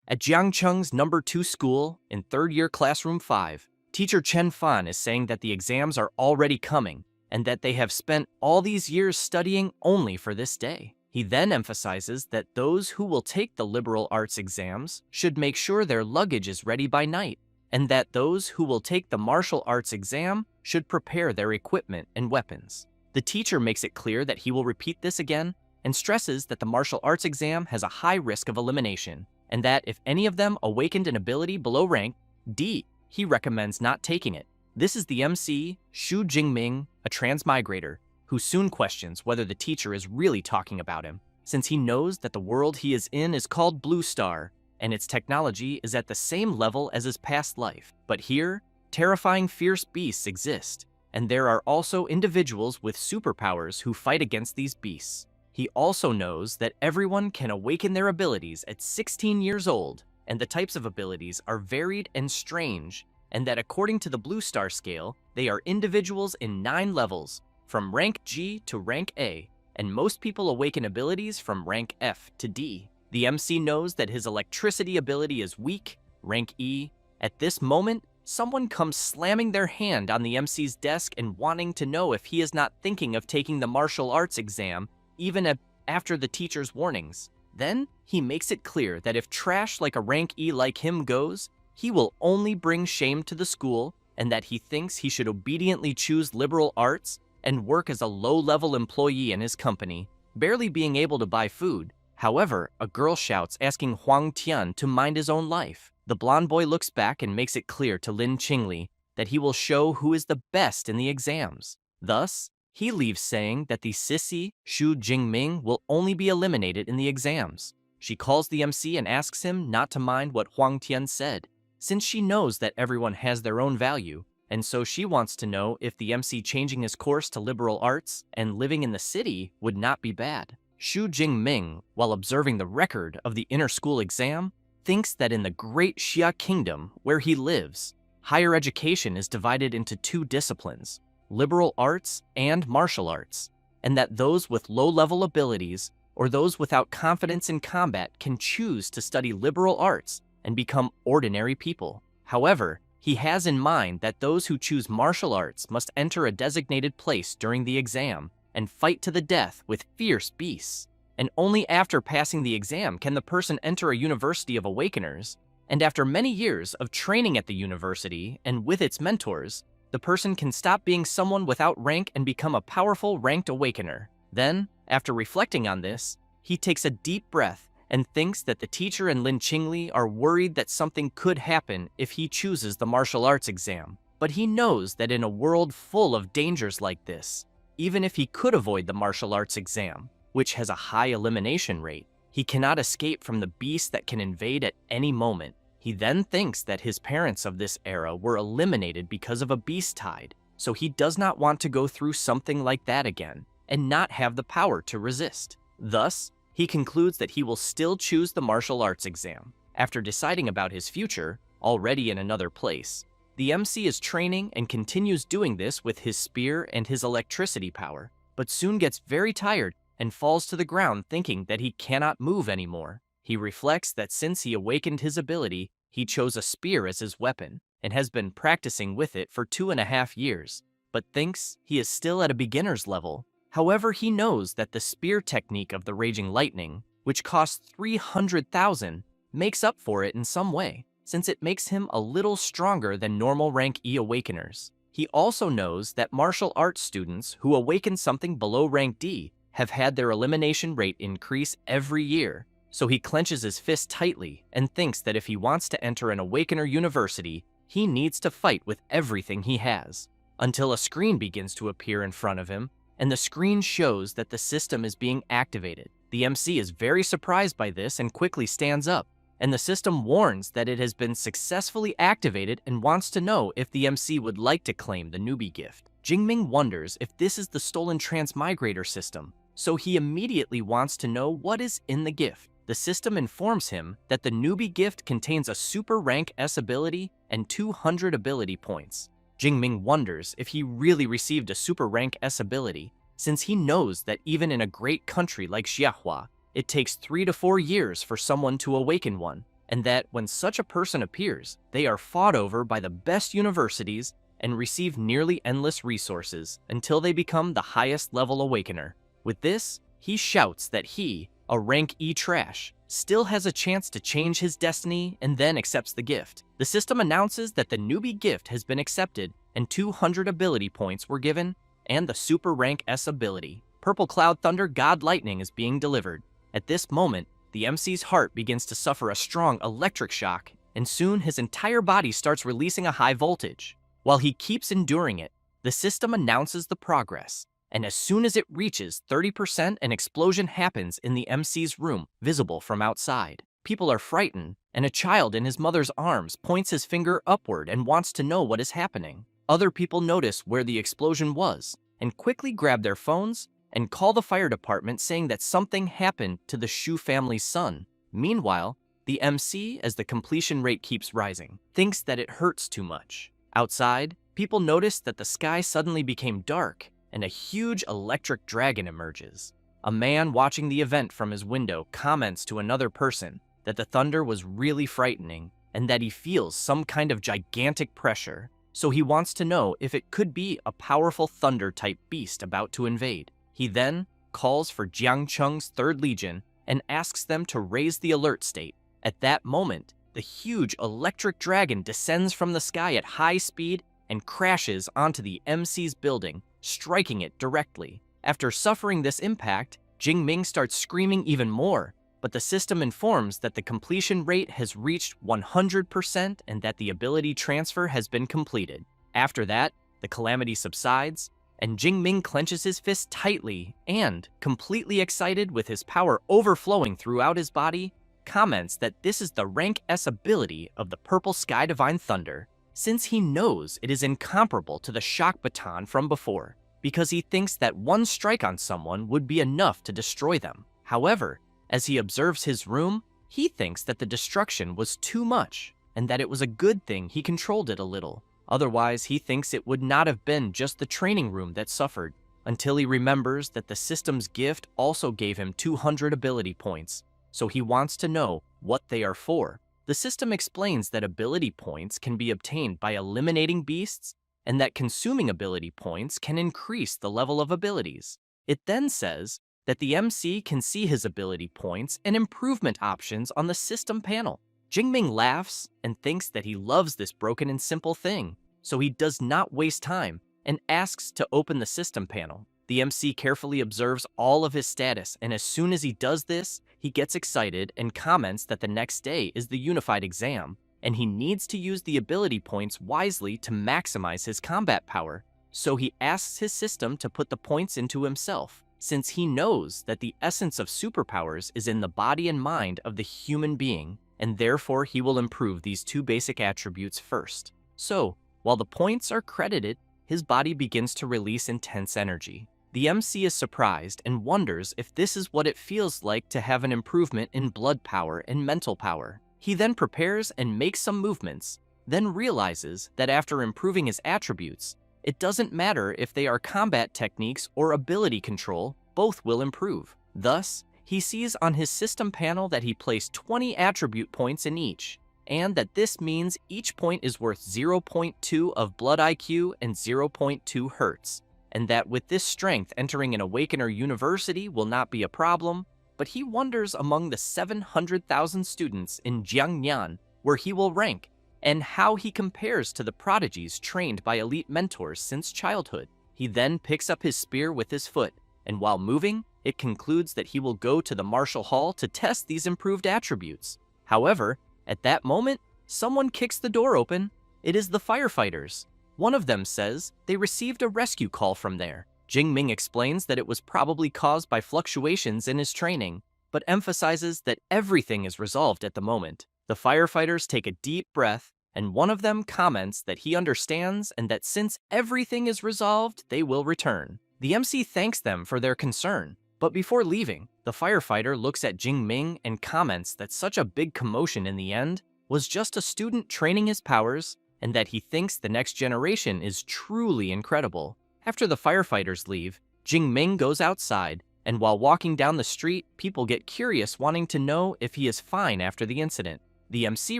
At Jiangcheng's number 2 school, in 3rd year classroom 5, teacher Chen Fan is saying that the exams are already coming, and that they have spent all these years studying only for this day. He then emphasizes that those who will take the liberal arts exams should make sure their luggage is ready by night, and that those who will take the martial arts exam should prepare their equipment and weapons. The teacher makes it clear that he will repeat this again and stresses that the martial arts exam has a high risk of elimination, and that if any of them awakened an ability below rank D, he recommends not taking it. This is the MC, Xu Jingming, a transmigrator, who soon questions whether the teacher is really talking about him, since he knows that the world he is in is called Blue Star, and its technology is at the same level as his past life. But here, terrifying fierce beasts exist, and there are also individuals with superpowers who fight against these beasts. He also knows that everyone can awaken their abilities at 16 years old, and the types of abilities are varied and strange, and that according to the Blue Star scale, they are individuals in 9 levels, from rank G to rank A, and most people awaken abilities from rank F to D. The MC knows that his electricity ability is weak, rank E. At this moment, someone comes slamming their hand on the MC's desk and wanting to know if he is not thinking of taking the martial arts exam, even after the teacher's warnings. Then, he makes it clear that if trash like a rank E like him goes, he will only bring shame to the school, and that he thinks he should obediently choose liberal arts and work as a low-level employee in his company, barely being able to buy food. However, a girl shouts asking Huang Tian to mind his own life. The blonde boy looks back and makes it clear to Lin Qingli that he will show who is the best in the exams. Thus, he leaves saying that the sissy, Xu Jingming, will only be eliminated in the exams. She calls the MC and asks him not to mind what Huang Tian said, since she knows that everyone has their own value, and so she wants to know if the MC changing his course to liberal arts and living in the city would not be bad. Xu Jingming, while observing the record of the inter-school exam, thinks that in the Great Xia Kingdom, where he lives, higher education is divided into 2 disciplines, liberal arts and martial arts, and that those with low-level abilities or those without confidence in combat can choose to study liberal arts and become ordinary people. However, he has in mind that those who choose martial arts must enter a designated place during the exam and fight to the death with fierce beasts. And only after passing the exam can the person enter a university of awakeners, and after many years of training at the university and with its mentors, the person can stop being someone without rank and become a powerful ranked awakener. Then, after reflecting on this, he takes a deep breath and thinks that the teacher and Lin Qingli are worried that something could happen if he chooses the martial arts exam. But he knows that in a world full of dangers like this, even if he could avoid the martial arts exam, which has a high elimination rate, he cannot escape from the beast that can invade at any moment. He then thinks that his parents of this era were eliminated because of a beast tide, so he does not want to go through something like that again and not have the power to resist. Thus, he concludes that he will still choose the martial arts exam. After deciding about his future, already in another place, the MC is training and continues doing this with his spear and his electricity power, but soon gets very tired and falls to the ground thinking that he cannot move anymore. He reflects that since he awakened his ability, he chose a spear as his weapon and has been practicing with it for 2.5 years, but thinks he is still at a beginner's level. However, he knows that the spear technique of the Raging Lightning, which costs 300,000, makes up for it in some way, since it makes him a little stronger than normal rank E awakeners. He also knows that martial arts students who awaken something below rank D have had their elimination rate increase every year, so he clenches his fist tightly and thinks that if he wants to enter an Awakener University, he needs to fight with everything he has. Until a screen begins to appear in front of him, and the screen shows that the system is being activated. The MC is very surprised by this and quickly stands up, and the system warns that it has been successfully activated and wants to know if the MC would like to claim the newbie gift. Jingming wonders if this is the stolen transmigrator system, so he immediately wants to know what is in the gift. The system informs him that the newbie gift contains a super rank S ability and 200 ability points. Jingming wonders if he really received a super rank S ability, since he knows that even in a great country like Xiahua, it takes 3 to 4 years for someone to awaken one. and that when such a person appears, they are fought over by the best universities and receive nearly endless resources until they become the highest level awakener. With this, he shouts that he, a rank E trash, still has a chance to change his destiny and then accepts the gift. The system announces that the newbie gift has been accepted and 200 ability points were given, and the Super Rank S ability, Purple Cloud Thunder God Lightning, is being delivered. At this moment, the MC's heart begins to suffer a strong electric shock, and soon his entire body starts releasing a high voltage. While he keeps enduring it, the system announces the progress, and as soon as it reaches 30%, an explosion happens in the MC's room, visible from outside. People are frightened, and a child in his mother's arms points his finger upward and wants to know what is happening. Other people notice where the explosion was, and quickly grab their phones and call the fire department saying that something happened to the Shu family's son. Meanwhile, the MC, as the completion rate keeps rising, thinks that it hurts too much. Outside, people notice that the sky suddenly became dark and a huge electric dragon emerges. A man watching the event from his window comments to another person that the thunder was really frightening and that he feels some kind of gigantic pressure, so he wants to know if it could be a powerful thunder-type beast about to invade. He then calls for Jiang Cheng's 3rd Legion and asks them to raise the alert state. At that moment, the huge electric dragon descends from the sky at high speed and crashes onto the MC's building, striking it directly. After suffering this impact, Jingming starts screaming even more, but the system informs that the completion rate has reached 100% and that the ability transfer has been completed. After that, the calamity subsides, and Jingming clenches his fist tightly and, completely excited with his power overflowing throughout his body, comments that this is the rank S ability of the Purple Sky Divine Thunder, since he knows it is incomparable to the shock baton from before, because he thinks that one strike on someone would be enough to destroy them. However, as he observes his room, he thinks that the destruction was too much, and that it was a good thing he controlled it a little. Otherwise, he thinks it would not have been just the training room that suffered, until he remembers that the system's gift also gave him 200 ability points, so he wants to know what they are for. The system explains that ability points can be obtained by eliminating beasts, and that consuming ability points can increase the level of abilities. It then says that the MC can see his ability points and improvement options on the system panel. Jingming laughs and thinks that he loves this broken and simple thing, so he does not waste time and asks to open the system panel. The MC carefully observes all of his status, and as soon as he does this, he gets excited and comments that the next day is the unified exam, and he needs to use the ability points wisely to maximize his combat power. So he asks his system to put the points into himself, since he knows that the essence of superpowers is in the body and mind of the human being, and therefore he will improve these 2 basic attributes first. So, while the points are credited, his body begins to release intense energy. The MC is surprised and wonders if this is what it feels like to have an improvement in blood power and mental power. He then prepares and makes some movements, then realizes that after improving his attributes, it doesn't matter if they are combat techniques or ability control, both will improve. Thus, he sees on his system panel that he placed 20 attribute points in each, and that this means each point is worth 0.2 of blood IQ and 0.2 hertz, and that with this strength entering an Awakener University will not be a problem, but he wonders among the 700,000 students in Jiangnan where he will rank, and how he compares to the prodigies trained by elite mentors since childhood. He then picks up his spear with his foot, and while moving, it concludes that he will go to the martial hall to test these improved attributes. However, at that moment, someone kicks the door open. It is the firefighters. One of them says they received a rescue call from there. Jingming explains that it was probably caused by fluctuations in his training, but emphasizes that everything is resolved at the moment. The firefighters take a deep breath, and one of them comments that he understands and that since everything is resolved, they will return. The MC thanks them for their concern, but before leaving, the firefighter looks at Jingming and comments that such a big commotion in the end was just a student training his powers, and that he thinks the next generation is truly incredible. After the firefighters leave, Jingming goes outside, and while walking down the street, people get curious wanting to know if he is fine after the incident. The MC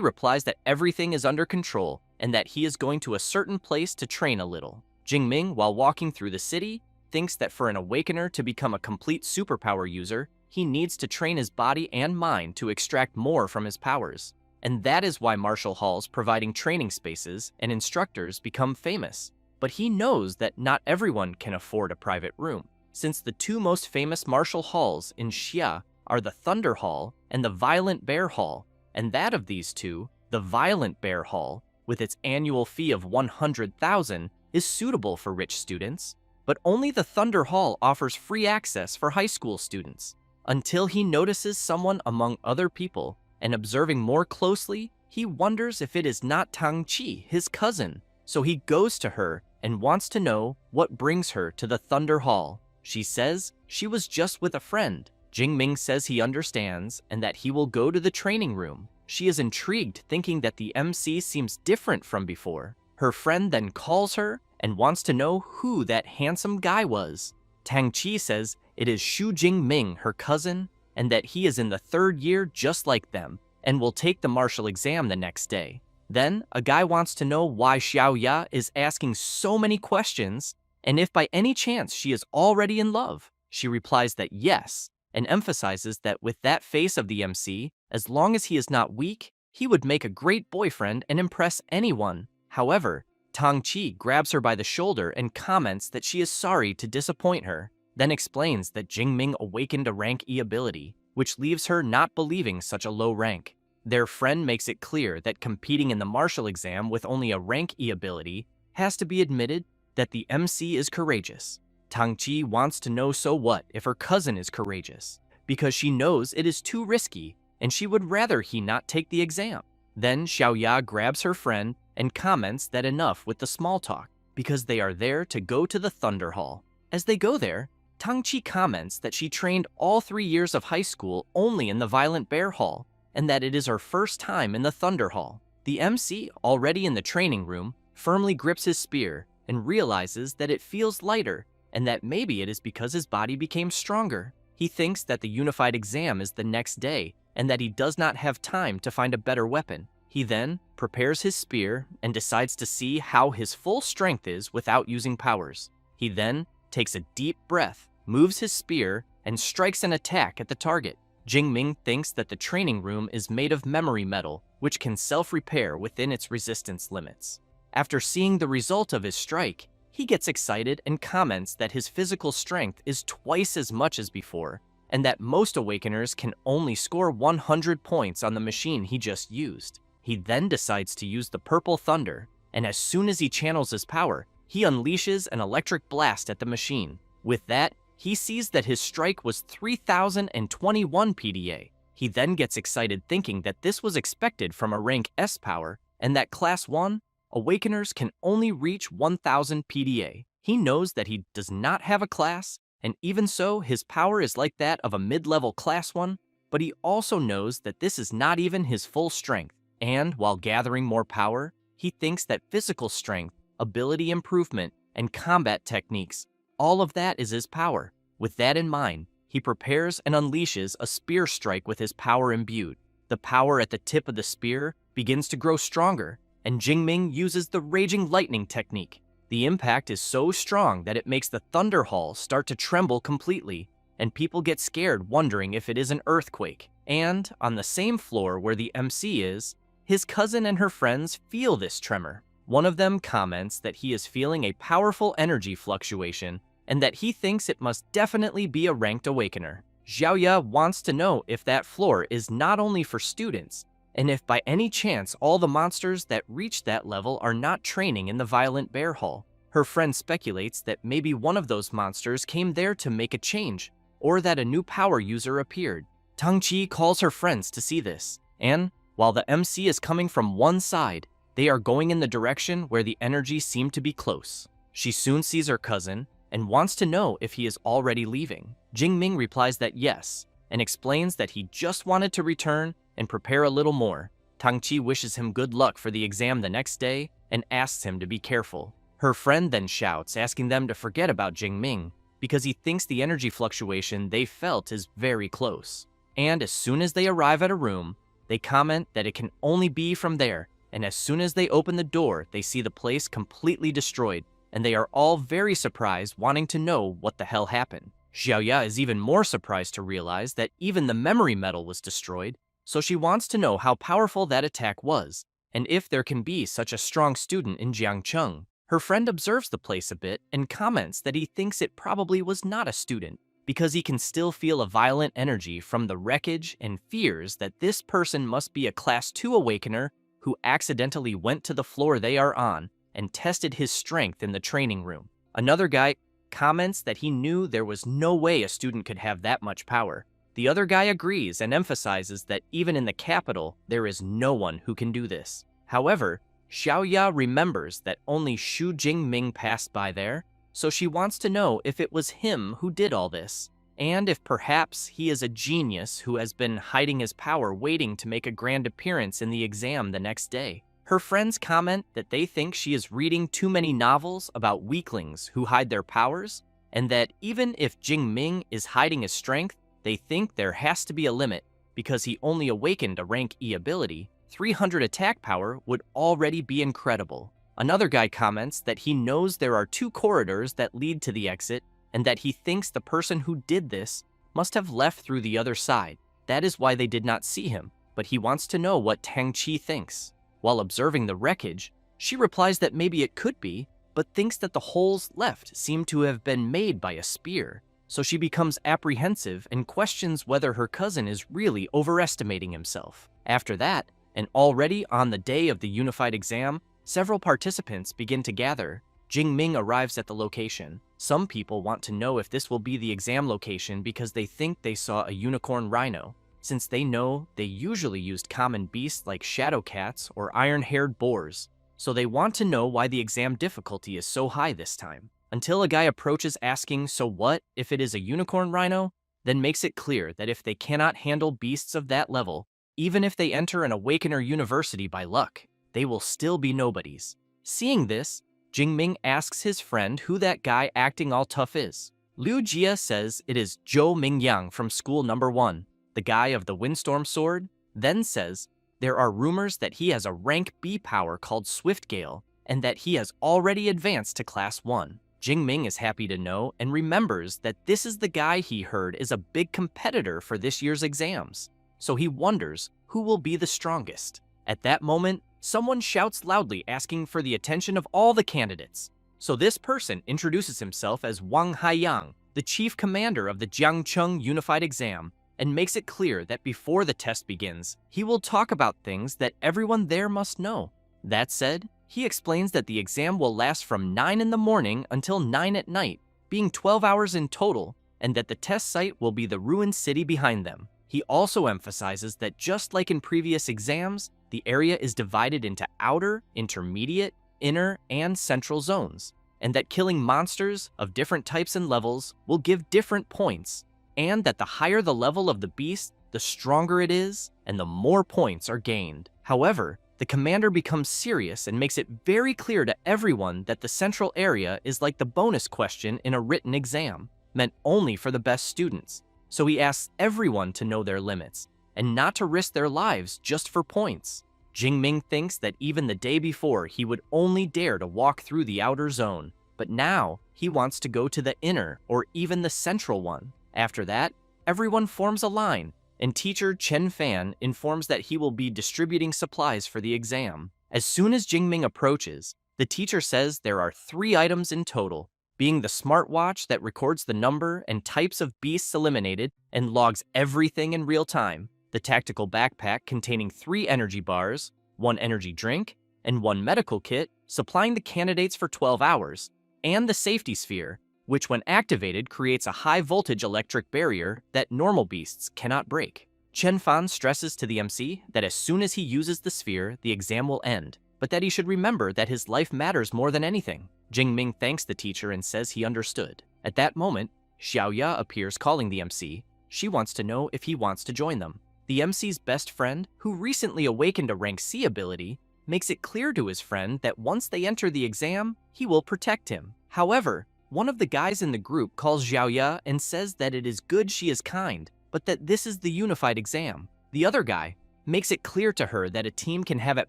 replies that everything is under control and that he is going to a certain place to train a little. Jingming, while walking through the city, thinks that for an awakener to become a complete superpower user, he needs to train his body and mind to extract more from his powers. And that is why martial halls providing training spaces and instructors become famous. But he knows that not everyone can afford a private room, since the two most famous martial halls in Xia are the Thunder Hall and the Violent Bear Hall, and that of these two, the Violent Bear Hall, with its annual fee of 100,000, is suitable for rich students, but only the Thunder Hall offers free access for high school students. Until he notices someone among other people, and observing more closely, he wonders if it is not Tang Qi, his cousin. So he goes to her and wants to know what brings her to the Thunder Hall. She says she was just with a friend. Jingming says he understands and that he will go to the training room. She is intrigued, thinking that the MC seems different from before. Her friend then calls her and wants to know who that handsome guy was. Tang Qi says it is Xu Jingming, her cousin, and that he is in the 3rd year just like them and will take the martial exam the next day. Then, a guy wants to know why Xiaoya is asking so many questions and if by any chance she is already in love. She replies that yes, and emphasizes that with that face of the MC, as long as he is not weak, he would make a great boyfriend and impress anyone. However, Tang Qi grabs her by the shoulder and comments that she is sorry to disappoint her, then explains that Jingming awakened a rank E ability, which leaves her not believing such a low rank. Their friend makes it clear that competing in the martial exam with only a rank E ability has to be admitted that the MC is courageous. Tang Qi wants to know so what if her cousin is courageous, because she knows it is too risky and she would rather he not take the exam. Then Xiaoya grabs her friend and comments that enough with the small talk, because they are there to go to the Thunder Hall. As they go there, Tang Qi comments that she trained all 3 years of high school only in the Violent Bear Hall, and that it is her first time in the Thunder Hall. The MC, already in the training room, firmly grips his spear and realizes that it feels lighter, and that maybe it is because his body became stronger. He thinks that the unified exam is the next day, and that he does not have time to find a better weapon. He then prepares his spear and decides to see how his full strength is without using powers. He then takes a deep breath, moves his spear, and strikes an attack at the target. Jingming thinks that the training room is made of memory metal, which can self-repair within its resistance limits. After seeing the result of his strike, he gets excited and comments that his physical strength is twice as much as before, and that most awakeners can only score 100 points on the machine he just used. He then decides to use the Purple Thunder, and as soon as he channels his power, he unleashes an electric blast at the machine. With that, he sees that his strike was 3,021 PDA. He then gets excited thinking that this was expected from a rank S power, and that Class 1 Awakeners can only reach 1,000 PDA. He knows that he does not have a class, and even so, his power is like that of a mid-level Class 1, but he also knows that this is not even his full strength. And while gathering more power, he thinks that physical strength, ability improvement, and combat techniques, all of that is his power. With that in mind, he prepares and unleashes a spear strike with his power imbued. The power at the tip of the spear begins to grow stronger, and Jingming uses the Raging Lightning technique. The impact is so strong that it makes the Thunder Hall start to tremble completely, and people get scared wondering if it is an earthquake. And on the same floor where the MC is, his cousin and her friends feel this tremor. One of them comments that he is feeling a powerful energy fluctuation and that he thinks it must definitely be a ranked awakener. Xiaoya wants to know if that floor is not only for students, and if by any chance all the monsters that reach that level are not training in the Violent Bear Hall. Her friend speculates that maybe one of those monsters came there to make a change, or that a new power user appeared. Tang Qi calls her friends to see this, and while the MC is coming from one side, they are going in the direction where the energy seemed to be close. She soon sees her cousin and wants to know if he is already leaving. Jingming replies that yes, and explains that he just wanted to return and prepare a little more. Tang Qi wishes him good luck for the exam the next day and asks him to be careful. Her friend then shouts, asking them to forget about Jingming because he thinks the energy fluctuation they felt is very close. And as soon as they arrive at a room, They comment that it can only be from there, and as soon as they open the door, they see the place completely destroyed, and they are all very surprised, wanting to know what the hell happened. Xiaoya is even more surprised to realize that even the memory metal was destroyed, so she wants to know how powerful that attack was, and if there can be such a strong student in Jiangcheng. Her friend observes the place a bit and comments that he thinks it probably was not a student, because he can still feel a violent energy from the wreckage and fears that this person must be a Class 2 awakener who accidentally went to the floor they are on and tested his strength in the training room. Another guy comments that he knew there was no way a student could have that much power. The other guy agrees and emphasizes that even in the capital, there is no one who can do this. However, Xiaoya remembers that only Xu Jingming passed by there, so she wants to know if it was him who did all this, and if perhaps he is a genius who has been hiding his power waiting to make a grand appearance in the exam the next day. Her friends comment that they think she is reading too many novels about weaklings who hide their powers, and that even if Jingming is hiding his strength, they think there has to be a limit, because he only awakened a rank E ability. 300 attack power would already be incredible. Another guy comments that he knows there are 2 corridors that lead to the exit, and that he thinks the person who did this must have left through the other side. That is why they did not see him, but he wants to know what Tang Qi thinks. While observing the wreckage, she replies that maybe it could be, but thinks that the holes left seem to have been made by a spear. So she becomes apprehensive and questions whether her cousin is really overestimating himself. After that, and already on the day of the unified exam, several participants begin to gather. Jingming arrives at the location. Some people want to know if this will be the exam location because they think they saw a unicorn rhino, since they know they usually used common beasts like shadow cats or iron-haired boars. So they want to know why the exam difficulty is so high this time. Until a guy approaches asking, so what if it is a unicorn rhino? Then makes it clear that if they cannot handle beasts of that level, even if they enter an Awakener University by luck, they will still be nobodies. Seeing this, Jingming asks his friend who that guy acting all tough is. Liu Jia says it is Zhou Mingyang from school number 1, the guy of the Windstorm Sword, then says there are rumors that he has a rank B power called Swift Gale, and that he has already advanced to Class 1. Jingming is happy to know and remembers that this is the guy he heard is a big competitor for this year's exams. So he wonders who will be the strongest. At that moment, someone shouts loudly asking for the attention of all the candidates. So this person introduces himself as Wang Haiyang, the chief commander of the Jiangcheng Unified Exam, and makes it clear that before the test begins, he will talk about things that everyone there must know. That said, he explains that the exam will last from 9 in the morning until 9 at night, being 12 hours in total, and that the test site will be the ruined city behind them. He also emphasizes that just like in previous exams, the area is divided into outer, intermediate, inner, and central zones, and that killing monsters of different types and levels will give different points, and that the higher the level of the beast, the stronger it is, and the more points are gained. However, the commander becomes serious and makes it very clear to everyone that the central area is like the bonus question in a written exam, meant only for the best students. So he asks everyone to know their limits, and not to risk their lives just for points. Jingming thinks that even the day before he would only dare to walk through the outer zone, but now he wants to go to the inner or even the central one. After that, everyone forms a line, and teacher Chen Fan informs that he will be distributing supplies for the exam. As soon as Jingming approaches, the teacher says there are 3 items in total, being the smartwatch that records the number and types of beasts eliminated and logs everything in real time, the tactical backpack containing 3 energy bars, 1 energy drink, and 1 medical kit, supplying the candidates for 12 hours, and the safety sphere, which when activated creates a high-voltage electric barrier that normal beasts cannot break. Chen Fan stresses to the MC that as soon as he uses the sphere, the exam will end, but that he should remember that his life matters more than anything. Jingming thanks the teacher and says he understood. At that moment, Xiaoya appears calling the MC. She wants to know if he wants to join them. The MC's best friend, who recently awakened a rank C ability, makes it clear to his friend that once they enter the exam, he will protect him. However, one of the guys in the group calls Xiaoya and says that it is good she is kind, but that this is the unified exam. The other guy, makes it clear to her that a team can have at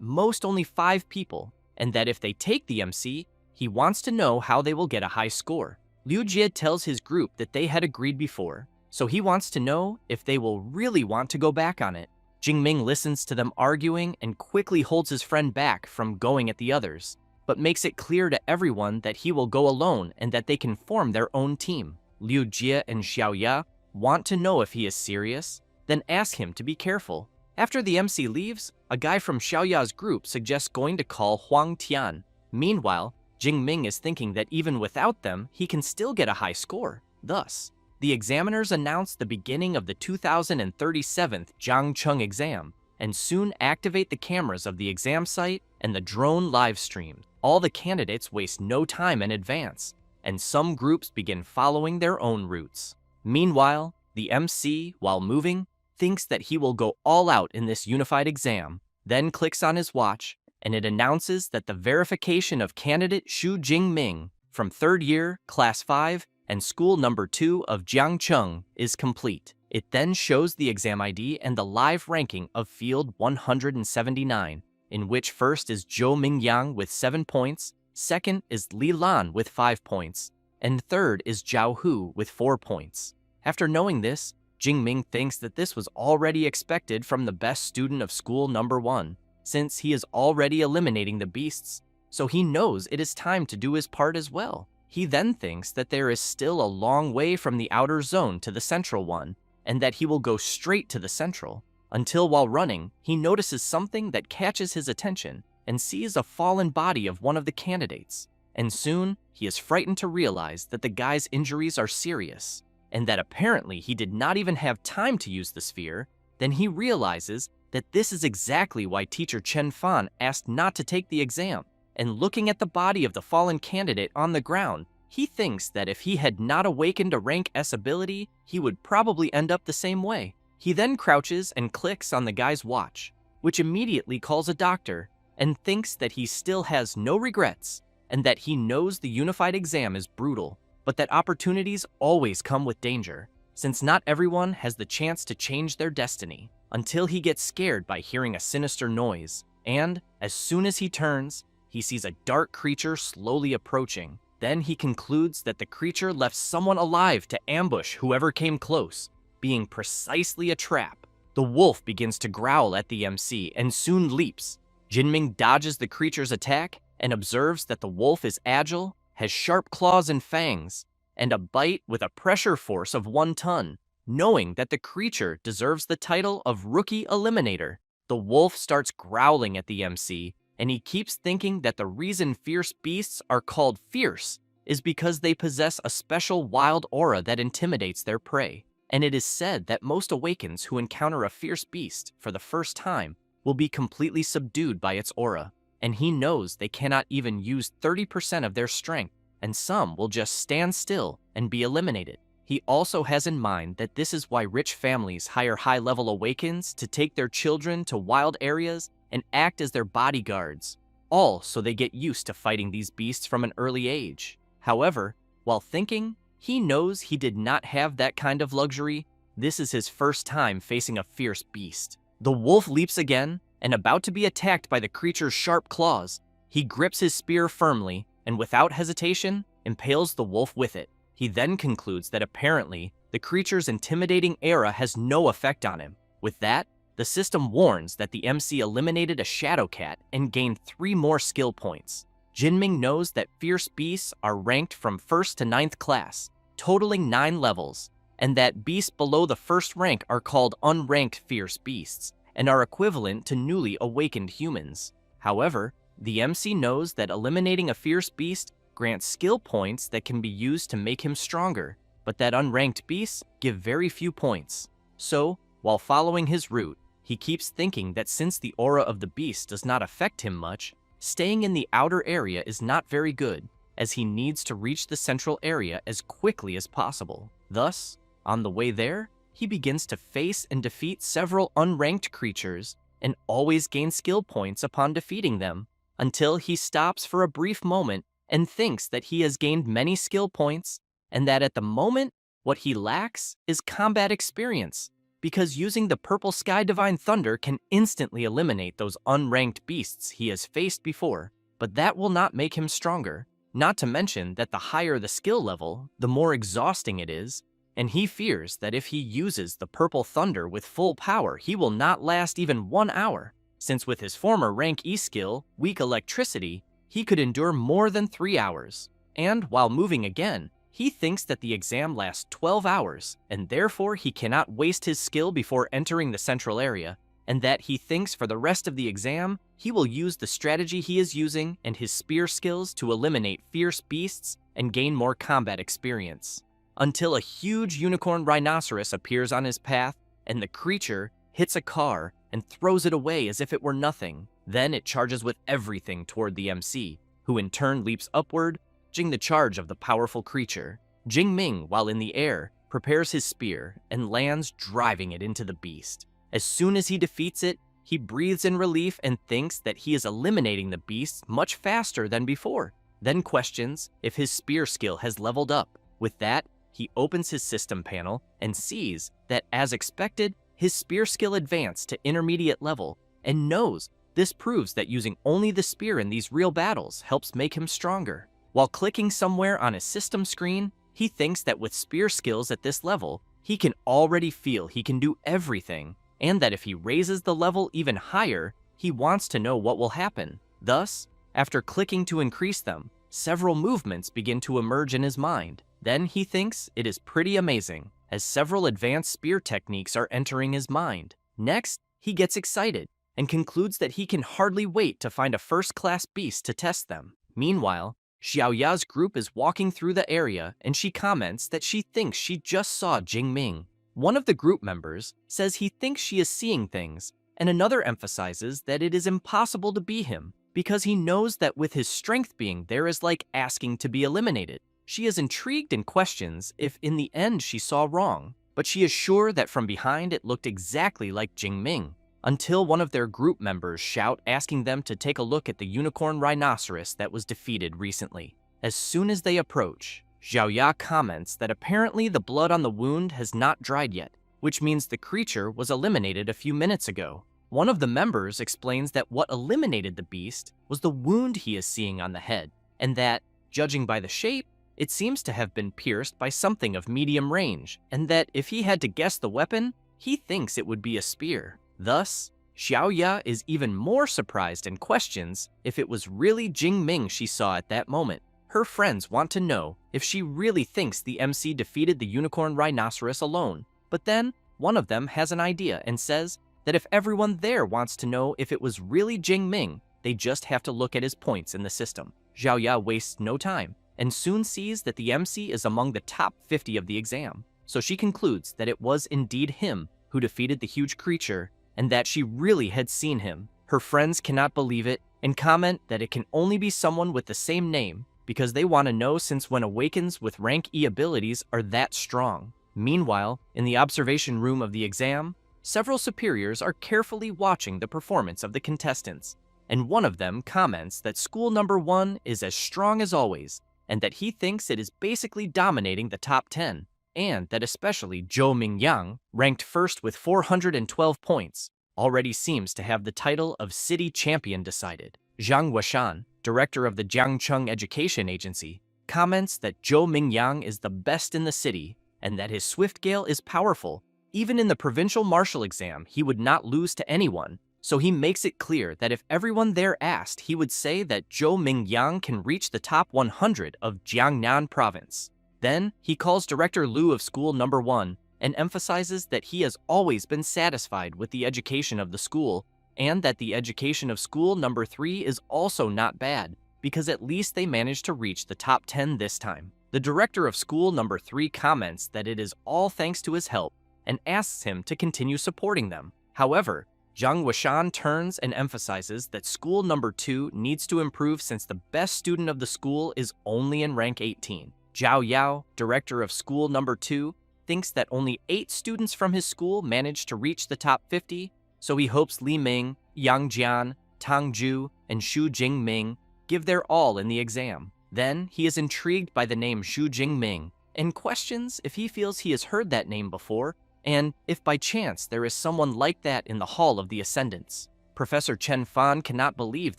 most only 5 people, and that if they take the MC, he wants to know how they will get a high score. Liu Jie tells his group that they had agreed before, so he wants to know if they will really want to go back on it. Jingming listens to them arguing and quickly holds his friend back from going at the others, but makes it clear to everyone that he will go alone and that they can form their own team. Liu Jie and Xiaoya want to know if he is serious, then ask him to be careful. After the MC leaves, a guy from Xiaoya's group suggests going to call Huang Tian. Meanwhile, Jingming is thinking that even without them, he can still get a high score. Thus, the examiners announce the beginning of the 2037th Zhangcheng exam, and soon activate the cameras of the exam site and the drone live stream. All the candidates waste no time in advance, and some groups begin following their own routes. Meanwhile, the MC, while moving, thinks that he will go all out in this unified exam, then clicks on his watch, and it announces that the verification of candidate Xu Jingming from 3rd year, Class 5, and School Number 2 of Jiangcheng is complete. It then shows the exam ID and the live ranking of Field 179, in which first is Zhou Mingyang with 7 points, second is Li Lan with 5 points, and third is Zhao Hu with 4 points. After knowing this, Jingming thinks that this was already expected from the best student of School Number 1, since he is already eliminating the beasts, so he knows it is time to do his part as well. He then thinks that there is still a long way from the outer zone to the central one, and that he will go straight to the central, until while running, he notices something that catches his attention and sees a fallen body of one of the candidates, and soon he is frightened to realize that the guy's injuries are serious, and that apparently he did not even have time to use the sphere. Then he realizes that this is exactly why teacher Chen Fan asked not to take the exam, and looking at the body of the fallen candidate on the ground, he thinks that if he had not awakened a rank S ability, he would probably end up the same way. He then crouches and clicks on the guy's watch, which immediately calls a doctor, and thinks that he still has no regrets, and that he knows the unified exam is brutal, but that opportunities always come with danger, since not everyone has the chance to change their destiny, until he gets scared by hearing a sinister noise, and as soon as he turns, he sees a dark creature slowly approaching. Then he concludes that the creature left someone alive to ambush whoever came close, being precisely a trap. The wolf begins to growl at the MC and soon leaps. Jinming dodges the creature's attack and observes that the wolf is agile, has sharp claws and fangs, and a bite with a pressure force of 1 ton. Knowing that the creature deserves the title of Rookie Eliminator, the wolf starts growling at the MC, and he keeps thinking that the reason fierce beasts are called fierce is because they possess a special wild aura that intimidates their prey. And it is said that most awakens who encounter a fierce beast for the first time will be completely subdued by its aura, and he knows they cannot even use 30% of their strength, and some will just stand still and be eliminated. He also has in mind that this is why rich families hire high-level awakens to take their children to wild areas and act as their bodyguards, all so they get used to fighting these beasts from an early age. However, while thinking, he knows he did not have that kind of luxury. This is his first time facing a fierce beast. The wolf leaps again, and about to be attacked by the creature's sharp claws, he grips his spear firmly and without hesitation impales the wolf with it. He then concludes that apparently the creature's intimidating aura has no effect on him. With that, the system warns that the MC eliminated a shadow cat and gained 3 more skill points. Jinming knows that fierce beasts are ranked from 1st to 9th class, totaling 9 levels, and that beasts below the 1st rank are called unranked fierce beasts, and are equivalent to newly awakened humans. However, the MC knows that eliminating a fierce beast grants skill points that can be used to make him stronger, but that unranked beasts give very few points. So, while following his route, he keeps thinking that since the aura of the beast does not affect him much, staying in the outer area is not very good, as he needs to reach the central area as quickly as possible. Thus, on the way there, he begins to face and defeat several unranked creatures and always gains skill points upon defeating them, until he stops for a brief moment and thinks that he has gained many skill points, and that at the moment, what he lacks is combat experience. because using the purple sky divine thunder can instantly eliminate those unranked beasts he has faced before, but that will not make him stronger. Not to mention that the higher the skill level, the more exhausting it is, and he fears that if he uses the purple thunder with full power, he will not last even 1 hour, since with his former rank E skill, weak electricity, he could endure more than 3 hours. And while moving again, he thinks that the exam lasts 12 hours, and therefore he cannot waste his skill before entering the central area, and that he thinks for the rest of the exam, he will use the strategy he is using and his spear skills to eliminate fierce beasts and gain more combat experience. Until a huge unicorn rhinoceros appears on his path, and the creature hits a car and throws it away as if it were nothing. Then it charges with everything toward the MC, who in turn leaps upward, dodging the charge of the powerful creature. Jingming, while in the air, prepares his spear and lands, driving it into the beast. As soon as he defeats it, he breathes in relief and thinks that he is eliminating the beast much faster than before, then questions if his spear skill has leveled up. With that, he opens his system panel and sees that, as expected, his spear skill advanced to intermediate level, and knows this proves that using only the spear in these real battles helps make him stronger. While clicking somewhere on his system screen, he thinks that with spear skills at this level, he can already feel he can do everything, and that if he raises the level even higher, he wants to know what will happen. Thus, after clicking to increase them, several movements begin to emerge in his mind. Then he thinks it is pretty amazing, as several advanced spear techniques are entering his mind. Next, he gets excited and concludes that he can hardly wait to find a first-class beast to test them. Meanwhile, Xiaoya's group is walking through the area, and she comments that she thinks she just saw Jingming. One of the group members says he thinks she is seeing things, and another emphasizes that it is impossible to be him, because he knows that with his strength being there is like asking to be eliminated. She is intrigued and questions if in the end she saw wrong, but she is sure that from behind it looked exactly like Jingming, until one of their group members shout, asking them to take a look at the unicorn rhinoceros that was defeated recently. As soon as they approach, Xiaoya comments that apparently the blood on the wound has not dried yet, which means the creature was eliminated a few minutes ago. One of the members explains that what eliminated the beast was the wound he is seeing on the head, and that, judging by the shape, it seems to have been pierced by something of medium range, and that if he had to guess the weapon, he thinks it would be a spear. Thus, Xiaoya is even more surprised and questions if it was really Jingming she saw at that moment. Her friends want to know if she really thinks the MC defeated the unicorn rhinoceros alone, but then one of them has an idea and says that if everyone there wants to know if it was really Jingming, they just have to look at his points in the system. Xiaoya wastes no time and soon sees that the MC is among the top 50 of the exam, so she concludes that it was indeed him who defeated the huge creature and that she really had seen him. Her friends cannot believe it and comment that it can only be someone with the same name because they want to know, since when awakens with rank E abilities are that strong. Meanwhile, in the observation room of the exam, several superiors are carefully watching the performance of the contestants, and one of them comments that school number 1 is as strong as always, and that he thinks it is basically dominating the top 10, and that especially Zhou Mingyang, ranked first with 412 points, already seems to have the title of City Champion decided. Zhang Washan, director of the Jiangcheng Education Agency, comments that Zhou Mingyang is the best in the city, and that his swift gale is powerful. Even in the provincial martial exam, he would not lose to anyone, so he makes it clear that if everyone there asked, he would say that Zhou Mingyang can reach the top 100 of Jiangnan province. Then, he calls Director Liu of school number 1 and emphasizes that he has always been satisfied with the education of the school, and that the education of school number 3 is also not bad, because at least they managed to reach the top 10 this time. The director of school number 3 comments that it is all thanks to his help, and asks him to continue supporting them. However, Zhang Washan turns and emphasizes that school number 2 needs to improve since the best student of the school is only in rank 18. Zhao Yao, director of school number 2, thinks that only 8 students from his school managed to reach the top 50, so he hopes Li Ming, Yang Jian, Tang Ju, and Xu Jingming give their all in the exam. Then, he is intrigued by the name Xu Jingming and questions if he feels he has heard that name before, And if by chance there is someone like that in the Hall of the Ascendants, Professor Chen Fan cannot believe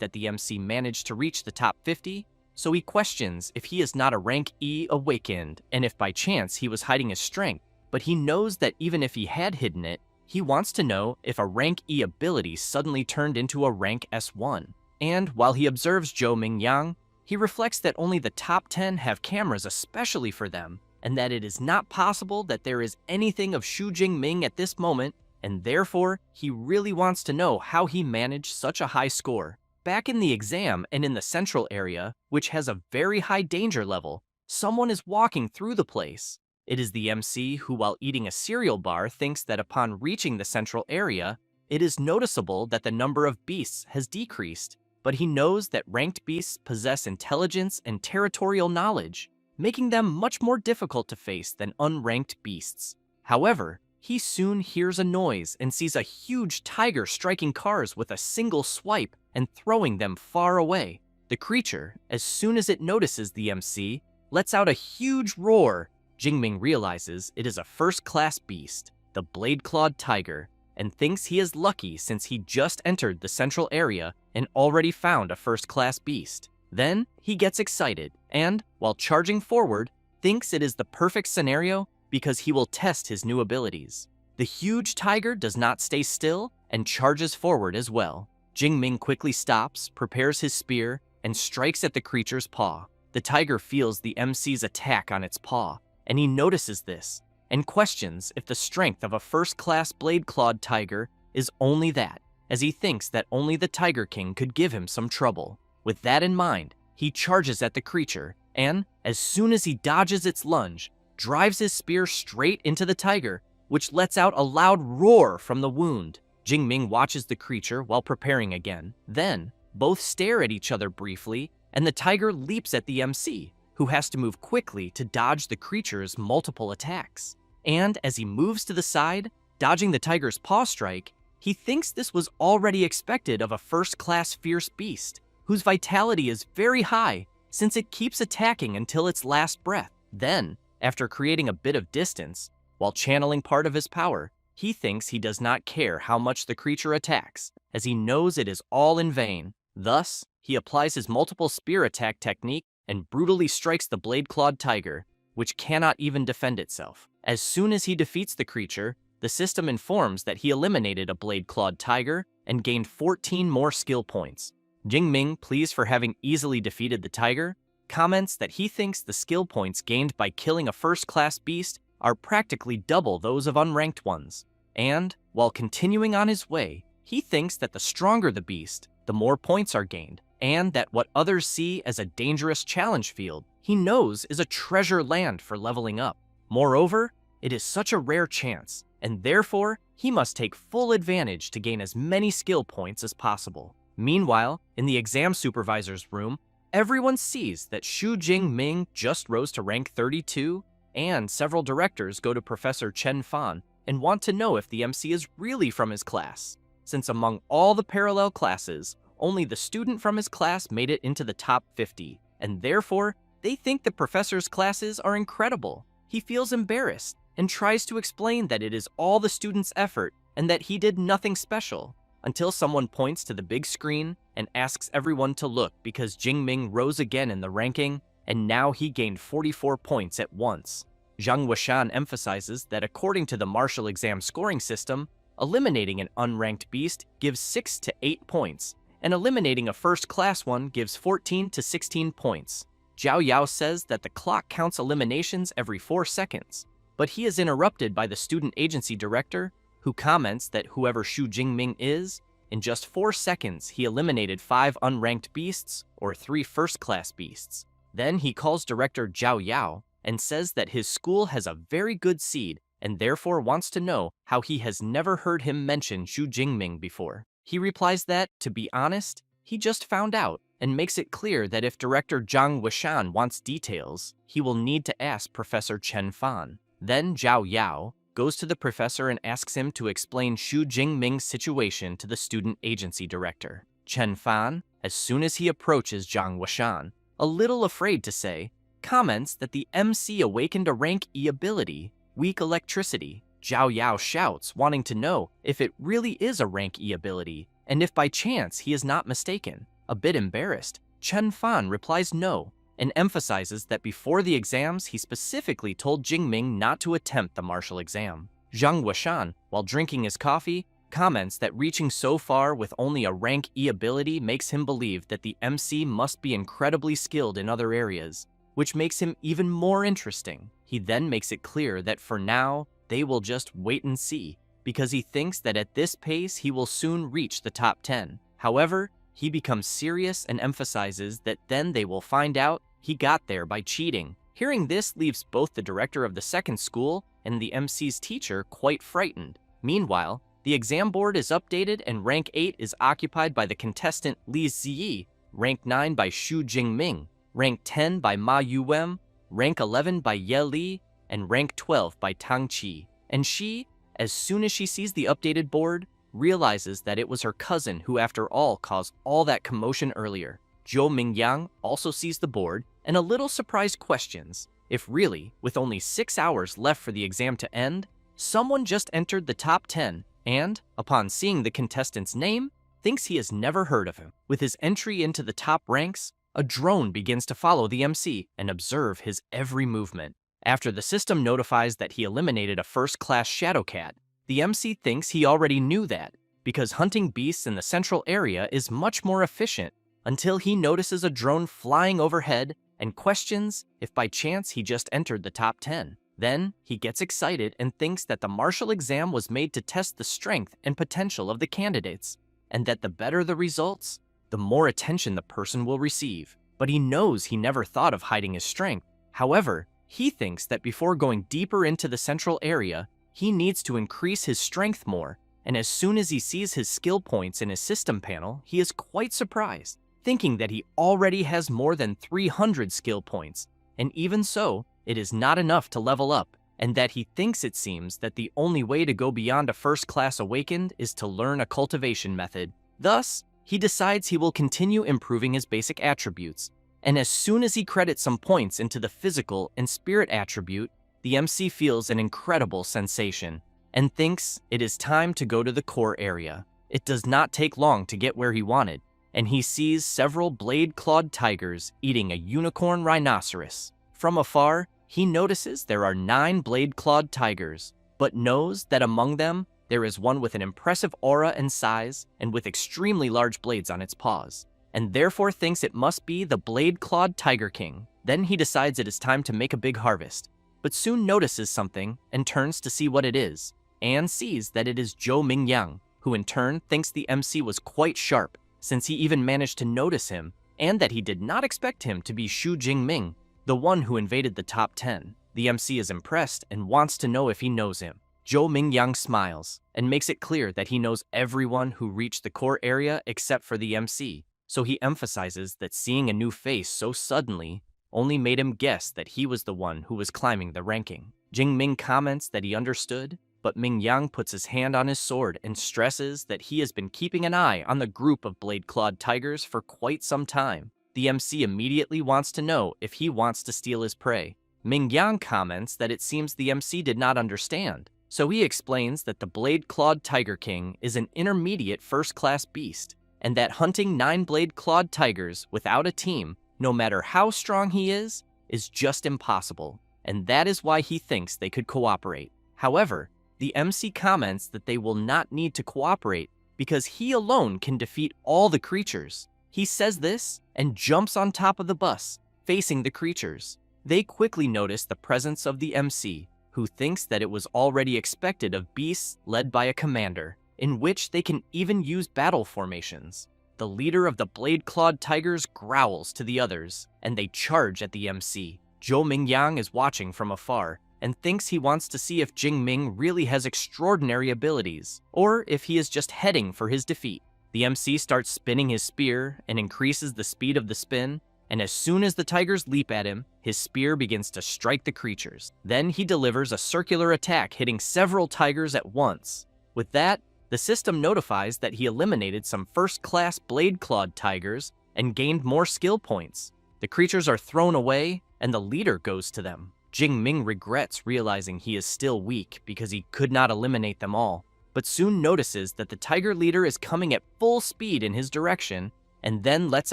that the MC managed to reach the top 50, so he questions if he is not a rank E awakened and if by chance he was hiding his strength, but he knows that even if he had hidden it, he wants to know if a rank E ability suddenly turned into a rank S1. And while he observes Zhou Mingyang, he reflects that only the top 10 have cameras especially for them, and that it is not possible that there is anything of Xu Jingming at this moment, and therefore, he really wants to know how he managed such a high score. Back in the exam and in the central area, which has a very high danger level, someone is walking through the place. It is the MC who, while eating a cereal bar, thinks that upon reaching the central area, it is noticeable that the number of beasts has decreased, but he knows that ranked beasts possess intelligence and territorial knowledge, making them much more difficult to face than unranked beasts. However, he soon hears a noise and sees a huge tiger striking cars with a single swipe and throwing them far away. The creature, as soon as it notices the MC, lets out a huge roar. Jingming realizes it is a first-class beast, the blade-clawed tiger, and thinks he is lucky since he just entered the central area and already found a first-class beast. Then he gets excited and, while charging forward, thinks it is the perfect scenario because he will test his new abilities. The huge tiger does not stay still and charges forward as well. Jingming quickly stops, prepares his spear, and strikes at the creature's paw. The tiger feels the MC's attack on its paw, and he notices this, and questions if the strength of a first-class blade-clawed tiger is only that, as he thinks that only the Tiger King could give him some trouble. With that in mind, he charges at the creature, and, as soon as he dodges its lunge, drives his spear straight into the tiger, which lets out a loud roar from the wound. Jingming watches the creature while preparing again. Then, both stare at each other briefly, and the tiger leaps at the MC, who has to move quickly to dodge the creature's multiple attacks. And as he moves to the side, dodging the tiger's paw strike, he thinks this was already expected of a first-class fierce beast, whose vitality is very high since it keeps attacking until its last breath. Then, after creating a bit of distance, while channeling part of his power, he thinks he does not care how much the creature attacks, as he knows it is all in vain. Thus, he applies his multiple spear attack technique and brutally strikes the blade-clawed tiger, which cannot even defend itself. As soon as he defeats the creature, the system informs that he eliminated a blade-clawed tiger and gained 14 more skill points. Jingming, pleased for having easily defeated the tiger, comments that he thinks the skill points gained by killing a first-class beast are practically double those of unranked ones. And, while continuing on his way, he thinks that the stronger the beast, the more points are gained, and that what others see as a dangerous challenge field, he knows is a treasure land for leveling up. Moreover, it is such a rare chance, and therefore, he must take full advantage to gain as many skill points as possible. Meanwhile, in the exam supervisor's room, everyone sees that Xu Jingming just rose to rank 32, and several directors go to Professor Chen Fan and want to know if the MC is really from his class, since among all the parallel classes, only the student from his class made it into the top 50, and therefore, they think the professor's classes are incredible. He feels embarrassed and tries to explain that it is all the student's effort and that he did nothing special, until someone points to the big screen and asks everyone to look because Jingming rose again in the ranking, and now he gained 44 points at once. Zhang Wushan emphasizes that according to the martial exam scoring system, eliminating an unranked beast gives 6 to 8 points, and eliminating a first-class one gives 14 to 16 points. Zhao Yao says that the clock counts eliminations every 4 seconds, but he is interrupted by the student agency director, who comments that whoever Xu Jingming is, in just 4 seconds he eliminated 5 unranked beasts or 3 first-class beasts. Then he calls director Zhao Yao and says that his school has a very good seed and therefore wants to know how he has never heard him mention Xu Jingming before. He replies that, to be honest, he just found out, and makes it clear that if director Zhang Wushan wants details, he will need to ask Professor Chen Fan. Then Zhao Yao goes to the professor and asks him to explain Xu Jingming's situation to the student agency director. Chen Fan, as soon as he approaches Zhang Wushan, a little afraid to say, comments that the MC awakened a rank E ability, weak electricity, Zhao Yao shouts, wanting to know if it really is a rank E ability, and if by chance he is not mistaken. A bit embarrassed, Chen Fan replies no, and emphasizes that before the exams he specifically told Jingming not to attempt the martial exam. Zhang Wuxian, while drinking his coffee, comments that reaching so far with only a rank E ability makes him believe that the MC must be incredibly skilled in other areas, which makes him even more interesting. He then makes it clear that for now, they will just wait and see, because he thinks that at this pace he will soon reach the top 10. However, he becomes serious and emphasizes that then they will find out he got there by cheating. Hearing this leaves both the director of the second school and the MC's teacher quite frightened. Meanwhile, the exam board is updated and rank 8 is occupied by the contestant Li Ziyi, rank 9 by Xu Jingming, rank 10 by Ma Yuwem, rank 11 by Ye Li, and rank 12 by Tang Qi. And she, as soon as she sees the updated board, realizes that it was her cousin who after all caused all that commotion earlier. Zhou Mingyang also sees the board and a little surprised questions if really, with only 6 hours left for the exam to end, someone just entered the top 10 and, upon seeing the contestant's name, thinks he has never heard of him. With his entry into the top ranks, a drone begins to follow the MC and observe his every movement. After the system notifies that he eliminated a first-class shadow cat, the MC thinks he already knew that, because hunting beasts in the central area is much more efficient, until he notices a drone flying overhead and questions if by chance he just entered the top 10. Then, he gets excited and thinks that the martial exam was made to test the strength and potential of the candidates, and that the better the results, the more attention the person will receive. But he knows he never thought of hiding his strength. However, he thinks that before going deeper into the central area, he needs to increase his strength more, and as soon as he sees his skill points in his system panel, he is quite surprised, thinking that he already has more than 300 skill points, and even so, it is not enough to level up, and that he thinks it seems that the only way to go beyond a first-class awakened is to learn a cultivation method. Thus, he decides he will continue improving his basic attributes, and as soon as he credits some points into the physical and spirit attribute, the MC feels an incredible sensation, and thinks it is time to go to the core area. It does not take long to get where he wanted, and he sees several blade-clawed tigers eating a unicorn rhinoceros. From afar, he notices there are 9 blade-clawed tigers, but knows that among them, there is one with an impressive aura and size and with extremely large blades on its paws, and therefore thinks it must be the blade-clawed Tiger King. Then he decides it is time to make a big harvest, but soon notices something and turns to see what it is, and sees that it is Zhou Mingyang, who in turn thinks the MC was quite sharp, since he even managed to notice him, and that he did not expect him to be Xu Jingming, the one who invaded the top 10. The MC is impressed and wants to know if he knows him. Zhou Mingyang smiles and makes it clear that he knows everyone who reached the core area except for the MC, so he emphasizes that seeing a new face so suddenly only made him guess that he was the one who was climbing the ranking. Jingming comments that he understood, but Mingyang puts his hand on his sword and stresses that he has been keeping an eye on the group of blade-clawed tigers for quite some time. The MC immediately wants to know if he wants to steal his prey. Mingyang comments that it seems the MC did not understand, so he explains that the blade-clawed Tiger King is an intermediate first-class beast, and that hunting 9 blade-clawed tigers without a team, no matter how strong he is just impossible, and that is why he thinks they could cooperate. However, the MC comments that they will not need to cooperate because he alone can defeat all the creatures. He says this and jumps on top of the bus, facing the creatures. They quickly notice the presence of the MC, who thinks that it was already expected of beasts led by a commander, in which they can even use battle formations. The leader of the blade-clawed tigers growls to the others, and they charge at the MC. Zhou Mingyang is watching from afar, and thinks he wants to see if Jingming really has extraordinary abilities, or if he is just heading for his defeat. The MC starts spinning his spear and increases the speed of the spin, and as soon as the tigers leap at him, his spear begins to strike the creatures. Then he delivers a circular attack hitting several tigers at once. With that, the system notifies that he eliminated some first-class blade-clawed tigers and gained more skill points. The creatures are thrown away, and the leader goes to them. Jingming regrets realizing he is still weak because he could not eliminate them all, but soon notices that the tiger leader is coming at full speed in his direction and then lets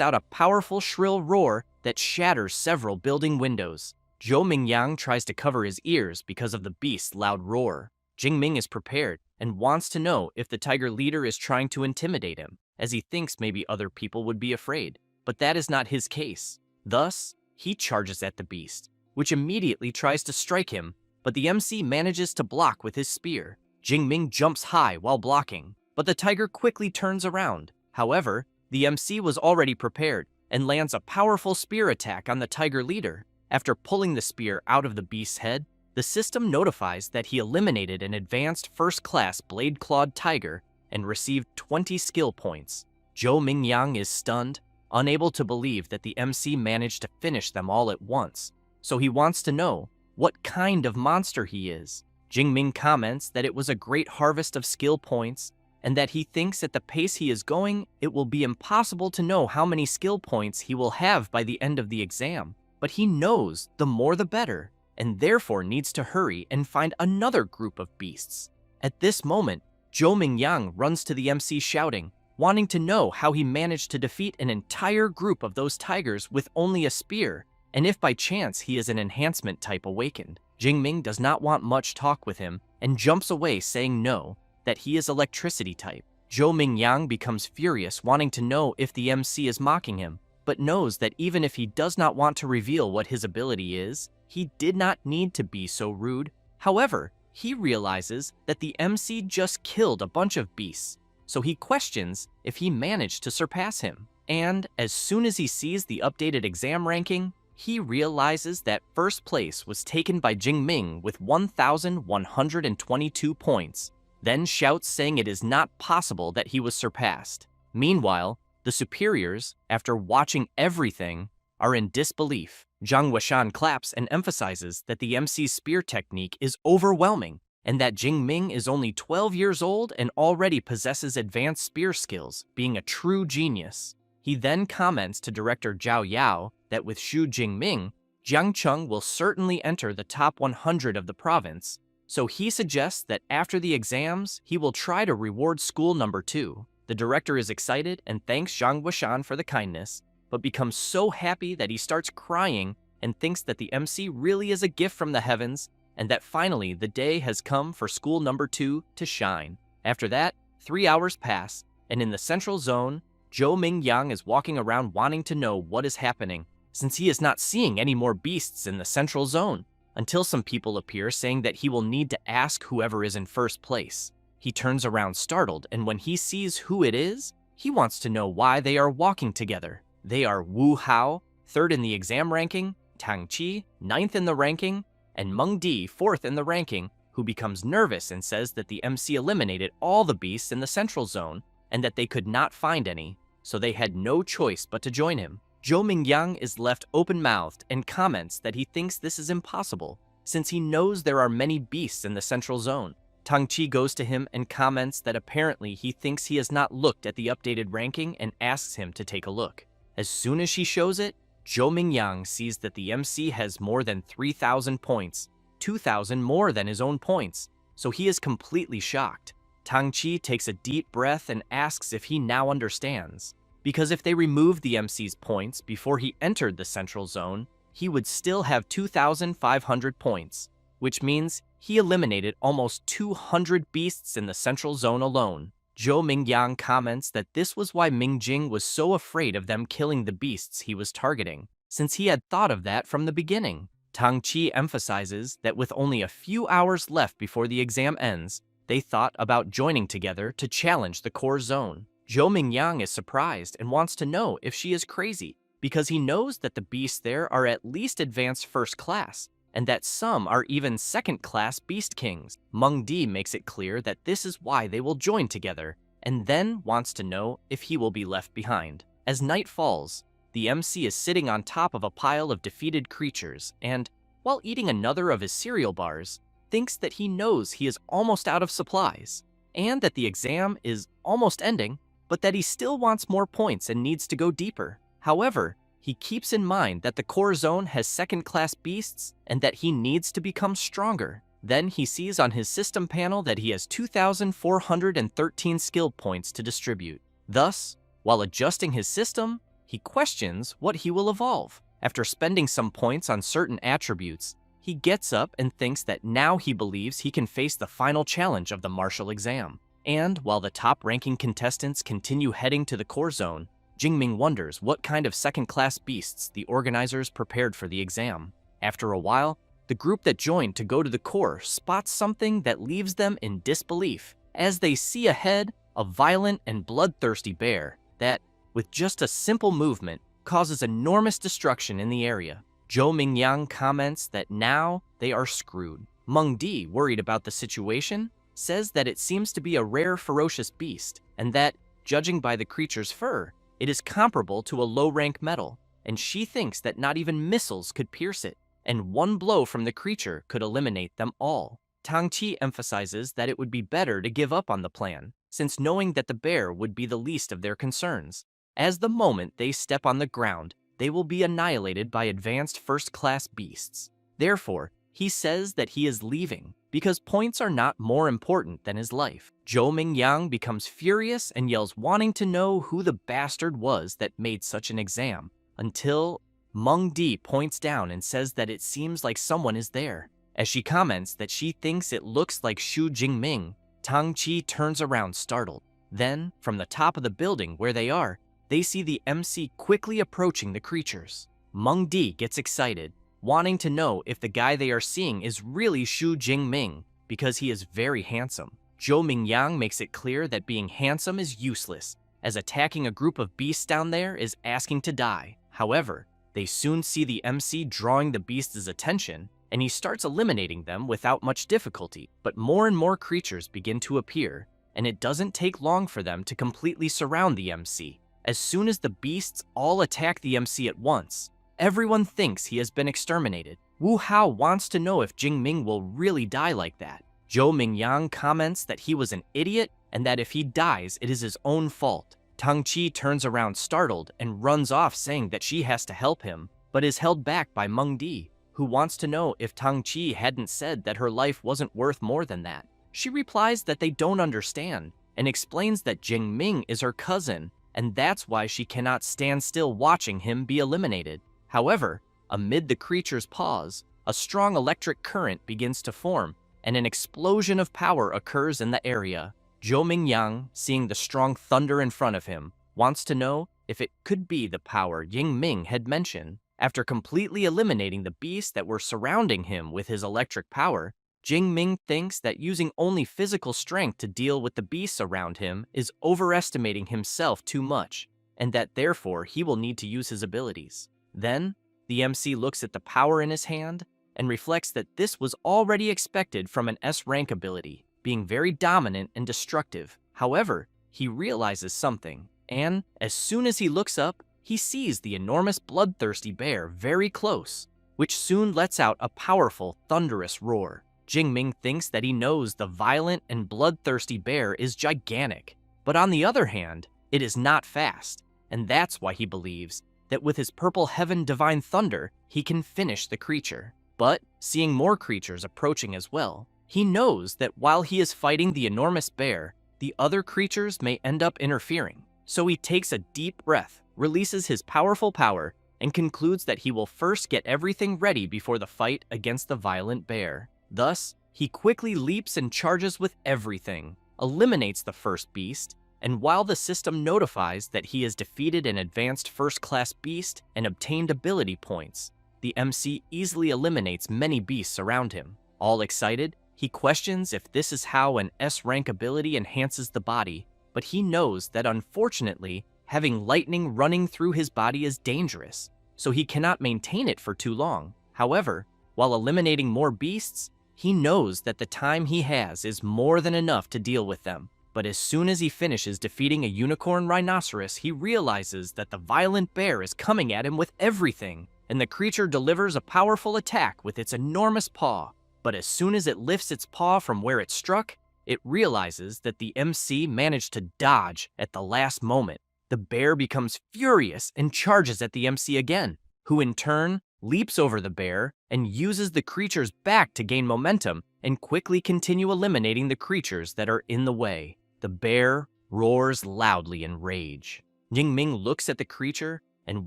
out a powerful shrill roar that shatters several building windows. Zhou Mingyang tries to cover his ears because of the beast's loud roar. Jingming is prepared and wants to know if the tiger leader is trying to intimidate him, as he thinks maybe other people would be afraid, but that is not his case. Thus, he charges at the beast, which immediately tries to strike him, but the MC manages to block with his spear. Jingming jumps high while blocking, but the tiger quickly turns around. However, the MC was already prepared and lands a powerful spear attack on the tiger leader. After pulling the spear out of the beast's head, the system notifies that he eliminated an advanced first-class blade-clawed tiger and received 20 skill points. Zhou Mingyang is stunned, unable to believe that the MC managed to finish them all at once, so he wants to know what kind of monster he is. Jingming comments that it was a great harvest of skill points and that he thinks at the pace he is going, it will be impossible to know how many skill points he will have by the end of the exam. But he knows the more the better, and therefore needs to hurry and find another group of beasts. At this moment, Zhou Mingyang runs to the MC shouting, wanting to know how he managed to defeat an entire group of those tigers with only a spear, and if by chance he is an enhancement type awakened. Jingming does not want much talk with him and jumps away saying no, that he is electricity type. Zhou Mingyang becomes furious, wanting to know if the MC is mocking him, but knows that even if he does not want to reveal what his ability is, he did not need to be so rude. However, he realizes that the MC just killed a bunch of beasts, so he questions if he managed to surpass him. And as soon as he sees the updated exam ranking, he realizes that first place was taken by Jingming with 1,122 points, then shouts saying it is not possible that he was surpassed. Meanwhile, the superiors, after watching everything, are in disbelief. Zhang Wuxian claps and emphasizes that the MC's spear technique is overwhelming and that Jingming is only 12 years old and already possesses advanced spear skills, being a true genius. He then comments to director Zhao Yao that with Xu Jingming, Jiang Cheng will certainly enter the top 100 of the province, so he suggests that after the exams, he will try to reward school number 2. The director is excited and thanks Zhang Wuxian for the kindness, but becomes so happy that he starts crying and thinks that the MC really is a gift from the heavens and that finally the day has come for school number 2 to shine. After that, 3 hours pass, and in the central zone, Zhou Mingyang is walking around wanting to know what is happening, since he is not seeing any more beasts in the central zone, until some people appear saying that he will need to ask whoever is in first place. He turns around startled, and when he sees who it is, he wants to know why they are walking together. They are Wu Hao, 3rd in the exam ranking, Tang Qi, 9th in the ranking, and Meng Di, 4th in the ranking, who becomes nervous and says that the MC eliminated all the beasts in the central zone and that they could not find any, so they had no choice but to join him. Zhou Mingyang is left open-mouthed and comments that he thinks this is impossible, since he knows there are many beasts in the central zone. Tang Qi goes to him and comments that apparently he thinks he has not looked at the updated ranking and asks him to take a look. As soon as she shows it, Zhou Mingyang sees that the MC has more than 3,000 points, 2,000 more than his own points, so he is completely shocked. Tang Qi takes a deep breath and asks if he now understands, because if they removed the MC's points before he entered the central zone, he would still have 2,500 points, which means he eliminated almost 200 beasts in the central zone alone. Zhou Mingyang comments that this was why Mingjing was so afraid of them killing the beasts he was targeting, since he had thought of that from the beginning. Tang Qi emphasizes that with only a few hours left before the exam ends, they thought about joining together to challenge the core zone. Zhou Mingyang is surprised and wants to know if she is crazy, because he knows that the beasts there are at least advanced first class, and that some are even second-class beast kings. Meng Di makes it clear that this is why they will join together, and then wants to know if he will be left behind. As night falls, the MC is sitting on top of a pile of defeated creatures and, while eating another of his cereal bars, thinks that he knows he is almost out of supplies, and that the exam is almost ending, but that he still wants more points and needs to go deeper. However, he keeps in mind that the core zone has second-class beasts and that he needs to become stronger. Then he sees on his system panel that he has 2,413 skill points to distribute. Thus, while adjusting his system, he questions what he will evolve. After spending some points on certain attributes, he gets up and thinks that now he believes he can face the final challenge of the martial exam. And while the top-ranking contestants continue heading to the core zone, Jingming wonders what kind of second-class beasts the organizers prepared for the exam. After a while, the group that joined to go to the core spots something that leaves them in disbelief as they see ahead a violent and bloodthirsty bear that, with just a simple movement, causes enormous destruction in the area. Zhou Mingyang comments that now they are screwed. Meng Di, worried about the situation, says that it seems to be a rare ferocious beast and that, judging by the creature's fur, it is comparable to a low-rank metal, and she thinks that not even missiles could pierce it, and one blow from the creature could eliminate them all. Tang Qi emphasizes that it would be better to give up on the plan, since knowing that the bear would be the least of their concerns. As the moment they step on the ground, they will be annihilated by advanced first-class beasts. Therefore, he says that he is leaving, because points are not more important than his life. Zhou Mingyang becomes furious and yells wanting to know who the bastard was that made such an exam, until Meng Di points down and says that it seems like someone is there. As she comments that she thinks it looks like Xu Jingming, Tang Qi turns around startled. Then, from the top of the building where they are, they see the MC quickly approaching the creatures. Meng Di gets excited, wanting to know if the guy they are seeing is really Xu Jingming, because he is very handsome. Zhou Mingyang makes it clear that being handsome is useless, as attacking a group of beasts down there is asking to die. However, they soon see the MC drawing the beast's attention, and he starts eliminating them without much difficulty. But more and more creatures begin to appear, and it doesn't take long for them to completely surround the MC. As soon as the beasts all attack the MC at once, everyone thinks he has been exterminated. Wu Hao wants to know if Jingming will really die like that. Zhou Mingyang comments that he was an idiot and that if he dies, it is his own fault. Tang Qi turns around startled and runs off saying that she has to help him, but is held back by Meng Di, who wants to know if Tang Qi hadn't said that her life wasn't worth more than that. She replies that they don't understand and explains that Jingming is her cousin, and that's why she cannot stand still watching him be eliminated. However, amid the creature's pause, a strong electric current begins to form, and an explosion of power occurs in the area. Zhou Mingyang, seeing the strong thunder in front of him, wants to know if it could be the power Yingming had mentioned. After completely eliminating the beasts that were surrounding him with his electric power, Jingming thinks that using only physical strength to deal with the beasts around him is overestimating himself too much, and that therefore he will need to use his abilities. Then, the MC looks at the power in his hand and reflects that this was already expected from an S-rank ability, being very dominant and destructive. However, he realizes something, and as soon as he looks up, he sees the enormous bloodthirsty bear very close, which soon lets out a powerful, thunderous roar. Jingming thinks that he knows the violent and bloodthirsty bear is gigantic, but on the other hand, it is not fast, and that's why he believes that with his purple heaven divine thunder, he can finish the creature. But, seeing more creatures approaching as well, he knows that while he is fighting the enormous bear, the other creatures may end up interfering. So he takes a deep breath, releases his powerful power, and concludes that he will first get everything ready before the fight against the violent bear. Thus, he quickly leaps and charges with everything, eliminates the first beast, and while the system notifies that he has defeated an advanced first-class beast and obtained ability points, the MC easily eliminates many beasts around him. All excited, he questions if this is how an S-rank ability enhances the body, but he knows that unfortunately, having lightning running through his body is dangerous, so he cannot maintain it for too long. However, while eliminating more beasts, he knows that the time he has is more than enough to deal with them. But as soon as he finishes defeating a unicorn rhinoceros, he realizes that the violent bear is coming at him with everything, and the creature delivers a powerful attack with its enormous paw. But as soon as it lifts its paw from where it struck, it realizes that the MC managed to dodge at the last moment, the bear becomes furious and charges at the MC again, who in turn leaps over the bear and uses the creature's back to gain momentum and quickly continue eliminating the creatures that are in the way. The bear roars loudly in rage. Jingming looks at the creature and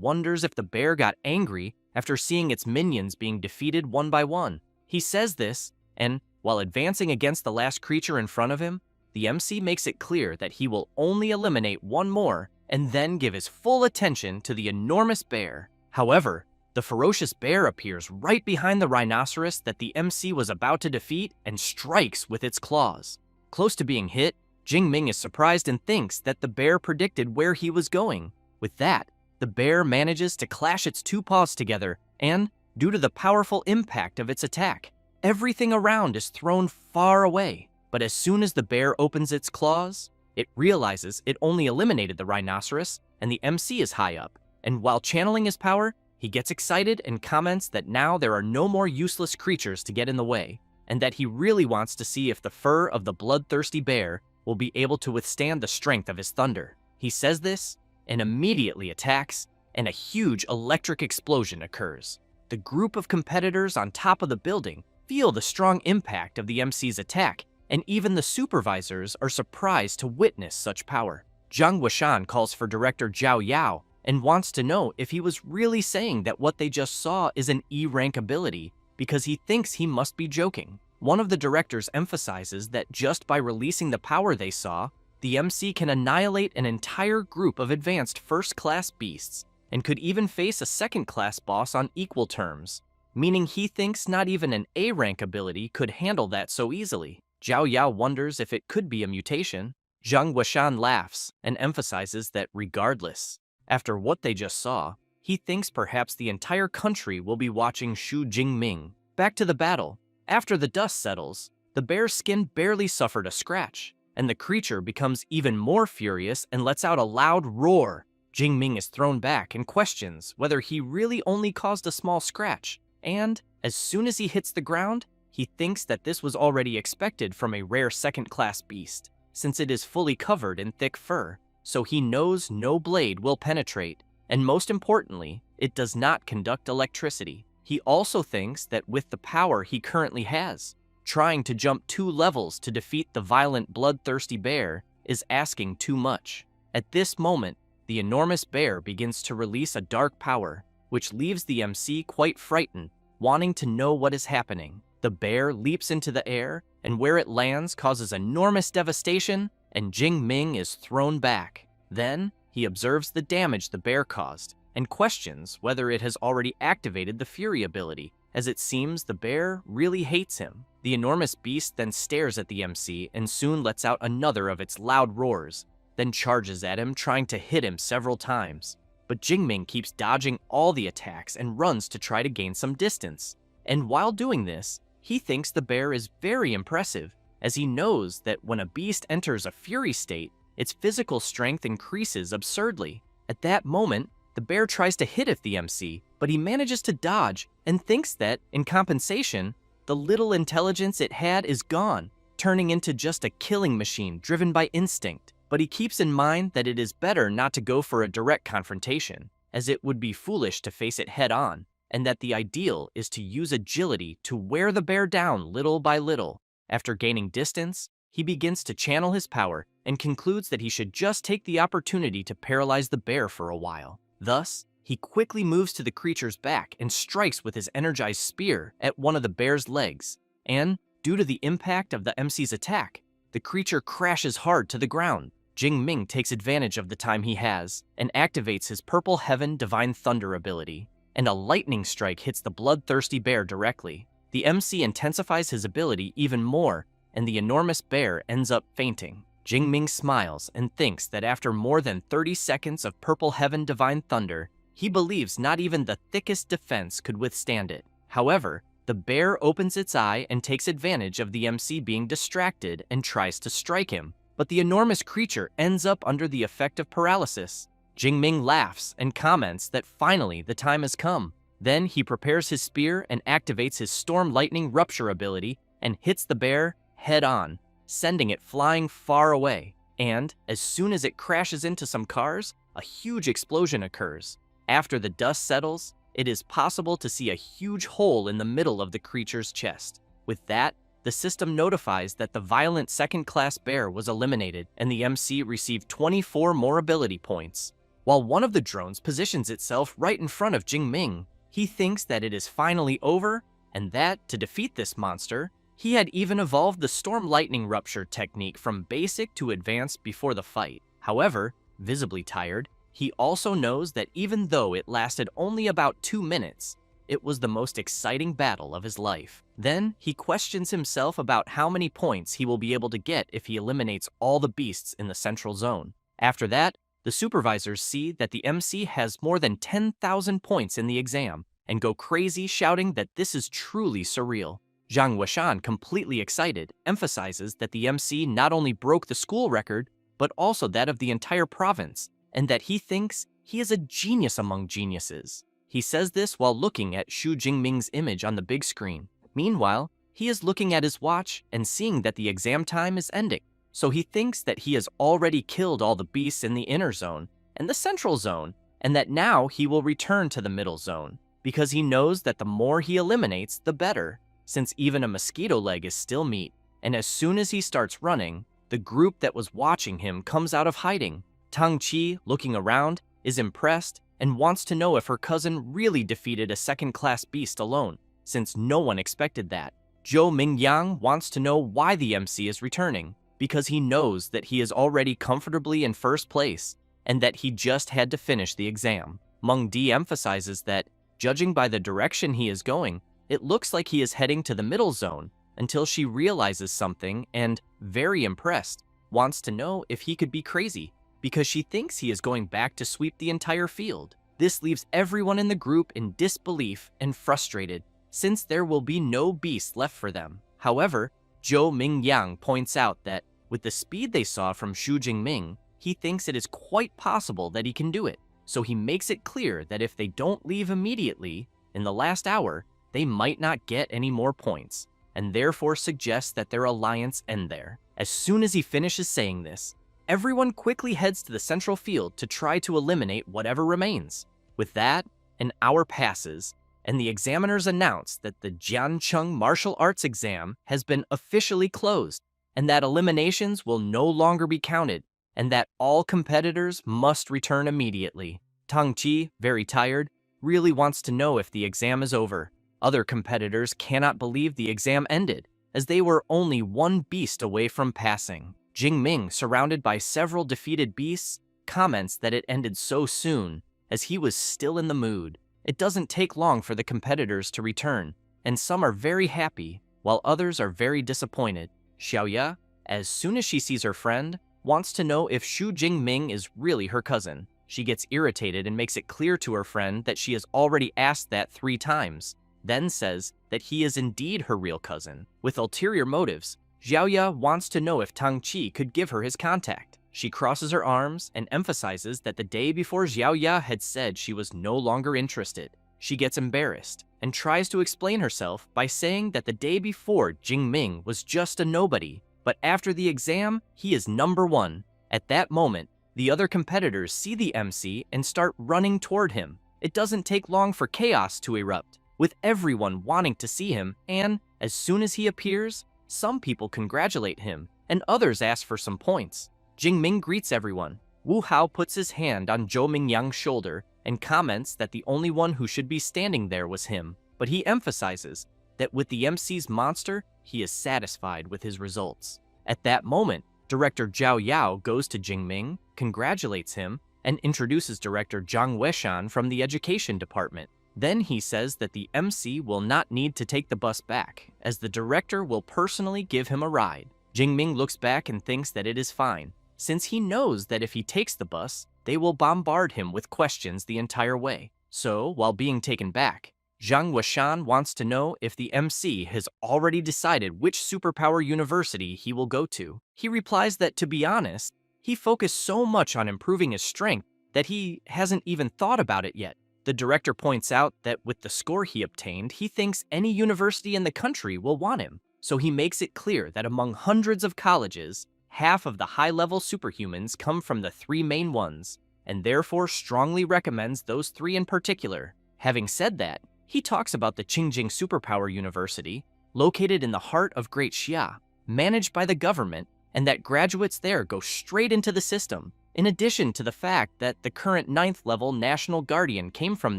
wonders if the bear got angry after seeing its minions being defeated one by one. He says this, and while advancing against the last creature in front of him, the MC makes it clear that he will only eliminate one more and then give his full attention to the enormous bear. However, the ferocious bear appears right behind the rhinoceros that the MC was about to defeat and strikes with its claws. Close to being hit, Jingming is surprised and thinks that the bear predicted where he was going. With that, the bear manages to clash its two paws together and, due to the powerful impact of its attack, everything around is thrown far away. But as soon as the bear opens its claws, it realizes it only eliminated the rhinoceros and the MC is high up. And while channeling his power, he gets excited and comments that now there are no more useless creatures to get in the way, and that he really wants to see if the fur of the bloodthirsty bear will be able to withstand the strength of his thunder. He says this and immediately attacks, and a huge electric explosion occurs. The group of competitors on top of the building feel the strong impact of the MC's attack, and even the supervisors are surprised to witness such power. Zhang Wuxian calls for director Zhao Yao and wants to know if he was really saying that what they just saw is an E-rank ability, because he thinks he must be joking. One of the directors emphasizes that just by releasing the power they saw, the MC can annihilate an entire group of advanced first-class beasts, and could even face a second-class boss on equal terms, meaning he thinks not even an A-rank ability could handle that so easily. Zhao Yao wonders if it could be a mutation. Zhang Wuxian laughs and emphasizes that regardless, after what they just saw, he thinks perhaps the entire country will be watching Xu Jingming. Back to the battle. After the dust settles, the bear's skin barely suffered a scratch, and the creature becomes even more furious and lets out a loud roar. Jingming is thrown back and questions whether he really only caused a small scratch, and as soon as he hits the ground, he thinks that this was already expected from a rare second-class beast, since it is fully covered in thick fur, so he knows no blade will penetrate, and most importantly, it does not conduct electricity. He also thinks that with the power he currently has, trying to jump 2 levels to defeat the violent bloodthirsty bear is asking too much. At this moment, the enormous bear begins to release a dark power, which leaves the MC quite frightened, wanting to know what is happening. The bear leaps into the air, and where it lands causes enormous devastation, and Jingming is thrown back. Then, he observes the damage the bear caused, and questions whether it has already activated the Fury ability, as it seems the bear really hates him. The enormous beast then stares at the MC and soon lets out another of its loud roars, then charges at him, trying to hit him several times. But Jingming keeps dodging all the attacks and runs to try to gain some distance. And while doing this, he thinks the bear is very impressive, as he knows that when a beast enters a fury state, its physical strength increases absurdly. At that moment, the bear tries to hit at the MC, but he manages to dodge and thinks that, in compensation, the little intelligence it had is gone, turning into just a killing machine driven by instinct. But he keeps in mind that it is better not to go for a direct confrontation, as it would be foolish to face it head-on, and that the ideal is to use agility to wear the bear down little by little. After gaining distance, he begins to channel his power and concludes that he should just take the opportunity to paralyze the bear for a while. Thus, he quickly moves to the creature's back and strikes with his energized spear at one of the bear's legs, and, due to the impact of the MC's attack, the creature crashes hard to the ground. Jingming takes advantage of the time he has and activates his Purple Heaven Divine Thunder ability, and a lightning strike hits the bloodthirsty bear directly. The MC intensifies his ability even more, and the enormous bear ends up fainting. Jingming smiles and thinks that after more than 30 seconds of Purple Heaven Divine Thunder, he believes not even the thickest defense could withstand it. However, the bear opens its eye and takes advantage of the MC being distracted and tries to strike him, but the enormous creature ends up under the effect of paralysis. Jingming laughs and comments that finally the time has come. Then he prepares his spear and activates his Storm Lightning Rupture ability and hits the bear head-on, sending it flying far away. And, as soon as it crashes into some cars, a huge explosion occurs. After the dust settles, it is possible to see a huge hole in the middle of the creature's chest. With that, the system notifies that the violent second-class bear was eliminated and the MC received 24 more ability points. While one of the drones positions itself right in front of Jingming, he thinks that it is finally over and that, to defeat this monster, he had even evolved the Storm Lightning Rupture technique from basic to advanced before the fight. However, visibly tired, he also knows that even though it lasted only about 2 minutes, it was the most exciting battle of his life. Then, he questions himself about how many points he will be able to get if he eliminates all the beasts in the central zone. After that, the supervisors see that the MC has more than 10,000 points in the exam and go crazy shouting that this is truly surreal. Zhang Weishan, completely excited, emphasizes that the MC not only broke the school record, but also that of the entire province, and that he thinks he is a genius among geniuses. He says this while looking at Xu Jingming's image on the big screen. Meanwhile, he is looking at his watch and seeing that the exam time is ending, so he thinks that he has already killed all the beasts in the inner zone and the central zone, and that now he will return to the middle zone, because he knows that the more he eliminates, the better, since even a mosquito leg is still meat. And as soon as he starts running, the group that was watching him comes out of hiding. Tang Qi, looking around, is impressed and wants to know if her cousin really defeated a second-class beast alone, since no one expected that. Zhou Mingyang wants to know why the MC is returning, because he knows that he is already comfortably in first place and that he just had to finish the exam. Meng Di emphasizes that, judging by the direction he is going, it looks like he is heading to the middle zone, until she realizes something and, very impressed, wants to know if he could be crazy, because she thinks he is going back to sweep the entire field. This leaves everyone in the group in disbelief and frustrated, since there will be no beast left for them. However, Zhou Mingyang points out that, with the speed they saw from Xu Jingming, he thinks it is quite possible that he can do it, so he makes it clear that if they don't leave immediately, in the last hour, they might not get any more points, and therefore suggests that their alliance end there. As soon as he finishes saying this, everyone quickly heads to the central field to try to eliminate whatever remains. With that, an hour passes, and the examiners announce that the Jiancheng martial arts exam has been officially closed, and that eliminations will no longer be counted, and that all competitors must return immediately. Tang Qi, very tired, really wants to know if the exam is over. Other competitors cannot believe the exam ended, as they were only one beast away from passing. Jingming, surrounded by several defeated beasts, comments that it ended so soon, as he was still in the mood. It doesn't take long for the competitors to return, and some are very happy, while others are very disappointed. Xiaoya, as soon as she sees her friend, wants to know if Xu Jingming is really her cousin. She gets irritated and makes it clear to her friend that she has already asked that 3 times, then says that he is indeed her real cousin. With ulterior motives, Xiaoya wants to know if Tang Qi could give her his contact. She crosses her arms and emphasizes that the day before Xiaoya had said she was no longer interested. She gets embarrassed and tries to explain herself by saying that the day before Jingming was just a nobody, but after the exam, he is number 1. At that moment, the other competitors see the MC and start running toward him. It doesn't take long for chaos to erupt, with everyone wanting to see him, and as soon as he appears, some people congratulate him, and others ask for some points. Jingming greets everyone. Wu Hao puts his hand on Zhou Mingyang's shoulder and comments that the only one who should be standing there was him, but he emphasizes that with the MC's monster, he is satisfied with his results. At that moment, Director Zhao Yao goes to Jingming, congratulates him, and introduces Director Zhang Weishan from the Education Department. Then he says that the MC will not need to take the bus back, as the director will personally give him a ride. Jingming looks back and thinks that it is fine, since he knows that if he takes the bus, they will bombard him with questions the entire way. So, while being taken back, Zhang Weishan wants to know if the MC has already decided which superpower university he will go to. He replies that, to be honest, he focused so much on improving his strength that he hasn't even thought about it yet. The director points out that with the score he obtained, he thinks any university in the country will want him. So he makes it clear that among hundreds of colleges, half of the high-level superhumans come from the 3 main ones, and therefore strongly recommends those 3 in particular. Having said that, he talks about the Qingjing Superpower University, located in the heart of Great Xia, managed by the government, and that graduates there go straight into the system, in addition to the fact that the current 9th level National Guardian came from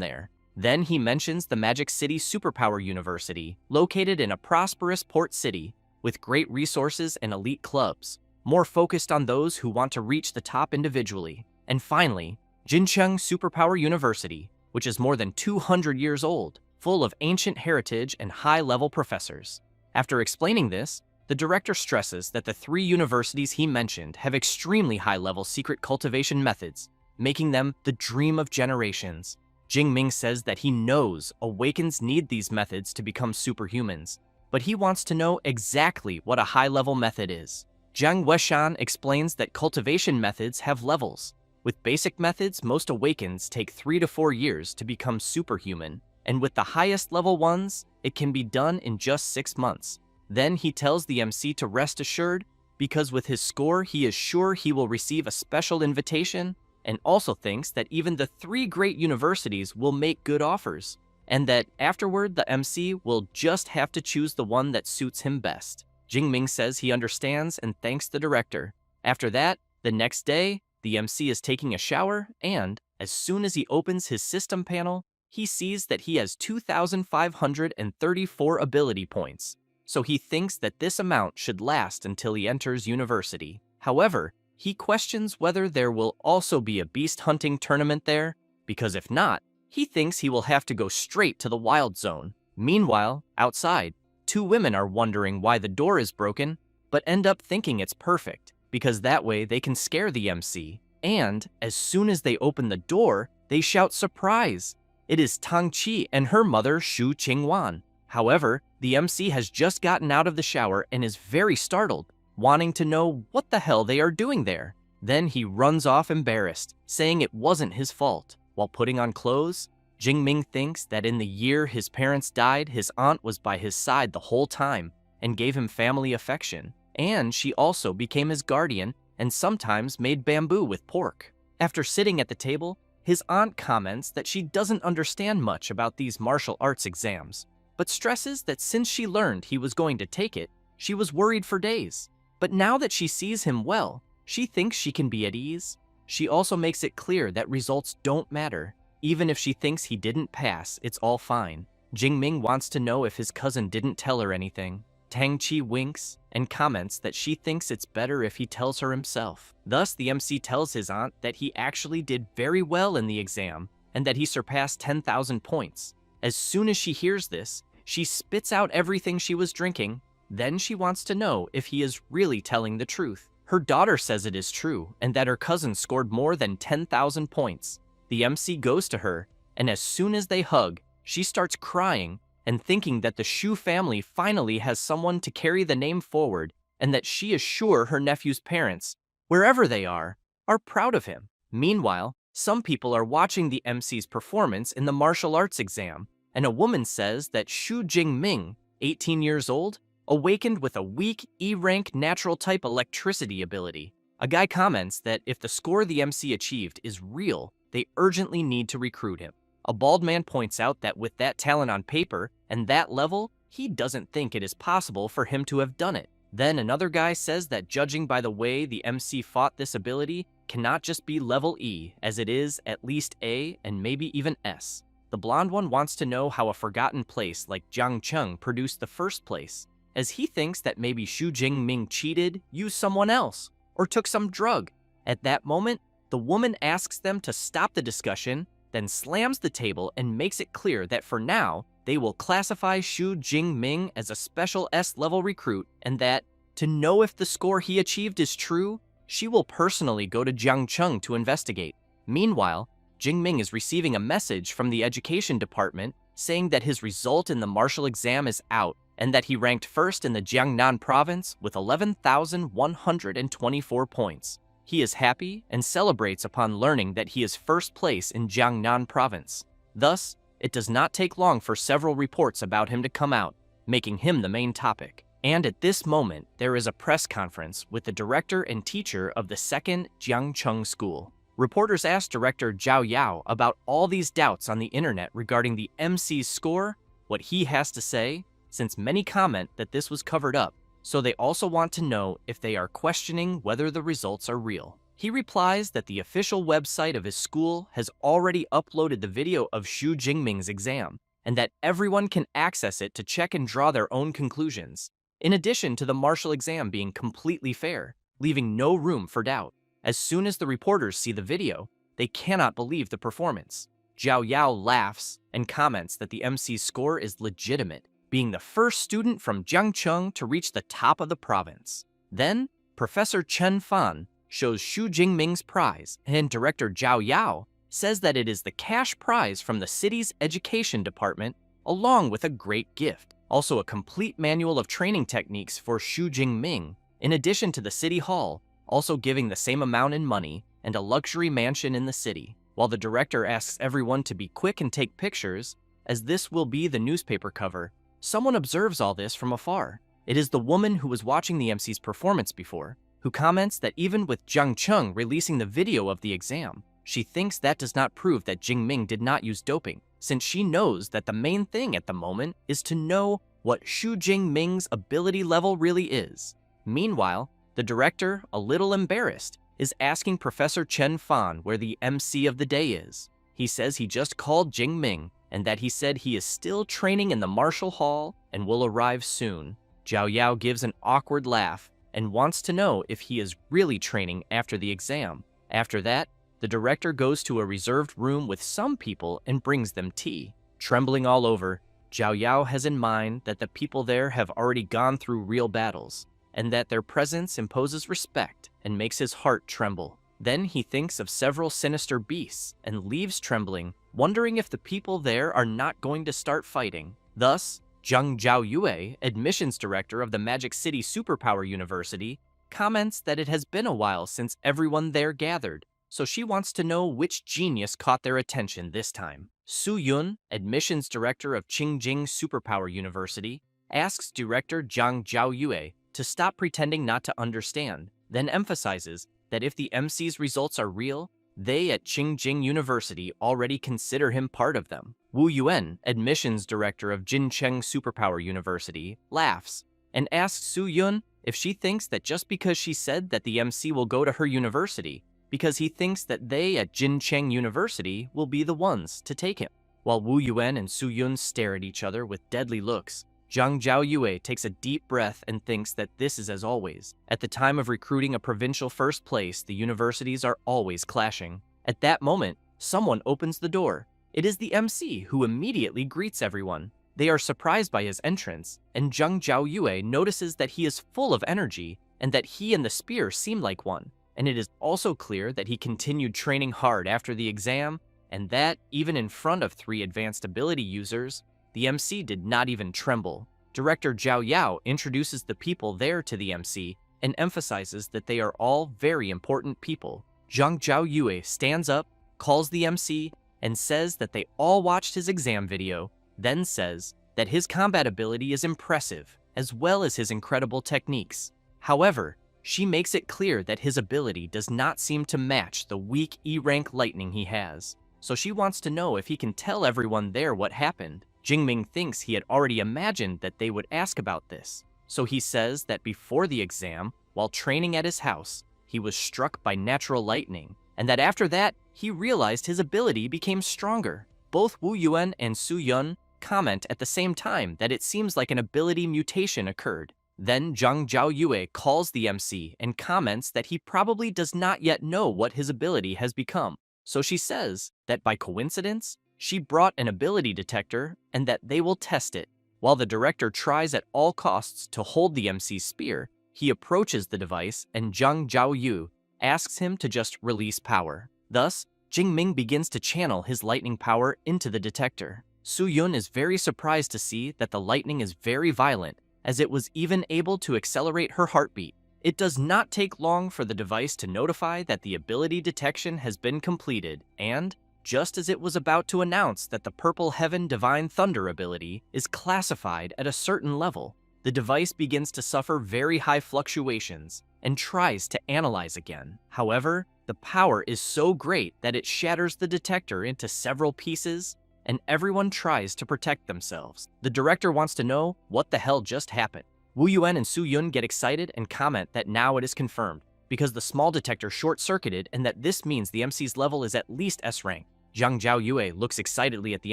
there. Then he mentions the Magic City Superpower University, located in a prosperous port city, with great resources and elite clubs, more focused on those who want to reach the top individually. And finally, Jincheng Superpower University, which is more than 200 years old, full of ancient heritage and high-level professors. After explaining this, the director stresses that the 3 universities he mentioned have extremely high-level secret cultivation methods, making them the dream of generations. Jingming says that he knows Awakens need these methods to become superhumans, but he wants to know exactly what a high-level method is. Jiang Weishan explains that cultivation methods have levels. With basic methods, most Awakens take 3 to 4 years to become superhuman, and with the highest level ones, it can be done in just 6 months. Then he tells the MC to rest assured, because with his score he is sure he will receive a special invitation, and also thinks that even the 3 great universities will make good offers, and that afterward the MC will just have to choose the one that suits him best. Jingming says he understands and thanks the director. After that, the next day, the MC is taking a shower, and as soon as he opens his system panel, he sees that he has 2,534 ability points, so he thinks that this amount should last until he enters university. However, he questions whether there will also be a beast hunting tournament there, because if not, he thinks he will have to go straight to the wild zone. Meanwhile, outside, 2 women are wondering why the door is broken, but end up thinking it's perfect, because that way they can scare the MC. And as soon as they open the door, they shout surprise. It is Tang Qi and her mother Shu Qingwan. However, the MC has just gotten out of the shower and is very startled, wanting to know what the hell they are doing there. Then he runs off embarrassed, saying it wasn't his fault. While putting on clothes, Jingming thinks that in the year his parents died, his aunt was by his side the whole time and gave him family affection, and she also became his guardian and sometimes made bamboo with pork. After sitting at the table, his aunt comments that she doesn't understand much about these martial arts exams, but stresses that since she learned he was going to take it, she was worried for days. But now that she sees him well, she thinks she can be at ease. She also makes it clear that results don't matter. Even if she thinks he didn't pass, it's all fine. Jingming wants to know if his cousin didn't tell her anything. Tang Qi winks and comments that she thinks it's better if he tells her himself. Thus, the MC tells his aunt that he actually did very well in the exam and that he surpassed 10,000 points. As soon as she hears this, she spits out everything she was drinking. Then she wants to know if he is really telling the truth. Her daughter says it is true and that her cousin scored more than 10,000 points. The MC goes to her, and as soon as they hug, she starts crying and thinking that the Shu family finally has someone to carry the name forward, and that she is sure her nephew's parents, wherever they are proud of him. Meanwhile, some people are watching the MC's performance in the martial arts exam, and a woman says that Shu Jingming, 18 years old, awakened with a weak E-rank natural type electricity ability. A guy comments that if the score the MC achieved is real, they urgently need to recruit him. A bald man points out that with that talent on paper and that level, he doesn't think it is possible for him to have done it. Then another guy says that judging by the way the MC fought this ability, cannot just be level E, as it is at least A and maybe even S. The blonde one wants to know how a forgotten place like Jiangcheng produced the first place, as he thinks that maybe Shu Jingming cheated, used someone else, or took some drug. At that moment, the woman asks them to stop the discussion, then slams the table and makes it clear that for now, they will classify Shu Jingming as a special S-level recruit, and that, to know if the score he achieved is true, she will personally go to Jiangcheng to investigate. Meanwhile, Jingming is receiving a message from the education department saying that his result in the martial exam is out, and that he ranked first in the Jiangnan province with 11,124 points. He is happy and celebrates upon learning that he is first place in Jiangnan province. Thus, it does not take long for several reports about him to come out, making him the main topic. And at this moment, there is a press conference with the director and teacher of the second Jiangcheng school. Reporters asked director Zhao Yao about all these doubts on the internet regarding the MC's score, what he has to say, since many comment that this was covered up, so they also want to know if they are questioning whether the results are real. He replies that the official website of his school has already uploaded the video of Xu Jingming's exam, and that everyone can access it to check and draw their own conclusions, in addition to the martial exam being completely fair, leaving no room for doubt. As soon as the reporters see the video, they cannot believe the performance. Zhao Yao laughs and comments that the MC's score is legitimate, being the first student from Jiangcheng to reach the top of the province. Then, Professor Chen Fan shows Xu Jingming's prize, and director Zhao Yao says that it is the cash prize from the city's education department, along with a great gift, also a complete manual of training techniques for Xu Jingming, in addition to the city hall, also giving the same amount in money and a luxury mansion in the city. While the director asks everyone to be quick and take pictures, as this will be the newspaper cover, someone observes all this from afar. It is the woman who was watching the MC's performance before, who comments that even with Jiang Cheng releasing the video of the exam, she thinks that does not prove that Jingming did not use doping, since she knows that the main thing at the moment is to know what Xu Jingming's ability level really is. Meanwhile, the director, a little embarrassed, is asking Professor Chen Fan where the MC of the day is. He says he just called Jingming and that he said he is still training in the martial hall and will arrive soon. Zhao Yao gives an awkward laugh and wants to know if he is really training after the exam. After that, the director goes to a reserved room with some people and brings them tea. Trembling all over, Zhao Yao has in mind that the people there have already gone through real battles, and that their presence imposes respect and makes his heart tremble. Then he thinks of several sinister beasts and leaves trembling, wondering if the people there are not going to start fighting. Thus, Zhang Zhaoyue, admissions director of the Magic City Superpower University, comments that it has been a while since everyone there gathered, so she wants to know which genius caught their attention this time. Su Yun, admissions director of Qingjing Superpower University, asks director Zhang Zhaoyue to stop pretending not to understand, then emphasizes that if the MC's results are real, they at Qingjing University already consider him part of them. Wu Yuan, admissions director of Jincheng Superpower University, laughs and asks Su Yun if she thinks that just because she said that the MC will go to her university, because he thinks that they at Jincheng University will be the ones to take him. While Wu Yuan and Su Yun stare at each other with deadly looks, Zhang Zhaoyue takes a deep breath and thinks that this is as always. At the time of recruiting a provincial first place, the universities are always clashing. At that moment, someone opens the door. It is the MC, who immediately greets everyone. They are surprised by his entrance, and Zhang Zhaoyue notices that he is full of energy and that he and the spear seem like one. And it is also clear that he continued training hard after the exam, and that, even in front of 3 advanced ability users, the MC did not even tremble. Director Zhao Yao introduces the people there to the MC and emphasizes that they are all very important people. Zhang Zhaoyue stands up, calls the MC, and says that they all watched his exam video, then says that his combat ability is impressive, as well as his incredible techniques. However, she makes it clear that his ability does not seem to match the weak E-rank lightning he has, so she wants to know if he can tell everyone there what happened. Jingming thinks he had already imagined that they would ask about this, so he says that before the exam, while training at his house, he was struck by natural lightning, and that after that, he realized his ability became stronger. Both Wu Yuan and Su Yun comment at the same time that it seems like an ability mutation occurred. Then Zhang Zhaoyue calls the MC and comments that he probably does not yet know what his ability has become, so she says that by coincidence, she brought an ability detector and that they will test it. While the director tries at all costs to hold the MC's spear, he approaches the device and Zhang Zhaoyu asks him to just release power. Thus, Jingming begins to channel his lightning power into the detector. Su Yun is very surprised to see that the lightning is very violent, as it was even able to accelerate her heartbeat. It does not take long for the device to notify that the ability detection has been completed, and just as it was about to announce that the Purple Heaven Divine Thunder ability is classified at a certain level, the device begins to suffer very high fluctuations and tries to analyze again. However, The power is so great that it shatters the detector into several pieces, and everyone tries to protect themselves. The director wants to know what the hell just happened. Wu Yuan and Su Yun get excited and comment that now it is confirmed, because the small detector short-circuited and that this means the MC's level is at least S rank. Zhang Zhaoyue looks excitedly at the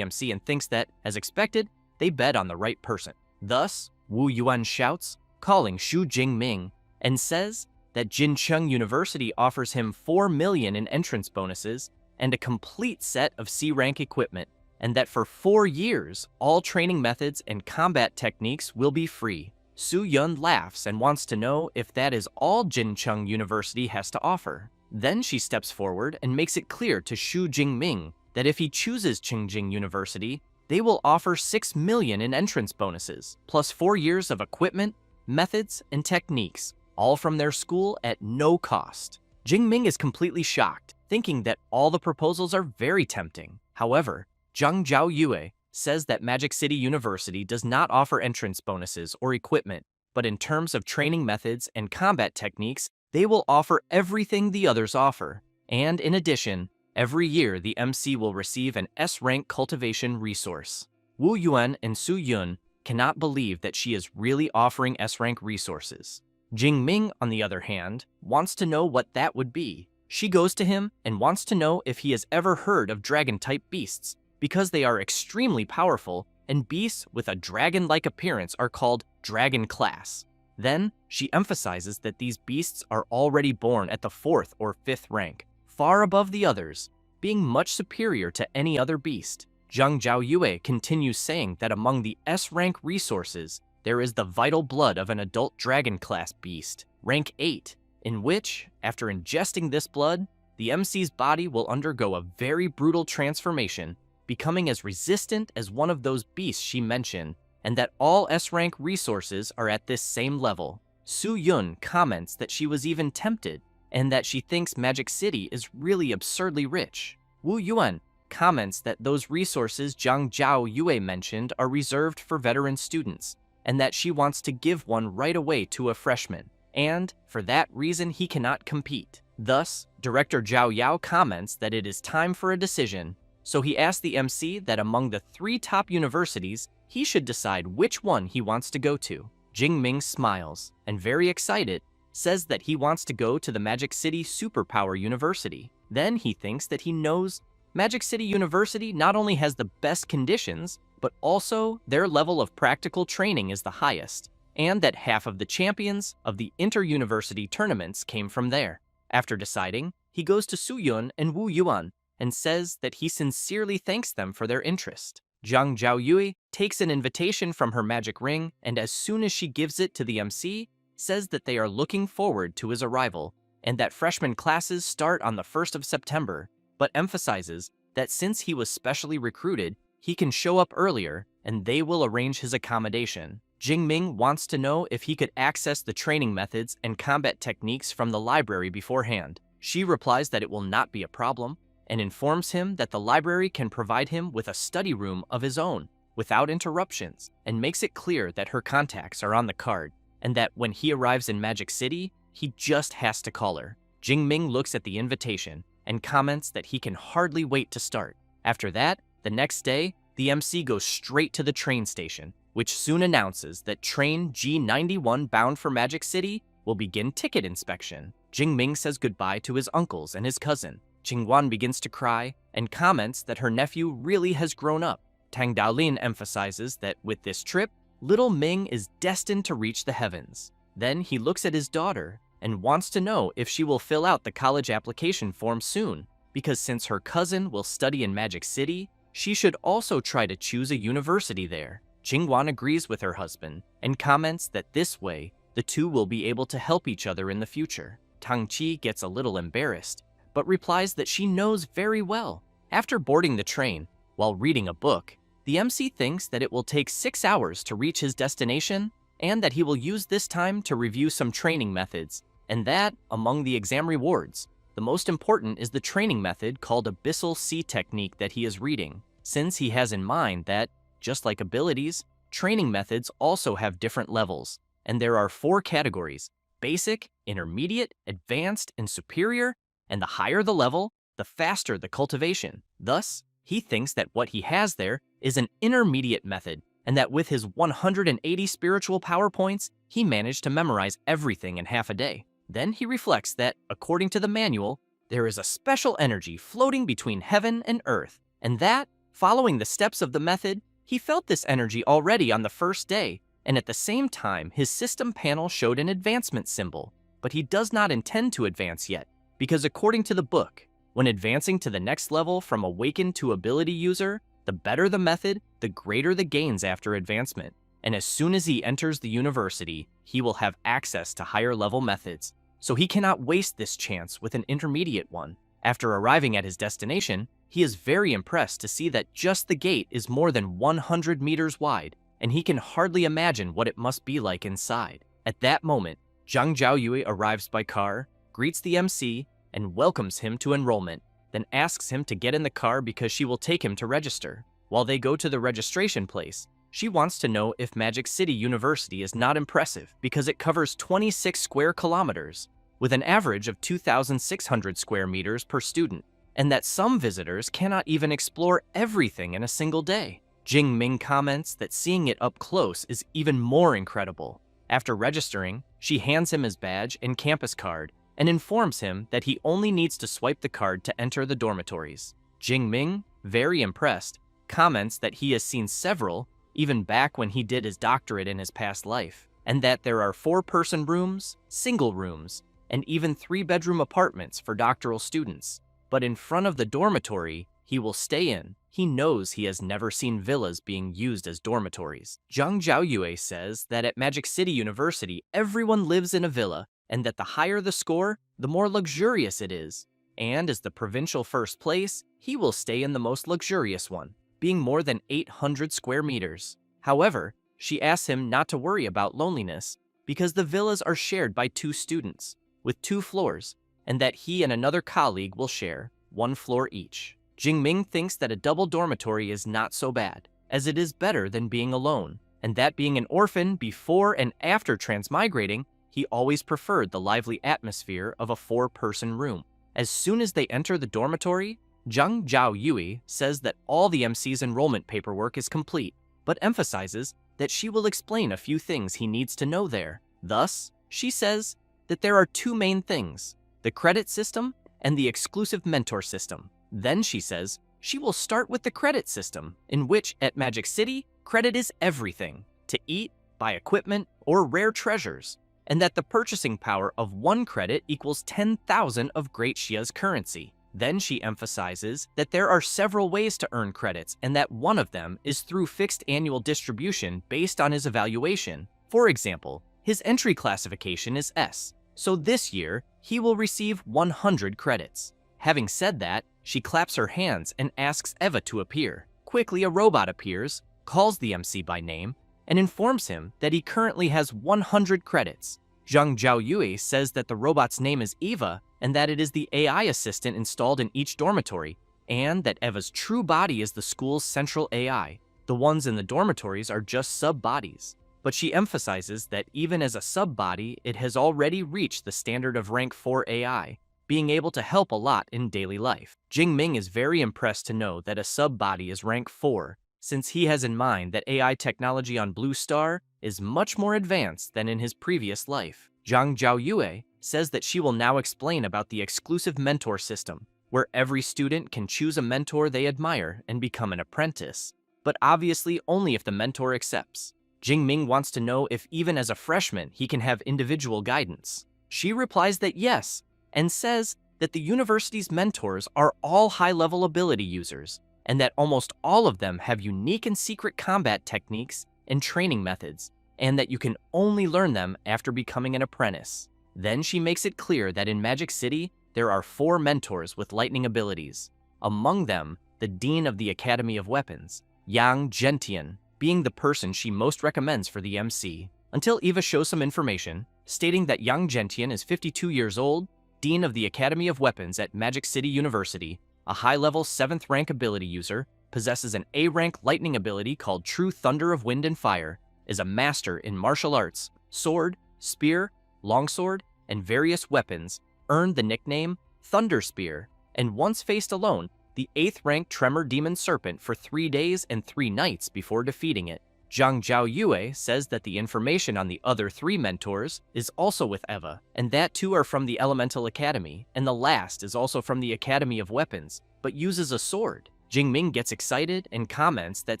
MC and thinks that, as expected, they bet on the right person. Thus, Wu Yuan shouts, calling Xu Jingming, and says that Jincheng University offers him 4 million in entrance bonuses and a complete set of C-rank equipment, and that for 4 years, all training methods and combat techniques will be free. Su Yun laughs and wants to know if that is all Jincheng University has to offer. Then she steps forward and makes it clear to Xu Jingming that if he chooses Qingjing University, they will offer 6 million in entrance bonuses, plus 4 years of equipment, methods, and techniques, all from their school at no cost. Jingming is completely shocked, thinking that all the proposals are very tempting. However, Zhang Zhaoyue says that Magic City University does not offer entrance bonuses or equipment, but in terms of training methods and combat techniques, they will offer everything the others offer. And in addition, every year the MC will receive an S-rank cultivation resource. Wu Yuan and Su Yun cannot believe that she is really offering S-rank resources. Jingming, on the other hand, wants to know what that would be. She goes to him and wants to know if he has ever heard of dragon-type beasts, because they are extremely powerful, and beasts with a dragon-like appearance are called dragon class. Then, she emphasizes that these beasts are already born at the 4th or 5th rank, far above the others, being much superior to any other beast. Zhang Zhaoyue continues saying that among the S-rank resources, there is the vital blood of an adult dragon class beast, rank 8, in which, after ingesting this blood, the MC's body will undergo a very brutal transformation, becoming as resistant as one of those beasts she mentioned, and that all S-rank resources are at this same level. Su Yun comments that she was even tempted, and that she thinks Magic City is really absurdly rich. Wu Yuan comments that those resources Zhang Zhaoyue mentioned are reserved for veteran students, and that she wants to give one right away to a freshman, and for that reason he cannot compete. Thus, Director Zhao Yao comments that it is time for a decision, so he asks the MC that among the 3 top universities, he should decide which one he wants to go to. Jingming smiles, and very excited, says that he wants to go to the Magic City Superpower University. Then he thinks that he knows Magic City University not only has the best conditions, but also their level of practical training is the highest, and that half of the champions of the inter-university tournaments came from there. After deciding, he goes to Su Yun and Wu Yuan and says that he sincerely thanks them for their interest. Zhang Zhaoyue takes an invitation from her magic ring, and as soon as she gives it to the MC, says that they are looking forward to his arrival, and that freshman classes start on the 1st of September, but emphasizes that since he was specially recruited, he can show up earlier, and they will arrange his accommodation. Jingming wants to know if he could access the training methods and combat techniques from the library beforehand. She replies that it will not be a problem, and informs him that the library can provide him with a study room of his own, without interruptions, and makes it clear that her contacts are on the card, and that when he arrives in Magic City, he just has to call her. Jingming looks at the invitation, and comments that he can hardly wait to start. After that, the next day, the MC goes straight to the train station, which soon announces that train G91 bound for Magic City will begin ticket inspection. Jingming says goodbye to his uncles and his cousin. Qingguan begins to cry and comments that her nephew really has grown up. Tang Daolin emphasizes that with this trip, little Ming is destined to reach the heavens. Then he looks at his daughter and wants to know if she will fill out the college application form soon, because since her cousin will study in Magic City, she should also try to choose a university there. Qingguan agrees with her husband and comments that this way, the two will be able to help each other in the future. Tang Qi gets a little embarrassed, but replies that she knows very well. After boarding the train, while reading a book, the MC thinks that it will take 6 hours to reach his destination, and that he will use this time to review some training methods, and that, among the exam rewards, the most important is the training method called Abyssal Sea Technique that he is reading, since he has in mind that, just like abilities, training methods also have different levels, and there are 4 categories: basic, intermediate, advanced, and superior, and the higher the level, the faster the cultivation. Thus, he thinks that what he has there is an intermediate method, and that with his 180 spiritual power points, he managed to memorize everything in half a day. Then he reflects that, according to the manual, there is a special energy floating between heaven and earth, and that, following the steps of the method, he felt this energy already on the first day, and at the same time, his system panel showed an advancement symbol. But he does not intend to advance yet, because according to the book, when advancing to the next level from awakened to ability user, the better the method, the greater the gains after advancement. And as soon as he enters the university, he will have access to higher level methods. So he cannot waste this chance with an intermediate one. After arriving at his destination, he is very impressed to see that just the gate is more than 100 meters wide, and he can hardly imagine what it must be like inside. At that moment, Zhang Zhaoyue arrives by car, greets the MC, and welcomes him to enrollment, then asks him to get in the car because she will take him to register. While they go to the registration place, she wants to know if Magic City University is not impressive because it covers 26 square kilometers, with an average of 2,600 square meters per student, and that some visitors cannot even explore everything in a single day. Jing Ming comments that seeing it up close is even more incredible. After registering, she hands him his badge and campus card and informs him that he only needs to swipe the card to enter the dormitories. Jing Ming, very impressed, comments that he has seen several, even back when he did his doctorate in his past life, and that there are 4-person rooms, single rooms, and even 3-bedroom apartments for doctoral students. But in front of the dormitory he will stay in, he knows he has never seen villas being used as dormitories. Zhang Zhaoyue says that at Magic City University everyone lives in a villa, and that the higher the score, the more luxurious it is. And as the provincial first place, he will stay in the most luxurious one, being more than 800 square meters. However, she asks him not to worry about loneliness, because the villas are shared by 2 students, with 2 floors, and that he and another colleague will share 1 floor each. Jing Ming thinks that a double dormitory is not so bad, as it is better than being alone, and that being an orphan before and after transmigrating, he always preferred the lively atmosphere of a 4-person room. As soon as they enter the dormitory, Zhang Zhaoyue says that all the MC's enrollment paperwork is complete, but emphasizes that she will explain a few things he needs to know there. Thus, she says that there are 2 main things, the credit system and the exclusive mentor system. Then she says she will start with the credit system, in which at Magic City, credit is everything, to eat, buy equipment, or rare treasures, and that the purchasing power of 1 credit equals 10,000 of Great Xia's currency. Then she emphasizes that there are several ways to earn credits, and that one of them is through fixed annual distribution based on his evaluation. For example, his entry classification is S, so this year he will receive 100 credits. Having said that, she claps her hands and asks Eva to appear. Quickly, a robot appears, calls the MC by name, and informs him that he currently has 100 credits. Zhang Zhaoyue says that the robot's name is Eva, and that it is the AI assistant installed in each dormitory, and that Eva's true body is the school's central AI. The ones in the dormitories are just sub-bodies. But she emphasizes that even as a sub-body, it has already reached the standard of rank 4 AI, being able to help a lot in daily life. Jing Ming is very impressed to know that a sub-body is rank 4, since he has in mind that AI technology on Blue Star is much more advanced than in his previous life. Zhang Zhaoyue says that she will now explain about the exclusive mentor system, where every student can choose a mentor they admire and become an apprentice, but obviously only if the mentor accepts. Jing Ming wants to know if even as a freshman he can have individual guidance. She replies that yes, and says that the university's mentors are all high-level ability users, and that almost all of them have unique and secret combat techniques and training methods, and that you can only learn them after becoming an apprentice. Then she makes it clear that in Magic City, there are 4 mentors with lightning abilities. Among them, the Dean of the Academy of Weapons, Yang Zhentian, being the person she most recommends for the MC, until Eva shows some information, stating that Yang Zhentian is 52 years old, Dean of the Academy of Weapons at Magic City University, a high-level 7th rank ability user, possesses an A-rank lightning ability called True Thunder of Wind and Fire, is a master in martial arts, sword, spear, longsword, and various weapons, earned the nickname Thunder Spear, and once faced alone the 8th rank Tremor Demon Serpent for 3 days and 3 nights before defeating it. Zhang Zhaoyue says that the information on the other 3 mentors is also with Eva, and that 2 are from the Elemental Academy, and the last is also from the Academy of Weapons, but uses a sword. Jingming gets excited and comments that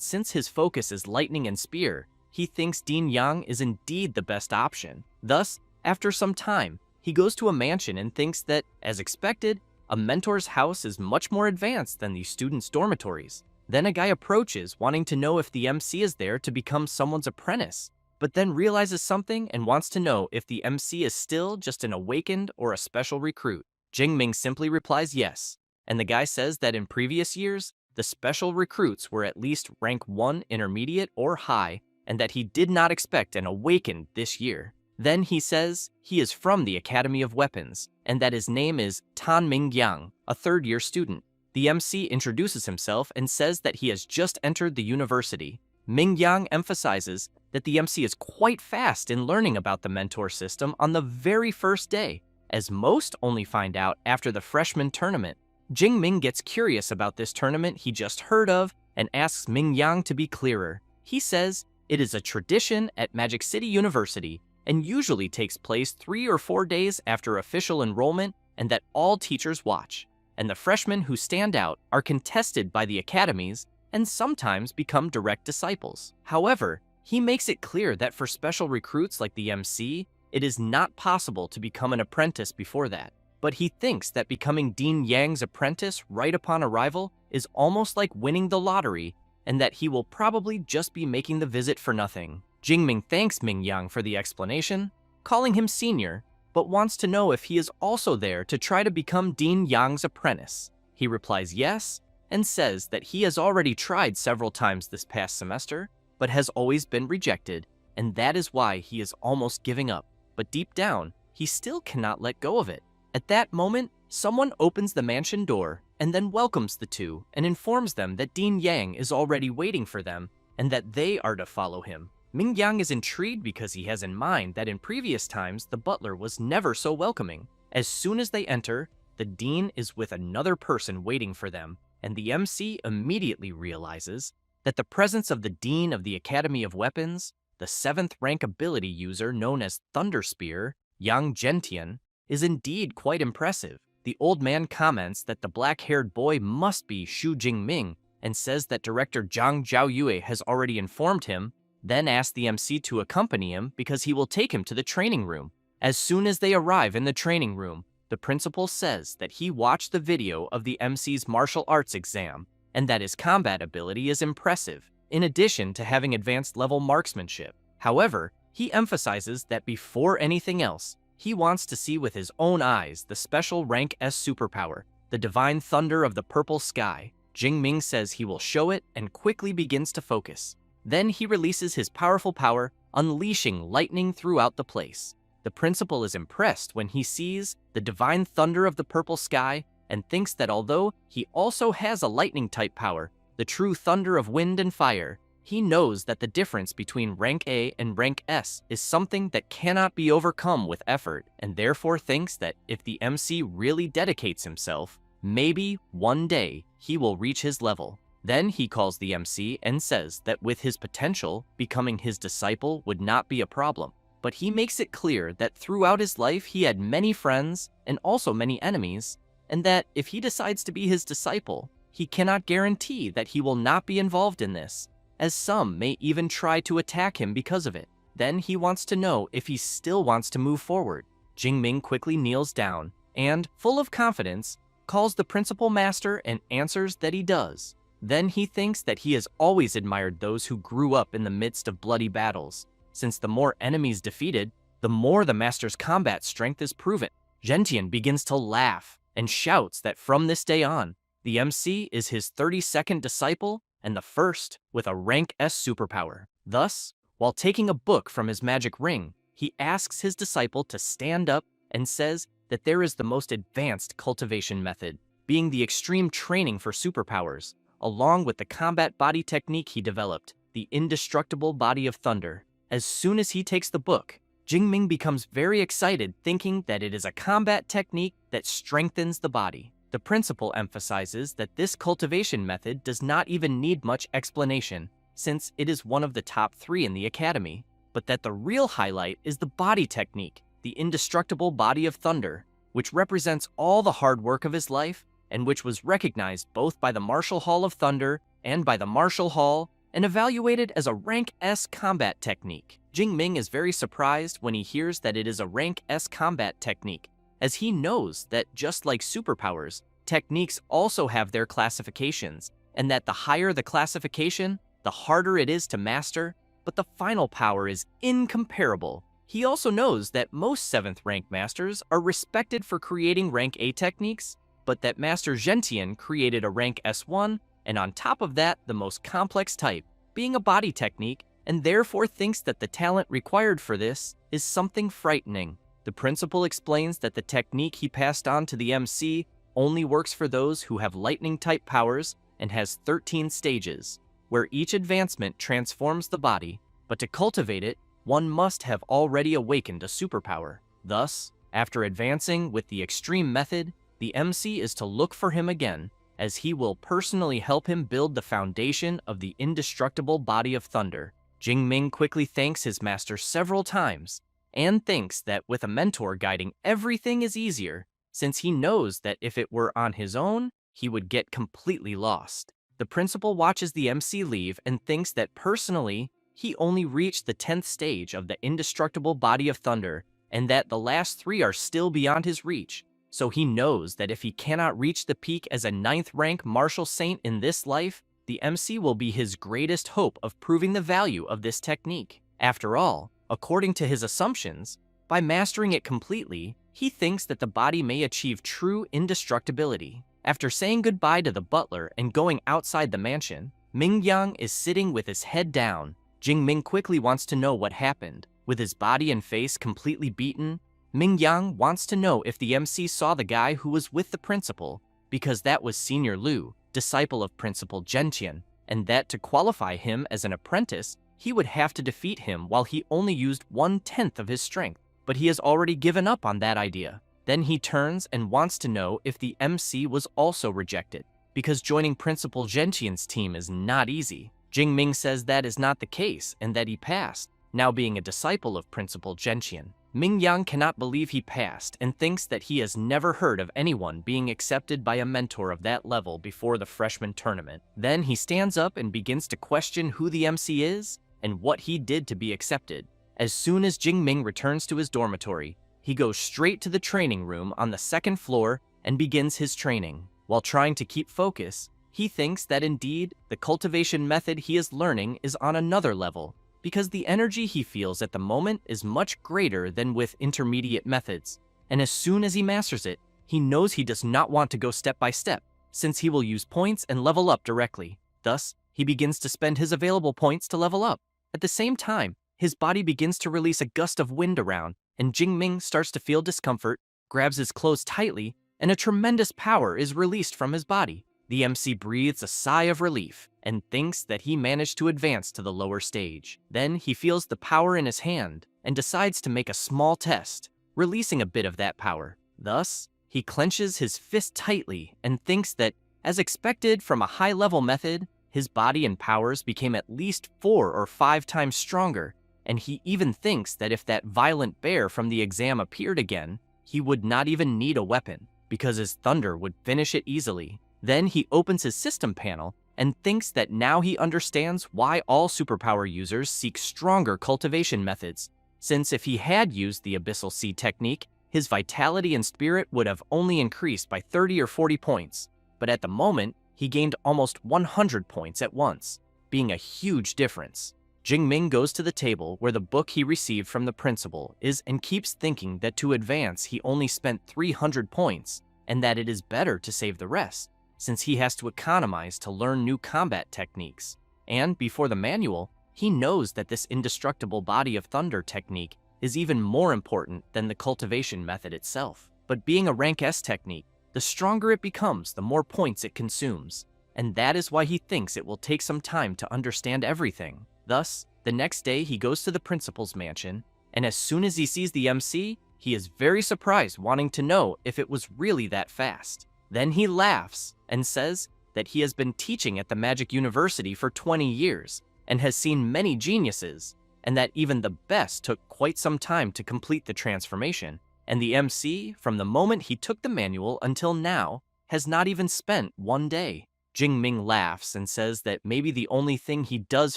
since his focus is lightning and spear, he thinks Dean Yang is indeed the best option. Thus, after some time, he goes to a mansion and thinks that, as expected, a mentor's house is much more advanced than the students' dormitories. Then a guy approaches, wanting to know if the MC is there to become someone's apprentice, but then realizes something and wants to know if the MC is still just an awakened or a special recruit. Jingming simply replies yes, and the guy says that in previous years, the special recruits were at least rank 1 intermediate or high, and that he did not expect an awakened this year. Then he says he is from the Academy of Weapons, and that his name is Tan Mingyang, a 3rd-year student. The MC introduces himself and says that he has just entered the university. Mingyang emphasizes that the MC is quite fast in learning about the mentor system on the very first day, as most only find out after the freshman tournament. Jingming gets curious about this tournament he just heard of and asks Mingyang to be clearer. He says it is a tradition at Magic City University and usually takes place 3 or 4 days after official enrollment, and that all teachers watch, and the freshmen who stand out are contested by the academies and sometimes become direct disciples. However, he makes it clear that for special recruits like the MC, it is not possible to become an apprentice before that. But he thinks that becoming Dean Yang's apprentice right upon arrival is almost like winning the lottery, and that he will probably just be making the visit for nothing. Jingming thanks Mingyang for the explanation, calling him senior, but wants to know if he is also there to try to become Dean Yang's apprentice. He replies yes, and says that he has already tried several times this past semester, but has always been rejected, and that is why he is almost giving up. But deep down, he still cannot let go of it. At that moment, someone opens the mansion door and then welcomes the 2 and informs them that Dean Yang is already waiting for them and that they are to follow him. Mingyang is intrigued because he has in mind that in previous times the butler was never so welcoming. As soon as they enter, the dean is with another person waiting for them, and the MC immediately realizes that the presence of the dean of the Academy of Weapons, the 7th rank ability user known as Thunder Spear, Yang Gentian, is indeed quite impressive. The old man comments that the black-haired boy must be Xu Jingming and says that director Zhang Zhaoyue has already informed him, then asks the MC to accompany him because he will take him to the training room. As soon as they arrive in the training room, the principal says that he watched the video of the MC's martial arts exam and that his combat ability is impressive, in addition to having advanced level marksmanship. However, he emphasizes that before anything else, he wants to see with his own eyes the special rank S superpower, the divine thunder of the purple sky. Jingming says he will show it and quickly begins to focus. Then he releases his powerful power, unleashing lightning throughout the place. The principal is impressed when he sees the divine thunder of the purple sky and thinks that although he also has a lightning-type power, the true thunder of wind and fire, he knows that the difference between rank A and rank S is something that cannot be overcome with effort, and therefore thinks that if the MC really dedicates himself, maybe one day he will reach his level. Then he calls the MC and says that with his potential, becoming his disciple would not be a problem. But he makes it clear that throughout his life he had many friends and also many enemies, and that if he decides to be his disciple, he cannot guarantee that he will not be involved in this, as some may even try to attack him because of it. Then he wants to know if he still wants to move forward. Jingming quickly kneels down and, full of confidence, calls the principal master and answers that he does. Then he thinks that he has always admired those who grew up in the midst of bloody battles, since the more enemies defeated, the more the master's combat strength is proven. Gentian begins to laugh and shouts that from this day on, the MC is his 32nd disciple and the first with a rank S superpower. Thus, while taking a book from his magic ring, he asks his disciple to stand up and says that there is the most advanced cultivation method, being the extreme training for superpowers, along with the combat body technique he developed, the indestructible body of thunder. As soon as he takes the book, Jingming becomes very excited, thinking that it is a combat technique that strengthens the body. The principal emphasizes that this cultivation method does not even need much explanation, since it is one of the top 3 in the academy, but that the real highlight is the body technique, the indestructible body of thunder, which represents all the hard work of his life and which was recognized both by the Martial Hall of Thunder and by the Martial Hall and evaluated as a Rank S combat technique. Jingming is very surprised when he hears that it is a Rank S combat technique, as he knows that just like superpowers, techniques also have their classifications, and that the higher the classification, the harder it is to master, but the final power is incomparable. He also knows that most 7th rank masters are respected for creating rank A techniques, but that Master Gentian created a rank S1, and on top of that, the most complex type, being a body technique, and therefore thinks that the talent required for this is something frightening. The principal explains that the technique he passed on to the MC only works for those who have lightning-type powers and has 13 stages, where each advancement transforms the body, but to cultivate it, one must have already awakened a superpower. Thus, after advancing with the extreme method, the MC is to look for him again, as he will personally help him build the foundation of the indestructible body of thunder. Jingming quickly thanks his master several times, and thinks that with a mentor guiding everything is easier, since he knows that if it were on his own, he would get completely lost. The principal watches the MC leave and thinks that personally, he only reached the 10th stage of the indestructible body of thunder, and that the last 3 are still beyond his reach, so he knows that if he cannot reach the peak as a 9th rank martial saint in this life, the MC will be his greatest hope of proving the value of this technique. After all, according to his assumptions, by mastering it completely, he thinks that the body may achieve true indestructibility. After saying goodbye to the butler and going outside the mansion, Mingyang is sitting with his head down. Jingming quickly wants to know what happened. With his body and face completely beaten, Mingyang wants to know if the MC saw the guy who was with the principal, because that was Senior Liu, disciple of Principal Gentian, and that to qualify him as an apprentice, he would have to defeat him while he only used 1/10 of his strength, but he has already given up on that idea. Then he turns and wants to know if the MC was also rejected, because joining Principal Gentian's team is not easy. Jingming says that is not the case and that he passed, now being a disciple of Principal Gentian. Mingyang cannot believe he passed and thinks that he has never heard of anyone being accepted by a mentor of that level before the freshman tournament. Then he stands up and begins to question who the MC is and what he did to be accepted. As soon as Jingming returns to his dormitory, he goes straight to the training room on the 2nd floor and begins his training. While trying to keep focus, he thinks that indeed the cultivation method he is learning is on another level, because the energy he feels at the moment is much greater than with intermediate methods, and as soon as he masters it, he knows he does not want to go step by step, since he will use points and level up directly. Thus, he begins to spend his available points to level up. At the same time, his body begins to release a gust of wind around, and Jingming starts to feel discomfort, grabs his clothes tightly, and a tremendous power is released from his body. The MC breathes a sigh of relief and thinks that he managed to advance to the lower stage. Then he feels the power in his hand and decides to make a small test, releasing a bit of that power. Thus, he clenches his fist tightly and thinks that, as expected from a high-level method, his body and powers became at least 4 or 5 times stronger, and he even thinks that if that violent bear from the exam appeared again, he would not even need a weapon, because his thunder would finish it easily. Then he opens his system panel and thinks that now he understands why all superpower users seek stronger cultivation methods, since if he had used the Abyssal Seed technique, his vitality and spirit would have only increased by 30 or 40 points, but at the moment, he gained almost 100 points at once, being a huge difference. Jingming goes to the table where the book he received from the principal is and keeps thinking that to advance he only spent 300 points, and that it is better to save the rest, since he has to economize to learn new combat techniques. And before the manual, he knows that this indestructible body of thunder technique is even more important than the cultivation method itself. But being a rank S technique, the stronger it becomes, the more points it consumes, and that is why he thinks it will take some time to understand everything. Thus, the next day he goes to the principal's mansion and as soon as he sees the MC, he is very surprised, wanting to know if it was really that fast. Then he laughs and says that he has been teaching at the Magic University for 20 years and has seen many geniuses, and that even the best took quite some time to complete the transformation. And the MC, from the moment he took the manual until now, has not even spent one day. Jingming laughs and says that maybe the only thing he does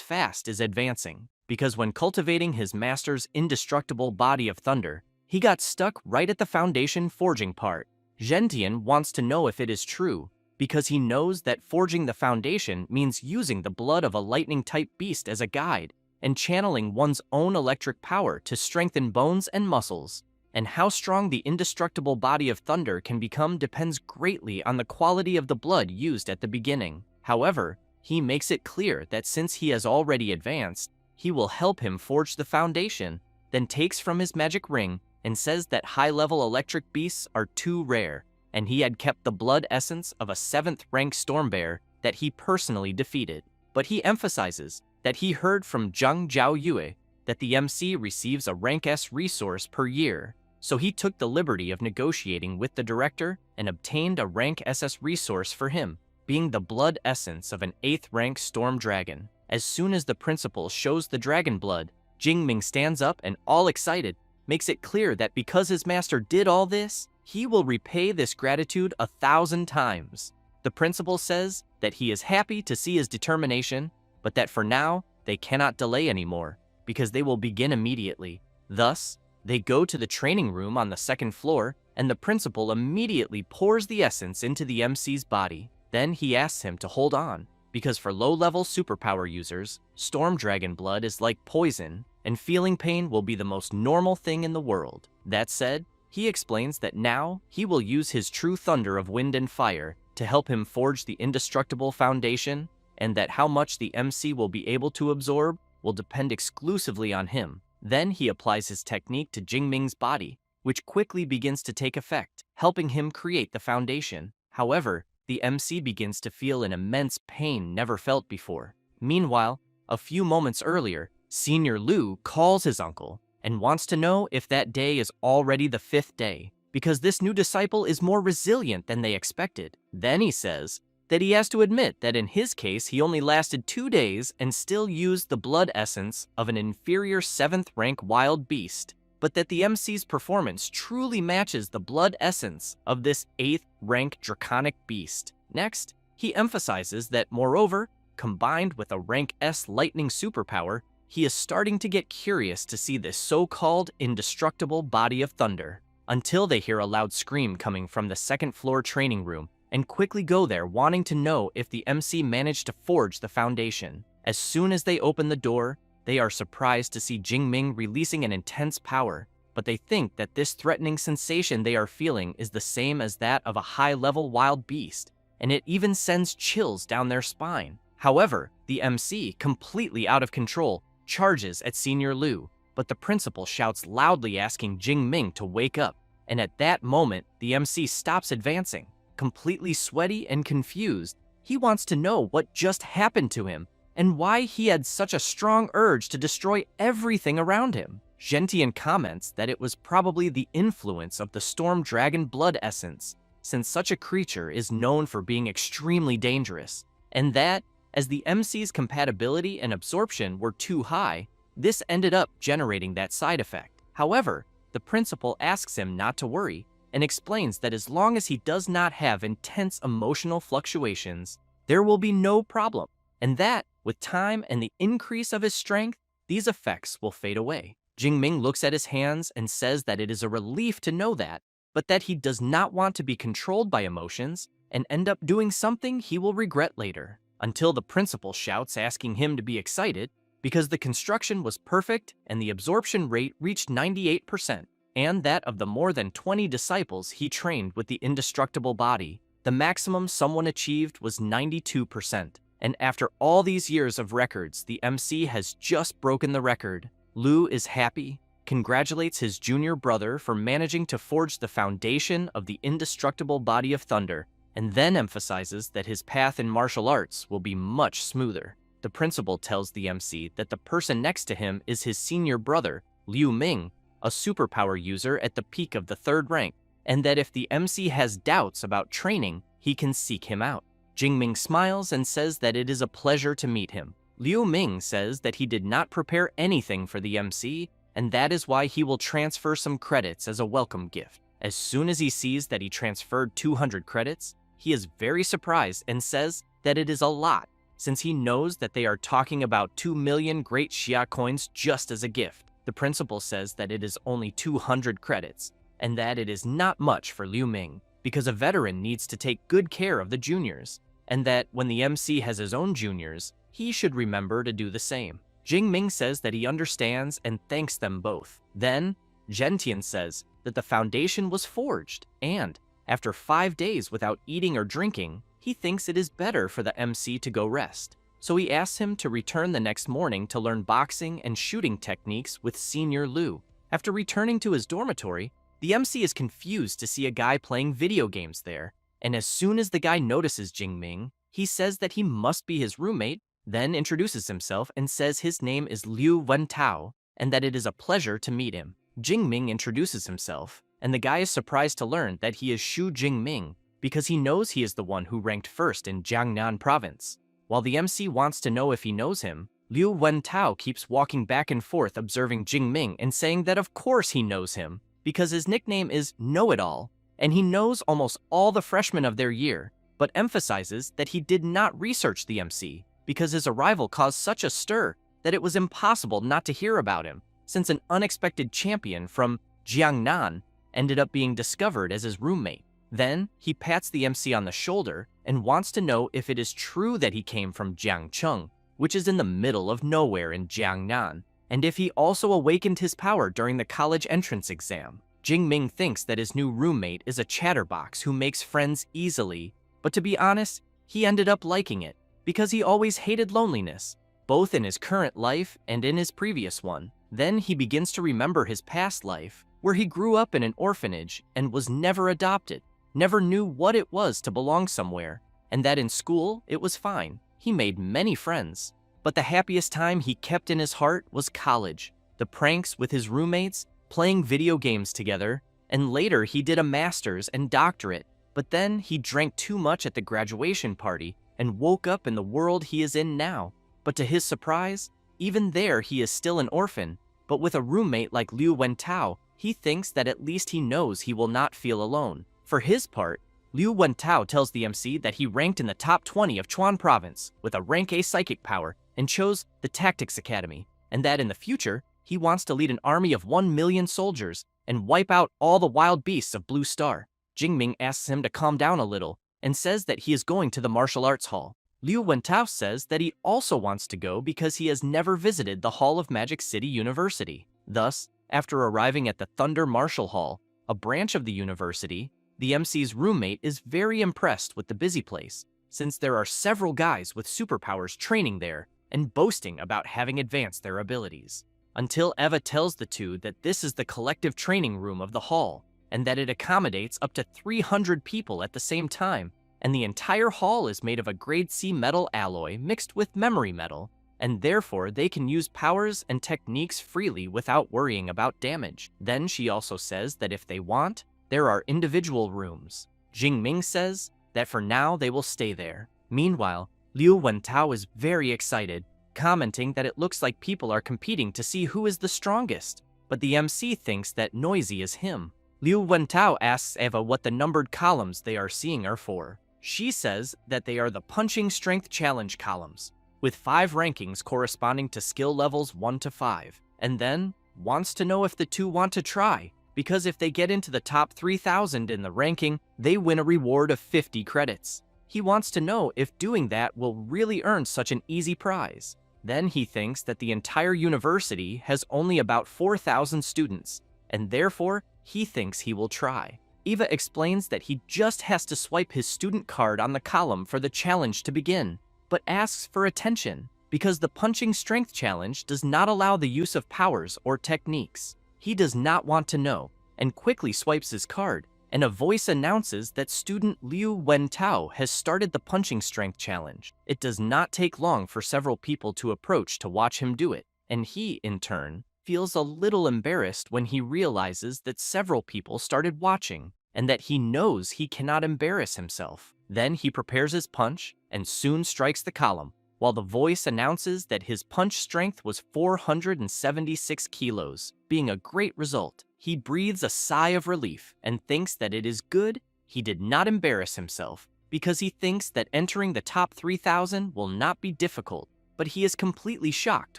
fast is advancing, because when cultivating his master's indestructible body of thunder, he got stuck right at the foundation forging part. Gentian wants to know if it is true, because he knows that forging the foundation means using the blood of a lightning-type beast as a guide, and channeling one's own electric power to strengthen bones and muscles. And how strong the indestructible body of thunder can become depends greatly on the quality of the blood used at the beginning. However, he makes it clear that since he has already advanced, he will help him forge the foundation, then takes from his magic ring and says that high-level electric beasts are too rare, and he had kept the blood essence of a 7th-rank storm bear that he personally defeated. But he emphasizes that he heard from Zhang Zhaoyue that the MC receives a rank S resource per year, so he took the liberty of negotiating with the director and obtained a rank SS resource for him, being the blood essence of an 8th-rank storm dragon. As soon as the principal shows the dragon blood, Jingming stands up and, all excited, makes it clear that because his master did all this, he will repay this gratitude 1,000 times. The principal says that he is happy to see his determination, but that for now, they cannot delay anymore, because they will begin immediately. Thus, they go to the training room on the 2nd floor, and the principal immediately pours the essence into the MC's body. Then he asks him to hold on, because for low-level superpower users, Storm Dragon blood is like poison, and feeling pain will be the most normal thing in the world. That said, he explains that now he will use his true thunder of wind and fire to help him forge the indestructible foundation, and that how much the MC will be able to absorb will depend exclusively on him. Then he applies his technique to Jingming's body, which quickly begins to take effect, helping him create the foundation. However, the MC begins to feel an immense pain never felt before. Meanwhile, a few moments earlier, Senior Lu calls his uncle and wants to know if that day is already the 5th day, because this new disciple is more resilient than they expected. Then he says that he has to admit that in his case he only lasted 2 days and still used the blood essence of an inferior 7th-rank wild beast, but that the MC's performance truly matches the blood essence of this 8th-rank draconic beast. Next, he emphasizes that moreover, combined with a rank S lightning superpower, he is starting to get curious to see this so-called indestructible body of thunder, until they hear a loud scream coming from the 2nd-floor training room, and quickly go there wanting to know if the MC managed to forge the foundation. As soon as they open the door, they are surprised to see Jingming releasing an intense power, but they think that this threatening sensation they are feeling is the same as that of a high-level wild beast, and it even sends chills down their spine. However, the MC, completely out of control, charges at Senior Lu, but the principal shouts loudly asking Jingming to wake up, and at that moment, the MC stops advancing. Completely sweaty and confused, he wants to know what just happened to him and why he had such a strong urge to destroy everything around him. Gentian comments that it was probably the influence of the Storm Dragon blood essence, since such a creature is known for being extremely dangerous, and that, as the MC's compatibility and absorption were too high, this ended up generating that side effect. However, the principal asks him not to worry, and explains that as long as he does not have intense emotional fluctuations, there will be no problem, and that, with time and the increase of his strength, these effects will fade away. Jingming looks at his hands and says that it is a relief to know that, but that he does not want to be controlled by emotions and end up doing something he will regret later, until the principal shouts asking him to be excited because the construction was perfect and the absorption rate reached 98%. And that of the more than 20 disciples he trained with the indestructible body, the maximum someone achieved was 92%. And after all these years of records, the MC has just broken the record. Lu is happy, congratulates his junior brother for managing to forge the foundation of the indestructible body of thunder, and then emphasizes that his path in martial arts will be much smoother. The principal tells the MC that the person next to him is his senior brother, Liu Ming, a superpower user at the peak of the 3rd rank, and that if the MC has doubts about training, he can seek him out. Jingming smiles and says that it is a pleasure to meet him. Liu Ming says that he did not prepare anything for the MC, and that is why he will transfer some credits as a welcome gift. As soon as he sees that he transferred 200 credits, he is very surprised and says that it is a lot, since he knows that they are talking about 2 million great Xia coins just as a gift. The principal says that it is only 200 credits, and that it is not much for Liu Ming, because a veteran needs to take good care of the juniors, and that when the MC has his own juniors, he should remember to do the same. Jingming says that he understands and thanks them both. Then, Gentian says that the foundation was forged, and after 5 days without eating or drinking, he thinks it is better for the MC to go rest. So he asks him to return the next morning to learn boxing and shooting techniques with Senior Liu. After returning to his dormitory, the MC is confused to see a guy playing video games there, and as soon as the guy notices Jingming, he says that he must be his roommate, then introduces himself and says his name is Liu Wentao, and that it is a pleasure to meet him. Jingming introduces himself, and the guy is surprised to learn that he is Shu Jingming, because he knows he is the one who ranked first in Jiangnan province. While the MC wants to know if he knows him, Liu Wentao keeps walking back and forth observing Jingming and saying that of course he knows him, because his nickname is Know-It-All, and he knows almost all the freshmen of their year, but emphasizes that he did not research the MC, because his arrival caused such a stir that it was impossible not to hear about him, since an unexpected champion from Jiangnan ended up being discovered as his roommate. Then, he pats the MC on the shoulder and wants to know if it is true that he came from Jiangcheng, which is in the middle of nowhere in Jiangnan, and if he also awakened his power during the college entrance exam. Jingming thinks that his new roommate is a chatterbox who makes friends easily, but to be honest, he ended up liking it, because he always hated loneliness, both in his current life and in his previous one. Then he begins to remember his past life, where he grew up in an orphanage and was never adopted, never knew what it was to belong somewhere, and that in school it was fine. He made many friends, but the happiest time he kept in his heart was college, the pranks with his roommates, playing video games together, and later he did a master's and doctorate, but then he drank too much at the graduation party and woke up in the world he is in now. But to his surprise, even there he is still an orphan, but with a roommate like Liu Wentao, he thinks that at least he knows he will not feel alone. For his part, Liu Wentao tells the MC that he ranked in the top 20 of Chuan province with a rank A psychic power and chose the Tactics Academy, and that in the future, he wants to lead an army of 1 million soldiers and wipe out all the wild beasts of Blue Star. Jingming asks him to calm down a little and says that he is going to the martial arts hall. Liu Wentao says that he also wants to go because he has never visited the Hall of Magic City University. Thus, after arriving at the Thunder Martial Hall, a branch of the university, the MC's roommate is very impressed with the busy place, since there are several guys with superpowers training there and boasting about having advanced their abilities. Until Eva tells the two that this is the collective training room of the hall, and that it accommodates up to 300 people at the same time, and the entire hall is made of a grade C metal alloy mixed with memory metal, and therefore they can use powers and techniques freely without worrying about damage. Then she also says that if they want, there are individual rooms. Jingming says that for now they will stay there. Meanwhile, Liu Wentao is very excited, commenting that it looks like people are competing to see who is the strongest, but the MC thinks that Noisy is him. Liu Wentao asks Eva what the numbered columns they are seeing are for. She says that they are the Punching Strength Challenge columns, with 5 rankings corresponding to skill levels 1 to 5, and then wants to know if the two want to try, because if they get into the top 3,000 in the ranking, they win a reward of 50 credits. He wants to know if doing that will really earn such an easy prize. Then he thinks that the entire university has only about 4,000 students, and therefore he thinks he will try. Eva explains that he just has to swipe his student card on the column for the challenge to begin, but asks for attention, because the Punching Strength Challenge does not allow the use of powers or techniques. He does not want to know, and quickly swipes his card, and a voice announces that student Liu Wentao has started the Punching Strength Challenge. It does not take long for several people to approach to watch him do it, and he, in turn, feels a little embarrassed when he realizes that several people started watching and that he knows he cannot embarrass himself. Then he prepares his punch and soon strikes the column, while the voice announces that his punch strength was 476 kilos, being a great result. He breathes a sigh of relief and thinks that it is good he did not embarrass himself, because he thinks that entering the top 3,000 will not be difficult. But he is completely shocked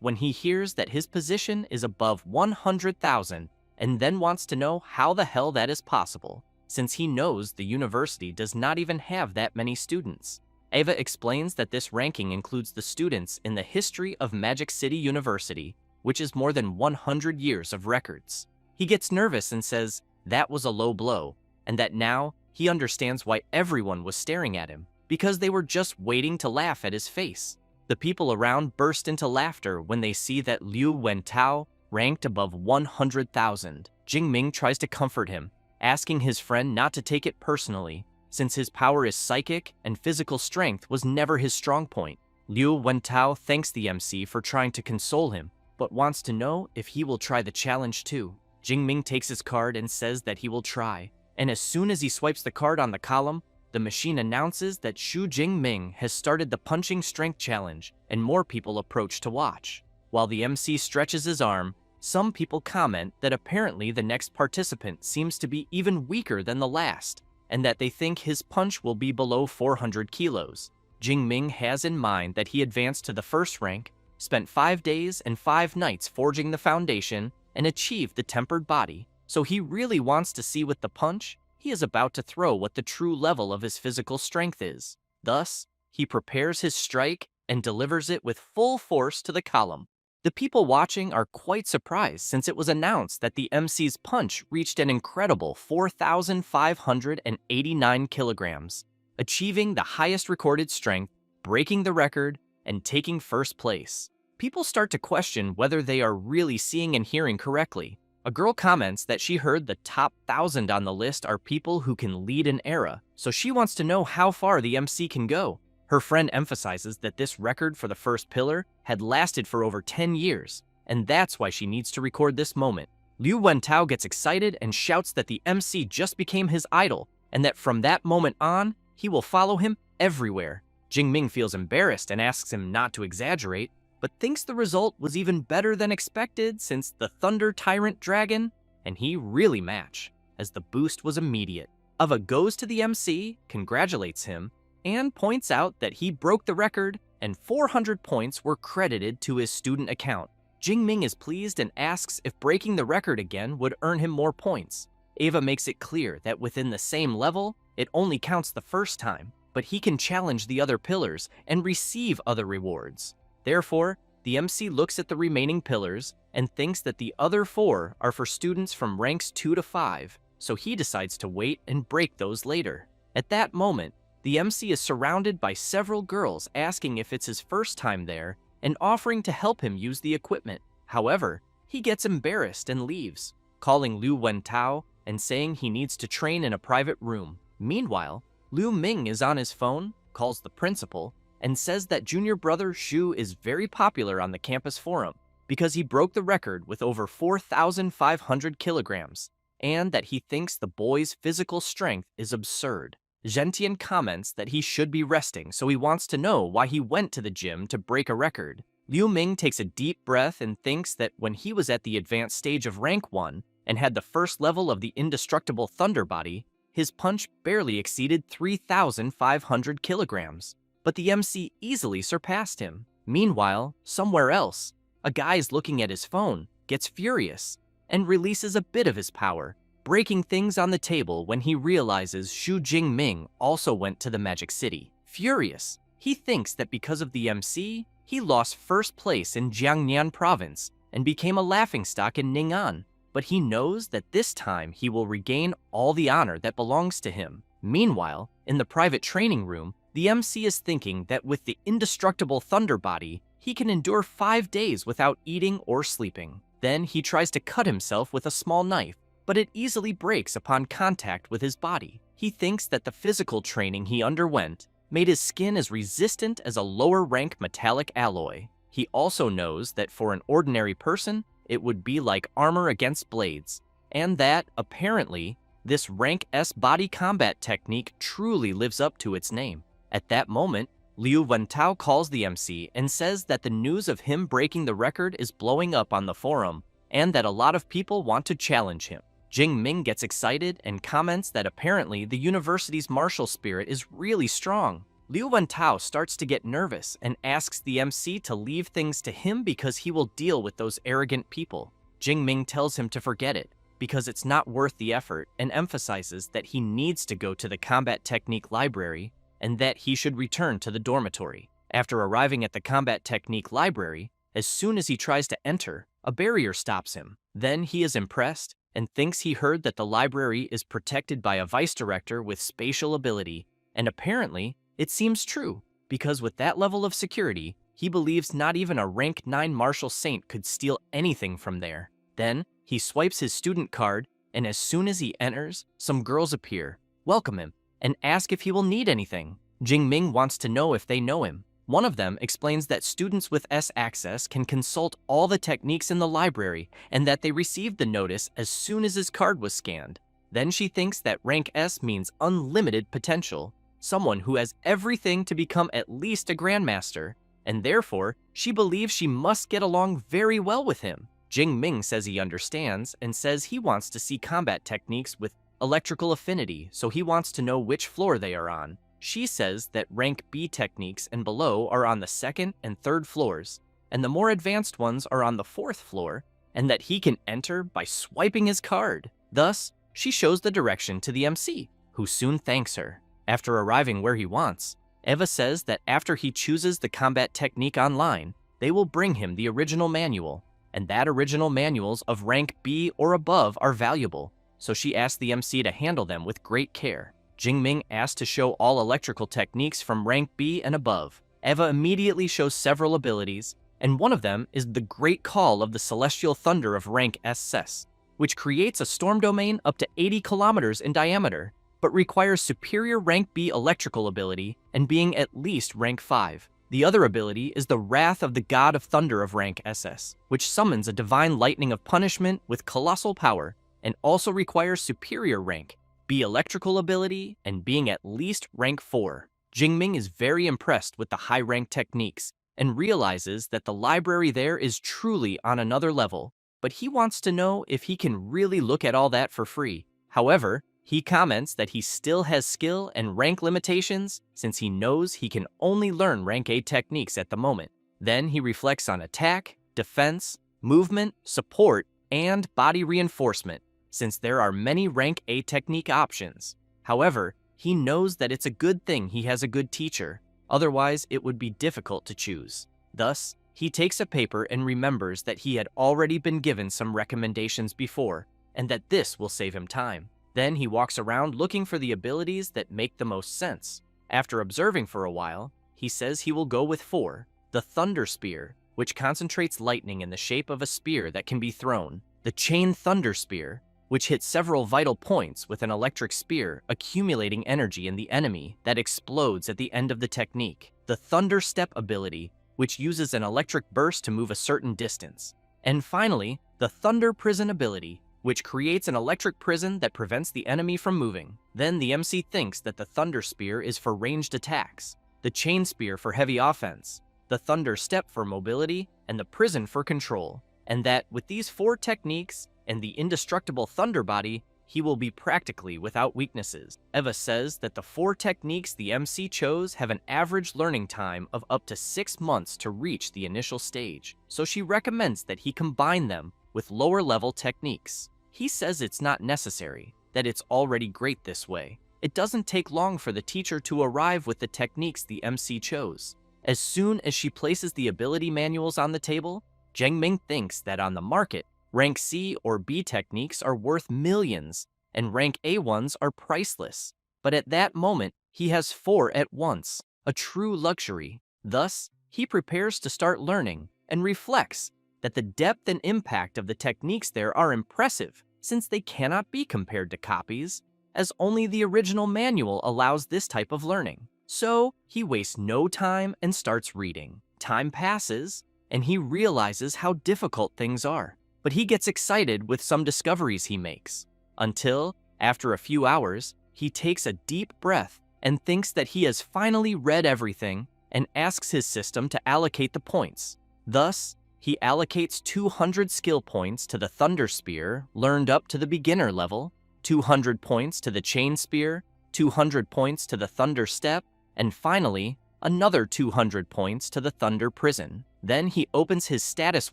when he hears that his position is above 100,000 and then wants to know how the hell that is possible, since he knows the university does not even have that many students. Ava explains that this ranking includes the students in the history of Magic City University, which is more than 100 years of records. He gets nervous and says that was a low blow, and that now he understands why everyone was staring at him, because they were just waiting to laugh at his face. The people around burst into laughter when they see that Liu Wentao ranked above 100,000. Jingming tries to comfort him, asking his friend not to take it personally, since his power is psychic and physical strength was never his strong point. Liu Wentao thanks the MC for trying to console him, but wants to know if he will try the challenge too. Jingming takes his card and says that he will try, and as soon as he swipes the card on the column, the machine announces that Xu Jingming has started the punching strength challenge, and more people approach to watch. While the MC stretches his arm, some people comment that apparently the next participant seems to be even weaker than the last, and that they think his punch will be below 400 kilos. Jingming has in mind that he advanced to the first rank, spent 5 days and 5 nights forging the foundation, and achieved the tempered body, so he really wants to see with the punch he is about to throw what the true level of his physical strength is. Thus, he prepares his strike and delivers it with full force to the column. The people watching are quite surprised since it was announced that the MC's punch reached an incredible 4,589 kilograms, achieving the highest recorded strength, breaking the record, and taking first place. People start to question whether they are really seeing and hearing correctly. A girl comments that she heard the top 1,000 on the list are people who can lead an era, so she wants to know how far the MC can go. Her friend emphasizes that this record for the first pillar had lasted for over 10 years, and that's why she needs to record this moment. Liu Wentao gets excited and shouts that the MC just became his idol, and that from that moment on, he will follow him everywhere. Jingming feels embarrassed and asks him not to exaggerate, but thinks the result was even better than expected since the Thunder Tyrant Dragon and he really match, as the boost was immediate. Ava goes to the MC, congratulates him, and points out that he broke the record and 400 points were credited to his student account. Jingming is pleased and asks if breaking the record again would earn him more points. Ava makes it clear that within the same level, it only counts the first time, but he can challenge the other pillars and receive other rewards. Therefore, the MC looks at the remaining pillars and thinks that the other 4 are for students from ranks 2 to 5, so he decides to wait and break those later. At that moment, the MC is surrounded by several girls asking if it's his first time there and offering to help him use the equipment. However, he gets embarrassed and leaves, calling Liu Wentao and saying he needs to train in a private room. Meanwhile, Liu Ming is on his phone, calls the principal, and says that junior brother Xu is very popular on the campus forum because he broke the record with over 4,500 kilograms, and that he thinks the boy's physical strength is absurd. Zhentian comments that he should be resting, so he wants to know why he went to the gym to break a record. Liu Ming takes a deep breath and thinks that when he was at the advanced stage of rank 1 and had the first level of the indestructible thunder body, his punch barely exceeded 3,500 kilograms. But the MC easily surpassed him. Meanwhile, somewhere else, a guy is looking at his phone, gets furious, and releases a bit of his power, breaking things on the table when he realizes Xu Jingming also went to the Magic City. Furious, he thinks that because of the MC, he lost first place in Jiangnan province and became a laughingstock in Ning'an, but he knows that this time he will regain all the honor that belongs to him. Meanwhile, in the private training room, the MC is thinking that with the indestructible thunder body, he can endure 5 days without eating or sleeping. Then he tries to cut himself with a small knife, but it easily breaks upon contact with his body. He thinks that the physical training he underwent made his skin as resistant as a lower-rank metallic alloy. He also knows that for an ordinary person, it would be like armor against blades, and that, apparently, this rank S body combat technique truly lives up to its name. At that moment, Liu Wentao calls the MC and says that the news of him breaking the record is blowing up on the forum, and that a lot of people want to challenge him. Jing Ming gets excited and comments that apparently the university's martial spirit is really strong. Liu Wentao starts to get nervous and asks the MC to leave things to him because he will deal with those arrogant people. Jing Ming tells him to forget it, because it's not worth the effort, and emphasizes that he needs to go to the combat technique library and that he should return to the dormitory. After arriving at the combat technique library, as soon as he tries to enter, a barrier stops him. Then he is impressed and thinks he heard that the library is protected by a vice director with spatial ability, and apparently, it seems true, because with that level of security, he believes not even a rank 9 martial saint could steal anything from there. Then, he swipes his student card, and as soon as he enters, some girls appear, welcome him, and ask if he will need anything. Jing Ming wants to know if they know him. One of them explains that students with S access can consult all the techniques in the library and that they received the notice as soon as his card was scanned. Then she thinks that rank S means unlimited potential, someone who has everything to become at least a grandmaster, and therefore she believes she must get along very well with him. Jing Ming says he understands and says he wants to see combat techniques with electrical affinity, so he wants to know which floor they are on. She says that rank B techniques and below are on the 2nd and 3rd floors, and the more advanced ones are on the 4th floor, and that he can enter by swiping his card. Thus, she shows the direction to the MC, who soon thanks her. After arriving where he wants, Eva says that after he chooses the combat technique online, they will bring him the original manual, and that original manuals of rank B or above are valuable, so she asks the MC to handle them with great care. Jing Ming asks to show all electrical techniques from rank B and above. Eva immediately shows several abilities, and one of them is the Great Call of the Celestial Thunder of rank SS, which creates a storm domain up to 80 kilometers in diameter, but requires superior rank B electrical ability and being at least rank 5. The other ability is the Wrath of the God of Thunder of rank SS, which summons a divine lightning of punishment with colossal power and also requires superior rank B electrical ability and being at least rank 4. Jing Ming is very impressed with the high rank techniques and realizes that the library there is truly on another level, but he wants to know if he can really look at all that for free. However, he comments that he still has skill and rank limitations since he knows he can only learn rank A techniques at the moment. Then he reflects on attack, defense, movement, support, and body reinforcement, since there are many rank A technique options. However, he knows that it's a good thing he has a good teacher, otherwise it would be difficult to choose. Thus, he takes a paper and remembers that he had already been given some recommendations before, and that this will save him time. Then he walks around looking for the abilities that make the most sense. After observing for a while, he says he will go with 4, the Thunder Spear, which concentrates lightning in the shape of a spear that can be thrown, the Chain Thunder Spear, which hits several vital points with an electric spear accumulating energy in the enemy that explodes at the end of the technique, the Thunder Step ability, which uses an electric burst to move a certain distance, and finally, the Thunder Prison ability, which creates an electric prison that prevents the enemy from moving. Then the MC thinks that the Thunder Spear is for ranged attacks, the Chain Spear for heavy offense, the Thunder Step for mobility, and the Prison for control, and that with these 4 techniques and the indestructible Thunder Body, he will be practically without weaknesses. Eva says that the 4 techniques the MC chose have an average learning time of up to 6 months to reach the initial stage, so she recommends that he combine them with lower level techniques. He says it's not necessary, that it's already great this way. It doesn't take long for the teacher to arrive with the techniques the MC chose. As soon as she places the ability manuals on the table, Jing Ming thinks that on the market, rank C or B techniques are worth millions, and rank A ones are priceless. But at that moment, he has 4 at once, a true luxury. Thus, he prepares to start learning and reflects that the depth and impact of the techniques there are impressive, since they cannot be compared to copies, as only the original manual allows this type of learning. So, he wastes no time and starts reading. Time passes, and he realizes how difficult things are. but he gets excited with some discoveries he makes. Until, after a few hours, he takes a deep breath and thinks that he has finally read everything and asks his system to allocate the points. Thus, he allocates 200 skill points to the Thunder Spear, learned up to the beginner level, 200 points to the Chain Spear, 200 points to the Thunder Step, and finally, another 200 points to the Thunder Prison. Then he opens his status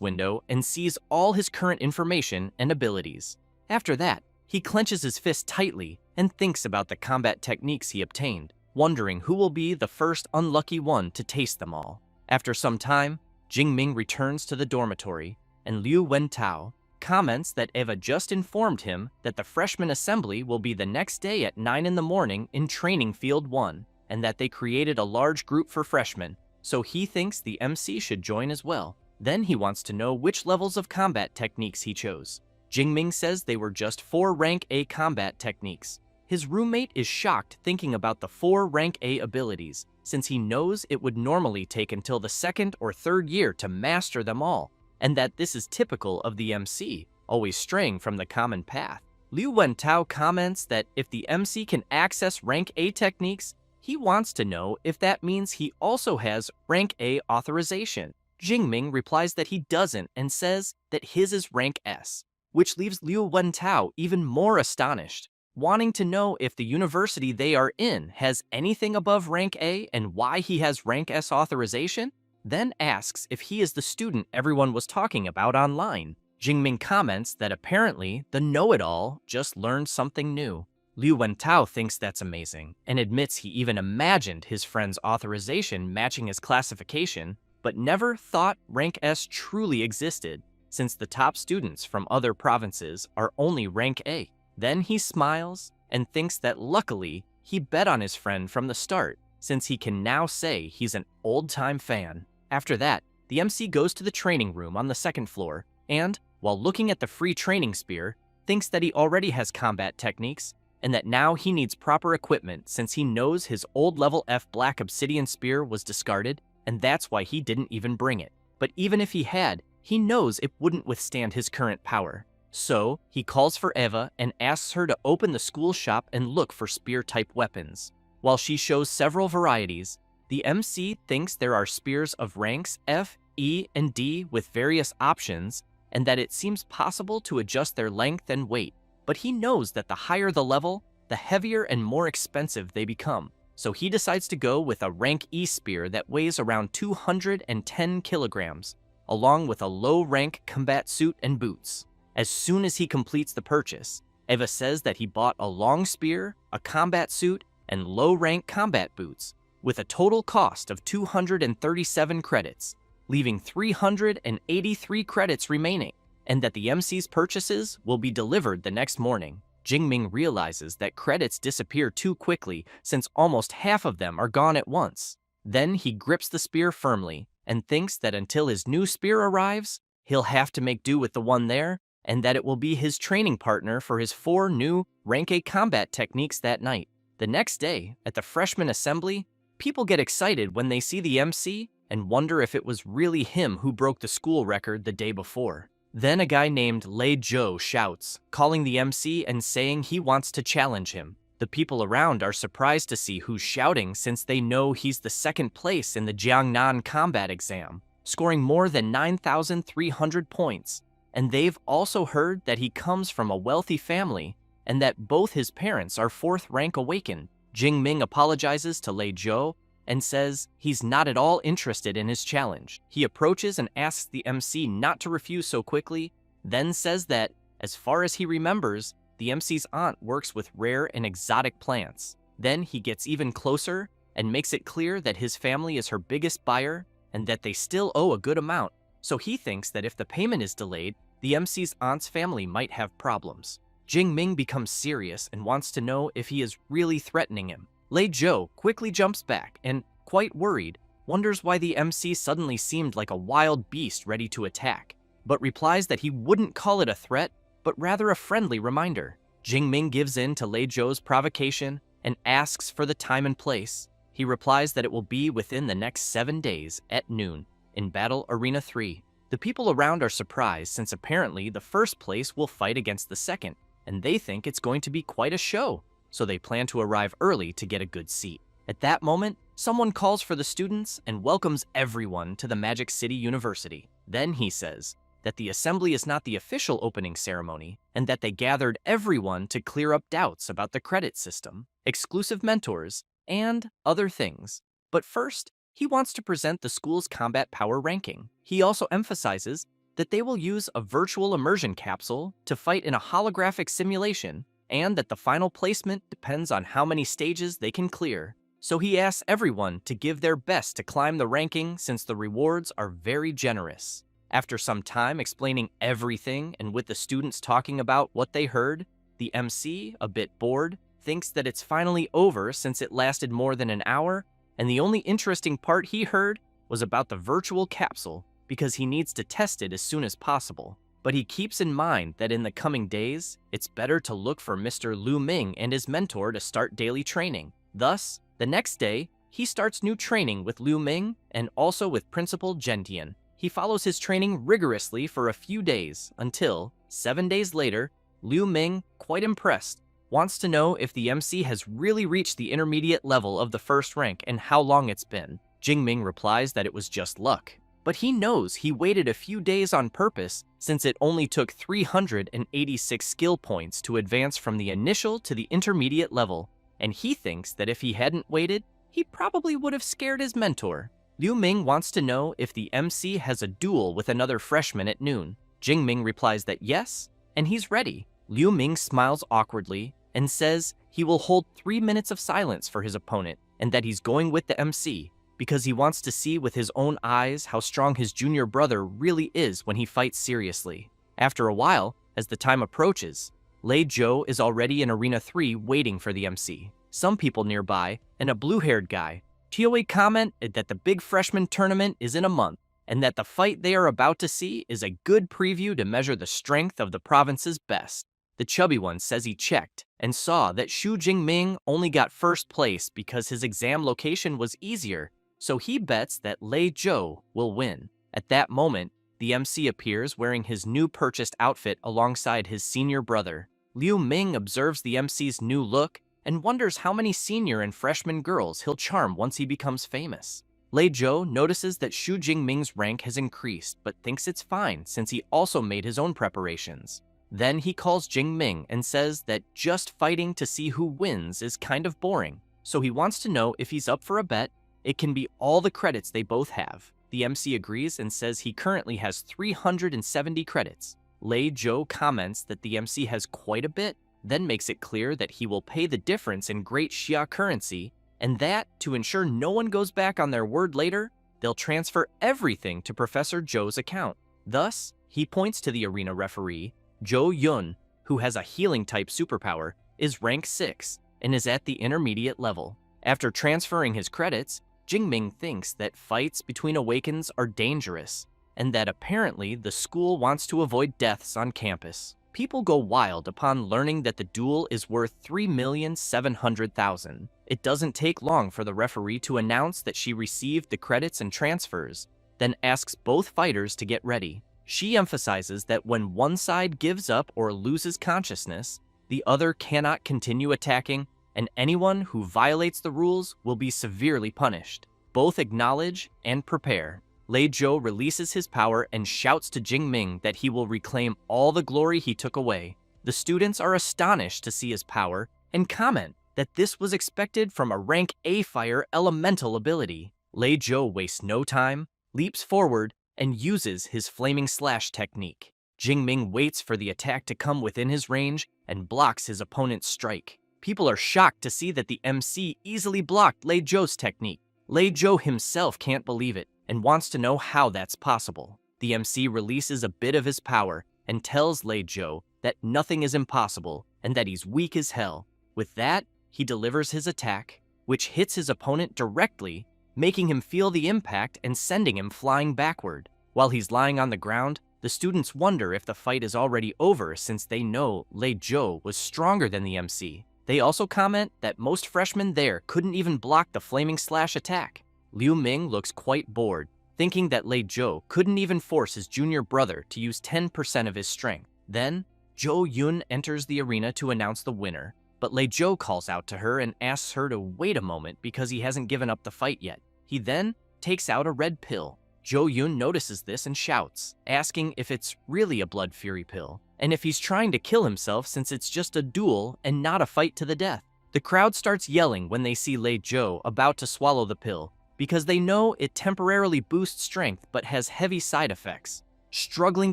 window and sees all his current information and abilities. After that, he clenches his fist tightly and thinks about the combat techniques he obtained, wondering who will be the first unlucky one to taste them all. After some time, Jingming returns to the dormitory, and Liu Wentao comments that Eva just informed him that the freshman assembly will be the next day at 9 in the morning in Training Field 1, and that they created a large group for freshmen, so he thinks the MC should join as well. Then he wants to know which levels of combat techniques he chose. Jingming says they were just 4 rank A combat techniques. His roommate is shocked thinking about the 4 rank A abilities, since he knows it would normally take until the 2nd or 3rd year to master them all, and that this is typical of the MC, always straying from the common path. Liu Wentao comments that if the MC can access rank A techniques, he wants to know if that means he also has rank A authorization. Jingming replies that he doesn't and says that his is rank S, which leaves Liu Wentao even more astonished, wanting to know if the university they are in has anything above rank A and why he has rank S authorization, then asks if he is the student everyone was talking about online. Jingming comments that apparently the know-it-all just learned something new. Liu Wentao thinks that's amazing and admits he even imagined his friend's authorization matching his classification, but never thought rank S truly existed, since the top students from other provinces are only rank A. Then he smiles and thinks that luckily he bet on his friend from the start, since he can now say he's an old-time fan. After that, the MC goes to the training room on the 2nd floor and, while looking at the free training spear, thinks that he already has combat techniques and that now he needs proper equipment since he knows his old level F black obsidian spear was discarded, and that's why he didn't even bring it. But even if he had, he knows it wouldn't withstand his current power. So, he calls for Eva and asks her to open the school shop and look for spear-type weapons. While she shows several varieties, the MC thinks there are spears of ranks F, E, and D with various options, and that it seems possible to adjust their length and weight. But he knows that the higher the level, the heavier and more expensive they become. So he decides to go with a rank E spear that weighs around 210 kilograms, along with a low-rank combat suit and boots. As soon as he completes the purchase, Eva says that he bought a long spear, a combat suit, and low-rank combat boots, with a total cost of 237 credits, leaving 383 credits remaining, and that the MC's purchases will be delivered the next morning. Jingming realizes that credits disappear too quickly since almost half of them are gone at once. Then he grips the spear firmly and thinks that until his new spear arrives, he'll have to make do with the one there, and that it will be his training partner for his 4 new rank A combat techniques that night. The next day, at the freshman assembly, people get excited when they see the MC and wonder if it was really him who broke the school record the day before. Then a guy named Lei Zhou shouts, calling the MC and saying he wants to challenge him. The people around are surprised to see who's shouting since they know he's the 2nd place in the Jiangnan combat exam, scoring more than 9,300 points. And they've also heard that he comes from a wealthy family and that both his parents are 4th rank awakened. Jingming apologizes to Lei Zhou and says he's not at all interested in his challenge. He approaches and asks the MC not to refuse so quickly, then says that, as far as he remembers, the MC's aunt works with rare and exotic plants. Then he gets even closer and makes it clear that his family is her biggest buyer and that they still owe a good amount, so he thinks that if the payment is delayed, the MC's aunt's family might have problems. Jingming becomes serious and wants to know if he is really threatening him. Lei Zhou quickly jumps back and, quite worried, wonders why the MC suddenly seemed like a wild beast ready to attack, but replies that he wouldn't call it a threat, but rather a friendly reminder. Jingming gives in to Lei Zhou's provocation and asks for the time and place. He replies that it will be within the next 7 days at noon in Battle Arena 3. The people around are surprised since apparently the first place will fight against the second, and they think it's going to be quite a show, so they plan to arrive early to get a good seat. At that moment, someone calls for the students and welcomes everyone to the Magic City University. Then he says that the assembly is not the official opening ceremony and that they gathered everyone to clear up doubts about the credit system, exclusive mentors, and other things. But first, he wants to present the school's combat power ranking. He also emphasizes that they will use a virtual immersion capsule to fight in a holographic simulation and that the final placement depends on how many stages they can clear. So he asks everyone to give their best to climb the ranking since the rewards are very generous. After some time explaining everything and with the students talking about what they heard, the MC, a bit bored, thinks that it's finally over since it lasted more than an hour, and the only interesting part he heard was about the virtual capsule because he needs to test it as soon as possible. But he keeps in mind that in the coming days, it's better to look for Mr. Liu Ming and his mentor to start daily training. Thus, the next day, he starts new training with Liu Ming and also with Principal Gentian. He follows his training rigorously for a few days until, 7 days later, Liu Ming, quite impressed, wants to know if the MC has really reached the intermediate level of the first rank and how long it's been. Jingming replies that it was just luck. But he knows he waited a few days on purpose since it only took 386 skill points to advance from the initial to the intermediate level, and he thinks that if he hadn't waited, he probably would have scared his mentor. Liu Ming wants to know if the MC has a duel with another freshman at noon. Jingming replies that yes, and he's ready. Liu Ming smiles awkwardly and says he will hold 3 minutes of silence for his opponent and that he's going with the MC because he wants to see with his own eyes how strong his junior brother really is when he fights seriously. After a while, as the time approaches, Lei Zhou is already in Arena 3 waiting for the MC. Some people nearby, and a blue-haired guy, Tioe comment that the big freshman tournament is in a month, and that the fight they are about to see is a good preview to measure the strength of the province's best. The chubby one says he checked and saw that Xu Jingming only got first place because his exam location was easier, so he bets that Lei Zhou will win. At that moment, the MC appears wearing his new purchased outfit alongside his senior brother. Liu Ming observes the MC's new look and wonders how many senior and freshman girls he'll charm once he becomes famous. Lei Zhou notices that Xu Jingming's rank has increased but thinks it's fine since he also made his own preparations. Then he calls Jingming and says that just fighting to see who wins is kind of boring, so he wants to know if he's up for a bet. It can be all the credits they both have. The MC agrees and says he currently has 370 credits. Lei Zhou comments that the MC has quite a bit, then makes it clear that he will pay the difference in Great Xia currency, and that, to ensure no one goes back on their word later, they'll transfer everything to Professor Zhou's account. Thus, he points to the arena referee, Zhou Yun, who has a healing-type superpower, is rank 6, and is at the intermediate level. After transferring his credits, Jingming thinks that fights between awakens are dangerous, and that apparently the school wants to avoid deaths on campus. People go wild upon learning that the duel is worth 3,700,000. It doesn't take long for the referee to announce that she received the credits and transfers, then asks both fighters to get ready. She emphasizes that when one side gives up or loses consciousness, the other cannot continue attacking, and anyone who violates the rules will be severely punished. Both acknowledge and prepare. Lei Zhou releases his power and shouts to Jingming that he will reclaim all the glory he took away. The students are astonished to see his power and comment that this was expected from a rank A fire elemental ability. Lei Zhou wastes no time, leaps forward, and uses his flaming slash technique. Jingming waits for the attack to come within his range and blocks his opponent's strike. People are shocked to see that the MC easily blocked Lei Zhou's technique. Lei Zhou himself can't believe it and wants to know how that's possible. The MC releases a bit of his power and tells Lei Zhou that nothing is impossible and that he's weak as hell. With that, he delivers his attack, which hits his opponent directly, making him feel the impact and sending him flying backward. While he's lying on the ground, the students wonder if the fight is already over since they know Lei Zhou was stronger than the MC. They also comment that most freshmen there couldn't even block the flaming slash attack. Liu Ming looks quite bored, thinking that Lei Zhou couldn't even force his junior brother to use 10% of his strength. Then, Zhou Yun enters the arena to announce the winner, but Lei Zhou calls out to her and asks her to wait a moment because he hasn't given up the fight yet. He then takes out a red pill. Zhou Yun notices this and shouts, asking if it's really a blood fury pill, and if he's trying to kill himself since it's just a duel and not a fight to the death. The crowd starts yelling when they see Lei Zhou about to swallow the pill, because they know it temporarily boosts strength but has heavy side effects. Struggling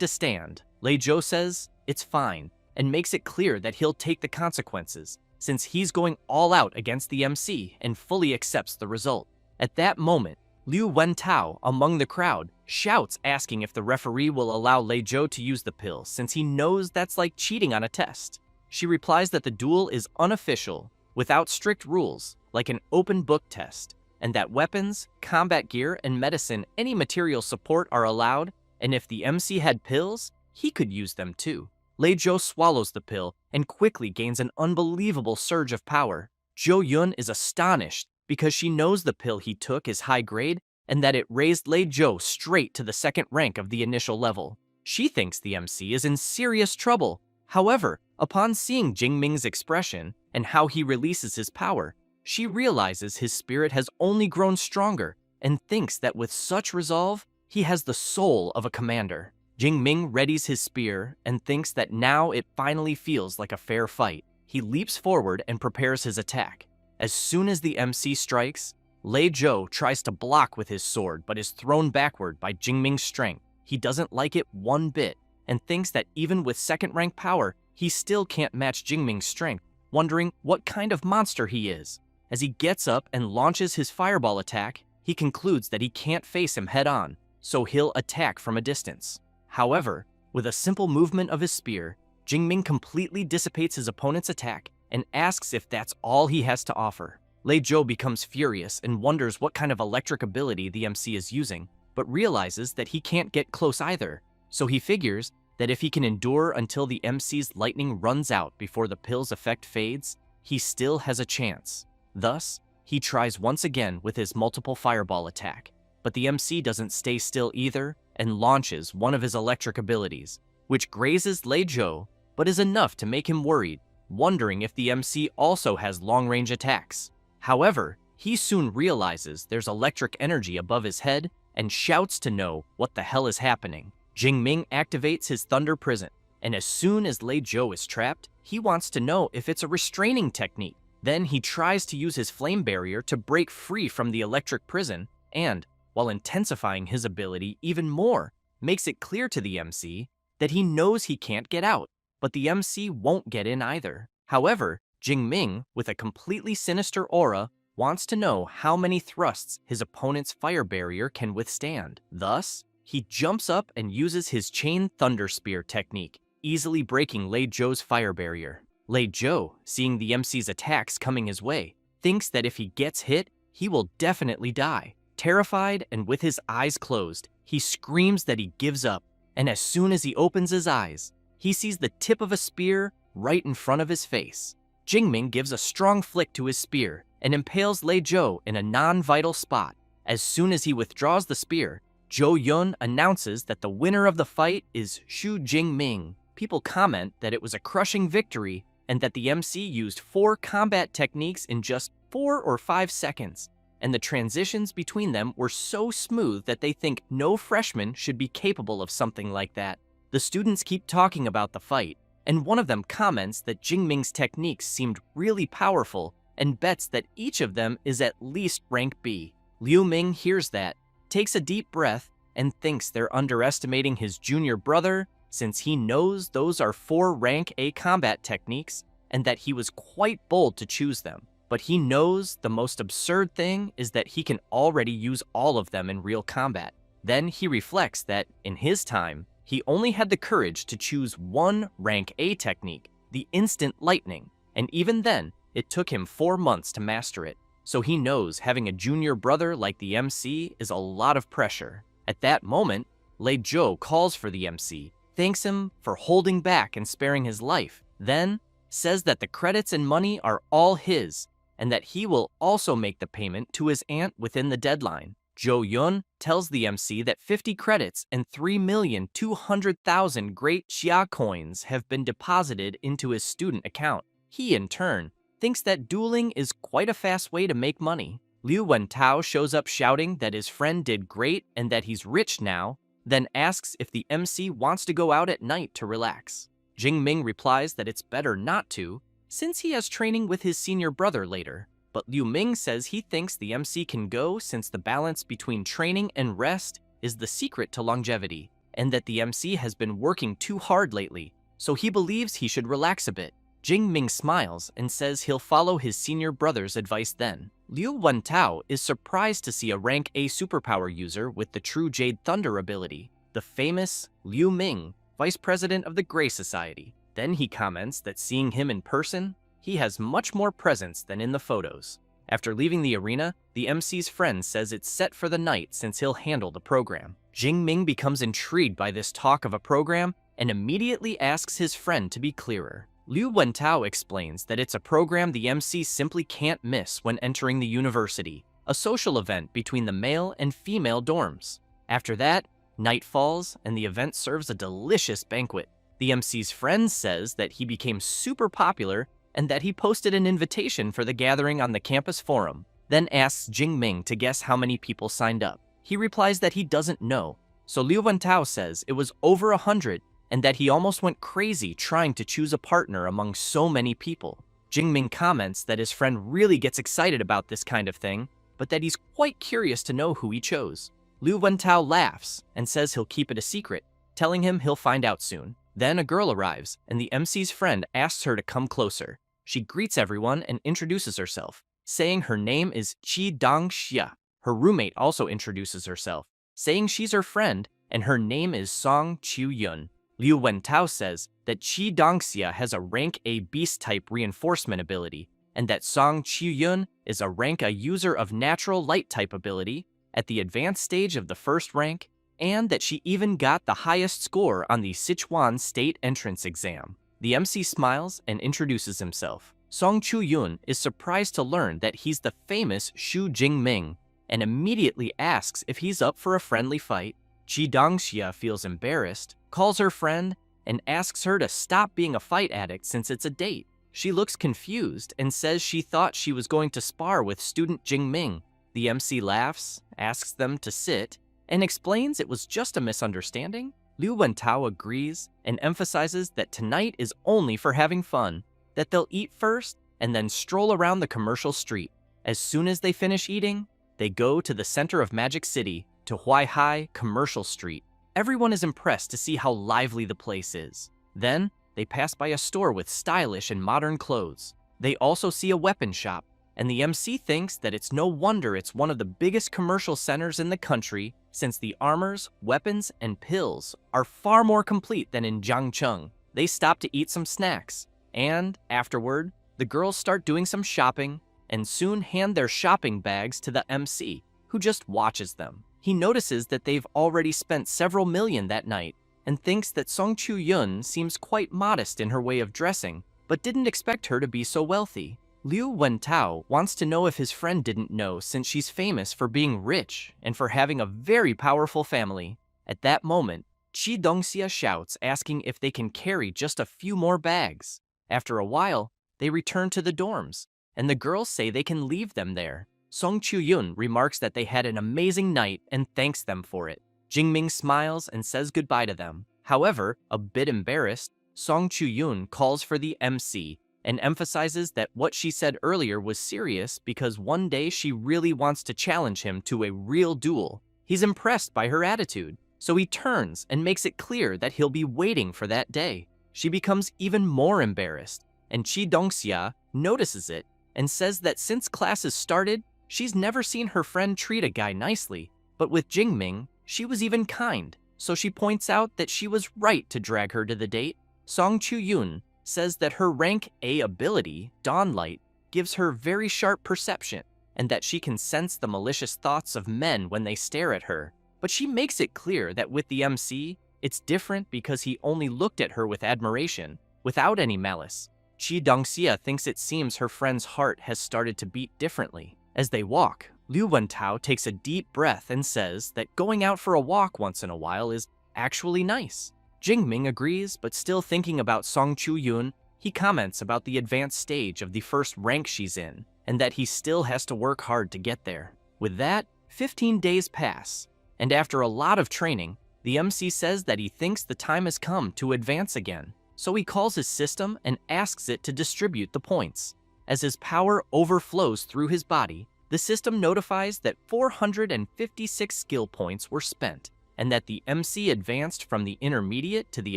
to stand, Lei Zhou says it's fine, and makes it clear that he'll take the consequences, since he's going all out against the MC and fully accepts the result. At that moment, Liu Wentao, among the crowd, shouts asking if the referee will allow Lei Zhou to use the pill since he knows that's like cheating on a test. She replies that the duel is unofficial, without strict rules, like an open book test, and that weapons, combat gear, and medicine, any material support are allowed, and if the MC had pills, he could use them too. Lei Zhou swallows the pill and quickly gains an unbelievable surge of power. Zhou Yun is astonished because she knows the pill he took is high grade and that it raised Lei Zhou straight to the second rank of the initial level. She thinks the MC is in serious trouble. However, upon seeing Jingming's expression and how he releases his power, she realizes his spirit has only grown stronger and thinks that with such resolve, he has the soul of a commander. Jingming readies his spear and thinks that now it finally feels like a fair fight. He leaps forward and prepares his attack. As soon as the MC strikes, Lei Zhou tries to block with his sword but is thrown backward by Jingming's strength. He doesn't like it one bit and thinks that even with second-rank power, he still can't match Jingming's strength, wondering what kind of monster he is. As he gets up and launches his fireball attack, he concludes that he can't face him head-on, so he'll attack from a distance. However, with a simple movement of his spear, Jingming completely dissipates his opponent's attack and asks if that's all he has to offer. Lei Zhou becomes furious and wonders what kind of electric ability the MC is using, but realizes that he can't get close either, so he figures that if he can endure until the MC's lightning runs out before the pill's effect fades, he still has a chance. Thus, he tries once again with his multiple fireball attack, but the MC doesn't stay still either and launches one of his electric abilities, which grazes Lei Zhou, but is enough to make him worried, wondering if the MC also has long-range attacks. However, he soon realizes there's electric energy above his head and shouts to know what the hell is happening. Jingming activates his Thunder Prison, and as soon as Lei Zhou is trapped, he wants to know if it's a restraining technique. Then he tries to use his flame barrier to break free from the electric prison and, while intensifying his ability even more, makes it clear to the MC that he knows he can't get out, but the MC won't get in either. However, Jingming, with a completely sinister aura, wants to know how many thrusts his opponent's fire barrier can withstand. Thus, he jumps up and uses his Chain Thunder Spear technique, easily breaking Lei Zhou's fire barrier. Lei Zhou, seeing the MC's attacks coming his way, thinks that if he gets hit, he will definitely die. Terrified and with his eyes closed, he screams that he gives up, and as soon as he opens his eyes, he sees the tip of a spear right in front of his face. Jingming gives a strong flick to his spear and impales Lei Zhou in a non-vital spot. As soon as he withdraws the spear, Zhou Yun announces that the winner of the fight is Xu Jingming. People comment that it was a crushing victory and that the MC used 4 combat techniques in just 4 or 5 seconds, and the transitions between them were so smooth that they think no freshman should be capable of something like that. The students keep talking about the fight, and one of them comments that Jingming's techniques seemed really powerful and bets that each of them is at least rank B. Liu Ming hears that, takes a deep breath, and thinks they're underestimating his junior brother since he knows those are 4 rank A combat techniques and that he was quite bold to choose them. But he knows the most absurd thing is that he can already use all of them in real combat. Then he reflects that, in his time, he only had the courage to choose 1 rank A technique, the Instant Lightning, and even then, it took him 4 months to master it. So he knows having a junior brother like the MC is a lot of pressure. At that moment, Lei Zhou calls for the MC, thanks him for holding back and sparing his life, then says that the credits and money are all his, and that he will also make the payment to his aunt within the deadline. Jo Yun tells the MC that 50 credits and 3,200,000 great Xia coins have been deposited into his student account. He, in turn, thinks that dueling is quite a fast way to make money. Liu Wentao shows up shouting that his friend did great and that he's rich now, then asks if the MC wants to go out at night to relax. Jingming replies that it's better not to, since he has training with his senior brother later. But Liu Ming says he thinks the MC can go since the balance between training and rest is the secret to longevity, and that the MC has been working too hard lately, so he believes he should relax a bit. Jingming smiles and says he'll follow his senior brother's advice then. Liu Wentao is surprised to see a rank A superpower user with the True Jade Thunder ability, the famous Liu Ming, vice president of the Grey Society. Then he comments that seeing him in person, he has much more presence than in the photos. After leaving the arena, the MC's friend says it's set for the night since he'll handle the program. Jingming becomes intrigued by this talk of a program and immediately asks his friend to be clearer. Liu Wentao explains that it's a program the MC simply can't miss when entering the university, a social event between the male and female dorms. After that, night falls and the event serves a delicious banquet. The MC's friend says that he became super popular and that he posted an invitation for the gathering on the campus forum, then asks Jingming to guess how many people signed up. He replies that he doesn't know, so Liu Wentao says it was over 100 and that he almost went crazy trying to choose a partner among so many people. Jingming comments that his friend really gets excited about this kind of thing, but that he's quite curious to know who he chose. Liu Wentao laughs and says he'll keep it a secret, telling him he'll find out soon. Then a girl arrives, and the MC's friend asks her to come closer. She greets everyone and introduces herself, saying her name is Qi Dongxia. Her roommate also introduces herself, saying she's her friend, and her name is Song Qiuyun. Liu Wentao says that Qi Dongxia has a rank A beast-type reinforcement ability, and that Song Qiuyun is a rank A user of natural light-type ability at the advanced stage of the first rank, and that she even got the highest score on the Sichuan State Entrance Exam. The MC smiles and introduces himself. Song Qiuyun is surprised to learn that he's the famous Xu Jingming, and immediately asks if he's up for a friendly fight. Qi Dongxia feels embarrassed, calls her friend, and asks her to stop being a fight addict since it's a date. She looks confused and says she thought she was going to spar with student Jingming. The MC laughs, asks them to sit, and explains it was just a misunderstanding. Liu Wentao agrees and emphasizes that tonight is only for having fun, that they'll eat first and then stroll around the commercial street. As soon as they finish eating, they go to the center of Magic City, to Huaihai Commercial Street. Everyone is impressed to see how lively the place is. Then, they pass by a store with stylish and modern clothes. They also see a weapon shop, and the MC thinks that it's no wonder it's one of the biggest commercial centers in the country, since the armors, weapons, and pills are far more complete than in Jiangcheng. They stop to eat some snacks, and afterward, the girls start doing some shopping and soon hand their shopping bags to the MC, who just watches them. He notices that they've already spent several million that night and thinks that Song Qiuyun seems quite modest in her way of dressing, but didn't expect her to be so wealthy. Liu Wentao wants to know if his friend didn't know since she's famous for being rich and for having a very powerful family. At that moment, Qi Dongxia shouts asking if they can carry just a few more bags. After a while, they return to the dorms, and the girls say they can leave them there. Song Qiuyun remarks that they had an amazing night and thanks them for it. Jingming smiles and says goodbye to them. However, a bit embarrassed, Song Qiuyun calls for the MC and emphasizes that what she said earlier was serious because one day she really wants to challenge him to a real duel. He's impressed by her attitude, so he turns and makes it clear that he'll be waiting for that day. She becomes even more embarrassed, and Qi Dongxia notices it and says that since classes started, she's never seen her friend treat a guy nicely, but with Jingming, she was even kind, so she points out that she was right to drag her to the date. Song Qiuyun says that her rank A ability, Dawn Light, gives her very sharp perception, and that she can sense the malicious thoughts of men when they stare at her. But she makes it clear that with the MC, it's different because he only looked at her with admiration, without any malice. Qi Dongxia thinks it seems her friend's heart has started to beat differently. As they walk, Liu Wentao takes a deep breath and says that going out for a walk once in a while is actually nice. Jingming agrees, but still thinking about Song Chu-yun, he comments about the advanced stage of the first rank she's in, and that he still has to work hard to get there. With that, 15 days pass, and after a lot of training, the MC says that he thinks the time has come to advance again, so he calls his system and asks it to distribute the points. As his power overflows through his body, the system notifies that 456 skill points were spent, and that the MC advanced from the intermediate to the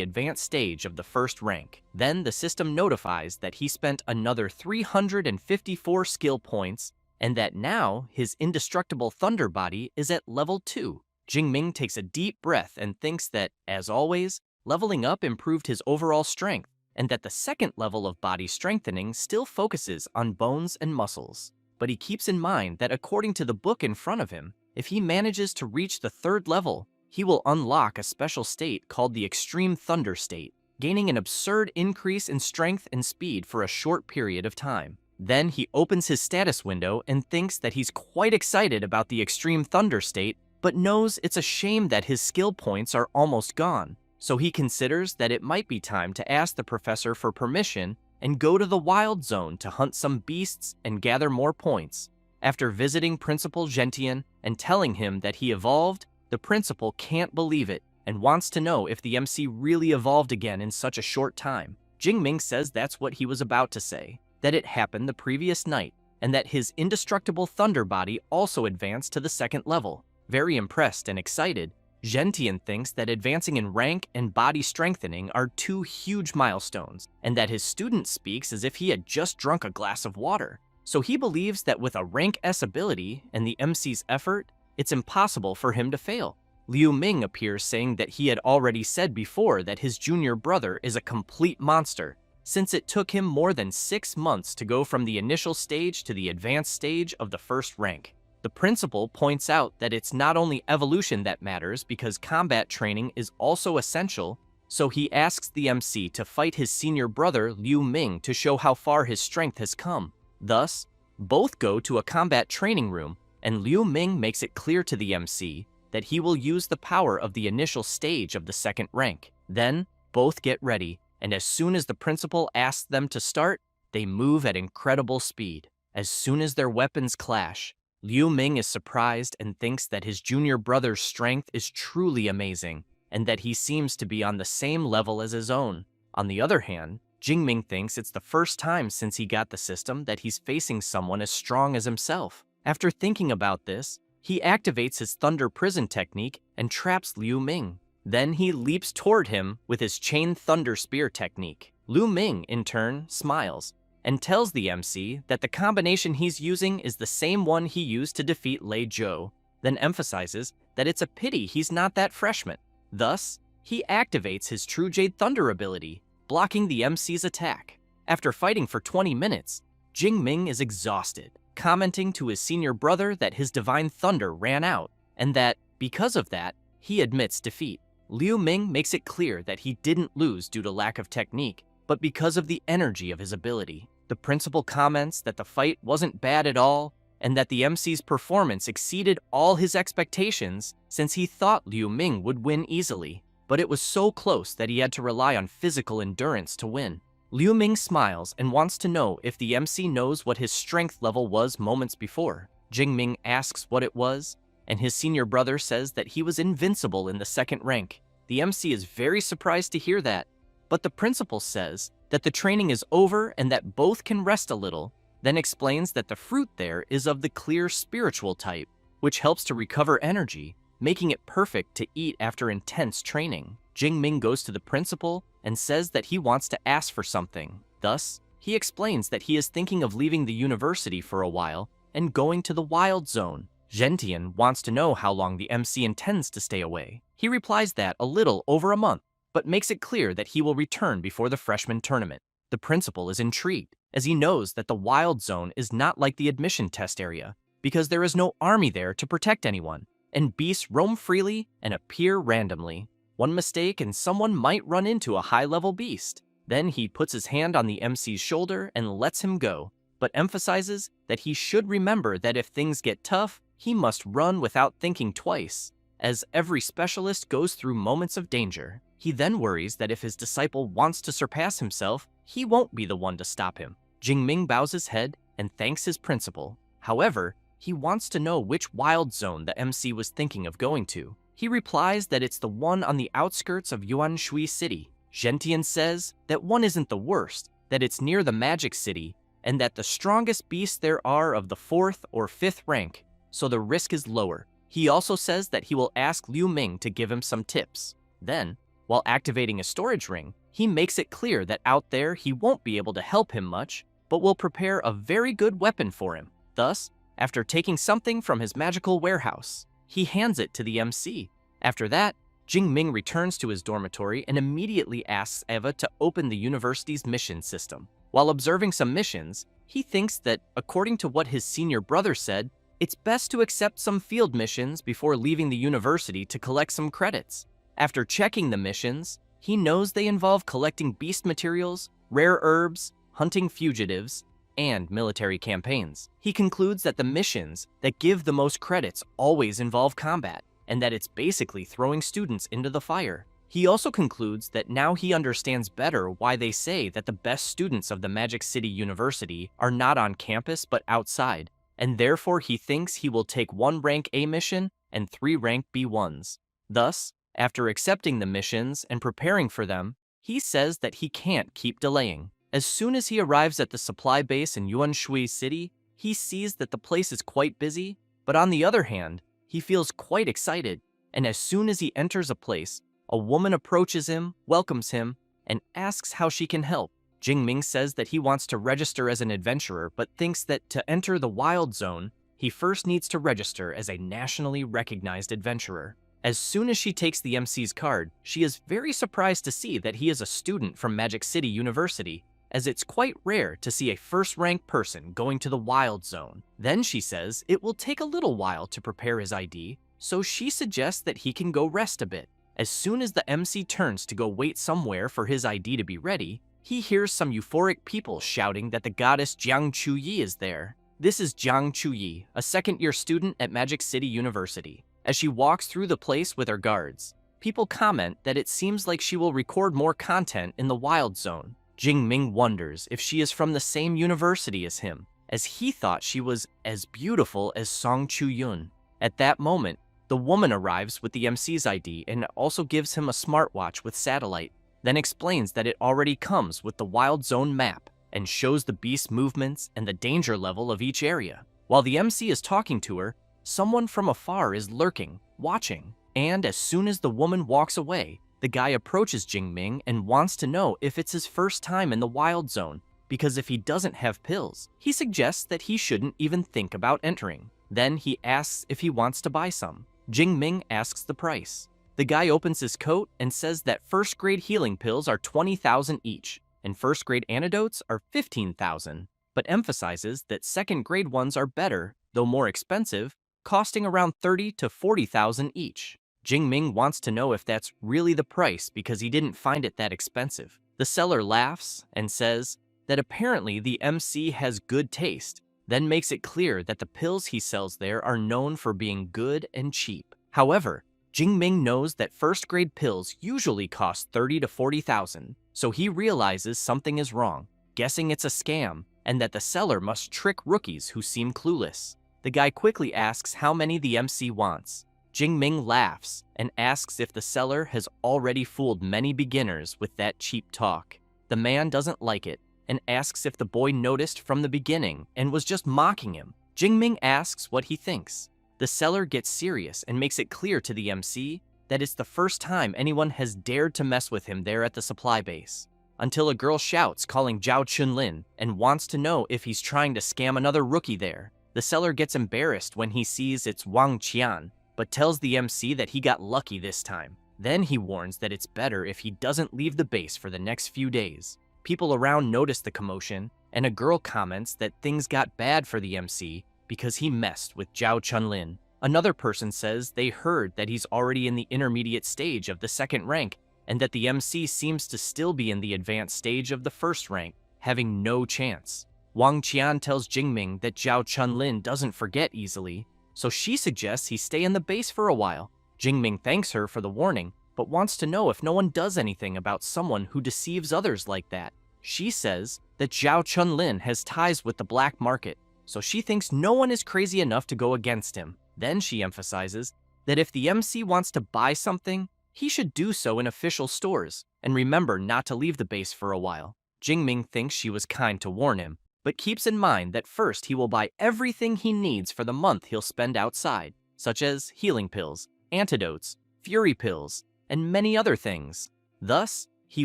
advanced stage of the first rank. Then the system notifies that he spent another 354 skill points, and that now his indestructible thunder body is at level 2. Jingming takes a deep breath and thinks that, as always, leveling up improved his overall strength, and that the second level of body strengthening still focuses on bones and muscles. But he keeps in mind that according to the book in front of him, if he manages to reach the third level, he will unlock a special state called the Extreme Thunder State, gaining an absurd increase in strength and speed for a short period of time. Then he opens his status window and thinks that he's quite excited about the Extreme Thunder State, but knows it's a shame that his skill points are almost gone. So he considers that it might be time to ask the professor for permission and go to the Wild Zone to hunt some beasts and gather more points. After visiting Principal Gentian and telling him that he evolved, the principal can't believe it and wants to know if the MC really evolved again in such a short time. Jingming says that's what he was about to say, that it happened the previous night, and that his indestructible thunder body also advanced to the second level. Very impressed and excited, Gentian thinks that advancing in rank and body strengthening are two huge milestones, and that his student speaks as if he had just drunk a glass of water. So he believes that with a rank S ability and the MC's effort, it's impossible for him to fail. Liu Ming appears saying that he had already said before that his junior brother is a complete monster, since it took him more than 6 months to go from the initial stage to the advanced stage of the first rank. The principal points out that it's not only evolution that matters because combat training is also essential, so he asks the MC to fight his senior brother Liu Ming to show how far his strength has come. Thus, both go to a combat training room, and Liu Ming makes it clear to the MC that he will use the power of the initial stage of the second rank. Then, both get ready, and as soon as the principal asks them to start, they move at incredible speed. As soon as their weapons clash, Liu Ming is surprised and thinks that his junior brother's strength is truly amazing, and that he seems to be on the same level as his own. On the other hand, Jingming thinks it's the first time since he got the system that he's facing someone as strong as himself. After thinking about this, he activates his Thunder Prison technique and traps Liu Ming. Then he leaps toward him with his Chain Thunder Spear technique. Liu Ming, in turn, smiles and tells the MC that the combination he's using is the same one he used to defeat Lei Zhou, then emphasizes that it's a pity he's not that freshman. Thus, he activates his True Jade Thunder ability, blocking the MC's attack. After fighting for 20 minutes, Jingming is exhausted, commenting to his senior brother that his Divine Thunder ran out, and that, because of that, he admits defeat. Liu Ming makes it clear that he didn't lose due to lack of technique, but because of the energy of his ability. The principal comments that the fight wasn't bad at all, and that the MC's performance exceeded all his expectations since he thought Liu Ming would win easily, but it was so close that he had to rely on physical endurance to win. Liu Ming smiles and wants to know if the MC knows what his strength level was moments before. Jingming asks what it was, and his senior brother says that he was invincible in the second rank. The MC is very surprised to hear that, but the principal says that the training is over and that both can rest a little, then explains that the fruit there is of the clear spiritual type, which helps to recover energy, making it perfect to eat after intense training. Jingming goes to the principal and says that he wants to ask for something. Thus, he explains that he is thinking of leaving the university for a while and going to the Wild Zone. Gentian wants to know how long the MC intends to stay away. He replies that a little over a month, but makes it clear that he will return before the freshman tournament. The principal is intrigued, as he knows that the Wild Zone is not like the admission test area, because there is no army there to protect anyone, and beasts roam freely and appear randomly. One mistake and someone might run into a high-level beast. Then he puts his hand on the MC's shoulder and lets him go, but emphasizes that he should remember that if things get tough, he must run without thinking twice, as every specialist goes through moments of danger. He then worries that if his disciple wants to surpass himself, he won't be the one to stop him. Jingming bows his head and thanks his principal. However, he wants to know which wild zone the MC was thinking of going to. He replies that it's the one on the outskirts of Yuanshui City. Gentian says that one isn't the worst, that it's near the Magic City, and that the strongest beasts there are of the 4th or 5th rank, so the risk is lower. He also says that he will ask Liu Ming to give him some tips. Then, while activating a storage ring, he makes it clear that out there he won't be able to help him much, but will prepare a very good weapon for him. Thus, after taking something from his magical warehouse, he hands it to the MC. After that, Jingming returns to his dormitory and immediately asks Eva to open the university's mission system. While observing some missions, he thinks that, according to what his senior brother said, it's best to accept some field missions before leaving the university to collect some credits. After checking the missions, he knows they involve collecting beast materials, rare herbs, hunting fugitives, and military campaigns. He concludes that the missions that give the most credits always involve combat, and that it's basically throwing students into the fire. He also concludes that now he understands better why they say that the best students of the Magic City University are not on campus but outside, and therefore he thinks he will take 1 rank A mission and 3 rank B1s. Thus, after accepting the missions and preparing for them, he says that he can't keep delaying. As soon as he arrives at the supply base in Yuanshui City, he sees that the place is quite busy, but on the other hand, he feels quite excited, and as soon as he enters a place, a woman approaches him, welcomes him, and asks how she can help. Jingming says that he wants to register as an adventurer, but thinks that to enter the Wild Zone, he first needs to register as a nationally recognized adventurer. As soon as she takes the MC's card, she is very surprised to see that he is a student from Magic City University, as it's quite rare to see a first-rank person going to the Wild Zone. Then she says it will take a little while to prepare his ID, so she suggests that he can go rest a bit. As soon as the MC turns to go wait somewhere for his ID to be ready, he hears some euphoric people shouting that the goddess Jiang Chuyi is there. This is Jiang Chuyi, a second-year student at Magic City University. As she walks through the place with her guards, people comment that it seems like she will record more content in the Wild Zone. Jingming wonders if she is from the same university as him, as he thought she was as beautiful as Song Chu-yun. At that moment, the woman arrives with the MC's ID and also gives him a smartwatch with satellite, then explains that it already comes with the Wild Zone map and shows the beast's movements and the danger level of each area. While the MC is talking to her, someone from afar is lurking, watching, and as soon as the woman walks away, the guy approaches Jingming and wants to know if it's his first time in the Wild Zone, because if he doesn't have pills, he suggests that he shouldn't even think about entering. Then he asks if he wants to buy some. Jingming asks the price. The guy opens his coat and says that first-grade healing pills are 20,000 each, and first-grade antidotes are 15,000, but emphasizes that second-grade ones are better, though more expensive, costing around 30 to 40,000 each. Jingming wants to know if that's really the price because he didn't find it that expensive. The seller laughs and says that apparently the MC has good taste, then makes it clear that the pills he sells there are known for being good and cheap. However, Jingming knows that first-grade pills usually cost 30 to 40,000, so he realizes something is wrong, guessing it's a scam, and that the seller must trick rookies who seem clueless. The guy quickly asks how many the MC wants. Jingming laughs and asks if the seller has already fooled many beginners with that cheap talk. The man doesn't like it and asks if the boy noticed from the beginning and was just mocking him. Jingming asks what he thinks. The seller gets serious and makes it clear to the MC that it's the first time anyone has dared to mess with him there at the supply base, until a girl shouts calling Zhao Chunlin and wants to know if he's trying to scam another rookie there. The seller gets embarrassed when he sees it's Wang Qian, but tells the MC that he got lucky this time. Then he warns that it's better if he doesn't leave the base for the next few days. People around notice the commotion, and a girl comments that things got bad for the MC because he messed with Zhao Chunlin. Another person says they heard that he's already in the intermediate stage of the second rank, and that the MC seems to still be in the advanced stage of the first rank, having no chance. Wang Qian tells Jingming that Zhao Chunlin doesn't forget easily, so she suggests he stay in the base for a while. Jingming thanks her for the warning, but wants to know if no one does anything about someone who deceives others like that. She says that Zhao Chunlin has ties with the black market, so she thinks no one is crazy enough to go against him. Then she emphasizes that if the MC wants to buy something, he should do so in official stores, and remember not to leave the base for a while. Jingming thinks she was kind to warn him, but keeps in mind that first he will buy everything he needs for the month he'll spend outside, such as healing pills, antidotes, fury pills, and many other things. Thus, he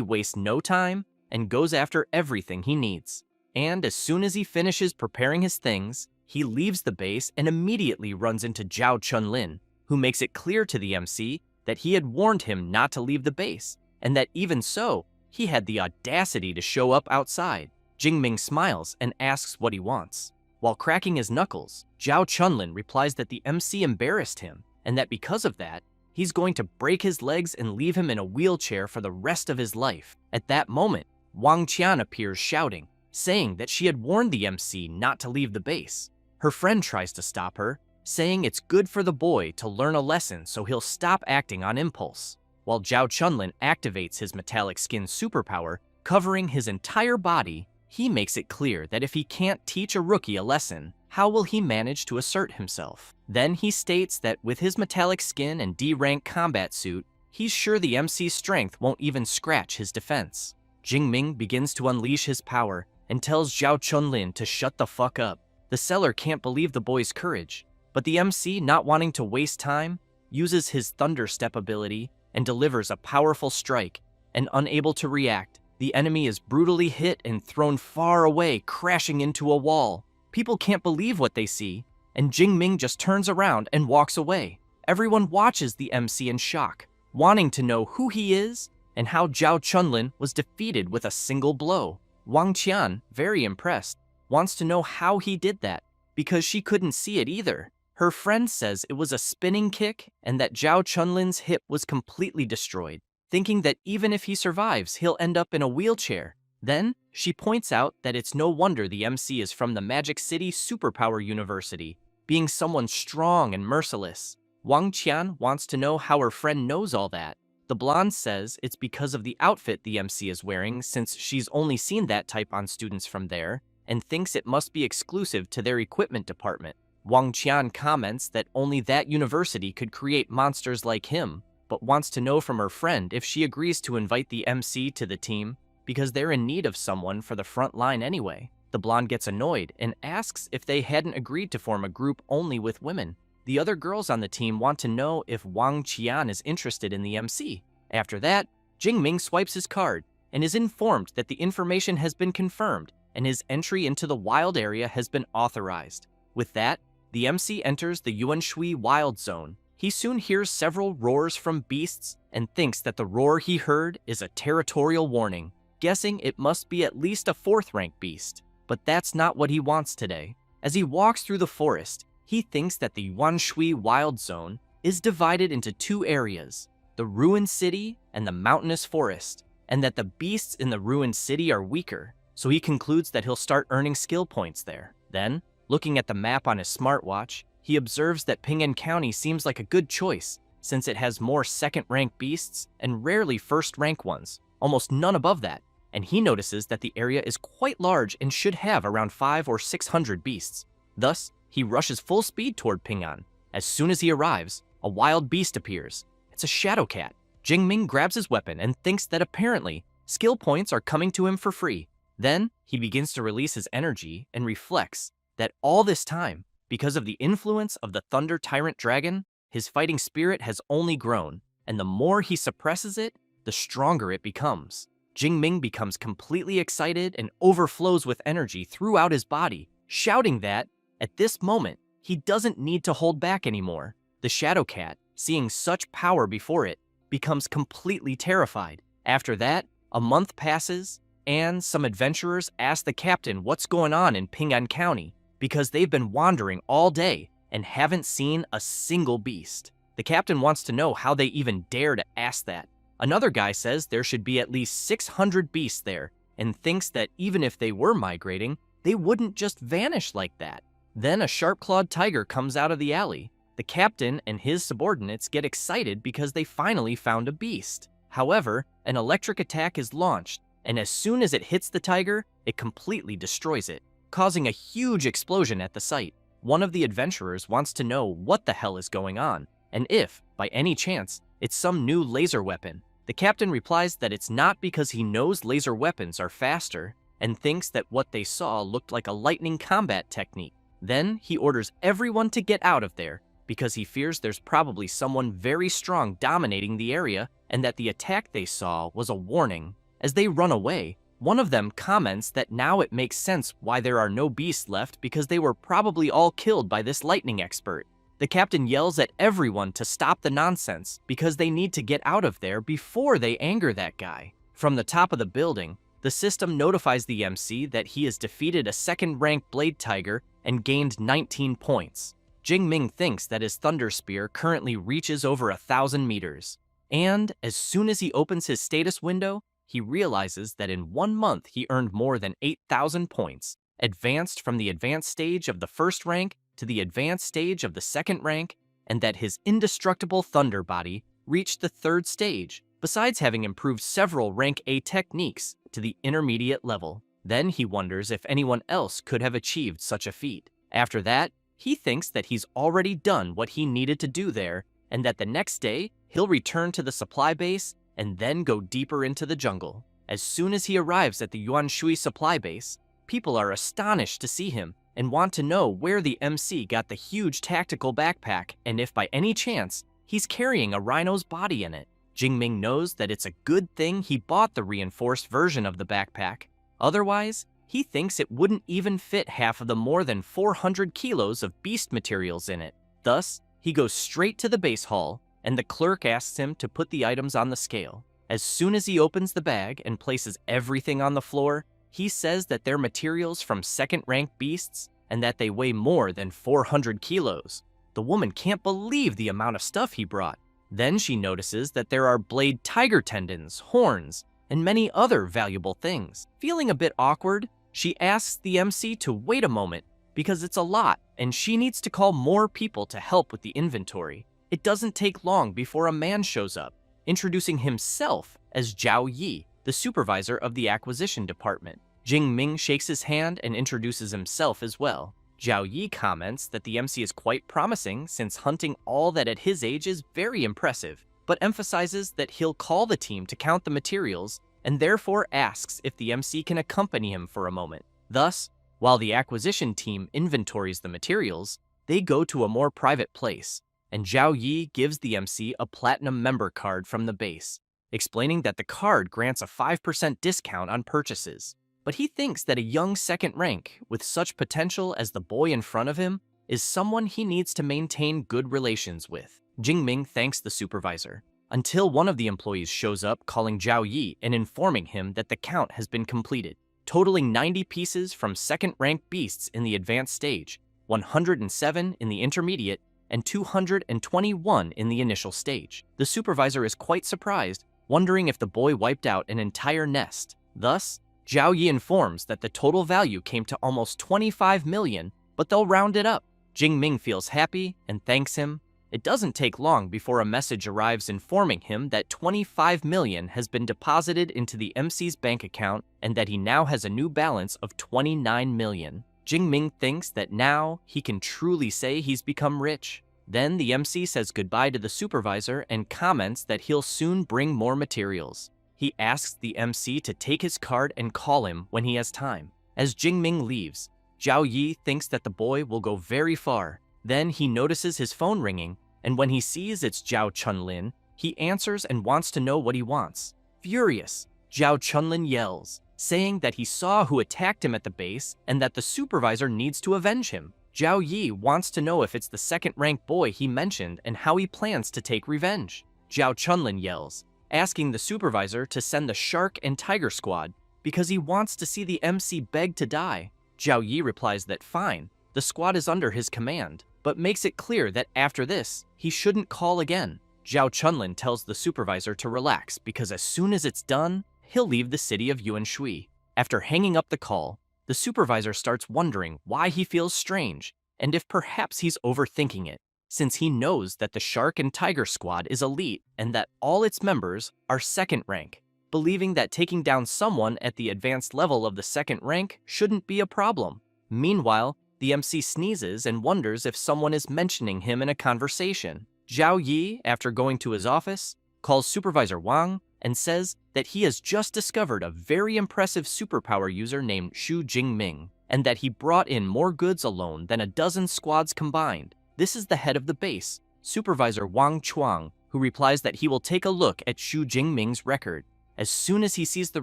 wastes no time and goes after everything he needs. And as soon as he finishes preparing his things, he leaves the base and immediately runs into Zhao Chunlin, who makes it clear to the MC that he had warned him not to leave the base, and that even so, he had the audacity to show up outside. Jingming smiles and asks what he wants. While cracking his knuckles, Zhao Chunlin replies that the MC embarrassed him, and that because of that, he's going to break his legs and leave him in a wheelchair for the rest of his life. At that moment, Wang Qian appears shouting, saying that she had warned the MC not to leave the base. Her friend tries to stop her, saying it's good for the boy to learn a lesson so he'll stop acting on impulse. While Zhao Chunlin activates his metallic skin superpower, covering his entire body, he makes it clear that if he can't teach a rookie a lesson, how will he manage to assert himself? Then he states that with his metallic skin and D-rank combat suit, he's sure the MC's strength won't even scratch his defense. Jingming begins to unleash his power and tells Zhao Chunlin to shut the fuck up. The seller can't believe the boy's courage, but the MC, not wanting to waste time, uses his Thunder Step ability and delivers a powerful strike, and unable to react, the enemy is brutally hit and thrown far away, crashing into a wall. People can't believe what they see, and Jingming just turns around and walks away. Everyone watches the MC in shock, wanting to know who he is and how Zhao Chunlin was defeated with a single blow. Wang Qian, very impressed, wants to know how he did that, because she couldn't see it either. Her friend says it was a spinning kick and that Zhao Chunlin's hip was completely destroyed, thinking that even if he survives, he'll end up in a wheelchair. Then, she points out that it's no wonder the MC is from the Magic City Superpower University, being someone strong and merciless. Wang Qian wants to know how her friend knows all that. The blonde says it's because of the outfit the MC is wearing, since she's only seen that type on students from there, and thinks it must be exclusive to their equipment department. Wang Qian comments that only that university could create monsters like him, but wants to know from her friend if she agrees to invite the MC to the team, because they're in need of someone for the front line anyway. The blonde gets annoyed and asks if they hadn't agreed to form a group only with women. The other girls on the team want to know if Wang Qian is interested in the MC. After that, Jingming swipes his card and is informed that the information has been confirmed and his entry into the wild area has been authorized. With that, the MC enters the Yuanshui Wild Zone. He soon hears several roars from beasts and thinks that the roar he heard is a territorial warning, guessing it must be at least a 4th-rank beast. But that's not what he wants today. As he walks through the forest, he thinks that the Yuanshui Wild Zone is divided into 2 areas, the Ruined City and the Mountainous Forest, and that the beasts in the Ruined City are weaker, so he concludes that he'll start earning skill points there. Then, looking at the map on his smartwatch, he observes that Ping'an County seems like a good choice, since it has more 2nd-rank beasts and rarely 1st-rank ones, almost none above that, and he notices that the area is quite large and should have around 500 or 600 beasts. Thus, he rushes full speed toward Ping'an. As soon as he arrives, a wild beast appears. It's a shadow cat. Jingming grabs his weapon and thinks that apparently, skill points are coming to him for free. Then, he begins to release his energy and reflects that all this time, because of the influence of the Thunder Tyrant Dragon, his fighting spirit has only grown, and the more he suppresses it, the stronger it becomes. Jingming becomes completely excited and overflows with energy throughout his body, shouting that, at this moment, he doesn't need to hold back anymore. The Shadow Cat, seeing such power before it, becomes completely terrified. After that, a month passes, and some adventurers ask the captain what's going on in Ping'an County, because they've been wandering all day and haven't seen a single beast. The captain wants to know how they even dare to ask that. Another guy says there should be at least 600 beasts there, and thinks that even if they were migrating, they wouldn't just vanish like that. Then a sharp-clawed tiger comes out of the alley. The captain and his subordinates get excited because they finally found a beast. However, an electric attack is launched, and as soon as it hits the tiger, it completely destroys it, causing a huge explosion at the site. One of the adventurers wants to know what the hell is going on, and if, by any chance, it's some new laser weapon. The captain replies that it's not because he knows laser weapons are faster, and thinks that what they saw looked like a lightning combat technique. Then he orders everyone to get out of there, because he fears there's probably someone very strong dominating the area, and that the attack they saw was a warning. As they run away, one of them comments that now it makes sense why there are no beasts left because they were probably all killed by this lightning expert. The captain yells at everyone to stop the nonsense because they need to get out of there before they anger that guy. From the top of the building, the system notifies the MC that he has defeated a second-ranked Blade Tiger and gained 19 points. Jingming thinks that his Thunder Spear currently reaches over 1,000 meters. And as soon as he opens his status window, he realizes that in 1 month he earned more than 8,000 points, advanced from the advanced stage of the first rank to the advanced stage of the second rank, and that his indestructible Thunder Body reached the third stage, besides having improved several rank A techniques to the intermediate level. Then he wonders if anyone else could have achieved such a feat. After that, he thinks that he's already done what he needed to do there, and that the next day he'll return to the supply base and then go deeper into the jungle. As soon as he arrives at the Yuanshui supply base, people are astonished to see him and want to know where the MC got the huge tactical backpack and if by any chance he's carrying a rhino's body in it. Jingming knows that it's a good thing he bought the reinforced version of the backpack. Otherwise, he thinks it wouldn't even fit half of the more than 400 kilos of beast materials in it. Thus, he goes straight to the base hall, and the clerk asks him to put the items on the scale. As soon as he opens the bag and places everything on the floor, he says that they're materials from second-ranked beasts and that they weigh more than 400 kilos. The woman can't believe the amount of stuff he brought. Then she notices that there are blade tiger tendons, horns, and many other valuable things. Feeling a bit awkward, she asks the MC to wait a moment because it's a lot and she needs to call more people to help with the inventory. It doesn't take long before a man shows up, introducing himself as Zhao Yi, the supervisor of the acquisition department. Jingming shakes his hand and introduces himself as well. Zhao Yi comments that the MC is quite promising since hunting all that at his age is very impressive, but emphasizes that he'll call the team to count the materials and therefore asks if the MC can accompany him for a moment. Thus, while the acquisition team inventories the materials, they go to a more private place, and Zhao Yi gives the MC a platinum member card from the base, explaining that the card grants a 5% discount on purchases. But he thinks that a young second rank with such potential as the boy in front of him is someone he needs to maintain good relations with. Jingming thanks the supervisor, until one of the employees shows up calling Zhao Yi and informing him that the count has been completed, totaling 90 pieces from second-ranked beasts in the advanced stage, 107 in the intermediate, and 221 in the initial stage. The supervisor is quite surprised, wondering if the boy wiped out an entire nest. Thus, Zhao Yi informs that the total value came to almost 25 million, but they'll round it up. Jingming feels happy and thanks him. It doesn't take long before a message arrives informing him that 25 million has been deposited into the MC's bank account and that he now has a new balance of 29 million. Jingming thinks that now he can truly say he's become rich. Then the MC says goodbye to the supervisor and comments that he'll soon bring more materials. He asks the MC to take his card and call him when he has time. As Jingming leaves, Zhao Yi thinks that the boy will go very far. Then he notices his phone ringing, and when he sees it's Zhao Chunlin, he answers and wants to know what he wants. Furious, Zhao Chunlin yells, saying that he saw who attacked him at the base and that the supervisor needs to avenge him. Zhao Yi wants to know if it's the second-ranked boy he mentioned and how he plans to take revenge. Zhao Chunlin yells, asking the supervisor to send the Shark and Tiger Squad because he wants to see the MC beg to die. Zhao Yi replies that fine, the squad is under his command, but makes it clear that after this, he shouldn't call again. Zhao Chunlin tells the supervisor to relax because as soon as it's done, he'll leave the city of Yuanshui. After hanging up the call, The supervisor starts wondering why he feels strange, and if perhaps he's overthinking it, since he knows that the Shark and Tiger Squad is elite and that all its members are second rank, believing that taking down someone at the advanced level of the second rank shouldn't be a problem. Meanwhile, the MC sneezes and wonders if someone is mentioning him in a conversation. Zhao Yi, after going to his office, calls Supervisor Wang and says that he has just discovered a very impressive superpower user named Xu Jingming, and that he brought in more goods alone than a dozen squads combined. This is the head of the base, Supervisor Wang Chuang, who replies that he will take a look at Xu Jingming's record. As soon as he sees the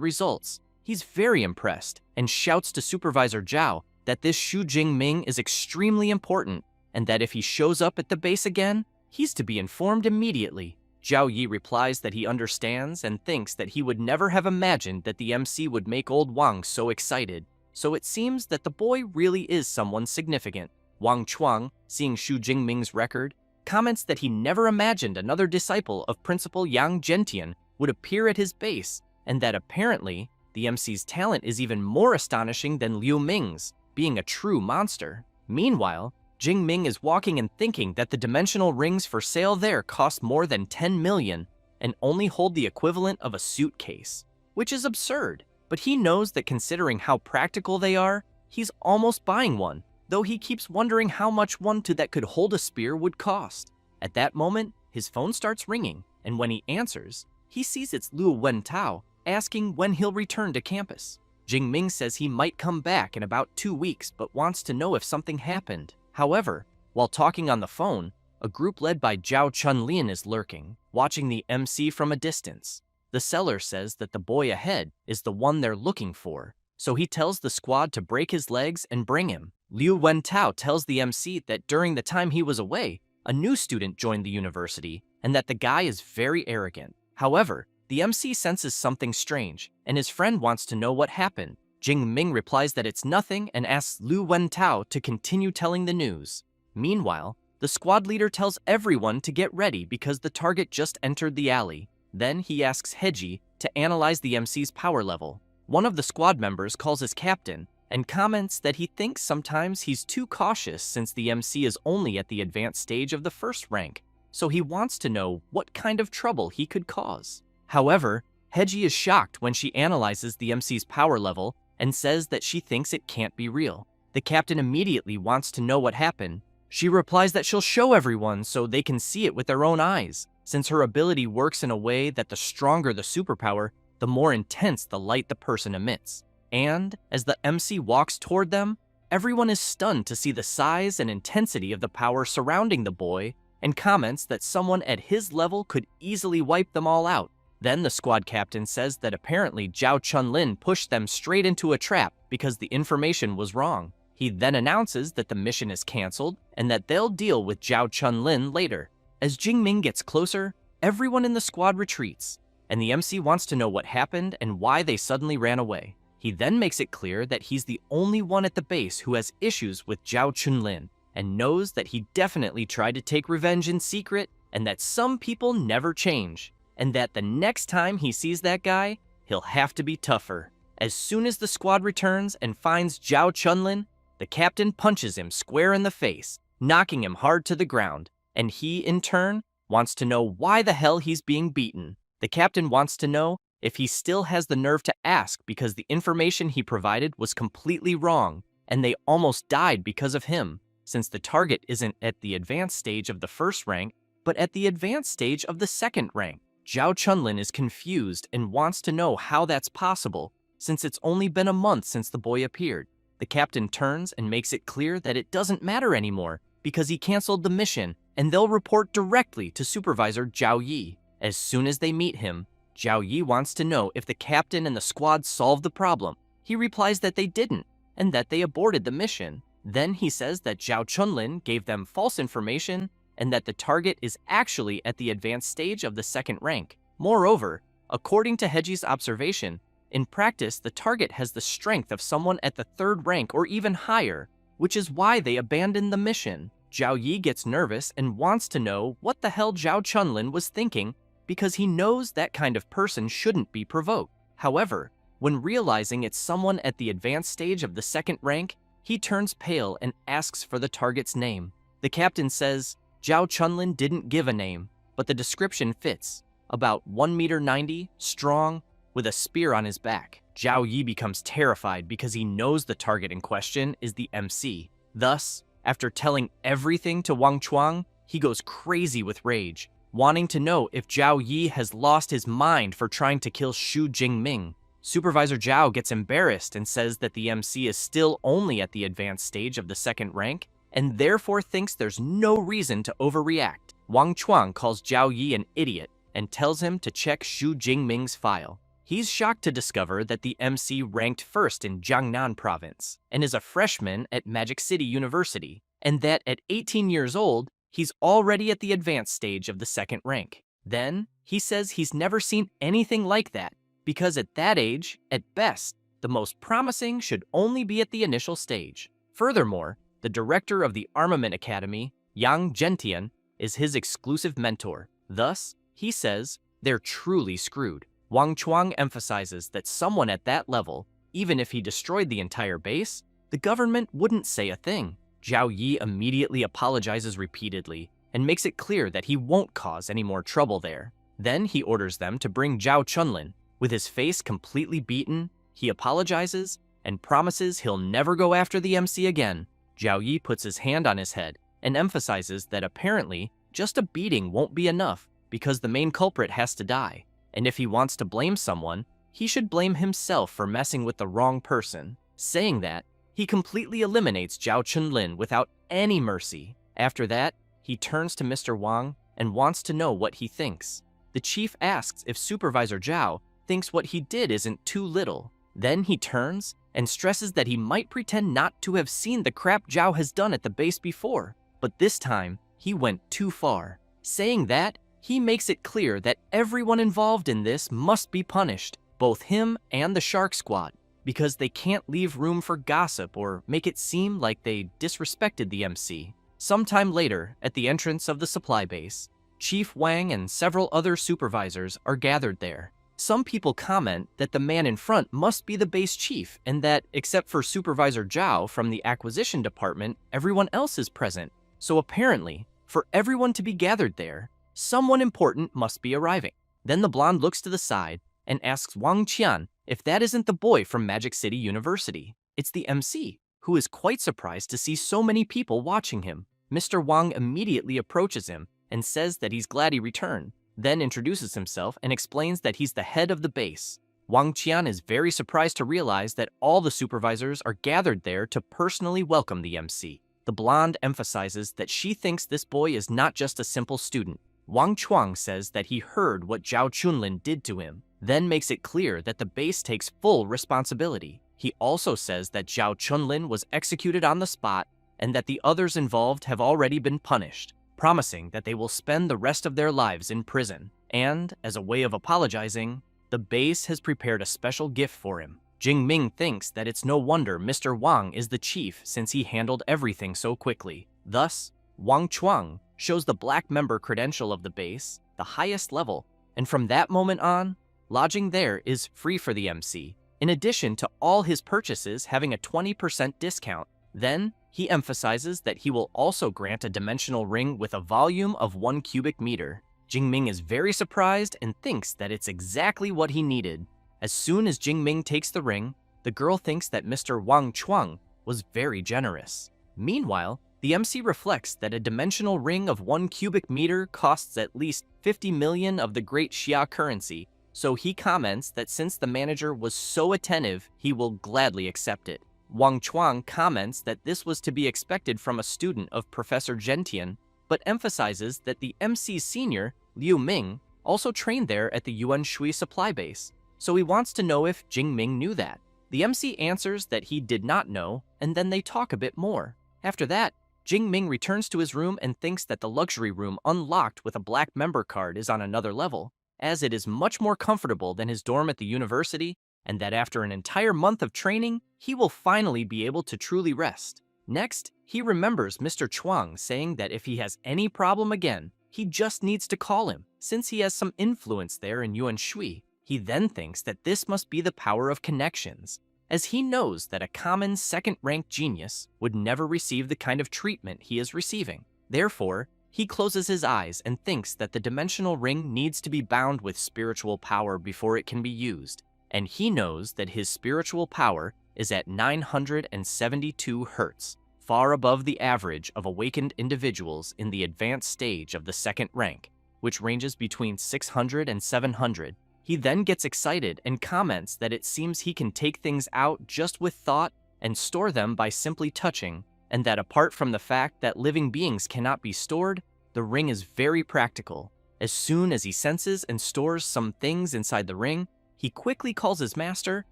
results, he's very impressed and shouts to Supervisor Zhao that this Xu Jingming is extremely important and that if he shows up at the base again, he's to be informed immediately. Zhao Yi replies that he understands and thinks that he would never have imagined that the MC would make old Wang so excited. So it seems that the boy really is someone significant. Wang Chuang, seeing Xu Jingming's record, comments that he never imagined another disciple of Principal Yang Zhentian would appear at his base, and that apparently the MC's talent is even more astonishing than Liu Ming's, being a true monster. Meanwhile, Jingming is walking and thinking that the dimensional rings for sale there cost more than 10 million and only hold the equivalent of a suitcase, which is absurd. But he knows that considering how practical they are, he's almost buying one, though he keeps wondering how much one that could hold a spear would cost. At that moment, his phone starts ringing, and when he answers, he sees it's Liu Wentao asking when he'll return to campus. Jingming says he might come back in about 2 weeks, but wants to know if something happened. However, while talking on the phone, a group led by Zhao Chunlin is lurking, watching the MC from a distance. The seller says that the boy ahead is the one they're looking for, so he tells the squad to break his legs and bring him. Liu Wentao tells the MC that during the time he was away, a new student joined the university and that the guy is very arrogant. However, the MC senses something strange, and his friend wants to know what happened. Jingming replies that it's nothing and asks Liu Wentao to continue telling the news. Meanwhile, the squad leader tells everyone to get ready because the target just entered the alley. Then he asks Heji to analyze the MC's power level. One of the squad members calls his captain and comments that he thinks sometimes he's too cautious since the MC is only at the advanced stage of the first rank, so he wants to know what kind of trouble he could cause. However, Heji is shocked when she analyzes the MC's power level and says that she thinks it can't be real. The captain immediately wants to know what happened. She replies that she'll show everyone so they can see it with their own eyes, since her ability works in a way that the stronger the superpower, the more intense the light the person emits. And as the MC walks toward them, everyone is stunned to see the size and intensity of the power surrounding the boy and comments that someone at his level could easily wipe them all out. Then the squad captain says that apparently Zhao Chunlin pushed them straight into a trap because the information was wrong. He then announces that the mission is canceled and that they'll deal with Zhao Chunlin later. As Jingming gets closer, everyone in the squad retreats, and the MC wants to know what happened and why they suddenly ran away. He then makes it clear that he's the only one at the base who has issues with Zhao Chunlin and knows that he definitely tried to take revenge in secret and that some people never change, and that the next time he sees that guy, he'll have to be tougher. As soon as the squad returns and finds Zhao Chunlin, the captain punches him square in the face, knocking him hard to the ground, and he, in turn, wants to know why the hell he's being beaten. The captain wants to know if he still has the nerve to ask because the information he provided was completely wrong, and they almost died because of him, since the target isn't at the advanced stage of the first rank, but at the advanced stage of the second rank. Zhao Chunlin is confused and wants to know how that's possible, since it's only been a month since the boy appeared. The captain turns and makes it clear that it doesn't matter anymore because he canceled the mission, and they'll report directly to Supervisor Zhao Yi. As soon as they meet him, Zhao Yi wants to know if the captain and the squad solved the problem. He replies that they didn't, and that they aborted the mission. Then he says that Zhao Chunlin gave them false information and that the target is actually at the advanced stage of the second rank. Moreover, according to Heji's observation, in practice the target has the strength of someone at the third rank or even higher, which is why they abandoned the mission. Zhao Yi gets nervous and wants to know what the hell Zhao Chunlin was thinking because he knows that kind of person shouldn't be provoked. However, When realizing it's someone at the advanced stage of the second rank, he turns pale and asks for the target's name. The captain says Zhao Chunlin didn't give a name, but the description fits. About 1.90 meters, strong, with a spear on his back. Zhao Yi becomes terrified because he knows the target in question is the MC. Thus, after telling everything to Wang Chuang, he goes crazy with rage, wanting to know if Zhao Yi has lost his mind for trying to kill Xu Jingming. Supervisor Zhao gets embarrassed and says that the MC is still only at the advanced stage of the second rank, and therefore thinks there's no reason to overreact. Wang Chuang calls Zhao Yi an idiot and tells him to check Xu Jingming's file. He's shocked to discover that the MC ranked first in Jiangnan province and is a freshman at Magic City University, and that at 18 years old, he's already at the advanced stage of the second rank. Then, he says he's never seen anything like that, because at that age, at best, the most promising should only be at the initial stage. Furthermore, the director of the Armament Academy, Yang Zhentian, is his exclusive mentor. Thus, he says, they're truly screwed. Wang Chuang emphasizes that someone at that level, even if he destroyed the entire base, the government wouldn't say a thing. Zhao Yi immediately apologizes repeatedly and makes it clear that he won't cause any more trouble there. Then he orders them to bring Zhao Chunlin. With his face completely beaten, he apologizes and promises he'll never go after the MC again. Zhao Yi puts his hand on his head and emphasizes that apparently just a beating won't be enough because the main culprit has to die. And if he wants to blame someone, he should blame himself for messing with the wrong person. Saying that, he completely eliminates Zhao Chunlin without any mercy. After that, he turns to Mr. Wang and wants to know what he thinks. The chief asks if Supervisor Zhao thinks what he did isn't too little. Then he turns and stresses that he might pretend not to have seen the crap Zhao has done at the base before, but this time, he went too far. Saying that, he makes it clear that everyone involved in this must be punished, both him and the Shark Squad, because they can't leave room for gossip or make it seem like they disrespected the MC. Sometime later, at the entrance of the supply base, Chief Wang and several other supervisors are gathered there. Some people comment that the man in front must be the base chief and that, except for Supervisor Zhao from the acquisition department, everyone else is present. So apparently, for everyone to be gathered there, someone important must be arriving. Then the blonde looks to the side and asks Wang Qian if that isn't the boy from Magic City University. It's the MC, who is quite surprised to see so many people watching him. Mr. Wang immediately approaches him and says that he's glad he returned, then introduces himself and explains that he's the head of the base. Wang Qian is very surprised to realize that all the supervisors are gathered there to personally welcome the MC. The blonde emphasizes that she thinks this boy is not just a simple student. Wang Chuang says that he heard what Zhao Chunlin did to him, then makes it clear that the base takes full responsibility. He also says that Zhao Chunlin was executed on the spot and that the others involved have already been punished, promising that they will spend the rest of their lives in prison. And, as a way of apologizing, the base has prepared a special gift for him. Jingming thinks that it's no wonder Mr. Wang is the chief since he handled everything so quickly. Thus, Wang Chuang shows the black member credential of the base, the highest level, and from that moment on, lodging there is free for the MC, in addition to all his purchases having a 20% discount. Then, he emphasizes that he will also grant a dimensional ring with a volume of 1 cubic meter. Jingming is very surprised and thinks that it's exactly what he needed. As soon as Jingming takes the ring, the girl thinks that Mr. Wang Chuang was very generous. Meanwhile, the MC reflects that a dimensional ring of 1 cubic meter costs at least 50 million of the great Xia currency, so he comments that since the manager was so attentive, he will gladly accept it. Wang Chuang comments that this was to be expected from a student of Professor Gentian, but emphasizes that the MC's senior, Liu Ming, also trained there at the Yuan Shui supply base, so he wants to know if Jingming knew that. The MC answers that he did not know, and then they talk a bit more. After that, Jingming returns to his room and thinks that the luxury room unlocked with a black member card is on another level, as it is much more comfortable than his dorm at the university, and that after an entire month of training, he will finally be able to truly rest. Next, he remembers Mr. Chuang saying that if he has any problem again, he just needs to call him, since he has some influence there in Yuan Shui. He then thinks that this must be the power of connections, as he knows that a common second-rank genius would never receive the kind of treatment he is receiving. Therefore, he closes his eyes and thinks that the dimensional ring needs to be bound with spiritual power before it can be used, and he knows that his spiritual power is at 972 hertz, far above the average of awakened individuals in the advanced stage of the second rank, which ranges between 600 and 700. He then gets excited and comments that it seems he can take things out just with thought and store them by simply touching, and that apart from the fact that living beings cannot be stored, the ring is very practical. As soon as he senses and stores some things inside the ring, he quickly calls his master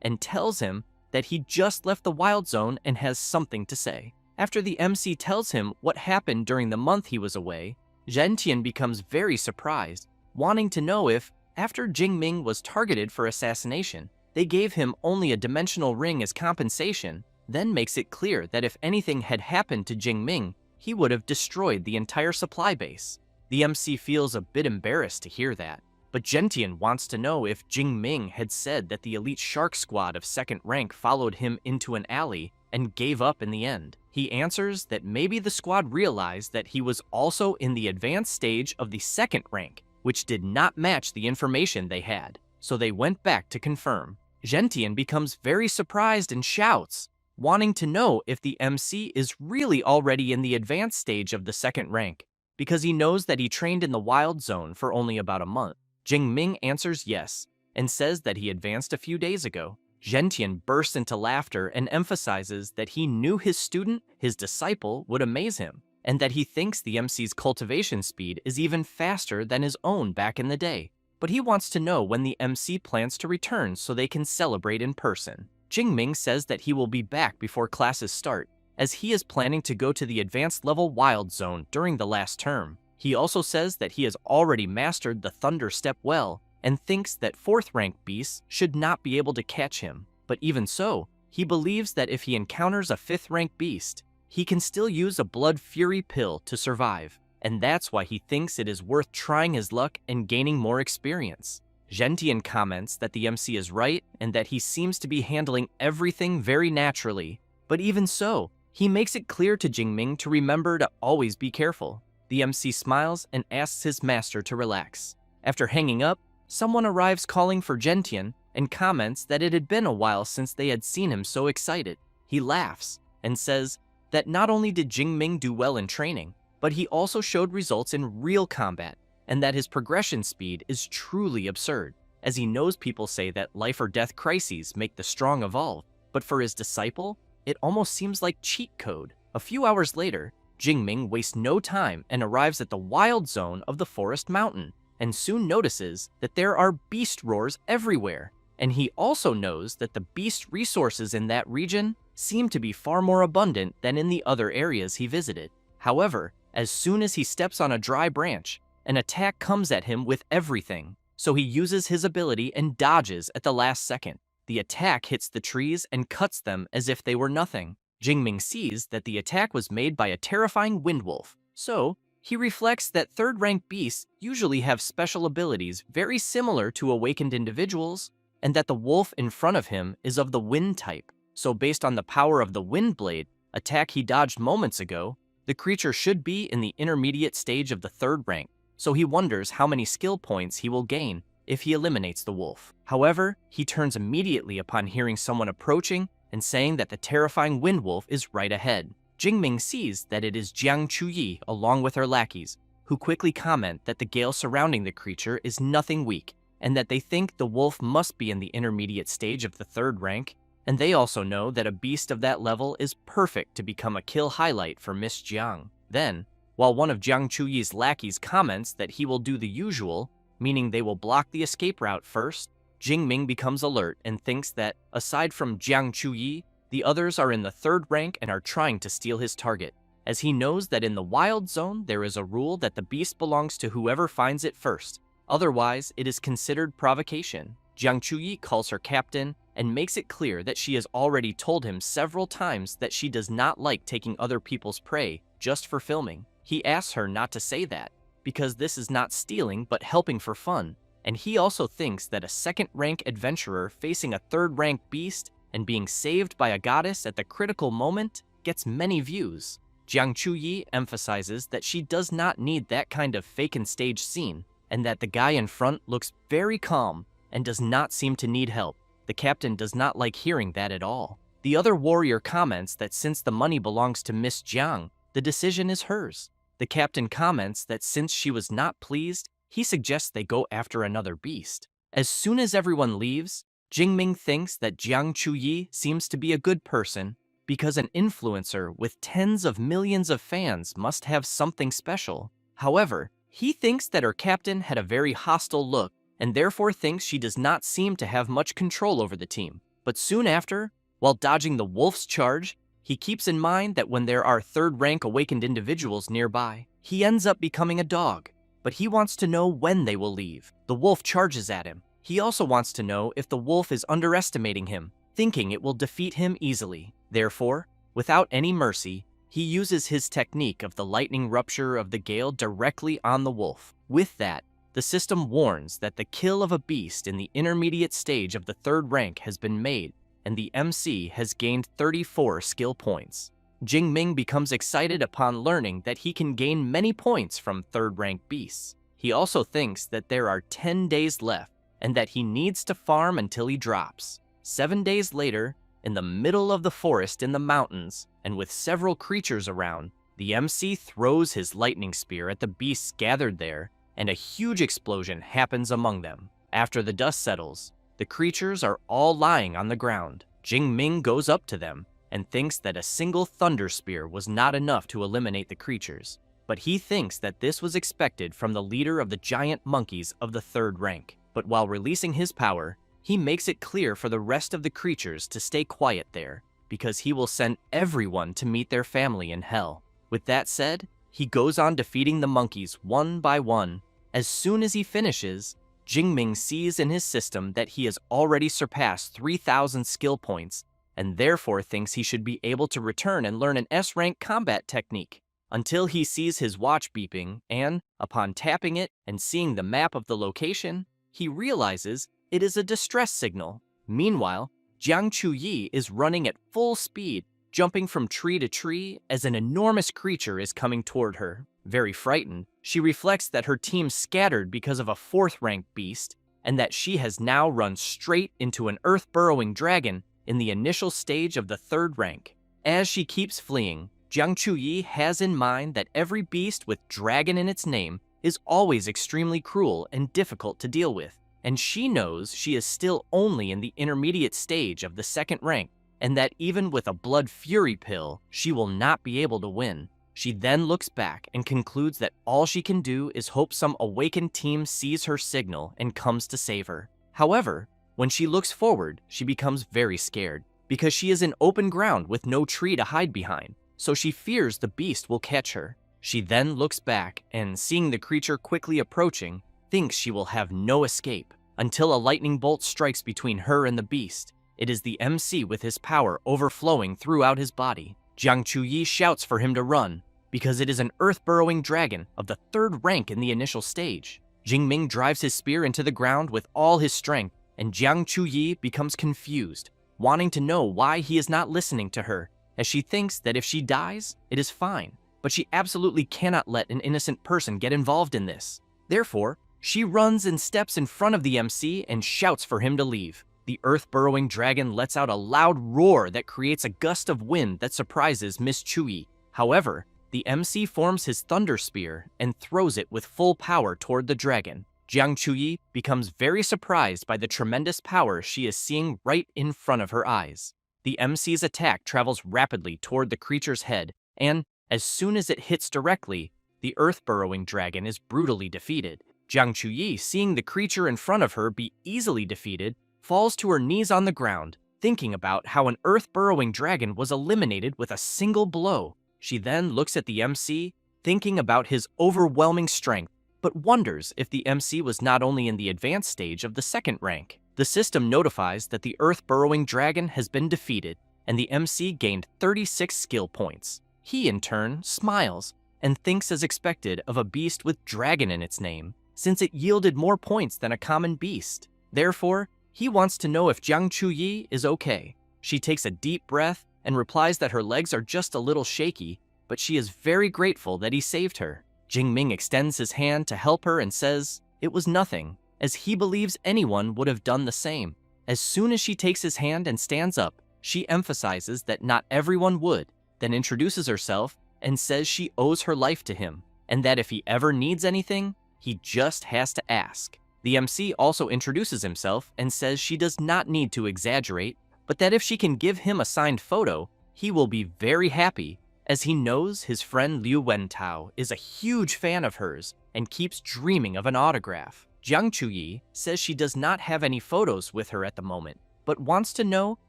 and tells him that he just left the wild zone and has something to say. After the MC tells him what happened during the month he was away, Gentian becomes very surprised, wanting to know if, after Jingming was targeted for assassination, they gave him only a dimensional ring as compensation, then makes it clear that if anything had happened to Jingming, he would have destroyed the entire supply base. The MC feels a bit embarrassed to hear that, but Gentian wants to know if Jingming had said that the elite shark squad of second rank followed him into an alley and gave up in the end. He answers that maybe the squad realized that he was also in the advanced stage of the second rank, which did not match the information they had, so they went back to confirm. Gentian becomes very surprised and shouts, wanting to know if the MC is really already in the advanced stage of the second rank, because he knows that he trained in the wild zone for only about a month. Jingming answers yes, and says that he advanced a few days ago. Gentian bursts into laughter and emphasizes that he knew his student, his disciple, would amaze him, and that he thinks the MC's cultivation speed is even faster than his own back in the day. But he wants to know when the MC plans to return so they can celebrate in person. Jingming says that he will be back before classes start, as he is planning to go to the advanced level wild zone during the last term. He also says that he has already mastered the Thunder Step well, and thinks that 4th rank beasts should not be able to catch him. But even so, he believes that if he encounters a 5th rank beast, he can still use a Blood Fury pill to survive, and that's why he thinks it is worth trying his luck and gaining more experience. Gentian comments that the MC is right and that he seems to be handling everything very naturally, but even so, he makes it clear to Jingming to remember to always be careful. The MC smiles and asks his master to relax. After hanging up, someone arrives calling for Gentian and comments that it had been a while since they had seen him so excited. He laughs and says that not only did Jingming do well in training, but he also showed results in real combat, and that his progression speed is truly absurd, as he knows people say that life or death crises make the strong evolve, but for his disciple, it almost seems like cheat code. A few hours later, Jingming wastes no time and arrives at the wild zone of the forest mountain, and soon notices that there are beast roars everywhere, and he also knows that the beast resources in that region seem to be far more abundant than in the other areas he visited. However, as soon as he steps on a dry branch, an attack comes at him with everything, so he uses his ability and dodges at the last second. The attack hits the trees and cuts them as if they were nothing. Jingming sees that the attack was made by a terrifying windwolf, so he reflects that 3rd rank beasts usually have special abilities very similar to awakened individuals, and that the wolf in front of him is of the wind type. So based on the power of the wind blade attack he dodged moments ago, the creature should be in the intermediate stage of the 3rd rank, so he wonders how many skill points he will gain if he eliminates the wolf. However, he turns immediately upon hearing someone approaching and saying that the terrifying wind wolf is right ahead. Jingming sees that it is Jiang Chuyi along with her lackeys, who quickly comment that the gale surrounding the creature is nothing weak, and that they think the wolf must be in the intermediate stage of the 3rd rank, and they also know that a beast of that level is perfect to become a kill highlight for Miss Jiang. Then, while one of Jiang Chuyi's lackeys comments that he will do the usual, meaning they will block the escape route first, Jingming becomes alert and thinks that, aside from Jiang Chuyi, the others are in the 3rd rank and are trying to steal his target, as he knows that in the wild zone there is a rule that the beast belongs to whoever finds it first. Otherwise, it is considered provocation. Jiang Chuyi calls her captain and makes it clear that she has already told him several times that she does not like taking other people's prey just for filming. He asks her not to say that, because this is not stealing but helping for fun. and he also thinks that a second-rank adventurer facing a third-rank beast and being saved by a goddess at the critical moment gets many views. Jiang Chuyi emphasizes that she does not need that kind of fake and stage scene, and that the guy in front looks very calm and does not seem to need help. The captain does not like hearing that at all. The other warrior comments that since the money belongs to Miss Jiang, the decision is hers. The captain comments that since she was not pleased, he suggests they go after another beast. As soon as everyone leaves, Jingming thinks that Jiang Chuyi seems to be a good person because an influencer with tens of millions of fans must have something special. However, he thinks that her captain had a very hostile look and therefore thinks she does not seem to have much control over the team. But soon after, while dodging the wolf's charge, he keeps in mind that when there are third-rank awakened individuals nearby, he ends up becoming a dog. But he wants to know when they will leave. The wolf charges at him. He also wants to know if the wolf is underestimating him, thinking it will defeat him easily. Therefore, without any mercy, he uses his technique of the lightning rupture of the gale directly on the wolf. With that, the system warns that the kill of a beast in the intermediate stage of the third rank has been made, and the MC has gained 34 skill points. Jingming becomes excited upon learning that he can gain many points from third-rank beasts. He also thinks that there are 10 days left and that he needs to farm until he drops. 7 days later, in the middle of the forest in the mountains, and with several creatures around, the MC throws his lightning spear at the beasts gathered there, and a huge explosion happens among them. After the dust settles, the creatures are all lying on the ground. Jingming goes up to them and thinks that a single thunder spear was not enough to eliminate the creatures. But he thinks that this was expected from the leader of the giant monkeys of the third rank. But while releasing his power, he makes it clear for the rest of the creatures to stay quiet there, because he will send everyone to meet their family in hell. With that said, he goes on defeating the monkeys one by one. As soon as he finishes, Jingming sees in his system that he has already surpassed 3,000 skill points, and therefore thinks he should be able to return and learn an S-rank combat technique, until he sees his watch beeping, and, upon tapping it and seeing the map of the location, he realizes it is a distress signal. Meanwhile, Jiang Chuyi is running at full speed, jumping from tree to tree as an enormous creature is coming toward her. Very frightened, she reflects that her team scattered because of a fourth-rank beast, and that she has now run straight into an earth-burrowing dragon in the initial stage of the third rank. As she keeps fleeing, Jiang Chuyi has in mind that every beast with dragon in its name is always extremely cruel and difficult to deal with, and she knows she is still only in the intermediate stage of the second rank, and that even with a blood fury pill, she will not be able to win. She then looks back and concludes that all she can do is hope some awakened team sees her signal and comes to save her. However, when she looks forward, she becomes very scared, because she is in open ground with no tree to hide behind, so she fears the beast will catch her. She then looks back and, seeing the creature quickly approaching, thinks she will have no escape, until a lightning bolt strikes between her and the beast. It is the MC with his power overflowing throughout his body. Jiang Chuyi shouts for him to run, because it is an earth-burrowing dragon of the third rank in the initial stage. Jingming drives his spear into the ground with all his strength, and Jiang Chuyi becomes confused, wanting to know why he is not listening to her, as she thinks that if she dies, it is fine. But she absolutely cannot let an innocent person get involved in this. Therefore, she runs and steps in front of the MC and shouts for him to leave. The earth-burrowing dragon lets out a loud roar that creates a gust of wind that surprises Miss Chuyi. However, the MC forms his thunder spear and throws it with full power toward the dragon. Jiang Chuyi becomes very surprised by the tremendous power she is seeing right in front of her eyes. The MC's attack travels rapidly toward the creature's head, and, as soon as it hits directly, the earth-burrowing dragon is brutally defeated. Jiang Chuyi, seeing the creature in front of her be easily defeated, falls to her knees on the ground, thinking about how an earth-burrowing dragon was eliminated with a single blow. She then looks at the MC, thinking about his overwhelming strength, but wonders if the MC was not only in the advanced stage of the second rank. The system notifies that the earth-burrowing dragon has been defeated, and the MC gained 36 skill points. He, in turn, smiles and thinks as expected of a beast with dragon in its name. since it yielded more points than a common beast. Therefore, he wants to know if Jiang Chuyi is okay. She takes a deep breath and replies that her legs are just a little shaky, but she is very grateful that he saved her. Jingming extends his hand to help her and says it was nothing, as he believes anyone would have done the same. As soon as she takes his hand and stands up, she emphasizes that not everyone would, then introduces herself and says she owes her life to him, and that if he ever needs anything, he just has to ask. The MC also introduces himself and says she does not need to exaggerate, but that if she can give him a signed photo, he will be very happy, as he knows his friend Liu Wentao is a huge fan of hers and keeps dreaming of an autograph. Jiang Chuyi says she does not have any photos with her at the moment, but wants to know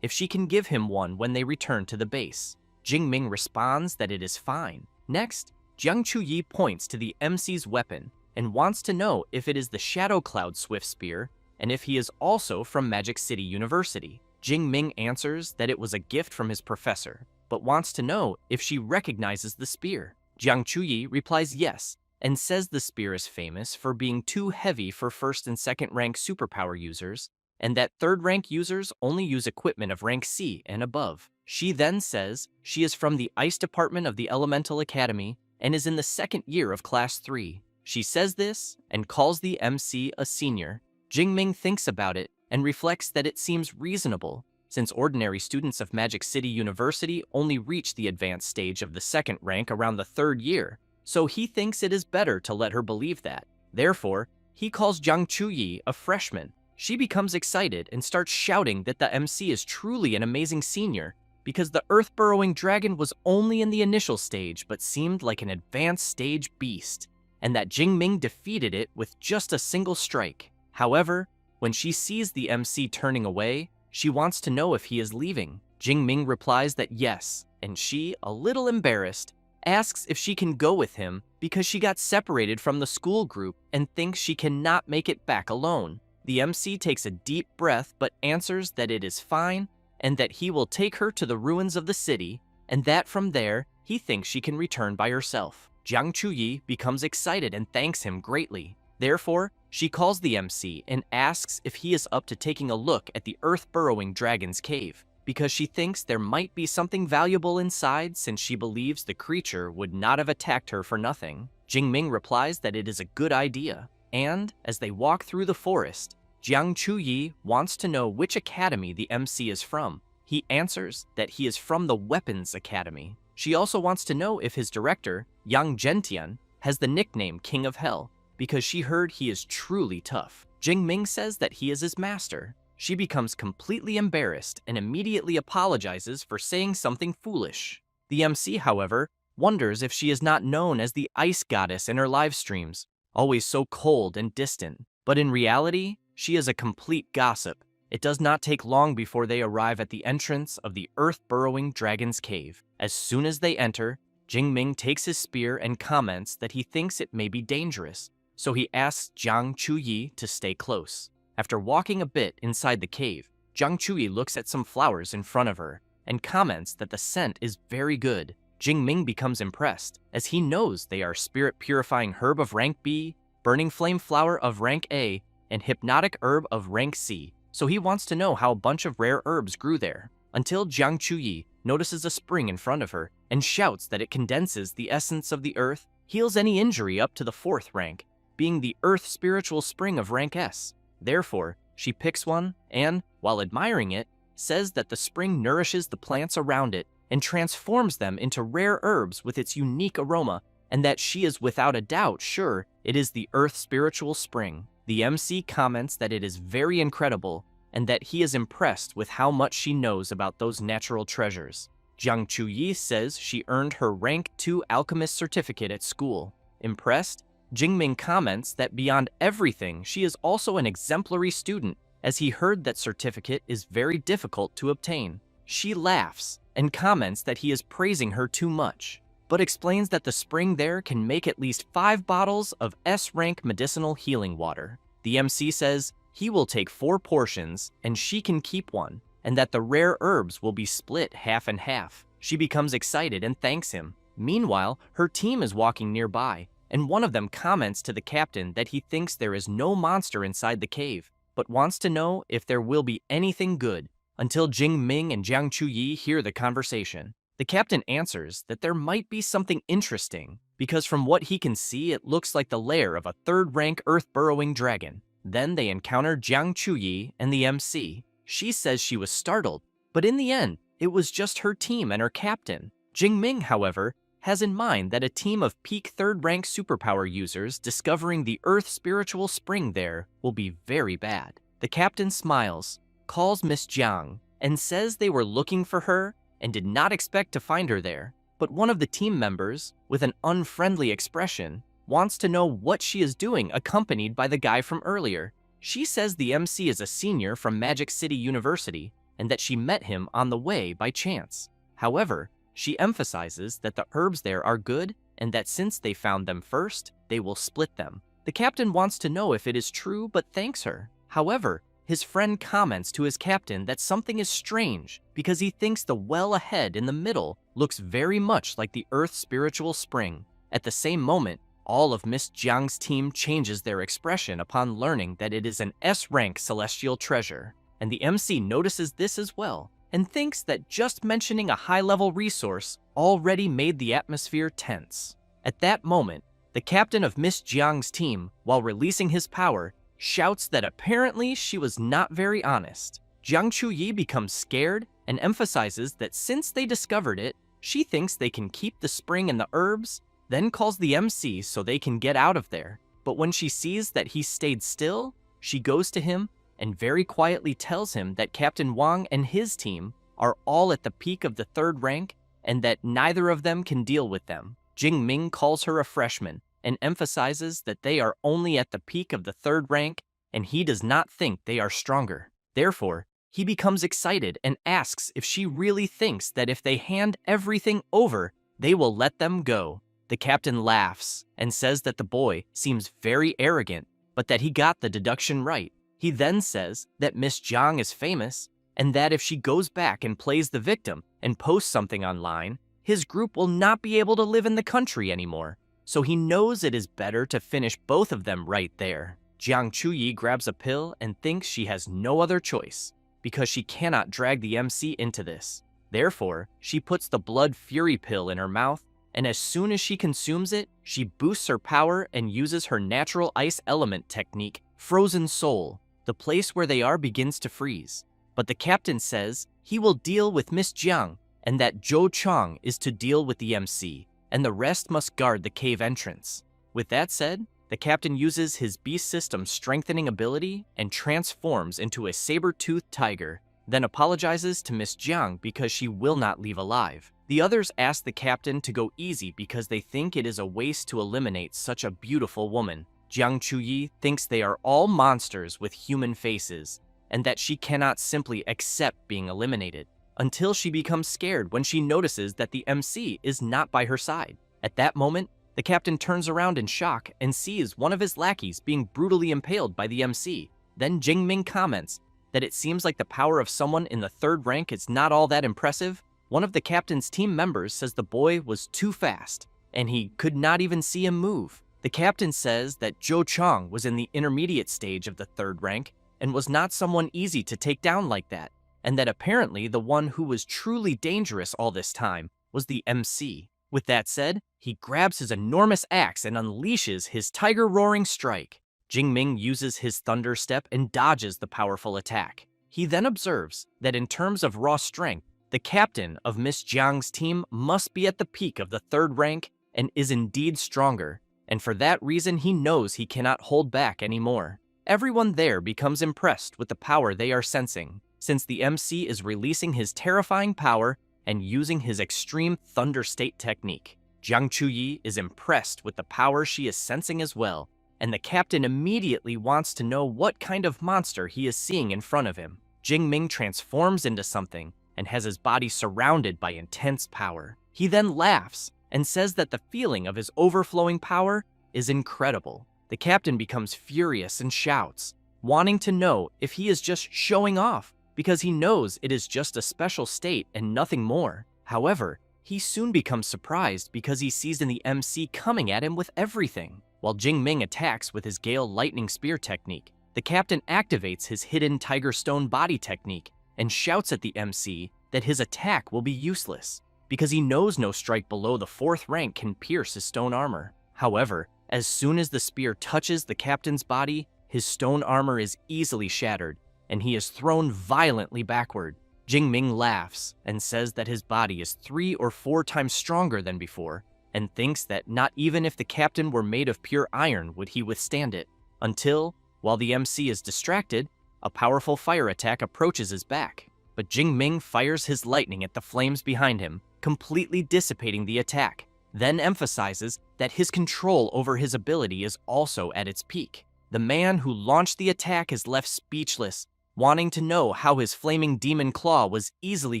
if she can give him one when they return to the base. Jingming responds that it is fine. Next, Jiang Chuyi points to the MC's weapon and wants to know if it is the Shadow Cloud Swift Spear and if he is also from Magic City University. Jingming answers that it was a gift from his professor, but wants to know if she recognizes the spear. Jiang Chuyi replies yes, and says the spear is famous for being too heavy for first and second rank superpower users, and that third rank users only use equipment of rank C and above. She then says she is from the Ice Department of the Elemental Academy and is in the second year of Class 3. She says this and calls the MC a senior. Jingming thinks about it and reflects that it seems reasonable, since ordinary students of Magic City University only reach the advanced stage of the second rank around the third year, so he thinks it is better to let her believe that. Therefore, he calls Jiang Chuyi a freshman. She becomes excited and starts shouting that the MC is truly an amazing senior, because the earth-burrowing dragon was only in the initial stage but seemed like an advanced stage beast, and that Jingming defeated it with just a single strike. However, when she sees the MC turning away, she wants to know if he is leaving. Jingming replies that yes, and she, a little embarrassed, asks if she can go with him because she got separated from the school group and thinks she cannot make it back alone. The MC takes a deep breath but answers that it is fine and that he will take her to the ruins of the city, and that from there, he thinks she can return by herself. Jiang Chuyi becomes excited and thanks him greatly. Therefore, she calls the MC and asks if he is up to taking a look at the earth-burrowing dragon's cave, because she thinks there might be something valuable inside since she believes the creature would not have attacked her for nothing. Jingming replies that it is a good idea, and as they walk through the forest, Jiang Chuyi wants to know which academy the MC is from. He answers that he is from the Weapons Academy. She also wants to know if his director, Yang Zhentian, has the nickname King of Hell, because she heard he is truly tough. Jingming says that he is his master. She becomes completely embarrassed and immediately apologizes for saying something foolish. The MC, however, wonders if she is not known as the Ice Goddess in her live streams, always so cold and distant. But in reality, she is a complete gossip. It does not take long before they arrive at the entrance of the earth-burrowing dragon's cave. As soon as they enter, Jingming takes his spear and comments that he thinks it may be dangerous, so he asks Jiang Chuyi to stay close. After walking a bit inside the cave, Jiang Chuyi looks at some flowers in front of her and comments that the scent is very good. Jingming becomes impressed, as he knows they are spirit-purifying herb of rank B, burning flame flower of rank A, and hypnotic herb of rank C, so he wants to know how a bunch of rare herbs grew there, until Jiang Chuyi notices a spring in front of her and shouts that it condenses the essence of the earth, heals any injury up to the 4th rank, being the earth spiritual spring of rank S. Therefore, she picks one and, while admiring it, says that the spring nourishes the plants around it and transforms them into rare herbs with its unique aroma, and that she is without a doubt sure it is the earth spiritual spring. The MC comments that it is very incredible and that he is impressed with how much she knows about those natural treasures. Jiang Chuyi says she earned her rank 2 alchemist certificate at school. Impressed, Jingming comments that beyond everything, she is also an exemplary student, as he heard that certificate is very difficult to obtain. She laughs and comments that he is praising her too much, but explains that the spring there can make at least 5 bottles of S-rank medicinal healing water. The MC says he will take 4 portions and she can keep one, and that the rare herbs will be split half and half. She becomes excited and thanks him. Meanwhile, her team is walking nearby, and one of them comments to the captain that he thinks there is no monster inside the cave, but wants to know if there will be anything good, until Jing Ming and Jiang Chuyi hear the conversation. The captain answers that there might be something interesting, because from what he can see it looks like the lair of a third-rank earth-burrowing dragon. Then they encounter Jiang Chuyi and the MC. She says she was startled, but in the end, it was just her team and her captain. Jing Ming, however, has in mind that a team of peak third-rank superpower users discovering the Earth spiritual spring there will be very bad. The captain smiles, calls Miss Jiang, and says they were looking for her and did not expect to find her there. But one of the team members, with an unfriendly expression, wants to know what she is doing accompanied by the guy from earlier. She says the MC is a senior from Magic City University and that she met him on the way by chance. However, she emphasizes that the herbs there are good and that since they found them first, they will split them. The captain wants to know if it is true but thanks her. However, his friend comments to his captain that something is strange because he thinks the well ahead in the middle looks very much like the Earth spiritual spring. At the same moment, all of Miss Jiang's team changes their expression upon learning that it is an S-rank celestial treasure, and the MC notices this as well and thinks that just mentioning a high-level resource already made the atmosphere tense. At that moment, the captain of Miss Jiang's team, while releasing his power, shouts that apparently she was not very honest. Jiang Chuyi becomes scared and emphasizes that since they discovered it, she thinks they can keep the spring and the herbs, then calls the MC so they can get out of there. But when she sees that he stayed still, she goes to him and very quietly tells him that Captain Wang and his team are all at the peak of the third rank and that neither of them can deal with them. Jing Ming calls her a freshman and emphasizes that they are only at the peak of the third rank and he does not think they are stronger. Therefore, he becomes excited and asks if she really thinks that if they hand everything over, they will let them go. The captain laughs and says that the boy seems very arrogant, but that he got the deduction right. He then says that Miss Jiang is famous and that if she goes back and plays the victim and posts something online, his group will not be able to live in the country anymore. So he knows it is better to finish both of them right there. Jiang Chuyi grabs a pill and thinks she has no other choice because she cannot drag the MC into this. Therefore, she puts the blood fury pill in her mouth, and as soon as she consumes it, she boosts her power and uses her natural ice element technique, Frozen Soul. The place where they are begins to freeze. But the captain says he will deal with Miss Jiang and that Zhou Chang is to deal with the MC, and the rest must guard the cave entrance. With that said, the captain uses his beast system strengthening ability and transforms into a saber-toothed tiger, then apologizes to Miss Jiang because she will not leave alive. The others ask the captain to go easy because they think it is a waste to eliminate such a beautiful woman. Jiang Chuyi thinks they are all monsters with human faces, and that she cannot simply accept being eliminated, until she becomes scared when she notices that the MC is not by her side. At that moment, the captain turns around in shock and sees one of his lackeys being brutally impaled by the MC. Then Jing Ming comments that it seems like the power of someone in the third rank is not all that impressive. One of the captain's team members says the boy was too fast, and he could not even see him move. The captain says that Zhou Chang was in the intermediate stage of the third rank and was not someone easy to take down like that, and that apparently the one who was truly dangerous all this time was the MC. With that said, he grabs his enormous axe and unleashes his tiger roaring strike. Jing Ming uses his thunder step and dodges the powerful attack. He then observes that in terms of raw strength, the captain of Miss Jiang's team must be at the peak of the third rank and is indeed stronger, and for that reason he knows he cannot hold back anymore. Everyone there becomes impressed with the power they are sensing, since the MC is releasing his terrifying power and using his extreme thunder state technique. Jiang Chuyi is impressed with the power she is sensing as well, and the captain immediately wants to know what kind of monster he is seeing in front of him. Jing Ming transforms into something and has his body surrounded by intense power. He then laughs and says that the feeling of his overflowing power is incredible. The captain becomes furious and shouts, wanting to know if he is just showing off, because he knows it is just a special state and nothing more. However, He soon becomes surprised because he sees in the MC coming at him with everything. While Jingming attacks with his Gale Lightning Spear technique, the captain activates his hidden Tiger Stone body technique and shouts at the MC that his attack will be useless because he knows no strike below the 4th rank can pierce his stone armor. However, as soon as the spear touches the captain's body, his stone armor is easily shattered and he is thrown violently backward. Jingming laughs and says that his body is 3 or 4 times stronger than before and thinks that not even if the captain were made of pure iron would he withstand it. Until, while the MC is distracted, a powerful fire attack approaches his back. But Jingming fires his lightning at the flames behind him, completely dissipating the attack, then emphasizes that his control over his ability is also at its peak. The man who launched the attack is left speechless, wanting to know how his flaming demon claw was easily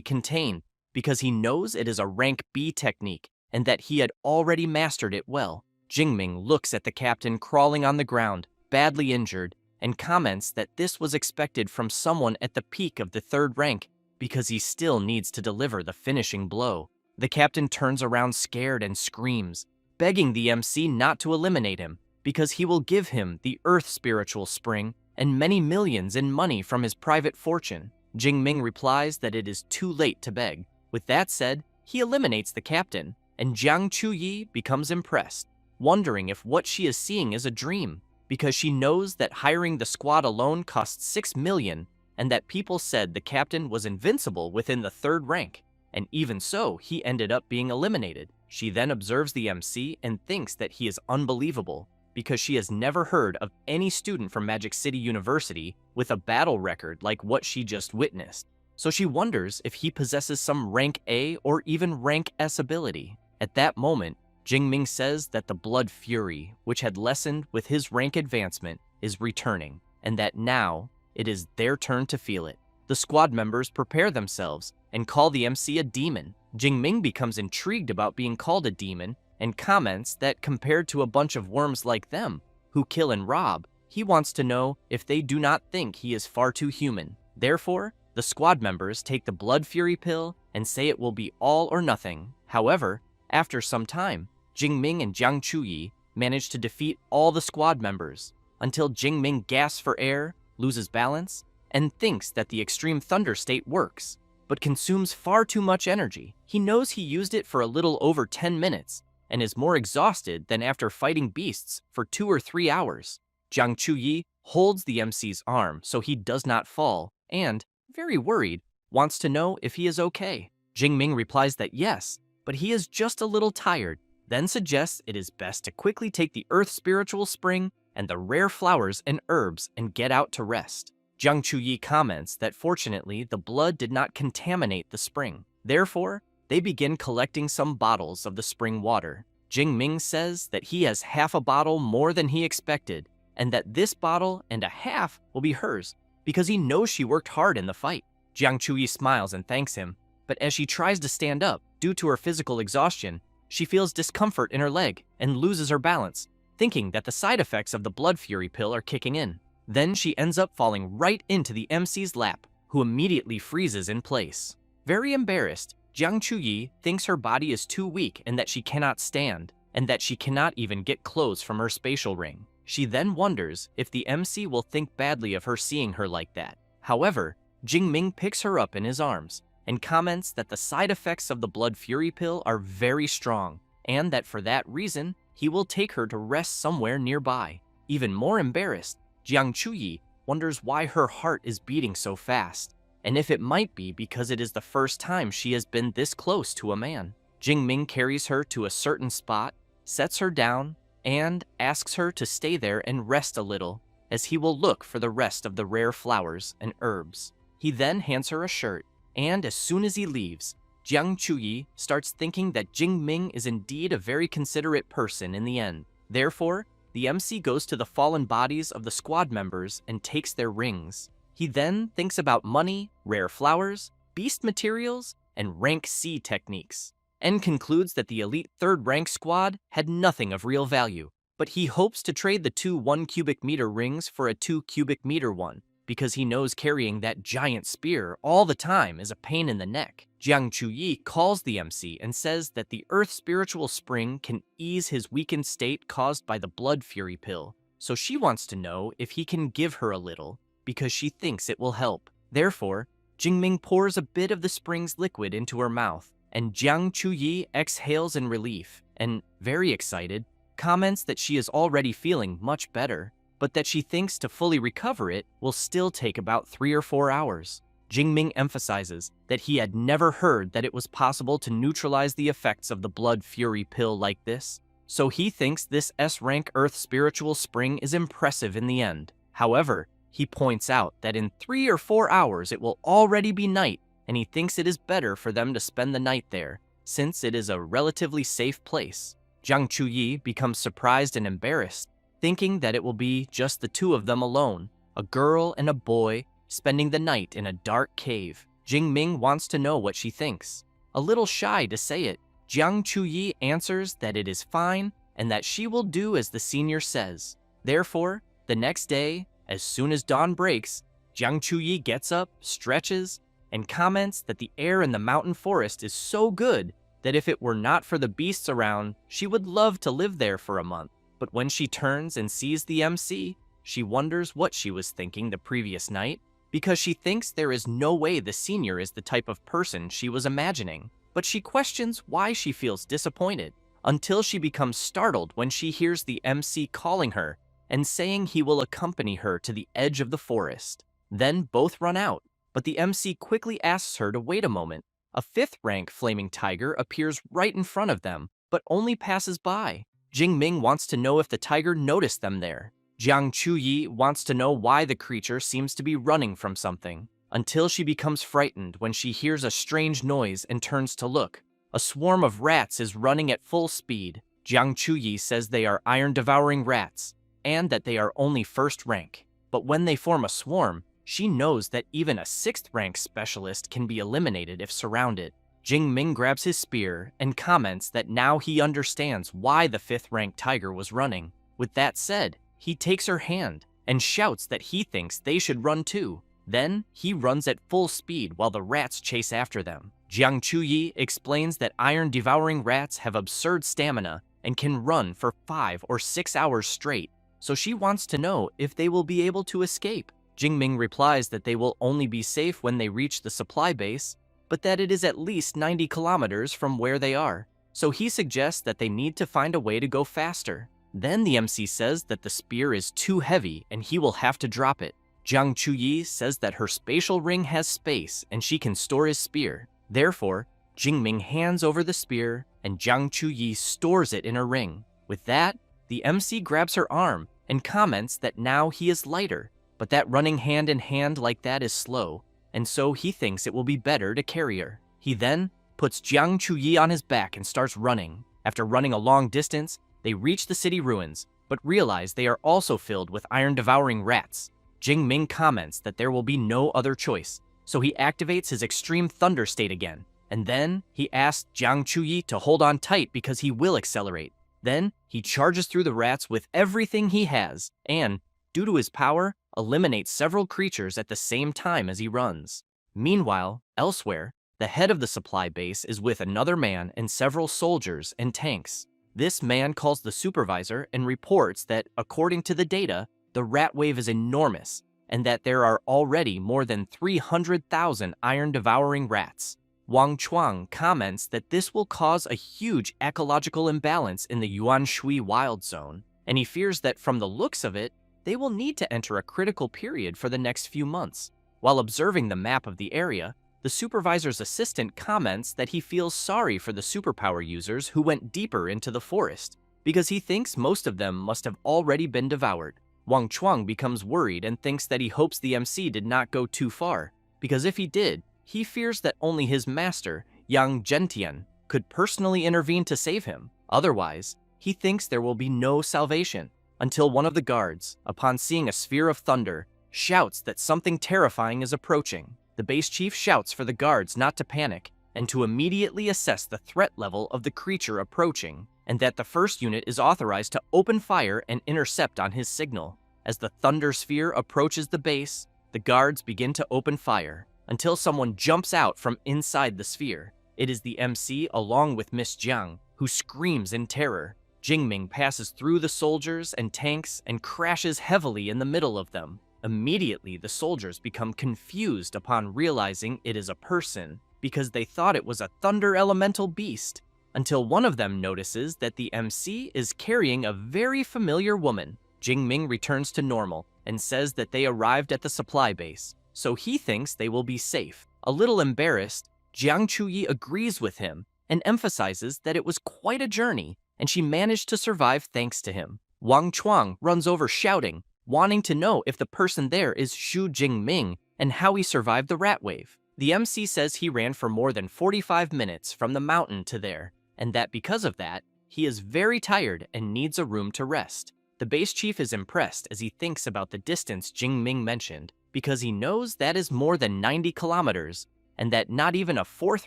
contained, because he knows it is a rank B technique and that he had already mastered it well. Jingming looks at the captain crawling on the ground, badly injured, and comments that this was expected from someone at the peak of the 3rd rank because he still needs to deliver the finishing blow. The captain turns around scared and screams, begging the MC not to eliminate him because he will give him the Earth Spiritual Spring and many millions in money from his private fortune. Jingming replies that it is too late to beg. With that said, he eliminates the captain, and Jiang Chuyi becomes impressed, wondering if what she is seeing is a dream, because she knows that hiring the squad alone costs 6 million and that people said the captain was invincible within the 3rd rank, and even so, he ended up being eliminated. She then observes the MC and thinks that he is unbelievable because she has never heard of any student from Magic City University with a battle record like what she just witnessed. So she wonders if he possesses some rank A or even rank S ability. At that moment, Jingming says that the blood fury, which had lessened with his rank advancement, is returning, and that now it is their turn to feel it. The squad members prepare themselves and call the MC a demon. Jingming becomes intrigued about being called a demon and comments that compared to a bunch of worms like them, who kill and rob, he wants to know if they do not think he is far too human. Therefore, the squad members take the blood fury pill and say it will be all or nothing. However, after some time, Jingming and Jiang Chuyi manage to defeat all the squad members until Jingming gasps for air, loses balance, and thinks that the extreme thunder state works, but consumes far too much energy. He knows he used it for a little over 10 minutes and is more exhausted than after fighting beasts for 2 or 3 hours. Jiang Chuyi holds the MC's arm so he does not fall and, very worried, wants to know if he is okay. Jingming replies that yes, but he is just a little tired, then suggests it is best to quickly take the Earth Spiritual Spring and the rare flowers and herbs and get out to rest. Jiang Chuyi comments that fortunately the blood did not contaminate the spring. Therefore, they begin collecting some bottles of the spring water. Jingming says that he has half a bottle more than he expected, and that this bottle and a half will be hers because he knows she worked hard in the fight. Jiang Chuyi smiles and thanks him, but as she tries to stand up, due to her physical exhaustion, she feels discomfort in her leg and loses her balance, thinking that the side effects of the blood fury pill are kicking in. Then she ends up falling right into the MC's lap, who immediately freezes in place. Very embarrassed, Jiang Chuyi thinks her body is too weak and that she cannot stand, and that she cannot even get clothes from her spatial ring. She then wonders if the MC will think badly of her seeing her like that. However, Jingming picks her up in his arms and comments that the side effects of the blood fury pill are very strong, and that for that reason, he will take her to rest somewhere nearby. Even more embarrassed, Jiang Chuyi wonders why her heart is beating so fast, and if it might be because it is the first time she has been this close to a man. Jingming carries her to a certain spot, sets her down, and asks her to stay there and rest a little, as he will look for the rest of the rare flowers and herbs. He then hands her a shirt, and as soon as he leaves, Jiang Chuyi starts thinking that Jingming is indeed a very considerate person in the end. Therefore, the MC goes to the fallen bodies of the squad members and takes their rings. He then thinks about money, rare flowers, beast materials, and rank C techniques, and concludes that the elite 3rd rank squad had nothing of real value, but he hopes to trade the 2 1 cubic meter rings for a 2 cubic meter one, because he knows carrying that giant spear all the time is a pain in the neck. Jiang Chuyi calls the MC and says that the Earth Spiritual Spring can ease his weakened state caused by the Blood Fury pill, so she wants to know if he can give her a little, because she thinks it will help. Therefore, Jingming pours a bit of the spring's liquid into her mouth, and Jiang Chuyi exhales in relief and, very excited, comments that she is already feeling much better, but that she thinks to fully recover it will still take about 3 or 4 hours. Jingming emphasizes that he had never heard that it was possible to neutralize the effects of the Blood Fury pill like this, so he thinks this S-rank Earth Spiritual Spring is impressive in the end. However, he points out that in 3 or 4 hours it will already be night, and he thinks it is better for them to spend the night there, since it is a relatively safe place. Jiang Chuyi becomes surprised and embarrassed, thinking that it will be just the two of them alone, a girl and a boy, spending the night in a dark cave. Jingming wants to know what she thinks. A little shy to say it, Jiang Chuyi answers that it is fine and that she will do as the senior says. Therefore, the next day, as soon as dawn breaks, Jiang Chuyi gets up, stretches, and comments that the air in the mountain forest is so good that if it were not for the beasts around, she would love to live there for a month. But when she turns and sees the MC, she wonders what she was thinking the previous night, because she thinks there is no way the senior is the type of person she was imagining. But she questions why she feels disappointed, until she becomes startled when she hears the MC calling her and saying he will accompany her to the edge of the forest. Then both run out, but the MC quickly asks her to wait a moment. A 5th-rank flaming tiger appears right in front of them, but only passes by. Jingming wants to know if the tiger noticed them there. Jiang Chuyi wants to know why the creature seems to be running from something, until she becomes frightened when she hears a strange noise and turns to look. A swarm of rats is running at full speed. Jiang Chuyi says they are iron-devouring rats, and that they are only 1st rank. But when they form a swarm, she knows that even a 6th-rank specialist can be eliminated if surrounded. Jingming grabs his spear and comments that now he understands why the 5th-ranked tiger was running. With that said, he takes her hand and shouts that he thinks they should run too. Then, he runs at full speed while the rats chase after them. Jiang Chuyi explains that iron-devouring rats have absurd stamina and can run for 5 or 6 hours straight, so she wants to know if they will be able to escape. Jingming replies that they will only be safe when they reach the supply base, but that it is at least 90 kilometers from where they are, so he suggests that they need to find a way to go faster. Then the MC says that the spear is too heavy and he will have to drop it. Jiang Chuyi says that her spatial ring has space and she can store his spear. Therefore, Jingming hands over the spear and Jiang Chuyi stores it in her ring. With that, the MC grabs her arm and comments that now he is lighter, but that running hand in hand like that is slow, and so he thinks it will be better to carry her. He then puts Jiang Chuyi on his back and starts running. After running a long distance, they reach the city ruins, but realize they are also filled with iron-devouring rats. Jingming comments that there will be no other choice, so he activates his extreme thunder state again, and then he asks Jiang Chuyi to hold on tight because he will accelerate. Then he charges through the rats with everything he has, and, due to his power, eliminates several creatures at the same time as he runs. Meanwhile, elsewhere, the head of the supply base is with another man and several soldiers and tanks. This man calls the supervisor and reports that, according to the data, the rat wave is enormous, and that there are already more than 300,000 iron-devouring rats. Wang Chuang comments that this will cause a huge ecological imbalance in the Yuan Shui wild zone, and he fears that from the looks of it, they will need to enter a critical period for the next few months. While observing the map of the area, the supervisor's assistant comments that he feels sorry for the superpower users who went deeper into the forest, because he thinks most of them must have already been devoured. Wang Chuang becomes worried and thinks that he hopes the MC did not go too far, because if he did, he fears that only his master, Yang Zhentian, could personally intervene to save him. Otherwise, he thinks there will be no salvation, until one of the guards, upon seeing a sphere of thunder, shouts that something terrifying is approaching. The base chief shouts for the guards not to panic, and to immediately assess the threat level of the creature approaching, and that the first unit is authorized to open fire and intercept on his signal. As the thunder sphere approaches the base, the guards begin to open fire until someone jumps out from inside the sphere. It is the MC along with Miss Jiang, who screams in terror. Jingming passes through the soldiers and tanks and crashes heavily in the middle of them. Immediately, the soldiers become confused upon realizing it is a person because they thought it was a thunder elemental beast, until one of them notices that the MC is carrying a very familiar woman. Jingming returns to normal and says that they arrived at the supply base, so he thinks they will be safe. A little embarrassed, Jiang Chuyi agrees with him and emphasizes that it was quite a journey and she managed to survive thanks to him. Wang Chuang runs over shouting, wanting to know if the person there is Xu Jingming and how he survived the rat wave. The MC says he ran for more than 45 minutes from the mountain to there, and that because of that, he is very tired and needs a room to rest. The base chief is impressed as he thinks about the distance Jingming mentioned, because he knows that is more than 90 kilometers, and that not even a 4th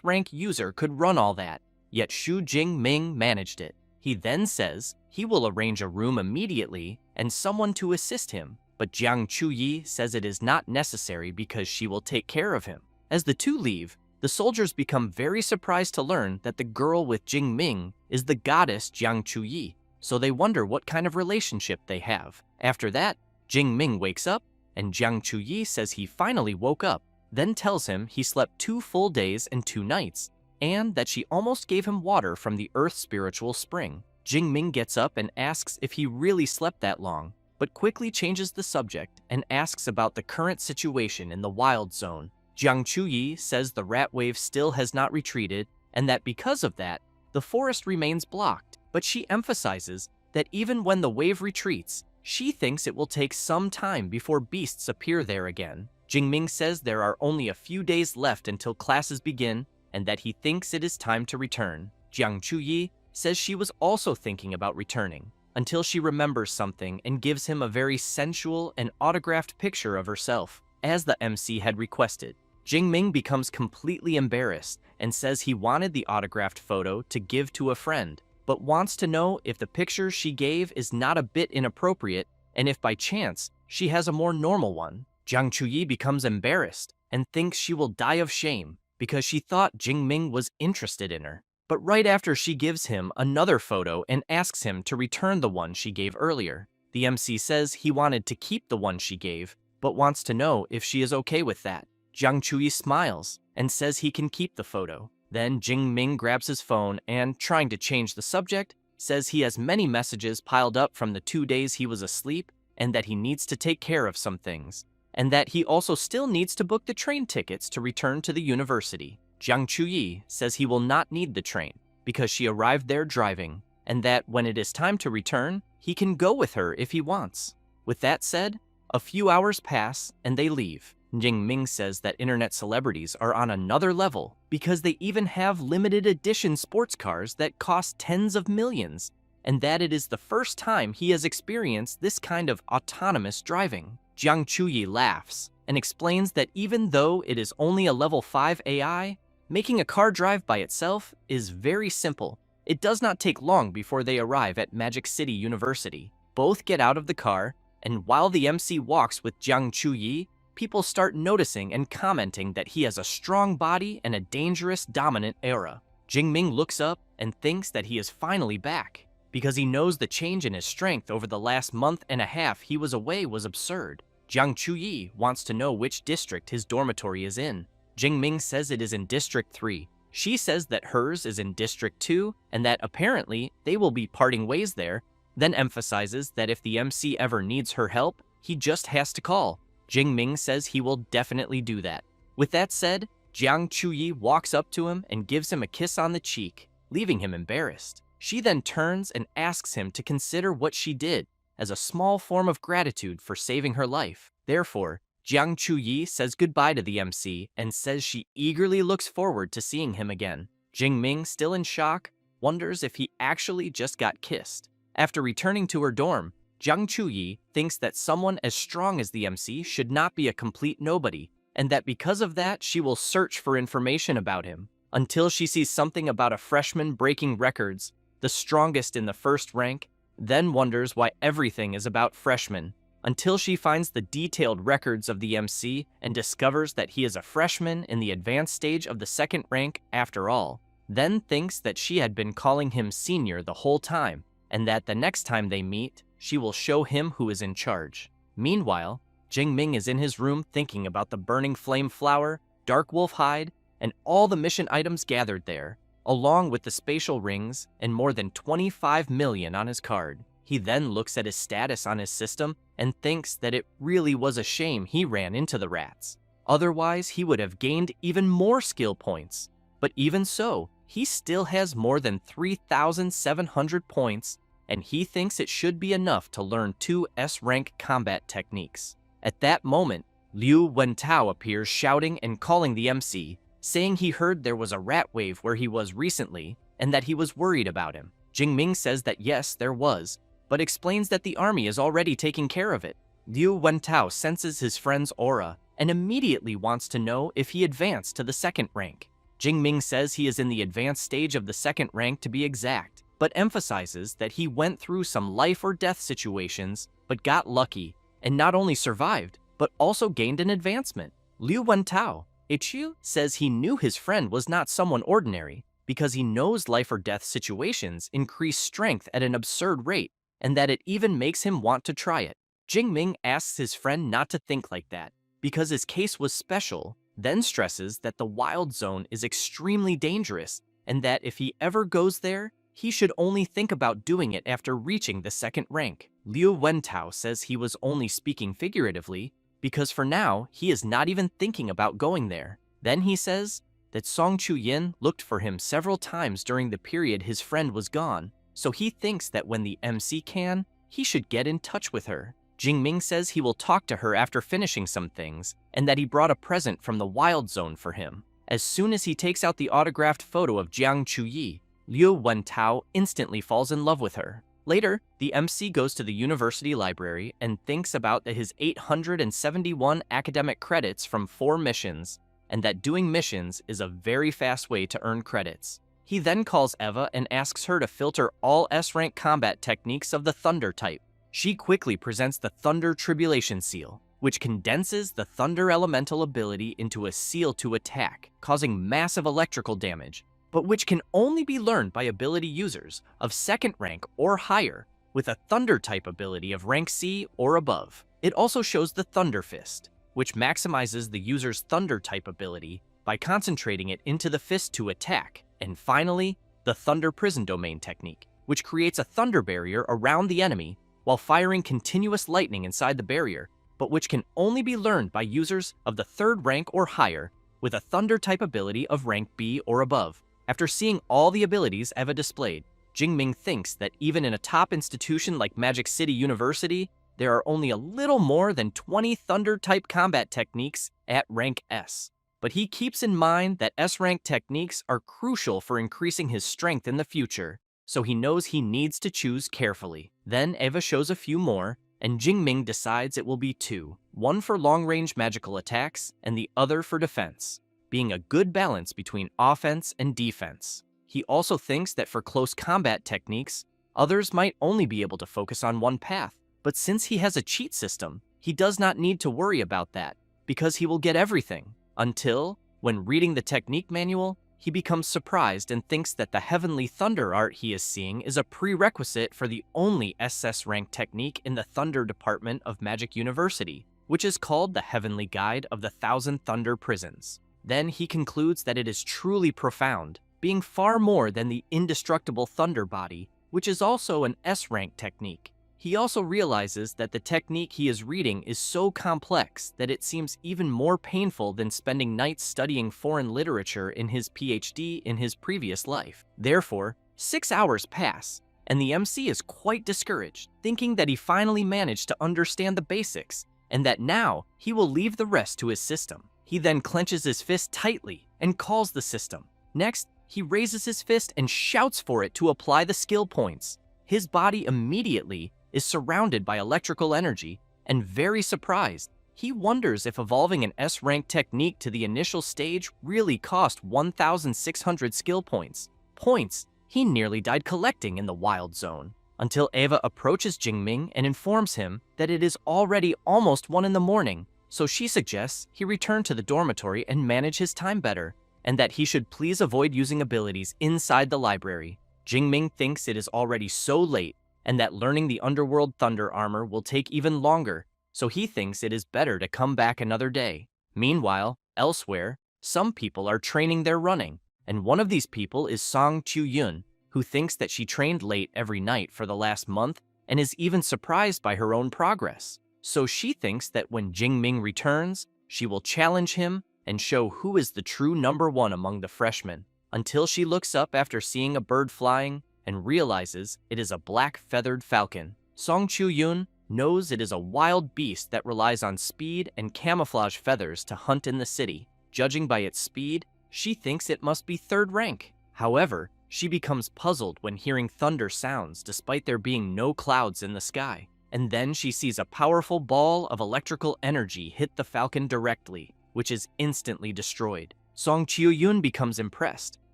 rank user could run all that, yet Xu Jingming managed it. He then says he will arrange a room immediately and someone to assist him, but Jiang Chuyi says it is not necessary because she will take care of him. As the two leave, the soldiers become very surprised to learn that the girl with Jingming is the goddess Jiang Chuyi, so they wonder what kind of relationship they have. After that, Jingming wakes up, and Jiang Chuyi says he finally woke up, then tells him he slept 2 full days and 2 nights, and that she almost gave him water from the Earth's spiritual spring. Jingming gets up and asks if he really slept that long, but quickly changes the subject and asks about the current situation in the wild zone. Jiang Chuyi says the rat wave still has not retreated, and that because of that, the forest remains blocked, but she emphasizes that even when the wave retreats, she thinks it will take some time before beasts appear there again. Jingming says there are only a few days left until classes begin, and that he thinks it is time to return. Jiang Chuyi says she was also thinking about returning, until she remembers something and gives him a very sensual and autographed picture of herself, as the MC had requested. Jingming becomes completely embarrassed and says he wanted the autographed photo to give to a friend, but wants to know if the picture she gave is not a bit inappropriate and if by chance she has a more normal one. Jiang Chuyi becomes embarrassed and thinks she will die of shame because she thought Jingming was interested in her. But right after she gives him another photo and asks him to return the one she gave earlier, the MC says he wanted to keep the one she gave, but wants to know if she is okay with that. Jiang Chuyi smiles and says he can keep the photo. Then Jingming grabs his phone and, trying to change the subject, says he has many messages piled up from the 2 days he was asleep and that he needs to take care of some things, and that he also still needs to book the train tickets to return to the university. Jiang Chuyi says he will not need the train because she arrived there driving, and that when it is time to return, he can go with her if he wants. With that said, a few hours pass and they leave. Jingming says that internet celebrities are on another level because they even have limited edition sports cars that cost tens of millions, and that it is the first time he has experienced this kind of autonomous driving. Jiang Chuyi laughs and explains that even though it is only a level 5 AI, making a car drive by itself is very simple. It does not take long before they arrive at Magic City University. Both get out of the car, and while the MC walks with Jiang Chuyi, people start noticing and commenting that he has a strong body and a dangerous dominant aura. Jingming looks up and thinks that he is finally back, because he knows the change in his strength over the last month and a half he was away was absurd. Jiang Chuyi wants to know which district his dormitory is in. Jingming says it is in District 3. She says that hers is in District 2 and that apparently they will be parting ways there, then emphasizes that if the MC ever needs her help, he just has to call. Jingming says he will definitely do that. With that said, Jiang Chuyi walks up to him and gives him a kiss on the cheek, leaving him embarrassed. She then turns and asks him to consider what she did as a small form of gratitude for saving her life. Therefore, Jiang Chuyi says goodbye to the MC and says she eagerly looks forward to seeing him again. Jingming, still in shock, wonders if he actually just got kissed. After returning to her dorm, Jiang Chuyi thinks that someone as strong as the MC should not be a complete nobody, and that because of that she will search for information about him, until she sees something about a freshman breaking records, the strongest in the first rank, then wonders why everything is about freshmen, until she finds the detailed records of the MC and discovers that he is a freshman in the advanced stage of the second rank after all, then thinks that she had been calling him senior the whole time, and that the next time they meet, she will show him who is in charge. Meanwhile, Jingming is in his room thinking about the burning flame flower, dark wolf hide, and all the mission items gathered there, along with the spatial rings and more than 25 million on his card. He then looks at his status on his system and thinks that it really was a shame he ran into the rats. Otherwise, he would have gained even more skill points. But even so, he still has more than 3,700 points, and he thinks it should be enough to learn 2 S-rank combat techniques. At that moment, Liu Wentao appears shouting and calling the MC, saying he heard there was a rat wave where he was recently and that he was worried about him. Jingming says that yes, there was, but explains that the army is already taking care of it. Liu Wentao senses his friend's aura and immediately wants to know if he advanced to the second rank. Jingming says he is in the advanced stage of the second rank to be exact, but emphasizes that he went through some life or death situations but got lucky and not only survived, but also gained an advancement. Liu Wentao, Ichiu, says he knew his friend was not someone ordinary because he knows life or death situations increase strength at an absurd rate, and that it even makes him want to try it. Jingming asks his friend not to think like that, because his case was special, then stresses that the wild zone is extremely dangerous, and that if he ever goes there, he should only think about doing it after reaching the second rank. Liu Wentao says he was only speaking figuratively, because for now, he is not even thinking about going there. Then he says that Song Chuyin looked for him several times during the period his friend was gone, so he thinks that when the MC can, he should get in touch with her. Jingming says he will talk to her after finishing some things, and that he brought a present from the Wild Zone for him. As soon as he takes out the autographed photo of Jiang Chuyi, Liu Wentao instantly falls in love with her. Later, the MC goes to the university library and thinks about his 871 academic credits from 4 missions, and that doing missions is a very fast way to earn credits. He then calls Eva and asks her to filter all S-rank combat techniques of the Thunder type. She quickly presents the Thunder Tribulation Seal, which condenses the Thunder Elemental ability into a seal to attack, causing massive electrical damage, but which can only be learned by ability users of second rank or higher, with a Thunder type ability of rank C or above. It also shows the Thunder Fist, which maximizes the user's Thunder type ability by concentrating it into the fist to attack. And finally, the Thunder Prison Domain technique, which creates a thunder barrier around the enemy while firing continuous lightning inside the barrier, but which can only be learned by users of the 3rd rank or higher with a Thunder type ability of rank B or above. After seeing all the abilities Eva displayed, Jingming thinks that even in a top institution like Magic City University, there are only a little more than 20 Thunder type combat techniques at rank S. But he keeps in mind that S-rank techniques are crucial for increasing his strength in the future, so he knows he needs to choose carefully. Then Eva shows a few more, and Jingming decides it will be 2, one for long-range magical attacks and the other for defense, being a good balance between offense and defense. He also thinks that for close combat techniques, others might only be able to focus on one path, but since he has a cheat system, he does not need to worry about that, because he will get everything. Until, when reading the technique manual, he becomes surprised and thinks that the Heavenly Thunder art he is seeing is a prerequisite for the only SS rank technique in the Thunder department of Magic University, which is called the Heavenly Guide of the 1,000 Thunder Prisons. Then he concludes that it is truly profound, being far more than the indestructible Thunder Body, which is also an S-rank technique. He also realizes that the technique he is reading is so complex that it seems even more painful than spending nights studying foreign literature in his PhD in his previous life. Therefore, 6 hours pass, and the MC is quite discouraged, thinking that he finally managed to understand the basics, and that now he will leave the rest to his system. He then clenches his fist tightly and calls the system. Next, he raises his fist and shouts for it to apply the skill points. His body immediately is surrounded by electrical energy, and very surprised, he wonders if evolving an S-rank technique to the initial stage really cost 1,600 skill points. Points he nearly died collecting in the Wild Zone. until Ava approaches Jingming and informs him that it is already almost 1 in the morning, so she suggests he return to the dormitory and manage his time better, and that he should please avoid using abilities inside the library. Jingming thinks it is already so late, and that learning the underworld thunder armor will take even longer, so he thinks it is better to come back another day. Meanwhile, elsewhere, some people are training their running, and one of these people is Song Chu-yun, who thinks that she trained late every night for the last month and is even surprised by her own progress. So she thinks that when Jingming returns, she will challenge him and show who is the true #1 among the freshmen, until she looks up after seeing a bird flying and realizes it is a black feathered falcon. Song Chu-yun knows it is a wild beast that relies on speed and camouflage feathers to hunt in the city. Judging by its speed, she thinks it must be 3rd rank. However, she becomes puzzled when hearing thunder sounds despite there being no clouds in the sky. And then she sees a powerful ball of electrical energy hit the falcon directly, which is instantly destroyed. Song Chu-yun becomes impressed,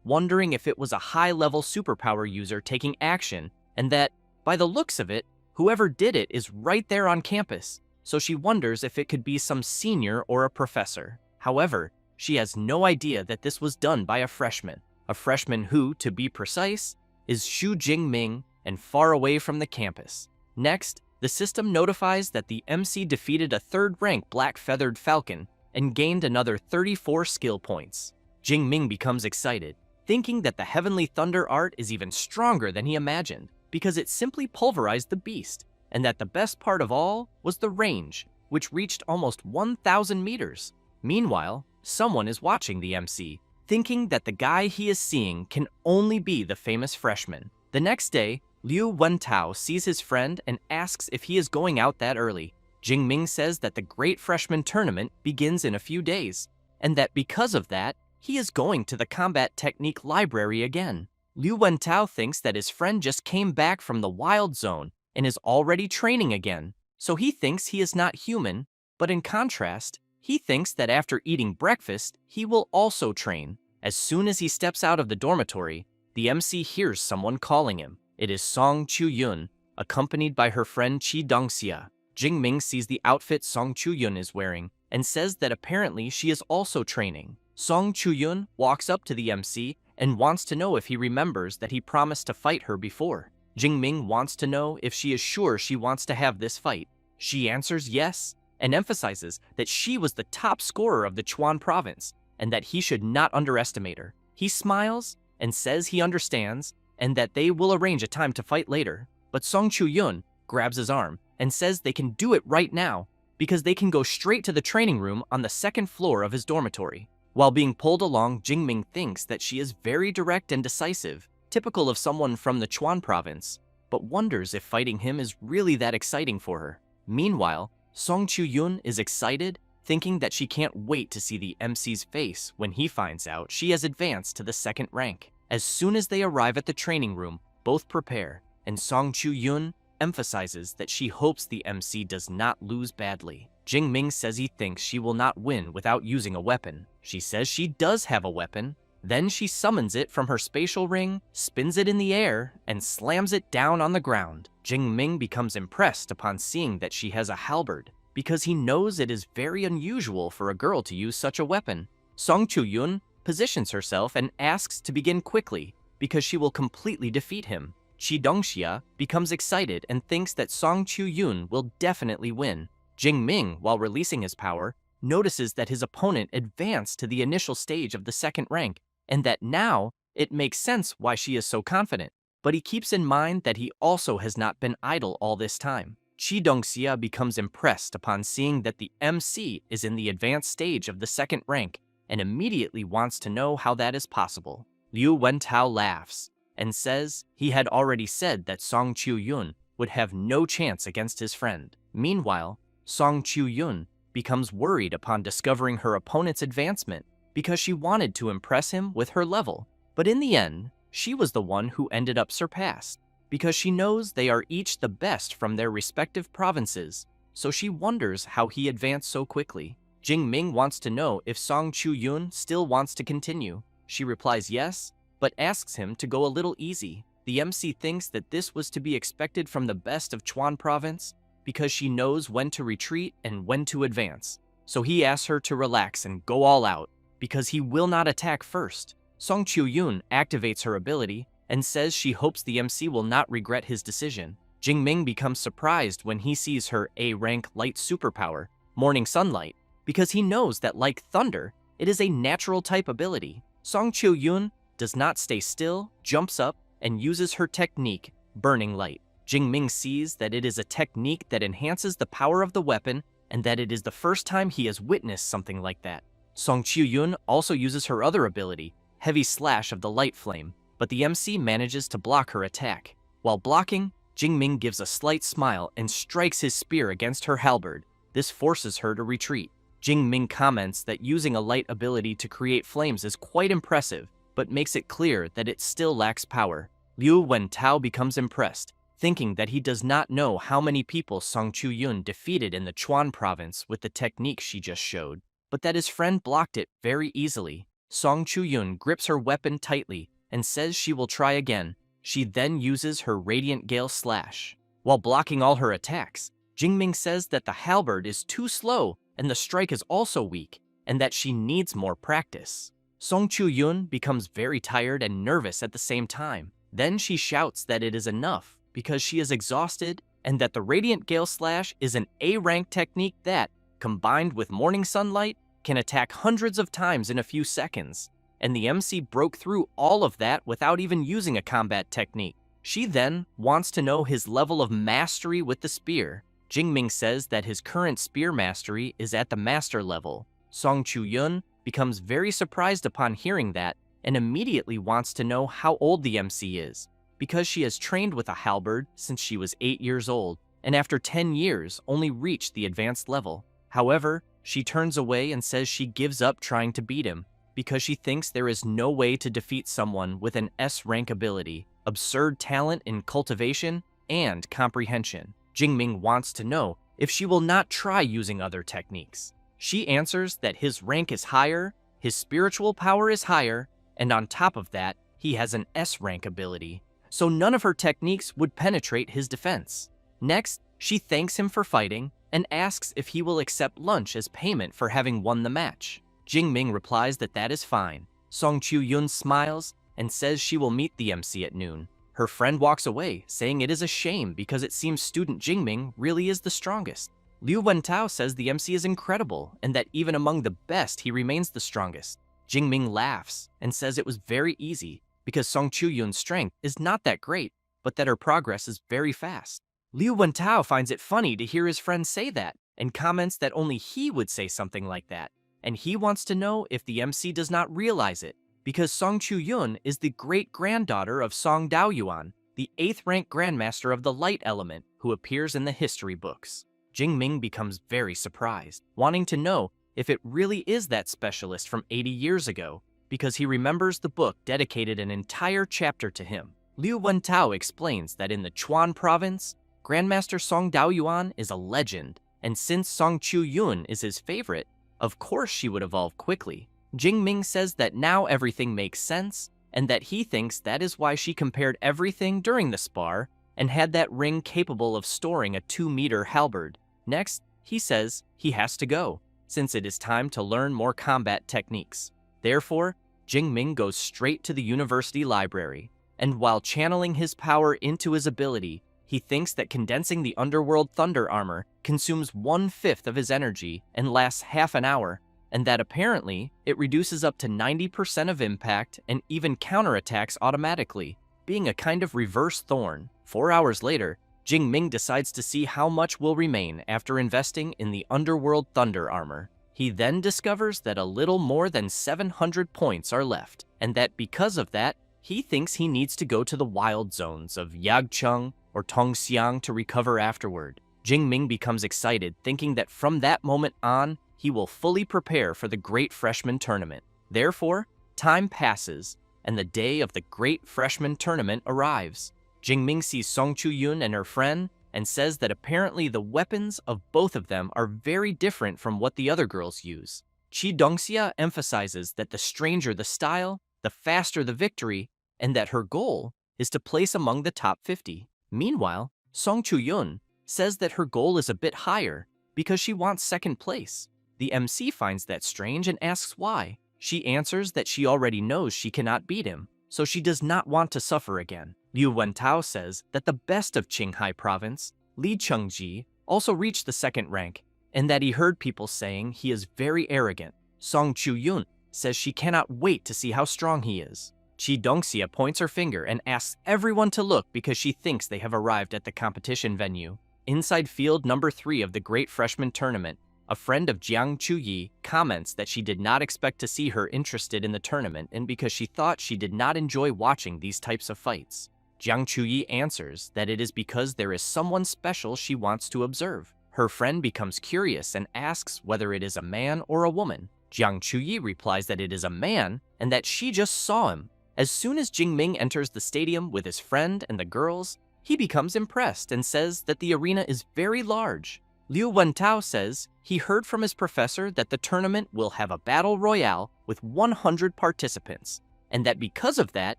wondering if it was a high-level superpower user taking action, and that, by the looks of it, whoever did it is right there on campus, so she wonders if it could be some senior or a professor. However, she has no idea that this was done by a freshman who, to be precise, is Xu Jingming and far away from the campus. Next, the system notifies that the MC defeated a 3rd-rank black-feathered falcon and gained another 34 skill points. Jingming becomes excited, thinking that the Heavenly Thunder art is even stronger than he imagined, because it simply pulverized the beast, and that the best part of all was the range, which reached almost 1,000 meters. Meanwhile, someone is watching the MC, thinking that the guy he is seeing can only be the famous freshman. The next day, Liu Wentao sees his friend and asks if he is going out that early. Jingming says that the Great Freshman Tournament begins in a few days, and that because of that, he is going to the combat technique library again. Liu Wentao thinks that his friend just came back from the wild zone and is already training again, so he thinks he is not human, but in contrast, he thinks that after eating breakfast, he will also train. As soon as he steps out of the dormitory, the MC hears someone calling him. It is Song Chu-yun, accompanied by her friend Chi Dongxia. Jingming sees the outfit Song Chu-yun is wearing and says that apparently she is also training. Song Chu-yun walks up to the MC and wants to know if he remembers that he promised to fight her before. Jingming wants to know if she is sure she wants to have this fight. She answers yes, and emphasizes that she was the top scorer of the Chuan province, and that he should not underestimate her. He smiles and says he understands, and that they will arrange a time to fight later. But Song Chu-yun grabs his arm and says they can do it right now, because they can go straight to the training room on the 2nd floor of his dormitory. While being pulled along, Jingming thinks that she is very direct and decisive, typical of someone from the Chuan province, but wonders if fighting him is really that exciting for her. Meanwhile, Song Chu-yun is excited, thinking that she can't wait to see the MC's face when he finds out she has advanced to the 2nd rank. As soon as they arrive at the training room, both prepare, and Song Chu-yun emphasizes that she hopes the MC does not lose badly. Jingming says he thinks she will not win without using a weapon. She says she does have a weapon. Then she summons it from her spatial ring, spins it in the air, and slams it down on the ground. Jingming becomes impressed upon seeing that she has a halberd, because he knows it is very unusual for a girl to use such a weapon. Song Chu-yun positions herself and asks to begin quickly, because she will completely defeat him. Chi Dongxia becomes excited and thinks that Song Chu-yun will definitely win. Jingming, while releasing his power, notices that his opponent advanced to the initial stage of the 2nd rank, and that now it makes sense why she is so confident. But he keeps in mind that he also has not been idle all this time. Chi Dongxia becomes impressed upon seeing that the MC is in the advanced stage of the 2nd rank, and immediately wants to know how that is possible. Liu Wentao laughs and says he had already said that Song Chu-yun would have no chance against his friend. Meanwhile, Song Chu-yun becomes worried upon discovering her opponent's advancement, because she wanted to impress him with her level. But in the end, she was the one who ended up surpassed, because she knows they are each the best from their respective provinces, so she wonders how he advanced so quickly. Jingming wants to know if Song Chu-yun still wants to continue. She replies yes, but asks him to go a little easy. The MC thinks that this was to be expected from the best of Chuan province because she knows when to retreat and when to advance. So he asks her to relax and go all out because he will not attack first. Song Chu-yun activates her ability and says she hopes the MC will not regret his decision. Jingming becomes surprised when he sees her A-rank light superpower, Morning Sunlight, because he knows that like thunder, it is a natural type ability. Song Chu-yun does not stay still, jumps up, and uses her technique, Burning Light. Jingming sees that it is a technique that enhances the power of the weapon and that it is the first time he has witnessed something like that. Song Chu-yun also uses her other ability, Heavy Slash of the Light Flame, but the MC manages to block her attack. While blocking, Jingming gives a slight smile and strikes his spear against her halberd. This forces her to retreat. Jingming comments that using a light ability to create flames is quite impressive, but makes it clear that it still lacks power. Liu Wentao becomes impressed, thinking that he does not know how many people Song Chu-yun defeated in the Chuan province with the technique she just showed, but that his friend blocked it very easily. Song Chu-yun grips her weapon tightly and says she will try again. She then uses her Radiant Gale Slash. While blocking all her attacks, Jingming says that the halberd is too slow and the strike is also weak, and that she needs more practice. Song Chu-yun becomes very tired and nervous at the same time. Then she shouts that it is enough because she is exhausted and that the Radiant Gale Slash is an A-rank technique that, combined with Morning Sunlight, can attack hundreds of times in a few seconds. And the MC broke through all of that without even using a combat technique. She then wants to know his level of mastery with the spear. Jingming says that his current spear mastery is at the master level. Song Chu-yun becomes very surprised upon hearing that and immediately wants to know how old the MC is, because she has trained with a halberd since she was 8 years old, and after 10 years only reached the advanced level. However, she turns away and says she gives up trying to beat him, because she thinks there is no way to defeat someone with an S-rank ability, absurd talent in cultivation, and comprehension. Jingming wants to know if she will not try using other techniques. She answers that his rank is higher, his spiritual power is higher, and on top of that, he has an S-rank ability, so none of her techniques would penetrate his defense. Next, she thanks him for fighting and asks if he will accept lunch as payment for having won the match. Jingming replies that that is fine. Song Chu-yun smiles and says she will meet the MC at noon. Her friend walks away, saying it is a shame because it seems student Jingming really is the strongest. Liu Wentao says the MC is incredible and that even among the best, he remains the strongest. Jingming laughs and says it was very easy because Song Chu-yun's strength is not that great, but that her progress is very fast. Liu Wentao finds it funny to hear his friend say that and comments that only he would say something like that, and he wants to know if the MC does not realize it, because Song Chu-yun is the great-granddaughter of Song Daoyuan, the 8th-rank Grandmaster of the Light Element who appears in the history books. Jingming becomes very surprised, wanting to know if it really is that specialist from 80 years ago, because he remembers the book dedicated an entire chapter to him. Liu Wentao explains that in the Chuan province, Grandmaster Song Daoyuan is a legend, and since Song Chu-yun is his favorite, of course she would evolve quickly. Jingming says that now everything makes sense, and that he thinks that is why she compared everything during the spar and had that ring capable of storing a 2-meter halberd. Next, he says he has to go, since it is time to learn more combat techniques. Therefore, Jingming goes straight to the university library, and while channeling his power into his ability, he thinks that condensing the Underworld Thunder Armor consumes 1/5 of his energy and lasts half an hour, and that apparently it reduces up to 90% of impact and even counterattacks automatically, being a kind of reverse thorn. 4 hours later, Jingming decides to see how much will remain after investing in the Underworld Thunder Armor. He then discovers that a little more than 700 points are left, and that because of that, he thinks he needs to go to the wild zones of Yagcheng or Tongxiang to recover afterward. Jingming becomes excited, thinking that from that moment on, he will fully prepare for the Great Freshman Tournament. Therefore, time passes, and the day of the Great Freshman Tournament arrives. Jingming sees Song Chu-yun and her friend and says that apparently the weapons of both of them are very different from what the other girls use. Qi Dongxia emphasizes that the stranger the style, the faster the victory, and that her goal is to place among the top 50. Meanwhile, Song Chu-yun says that her goal is a bit higher because she wants second place. The MC finds that strange and asks why. She answers that she already knows she cannot beat him, so she does not want to suffer again. Liu Wentao says that the best of Qinghai province, Li Chengji, also reached the second rank, and that he heard people saying he is very arrogant. Song Chu-yun says she cannot wait to see how strong he is. Chi Dongxia points her finger and asks everyone to look because she thinks they have arrived at the competition venue. Inside field number 3 of the Great Freshman Tournament, a friend of Jiang Chuyi comments that she did not expect to see her interested in the tournament and because she thought she did not enjoy watching these types of fights. Jiang Chuyi answers that it is because there is someone special she wants to observe. Her friend becomes curious and asks whether it is a man or a woman. Jiang Chuyi replies that it is a man and that she just saw him. As soon as Jingming enters the stadium with his friend and the girls, he becomes impressed and says that the arena is very large. Liu Wentao says he heard from his professor that the tournament will have a battle royale with 100 participants, and that because of that,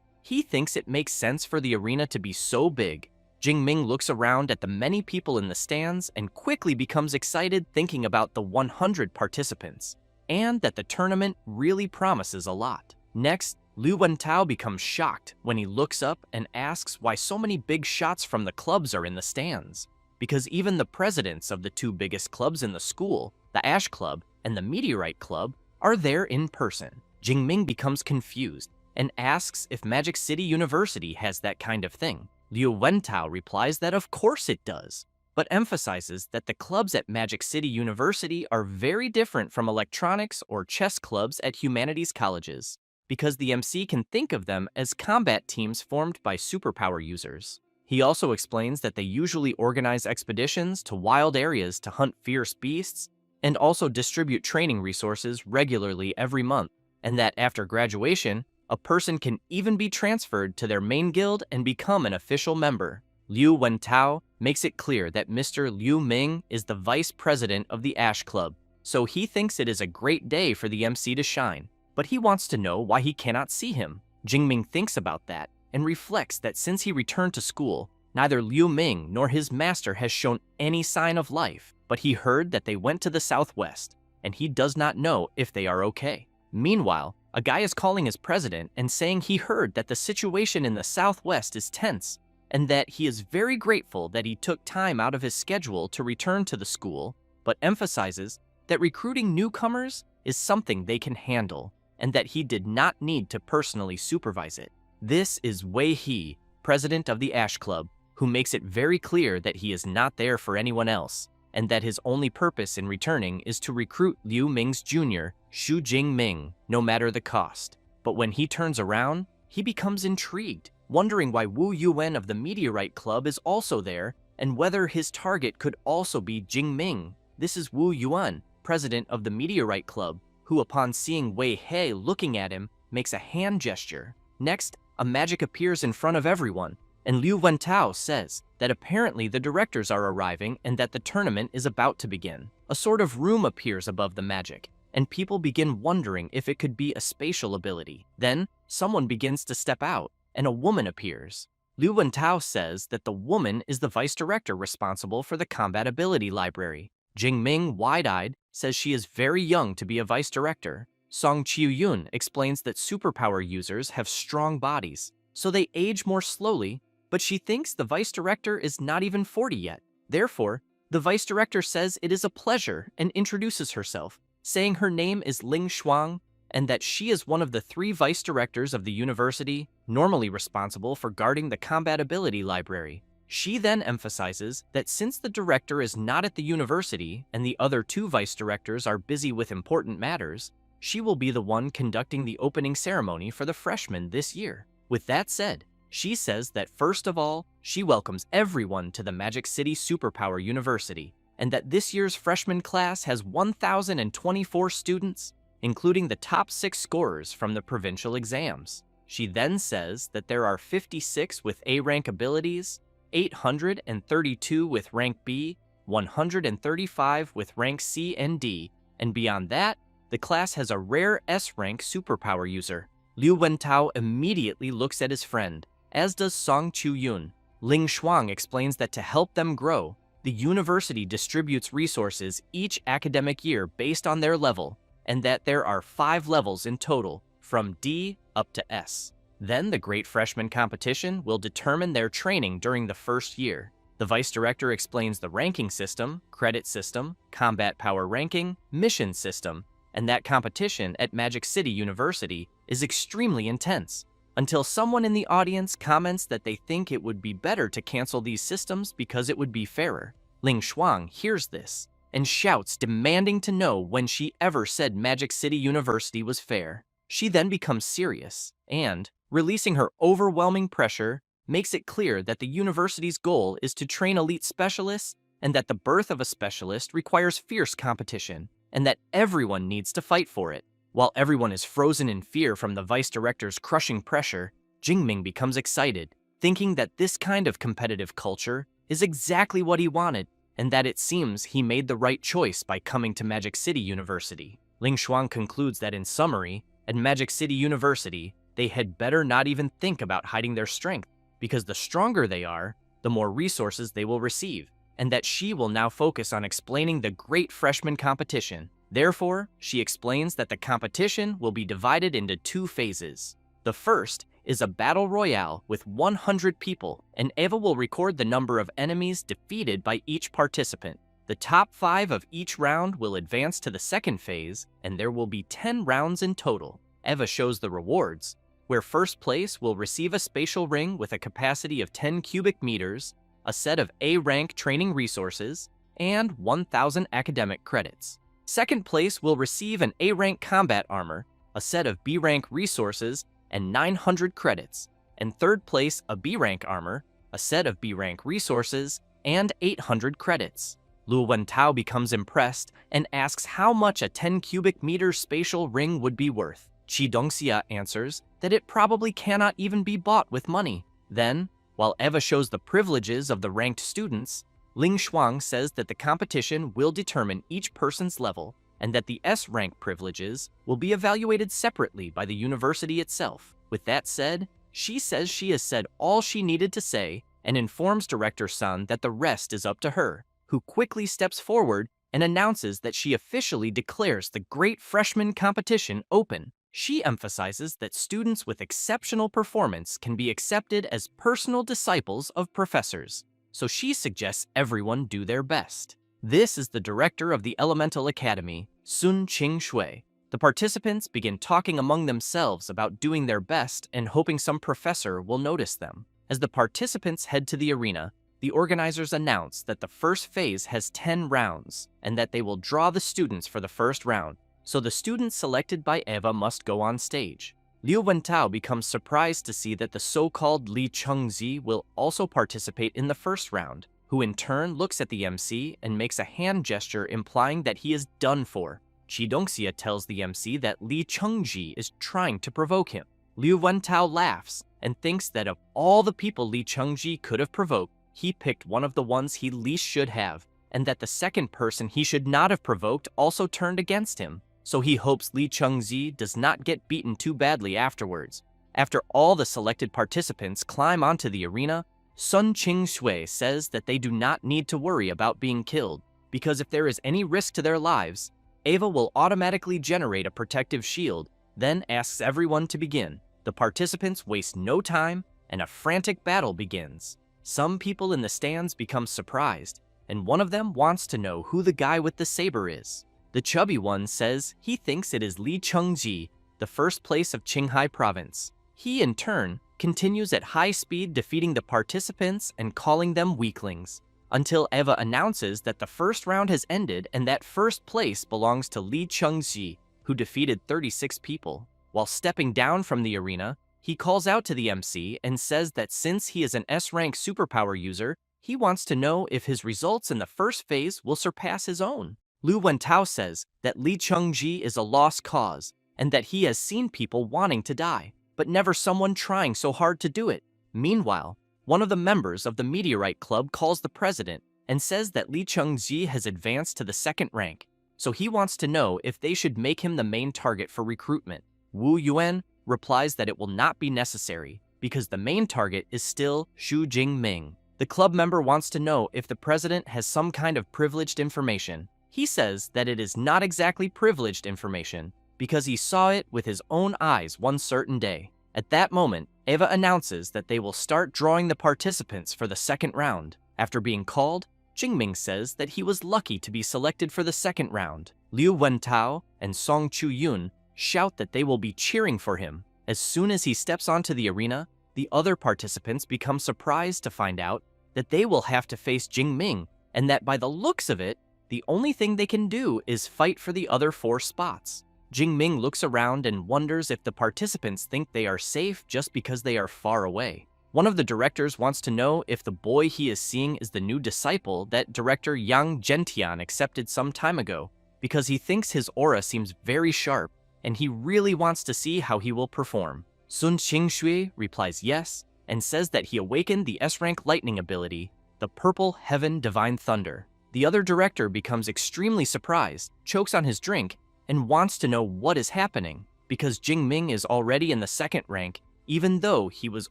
he thinks it makes sense for the arena to be so big. Jingming looks around at the many people in the stands and quickly becomes excited thinking about the 100 participants, and that the tournament really promises a lot. Next, Liu Wentao becomes shocked when he looks up and asks why so many big shots from the clubs are in the stands. Because even the presidents of the 2 biggest clubs in the school, the Ash Club and the Meteorite Club, are there in person. Jingming becomes confused and asks if Magic City University has that kind of thing. Liu Wentao replies that of course it does, but emphasizes that the clubs at Magic City University are very different from electronics or chess clubs at humanities colleges, because the MC can think of them as combat teams formed by superpower users. He also explains that they usually organize expeditions to wild areas to hunt fierce beasts, and also distribute training resources regularly every month, and that after graduation, a person can even be transferred to their main guild and become an official member. Liu Wentao makes it clear that Mr. Liu Ming is the vice president of the Ash Club, so he thinks it is a great day for the MC to shine, but he wants to know why he cannot see him. Jingming thinks about that and reflects that since he returned to school, neither Liu Ming nor his master has shown any sign of life, but he heard that they went to the southwest, and he does not know if they are okay. Meanwhile, a guy is calling his president and saying he heard that the situation in the southwest is tense, and that he is very grateful that he took time out of his schedule to return to the school, but emphasizes that recruiting newcomers is something they can handle, and that he did not need to personally supervise it. This is Wei He, president of the Ash Club, who makes it very clear that he is not there for anyone else, and that his only purpose in returning is to recruit Liu Ming's junior, Xu Jingming, no matter the cost. But when he turns around, he becomes intrigued, wondering why Wu Yuan of the Meteorite Club is also there, and whether his target could also be Jingming. This is Wu Yuan, president of the Meteorite Club, who upon seeing Wei He looking at him, makes a hand gesture. Next, a magic appears in front of everyone, and Liu Wentao says that apparently the directors are arriving and that the tournament is about to begin. A sort of room appears above the magic, and people begin wondering if it could be a spatial ability. Then, someone begins to step out, and a woman appears. Liu Wentao says that the woman is the vice director responsible for the combat ability library. Jingming, wide-eyed, says she is very young to be a vice director. Song Qiuyun explains that superpower users have strong bodies, so they age more slowly, but she thinks the vice director is not even 40 yet. Therefore, the vice director says it is a pleasure and introduces herself, saying her name is Ling Shuang and that she is one of the 3 vice directors of the university, normally responsible for guarding the combat ability library. She then emphasizes that since the director is not at the university and the other 2 vice directors are busy with important matters, she will be the one conducting the opening ceremony for the freshmen this year. With that said, she says that first of all, she welcomes everyone to the Magic City Superpower University, and that this year's freshman class has 1,024 students, including the top 6 scorers from the provincial exams. She then says that there are 56 with A rank abilities, 832 with rank B, 135 with rank C and D, and beyond that, the class has a rare S rank superpower user. Liu Wentao immediately looks at his friend as does Song Chu-yun. Ling Shuang explains that to help them grow, the university distributes resources each academic year based on their level, and that there are 5 levels in total, from D up to S. Then the Great Freshman Competition will determine their training during the first year. The vice director explains the ranking system, credit system, combat power ranking, mission system, and that competition at Magic City University is extremely intense, until someone in the audience comments that they think it would be better to cancel these systems because it would be fairer. Ling Shuang hears this and shouts, demanding to know when she ever said Magic City University was fair. She then becomes serious and, releasing her overwhelming pressure, makes it clear that the university's goal is to train elite specialists and that the birth of a specialist requires fierce competition and that everyone needs to fight for it. While everyone is frozen in fear from the vice director's crushing pressure, Jingming becomes excited, thinking that this kind of competitive culture is exactly what he wanted and that it seems he made the right choice by coming to Magic City University. Ling Shuang concludes that in summary, at Magic City University, they had better not even think about hiding their strength, because the stronger they are, the more resources they will receive, and that she will now focus on explaining the Great Freshman Competition. Therefore, she explains that the competition will be divided into 2 phases. The first is a battle royale with 100 people, and Eva will record the number of enemies defeated by each participant. The top 5 of each round will advance to the second phase, and there will be 10 rounds in total. Eva shows the rewards, where first place will receive a spatial ring with a capacity of 10 cubic meters, a set of A-rank training resources, and 1,000 academic credits. Second place will receive an A-rank combat armor, a set of B-rank resources, and 900 credits. And third place, a B-rank armor, a set of B-rank resources, and 800 credits. Luo Wentao becomes impressed and asks how much a 10 cubic meter spatial ring would be worth. Qi Dongxia answers that it probably cannot even be bought with money. Then, while Eva shows the privileges of the ranked students, Ling Shuang says that the competition will determine each person's level and that the S-rank privileges will be evaluated separately by the university itself. With that said, she says she has said all she needed to say and informs Director Sun that the rest is up to her, who quickly steps forward and announces that she officially declares the Great Freshman Competition open. She emphasizes that students with exceptional performance can be accepted as personal disciples of professors, so she suggests everyone do their best. This is the director of the Elemental Academy, Sun Qing-shui. The participants begin talking among themselves about doing their best and hoping some professor will notice them. As the participants head to the arena, the organizers announce that the first phase has 10 rounds and that they will draw the students for the first round, so the students selected by Eva must go on stage. Liu Wentao becomes surprised to see that the so-called Li Chengzi will also participate in the first round, who in turn looks at the MC and makes a hand gesture implying that he is done for. Qi Dongxia tells the MC that Li Chengji is trying to provoke him. Liu Wentao laughs and thinks that of all the people Li Chengji could have provoked, he picked one of the ones he least should have, and that the second person he should not have provoked also turned against him. So he hopes Li Chengzi does not get beaten too badly afterwards. After all the selected participants climb onto the arena, Sun Qing-shui says that they do not need to worry about being killed, because if there is any risk to their lives, Eva will automatically generate a protective shield, then asks everyone to begin. The participants waste no time, and a frantic battle begins. Some people in the stands become surprised, and one of them wants to know who the guy with the saber is. The chubby one says he thinks it is Li Chengji, the first place of Qinghai province. He, in turn, continues at high speed defeating the participants and calling them weaklings, until Eva announces that the first round has ended and that first place belongs to Li Chengji, who defeated 36 people. While stepping down from the arena, he calls out to the MC and says that since he is an S-rank superpower user, he wants to know if his results in the first phase will surpass his own. Lu Wentao says that Li Chengji is a lost cause and that he has seen people wanting to die, but never someone trying so hard to do it. Meanwhile, one of the members of the Meteorite Club calls the president and says that Li Chengji has advanced to the second rank, so he wants to know if they should make him the main target for recruitment. Wu Yuan replies that it will not be necessary because the main target is still Xu Jingming. The club member wants to know if the president has some kind of privileged information. He says that it is not exactly privileged information because he saw it with his own eyes one certain day. At that moment, Eva announces that they will start drawing the participants for the second round. After being called, Jingming says that he was lucky to be selected for the second round. Liu Wentao and Song Chu-yun shout that they will be cheering for him. As soon as he steps onto the arena, the other participants become surprised to find out that they will have to face Jingming, and that by the looks of it, the only thing they can do is fight for the other 4 spots. Jingming looks around and wonders if the participants think they are safe just because they are far away. One of the directors wants to know if the boy he is seeing is the new disciple that director Yang Gentian accepted some time ago, because he thinks his aura seems very sharp, and he really wants to see how he will perform. Sun Qingshui replies yes, and says that he awakened the S-rank lightning ability, the Purple Heaven Divine Thunder. The other director becomes extremely surprised, chokes on his drink, and wants to know what is happening, because Jingming is already in the second rank, even though he was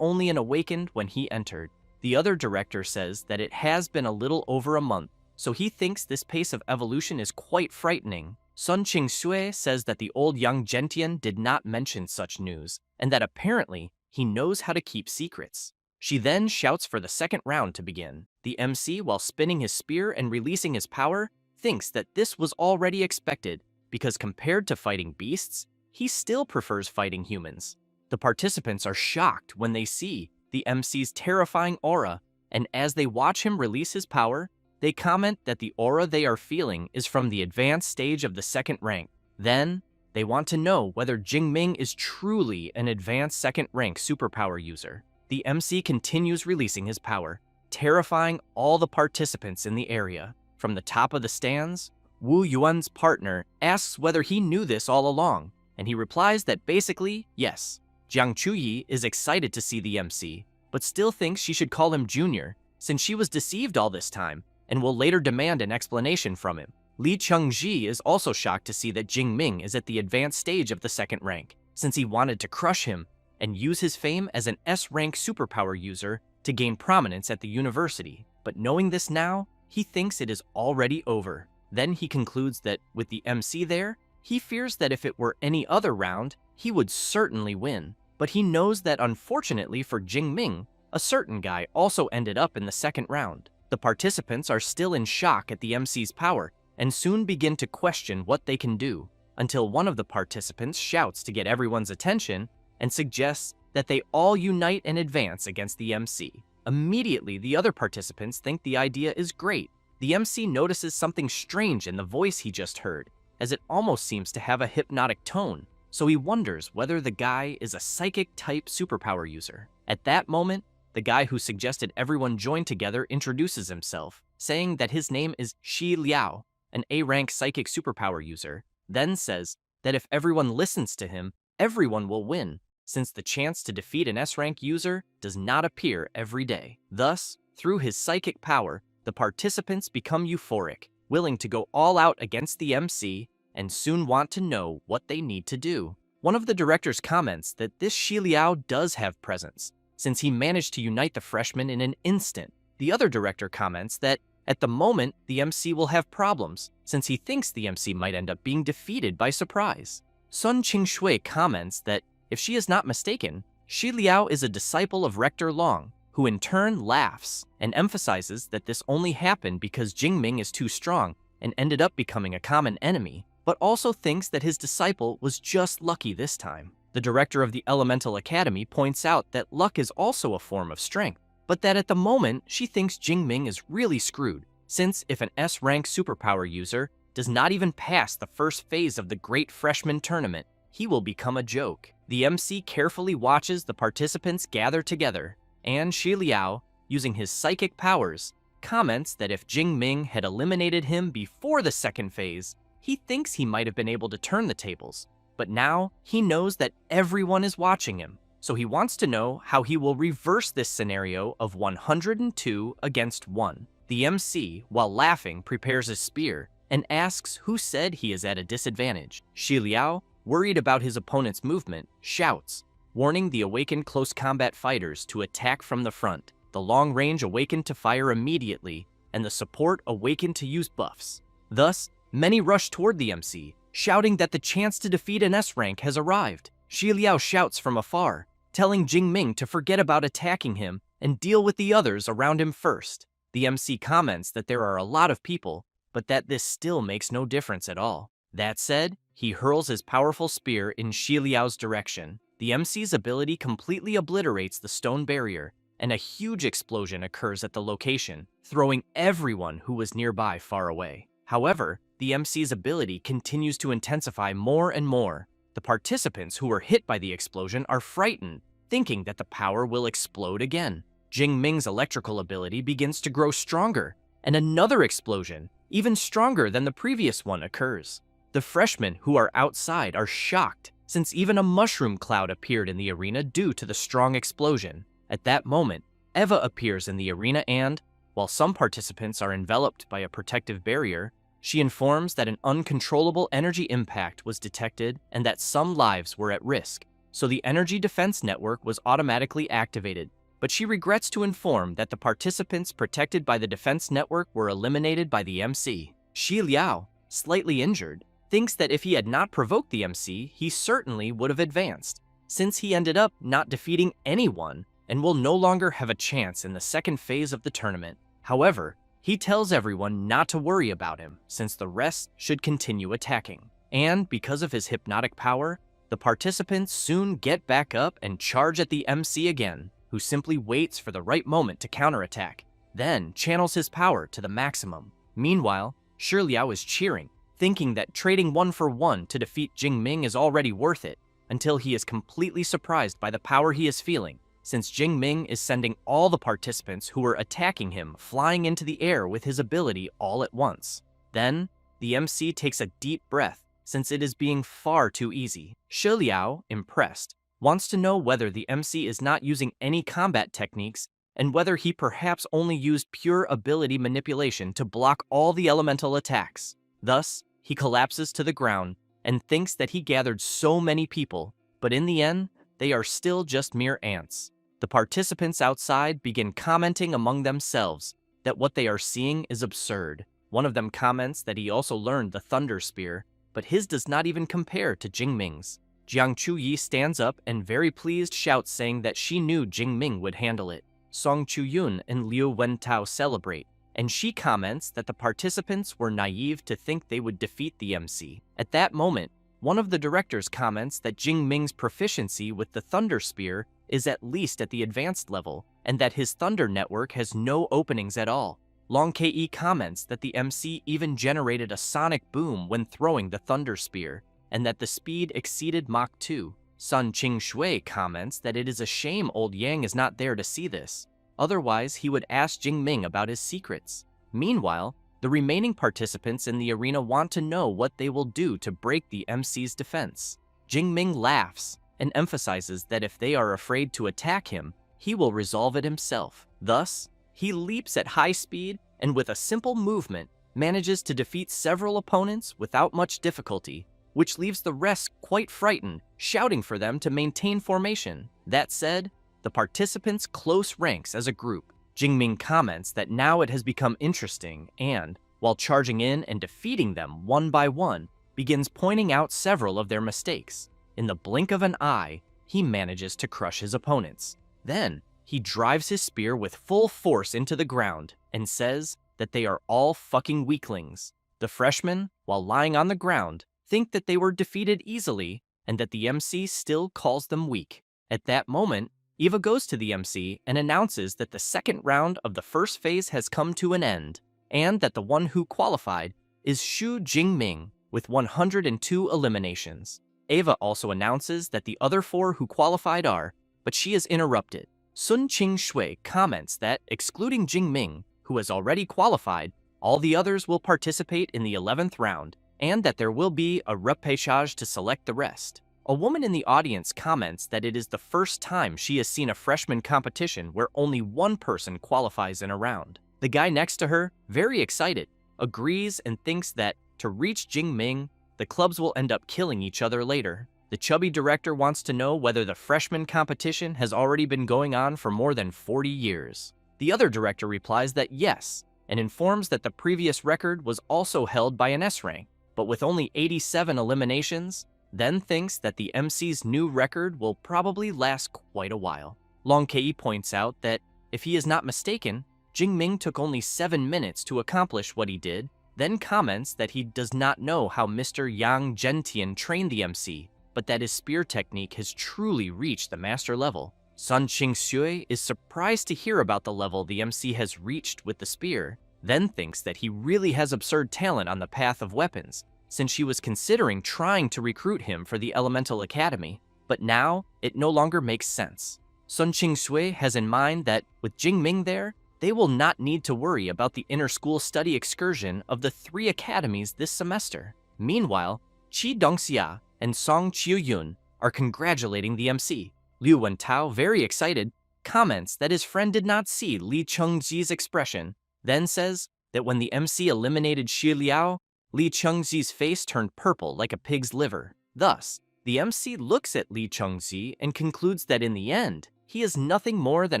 only an awakened when he entered. The other director says that it has been a little over a month, so he thinks this pace of evolution is quite frightening. Sun Qingshui says that the old Yang Gentian did not mention such news, and that apparently he knows how to keep secrets. She then shouts for the second round to begin. The MC, while spinning his spear and releasing his power, thinks that this was already expected, because compared to fighting beasts, he still prefers fighting humans. The participants are shocked when they see the MC's terrifying aura, and as they watch him release his power, they comment that the aura they are feeling is from the advanced stage of the second rank. Then, they want to know whether Jingming is truly an advanced second rank superpower user. The MC continues releasing his power, terrifying all the participants in the area. From the top of the stands, Wu Yuan's partner asks whether he knew this all along, and he replies that basically, yes. Jiang Chuyi is excited to see the MC, but still thinks she should call him Junior, since she was deceived all this time, and will later demand an explanation from him. Li Chengji is also shocked to see that Jingming is at the advanced stage of the second rank, since he wanted to crush him and use his fame as an S-rank superpower user to gain prominence at the university. But knowing this now, he thinks it is already over. Then he concludes that with the MC there, he fears that if it were any other round, he would certainly win. But he knows that unfortunately for Jingming, a certain guy also ended up in the second round. The participants are still in shock at the MC's power and soon begin to question what they can do, until one of the participants shouts to get everyone's attention and suggests that they all unite and advance against the MC. Immediately, the other participants think the idea is great. The MC notices something strange in the voice he just heard, as it almost seems to have a hypnotic tone, so he wonders whether the guy is a psychic-type superpower user. At that moment, the guy who suggested everyone join together introduces himself, saying that his name is Shi Liao, an A-rank psychic superpower user, then says that if everyone listens to him, everyone will win, since the chance to defeat an S-rank user does not appear every day. Thus, through his psychic power, the participants become euphoric, willing to go all out against the MC, and soon want to know what they need to do. One of the directors comments that this Shi Liao does have presence, since he managed to unite the freshmen in an instant. The other director comments that at the moment, the MC will have problems, since he thinks the MC might end up being defeated by surprise. Sun Qingshui comments that, if she is not mistaken, Shi Liao is a disciple of Rector Long, who in turn laughs and emphasizes that this only happened because Jingming is too strong and ended up becoming a common enemy, but also thinks that his disciple was just lucky this time. The director of the Elemental Academy points out that luck is also a form of strength, but that at the moment she thinks Jingming is really screwed, since if an S-rank superpower user does not even pass the first phase of the Great Freshman Tournament, he will become a joke. The MC carefully watches the participants gather together, and Shi Liao, using his psychic powers, comments that if Jingming had eliminated him before the second phase, he thinks he might have been able to turn the tables. But now, he knows that everyone is watching him, so he wants to know how he will reverse this scenario of 102 against 1. The MC, while laughing, prepares his spear and asks who said he is at a disadvantage. Shi Liao, worried about his opponent's movement, shouts warning the awakened close combat fighters to attack from the front. The long range awakened to fire immediately, and the support awakened to use buffs. Thus, many rush toward the MC, shouting that the chance to defeat an S rank has arrived. Xi Liao shouts from afar, telling Jingming to forget about attacking him and deal with the others around him first. The MC comments that there are a lot of people, but that this still makes no difference at all. That said, he hurls his powerful spear in Xi Liao's direction. The MC's ability completely obliterates the stone barrier, and a huge explosion occurs at the location, throwing everyone who was nearby far away. However, the MC's ability continues to intensify more and more. The participants who were hit by the explosion are frightened, thinking that the power will explode again. Jingming's electrical ability begins to grow stronger, and another explosion, even stronger than the previous one, occurs. The freshmen who are outside are shocked, since even a mushroom cloud appeared in the arena due to the strong explosion. At that moment, Eva appears in the arena and, while some participants are enveloped by a protective barrier, she informs that an uncontrollable energy impact was detected and that some lives were at risk, so the energy defense network was automatically activated. But she regrets to inform that the participants protected by the defense network were eliminated by the MC. Xi Liao, slightly injured, thinks that if he had not provoked the MC, he certainly would have advanced, since he ended up not defeating anyone and will no longer have a chance in the second phase of the tournament. However, he tells everyone not to worry about him, since the rest should continue attacking. And because of his hypnotic power, the participants soon get back up and charge at the MC again, who simply waits for the right moment to counterattack, then channels his power to the maximum. Meanwhile, Shi Liao is cheering, thinking that trading 1-for-1 to defeat Jingming is already worth it, until he is completely surprised by the power he is feeling, since Jingming is sending all the participants who were attacking him flying into the air with his ability all at once. Then, the MC takes a deep breath, since it is being far too easy. Shi Liao, impressed, wants to know whether the MC is not using any combat techniques and whether he perhaps only used pure ability manipulation to block all the elemental attacks. Thus, he collapses to the ground and thinks that he gathered so many people, but in the end, they are still just mere ants. The participants outside begin commenting among themselves that what they are seeing is absurd. One of them comments that he also learned the Thunder Spear, but his does not even compare to Jingming's. Jiang Chuyi stands up and very pleased shouts saying that she knew Jingming would handle it. Song Chuyun and Liu Wentao celebrate, and she comments that the participants were naive to think they would defeat the MC. At that moment, one of the directors comments that Jingming's proficiency with the Thunder Spear is at least at the advanced level, and that his Thunder network has no openings at all. Long Ke comments that the MC even generated a sonic boom when throwing the Thunder Spear, and that the speed exceeded Mach 2. Sun Qing comments that it is a shame old Yang is not there to see this. Otherwise, he would ask Jingming about his secrets. Meanwhile, the remaining participants in the arena want to know what they will do to break the MC's defense. Jingming laughs and emphasizes that if they are afraid to attack him, he will resolve it himself. Thus, he leaps at high speed and with a simple movement manages to defeat several opponents without much difficulty, which leaves the rest quite frightened, shouting for them to maintain formation. That said, the participants close ranks as a group. Jingming comments that now it has become interesting and, while charging in and defeating them one by one, begins pointing out several of their mistakes. In the blink of an eye, he manages to crush his opponents. Then, he drives his spear with full force into the ground and says that they are all fucking weaklings. The freshmen, while lying on the ground, think that they were defeated easily and that the MC still calls them weak. At that moment, Eva goes to the MC and announces that the second round of the first phase has come to an end, and that the one who qualified is Xu Jingming with 102 eliminations. Eva also announces that the other 4 who qualified are, but she is interrupted. Sun Qing comments that, excluding Jingming, who has already qualified, all the others will participate in the 11th round, and that there will be a repêchage to select the rest. A woman in the audience comments that it is the first time she has seen a freshman competition where only one person qualifies in a round. The guy next to her, very excited, agrees and thinks that, to reach Jingming, the clubs will end up killing each other later. The chubby director wants to know whether the freshman competition has already been going on for more than 40 years. The other director replies that yes, and informs that the previous record was also held by an S rank, but with only 87 eliminations, then thinks that the MC's new record will probably last quite a while. Long Kei points out that, if he is not mistaken, Jingming took only 7 minutes to accomplish what he did, then comments that he does not know how Mr. Yang Gentian trained the MC, but that his spear technique has truly reached the master level. Sun Qingxue is surprised to hear about the level the MC has reached with the spear, then thinks that he really has absurd talent on the path of weapons, since she was considering trying to recruit him for the Elemental Academy, but now it no longer makes sense. Sun Qingxue has in mind that, with Jingming there, they will not need to worry about the inter-school study excursion of the 3 academies this semester. Meanwhile, Qi Dongxia and Song Qiuyun are congratulating the MC. Liu Wentao, very excited, comments that his friend did not see Li Chengji's expression, then says that when the MC eliminated Xi Liao, Li Chengji's face turned purple like a pig's liver. Thus, the MC looks at Li Chengji and concludes that in the end, he is nothing more than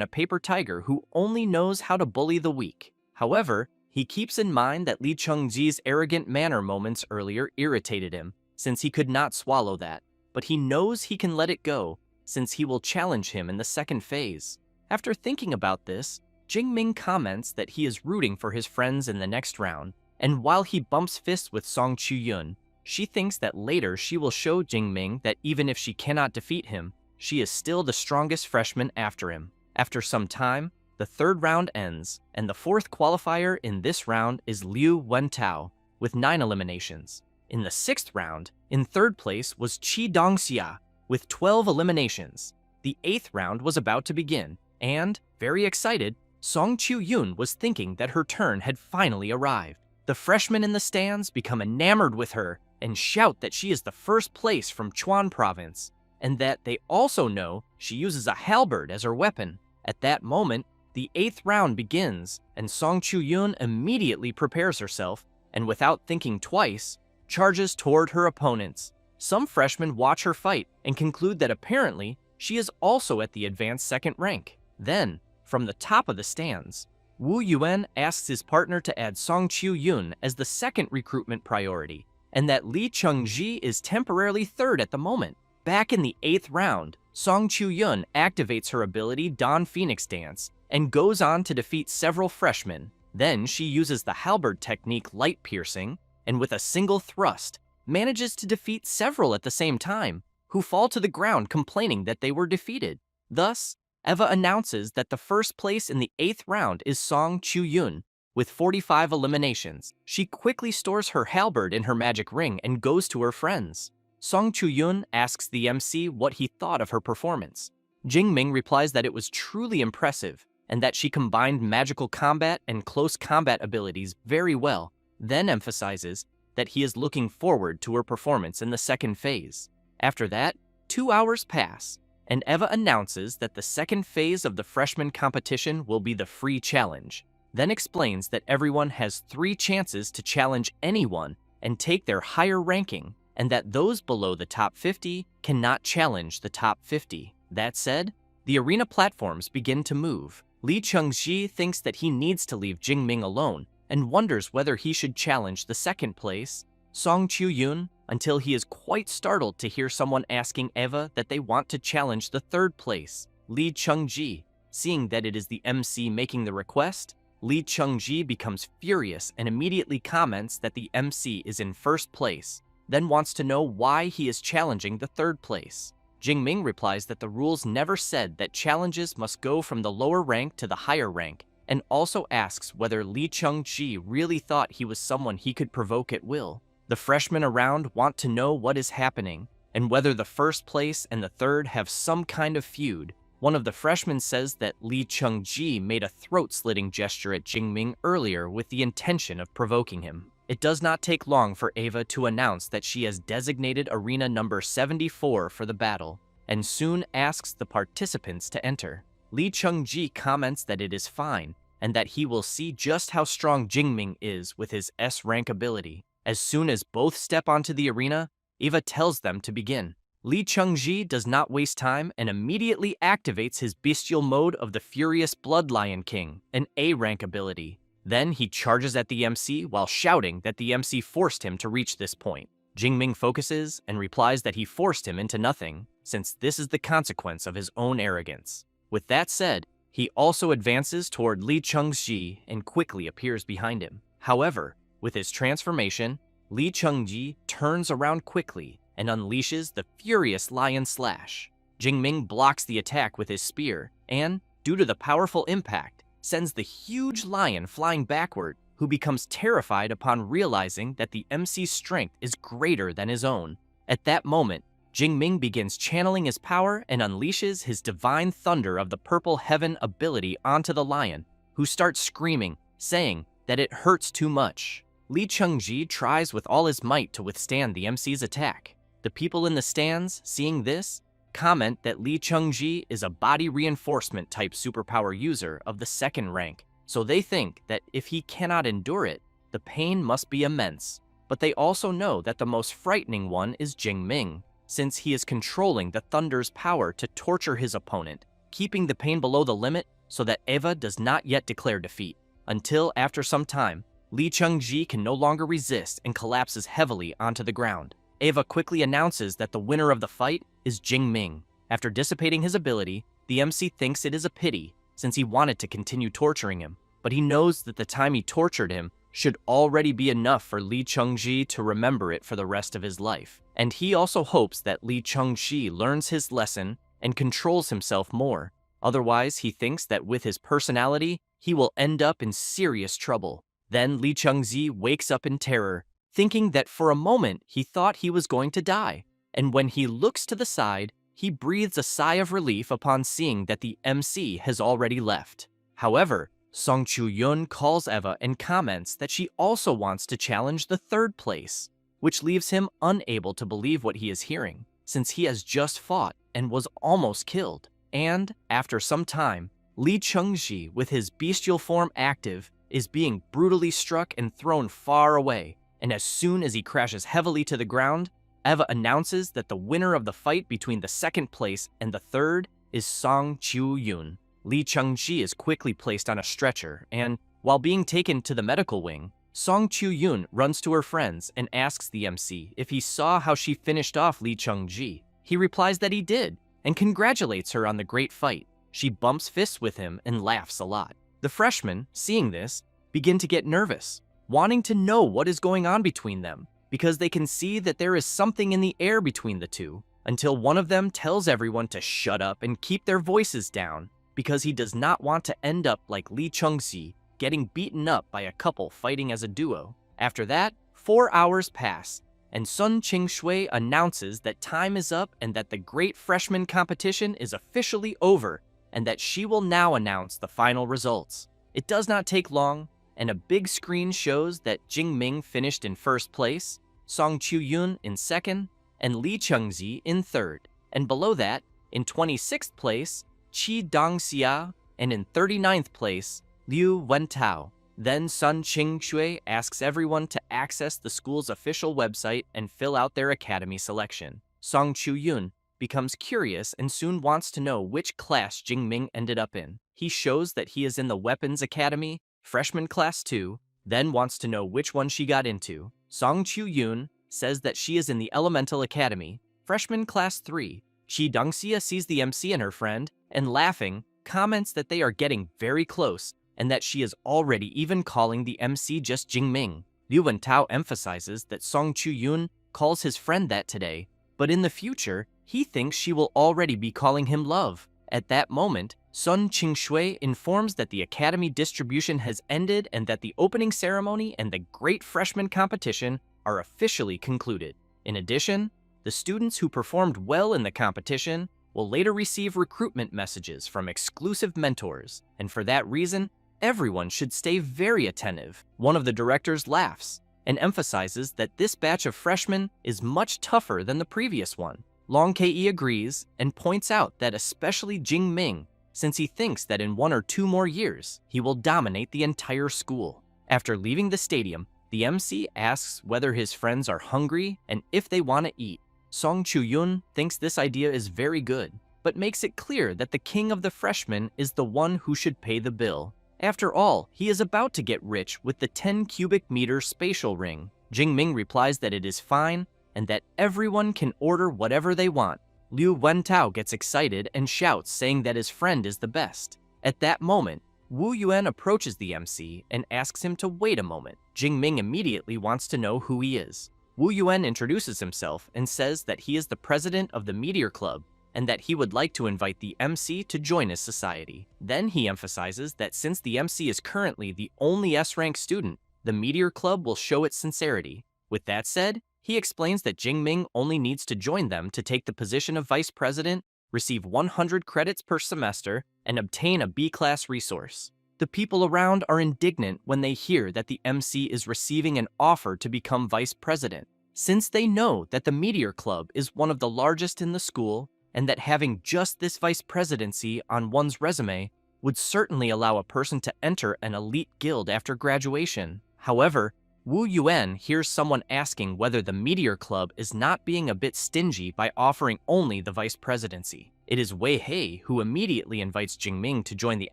a paper tiger who only knows how to bully the weak. However, he keeps in mind that Li Chengji's arrogant manner moments earlier irritated him, since he could not swallow that, but he knows he can let it go, since he will challenge him in the second phase. After thinking about this, Jingming comments that he is rooting for his friends in the next round, and while he bumps fists with Song Qiuyun, she thinks that later she will show Jingming that even if she cannot defeat him, she is still the strongest freshman after him. After some time, the 3rd round ends, and the 4th qualifier in this round is Liu Wentao, with 9 eliminations. In the 6th round, in 3rd place was Qi Dongxia, with 12 eliminations. The 8th round was about to begin, and, very excited, Song Qiuyun was thinking that her turn had finally arrived. The freshmen in the stands become enamored with her and shout that she is the 1st place from Chuan province, and that they also know she uses a halberd as her weapon. At that moment, the 8th round begins, and Song Qiuyun immediately prepares herself, and without thinking twice, charges toward her opponents. Some freshmen watch her fight and conclude that apparently she is also at the advanced 2nd rank. Then, from the top of the stands, Wu Yuan asks his partner to add Song Qiuyun as the 2nd recruitment priority, and that Li Chengji is temporarily 3rd at the moment. Back in the 8th round, Song Qiuyun activates her ability Dawn Phoenix Dance and goes on to defeat several freshmen. Then she uses the halberd technique Light Piercing, and with a single thrust, manages to defeat several at the same time, who fall to the ground complaining that they were defeated. Thus, Eva announces that the 1st place in the 8th round is Song Qiuyun, with 45 eliminations. She quickly stores her halberd in her magic ring and goes to her friends. Song Qiuyun asks the MC what he thought of her performance. Jingming replies that it was truly impressive, and that she combined magical combat and close combat abilities very well, then emphasizes that he is looking forward to her performance in the 2nd phase. After that, 2 hours pass, and Eva announces that the 2nd phase of the freshman competition will be the free challenge, then explains that everyone has 3 chances to challenge anyone and take their higher ranking, and that those below the top 50 cannot challenge the top 50. That said, the arena platforms begin to move. Li Chengji thinks that he needs to leave Jingming alone and wonders whether he should challenge the 2nd place, Song Qiuyun, until he is quite startled to hear someone asking Eva that they want to challenge the 3rd place, Li Chengji. Seeing that it is the MC making the request, Li Chengji becomes furious and immediately comments that the MC is in 1st place, then wants to know why he is challenging the 3rd place. Jingming replies that the rules never said that challenges must go from the lower rank to the higher rank, and also asks whether Li Chengji really thought he was someone he could provoke at will. The freshmen around want to know what is happening, and whether the 1st place and the 3rd have some kind of feud. One of the freshmen says that Li Chengji made a throat-slitting gesture at Jingming earlier with the intention of provoking him. It does not take long for Eva to announce that she has designated arena number 74 for the battle, and soon asks the participants to enter. Li Chengji comments that it is fine, and that he will see just how strong Jingming is with his S-rank ability. As soon as both step onto the arena, Eva tells them to begin. Lee Chung-ji does not waste time and immediately activates his bestial mode of the Furious Blood Lion King, an A-rank ability. Then he charges at the MC while shouting that the MC forced him to reach this point. Jingming focuses and replies that he forced him into nothing, since this is the consequence of his own arrogance. With that said, he also advances toward Lee Chung-ji and quickly appears behind him. However, with his transformation, Lee Chung-ji turns around quickly and unleashes the Furious Lion Slash. Jingming blocks the attack with his spear and, due to the powerful impact, sends the huge lion flying backward, who becomes terrified upon realizing that the MC's strength is greater than his own. At that moment, Jingming begins channeling his power and unleashes his Divine Thunder of the Purple Heaven ability onto the lion, who starts screaming, saying that it hurts too much. Lee Chung-ji tries with all his might to withstand the MC's attack. The people in the stands, seeing this, comment that Lee Chung-ji is a body reinforcement type superpower user of the 2nd rank, so they think that if he cannot endure it, the pain must be immense. But they also know that the most frightening one is Jingming, since he is controlling the Thunder's power to torture his opponent, keeping the pain below the limit so that Eva does not yet declare defeat. Until, after some time, Lee Chung-ji can no longer resist and collapses heavily onto the ground. Eva quickly announces that the winner of the fight is Jingming. After dissipating his ability, the MC thinks it is a pity, since he wanted to continue torturing him, but he knows that the time he tortured him should already be enough for Lee Chung-ji to remember it for the rest of his life. And he also hopes that Lee Chung-ji learns his lesson and controls himself more. Otherwise, he thinks that with his personality, he will end up in serious trouble. Then Lee Chung-ji wakes up in terror, thinking that for a moment he thought he was going to die. And when he looks to the side, he breathes a sigh of relief upon seeing that the MC has already left. However, Song Chu-yun calls Eva and comments that she also wants to challenge the 3rd place, which leaves him unable to believe what he is hearing, since he has just fought and was almost killed. And, after some time, Lee Chung-ji, with his bestial form active, is being brutally struck and thrown far away, and as soon as he crashes heavily to the ground, Eva announces that the winner of the fight between the 2nd place and the 3rd is Song Chu-yun. Lee Chung-ji is quickly placed on a stretcher, and, while being taken to the medical wing, Song Chu-yun runs to her friends and asks the MC if he saw how she finished off Lee Chung-ji. He replies that he did, and congratulates her on the great fight. She bumps fists with him and laughs a lot. The freshmen, seeing this, begin to get nervous, wanting to know what is going on between them, because they can see that there is something in the air between the two, until one of them tells everyone to shut up and keep their voices down, because he does not want to end up like Lee Chung-ji, getting beaten up by a couple fighting as a duo. After that, 4 hours pass, and Sun Ching-shui announces that time is up and that the great freshman competition is officially over, and that she will now announce the final results. It does not take long, and a big screen shows that Jingming finished in 1st place, Song Chu-yun in 2nd, and Lee Chung-ji in 3rd. And below that, in 26th place, Chi Dong-xia, and in 39th place, Liu Wentao. Then Sun Ching-shui asks everyone to access the school's official website and fill out their academy selection. Song Chu-yun becomes curious and soon wants to know which class Jingming ended up in. He shows that he is in the Weapons Academy, Freshman Class 2, then wants to know which one she got into. Song Chu-yun says that she is in the Elemental Academy, Freshman Class 3. Chi Dong-xia sees the MC and her friend, and laughing, comments that they are getting very close, and that she is already even calling the MC just Jingming. Liu Wentao emphasizes that Song Chu-yun calls his friend that today, but in the future, he thinks she will already be calling him love. At that moment, Sun Ching-shui informs that the academy distribution has ended and that the opening ceremony and the great freshman competition are officially concluded. In addition, the students who performed well in the competition will later receive recruitment messages from exclusive mentors, and for that reason, everyone should stay very attentive. One of the directors laughs and emphasizes that this batch of freshmen is much tougher than the previous one. Long Ke agrees and points out that especially Jingming, since he thinks that in 1 or 2 more years, he will dominate the entire school. After leaving the stadium, the MC asks whether his friends are hungry and if they want to eat. Song Chu-yun thinks this idea is very good, but makes it clear that the king of the freshmen is the one who should pay the bill. After all, he is about to get rich with the 10 cubic meter spatial ring. Jingming replies that it is fine and that everyone can order whatever they want. Liu Wentao gets excited and shouts, saying that his friend is the best. At that moment, Wu Yuan approaches the MC and asks him to wait a moment. Jingming immediately wants to know who he is. Wu Yuan introduces himself and says that he is the president of the Meteor Club and that he would like to invite the MC to join his society. Then he emphasizes that since the MC is currently the only S-rank student, the Meteor Club will show its sincerity. With that said, he explains that Jingming only needs to join them to take the position of vice president, receive 100 credits per semester, and obtain a B-class resource. The people around are indignant when they hear that the MC is receiving an offer to become vice president, since they know that the Meteor Club is one of the largest in the school and that having just this vice presidency on one's resume would certainly allow a person to enter an elite guild after graduation. However, Wu Yuan hears someone asking whether the Meteor Club is not being a bit stingy by offering only the vice presidency. It is Wei Hei who immediately invites Jingming to join the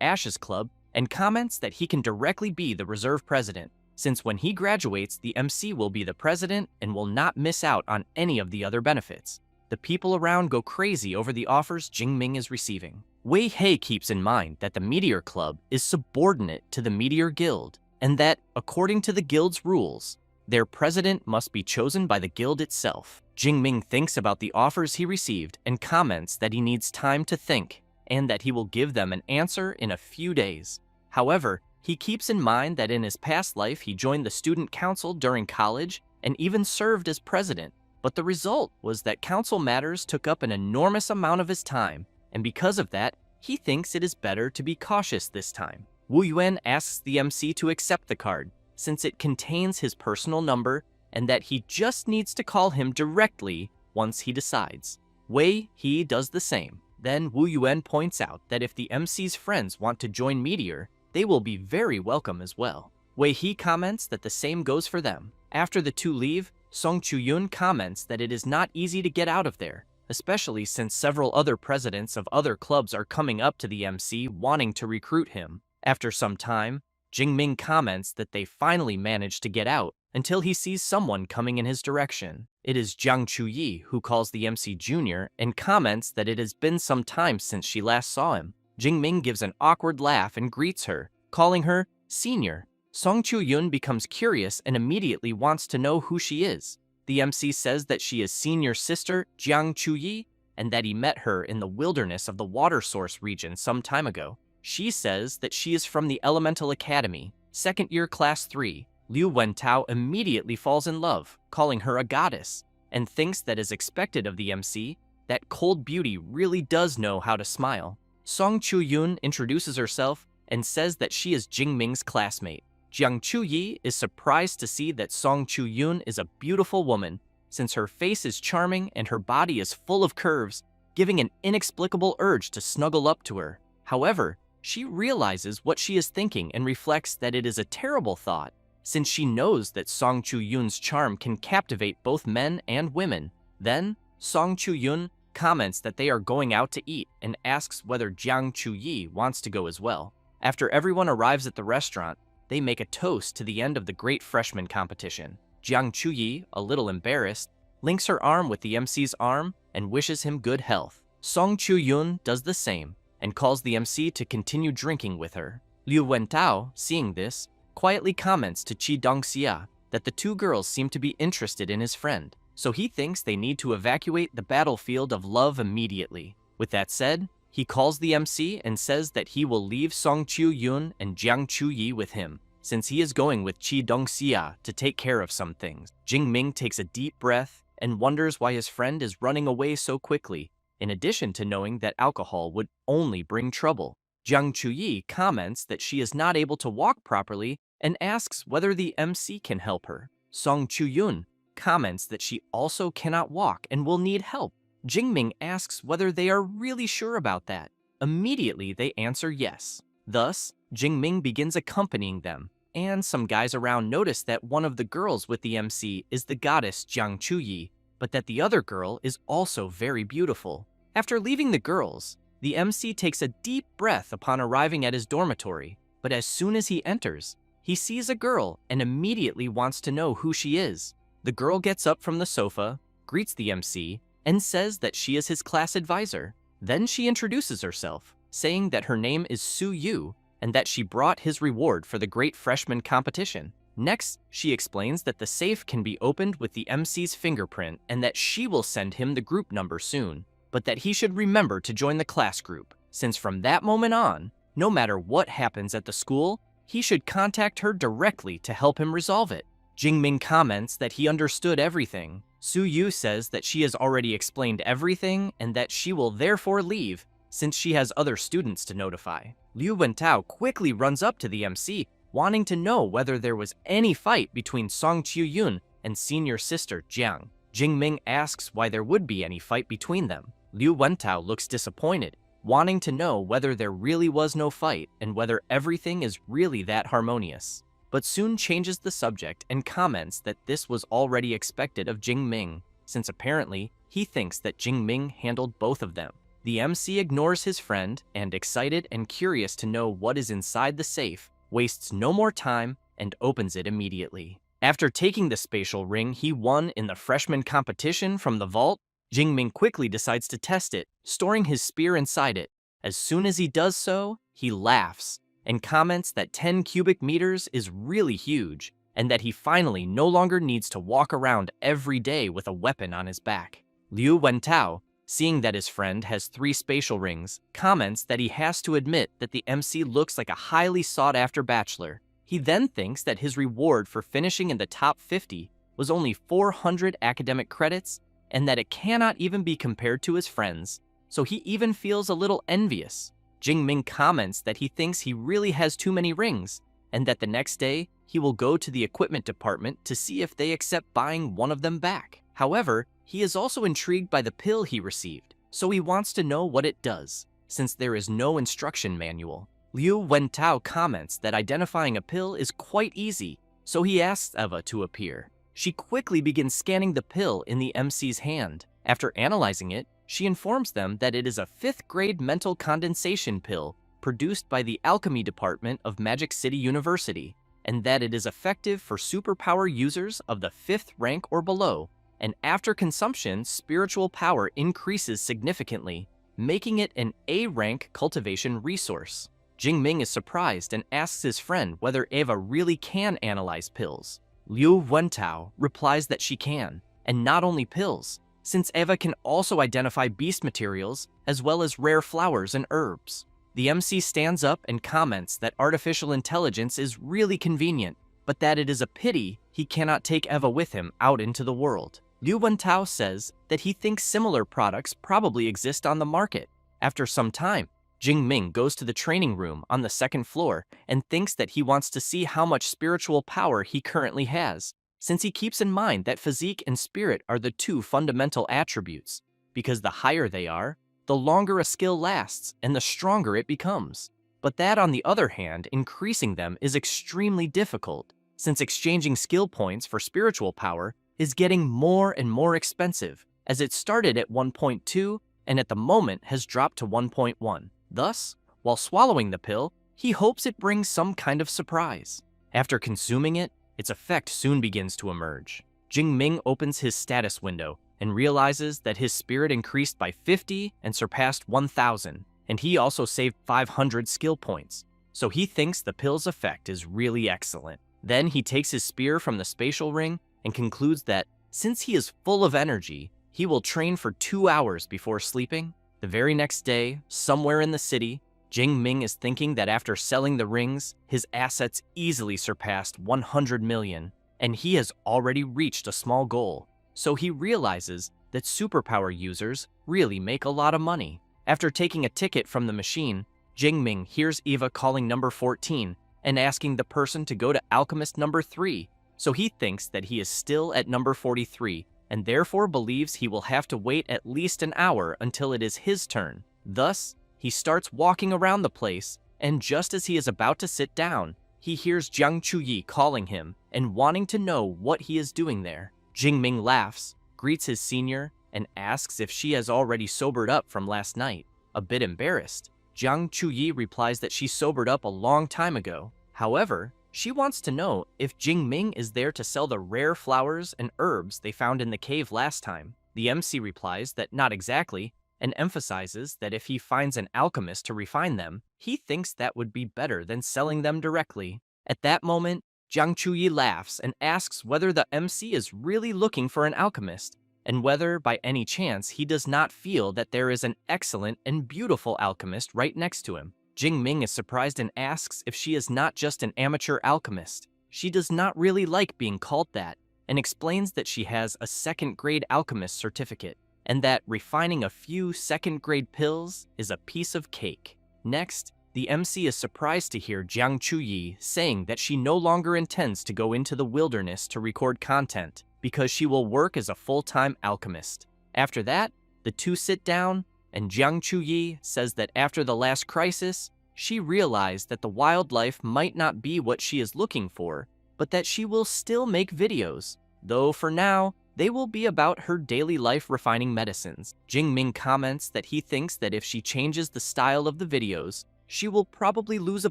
Ashes Club and comments that he can directly be the reserve president, since when he graduates, the MC will be the president and will not miss out on any of the other benefits. The people around go crazy over the offers Jingming is receiving. Wei Hei keeps in mind that the Meteor Club is subordinate to the Meteor Guild, and that, according to the guild's rules, their president must be chosen by the guild itself. Jingming thinks about the offers he received and comments that he needs time to think, and that he will give them an answer in a few days. However, he keeps in mind that in his past life he joined the student council during college and even served as president, but the result was that council matters took up an enormous amount of his time, and because of that, he thinks it is better to be cautious this time. Wu Yuan asks the MC to accept the card, since it contains his personal number and that he just needs to call him directly once he decides. Wei He does the same. Then Wu Yuan points out that if the MC's friends want to join Meteor, they will be very welcome as well. Wei He comments that the same goes for them. After the two leave, Song Chu-yun comments that it is not easy to get out of there, especially since several other presidents of other clubs are coming up to the MC wanting to recruit him. After some time, Jingming comments that they finally managed to get out until he sees someone coming in his direction. It is Jiang Chuyi who calls the MC Junior and comments that it has been some time since she last saw him. Jingming gives an awkward laugh and greets her, calling her Senior. Song Chu-yun becomes curious and immediately wants to know who she is. The MC says that she is Senior's sister, Jiang Chuyi, and that he met her in the wilderness of the water source region some time ago. She says that she is from the Elemental Academy, second year class 3. Liu Wentao immediately falls in love, calling her a goddess, and thinks that as expected of the MC, that cold beauty really does know how to smile. Song Chu-yun introduces herself and says that she is Jingming's classmate. Jiang Chuyi is surprised to see that Song Chu-yun is a beautiful woman, since her face is charming and her body is full of curves, giving an inexplicable urge to snuggle up to her. However, she realizes what she is thinking and reflects that it is a terrible thought, since she knows that Song Chu-yun's charm can captivate both men and women. Then, Song Chu-yun comments that they are going out to eat and asks whether Jiang Chuyi wants to go as well. After everyone arrives at the restaurant, they make a toast to the end of the Great Freshman competition. Jiang Chuyi, a little embarrassed, links her arm with the MC's arm and wishes him good health. Song Chu-yun does the same and calls the MC to continue drinking with her. Liu Wentao, seeing this, quietly comments to Qi Dongxia that the two girls seem to be interested in his friend, so he thinks they need to evacuate the battlefield of love immediately. With that said, he calls the MC and says that he will leave Song Chu-yun and Jiang Chuyi with him, since he is going with Qi Dongxia to take care of some things. Jingming takes a deep breath and wonders why his friend is running away so quickly, in addition to knowing that alcohol would only bring trouble. Jiang Chuyi comments that she is not able to walk properly and asks whether the MC can help her. Song Chu-yun comments that she also cannot walk and will need help. Jingming asks whether they are really sure about that. Immediately, they answer yes. Thus, Jingming begins accompanying them, and some guys around notice that one of the girls with the MC is the goddess Jiang Chuyi, but that the other girl is also very beautiful. After leaving the girls, the MC takes a deep breath upon arriving at his dormitory, but as soon as he enters, he sees a girl and immediately wants to know who she is. The girl gets up from the sofa, greets the MC, and says that she is his class advisor. Then she introduces herself, saying that her name is Su Yu and that she brought his reward for the great freshman competition. Next, she explains that the safe can be opened with the MC's fingerprint and that she will send him the group number soon, but that he should remember to join the class group, since from that moment on, no matter what happens at the school, he should contact her directly to help him resolve it. Jingming comments that he understood everything. Su Yu says that she has already explained everything and that she will therefore leave since she has other students to notify. Liu Wentao quickly runs up to the MC, wanting to know whether there was any fight between Song Chiu-yun and senior sister Jiang. Jingming asks why there would be any fight between them. Liu Wentao looks disappointed, wanting to know whether there really was no fight and whether everything is really that harmonious, but soon changes the subject and comments that this was already expected of Jingming, since apparently he thinks that Jingming handled both of them. The MC ignores his friend and, excited and curious to know what is inside the safe, wastes no more time and opens it immediately. After taking the spatial ring he won in the freshman competition from the vault, Jingming quickly decides to test it, storing his spear inside it. As soon as he does so, he laughs and comments that 10 cubic meters is really huge and that he finally no longer needs to walk around every day with a weapon on his back. Liu Wentao, seeing that his friend has 3 spatial rings, comments that he has to admit that the MC looks like a highly sought-after bachelor. He then thinks that his reward for finishing in the top 50 was only 400 academic credits and that it cannot even be compared to his friends, so he even feels a little envious. Jingming comments that he thinks he really has too many rings and that the next day he will go to the equipment department to see if they accept buying one of them back. However, he is also intrigued by the pill he received, so he wants to know what it does, since there is no instruction manual. Liu Wentao comments that identifying a pill is quite easy, so he asks Eva to appear. She quickly begins scanning the pill in the MC's hand. After analyzing it, she informs them that it is a 5th grade mental condensation pill produced by the alchemy department of Magic City University, and that it is effective for superpower users of the 5th rank or below, and after consumption, spiritual power increases significantly, making it an A-rank cultivation resource. Jingming is surprised and asks his friend whether Eva really can analyze pills. Liu Wentao replies that she can, and not only pills, since Eva can also identify beast materials as well as rare flowers and herbs. The MC stands up and comments that artificial intelligence is really convenient, but that it is a pity he cannot take Eva with him out into the world. Liu Wentao says that he thinks similar products probably exist on the market. After some time, Jingming goes to the training room on the 2nd floor and thinks that he wants to see how much spiritual power he currently has, since he keeps in mind that physique and spirit are the 2 fundamental attributes, because the higher they are, the longer a skill lasts and the stronger it becomes. But that, on the other hand, increasing them is extremely difficult, since exchanging skill points for spiritual power is getting more and more expensive, as it started at 1.2 and at the moment has dropped to 1.1. Thus, while swallowing the pill, he hopes it brings some kind of surprise. After consuming it, its effect soon begins to emerge. Jingming opens his status window and realizes that his spirit increased by 50 and surpassed 1,000, and he also saved 500 skill points, so he thinks the pill's effect is really excellent. Then he takes his spear from the spatial ring and concludes that, since he is full of energy, he will train for 2 hours before sleeping. The very next day, somewhere in the city, Jingming is thinking that after selling the rings, his assets easily surpassed 100 million, and he has already reached a small goal. So he realizes that superpower users really make a lot of money. After taking a ticket from the machine, Jingming hears Eva calling number 14 and asking the person to go to alchemist number 3, so he thinks that he is still at number 43, and therefore believes he will have to wait at least an hour until it is his turn. Thus, he starts walking around the place, and just as he is about to sit down, he hears Jiang Chuyi calling him and wanting to know what he is doing there. Jingming laughs, greets his senior and asks if she has already sobered up from last night. A bit embarrassed, Jiang Chuyi replies that she sobered up a long time ago. However, she wants to know if Jingming is there to sell the rare flowers and herbs they found in the cave last time. The MC replies that not exactly, and emphasizes that if he finds an alchemist to refine them, he thinks that would be better than selling them directly. At that moment, Jiang Chuyi laughs and asks whether the MC is really looking for an alchemist, and whether, by any chance, he does not feel that there is an excellent and beautiful alchemist right next to him. Jingming is surprised and asks if she is not just an amateur alchemist. She does not really like being called that, and explains that she has a second-grade alchemist certificate, and that refining a few second-grade pills is a piece of cake. Next, the MC is surprised to hear Jiang Chuyi saying that she no longer intends to go into the wilderness to record content, because she will work as a full-time alchemist. After that, the two sit down, and Jiang Chuyi says that after the last crisis, she realized that the wildlife might not be what she is looking for, but that she will still make videos, though for now, they will be about her daily life refining medicines. Jingming comments that he thinks that if she changes the style of the videos, she will probably lose a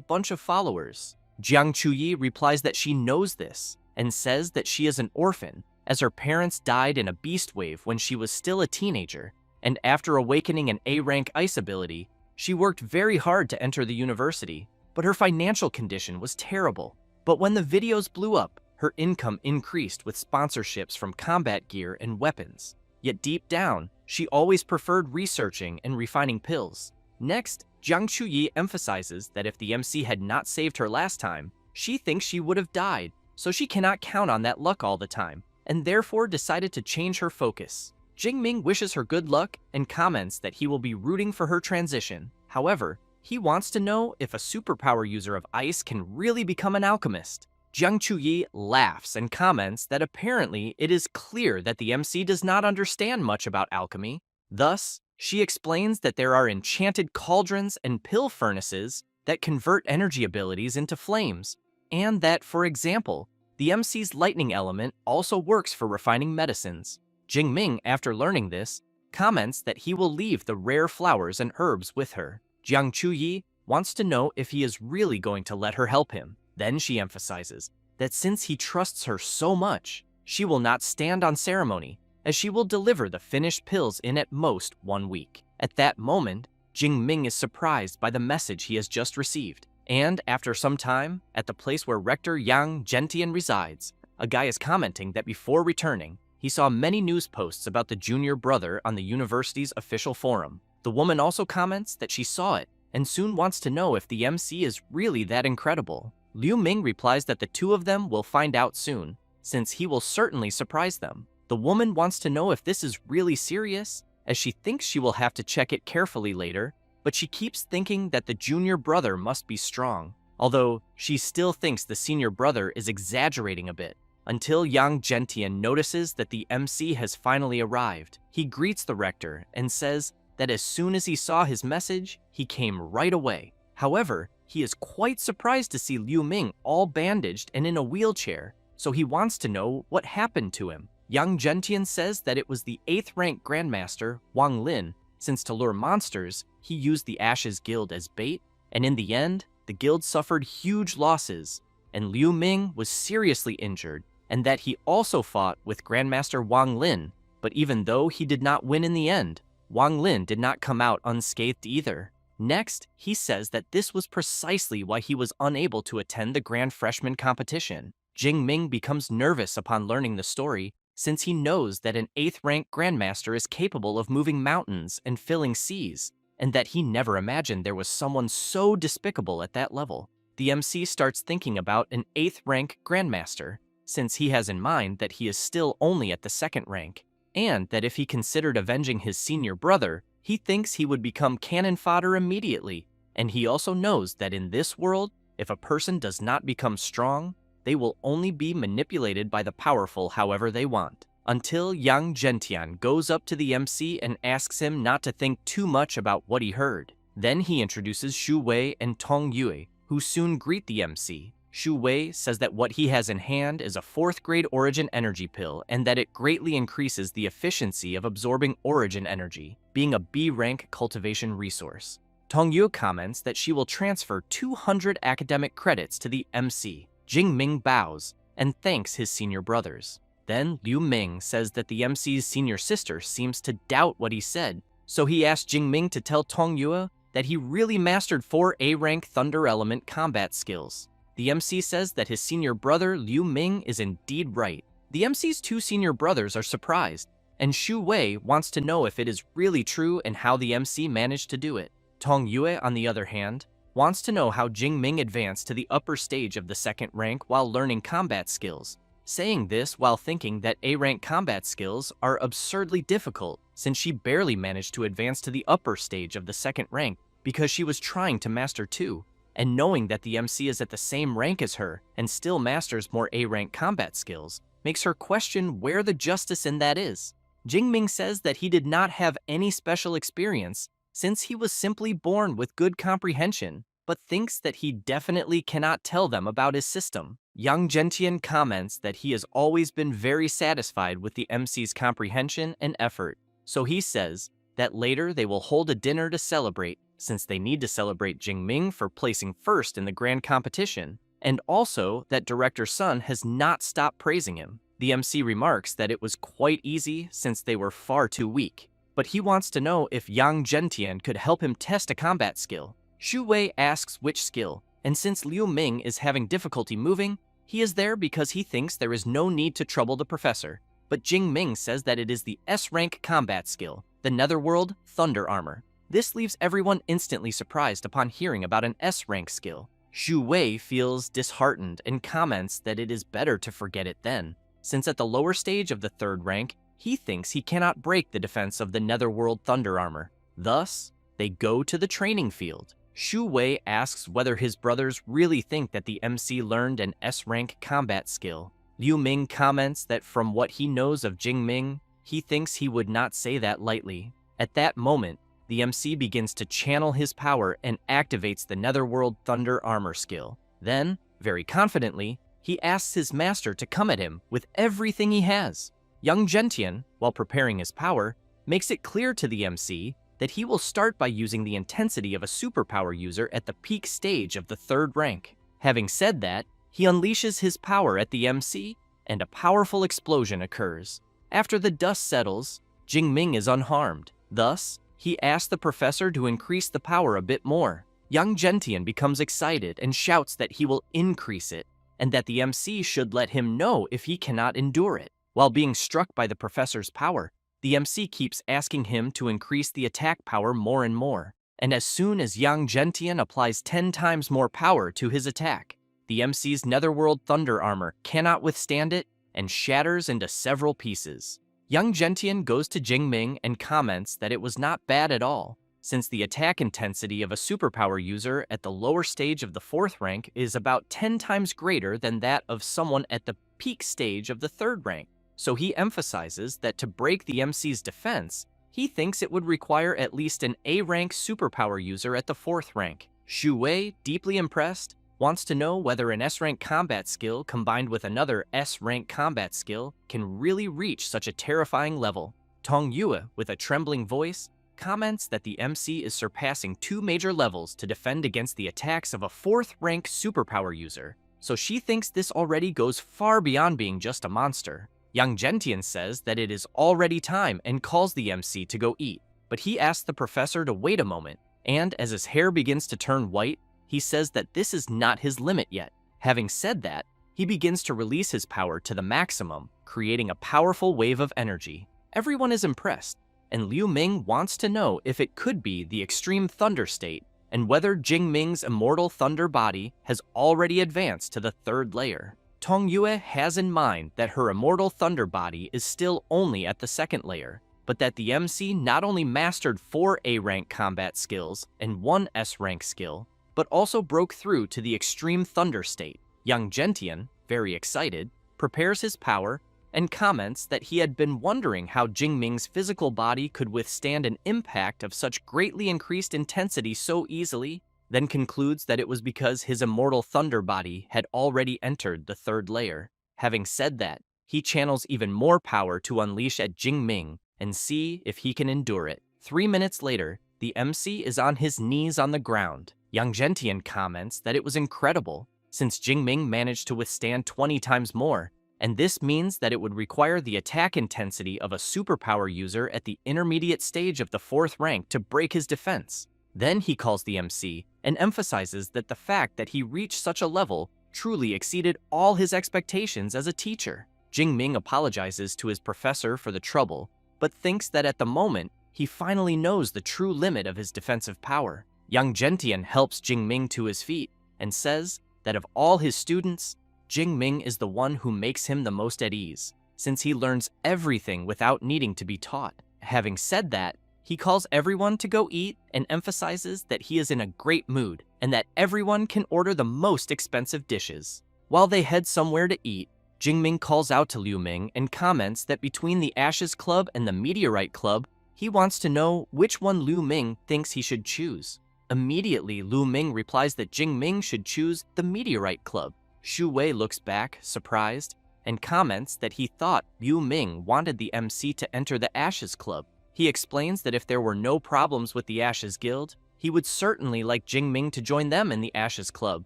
bunch of followers. Jiang Chuyi replies that she knows this, and says that she is an orphan, as her parents died in a beast wave when she was still a teenager, and after awakening an A-rank ice ability, she worked very hard to enter the university, but her financial condition was terrible. But when the videos blew up, her income increased with sponsorships from combat gear and weapons. Yet deep down, she always preferred researching and refining pills. Next, Jiang Chuyi emphasizes that if the MC had not saved her last time, she thinks she would have died, so she cannot count on that luck all the time, and therefore decided to change her focus. Jingming wishes her good luck and comments that he will be rooting for her transition. However, he wants to know if a superpower user of ice can really become an alchemist. Jiang Chuyi laughs and comments that apparently it is clear that the MC does not understand much about alchemy. Thus, she explains that there are enchanted cauldrons and pill furnaces that convert energy abilities into flames, and that, for example, the MC's lightning element also works for refining medicines. Jingming, after learning this, comments that he will leave the rare flowers and herbs with her. Jiang Chuyi wants to know if he is really going to let her help him. Then she emphasizes that since he trusts her so much, she will not stand on ceremony, as she will deliver the finished pills in at most 1 week. At that moment, Jingming is surprised by the message he has just received, and after some time, at the place where Rector Yang Gentian resides, a guy is commenting that before returning, he saw many news posts about the junior brother on the university's official forum. The woman also comments that she saw it, and soon wants to know if the MC is really that incredible. Liu Ming replies that the two of them will find out soon, since he will certainly surprise them. The woman wants to know if this is really serious, as she thinks she will have to check it carefully later, but she keeps thinking that the junior brother must be strong, although she still thinks the senior brother is exaggerating a bit. Until Yang Gentian notices that the MC has finally arrived. He greets the rector and says that as soon as he saw his message, he came right away. However, he is quite surprised to see Liu Ming all bandaged and in a wheelchair, so he wants to know what happened to him. Yang Gentian says that it was the 8th rank Grandmaster, Wang Lin, since to lure monsters, he used the Ashes Guild as bait, and in the end, the guild suffered huge losses, and Liu Ming was seriously injured, and that he also fought with Grandmaster Wang Lin, but even though he did not win in the end, Wang Lin did not come out unscathed either. Next, he says that this was precisely why he was unable to attend the Grand Freshman competition. Jingming becomes nervous upon learning the story, since he knows that an 8th rank Grandmaster is capable of moving mountains and filling seas, and that he never imagined there was someone so despicable at that level. The MC starts thinking about an 8th rank Grandmaster, since he has in mind that he is still only at the 2nd rank, and that if he considered avenging his senior brother, he thinks he would become cannon fodder immediately, and he also knows that in this world, if a person does not become strong, they will only be manipulated by the powerful however they want. Until Yang Gentian goes up to the MC and asks him not to think too much about what he heard. Then he introduces Xu Wei and Tong Yue, who soon greet the MC. Shu Wei says that what he has in hand is a 4th grade origin energy pill and that it greatly increases the efficiency of absorbing origin energy, being a B rank cultivation resource. Tongyue comments that she will transfer 200 academic credits to the MC. Jingming bows and thanks his senior brothers. Then Liu Ming says that the MC's senior sister seems to doubt what he said, so he asks Jingming to tell Tongyue that he really mastered 4 A-rank Thunder Element combat skills. The MC says that his senior brother Liu Ming is indeed right. The MC's 2 senior brothers are surprised, and Shu Wei wants to know if it is really true and how the MC managed to do it. Tongyue, on the other hand, wants to know how Jingming advanced to the upper stage of the 2nd rank while learning combat skills, saying this while thinking that A-rank combat skills are absurdly difficult since she barely managed to advance to the upper stage of the 2nd rank because she was trying to master 2, and knowing that the MC is at the same rank as her and still masters more A-rank combat skills makes her question where the justice in that is. Jingming says that he did not have any special experience since he was simply born with good comprehension, but thinks that he definitely cannot tell them about his system. Yang Gentian comments that he has always been very satisfied with the MC's comprehension and effort, so he says that later they will hold a dinner to celebrate, since they need to celebrate Jingming for placing 1st in the grand competition, and also that Director Sun has not stopped praising him. The MC remarks that it was quite easy since they were far too weak, but he wants to know if Yang Gentian could help him test a combat skill. Shu Wei asks which skill, and since Liu Ming is having difficulty moving, he is there because he thinks there is no need to trouble the professor. But Jingming says that it is the S-rank combat skill, the Netherworld Thunder Armor. This leaves everyone instantly surprised upon hearing about an S-rank skill. Shu Wei feels disheartened and comments that it is better to forget it then, since at the lower stage of the 3rd rank, he thinks he cannot break the defense of the Netherworld Thunder Armor. Thus, they go to the training field. Shu Wei asks whether his brothers really think that the MC learned an S-rank combat skill. Liu Ming comments that from what he knows of Jingming, he thinks he would not say that lightly. At that moment, the MC begins to channel his power and activates the Netherworld Thunder Armor skill. Then, very confidently, he asks his master to come at him with everything he has. Yang Gentian, while preparing his power, makes it clear to the MC that he will start by using the intensity of a superpower user at the peak stage of the 3rd rank. Having said that, he unleashes his power at the MC, and a powerful explosion occurs. After the dust settles, Jingming is unharmed. Thus, he asks the professor to increase the power a bit more. Yang Gentian becomes excited and shouts that he will increase it, and that the MC should let him know if he cannot endure it. While being struck by the professor's power, the MC keeps asking him to increase the attack power more and more, and as soon as Yang Gentian applies 10 times more power to his attack, the MC's Netherworld Thunder Armor cannot withstand it and shatters into several pieces. Yang Gentian goes to Jingming and comments that it was not bad at all, since the attack intensity of a superpower user at the lower stage of the 4th rank is about 10 times greater than that of someone at the peak stage of the 3rd rank. So he emphasizes that to break the MC's defense, he thinks it would require at least an A-rank superpower user at the 4th rank. Shu Wei, deeply impressed, wants to know whether an S-rank combat skill combined with another S-rank combat skill can really reach such a terrifying level. Tongyue, with a trembling voice, comments that the MC is surpassing 2 major levels to defend against the attacks of a 4th rank superpower user, so she thinks this already goes far beyond being just a monster. Yang Gentian says that it is already time and calls the MC to go eat, but he asks the professor to wait a moment, and as his hair begins to turn white, he says that this is not his limit yet. Having said that, he begins to release his power to the maximum, creating a powerful wave of energy. Everyone is impressed, and Liu Ming wants to know if it could be the extreme thunder state, and whether Jingming's immortal thunder body has already advanced to the 3rd layer. Tongyue has in mind that her immortal thunder body is still only at the 2nd layer, but that the MC not only mastered 4 A-rank combat skills and 1 S-rank skill, but also broke through to the extreme thunder state. Yang Gentian, very excited, prepares his power and comments that he had been wondering how Jingming's physical body could withstand an impact of such greatly increased intensity so easily, then concludes that it was because his immortal thunder body had already entered the third layer. Having said that, he channels even more power to unleash at Jingming and see if he can endure it. 3 minutes later, the MC is on his knees on the ground. Yang Gentian comments that it was incredible, since Jingming managed to withstand 20 times more, and this means that it would require the attack intensity of a superpower user at the intermediate stage of the 4th rank to break his defense. Then he calls the MC and emphasizes that the fact that he reached such a level truly exceeded all his expectations as a teacher. Jingming apologizes to his professor for the trouble, but thinks that at the moment, he finally knows the true limit of his defensive power. Yang Gentian helps Jingming to his feet and says that of all his students, Jingming is the one who makes him the most at ease, since he learns everything without needing to be taught. Having said that, he calls everyone to go eat and emphasizes that he is in a great mood and that everyone can order the most expensive dishes. While they head somewhere to eat, Jingming calls out to Liu Ming and comments that between the Ashes Club and the Meteorite Club, he wants to know which one Liu Ming thinks he should choose. Immediately, Liu Ming replies that Jingming should choose the Meteorite Club. Xu Wei looks back, surprised, and comments that he thought Liu Ming wanted the MC to enter the Ashes Club. He explains that if there were no problems with the Ashes Guild, he would certainly like Jingming to join them in the Ashes Club,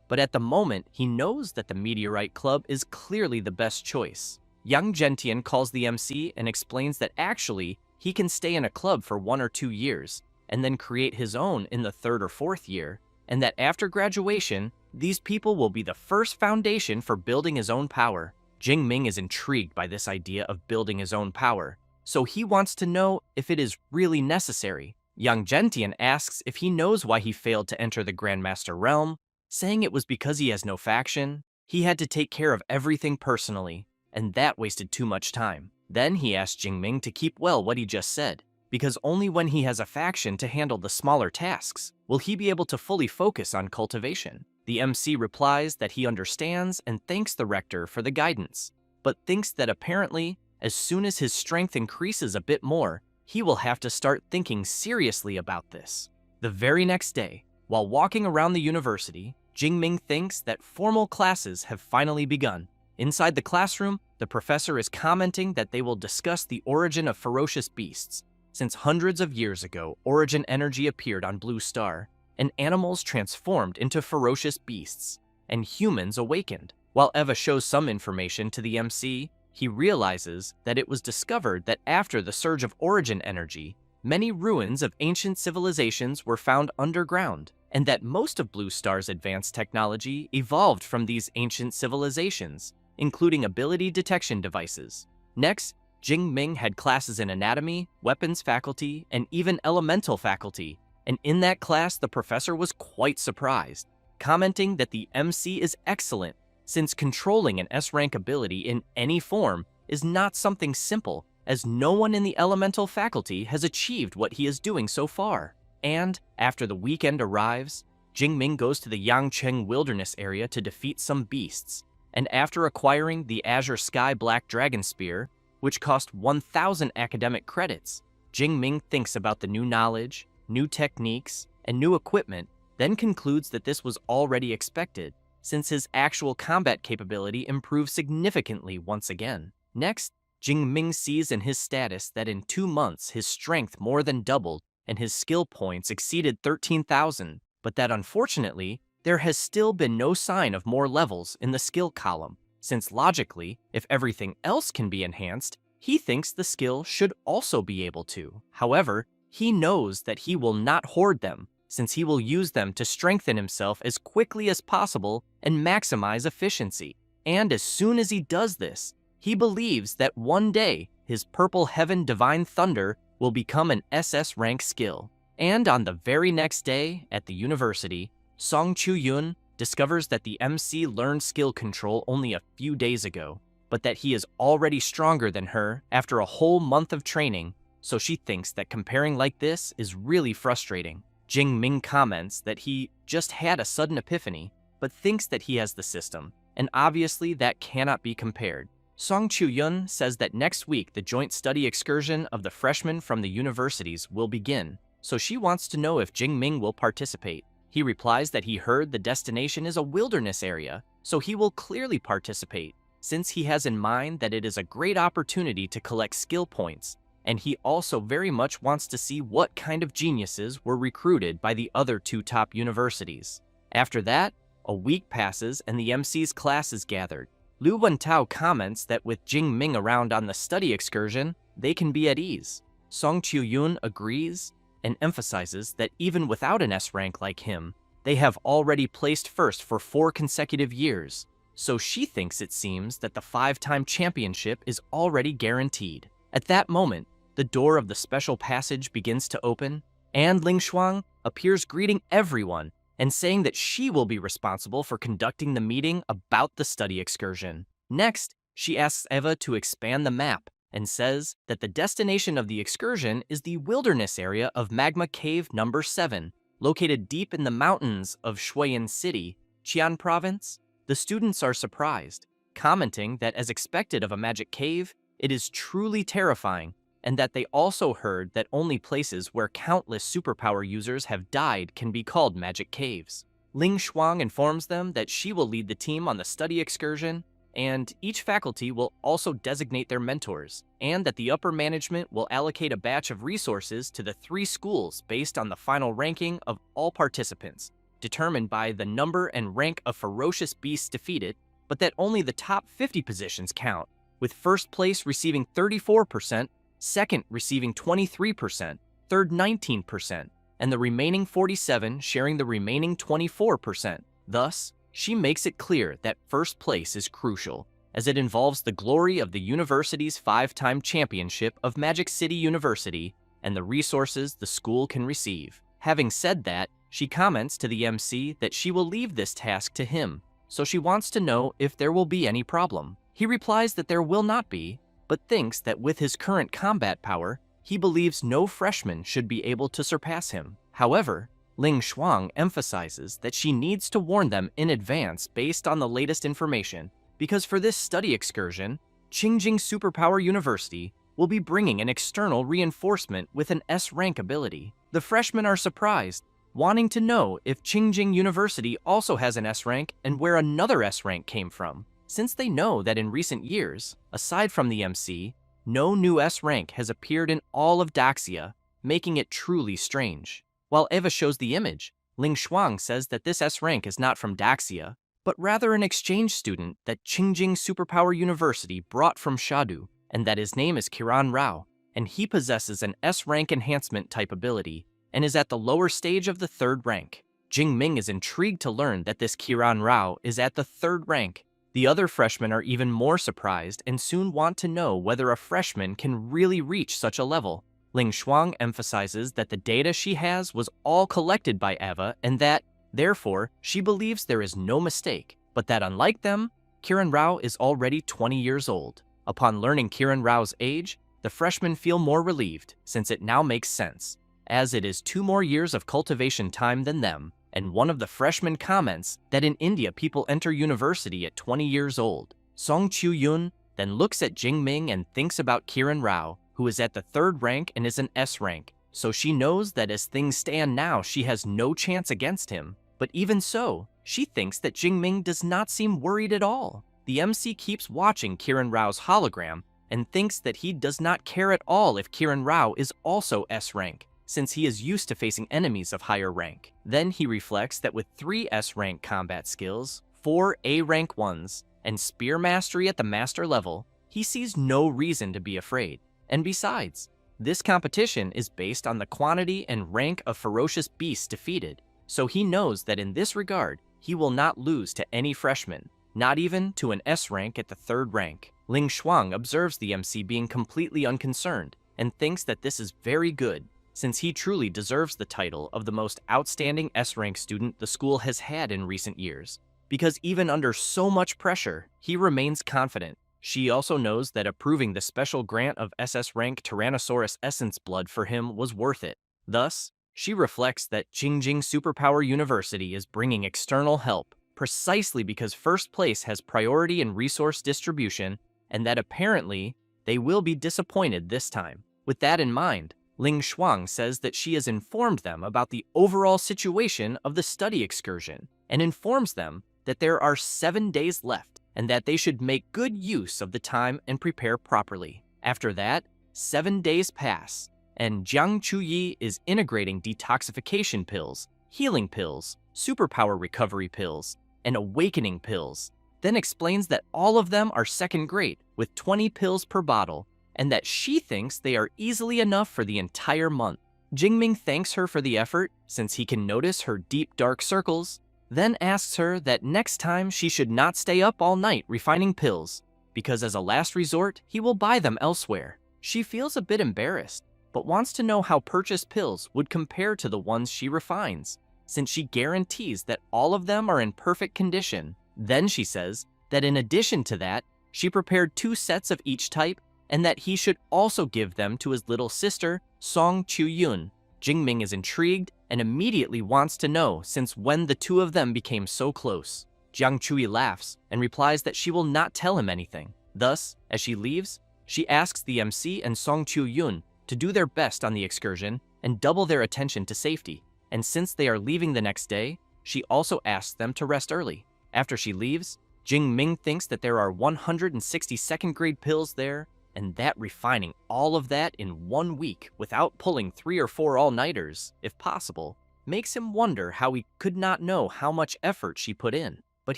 but at the moment, he knows that the Meteorite Club is clearly the best choice. Yang Gentian calls the MC and explains that actually, he can stay in a club for 1 or 2 years, and then create his own in the 3rd or 4th year, and that after graduation, these people will be the first foundation for building his own power. Jingming is intrigued by this idea of building his own power, so he wants to know if it is really necessary. Yang Gentian asks if he knows why he failed to enter the Grandmaster realm, saying it was because he has no faction. He had to take care of everything personally, and that wasted too much time. Then he asks Jingming to keep well what he just said, because only when he has a faction to handle the smaller tasks will he be able to fully focus on cultivation. The MC replies that he understands and thanks the rector for the guidance, but thinks that apparently, as soon as his strength increases a bit more, he will have to start thinking seriously about this. The very next day, while walking around the university, Jingming thinks that formal classes have finally begun. Inside the classroom, the professor is commenting that they will discuss the origin of ferocious beasts. Since hundreds of years ago, origin energy appeared on Blue Star, and animals transformed into ferocious beasts, and humans awakened. While Eva shows some information to the MC, he realizes that it was discovered that after the surge of origin energy, many ruins of ancient civilizations were found underground, and that most of Blue Star's advanced technology evolved from these ancient civilizations, including ability detection devices. Next, Jingming had classes in anatomy, weapons faculty, and even elemental faculty, and in that class the professor was quite surprised, commenting that the MC is excellent, since controlling an S-rank ability in any form is not something simple, as no one in the elemental faculty has achieved what he is doing so far. And, after the weekend arrives, Jingming goes to the Yangcheng Wilderness area to defeat some beasts, and after acquiring the Azure Sky Black Dragon Spear, which cost 1,000 academic credits, Jingming thinks about the new knowledge, new techniques, and new equipment, then concludes that this was already expected, since his actual combat capability improved significantly once again. Next, Jingming sees in his status that in 2 months his strength more than doubled and his skill points exceeded 13,000, but that unfortunately, there has still been no sign of more levels in the skill column, since logically, if everything else can be enhanced, he thinks the skill should also be able to. However, he knows that he will not hoard them, since he will use them to strengthen himself as quickly as possible and maximize efficiency. And as soon as he does this, he believes that one day his Purple Heaven Divine Thunder will become an SS rank skill. And on the very next day at the university, Song Chu-yun discovers that the MC learned skill control only a few days ago, but that he is already stronger than her after a whole month of training, so she thinks that comparing like this is really frustrating. Jingming comments that he just had a sudden epiphany, but thinks that he has the system, and obviously that cannot be compared. Song Chu-yun says that next week the joint study excursion of the freshmen from the universities will begin, so she wants to know if Jingming will participate. He replies that he heard the destination is a wilderness area, so he will clearly participate, since he has in mind that it is a great opportunity to collect skill points, and he also very much wants to see what kind of geniuses were recruited by the other two top universities. After that, a week passes and the MC's class is gathered. Lu Wentao comments that with Jing Ming around on the study excursion, they can be at ease. Song Chiu-yun agrees and emphasizes that even without an S rank like him, they have already placed first for 4 consecutive years, so she thinks it seems that the 5-time championship is already guaranteed. At that moment, the door of the special passage begins to open, and Ling Shuang appears greeting everyone and saying that she will be responsible for conducting the meeting about the study excursion. Next, she asks Eva to expand the map and says that the destination of the excursion is the wilderness area of Magma Cave number 7, located deep in the mountains of Shuiyan City, Qian Province. The students are surprised, commenting that as expected of a magic cave, it is truly terrifying, and that they also heard that only places where countless superpower users have died can be called magic caves. Ling Shuang informs them that she will lead the team on the study excursion, and each faculty will also designate their mentors, and that the upper management will allocate a batch of resources to the 3 schools based on the final ranking of all participants, determined by the number and rank of ferocious beasts defeated, but that only the top 50 positions count, with first place receiving 34%, second receiving 23%, third 19%, and the remaining 47 sharing the remaining 24%. Thus, she makes it clear that first place is crucial, as it involves the glory of the university's 5-time championship of Magic City University and the resources the school can receive. Having said that, she comments to the MC that she will leave this task to him, so she wants to know if there will be any problem. He replies that there will not be, but thinks that with his current combat power, he believes no freshman should be able to surpass him. However, Ling Shuang emphasizes that she needs to warn them in advance based on the latest information, because for this study excursion, Qingjing Superpower University will be bringing an external reinforcement with an S-rank ability. The freshmen are surprised, wanting to know if Qingjing University also has an S-rank and where another S-rank came from, since they know that in recent years, aside from the MC, no new S-rank has appeared in all of Daxia, making it truly strange. While Eva shows the image, Ling Shuang says that this S-rank is not from Daxia, but rather an exchange student that Qingjing Superpower University brought from Shadu, and that his name is Kiran Rao, and he possesses an S-rank enhancement type ability, and is at the lower stage of the 3rd rank. Jing Ming is intrigued to learn that this Kiran Rao is at the 3rd rank. The other freshmen are even more surprised and soon want to know whether a freshman can really reach such a level. Ling Shuang emphasizes that the data she has was all collected by Eva and that, therefore, she believes there is no mistake, but that unlike them, Kiran Rao is already 20 years old. Upon learning Kiran Rao's age, the freshmen feel more relieved, since it now makes sense, as it is 2 more years of cultivation time than them, and one of the freshmen comments that in India people enter university at 20 years old. Song Chiu-yun then looks at Jing Ming and thinks about Kiran Rao, who is at the 3rd rank and is an S rank, so she knows that as things stand now she has no chance against him. But even so, she thinks that Jing Ming does not seem worried at all. The MC keeps watching Kiran Rao's hologram and thinks that he does not care at all if Kiran Rao is also S rank, since he is used to facing enemies of higher rank. Then he reflects that with 3 S rank combat skills, 4 A rank ones, and spear mastery at the master level, he sees no reason to be afraid. And besides, this competition is based on the quantity and rank of ferocious beasts defeated, so he knows that in this regard, he will not lose to any freshman, not even to an S rank at the 3rd rank. Ling Shuang observes the MC being completely unconcerned and thinks that this is very good, since he truly deserves the title of the most outstanding S-rank student the school has had in recent years, because even under so much pressure, he remains confident. She also knows that approving the special grant of SS rank Tyrannosaurus Essence Blood for him was worth it. Thus, she reflects that Qingjing Superpower University is bringing external help, precisely because first place has priority in resource distribution, and that apparently they will be disappointed this time. With that in mind, Ling Shuang says that she has informed them about the overall situation of the study excursion and informs them that there are 7 days left and that they should make good use of the time and prepare properly. After that, 7 days pass, and Jiang Chuyi is integrating detoxification pills, healing pills, superpower recovery pills, and awakening pills, then explains that all of them are second grade with 20 pills per bottle, and that she thinks they are easily enough for the entire month. Jingming thanks her for the effort, since he can notice her deep dark circles, then asks her that next time she should not stay up all night refining pills, because as a last resort, he will buy them elsewhere. She feels a bit embarrassed, but wants to know how purchased pills would compare to the ones she refines, since she guarantees that all of them are in perfect condition. Then she says that in addition to that, she prepared 2 sets of each type and that he should also give them to his little sister, Song Chu-yun. Jingming is intrigued and immediately wants to know since when the two of them became so close. Jiang Chui laughs and replies that she will not tell him anything. Thus, as she leaves, she asks the MC and Song Chu-yun to do their best on the excursion and double their attention to safety. And since they are leaving the next day, she also asks them to rest early. After she leaves, Jingming thinks that there are 160 second grade pills there, and that refining all of that in 1 week without pulling 3 or 4 all-nighters, if possible, makes him wonder how he could not know how much effort she put in. But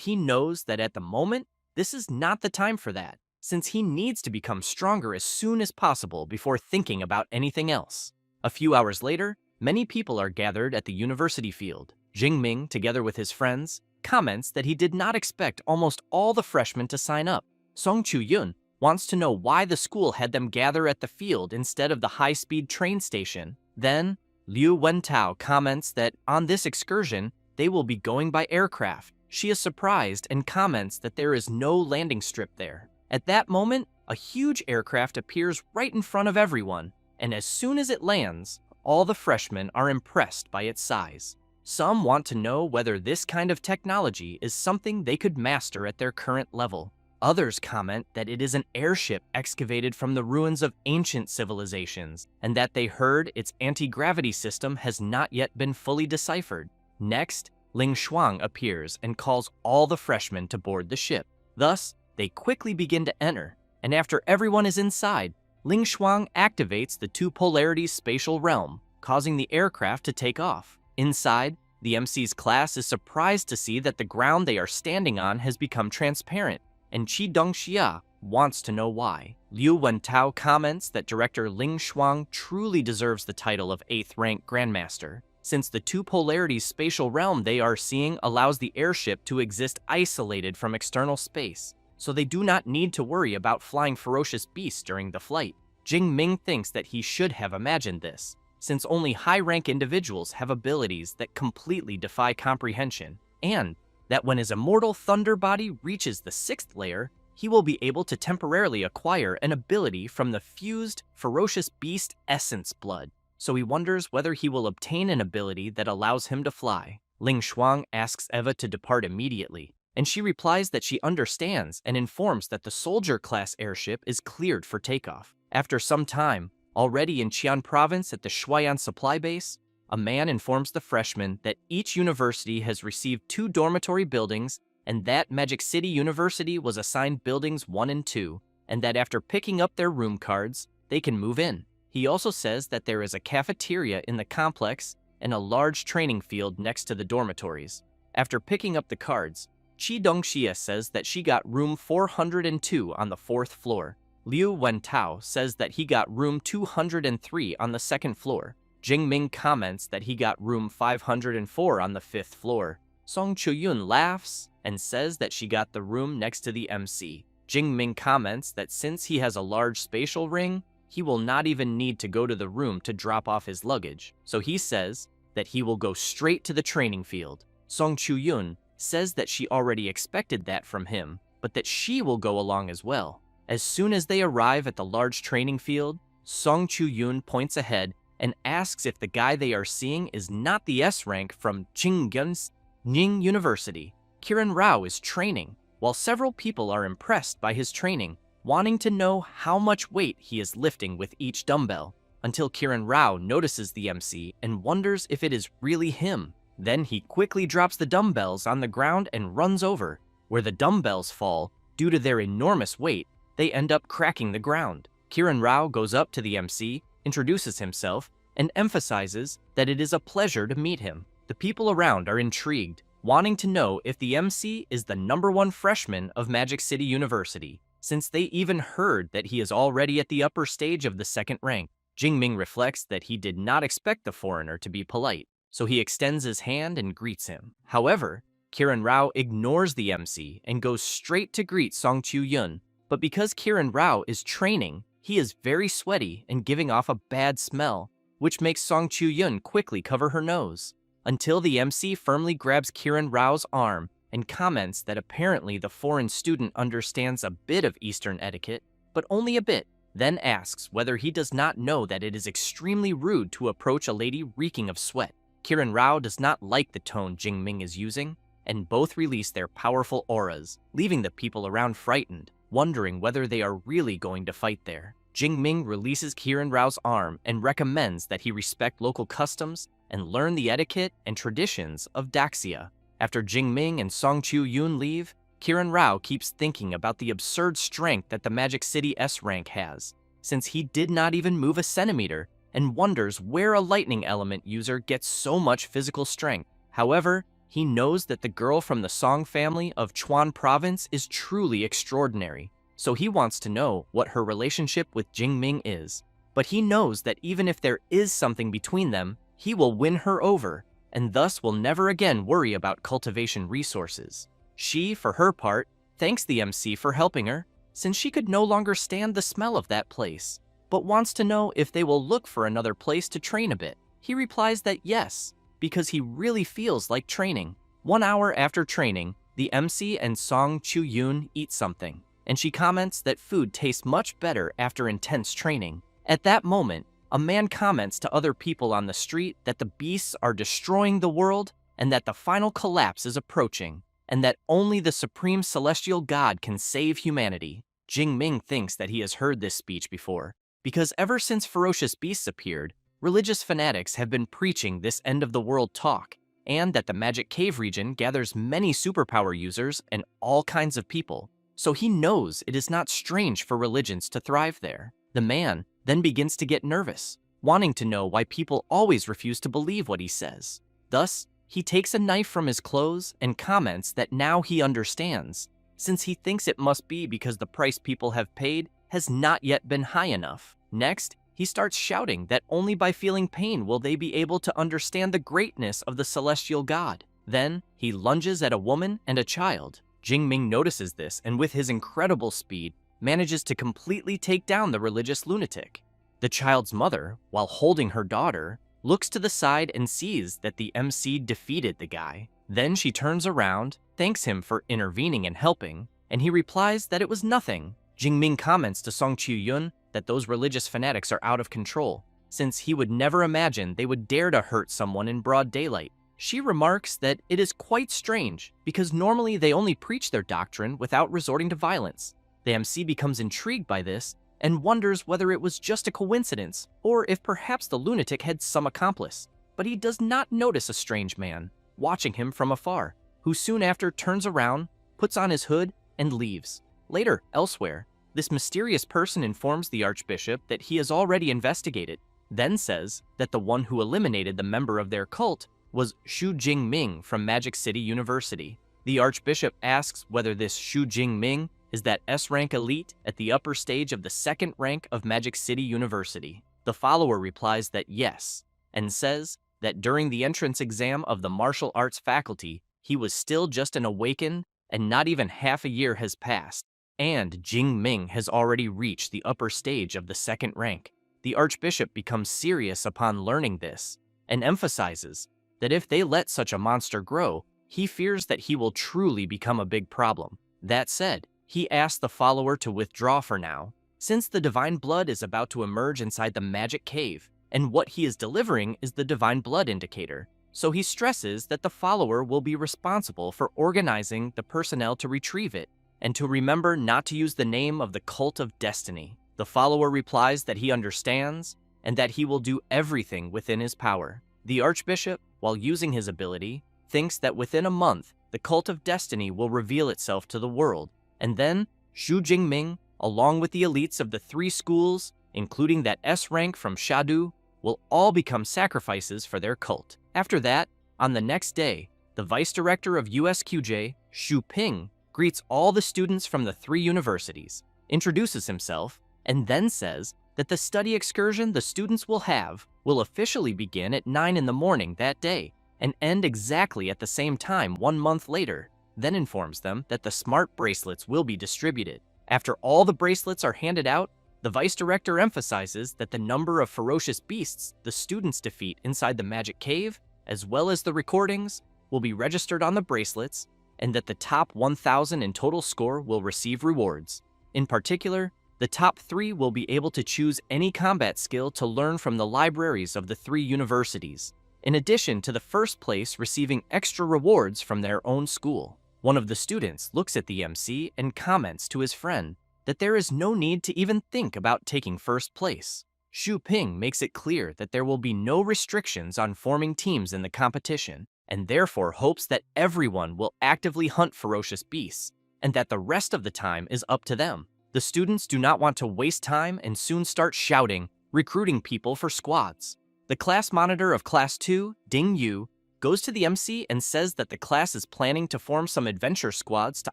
he knows that at the moment, this is not the time for that, since he needs to become stronger as soon as possible before thinking about anything else. A few hours later, many people are gathered at the university field. Jingming, together with his friends, comments that he did not expect almost all the freshmen to sign up. Song Chu-yun wants to know why the school had them gather at the field instead of the high-speed train station. Then, Liu Wentao comments that on this excursion, they will be going by aircraft. She is surprised and comments that there is no landing strip there. At that moment, a huge aircraft appears right in front of everyone, and as soon as it lands, all the freshmen are impressed by its size. Some want to know whether this kind of technology is something they could master at their current level. Others comment that it is an airship excavated from the ruins of ancient civilizations, and that they heard its anti-gravity system has not yet been fully deciphered. Next, Ling Shuang appears and calls all the freshmen to board the ship. Thus, they quickly begin to enter, and after everyone is inside, Ling Shuang activates the 2 polarities spatial realm, causing the aircraft to take off. Inside, the MC's class is surprised to see that the ground they are standing on has become transparent, and Qi Dongxia wants to know why. Liu Wentao comments that director Ling Shuang truly deserves the title of 8th rank Grandmaster, since the 2 polarities spatial realm they are seeing allows the airship to exist isolated from external space, so they do not need to worry about flying ferocious beasts during the flight. Jingming thinks that he should have imagined this, since only high-rank individuals have abilities that completely defy comprehension, and that when his immortal thunder body reaches the 6th layer, he will be able to temporarily acquire an ability from the fused, ferocious beast essence blood. So he wonders whether he will obtain an ability that allows him to fly. Ling Shuang asks Eva to depart immediately, and she replies that she understands and informs that the soldier-class airship is cleared for takeoff. After some time, already in Qian province at the Shuayan supply base, a man informs the freshmen that each university has received 2 dormitory buildings and that Magic City University was assigned buildings 1 and 2, and that after picking up their room cards, they can move in. He also says that there is a cafeteria in the complex and a large training field next to the dormitories. After picking up the cards, Qi Dongxia says that she got room 402 on the 4th floor. Liu Wentao says that he got room 203 on the 2nd floor. Jingming comments that he got room 504 on the 5th floor. Song Chu-yun laughs and says that she got the room next to the MC. Jingming comments that since he has a large spatial ring, he will not even need to go to the room to drop off his luggage. So he says that he will go straight to the training field. Song Chu-yun says that she already expected that from him, but that she will go along as well. As soon as they arrive at the large training field, Song Chu-yun points ahead and asks if the guy they are seeing is not the S rank from Qingyun's Ning University. Kiran Rao is training, while several people are impressed by his training, wanting to know how much weight he is lifting with each dumbbell. until Kiran Rao notices the MC and wonders if it is really him. Then he quickly drops the dumbbells on the ground and runs over. Where the dumbbells fall, due to their enormous weight, they end up cracking the ground. Kiran Rao goes up to the MC, introduces himself, and emphasizes that it is a pleasure to meet him. The people around are intrigued, wanting to know if the MC is the #1 freshman of Magic City University, since they even heard that he is already at the upper stage of the second rank. Jingming reflects that he did not expect the foreigner to be polite, so he extends his hand and greets him. However, Kiran Rao ignores the MC and goes straight to greet Song Chu-yun, but because Kiran Rao is training, he is very sweaty and giving off a bad smell, which makes Song Chu-yun quickly cover her nose, until the MC firmly grabs Kiran Rao's arm and comments that apparently the foreign student understands a bit of Eastern etiquette, but only a bit, then asks whether he does not know that it is extremely rude to approach a lady reeking of sweat. Kiran Rao does not like the tone Jingming is using, and both release their powerful auras, leaving the people around frightened, wondering whether they are really going to fight there. Jingming releases Kiran Rao's arm and recommends that he respect local customs and learn the etiquette and traditions of Daxia. After Jingming and Song Chu-yun leave, Kiran Rao keeps thinking about the absurd strength that the Magic City S rank has, since he did not even move a centimeter, and wonders where a lightning element user gets so much physical strength. However, he knows that the girl from the Song family of Chuan province is truly extraordinary, so he wants to know what her relationship with Jingming is. But he knows that even if there is something between them, he will win her over, and thus will never again worry about cultivation resources. She, for her part, thanks the MC for helping her, since she could no longer stand the smell of that place, but wants to know if they will look for another place to train a bit. He replies that yes, because he really feels like training. 1 hour after training, the MC and Song Chu-yun eat something, and she comments that food tastes much better after intense training. At that moment, a man comments to other people on the street that the beasts are destroying the world and that the final collapse is approaching, and that only the supreme celestial god can save humanity. Jingming thinks that he has heard this speech before, because ever since ferocious beasts appeared, religious fanatics have been preaching this end-of-the-world talk, and that the Magic Cave region gathers many superpower users and all kinds of people, so he knows it is not strange for religions to thrive there. The man then begins to get nervous, wanting to know why people always refuse to believe what he says. Thus, he takes a knife from his clothes and comments that now he understands, since he thinks it must be because the price people have paid has not yet been high enough. Next, he starts shouting that only by feeling pain will they be able to understand the greatness of the celestial god. Then, he lunges at a woman and a child. Jingming notices this and with his incredible speed, manages to completely take down the religious lunatic. The child's mother, while holding her daughter, looks to the side and sees that the MC defeated the guy. Then she turns around, thanks him for intervening and helping, and he replies that it was nothing. Jingming comments to Song Chu-yun that those religious fanatics are out of control, since he would never imagine they would dare to hurt someone in broad daylight. She remarks that it is quite strange, because normally they only preach their doctrine without resorting to violence. The MC becomes intrigued by this and wonders whether it was just a coincidence or if perhaps the lunatic had some accomplice. But he does not notice a strange man watching him from afar, who soon after turns around, puts on his hood, and leaves. Later, elsewhere, this mysterious person informs the Archbishop that he has already investigated, then says that the one who eliminated the member of their cult was Xu Jingming from Magic City University. The Archbishop asks whether this Xu Jingming is that S-rank elite at the upper stage of the second rank of Magic City University. The follower replies that yes, and says that during the entrance exam of the martial arts faculty, he was still just an awakened and not even half a year has passed, and Jingming has already reached the upper stage of the second rank. The Archbishop becomes serious upon learning this, and emphasizes that if they let such a monster grow, he fears that he will truly become a big problem. That said, he asks the follower to withdraw for now, since the divine blood is about to emerge inside the magic cave, and what he is delivering is the divine blood indicator. So he stresses that the follower will be responsible for organizing the personnel to retrieve it, and to remember not to use the name of the Cult of Destiny. The follower replies that he understands, and that he will do everything within his power. The Archbishop, while using his ability, thinks that within a month, the Cult of Destiny will reveal itself to the world, and then Xu Jingming, along with the elites of the 3 schools, including that S rank from Shadu, will all become sacrifices for their cult. After that, on the next day, the vice director of USQJ, Xu Ping, greets all the students from the 3 universities, introduces himself, and then says that the study excursion the students will have will officially begin at 9 in the morning that day and end exactly at the same time 1 month later, then informs them that the smart bracelets will be distributed. After all the bracelets are handed out, the vice director emphasizes that the number of ferocious beasts the students defeat inside the magic cave, as well as the recordings, will be registered on the bracelets, and that the top 1,000 in total score will receive rewards. In particular, the top 3 will be able to choose any combat skill to learn from the libraries of the 3 universities, in addition to the first place receiving extra rewards from their own school. One of the students looks at the MC and comments to his friend that there is no need to even think about taking first place. Xu Ping makes it clear that there will be no restrictions on forming teams in the competition, and therefore hopes that everyone will actively hunt ferocious beasts, and that the rest of the time is up to them. The students do not want to waste time and soon start shouting, recruiting people for squads. The class monitor of Class 2, Ding Yu, goes to the MC and says that the class is planning to form some adventure squads to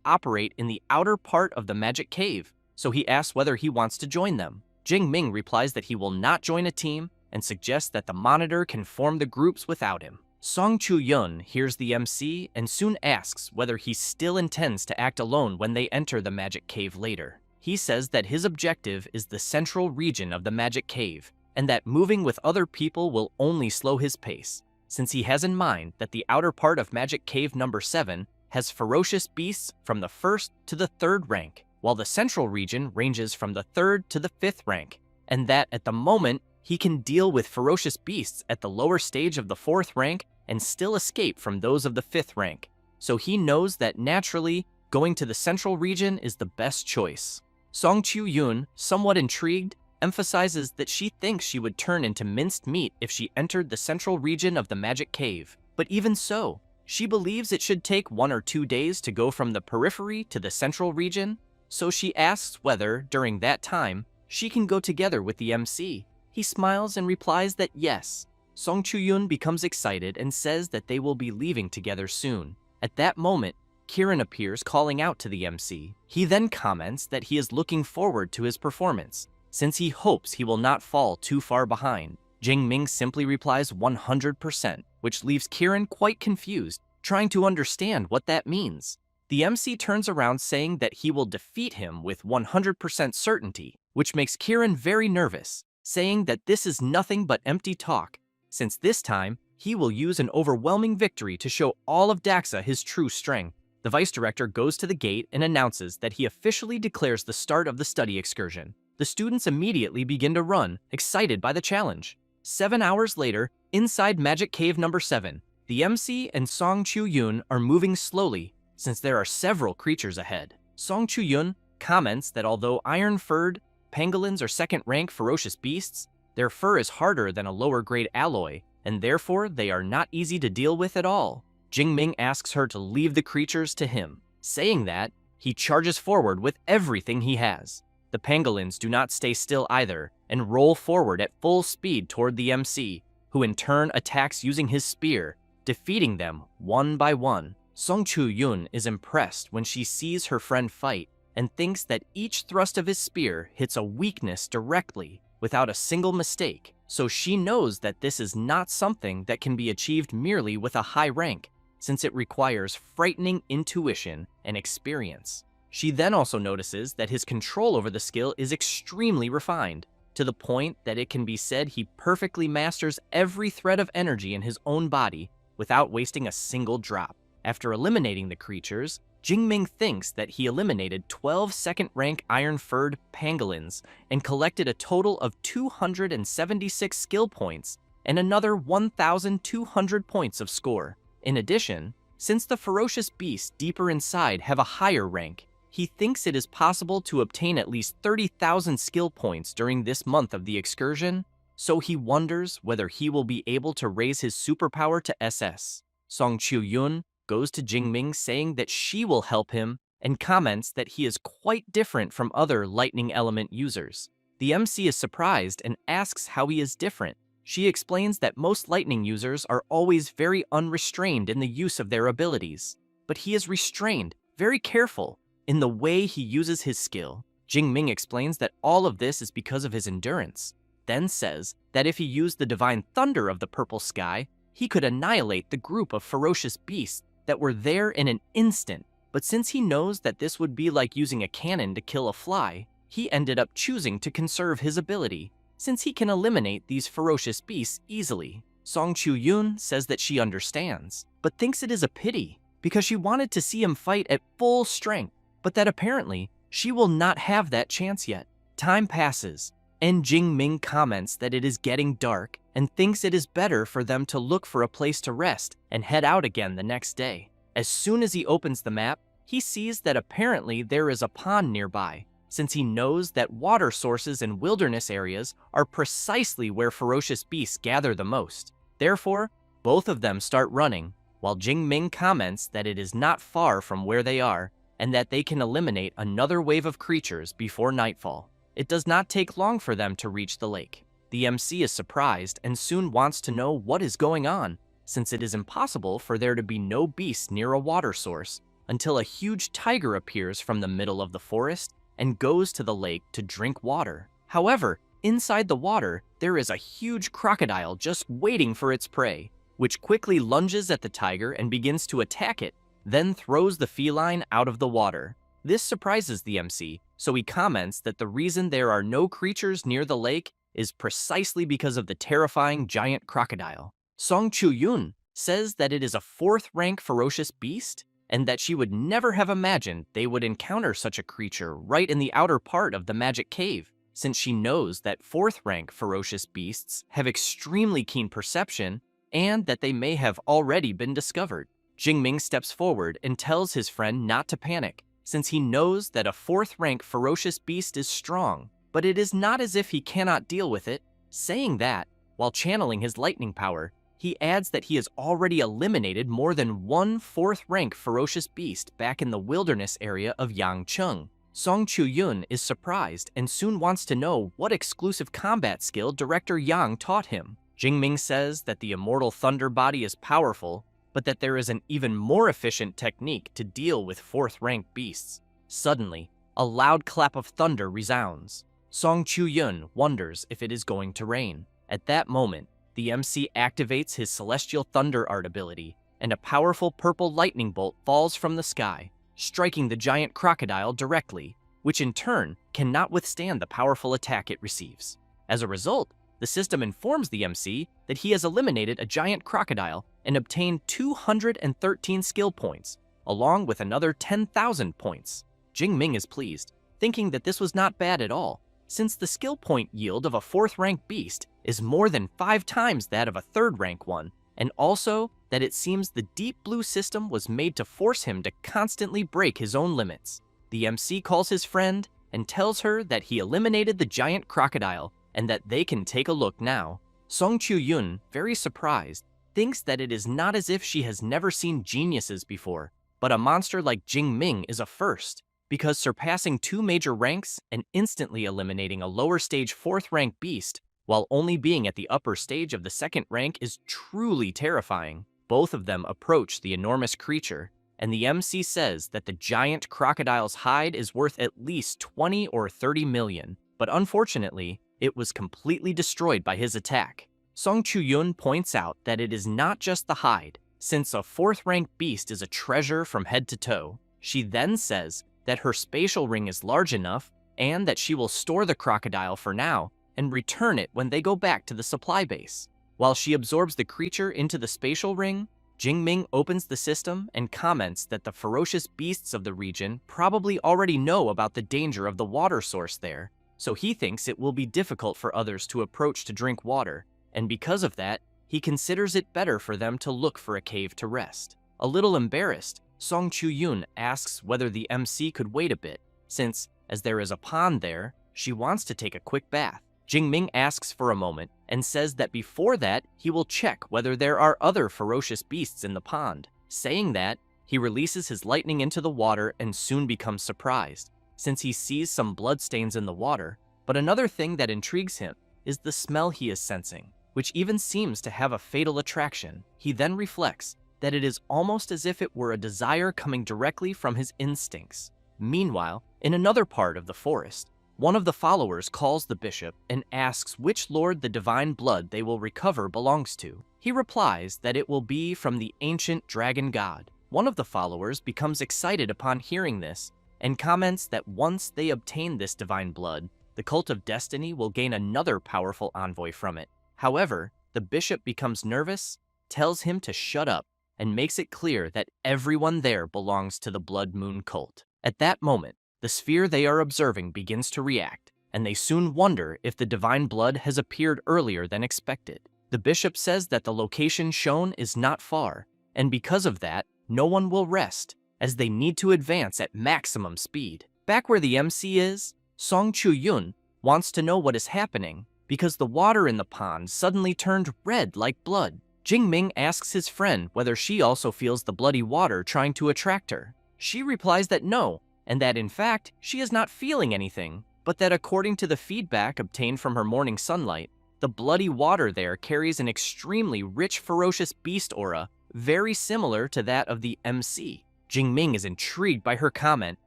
operate in the outer part of the magic cave, so he asks whether he wants to join them. Jing Ming replies that he will not join a team and suggests that the monitor can form the groups without him. Song Chu-yun hears the MC and soon asks whether he still intends to act alone when they enter the magic cave later. He says that his objective is the central region of the magic cave, and that moving with other people will only slow his pace, since he has in mind that the outer part of Magic Cave number 7 has ferocious beasts from the 1st to the 3rd rank, while the central region ranges from the 3rd to the 5th rank, and that at the moment he can deal with ferocious beasts at the lower stage of the 4th rank and still escape from those of the 5th rank. So he knows that naturally, going to the central region is the best choice. Song Chu-yun, somewhat intrigued, emphasizes that she thinks she would turn into minced meat if she entered the central region of the magic cave. But even so, she believes it should take 1 or 2 days to go from the periphery to the central region, so she asks whether, during that time, she can go together with the MC. He smiles and replies that yes. Song Chu-yun becomes excited and says that they will be leaving together soon. At that moment, Kiran appears calling out to the MC. He then comments that he is looking forward to his performance, since he hopes he will not fall too far behind. Jing Ming simply replies 100%, which leaves Kiran quite confused, trying to understand what that means. The MC turns around saying that he will defeat him with 100% certainty, which makes Kiran very nervous, saying that this is nothing but empty talk, since this time he will use an overwhelming victory to show all of Daxa his true strength. The vice director goes to the gate and announces that he officially declares the start of the study excursion. The students immediately begin to run, excited by the challenge. 7 hours later, inside Magic Cave number 7, the MC and Song Chu-yun are moving slowly, since there are several creatures ahead. Song Chu-yun comments that although iron-furred, pangolins are second-rank ferocious beasts, their fur is harder than a lower-grade alloy, and therefore they are not easy to deal with at all. Jing Ming asks her to leave the creatures to him. Saying that, he charges forward with everything he has. The pangolins do not stay still either, and roll forward at full speed toward the MC, who in turn attacks using his spear, defeating them one by one. Song Chu-yun is impressed when she sees her friend fight, and thinks that each thrust of his spear hits a weakness directly, without a single mistake, so she knows that this is not something that can be achieved merely with a high rank, since it requires frightening intuition and experience. She then also notices that his control over the skill is extremely refined, to the point that it can be said he perfectly masters every thread of energy in his own body without wasting a single drop. After eliminating the creatures, Jing Ming thinks that he eliminated 12 second-rank iron-furred pangolins and collected a total of 276 skill points and another 1,200 points of score. In addition, since the ferocious beasts deeper inside have a higher rank, he thinks it is possible to obtain at least 30,000 skill points during this month of the excursion, so he wonders whether he will be able to raise his superpower to SS. Song Chu-yun goes to Jingming saying that she will help him and comments that he is quite different from other lightning element users. The MC is surprised and asks how he is different. She explains that most lightning users are always very unrestrained in the use of their abilities, but he is restrained, very careful, in the way he uses his skill. Jingming explains that all of this is because of his endurance, then says that if he used the divine thunder of the purple sky, he could annihilate the group of ferocious beasts that were there in an instant. But since he knows that this would be like using a cannon to kill a fly, he ended up choosing to conserve his ability, since he can eliminate these ferocious beasts easily. Song Chu-yun says that she understands, but thinks it is a pity, because she wanted to see him fight at full strength, but that apparently she will not have that chance yet. Time passes, and Jingming comments that it is getting dark and thinks it is better for them to look for a place to rest and head out again the next day. As soon as he opens the map, he sees that apparently there is a pond nearby, since he knows that water sources in wilderness areas are precisely where ferocious beasts gather the most. Therefore, both of them start running, while Jingming comments that it is not far from where they are and that they can eliminate another wave of creatures before nightfall. It does not take long for them to reach the lake. The MC is surprised and soon wants to know what is going on, since it is impossible for there to be no beasts near a water source until a huge tiger appears from the middle of the forest and goes to the lake to drink water. However, inside the water, there is a huge crocodile just waiting for its prey, which quickly lunges at the tiger and begins to attack it, then throws the feline out of the water. This surprises the MC, so he comments that the reason there are no creatures near the lake is precisely because of the terrifying giant crocodile. Song Chu-yun says that it is a 4th-rank ferocious beast, and that she would never have imagined they would encounter such a creature right in the outer part of the magic cave, since she knows that 4th-rank ferocious beasts have extremely keen perception and that they may have already been discovered. Jingming steps forward and tells his friend not to panic, since he knows that a 4th-rank ferocious beast is strong, but it is not as if he cannot deal with it. Saying that, while channeling his lightning power, he adds that he has already eliminated more than one 4th-rank ferocious beast back in the wilderness area of Yangcheng. Song Chu-yun is surprised and soon wants to know what exclusive combat skill Director Yang taught him. Jingming says that the immortal thunder body is powerful, but that there is an even more efficient technique to deal with 4th-rank beasts. Suddenly, a loud clap of thunder resounds. Song Chu-yun wonders if it is going to rain. At that moment, the MC activates his Celestial Thunder Art ability, and a powerful purple lightning bolt falls from the sky, striking the giant crocodile directly, which in turn cannot withstand the powerful attack it receives. As a result, the system informs the MC that he has eliminated a giant crocodile and obtained 213 skill points, along with another 10,000 points. Jingming is pleased, thinking that this was not bad at all, since the skill point yield of a 4th-rank beast is more than 5 times that of a 3rd-rank one, and also that it seems the Deep Blue system was made to force him to constantly break his own limits. The MC calls his friend and tells her that he eliminated the giant crocodile and that they can take a look now. Song Chu-yun, very surprised, thinks that it is not as if she has never seen geniuses before, but a monster like Jingming is a first, because surpassing 2 major ranks and instantly eliminating a lower stage 4th-rank beast while only being at the upper stage of the 2nd rank is truly terrifying. Both of them approach the enormous creature, and the MC says that the giant crocodile's hide is worth at least 20 or 30 million, but unfortunately, it was completely destroyed by his attack. Song Chu-yun points out that it is not just the hide, since a 4th-rank beast is a treasure from head to toe. She then says that her spatial ring is large enough and that she will store the crocodile for now and return it when they go back to the supply base. While she absorbs the creature into the spatial ring, Jingming opens the system and comments that the ferocious beasts of the region probably already know about the danger of the water source there, so he thinks it will be difficult for others to approach to drink water, and because of that, he considers it better for them to look for a cave to rest. A little embarrassed, Song Chu-yun asks whether the MC could wait a bit, since, as there is a pond there, she wants to take a quick bath. Jingming asks for a moment and says that before that, he will check whether there are other ferocious beasts in the pond. Saying that, he releases his lightning into the water and soon becomes surprised, since he sees some bloodstains in the water. But another thing that intrigues him is the smell he is sensing, which even seems to have a fatal attraction. He then reflects that it is almost as if it were a desire coming directly from his instincts. Meanwhile, in another part of the forest, one of the followers calls the bishop and asks which lord the divine blood they will recover belongs to. He replies that it will be from the ancient dragon god. One of the followers becomes excited upon hearing this and comments that once they obtain this divine blood, the cult of destiny will gain another powerful envoy from it. However, the bishop becomes nervous, tells him to shut up, and makes it clear that everyone there belongs to the Blood Moon cult. At that moment, the sphere they are observing begins to react, and they soon wonder if the divine blood has appeared earlier than expected. The bishop says that the location shown is not far, and because of that, no one will rest, as they need to advance at maximum speed. Back where the MC is, Song Chu-yun wants to know what is happening because the water in the pond suddenly turned red like blood. Jingming asks his friend whether she also feels the bloody water trying to attract her. She replies that no, and that in fact, she is not feeling anything, but that according to the feedback obtained from her morning sunlight, the bloody water there carries an extremely rich ferocious beast aura, very similar to that of the MC. Jingming is intrigued by her comment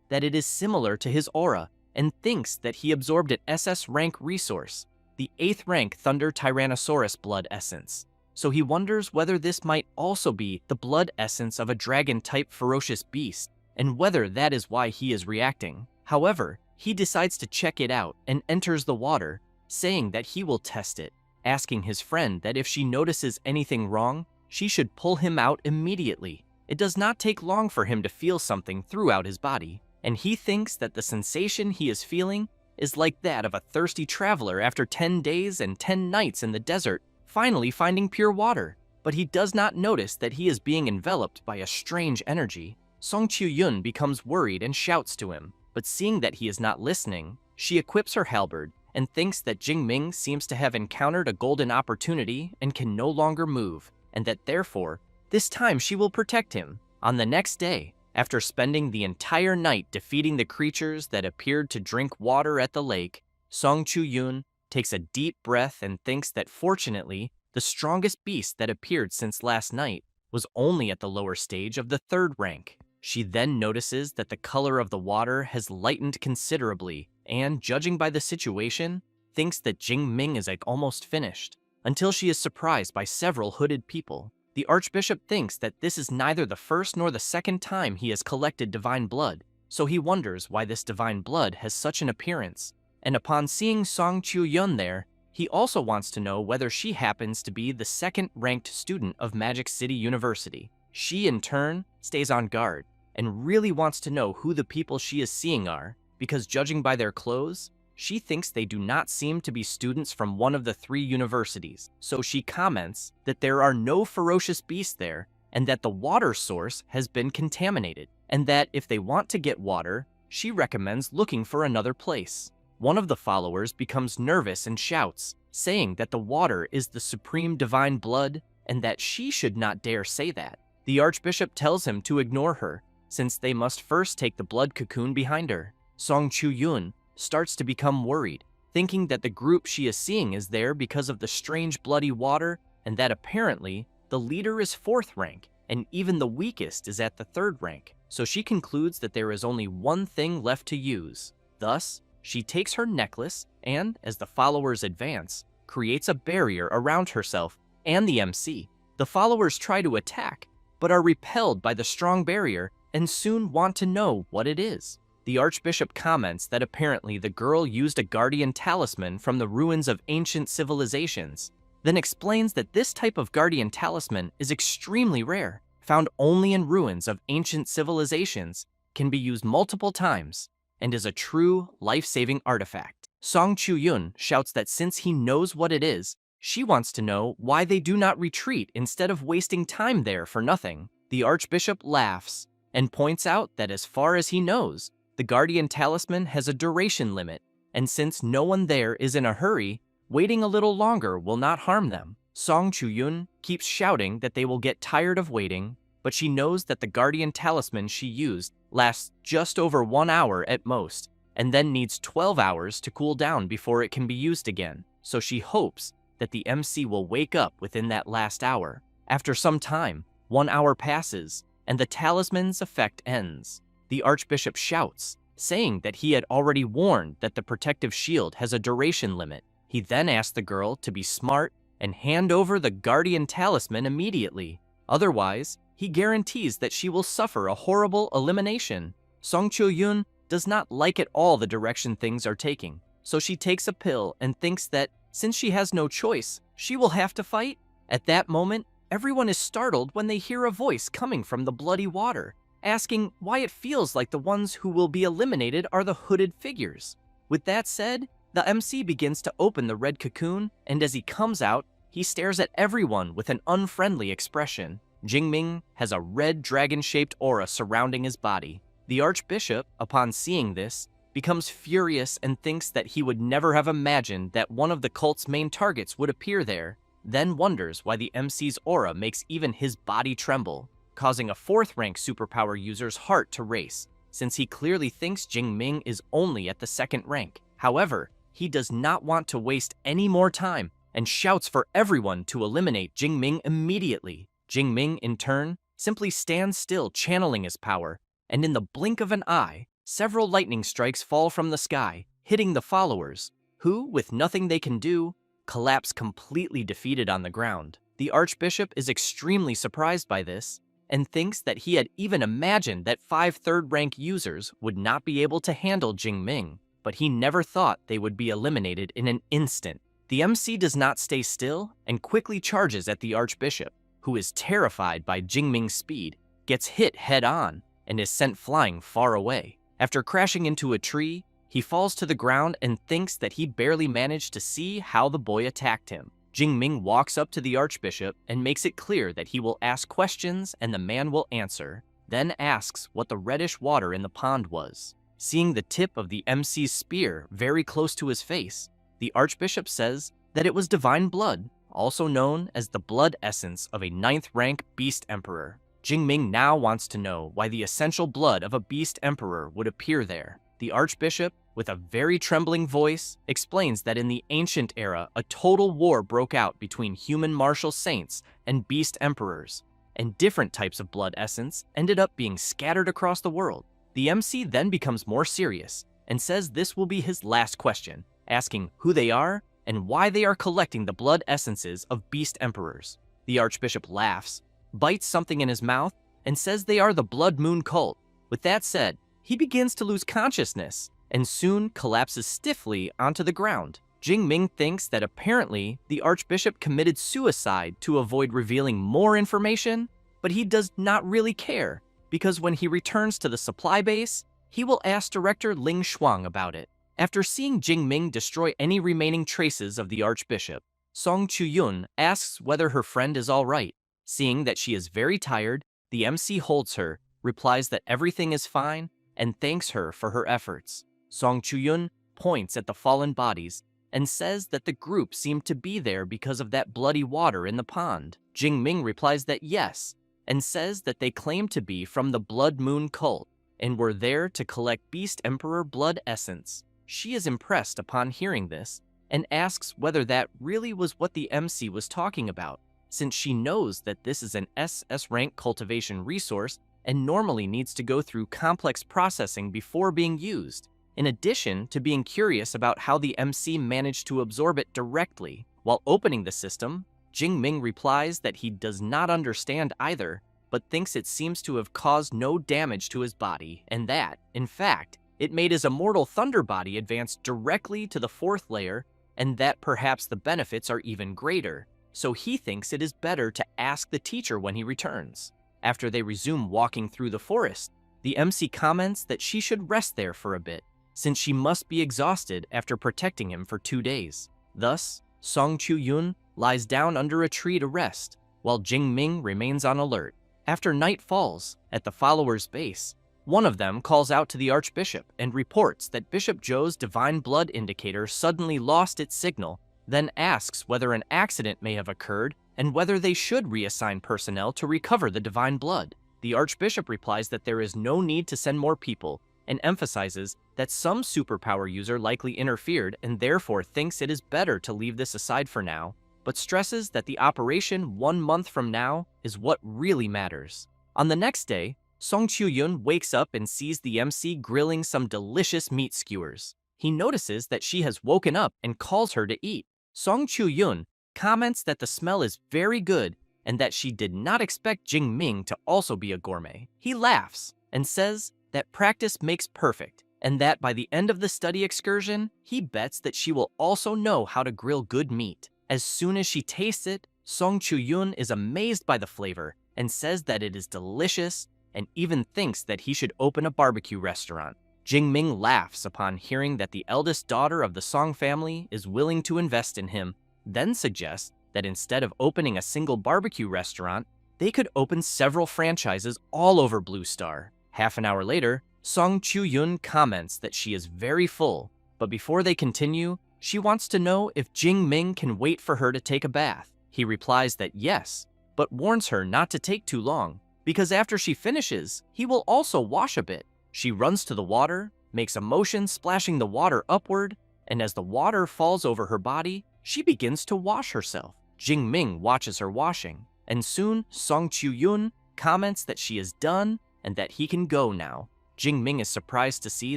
that it is similar to his aura, and thinks that he absorbed an SS rank resource, the 8th rank Thunder Tyrannosaurus blood essence. So he wonders whether this might also be the blood essence of a dragon-type ferocious beast, and whether that is why he is reacting. However, he decides to check it out and enters the water, saying that he will test it, asking his friend that if she notices anything wrong, she should pull him out immediately. It does not take long for him to feel something throughout his body, and he thinks that the sensation he is feeling is like that of a thirsty traveler after 10 days and 10 nights in the desert, finally finding pure water. But he does not notice that he is being enveloped by a strange energy. Song Chu-yun becomes worried and shouts to him, but seeing that he is not listening, she equips her halberd and thinks that Jingming seems to have encountered a golden opportunity and can no longer move, and that therefore, this time she will protect him. On the next day, after spending the entire night defeating the creatures that appeared to drink water at the lake, Song Chu-yun takes a deep breath and thinks that fortunately, the strongest beast that appeared since last night was only at the lower stage of the 3rd rank. She then notices that the color of the water has lightened considerably and, judging by the situation, thinks that Jingming is almost finished, until she is surprised by several hooded people. The Archbishop thinks that this is neither the first nor the second time he has collected divine blood, so he wonders why this divine blood has such an appearance. And upon seeing Song Chu-yun there, he also wants to know whether she happens to be the 2nd-ranked student of Magic City University. She, in turn, stays on guard and really wants to know who the people she is seeing are, because judging by their clothes, she thinks they do not seem to be students from one of the 3 universities. So she comments that there are no ferocious beasts there and that the water source has been contaminated, and that if they want to get water, she recommends looking for another place. One of the followers becomes nervous and shouts, saying that the water is the supreme divine blood and that she should not dare say that. The Archbishop tells him to ignore her, since they must first take the blood cocoon behind her. Song Chu-yun starts to become worried, thinking that the group she is seeing is there because of the strange bloody water and that apparently the leader is 4th rank and even the weakest is at the 3rd rank. So she concludes that there is only one thing left to use. Thus, she takes her necklace and, as the followers advance, creates a barrier around herself and the MC. The followers try to attack, but are repelled by the strong barrier and soon want to know what it is. The Archbishop comments that apparently the girl used a guardian talisman from the ruins of ancient civilizations, then explains that this type of guardian talisman is extremely rare, found only in ruins of ancient civilizations, can be used multiple times, and is a true life-saving artifact. Song Chu-yun shouts that since he knows what it is, she wants to know why they do not retreat instead of wasting time there for nothing. The Archbishop laughs and points out that as far as he knows, the Guardian Talisman has a duration limit, and since no one there is in a hurry, waiting a little longer will not harm them. Song Chu-yun keeps shouting that they will get tired of waiting, but she knows that the guardian talisman she used lasts just over 1 hour at most, and then needs 12 hours to cool down before it can be used again, so she hopes that the MC will wake up within that last hour. After some time, 1 hour passes, and the talisman's effect ends. The Archbishop shouts, saying that he had already warned that the protective shield has a duration limit. He then asks the girl to be smart and hand over the guardian talisman immediately. Otherwise, he guarantees that she will suffer a horrible elimination. Song Chu-yun does not like at all the direction things are taking, so she takes a pill and thinks that since she has no choice, she will have to fight. At that moment, everyone is startled when they hear a voice coming from the bloody water, asking why it feels like the ones who will be eliminated are the hooded figures. With that said, the MC begins to open the red cocoon, and as he comes out, he stares at everyone with an unfriendly expression. Jingming has a red dragon-shaped aura surrounding his body. The Archbishop, upon seeing this, becomes furious and thinks that he would never have imagined that one of the cult's main targets would appear there, then wonders why the MC's aura makes even his body tremble, causing a 4th-rank superpower user's heart to race, since he clearly thinks Jingming is only at the 2nd rank. However, he does not want to waste any more time and shouts for everyone to eliminate Jingming immediately. Jingming, in turn, simply stands still, channeling his power, and in the blink of an eye, several lightning strikes fall from the sky, hitting the followers, who, with nothing they can do, collapse completely defeated on the ground. The Archbishop is extremely surprised by this, and thinks that he had even imagined that 5 3rd-rank users would not be able to handle Jingming, but he never thought they would be eliminated in an instant. The MC does not stay still and quickly charges at the Archbishop, who is terrified by Jingming's speed, gets hit head-on, and is sent flying far away. After crashing into a tree, he falls to the ground and thinks that he barely managed to see how the boy attacked him. Jingming walks up to the Archbishop and makes it clear that he will ask questions and the man will answer, then asks what the reddish water in the pond was. Seeing the tip of the MC's spear very close to his face, the Archbishop says that it was divine blood, also known as the blood essence of a 9th-rank Beast Emperor. Jingming now wants to know why the essential blood of a Beast Emperor would appear there. The Archbishop, with a very trembling voice, explains that in the ancient era, a total war broke out between human martial saints and Beast Emperors, and different types of blood essence ended up being scattered across the world. The MC then becomes more serious and says this will be his last question, asking who they are and why they are collecting the blood essences of Beast Emperors. The Archbishop laughs, bites something in his mouth, and says they are the Blood Moon cult. With that said, he begins to lose consciousness and soon collapses stiffly onto the ground. Jingming thinks that apparently the Archbishop committed suicide to avoid revealing more information, but he does not really care, because when he returns to the supply base, he will ask Director Ling Shuang about it. After seeing Jingming destroy any remaining traces of the Archbishop, Song Chu-yun asks whether her friend is all right. Seeing that she is very tired, the MC holds her, replies that everything is fine, and thanks her for her efforts. Song Chu-yun points at the fallen bodies and says that the group seemed to be there because of that bloody water in the pond. Jingming replies that yes, and says that they claim to be from the Blood Moon cult and were there to collect Beast Emperor blood essence. She is impressed upon hearing this and asks whether that really was what the MC was talking about, since she knows that this is an SS rank cultivation resource and normally needs to go through complex processing before being used, in addition to being curious about how the MC managed to absorb it directly. While opening the system, Jingming replies that he does not understand either, but thinks it seems to have caused no damage to his body, and that, in fact, it made his immortal thunder body advance directly to the 4th layer, and that perhaps the benefits are even greater. So he thinks it is better to ask the teacher when he returns. After they resume walking through the forest, the MC comments that she should rest there for a bit, since she must be exhausted after protecting him for 2 days. Thus, Song Chu-yun lies down under a tree to rest, while Jingming remains on alert. After night falls, at the followers' base, one of them calls out to the Archbishop and reports that Bishop Zhou's divine blood indicator suddenly lost its signal, then asks whether an accident may have occurred and whether they should reassign personnel to recover the divine blood. The Archbishop replies that there is no need to send more people and emphasizes that some superpower user likely interfered and therefore thinks it is better to leave this aside for now, but stresses that the operation 1 month from now is what really matters. On the next day, Song Chu-yun wakes up and sees the MC grilling some delicious meat skewers. He notices that she has woken up and calls her to eat. Song Chu-yun comments that the smell is very good and that she did not expect Jing Ming to also be a gourmet. He laughs and says that practice makes perfect, and that by the end of the study excursion, he bets that she will also know how to grill good meat. As soon as she tastes it, Song Chu-yun is amazed by the flavor and says that it is delicious and even thinks that he should open a barbecue restaurant. Jing Ming laughs upon hearing that the eldest daughter of the Song family is willing to invest in him, then suggests that instead of opening a single barbecue restaurant, they could open several franchises all over Blue Star. Half an hour later, Song Chu-yun comments that she is very full, but before they continue, she wants to know if Jing Ming can wait for her to take a bath. He replies that yes, but warns her not to take too long, because after she finishes, he will also wash a bit. She runs to the water, makes a motion splashing the water upward, and as the water falls over her body, she begins to wash herself. Jing Ming watches her washing, and soon Song Chu-yun comments that she is done and that he can go now. Jing Ming is surprised to see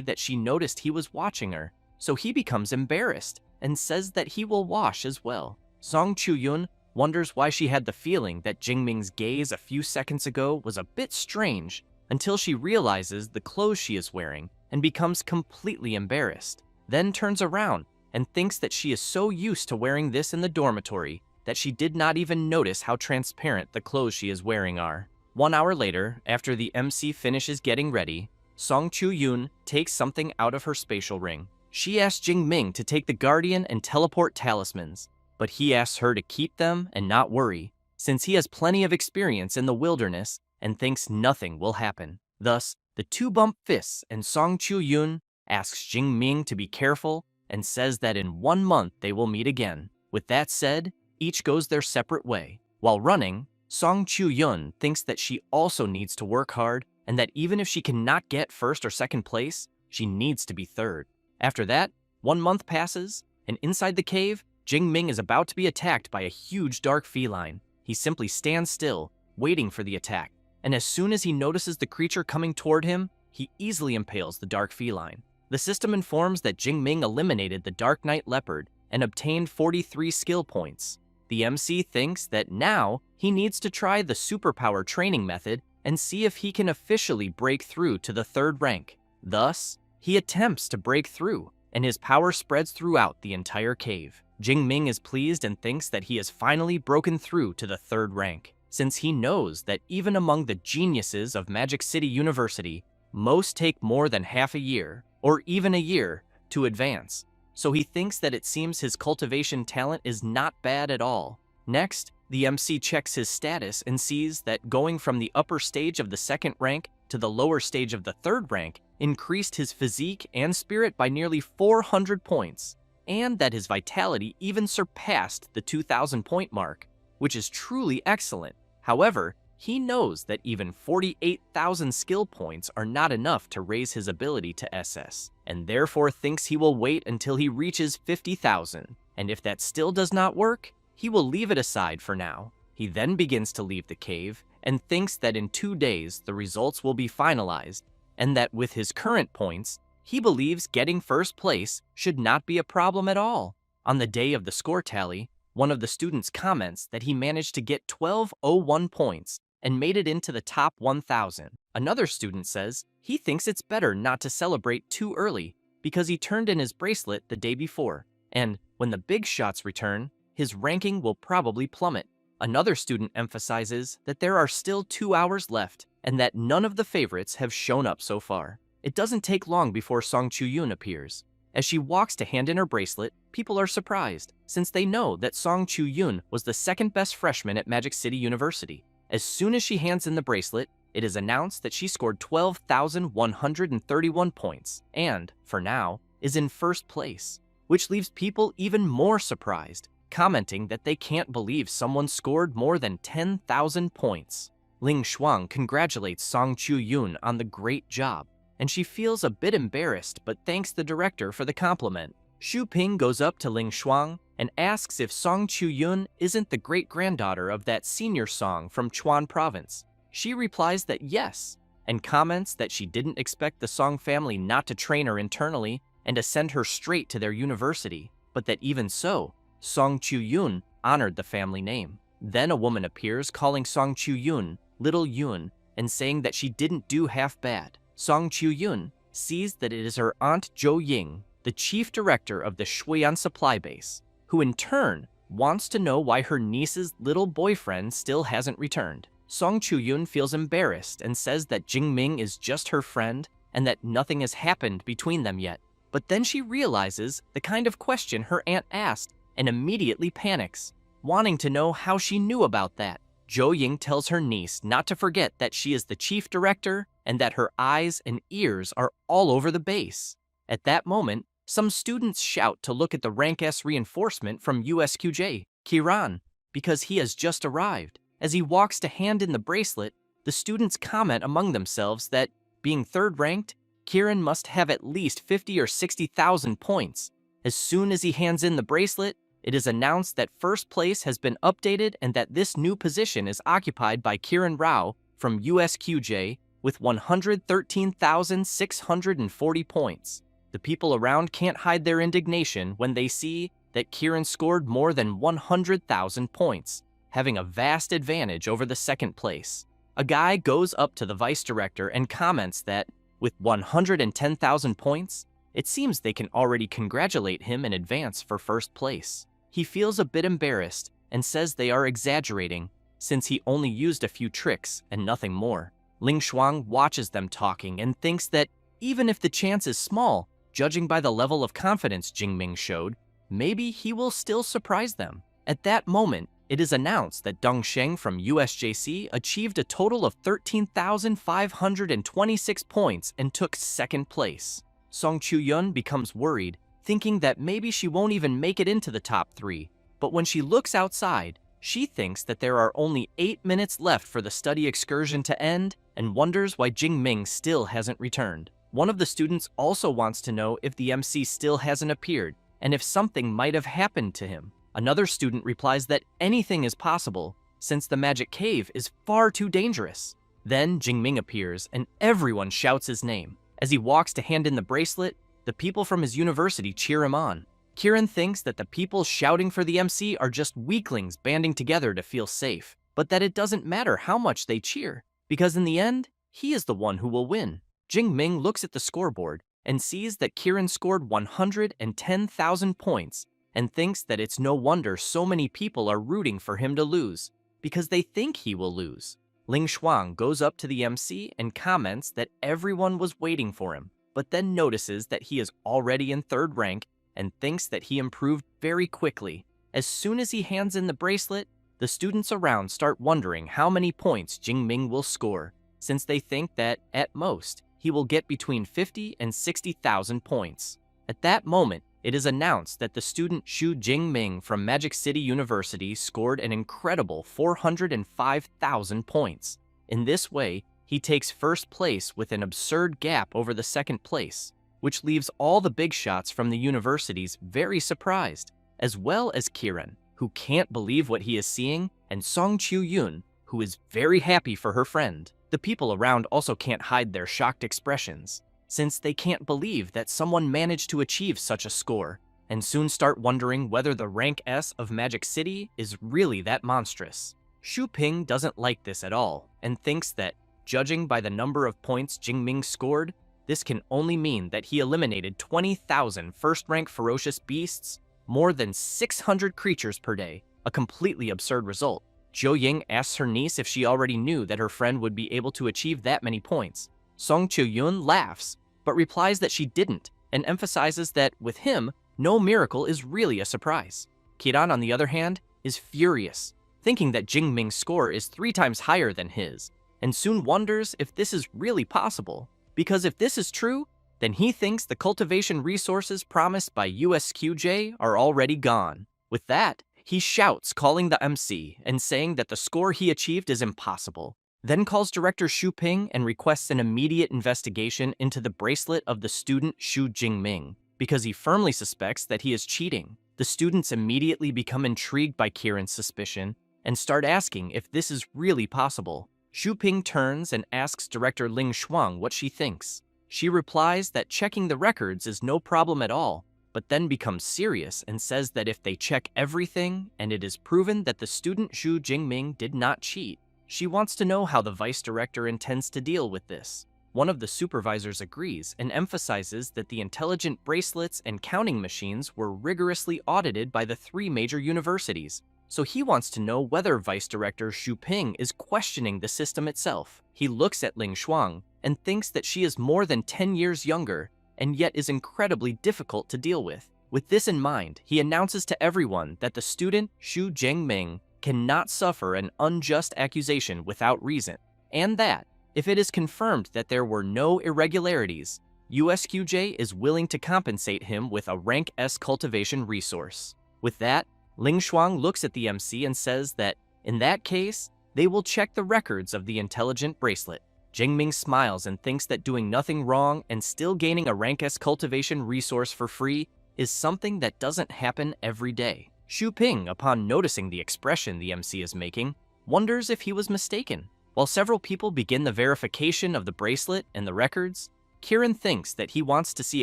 that she noticed he was watching her, so he becomes embarrassed and says that he will wash as well. Song Chu-yun wonders why she had the feeling that Jing Ming's gaze a few seconds ago was a bit strange, until she realizes the clothes she is wearing and becomes completely embarrassed, then turns around and thinks that she is so used to wearing this in the dormitory that she did not even notice how transparent the clothes she is wearing are. 1 hour later, after the MC finishes getting ready, Song Chu-yun takes something out of her spatial ring. She asks Jing Ming to take the Guardian and Teleport talismans, but he asks her to keep them and not worry, since he has plenty of experience in the wilderness and thinks nothing will happen. Thus, the two bump fists and Song Chu-yun asks Jing Ming to be careful and says that in 1 month they will meet again. With that said, each goes their separate way. While running, Song Chu-yun thinks that she also needs to work hard and that even if she cannot get first or second place, she needs to be third. After that, 1 month passes, and inside the cave, Jing Ming is about to be attacked by a huge dark feline. He simply stands still, waiting for the attack, and as soon as he notices the creature coming toward him, he easily impales the dark feline. The system informs that Jing Ming eliminated the Dark Knight Leopard and obtained 43 skill points. The MC thinks that now he needs to try the superpower training method and see if he can officially break through to the 3rd rank. Thus, he attempts to break through, and his power spreads throughout the entire cave. Jing Ming is pleased and thinks that he has finally broken through to the 3rd rank, since he knows that even among the geniuses of Magic City University, most take more than half a year, or even a year, to advance. So he thinks that it seems his cultivation talent is not bad at all. Next, the MC checks his status and sees that going from the upper stage of the 2nd rank to the lower stage of the 3rd rank increased his physique and spirit by nearly 400 points, and that his vitality even surpassed the 2,000 point mark, which is truly excellent. However, he knows that even 48,000 skill points are not enough to raise his ability to SS, and therefore thinks he will wait until he reaches 50,000, and if that still does not work, he will leave it aside for now. He then begins to leave the cave and thinks that in 2 days the results will be finalized, and that with his current points, he believes getting first place should not be a problem at all. On the day of the score tally, one of the students comments that he managed to get 1201 points and made it into the top 1,000. Another student says he thinks it's better not to celebrate too early because he turned in his bracelet the day before, and when the big shots return, his ranking will probably plummet. Another student emphasizes that there are still 2 hours left and that none of the favorites have shown up so far. It doesn't take long before Song Chu-yun appears. As she walks to hand in her bracelet, people are surprised, since they know that Song Chu-yun was the 2nd best freshman at Magic City University. As soon as she hands in the bracelet, it is announced that she scored 12,131 points and, for now, is in 1st place. which leaves people even more surprised, commenting that they can't believe someone scored more than 10,000 points. Ling Shuang congratulates Song Chu-yoon on the great job, and she feels a bit embarrassed but thanks the director for the compliment. Xu Ping goes up to Ling Shuang and asks if Song Chu-yoon isn't the great-granddaughter of that senior Song from Chuan Province. She replies that yes, and comments that she didn't expect the Song family not to train her internally and to send her straight to their university, but that even so, Song Chu-yoon honored the family name. Then a woman appears calling Song Chu-yoon Little Yoon and saying that she didn't do half bad. Song Chu-yoon sees that it is her aunt Zhou Ying, the chief director of the Shuian supply base, who in turn wants to know why her niece's little boyfriend still hasn't returned. Song Chu-yoon feels embarrassed and says that Jingming is just her friend and that nothing has happened between them yet. But then she realizes the kind of question her aunt asked and immediately panics, wanting to know how she knew about that. Zhou Ying tells her niece not to forget that she is the chief director and that her eyes and ears are all over the base. At that moment, some students shout to look at the Rank S reinforcement from USQJ, Kiran, because he has just arrived. As he walks to hand in the bracelet, the students comment among themselves that, being third-ranked, Kiran must have at least 50 or 60,000 points. As soon as he hands in the bracelet, it is announced that first place has been updated and that this new position is occupied by Kiran Rao from USQJ with 113,640 points. The people around can't hide their indignation when they see that Kiran scored more than 100,000 points, having a vast advantage over the second place. A guy goes up to the vice director and comments that, with 110,000 points, it seems they can already congratulate him in advance for first place. He feels a bit embarrassed and says they are exaggerating since he only used a few tricks and nothing more. Ling Shuang watches them talking and thinks that even if the chance is small, judging by the level of confidence Jingming showed, maybe he will still surprise them. At that moment, it is announced that Deng Sheng from USJC achieved a total of 13,526 points and took second place. Song Chu-yoon becomes worried, thinking that maybe she won't even make it into the top 3, but when she looks outside, she thinks that there are only 8 minutes left for the study excursion to end and wonders why Jingming still hasn't returned. One of the students also wants to know if the MC still hasn't appeared and if something might have happened to him. Another student replies that anything is possible since the magic cave is far too dangerous. Then Jingming appears and everyone shouts his name. As he walks to hand in the bracelet, the people from his university cheer him on. Kiran thinks that the people shouting for the MC are just weaklings banding together to feel safe, but that it doesn't matter how much they cheer, because in the end, he is the one who will win. Jingming looks at the scoreboard and sees that Kiran scored 110,000 points and thinks that it's no wonder so many people are rooting for him to lose, because they think he will lose. Ling Shuang goes up to the MC and comments that everyone was waiting for him, but then notices that he is already in third rank and thinks that he improved very quickly. As soon as he hands in the bracelet, the students around start wondering how many points Jingming will score, since they think that, at most, he will get between 50 and 60,000 points. At that moment, it is announced that the student Xu Jingming from Magic City University scored an incredible 405,000 points. In this way, he takes first place with an absurd gap over the second place, which leaves all the big shots from the universities very surprised, as well as Kiran, who can't believe what he is seeing, and Song Chu-yoon, who is very happy for her friend. The people around also can't hide their shocked expressions, since they can't believe that someone managed to achieve such a score, and soon start wondering whether the rank S of Magic City is really that monstrous. Xu Ping doesn't like this at all, and thinks that, judging by the number of points Jingming scored, this can only mean that he eliminated 20,000 first-rank ferocious beasts, more than 600 creatures per day, a completely absurd result. Zhou Ying asks her niece if she already knew that her friend would be able to achieve that many points. Song Chu-yoon laughs, but replies that she didn't, and emphasizes that, with him, no miracle is really a surprise. Kiran, on the other hand, is furious, thinking that Jingming's score is 3 times higher than his, and soon wonders if this is really possible, because if this is true, then he thinks the cultivation resources promised by USQJ are already gone. With that, he shouts, calling the MC and saying that the score he achieved is impossible. Then calls director Xu Ping and requests an immediate investigation into the bracelet of the student Xu Jingming, because he firmly suspects that he is cheating. The students immediately become intrigued by Kieran's suspicion and start asking if this is really possible. Xu Ping turns and asks director Ling Shuang what she thinks. She replies that checking the records is no problem at all, but then becomes serious and says that if they check everything and it is proven that the student Xu Jingming did not cheat, she wants to know how the vice director intends to deal with this. One of the supervisors agrees and emphasizes that the intelligent bracelets and counting machines were rigorously audited by the 3 major universities, so he wants to know whether Vice Director Xu Ping is questioning the system itself. He looks at Ling Shuang and thinks that she is more than 10 years younger and yet is incredibly difficult to deal with. With this in mind, he announces to everyone that the student Xu Jingming cannot suffer an unjust accusation without reason, and that, if it is confirmed that there were no irregularities, USQJ is willing to compensate him with a rank S cultivation resource. With that, Ling Shuang looks at the MC and says that, in that case, they will check the records of the intelligent bracelet. Jingming smiles and thinks that doing nothing wrong and still gaining a rank S cultivation resource for free is something that doesn't happen every day. Xu Ping, upon noticing the expression the MC is making, wonders if he was mistaken. While several people begin the verification of the bracelet and the records, Kieran thinks that he wants to see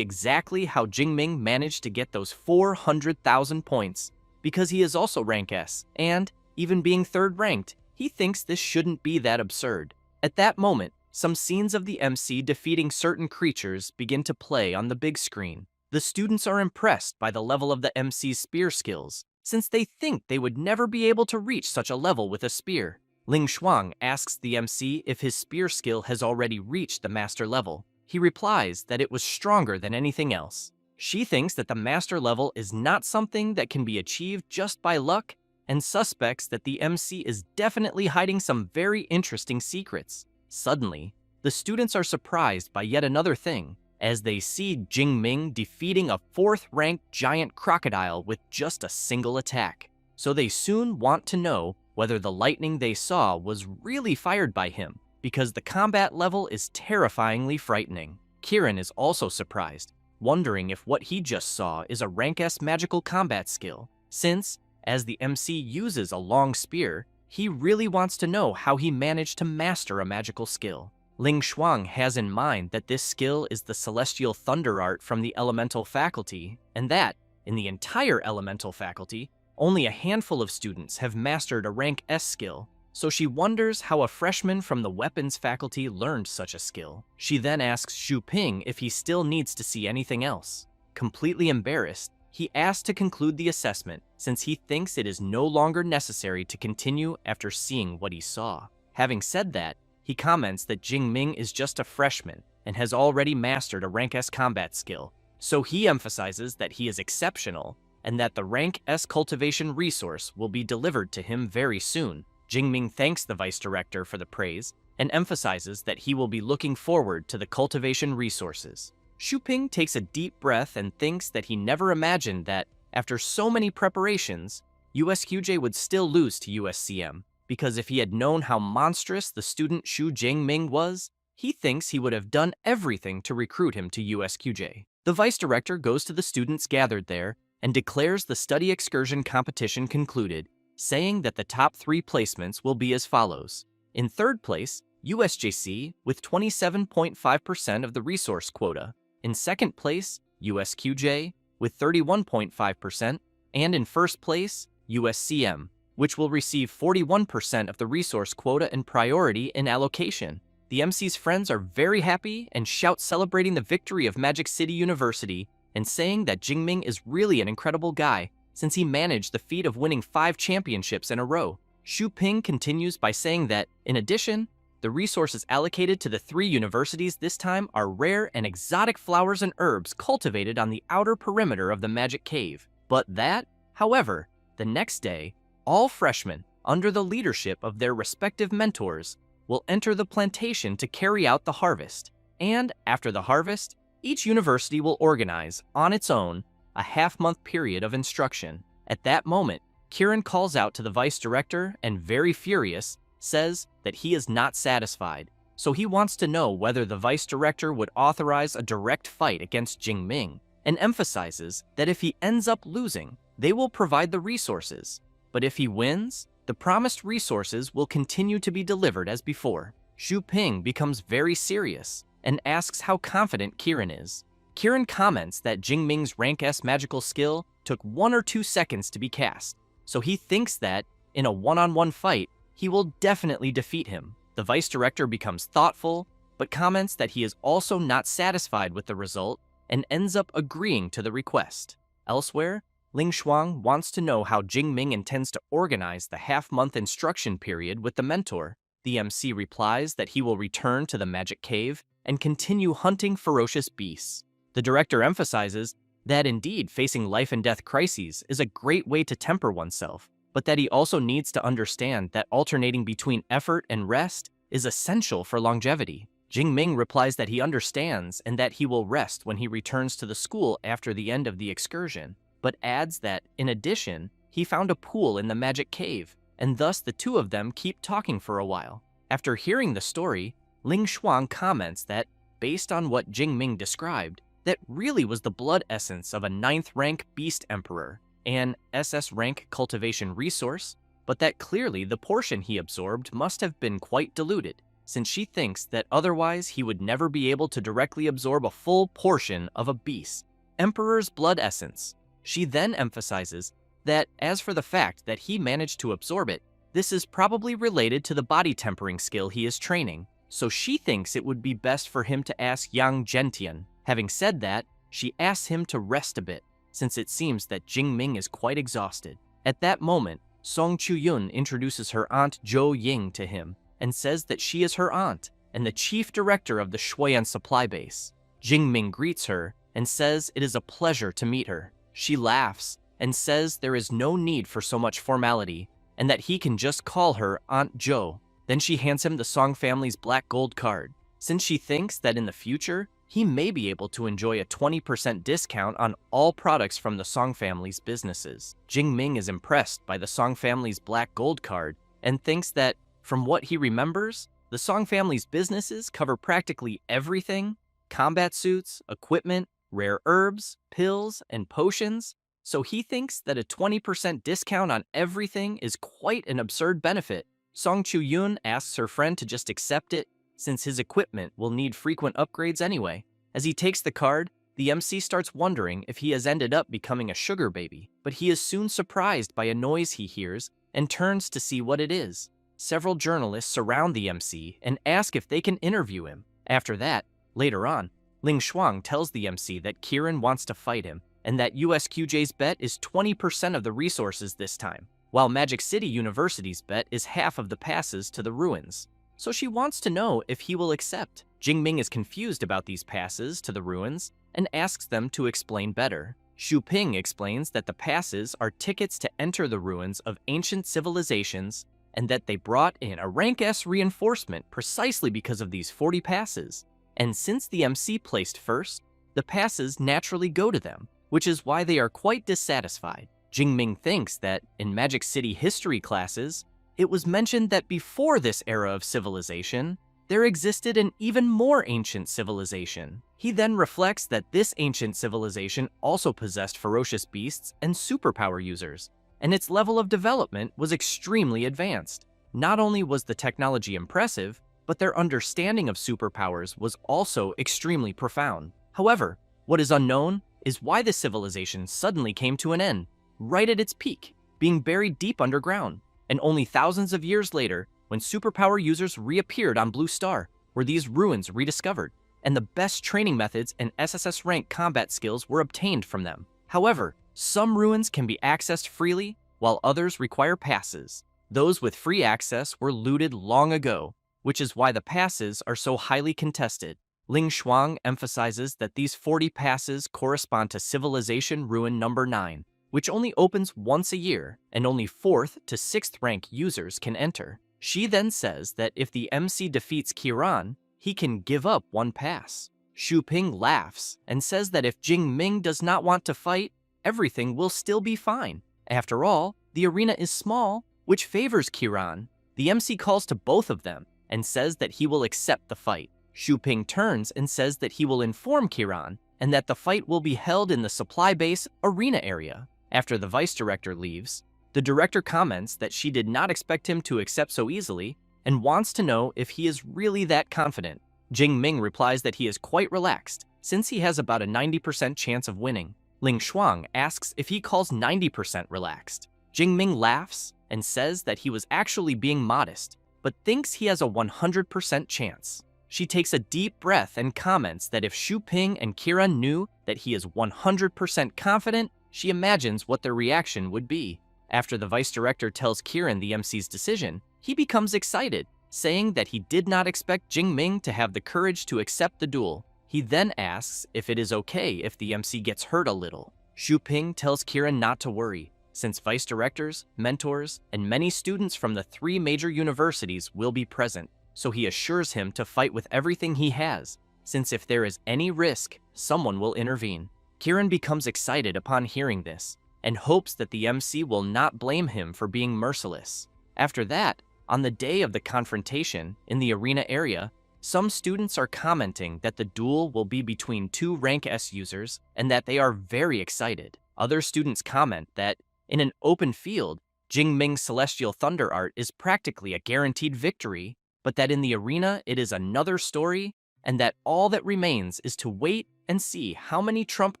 exactly how Jingming managed to get those 400,000 points, because he is also rank S, and, even being 3rd ranked, he thinks this shouldn't be that absurd. At that moment, some scenes of the MC defeating certain creatures begin to play on the big screen. The students are impressed by the level of the MC's spear skills, since they think they would never be able to reach such a level with a spear. Ling Shuang asks the MC if his spear skill has already reached the master level. He replies that it was stronger than anything else. She thinks that the master level is not something that can be achieved just by luck, and suspects that the MC is definitely hiding some very interesting secrets. Suddenly, the students are surprised by yet another thing, as they see Jingming defeating a 4th-ranked giant crocodile with just a single attack. So they soon want to know whether the lightning they saw was really fired by him, because the combat level is terrifyingly frightening. Kieran is also surprised, wondering if what he just saw is a rank S magical combat skill, since, as the MC uses a long spear, he really wants to know how he managed to master a magical skill. Ling Shuang has in mind that this skill is the celestial thunder art from the elemental faculty, and that, in the entire elemental faculty, only a handful of students have mastered a rank S skill, so she wonders how a freshman from the weapons faculty learned such a skill. She then asks Xu Ping if he still needs to see anything else. Completely embarrassed, he asks to conclude the assessment, since he thinks it is no longer necessary to continue after seeing what he saw. Having said that, he comments that Jingming is just a freshman and has already mastered a rank S combat skill, so he emphasizes that he is exceptional and that the rank S cultivation resource will be delivered to him very soon. Jingming thanks the vice director for the praise and emphasizes that he will be looking forward to the cultivation resources. Xu Ping takes a deep breath and thinks that he never imagined that, after so many preparations, USQJ would still lose to USCM, because if he had known how monstrous the student Xu Jingming was, he thinks he would have done everything to recruit him to USQJ. The vice director goes to the students gathered there and declares the study excursion competition concluded, saying that the top 3 placements will be as follows. In 3rd place, USJC with 27.5% of the resource quota. In 2nd place, USQJ with 31.5%, and in 1st place, USCM, which will receive 41% of the resource quota and priority in allocation. The MC's friends are very happy and shout celebrating the victory of Magic City University and saying that Jingming is really an incredible guy, since he managed the feat of winning 5 championships in a row. Xu Ping continues by saying that, in addition, the resources allocated to the 3 universities this time are rare and exotic flowers and herbs cultivated on the outer perimeter of the Magic Cave. But that, however, the next day, all freshmen, under the leadership of their respective mentors, will enter the plantation to carry out the harvest. And, after the harvest, Each university will organize, on its own, a half-month period of instruction. At that moment, Kieran calls out to the vice director and, very furious, says that he is not satisfied. So he wants to know whether the vice director would authorize a direct fight against Jingming, and emphasizes that if he ends up losing, they will provide the resources. But if he wins, the promised resources will continue to be delivered as before. Xu Ping becomes very serious and asks how confident Kieran is. Kieran comments that Jingming's rank S magical skill took 1 or 2 seconds to be cast, so he thinks that, in a one-on-one fight, he will definitely defeat him. The vice director becomes thoughtful, but comments that he is also not satisfied with the result and ends up agreeing to the request. Elsewhere, Ling Shuang wants to know how Jingming intends to organize the half-month instruction period with the mentor. The MC replies that he will return to the magic cave and continue hunting ferocious beasts. The director emphasizes that indeed facing life and death crises is a great way to temper oneself, but that he also needs to understand that alternating between effort and rest is essential for longevity. Jingming replies that he understands and that he will rest when he returns to the school after the end of the excursion, but adds that, in addition, he found a pool in the magic cave, and thus the two of them keep talking for a while. After hearing the story, Ling Shuang comments that, based on what Jingming described, that really was the blood essence of a 9th rank beast emperor, an SS rank cultivation resource, but that clearly the portion he absorbed must have been quite diluted, since she thinks that otherwise he would never be able to directly absorb a full portion of a beast emperor's blood essence. She then emphasizes that as for the fact that he managed to absorb it, this is probably related to the body tempering skill he is training, so she thinks it would be best for him to ask Yang Gentian. Having said that, she asks him to rest a bit, since it seems that Jingming is quite exhausted. At that moment, Song Chuyun introduces her aunt Zhou Ying to him and says that she is her aunt and the chief director of the Shuoyan supply base. Jingming greets her and says it is a pleasure to meet her. She laughs and says there is no need for so much formality and that he can just call her Aunt Zhou. Then she hands him the Song family's black gold card, since she thinks that in the future, he may be able to enjoy a 20% discount on all products from the Song family's businesses. Jingming is impressed by the Song family's black gold card and thinks that, from what he remembers, the Song family's businesses cover practically everything: combat suits, equipment, rare herbs, pills, and potions, so he thinks that a 20% discount on everything is quite an absurd benefit. Song Chuyun asks her friend to just accept it, since his equipment will need frequent upgrades anyway. As he takes the card, the MC starts wondering if he has ended up becoming a sugar baby, but he is soon surprised by a noise he hears and turns to see what it is. Several journalists surround the MC and ask if they can interview him. After that, later on, Ling Shuang tells the MC that Kieran wants to fight him and that USQJ's bet is 20% of the resources this time, while Magic City University's bet is half of the passes to the ruins. So she wants to know if he will accept. Jingming is confused about these passes to the ruins and asks them to explain better. Xu Ping explains that the passes are tickets to enter the ruins of ancient civilizations and that they brought in a rank S reinforcement precisely because of these 40 passes. And since the MC placed first, the passes naturally go to them, which is why they are quite dissatisfied. Jingming thinks that, in Magic City history classes, it was mentioned that before this era of civilization, there existed an even more ancient civilization. He then reflects that this ancient civilization also possessed ferocious beasts and superpower users, and its level of development was extremely advanced. Not only was the technology impressive, but their understanding of superpowers was also extremely profound. However, what is unknown is why the civilization suddenly came to an end, right at its peak, being buried deep underground. And only thousands of years later, when superpower users reappeared on Blue Star, were these ruins rediscovered, and the best training methods and SSS rank combat skills were obtained from them. However, some ruins can be accessed freely, while others require passes. Those with free access were looted long ago, which is why the passes are so highly contested. Ling Shuang emphasizes that these 40 passes correspond to Civilization Ruin number 9, which only opens once a year, and only 4th to 6th rank users can enter. She then says that if the MC defeats Kieran, he can give up one pass. Xu Ping laughs and says that if Jing Ming does not want to fight, everything will still be fine. After all, the arena is small, which favors Kiran. The MC calls to both of them and says that he will accept the fight. Xu Ping turns and says that he will inform Kiran and that the fight will be held in the supply base arena area. After the vice director leaves, the director comments that she did not expect him to accept so easily and wants to know if he is really that confident. Jing Ming replies that he is quite relaxed since he has about a 90% chance of winning. Ling Shuang asks if he calls 90% relaxed. Jing Ming laughs and says that he was actually being modest, but thinks he has a 100% chance. She takes a deep breath and comments that if Xu Ping and Kiran knew that he is 100% confident, she imagines what their reaction would be. After the vice director tells Kiran the MC's decision, he becomes excited, saying that he did not expect Jing Ming to have the courage to accept the duel. He then asks if it is okay if the MC gets hurt a little. Xu Ping tells Kiran not to worry, since vice directors, mentors, and many students from the 3 major universities will be present, so he assures him to fight with everything he has, since if there is any risk, someone will intervene. Kiran becomes excited upon hearing this, and hopes that the MC will not blame him for being merciless. After that, on the day of the confrontation in the arena area, some students are commenting that the duel will be between 2 rank S users and that they are very excited. Other students comment that, in an open field, Jing Ming's Celestial Thunder art is practically a guaranteed victory, but that in the arena it is another story, and that all that remains is to wait and see how many trump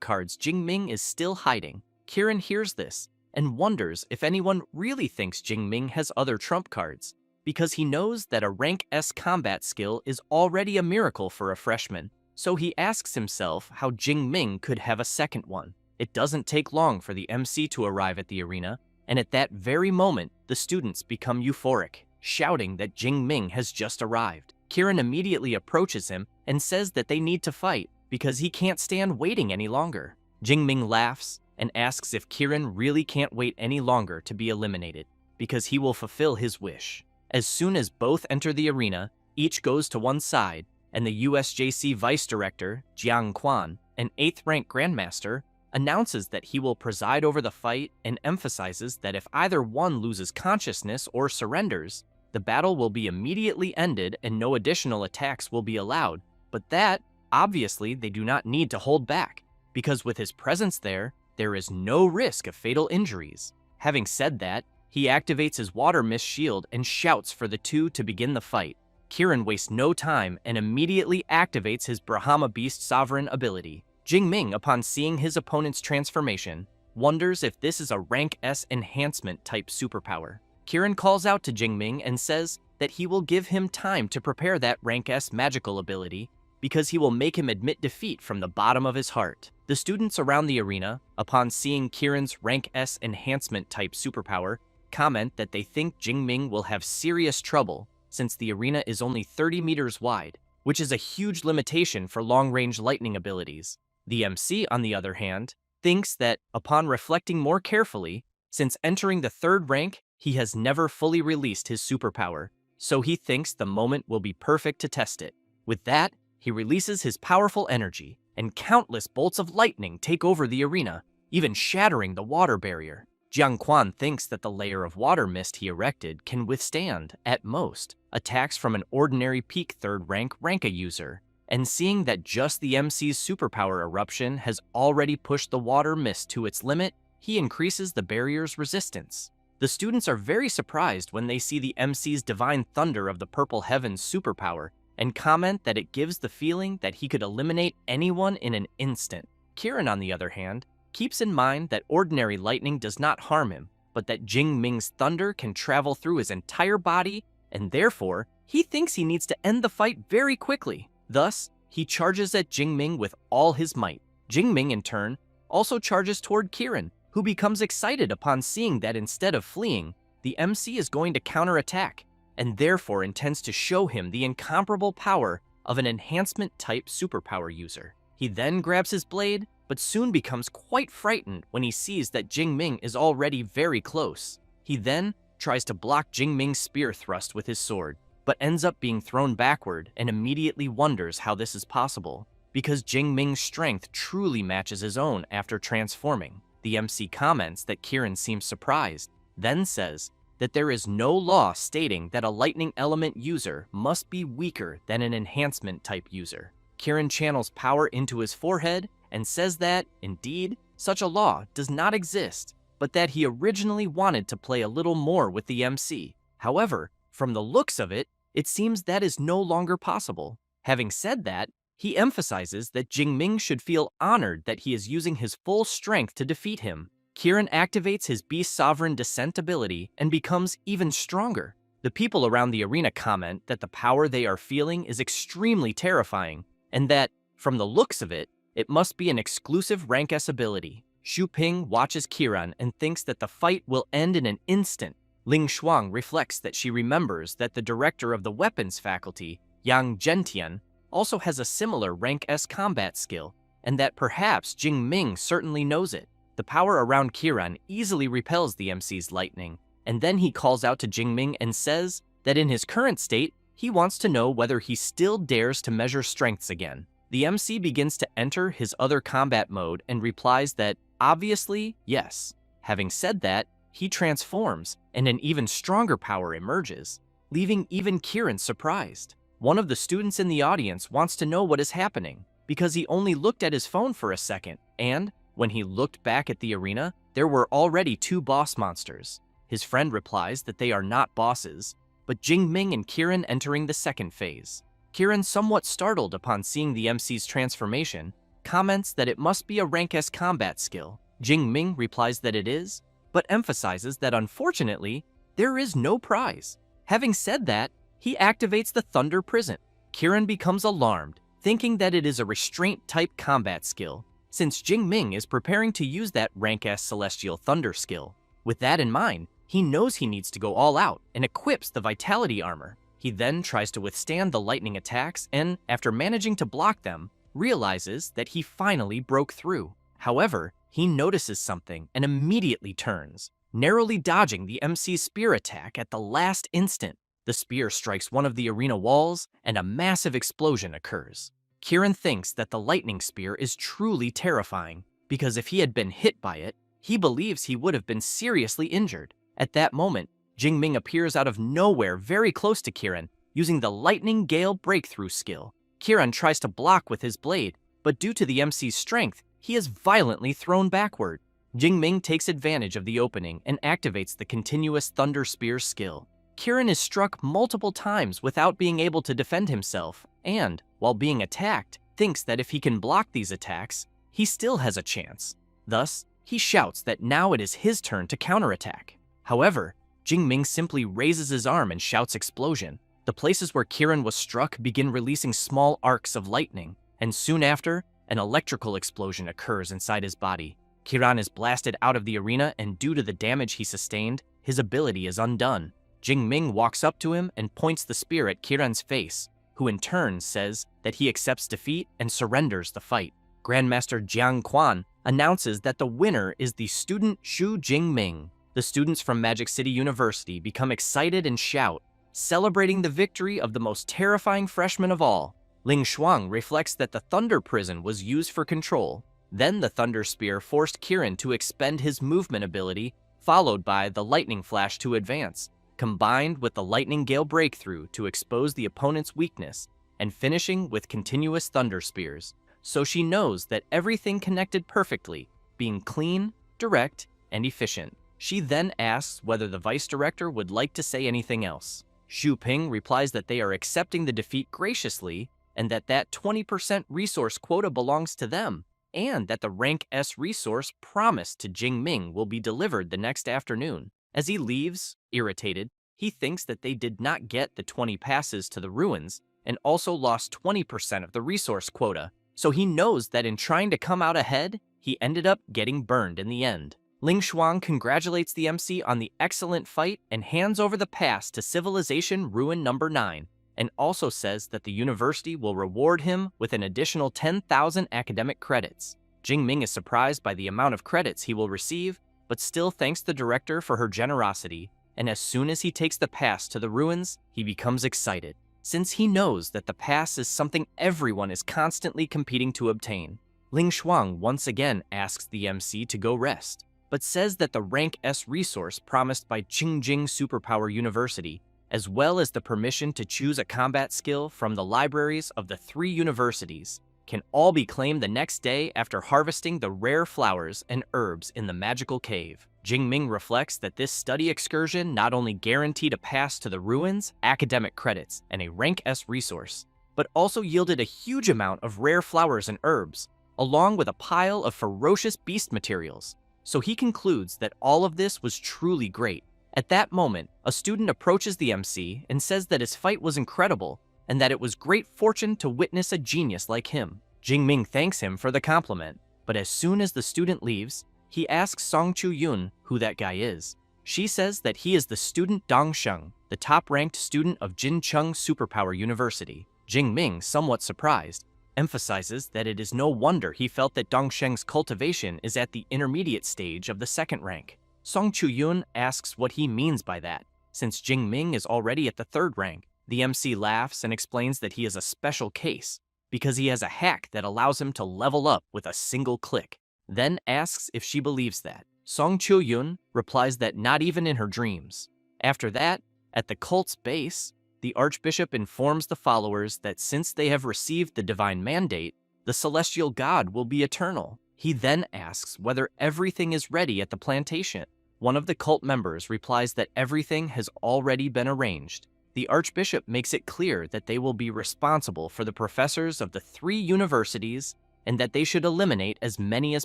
cards Jing Ming is still hiding. Kiran hears this and wonders if anyone really thinks Jing Ming has other trump cards, because he knows that a rank S combat skill is already a miracle for a freshman, so he asks himself how Jing Ming could have a second one. It doesn't take long for the MC to arrive at the arena, and at that very moment, the students become euphoric, shouting that Jing Ming has just arrived. Kiran immediately approaches him and says that they need to fight because he can't stand waiting any longer. Jing Ming laughs and asks if Kiran really can't wait any longer to be eliminated, because he will fulfill his wish. As soon as both enter the arena, each goes to one side, and the USJC Vice Director, Jiang Quan, an 8th rank Grandmaster, announces that he will preside over the fight and emphasizes that if either one loses consciousness or surrenders, the battle will be immediately ended and no additional attacks will be allowed, but that, obviously, they do not need to hold back, because with his presence there is no risk of fatal injuries. Having said that, he activates his water mist shield and shouts for the 2 to begin the fight. Kiran wastes no time and immediately activates his Brahma Beast Sovereign ability. Jing Ming, upon seeing his opponent's transformation, wonders if this is a rank S enhancement type superpower. Kiran calls out to Jing Ming and says that he will give him time to prepare that rank S magical ability because he will make him admit defeat from the bottom of his heart. The students around the arena, upon seeing Kiran's rank S enhancement type superpower, comment that they think Jing Ming will have serious trouble since the arena is only 30 meters wide, which is a huge limitation for long-range lightning abilities. The MC, on the other hand, thinks that, upon reflecting more carefully, since entering the 3rd rank, he has never fully released his superpower, so he thinks the moment will be perfect to test it. With that, he releases his powerful energy, and countless bolts of lightning take over the arena, even shattering the water barrier. Jiang Quan thinks that the layer of water mist he erected can withstand, at most, attacks from an ordinary peak 3rd rank Ranka user, and seeing that just the MC's superpower eruption has already pushed the water mist to its limit, he increases the barrier's resistance. The students are very surprised when they see the MC's Divine Thunder of the Purple Heavens superpower, and comment that it gives the feeling that he could eliminate anyone in an instant. Kiran, on the other hand, keeps in mind that ordinary lightning does not harm him, but that Jing Ming's thunder can travel through his entire body, and therefore, he thinks he needs to end the fight very quickly. Thus, he charges at Jing Ming with all his might. Jing Ming, in turn, also charges toward Kiran, who becomes excited upon seeing that instead of fleeing, the MC is going to counterattack, and therefore intends to show him the incomparable power of an enhancement-type superpower user. He then grabs his blade, but soon becomes quite frightened when he sees that Jing Ming is already very close. He then tries to block Jing Ming's spear thrust with his sword, but ends up being thrown backward and immediately wonders how this is possible. because Jingming's strength truly matches his own after transforming. The MC comments that Kieran seems surprised, then says that there is no law stating that a lightning element user must be weaker than an enhancement type user. Kieran channels power into his forehead and says that, indeed, such a law does not exist, but that he originally wanted to play a little more with the MC. However, from the looks of it, it seems that is no longer possible. Having said that, he emphasizes that Jingming should feel honored that he is using his full strength to defeat him. Kieran activates his Beast Sovereign Descent ability and becomes even stronger. The people around the arena comment that the power they are feeling is extremely terrifying, and that, from the looks of it, it must be an exclusive Rank S ability. Xu Ping watches Kieran and thinks that the fight will end in an instant. Ling Shuang reflects that she remembers that the director of the weapons faculty, Yang Zhentian, also has a similar Rank S combat skill, and that perhaps Jingming certainly knows it. The power around Kieran easily repels the MC's lightning, and then he calls out to Jingming and says that in his current state, he wants to know whether he still dares to measure strengths again. The MC begins to enter his other combat mode and replies that, obviously, yes. Having said that, he transforms, and an even stronger power emerges, leaving even Kieran surprised. One of the students in the audience wants to know what is happening, because he only looked at his phone for a second, and, when he looked back at the arena, there were already 2 boss monsters. His friend replies that they are not bosses, but Jingming and Kieran entering the second phase. Kieran, somewhat startled upon seeing the MC's transformation, comments that it must be a Rank S combat skill. Jingming replies that it is, but emphasizes that unfortunately, there is no prize. Having said that, he activates the Thunder Prison. Kieran becomes alarmed, thinking that it is a restraint-type combat skill, since Jingming is preparing to use that Rank S Celestial Thunder skill. With that in mind, he knows he needs to go all out and equips the Vitality Armor. He then tries to withstand the lightning attacks and, after managing to block them, realizes that he finally broke through. However, he notices something and immediately turns, narrowly dodging the MC's spear attack at the last instant. The spear strikes one of the arena walls and a massive explosion occurs. Kieran thinks that the lightning spear is truly terrifying, because if he had been hit by it, he believes he would have been seriously injured. At that moment, Jingming appears out of nowhere very close to Kieran, using the Lightning Gale Breakthrough skill. Kieran tries to block with his blade, but due to the MC's strength, he is violently thrown backward. Jingming takes advantage of the opening and activates the Continuous Thunder Spear skill. Kieran is struck multiple times without being able to defend himself, and, while being attacked, thinks that if he can block these attacks, he still has a chance. Thus, he shouts that now it is his turn to counterattack. However, Jingming simply raises his arm and shouts explosion. The places where Kieran was struck begin releasing small arcs of lightning, and soon after, an electrical explosion occurs inside his body. Kieran is blasted out of the arena, and due to the damage he sustained, his ability is undone. Jingming walks up to him and points the spear at Kieran's face, who in turn says that he accepts defeat and surrenders the fight. Grandmaster Jiang Quan announces that the winner is the student Xu Jingming. The students from Magic City University become excited and shout, celebrating the victory of the most terrifying freshman of all. Ling Shuang reflects that the Thunder Prison was used for control. Then the Thunder Spear forced Kieran to expend his movement ability, followed by the Lightning Flash to advance, combined with the Lightning Gale Breakthrough to expose the opponent's weakness, and finishing with Continuous Thunder Spears. So she knows that everything connected perfectly, being clean, direct, and efficient. She then asks whether the vice director would like to say anything else. Xu Ping replies that they are accepting the defeat graciously, and that 20% resource quota belongs to them, and that the Rank S resource promised to Jingming will be delivered the next afternoon. As he leaves, irritated, he thinks that they did not get the 20 passes to the ruins, and also lost 20% of the resource quota, so he knows that in trying to come out ahead, he ended up getting burned in the end. Ling Shuang congratulates the MC on the excellent fight and hands over the pass to Civilization Ruin Number 9, and also says that the university will reward him with an additional 10,000 academic credits. Jingming is surprised by the amount of credits he will receive, but still thanks the director for her generosity, and as soon as he takes the pass to the ruins, he becomes excited. since he knows that the pass is something everyone is constantly competing to obtain. Ling Shuang once again asks the MC to go rest, but says that the Rank S resource promised by Qingjing Superpower University, as well as the permission to choose a combat skill from the libraries of the 3 universities, can all be claimed the next day after harvesting the rare flowers and herbs in the magical cave. Jingming reflects that this study excursion not only guaranteed a pass to the ruins, academic credits, and a Rank S resource, but also yielded a huge amount of rare flowers and herbs, along with a pile of ferocious beast materials. So he concludes that all of this was truly great. At that moment, a student approaches the MC and says that his fight was incredible and that it was great fortune to witness a genius like him. Jingming thanks him for the compliment, but as soon as the student leaves, he asks Song Chu-yun who that guy is. She says that he is the student Dong Sheng, the top-ranked student of Jincheng Superpower University. Jingming, somewhat surprised, emphasizes that it is no wonder he felt that Dong Sheng's cultivation is at the intermediate stage of the 2nd rank. Song Chu-yun asks what he means by that, since Jingming is already at the 3rd rank. The MC laughs and explains that he is a special case, because he has a hack that allows him to level up with a single click, then asks if she believes that. Song Chu-yun replies that not even in her dreams. After that, at the cult's base, the Archbishop informs the followers that since they have received the divine mandate, the celestial god will be eternal. He then asks whether everything is ready at the plantation. One of the cult members replies that everything has already been arranged. The Archbishop makes it clear that they will be responsible for the professors of the 3 universities and that they should eliminate as many as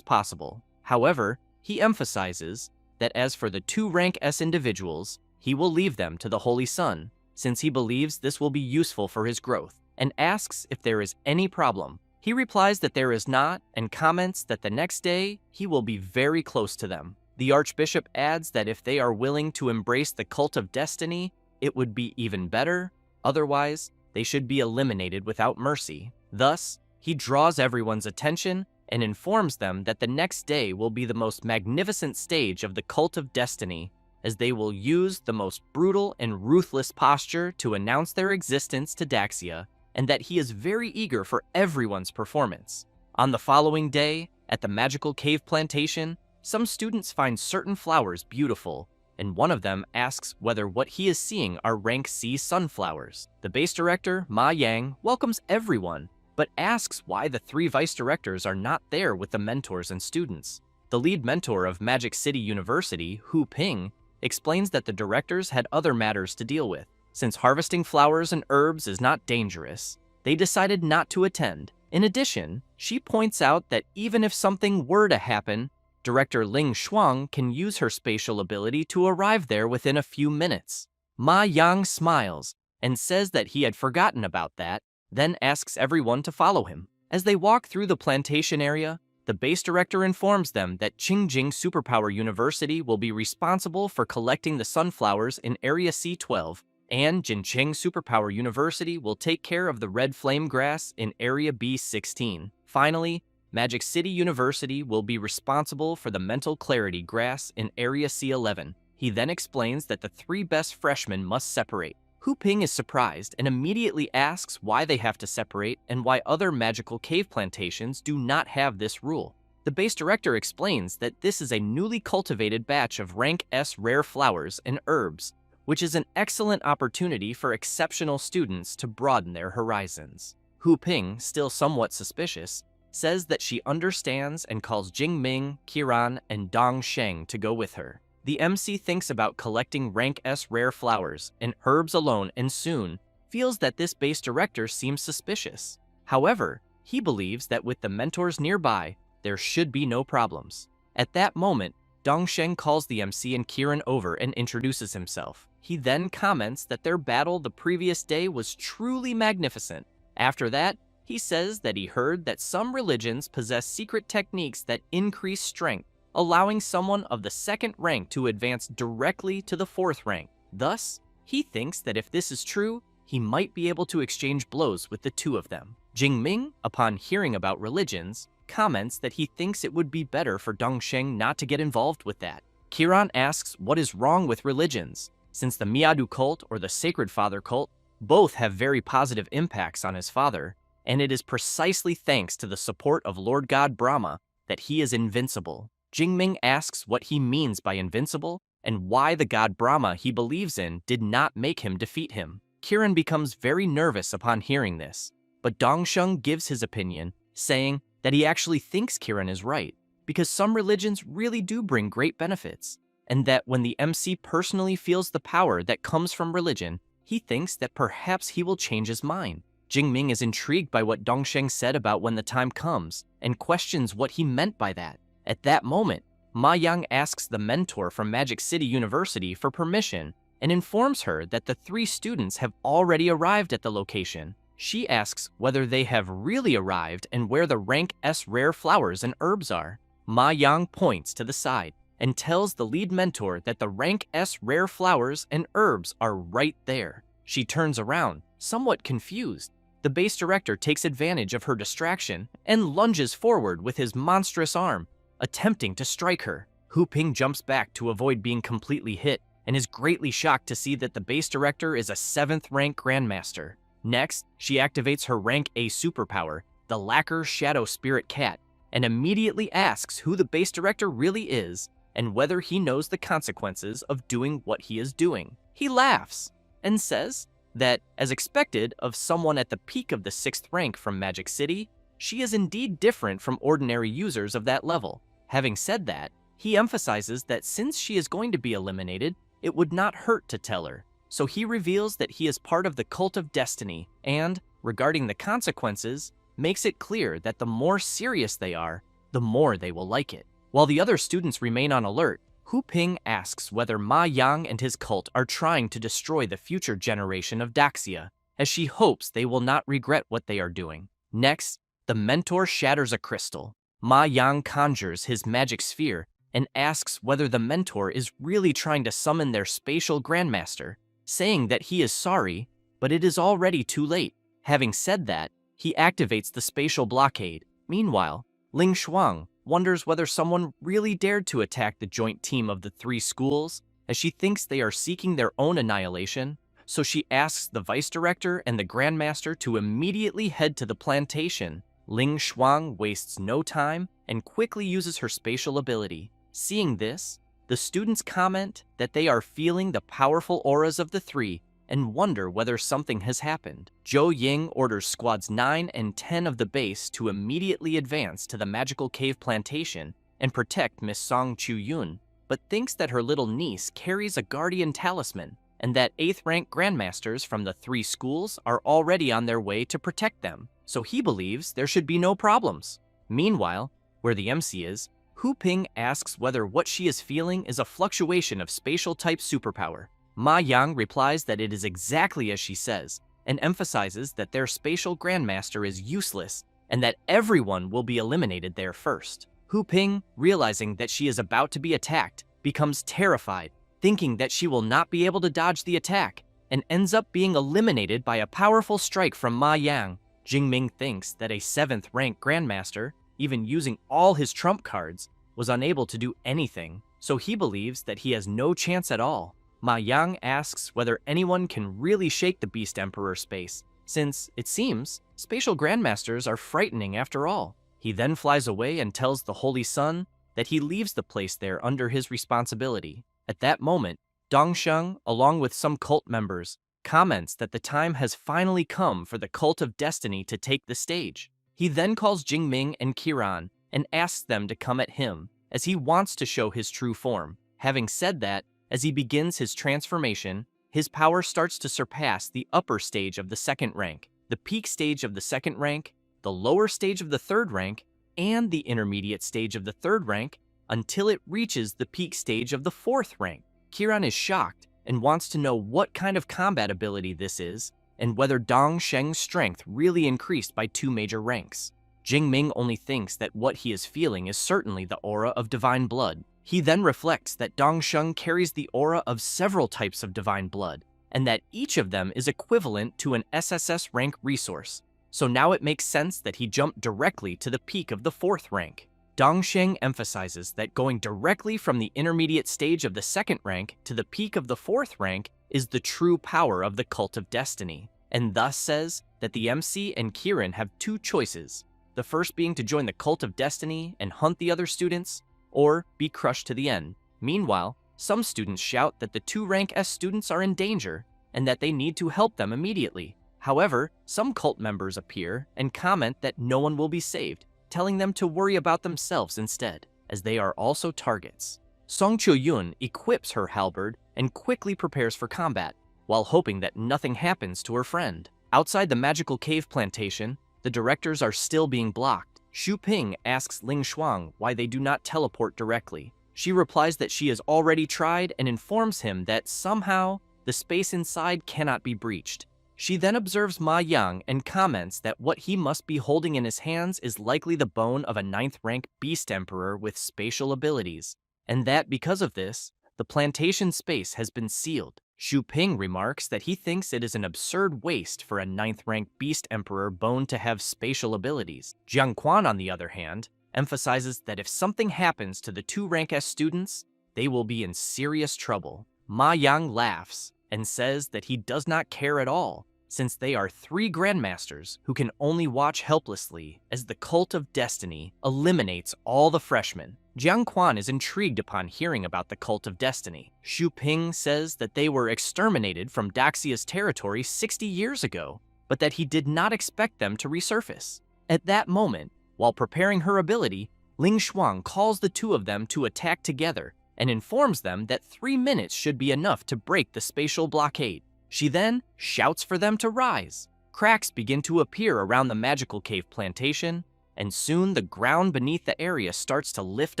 possible. However, he emphasizes that as for the 2 Rank S individuals, he will leave them to the Holy Sun, since he believes this will be useful for his growth, and asks if there is any problem. He replies that there is not, and comments that the next day, he will be very close to them. The Archbishop adds that if they are willing to embrace the cult of destiny, it would be even better. Otherwise, they should be eliminated without mercy. Thus, he draws everyone's attention and informs them that the next day will be the most magnificent stage of the cult of destiny, as they will use the most brutal and ruthless posture to announce their existence to Daxia, and that he is very eager for everyone's performance. On the following day, at the magical cave plantation, some students find certain flowers beautiful, and one of them asks whether what he is seeing are Rank C sunflowers. The base director, Ma Yang, welcomes everyone, but asks why the 3 vice directors are not there with the mentors and students. The lead mentor of Magic City University, Hu Ping, explains that the directors had other matters to deal with. Since harvesting flowers and herbs is not dangerous, they decided not to attend. In addition, she points out that even if something were to happen, Director Ling Shuang can use her spatial ability to arrive there within a few minutes. Ma Yang smiles and says that he had forgotten about that, then asks everyone to follow him. As they walk through the plantation area, the base director informs them that Qingjing Superpower University will be responsible for collecting the sunflowers in Area C12, and Jincheng Superpower University will take care of the red flame grass in Area B16. Finally, Magic City University will be responsible for the mental clarity grass in Area C11. He then explains that the 3 best freshmen must separate. Hu Ping is surprised and immediately asks why they have to separate and why other magical cave plantations do not have this rule. The base director explains that this is a newly cultivated batch of Rank S rare flowers and herbs, which is an excellent opportunity for exceptional students to broaden their horizons. Hu Ping, still somewhat suspicious, says that she understands and calls Jingming, Qiran, and Dong Sheng to go with her. The MC thinks about collecting Rank S rare flowers and herbs alone and soon feels that this base director seems suspicious. However, he believes that with the mentors nearby, there should be no problems. At that moment, Dong Sheng calls the MC and Qiran over and introduces himself. He then comments that their battle the previous day was truly magnificent. After that, he says that he heard that some religions possess secret techniques that increase strength, allowing someone of the 2nd rank to advance directly to the 4th rank. Thus, he thinks that if this is true, he might be able to exchange blows with the 2 of them. Jingming, upon hearing about religions, comments that he thinks it would be better for Dong Sheng not to get involved with that. Qiran asks what is wrong with religions, since the Miadu cult or the Sacred Father cult Both have very positive impacts on his father, and it is precisely thanks to the support of Lord God Brahma that he is invincible. Jingming asks what he means by invincible and why the god Brahma he believes in did not make him defeat him. Kiran becomes very nervous upon hearing this, but Dongsheng gives his opinion, saying that he actually thinks Kiran is right, because some religions really do bring great benefits, and that when the MC personally feels the power that comes from religion, he thinks that perhaps he will change his mind. Jingming is intrigued by what Dongsheng said about when the time comes, and questions what he meant by that. At that moment, Ma Yang asks the mentor from Magic City University for permission and informs her that the 3 students have already arrived at the location. She asks whether they have really arrived and where the rank S rare flowers and herbs are. Ma Yang points to the side and tells the lead mentor that the rank S rare flowers and herbs are right there. She turns around, somewhat confused. The base director takes advantage of her distraction and lunges forward with his monstrous arm, attempting to strike her. Hu Ping jumps back to avoid being completely hit and is greatly shocked to see that the base director is a 7th rank Grandmaster. Next, she activates her rank A superpower, the Lacquer Shadow Spirit Cat, and immediately asks who the base director really is and whether he knows the consequences of doing what he is doing. He laughs and says that, as expected of someone at the peak of the 6th rank from Magic City, she is indeed different from ordinary users of that level. Having said that, he emphasizes that since she is going to be eliminated, it would not hurt to tell her. So he reveals that he is part of the Cult of Destiny and, regarding the consequences, makes it clear that the more serious they are, the more they will like it. While the other students remain on alert, Hu Ping asks whether Ma Yang and his cult are trying to destroy the future generation of Daxia, as she hopes they will not regret what they are doing. Next, the mentor shatters a crystal. Ma Yang conjures his magic sphere and asks whether the mentor is really trying to summon their spatial grandmaster, saying that he is sorry, but it is already too late. Having said that, he activates the spatial blockade. Meanwhile, Ling Shuang wonders whether someone really dared to attack the joint team of the 3 schools, as she thinks they are seeking their own annihilation, so she asks the vice director and the grandmaster to immediately head to the plantation. Ling Shuang wastes no time and quickly uses her spatial ability. Seeing this, the students comment that they are feeling the powerful auras of the 3 and wonder whether something has happened. Zhou Ying orders squads 9 and 10 of the base to immediately advance to the magical cave plantation and protect Miss Song Chu-yun, but thinks that her little niece carries a guardian talisman and that 8th rank grandmasters from the 3 schools are already on their way to protect them, so he believes there should be no problems. Meanwhile, where the MC is, Hu Ping asks whether what she is feeling is a fluctuation of spatial type superpower. Ma Yang replies that it is exactly as she says, and emphasizes that their spatial grandmaster is useless and that everyone will be eliminated there first. Hu Ping, realizing that she is about to be attacked, becomes terrified, thinking that she will not be able to dodge the attack, and ends up being eliminated by a powerful strike from Ma Yang. Jingming thinks that a 7th rank grandmaster, even using all his trump cards, was unable to do anything, so he believes that he has no chance at all. Ma Yang asks whether anyone can really shake the Beast Emperor space, since, it seems, spatial grandmasters are frightening after all. He then flies away and tells the Holy Sun that he leaves the place there under his responsibility. At that moment, Dongsheng, along with some cult members, comments that the time has finally come for the Cult of Destiny to take the stage. He then calls Jingming and Kiran and asks them to come at him, as he wants to show his true form. Having said that, as he begins his transformation, his power starts to surpass the upper stage of the 2nd rank, the peak stage of the 2nd rank, the lower stage of the 3rd rank, and the intermediate stage of the 3rd rank, until it reaches the peak stage of the 4th rank. Kiran is shocked and wants to know what kind of combat ability this is, and whether Dong Sheng's strength really increased by 2 major ranks. Jingming only thinks that what he is feeling is certainly the aura of divine blood. He then reflects that Dongsheng carries the aura of several types of divine blood, and that each of them is equivalent to an SSS rank resource. So now it makes sense that he jumped directly to the peak of the 4th rank. Dongsheng emphasizes that going directly from the intermediate stage of the 2nd rank to the peak of the 4th rank is the true power of the Cult of Destiny, and thus says that the MC and Kieran have two choices, the first being to join the Cult of Destiny and hunt the other students, or be crushed to the end. Meanwhile, some students shout that the 2 rank S students are in danger and that they need to help them immediately. However, some cult members appear and comment that no one will be saved, telling them to worry about themselves instead, as they are also targets. Song Cho-yun equips her halberd and quickly prepares for combat, while hoping that nothing happens to her friend. Outside the magical cave plantation, the directors are still being blocked. Xu Ping asks Ling Shuang why they do not teleport directly. She replies that she has already tried and informs him that somehow the space inside cannot be breached. She then observes Ma Yang and comments that what he must be holding in his hands is likely the bone of a 9th rank beast emperor with spatial abilities, and that because of this, the plantation space has been sealed. Xu Ping remarks that he thinks it is an absurd waste for a 9th rank beast emperor bone to have spatial abilities. Jiang Quan, on the other hand, emphasizes that if something happens to the 2 rank S students, they will be in serious trouble. Ma Yang laughs and says that he does not care at all, since they are 3 grandmasters who can only watch helplessly as the Cult of Destiny eliminates all the freshmen. Jiang Quan is intrigued upon hearing about the Cult of Destiny. Xu Ping says that they were exterminated from Daxia's territory 60 years ago, but that he did not expect them to resurface. At that moment, while preparing her ability, Ling Shuang calls the 2 of them to attack together and informs them that 3 minutes should be enough to break the spatial blockade. She then shouts for them to rise. Cracks begin to appear around the magical cave plantation, and soon the ground beneath the area starts to lift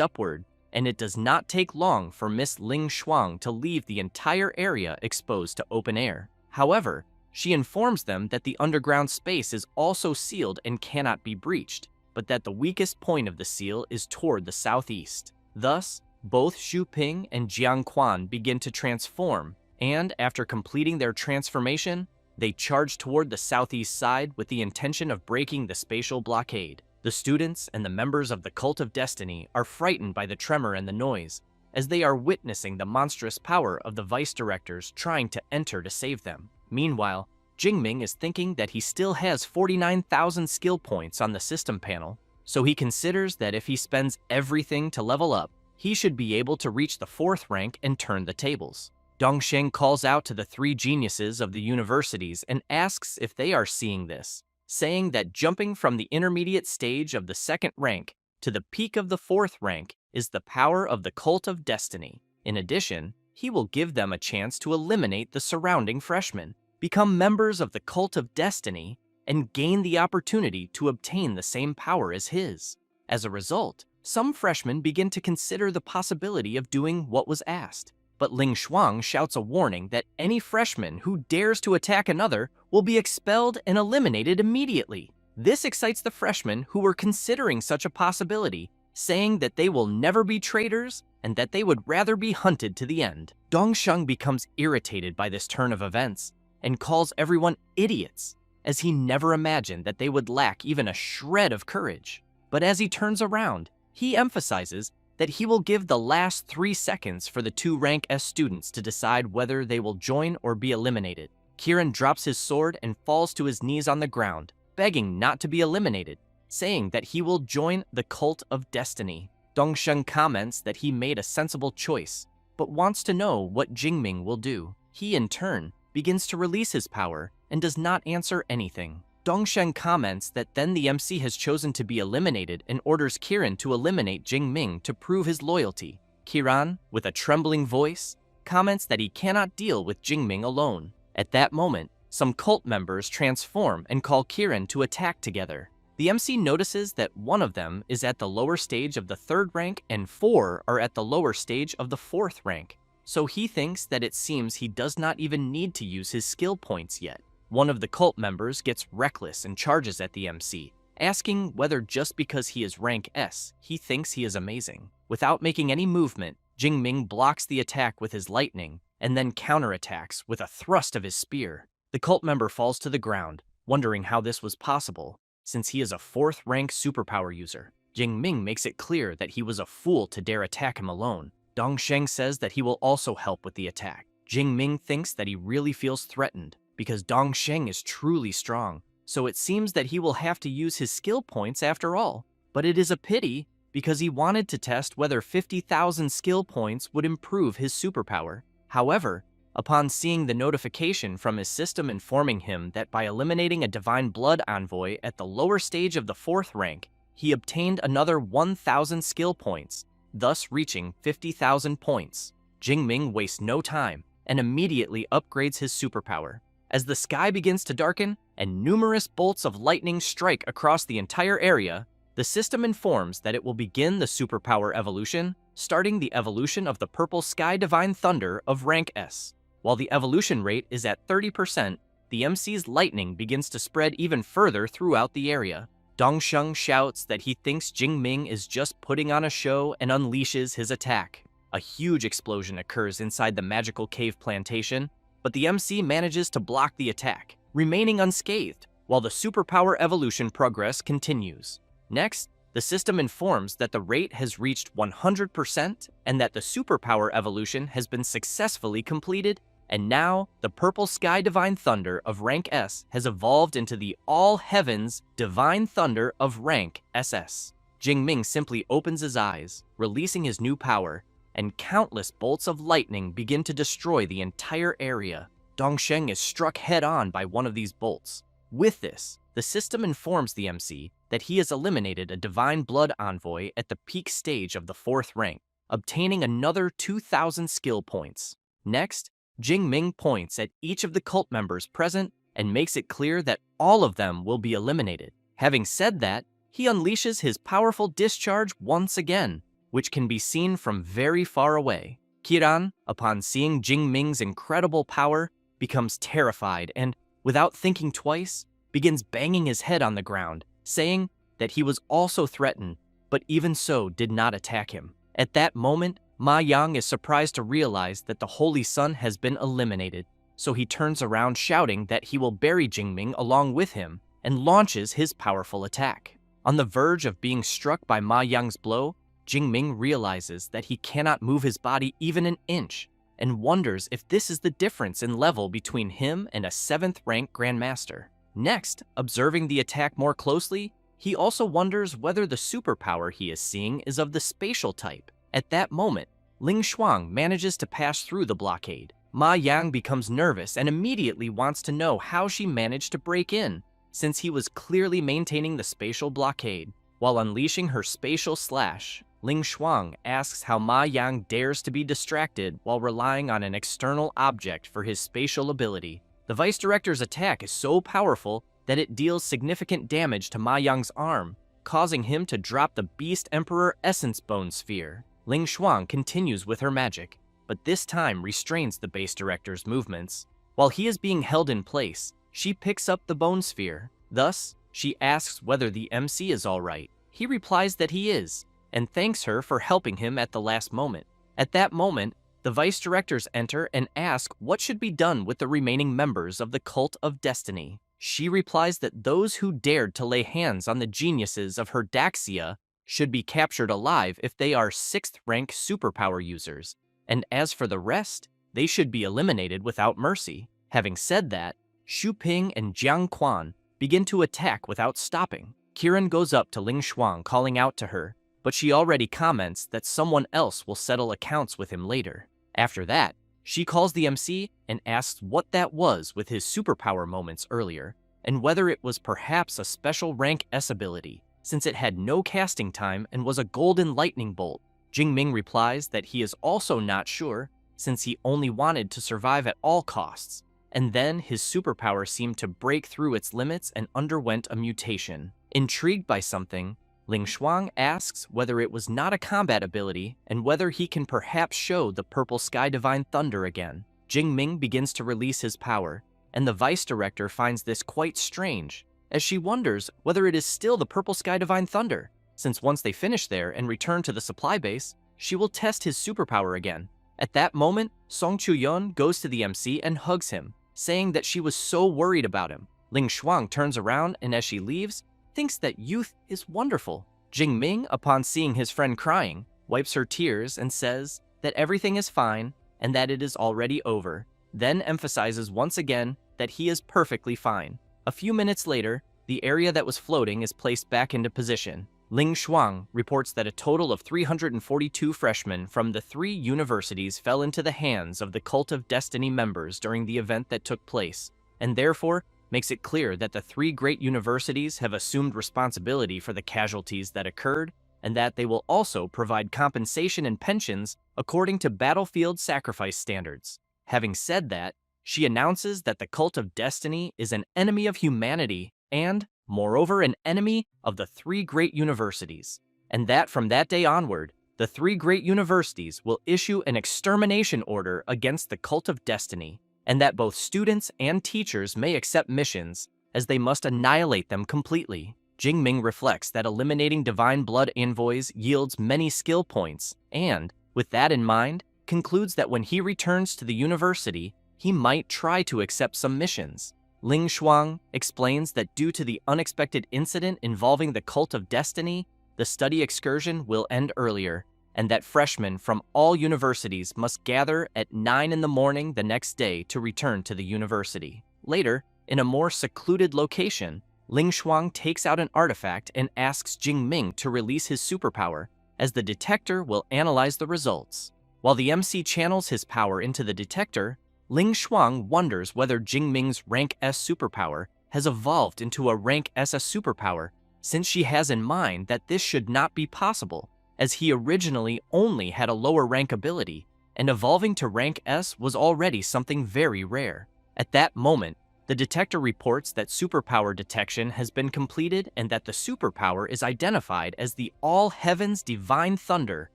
upward, and it does not take long for Miss Ling Shuang to leave the entire area exposed to open air. However, she informs them that the underground space is also sealed and cannot be breached, but that the weakest point of the seal is toward the southeast. Thus, both Xu Ping and Jiang Quan begin to transform, and after completing their transformation, they charge toward the southeast side with the intention of breaking the spatial blockade. The students and the members of the Cult of Destiny are frightened by the tremor and the noise, as they are witnessing the monstrous power of the vice directors trying to enter to save them. Meanwhile, Jingming is thinking that he still has 49,000 skill points on the system panel, so he considers that if he spends everything to level up, he should be able to reach the 4th rank and turn the tables. Dongsheng calls out to the 3 geniuses of the universities and asks if they are seeing this, saying that jumping from the intermediate stage of the 2nd rank to the peak of the 4th rank is the power of the Cult of Destiny. In addition, he will give them a chance to eliminate the surrounding freshmen, become members of the Cult of Destiny, and gain the opportunity to obtain the same power as his. As a result, some freshmen begin to consider the possibility of doing what was asked. But Ling Shuang shouts a warning that any freshman who dares to attack another will be expelled and eliminated immediately. This excites the freshmen who were considering such a possibility, saying that they will never be traitors and that they would rather be hunted to the end. Dongsheng becomes irritated by this turn of events and calls everyone idiots, as he never imagined that they would lack even a shred of courage. But as he turns around, he emphasizes that he will give the last 3 seconds for the 2 rank S students to decide whether they will join or be eliminated. Kieran drops his sword and falls to his knees on the ground, begging not to be eliminated, saying that he will join the Cult of Destiny. Dongsheng comments that he made a sensible choice, but wants to know what Jingming will do. He, in turn, begins to release his power and does not answer anything. Dongsheng comments that then the MC has chosen to be eliminated and orders Kieran to eliminate Jingming to prove his loyalty. Kieran, with a trembling voice, comments that he cannot deal with Jingming alone. At that moment, some cult members transform and call Kieran to attack together. The MC notices that one of them is at the lower stage of the 3rd rank and 4 are at the lower stage of the 4th rank, so he thinks that it seems he does not even need to use his skill points yet. One of the cult members gets reckless and charges at the MC, asking whether just because he is rank S, he thinks he is amazing. Without making any movement, Jingming blocks the attack with his lightning and then counterattacks with a thrust of his spear. The cult member falls to the ground, wondering how this was possible, since he is a 4th rank superpower user. Jingming makes it clear that he was a fool to dare attack him alone. Dongsheng says that he will also help with the attack. Jingming thinks that he really feels threatened because Dongsheng is truly strong, so it seems that he will have to use his skill points after all. But it is a pity because he wanted to test whether 50,000 skill points would improve his superpower. However, upon seeing the notification from his system informing him that by eliminating a Divine Blood envoy at the lower stage of the 4th rank, he obtained another 1,000 skill points, thus reaching 50,000 points, Jingming wastes no time and immediately upgrades his superpower. As the sky begins to darken and numerous bolts of lightning strike across the entire area, the system informs that it will begin the superpower evolution, starting the evolution of the Purple Sky Divine Thunder of rank S. While the evolution rate is at 30%, the MC's lightning begins to spread even further throughout the area. Dongsheng shouts that he thinks Jingming is just putting on a show and unleashes his attack. A huge explosion occurs inside the magical cave plantation, but the MC manages to block the attack, remaining unscathed, while the superpower evolution progress continues. Next, the system informs that the rate has reached 100% and that the superpower evolution has been successfully completed, and now the Purple Sky Divine Thunder of rank S has evolved into the All Heavens Divine Thunder of rank SS. Jingming simply opens his eyes, releasing his new power, and countless bolts of lightning begin to destroy the entire area. Dongsheng is struck head-on by one of these bolts. With this, the system informs the MC that he has eliminated a Divine Blood envoy at the peak stage of the 4th rank, obtaining another 2,000 skill points. Next, Jingming points at each of the cult members present and makes it clear that all of them will be eliminated. Having said that, he unleashes his powerful discharge once again, which can be seen from very far away. Kiran, upon seeing Jingming's incredible power, becomes terrified and, without thinking twice, begins banging his head on the ground, saying that he was also threatened, but even so did not attack him. At that moment, Ma Yang is surprised to realize that the Holy Sun has been eliminated, so he turns around shouting that he will bury Jingming along with him and launches his powerful attack. On the verge of being struck by Ma Yang's blow, Jingming realizes that he cannot move his body even an inch and wonders if this is the difference in level between him and a 7th rank Grandmaster. Next, observing the attack more closely, he also wonders whether the superpower he is seeing is of the spatial type. At that moment, Ling Shuang manages to pass through the blockade. Ma Yang becomes nervous and immediately wants to know how she managed to break in, since he was clearly maintaining the spatial blockade. While unleashing her spatial slash, Ling Shuang asks how Ma Yang dares to be distracted while relying on an external object for his spatial ability. The Vice Director's attack is so powerful that it deals significant damage to Ma Yang's arm, causing him to drop the Beast Emperor Essence Bone Sphere. Ling Shuang continues with her magic, but this time restrains the Base Director's movements. While he is being held in place, she picks up the Bone Sphere. Thus, she asks whether the MC is alright. He replies that he is, and thanks her for helping him at the last moment. At that moment, the Vice Directors enter and ask what should be done with the remaining members of the Cult of Destiny. She replies that those who dared to lay hands on the geniuses of her Daxia should be captured alive if they are 6th rank superpower users, and as for the rest, they should be eliminated without mercy. Having said that, Xu Ping and Jiang Quan begin to attack without stopping. Kiran goes up to Ling Shuang calling out to her, but she already comments that someone else will settle accounts with him later. After that, she calls the MC and asks what that was with his superpower moments earlier, and whether it was perhaps a special rank S ability, since it had no casting time and was a golden lightning bolt. Jingming replies that he is also not sure, since he only wanted to survive at all costs, and then his superpower seemed to break through its limits and underwent a mutation. Intrigued by something, Ling Shuang asks whether it was not a combat ability and whether he can perhaps show the Purple Sky Divine Thunder again. Jingming begins to release his power, and the Vice Director finds this quite strange, as she wonders whether it is still the Purple Sky Divine Thunder, since once they finish there and return to the supply base, she will test his superpower again. At that moment, Song Chuyon goes to the MC and hugs him, saying that she was so worried about him. Ling Shuang turns around and as she leaves, thinks that youth is wonderful. Jingming, upon seeing his friend crying, wipes her tears and says that everything is fine and that it is already over, then emphasizes once again that he is perfectly fine. A few minutes later, the area that was floating is placed back into position. Ling Shuang reports that a total of 342 freshmen from the 3 universities fell into the hands of the Cult of Destiny members during the event that took place, and therefore makes it clear that the 3 great universities have assumed responsibility for the casualties that occurred, and that they will also provide compensation and pensions according to battlefield sacrifice standards. Having said that, she announces that the Cult of Destiny is an enemy of humanity and, moreover, an enemy of the 3 great universities, and that from that day onward, the 3 great universities will issue an extermination order against the Cult of Destiny, and that both students and teachers may accept missions, as they must annihilate them completely. Jingming reflects that eliminating Divine Blood envoys yields many skill points, and, with that in mind, concludes that when he returns to the university, he might try to accept some missions. Ling Shuang explains that due to the unexpected incident involving the Cult of Destiny, the study excursion will end earlier, and that freshmen from all universities must gather at 9 in the morning the next day to return to the university. Later, in a more secluded location, Ling Shuang takes out an artifact and asks Jingming to release his superpower, as the detector will analyze the results. While the MC channels his power into the detector, Ling Shuang wonders whether Jingming's rank S superpower has evolved into a rank SS superpower, since she has in mind that this should not be possible, as he originally only had a lower rank ability, and evolving to rank S was already something very rare. At that moment, the detector reports that superpower detection has been completed and that the superpower is identified as the All Heavens Divine Thunder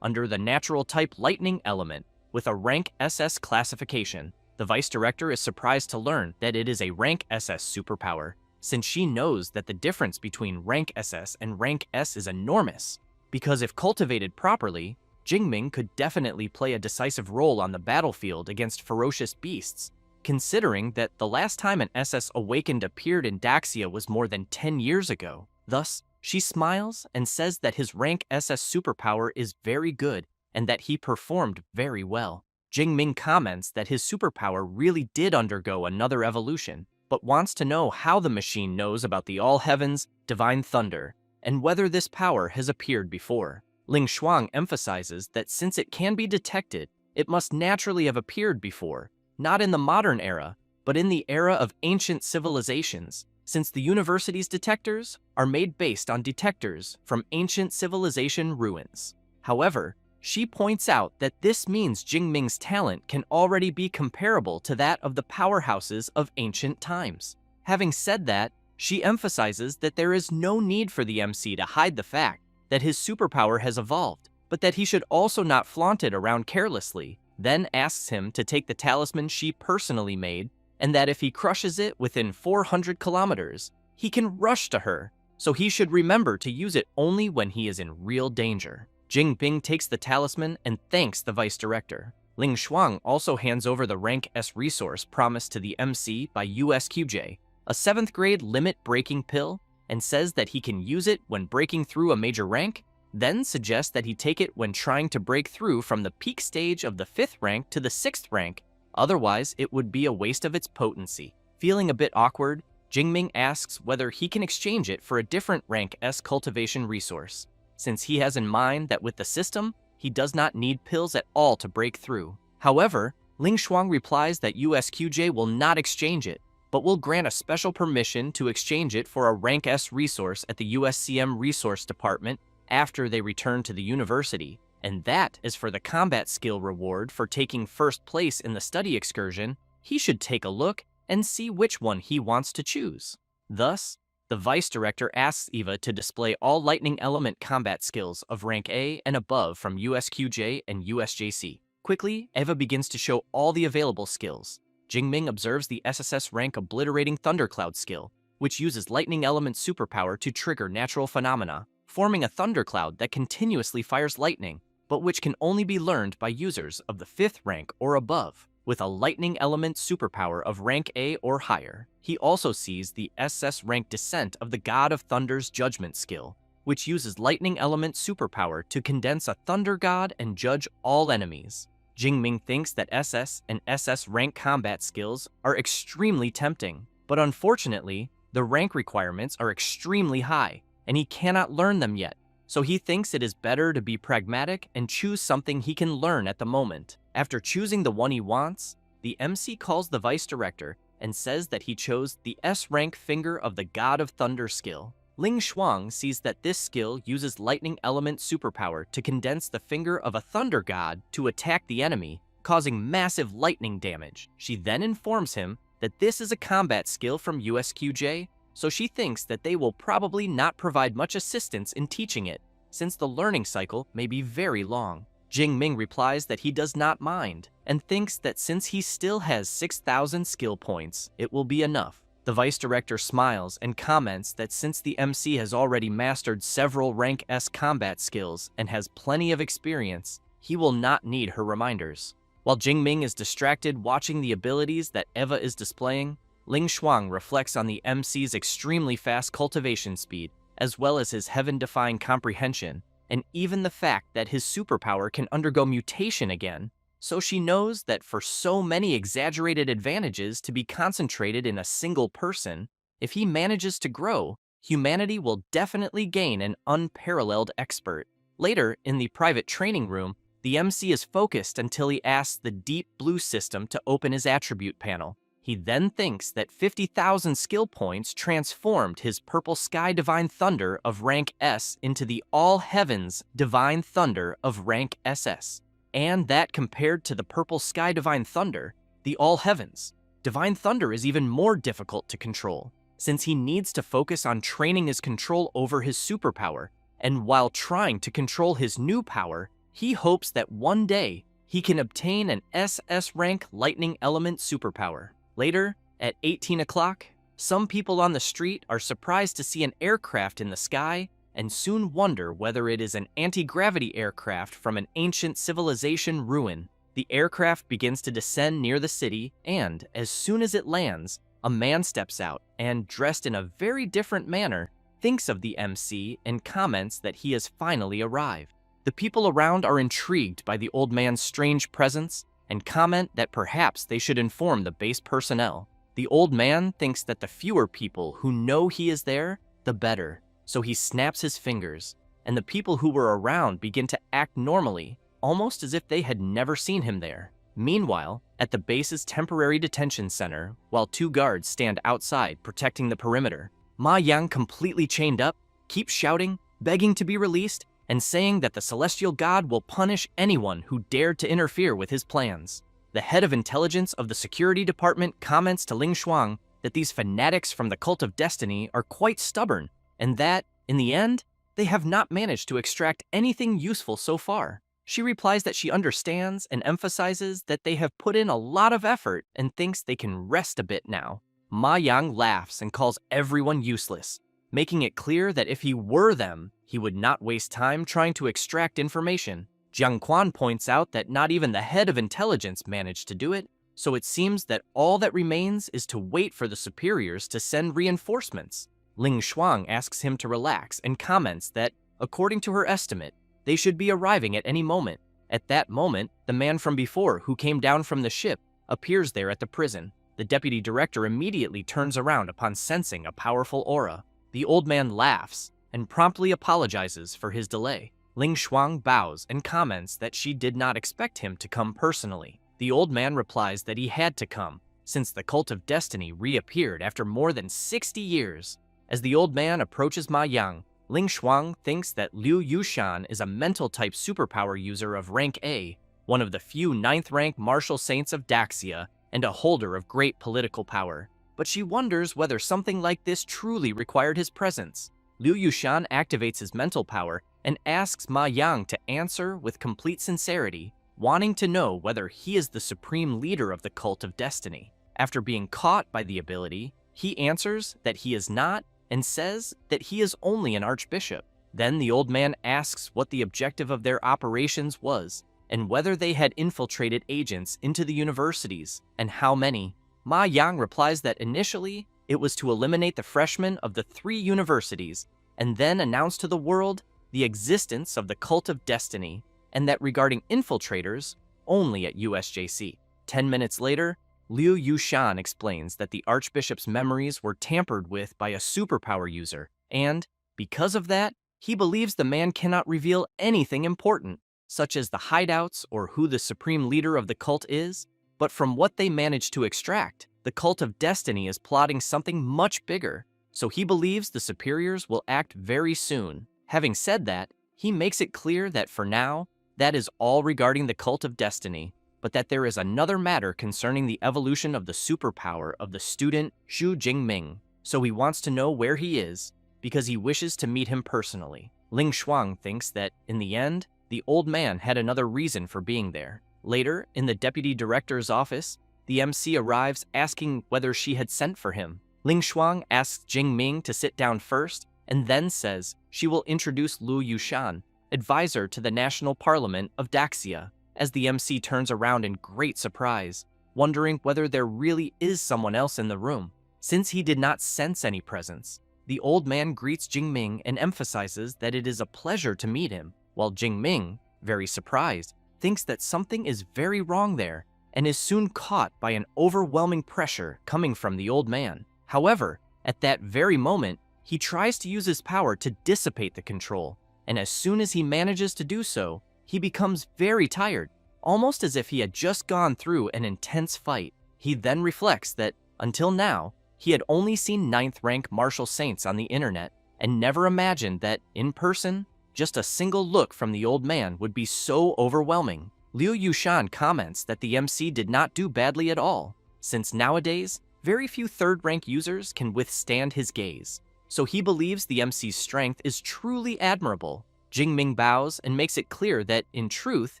under the natural type Lightning element with a rank SS classification. The Vice Director is surprised to learn that it is a rank SS superpower, since she knows that the difference between rank SS and rank S is enormous, because if cultivated properly, Jingming could definitely play a decisive role on the battlefield against ferocious beasts, considering that the last time an SS Awakened appeared in Daxia was more than 10 years ago. Thus, she smiles and says that his rank SS superpower is very good and that he performed very well. Jingming comments that his superpower really did undergo another evolution, but wants to know how the machine knows about the All Heavens Divine Thunder and whether this power has appeared before. Ling Shuang emphasizes that since it can be detected, it must naturally have appeared before, not in the modern era, but in the era of ancient civilizations, since the university's detectors are made based on detectors from ancient civilization ruins. However, she points out that this means Jingming's talent can already be comparable to that of the powerhouses of ancient times. Having said that, she emphasizes that there is no need for the MC to hide the fact that his superpower has evolved, but that he should also not flaunt it around carelessly, then asks him to take the talisman she personally made, and that if he crushes it within 400 kilometers, he can rush to her, so he should remember to use it only when he is in real danger. Jingbing takes the talisman and thanks the Vice Director. Ling Shuang also hands over the rank S resource promised to the MC by USQJ, a 7th grade limit-breaking pill, and says that he can use it when breaking through a major rank, then suggests that he take it when trying to break through from the peak stage of the 5th rank to the 6th rank, otherwise it would be a waste of its potency. Feeling a bit awkward, Jingming asks whether he can exchange it for a different rank S cultivation resource, since he has in mind that with the system, he does not need pills at all to break through. However, Ling Shuang replies that USQJ will not exchange it, but will grant a special permission to exchange it for a rank S resource at the USCM Resource Department after they return to the university, and that is for the combat skill reward for taking first place in the study excursion. He should take a look and see which one he wants to choose. Thus, the Vice Director asks Eva to display all Lightning Element combat skills of rank A and above from USQJ and USJC. Quickly, Eva begins to show all the available skills. Jingming observes the SSS rank Obliterating Thundercloud skill, which uses Lightning Element superpower to trigger natural phenomena, forming a thundercloud that continuously fires lightning, but which can only be learned by users of the 5th rank or above, with a Lightning Element superpower of rank A or higher. He also sees the SS rank Descent of the God of Thunder's Judgment skill, which uses Lightning Element superpower to condense a Thunder God and judge all enemies. Jingming thinks that SS and SS rank combat skills are extremely tempting, but unfortunately, the rank requirements are extremely high, and he cannot learn them yet. So he thinks it is better to be pragmatic and choose something he can learn at the moment. After choosing the one he wants, the MC calls the vice director and says that he chose the S-rank Finger of the God of Thunder skill. Ling Shuang sees that this skill uses lightning element superpower to condense the finger of a thunder god to attack the enemy, causing massive lightning damage. She then informs him that this is a combat skill from USQJ, so she thinks that they will probably not provide much assistance in teaching it, since the learning cycle may be very long. Jingming replies that he does not mind, and thinks that since he still has 6,000 skill points, it will be enough. The vice director smiles and comments that since the MC has already mastered several rank S combat skills and has plenty of experience, he will not need her reminders. While Jingming is distracted watching the abilities that Eva is displaying, Ling Shuang reflects on the MC's extremely fast cultivation speed, as well as his heaven-defying comprehension, and even the fact that his superpower can undergo mutation again, so she knows that for so many exaggerated advantages to be concentrated in a single person, if he manages to grow, humanity will definitely gain an unparalleled expert. Later, in the private training room, the MC is focused until he asks the Deep Blue system to open his attribute panel. He then thinks that 50,000 skill points transformed his Purple Sky Divine Thunder of rank S into the All Heavens Divine Thunder of rank SS. And that compared to the Purple Sky Divine Thunder, the All Heavens Divine Thunder is even more difficult to control, since he needs to focus on training his control over his superpower, and while trying to control his new power, he hopes that one day he can obtain an SS rank Lightning Element superpower. Later, at 18 o'clock, some people on the street are surprised to see an aircraft in the sky and soon wonder whether it is an anti-gravity aircraft from an ancient civilization ruin. The aircraft begins to descend near the city, and as soon as it lands, a man steps out and, dressed in a very different manner, thinks of the MC and comments that he has finally arrived. The people around are intrigued by the old man's strange presence and comment that perhaps they should inform the base personnel. The old man thinks that the fewer people who know he is there, the better, so he snaps his fingers, and the people who were around begin to act normally, almost as if they had never seen him there. Meanwhile, at the base's temporary detention center, while two guards stand outside protecting the perimeter, Ma Yang, completely chained up, keeps shouting, begging to be released, and saying that the celestial god will punish anyone who dared to interfere with his plans. The head of intelligence of the security department comments to Ling Shuang that these fanatics from the Cult of Destiny are quite stubborn, and that, in the end, they have not managed to extract anything useful so far. She replies that she understands and emphasizes that they have put in a lot of effort and thinks they can rest a bit now. Ma Yang laughs and calls everyone useless, making it clear that if he were them, he would not waste time trying to extract information. Jiang Quan points out that not even the head of intelligence managed to do it, so it seems that all that remains is to wait for the superiors to send reinforcements. Ling Shuang asks him to relax and comments that, according to her estimate, they should be arriving at any moment. At that moment, the man from before who came down from the ship appears there at the prison. The deputy director immediately turns around upon sensing a powerful aura. The old man laughs and promptly apologizes for his delay. Ling Shuang bows and comments that she did not expect him to come personally. The old man replies that he had to come, since the Cult of Destiny reappeared after more than 60 years. As the old man approaches Ma Yang, Ling Shuang thinks that Liu Yushan is a mental-type superpower user of rank A, one of the few 9th-rank martial saints of Daxia, and a holder of great political power. But she wonders whether something like this truly required his presence. Liu Yushan activates his mental power and asks Ma Yang to answer with complete sincerity, wanting to know whether he is the supreme leader of the Cult of Destiny. After being caught by the ability, he answers that he is not and says that he is only an archbishop. Then the old man asks what the objective of their operations was and whether they had infiltrated agents into the universities and how many. Ma Yang replies that initially it was to eliminate the freshmen of the 3 universities and then announce to the world the existence of the Cult of Destiny, and that regarding infiltrators, only at USJC. 10 minutes later, Liu Yushan explains that the Archbishop's memories were tampered with by a superpower user, and, because of that, he believes the man cannot reveal anything important, such as the hideouts or who the supreme leader of the cult is. But from what they managed to extract, the Cult of Destiny is plotting something much bigger, so he believes the superiors will act very soon. Having said that, he makes it clear that for now, that is all regarding the Cult of Destiny, but that there is another matter concerning the evolution of the superpower of the student Xu Jingming, so he wants to know where he is, because he wishes to meet him personally. Ling Shuang thinks that, in the end, the old man had another reason for being there. Later, in the deputy director's office, the MC arrives asking whether she had sent for him. Ling Shuang asks Jingming to sit down first, and then says she will introduce Liu Yushan, advisor to the National Parliament of Daxia, as the MC turns around in great surprise, wondering whether there really is someone else in the room. Since he did not sense any presence, the old man greets Jingming and emphasizes that it is a pleasure to meet him, while Jingming, very surprised, thinks that something is very wrong there and is soon caught by an overwhelming pressure coming from the old man. However, at that very moment, he tries to use his power to dissipate the control, and as soon as he manages to do so, he becomes very tired, almost as if he had just gone through an intense fight. He then reflects that, until now, he had only seen 9th rank martial saints on the internet and never imagined that, in person, just a single look from the old man would be so overwhelming. Liu Yushan comments that the MC did not do badly at all, since nowadays, very few 3rd rank users can withstand his gaze, so he believes the MC's strength is truly admirable. Jingming bows and makes it clear that, in truth,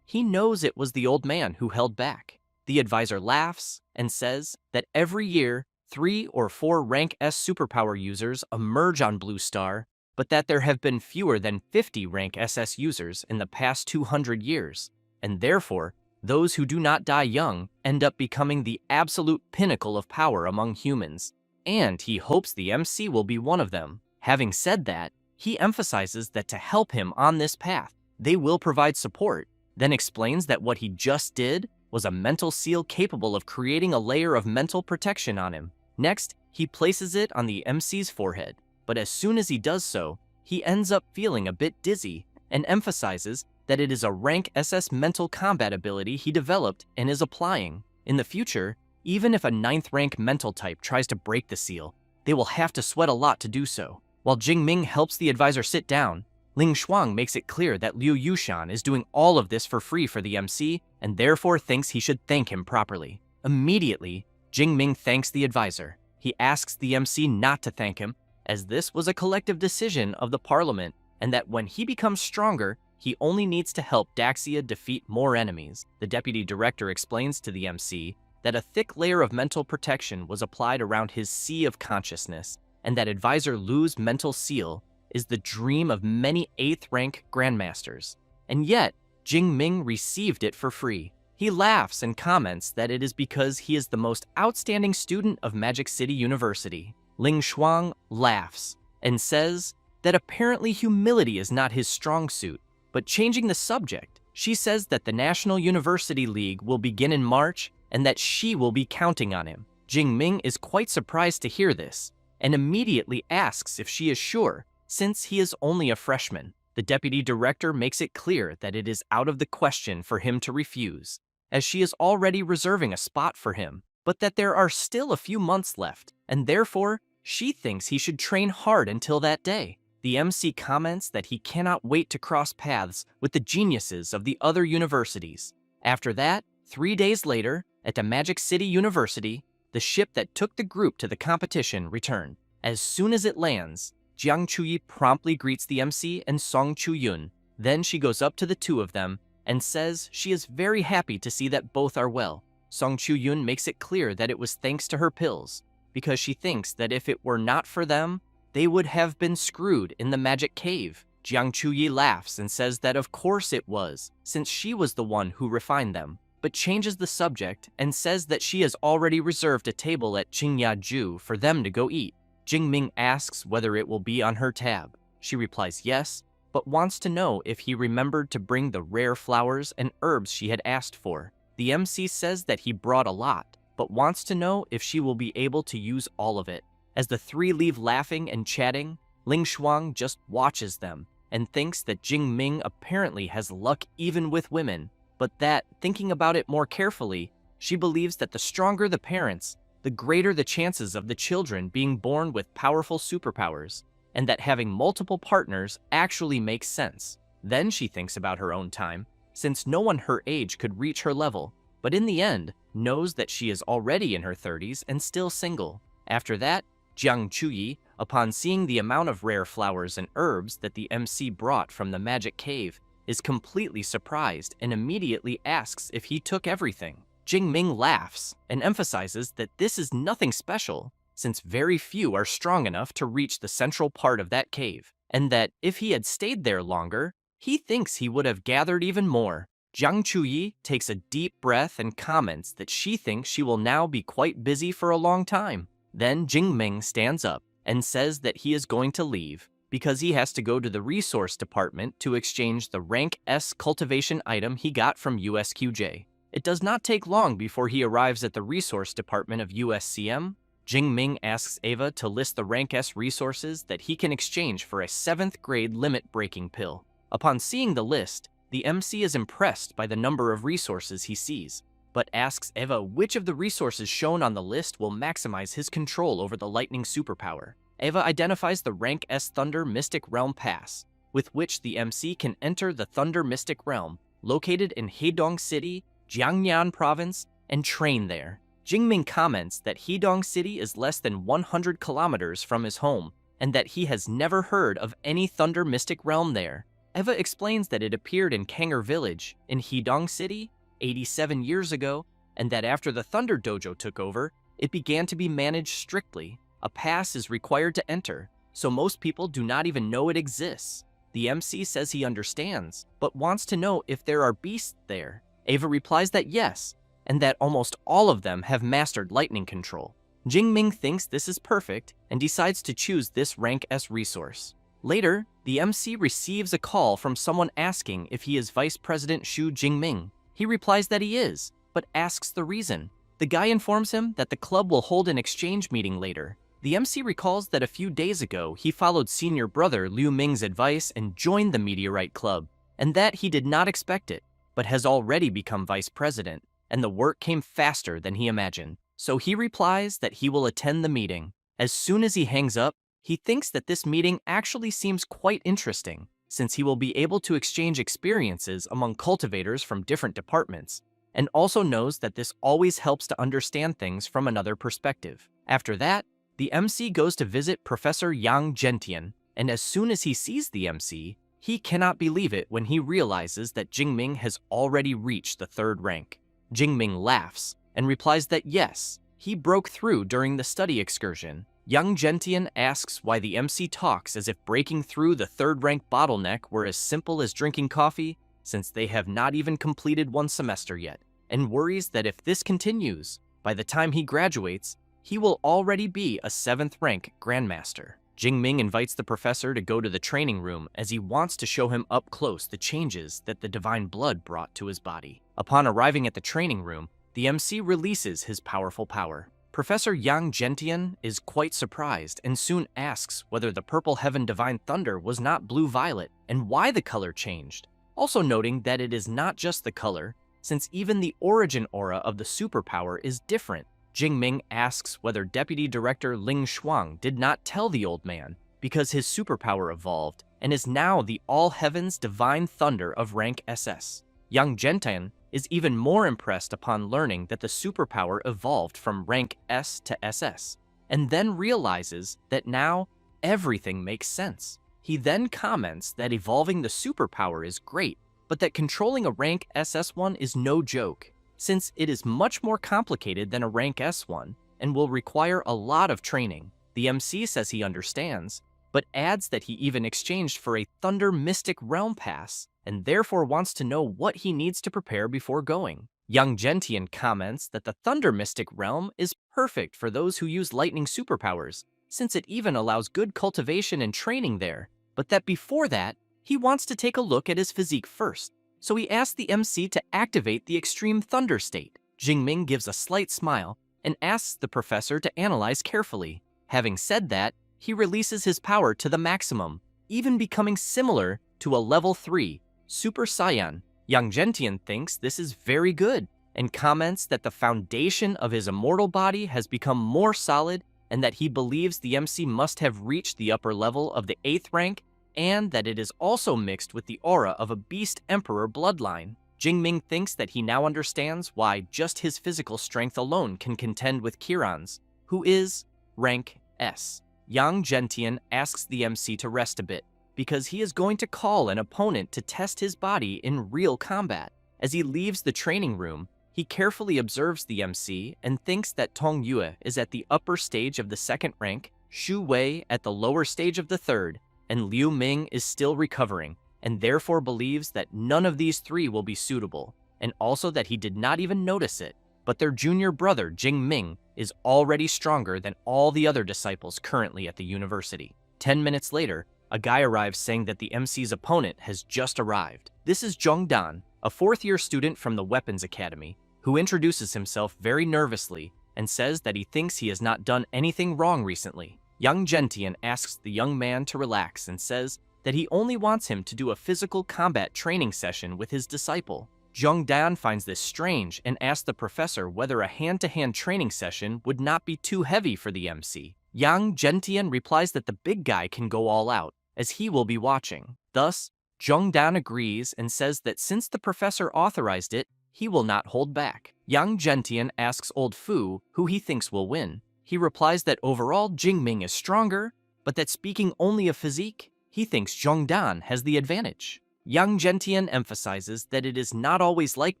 he knows it was the old man who held back. The advisor laughs and says that every year, 3 or 4 rank S superpower users emerge on Blue Star, but that there have been fewer than 50 rank SS users in the past 200 years, and therefore, those who do not die young end up becoming the absolute pinnacle of power among humans, and he hopes the MC will be one of them. Having said that, he emphasizes that to help him on this path, they will provide support, then explains that what he just did was a mental seal capable of creating a layer of mental protection on him. Next, he places it on the MC's forehead, but as soon as he does so, he ends up feeling a bit dizzy and emphasizes that it is a rank SS mental combat ability he developed and is applying. In the future, even if a 9th rank mental type tries to break the seal, they will have to sweat a lot to do so. While Jingming helps the advisor sit down, Ling Shuang makes it clear that Liu Yushan is doing all of this for free for the MC and therefore thinks he should thank him properly. Immediately, Jingming thanks the advisor. He asks the MC not to thank him, as this was a collective decision of the parliament, and that when he becomes stronger, he only needs to help Daxia defeat more enemies. The deputy director explains to the MC that a thick layer of mental protection was applied around his sea of consciousness, and that advisor Lu's mental seal is the dream of many 8th rank grandmasters. And yet, Jingming received it for free. He laughs and comments that it is because he is the most outstanding student of Magic City University. Ling Shuang laughs and says that apparently humility is not his strong suit, but changing the subject, she says that the National University League will begin in March and that she will be counting on him. Jingming is quite surprised to hear this and immediately asks if she is sure, since he is only a freshman. The deputy director makes it clear that it is out of the question for him to refuse, as she is already reserving a spot for him, but that there are still a few months left, and therefore, she thinks he should train hard until that day. The MC comments that he cannot wait to cross paths with the geniuses of the other universities. After that, 3 days later, at the Magic City University, the ship that took the group to the competition returned. As soon as it lands, Jiang Chuyi promptly greets the MC and Song Chuyun. Then she goes up to the two of them and says she is very happy to see that both are well. Song Chuyun makes it clear that it was thanks to her pills, because she thinks that if it were not for them, they would have been screwed in the magic cave. Jiang Chuyi laughs and says that of course it was, since she was the one who refined them, but changes the subject and says that she has already reserved a table at Qingyaju for them to go eat. Jingming asks whether it will be on her tab. She replies yes, but wants to know if he remembered to bring the rare flowers and herbs she had asked for. The MC says that he brought a lot, but wants to know if she will be able to use all of it. As the three leave laughing and chatting, Ling Shuang just watches them and thinks that Jing Ming apparently has luck even with women, but that, thinking about it more carefully, she believes that the stronger the parents, the greater the chances of the children being born with powerful superpowers, and that having multiple partners actually makes sense. Then she thinks about her own time, since no one her age could reach her level, but in the end, knows that she is already in her 30s and still single. After that, Jiang Chuyi, upon seeing the amount of rare flowers and herbs that the MC brought from the magic cave, is completely surprised and immediately asks if he took everything. Jing Ming laughs and emphasizes that this is nothing special, since very few are strong enough to reach the central part of that cave, and that if he had stayed there longer, he thinks he would have gathered even more. Jiang Chuyi takes a deep breath and comments that she thinks she will now be quite busy for a long time. Then Jing Ming stands up and says that he is going to leave because he has to go to the resource department to exchange the rank S cultivation item he got from USQJ. It does not take long before he arrives at the resource department of USCM. Jing Ming asks Ava to list the rank S resources that he can exchange for a 7th grade limit-breaking pill. Upon seeing the list, the MC is impressed by the number of resources he sees, but asks Eva which of the resources shown on the list will maximize his control over the lightning superpower. Eva identifies the rank S Thunder Mystic Realm Pass, with which the MC can enter the Thunder Mystic Realm, located in Hedong City, Jiangnan Province, and train there. Jingming comments that Hedong City is less than 100 kilometers from his home, and that he has never heard of any Thunder Mystic Realm there. Eva explains that it appeared in Kanger Village, in Hedong City, 87 years ago, and that after the Thunder Dojo took over, it began to be managed strictly. A pass is required to enter, so most people do not even know it exists. The MC says he understands, but wants to know if there are beasts there. Ava replies that yes, and that almost all of them have mastered lightning control. Jingming thinks this is perfect and decides to choose this rank S resource. Later, the MC receives a call from someone asking if he is Vice President Xu Jingming. He replies that he is, but asks the reason. The guy informs him that the club will hold an exchange meeting later. The MC recalls that a few days ago he followed senior brother Liu Ming's advice and joined the Meteorite Club, and that he did not expect it, but has already become vice president, and the work came faster than he imagined. So he replies that he will attend the meeting. As soon as he hangs up, he thinks that this meeting actually seems quite interesting, since he will be able to exchange experiences among cultivators from different departments, and also knows that this always helps to understand things from another perspective. After that, the MC goes to visit Professor Yang Gentian, and as soon as he sees the MC, he cannot believe it when he realizes that Jingming has already reached the 3rd rank. Jingming laughs and replies that yes, he broke through during the study excursion. Young Gentian asks why the MC talks as if breaking through the 3rd rank bottleneck were as simple as drinking coffee, since they have not even completed 1 semester yet, and worries that if this continues, by the time he graduates, he will already be a 7th rank Grandmaster. Jingming invites the professor to go to the training room as he wants to show him up close the changes that the divine blood brought to his body. Upon arriving at the training room, the MC releases his powerful power. Professor Yang Gentian is quite surprised and soon asks whether the Purple Heaven Divine Thunder was not blue-violet and why the color changed, also noting that it is not just the color, since even the origin aura of the superpower is different. Jingming asks whether Deputy Director Ling Shuang did not tell the old man because his superpower evolved and is now the All Heavens Divine Thunder of rank SS. Yang Gentian is even more impressed upon learning that the superpower evolved from rank S to SS, and then realizes that now everything makes sense. He then comments that evolving the superpower is great, but that controlling a rank SS one is no joke, since it is much more complicated than a rank S one and will require a lot of training. The MC says he understands, but adds that he even exchanged for a Thunder Mystic Realm Pass and therefore wants to know what he needs to prepare before going. Young Gentian comments that the Thunder Mystic Realm is perfect for those who use lightning superpowers, since it even allows good cultivation and training there, but that before that, he wants to take a look at his physique first, so he asks the MC to activate the extreme thunder state. Jingming gives a slight smile and asks the professor to analyze carefully. Having said that, he releases his power to the maximum, even becoming similar to a level 3 Super Saiyan. Yang Gentian thinks this is very good and comments that the foundation of his immortal body has become more solid and that he believes the MC must have reached the upper level of the 8th rank and that it is also mixed with the aura of a Beast Emperor bloodline. Jingming thinks that he now understands why just his physical strength alone can contend with Kiran's, who is rank S. Yang Gentian asks the MC to rest a bit, because he is going to call an opponent to test his body in real combat. As he leaves the training room, he carefully observes the MC and thinks that Tong Yue is at the upper stage of the 2nd rank, Xu Wei at the lower stage of the 3rd, and Liu Ming is still recovering, and therefore believes that none of these 3 will be suitable, and also that he did not even notice it. But their junior brother, Jing Ming, is already stronger than all the other disciples currently at the university. 10 minutes later, a guy arrives saying that the MC's opponent has just arrived. This is Zhong Dan, a 4th-year student from the Weapons Academy, who introduces himself very nervously and says that he thinks he has not done anything wrong recently. Yang Gentian asks the young man to relax and says that he only wants him to do a physical combat training session with his disciple. Zhong Dan finds this strange and asks the professor whether a hand-to-hand training session would not be too heavy for the MC. Yang Gentian replies that the big guy can go all out, as he will be watching. Thus, Zhong Dan agrees and says that since the professor authorized it, he will not hold back. Yang Gentian asks Old Fu who he thinks will win. He replies that overall Jingming is stronger, but that speaking only of physique, he thinks Zhong Dan has the advantage. Yang Gentian emphasizes that it is not always like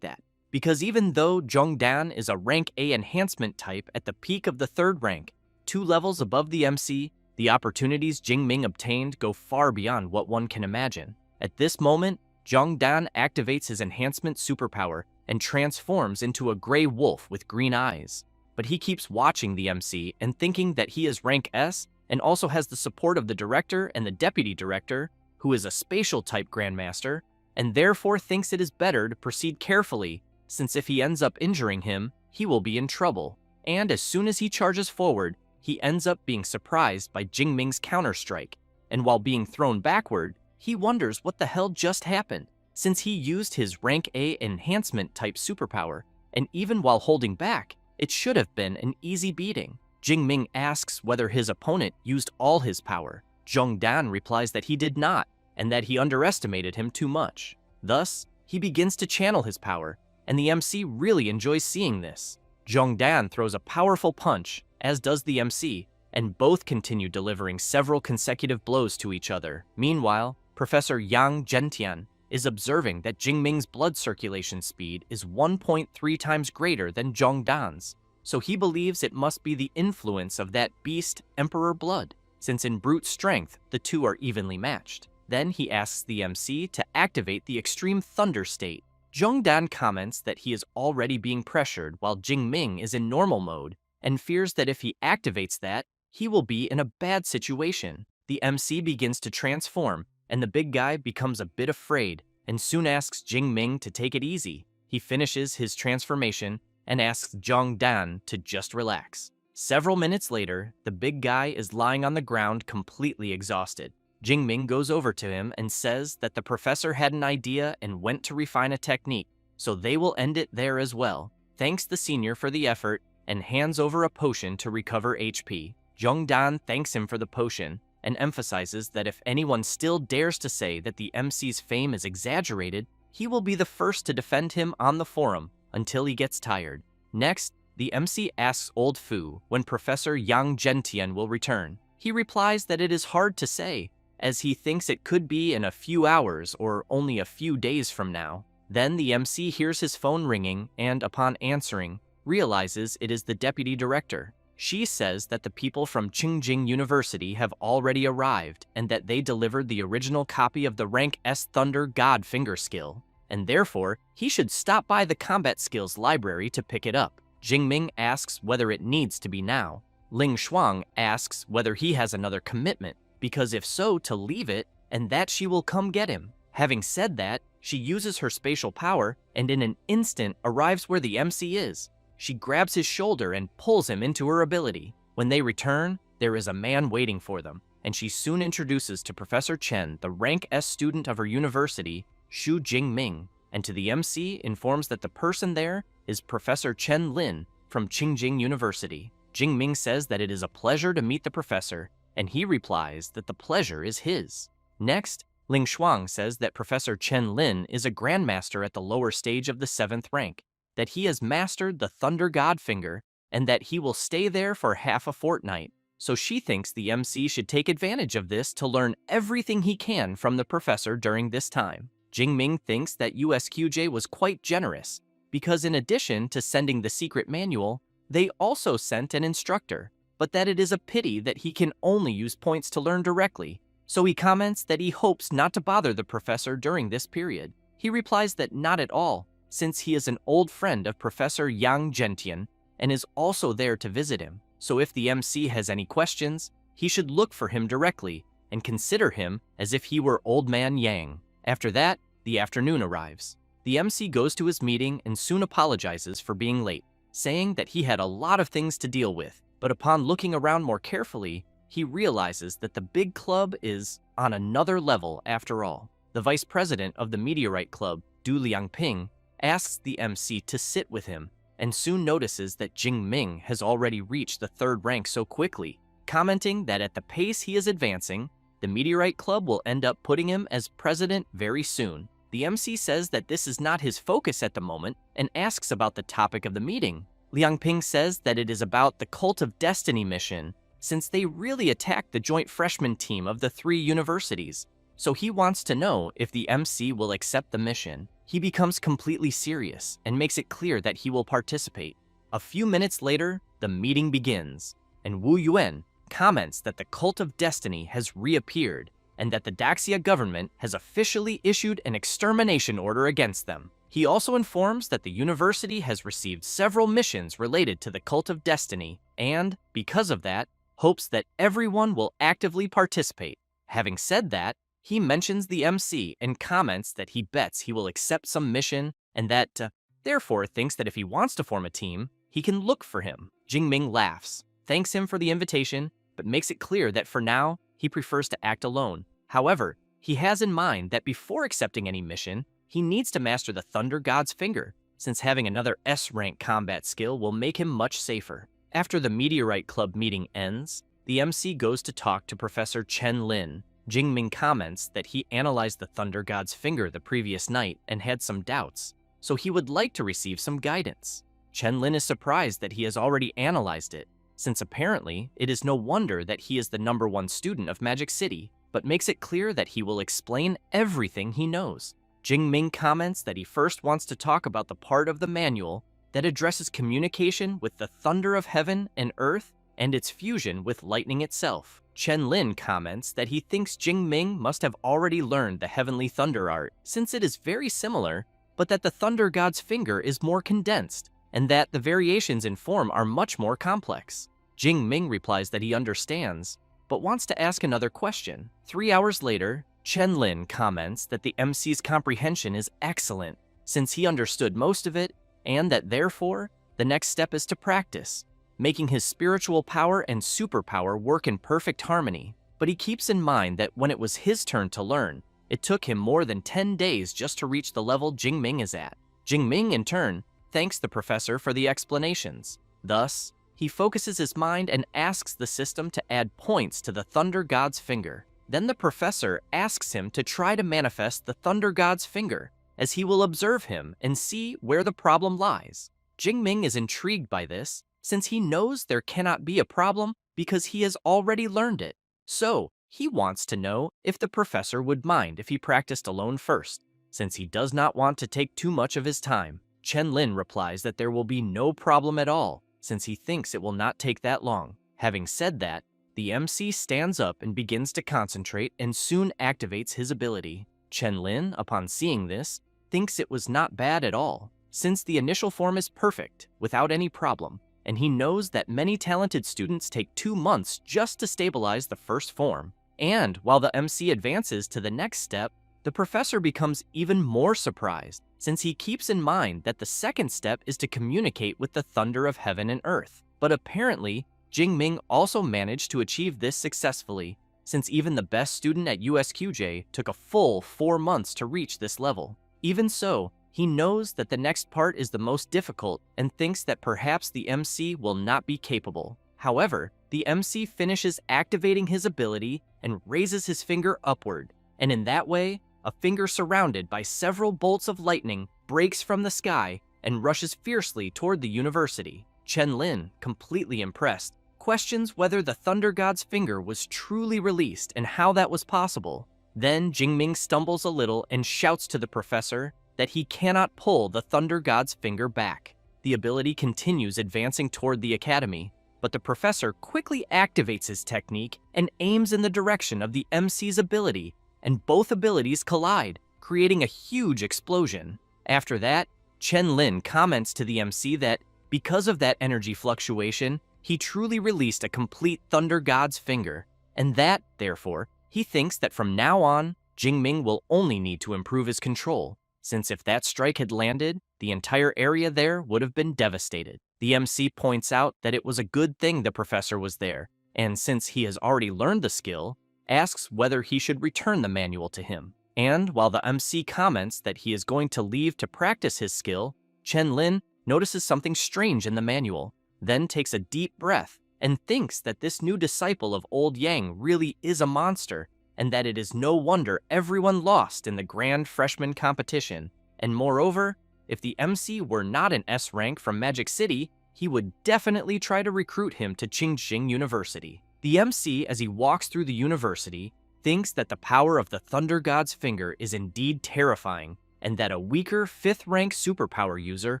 that, because even though Zhong Dan is a rank A enhancement type at the peak of the 3rd rank, 2 levels above the MC, the opportunities Jingming obtained go far beyond what one can imagine. At this moment, Zhong Dan activates his enhancement superpower and transforms into a gray wolf with green eyes. But he keeps watching the MC and thinking that he is rank S and also has the support of the director and the deputy director, who is a spatial type grandmaster, and therefore thinks it is better to proceed carefully, since if he ends up injuring him, he will be in trouble. And as soon as he charges forward, he ends up being surprised by Jingming's counterstrike, and while being thrown backward, he wonders what the hell just happened, since he used his rank A enhancement type superpower, and even while holding back, it should have been an easy beating. Jingming asks whether his opponent used all his power. Zhong Dan replies that he did not, and that he underestimated him too much. Thus, he begins to channel his power, and the MC really enjoys seeing this. Zhong Dan throws a powerful punch, as does the MC, and both continue delivering several consecutive blows to each other. Meanwhile, Professor Yang Gentian is observing that Jingming's blood circulation speed is 1.3 times greater than Zhong Dan's, so he believes it must be the influence of that Beast Emperor blood, since in brute strength, the 2 are evenly matched. Then he asks the MC to activate the extreme thunder state. Zhong Dan comments that he is already being pressured while Jingming is in normal mode, and fears that if he activates that, he will be in a bad situation. The MC begins to transform, and the big guy becomes a bit afraid, and soon asks Jingming to take it easy. He finishes his transformation and asks Zhong Dan to just relax. Several minutes later, the big guy is lying on the ground completely exhausted. Jingming goes over to him and says that the professor had an idea and went to refine a technique, so they will end it there as well. Thanks the senior for the effort and hands over a potion to recover HP. Zhong Dan thanks him for the potion and emphasizes that if anyone still dares to say that the MC's fame is exaggerated, he will be the first to defend him on the forum until he gets tired. Next, the MC asks Old Fu when Professor Yang Gentian will return. He replies that it is hard to say, as he thinks it could be in a few hours or only a few days from now. Then the MC hears his phone ringing and, upon answering, realizes it is the deputy director. She says that the people from Qingjing University have already arrived and that they delivered the original copy of the rank S Thunder God Finger skill, and therefore he should stop by the combat skills library to pick it up. Jingming asks whether it needs to be now. Ling Shuang asks whether he has another commitment, because if so, to leave it, and that she will come get him. Having said that, she uses her spatial power and in an instant arrives where the MC is. She grabs his shoulder and pulls him into her ability. When they return, there is a man waiting for them, and she soon introduces to Professor Chen the rank S student of her university, Xu Jingming, and to the MC informs that the person there is Professor Chen Lin from Qingjing University. Jingming says that it is a pleasure to meet the professor, and he replies that the pleasure is his. Next, Ling Shuang says that Professor Chen Lin is a grandmaster at the lower stage of the 7th rank, that he has mastered the Thunder God Finger, and that he will stay there for half a fortnight. So she thinks the MC should take advantage of this to learn everything he can from the professor during this time. Jingming thinks that USQJ was quite generous, because in addition to sending the secret manual, they also sent an instructor, but that it is a pity that he can only use points to learn directly. So he comments that he hopes not to bother the professor during this period. He replies that not at all, since he is an old friend of Professor Yang Gentian and is also there to visit him. So if the MC has any questions, he should look for him directly and consider him as if he were Old Man Yang. After that, the afternoon arrives. The MC goes to his meeting and soon apologizes for being late, saying that he had a lot of things to deal with, but upon looking around more carefully, he realizes that the big club is on another level after all. The vice president of the Meteorite Club, Du Liangping, asks the MC to sit with him, and soon notices that Jingming has already reached the 3rd rank so quickly, commenting that at the pace he is advancing, the Meteorite Club will end up putting him as president very soon. The MC says that this is not his focus at the moment and asks about the topic of the meeting. Liangping says that it is about the Cult of Destiny mission, since they really attacked the joint freshman team of the 3 universities. So he wants to know if the MC will accept the mission. He becomes completely serious and makes it clear that he will participate. A few minutes later, the meeting begins, and Wu Yuan comments that the Cult of Destiny has reappeared and that the Daxia government has officially issued an extermination order against them. He also informs that the university has received several missions related to the Cult of Destiny and, because of that, hopes that everyone will actively participate. Having said that, he mentions the MC and comments that he bets he will accept some mission and that, therefore, thinks that if he wants to form a team, he can look for him. Jingming laughs, thanks him for the invitation, but makes it clear that for now, he prefers to act alone. However, he has in mind that before accepting any mission, he needs to master the Thunder God's Finger, since having another S-rank combat skill will make him much safer. After the Meteorite Club meeting ends, the MC goes to talk to Professor Chen Lin. Jingming comments that he analyzed the Thunder God's Finger the previous night and had some doubts, so he would like to receive some guidance. Chen Lin is surprised that he has already analyzed it, since apparently it is no wonder that he is the #1 student of Magic City, but makes it clear that he will explain everything he knows. Jingming comments that he first wants to talk about the part of the manual that addresses communication with the thunder of heaven and earth and its fusion with lightning itself. Chen Lin comments that he thinks Jingming must have already learned the Heavenly Thunder art, since it is very similar, but that the Thunder God's Finger is more condensed, and that the variations in form are much more complex. Jingming replies that he understands, but wants to ask another question. 3 hours later, Chen Lin comments that the MC's comprehension is excellent, since he understood most of it, and that therefore, the next step is to practice, making his spiritual power and superpower work in perfect harmony. But he keeps in mind that when it was his turn to learn, it took him more than 10 days just to reach the level Jingming is at. Jingming, in turn, thanks the professor for the explanations. Thus, he focuses his mind and asks the system to add points to the Thunder God's Finger. Then the professor asks him to try to manifest the Thunder God's Finger, as he will observe him and see where the problem lies. Jingming is intrigued by this, since he knows there cannot be a problem because he has already learned it. So, he wants to know if the professor would mind if he practiced alone first, since he does not want to take too much of his time. Chen Lin replies that there will be no problem at all, since he thinks it will not take that long. Having said that, the MC stands up and begins to concentrate and soon activates his ability. Chen Lin, upon seeing this, thinks it was not bad at all, since the initial form is perfect, without any problem, and he knows that many talented students take 2 months just to stabilize the first form. And while the MC advances to the next step, the professor becomes even more surprised, since he keeps in mind that the second step is to communicate with the thunder of heaven and earth. But apparently, Jingming also managed to achieve this successfully, since even the best student at USQJ took a full 4 months to reach this level. Even so, he knows that the next part is the most difficult and thinks that perhaps the MC will not be capable. However, the MC finishes activating his ability and raises his finger upward, and in that way, a finger surrounded by several bolts of lightning breaks from the sky and rushes fiercely toward the university. Chen Lin, completely impressed, questions whether the Thunder God's finger was truly released and how that was possible. Then Jingming stumbles a little and shouts to the professor that he cannot pull the Thunder God's finger back. The ability continues advancing toward the academy, but the professor quickly activates his technique and aims in the direction of the MC's ability, and both abilities collide, creating a huge explosion. After that, Chen Lin comments to the MC that because of that energy fluctuation, he truly released a complete Thunder God's finger, and that, therefore, he thinks that from now on, Jingming will only need to improve his control, since if that strike had landed, the entire area there would have been devastated. The MC points out that it was a good thing the professor was there, and since he has already learned the skill, asks whether he should return the manual to him. And while the MC comments that he is going to leave to practice his skill, Chen Lin notices something strange in the manual, then takes a deep breath and thinks that this new disciple of Old Yang really is a monster, and that it is no wonder everyone lost in the grand freshman competition. And moreover, if the MC were not an S rank from Magic City, he would definitely try to recruit him to Qingxing University. The MC, as he walks through the university, thinks that the power of the Thunder God's finger is indeed terrifying, and that a weaker 5th rank superpower user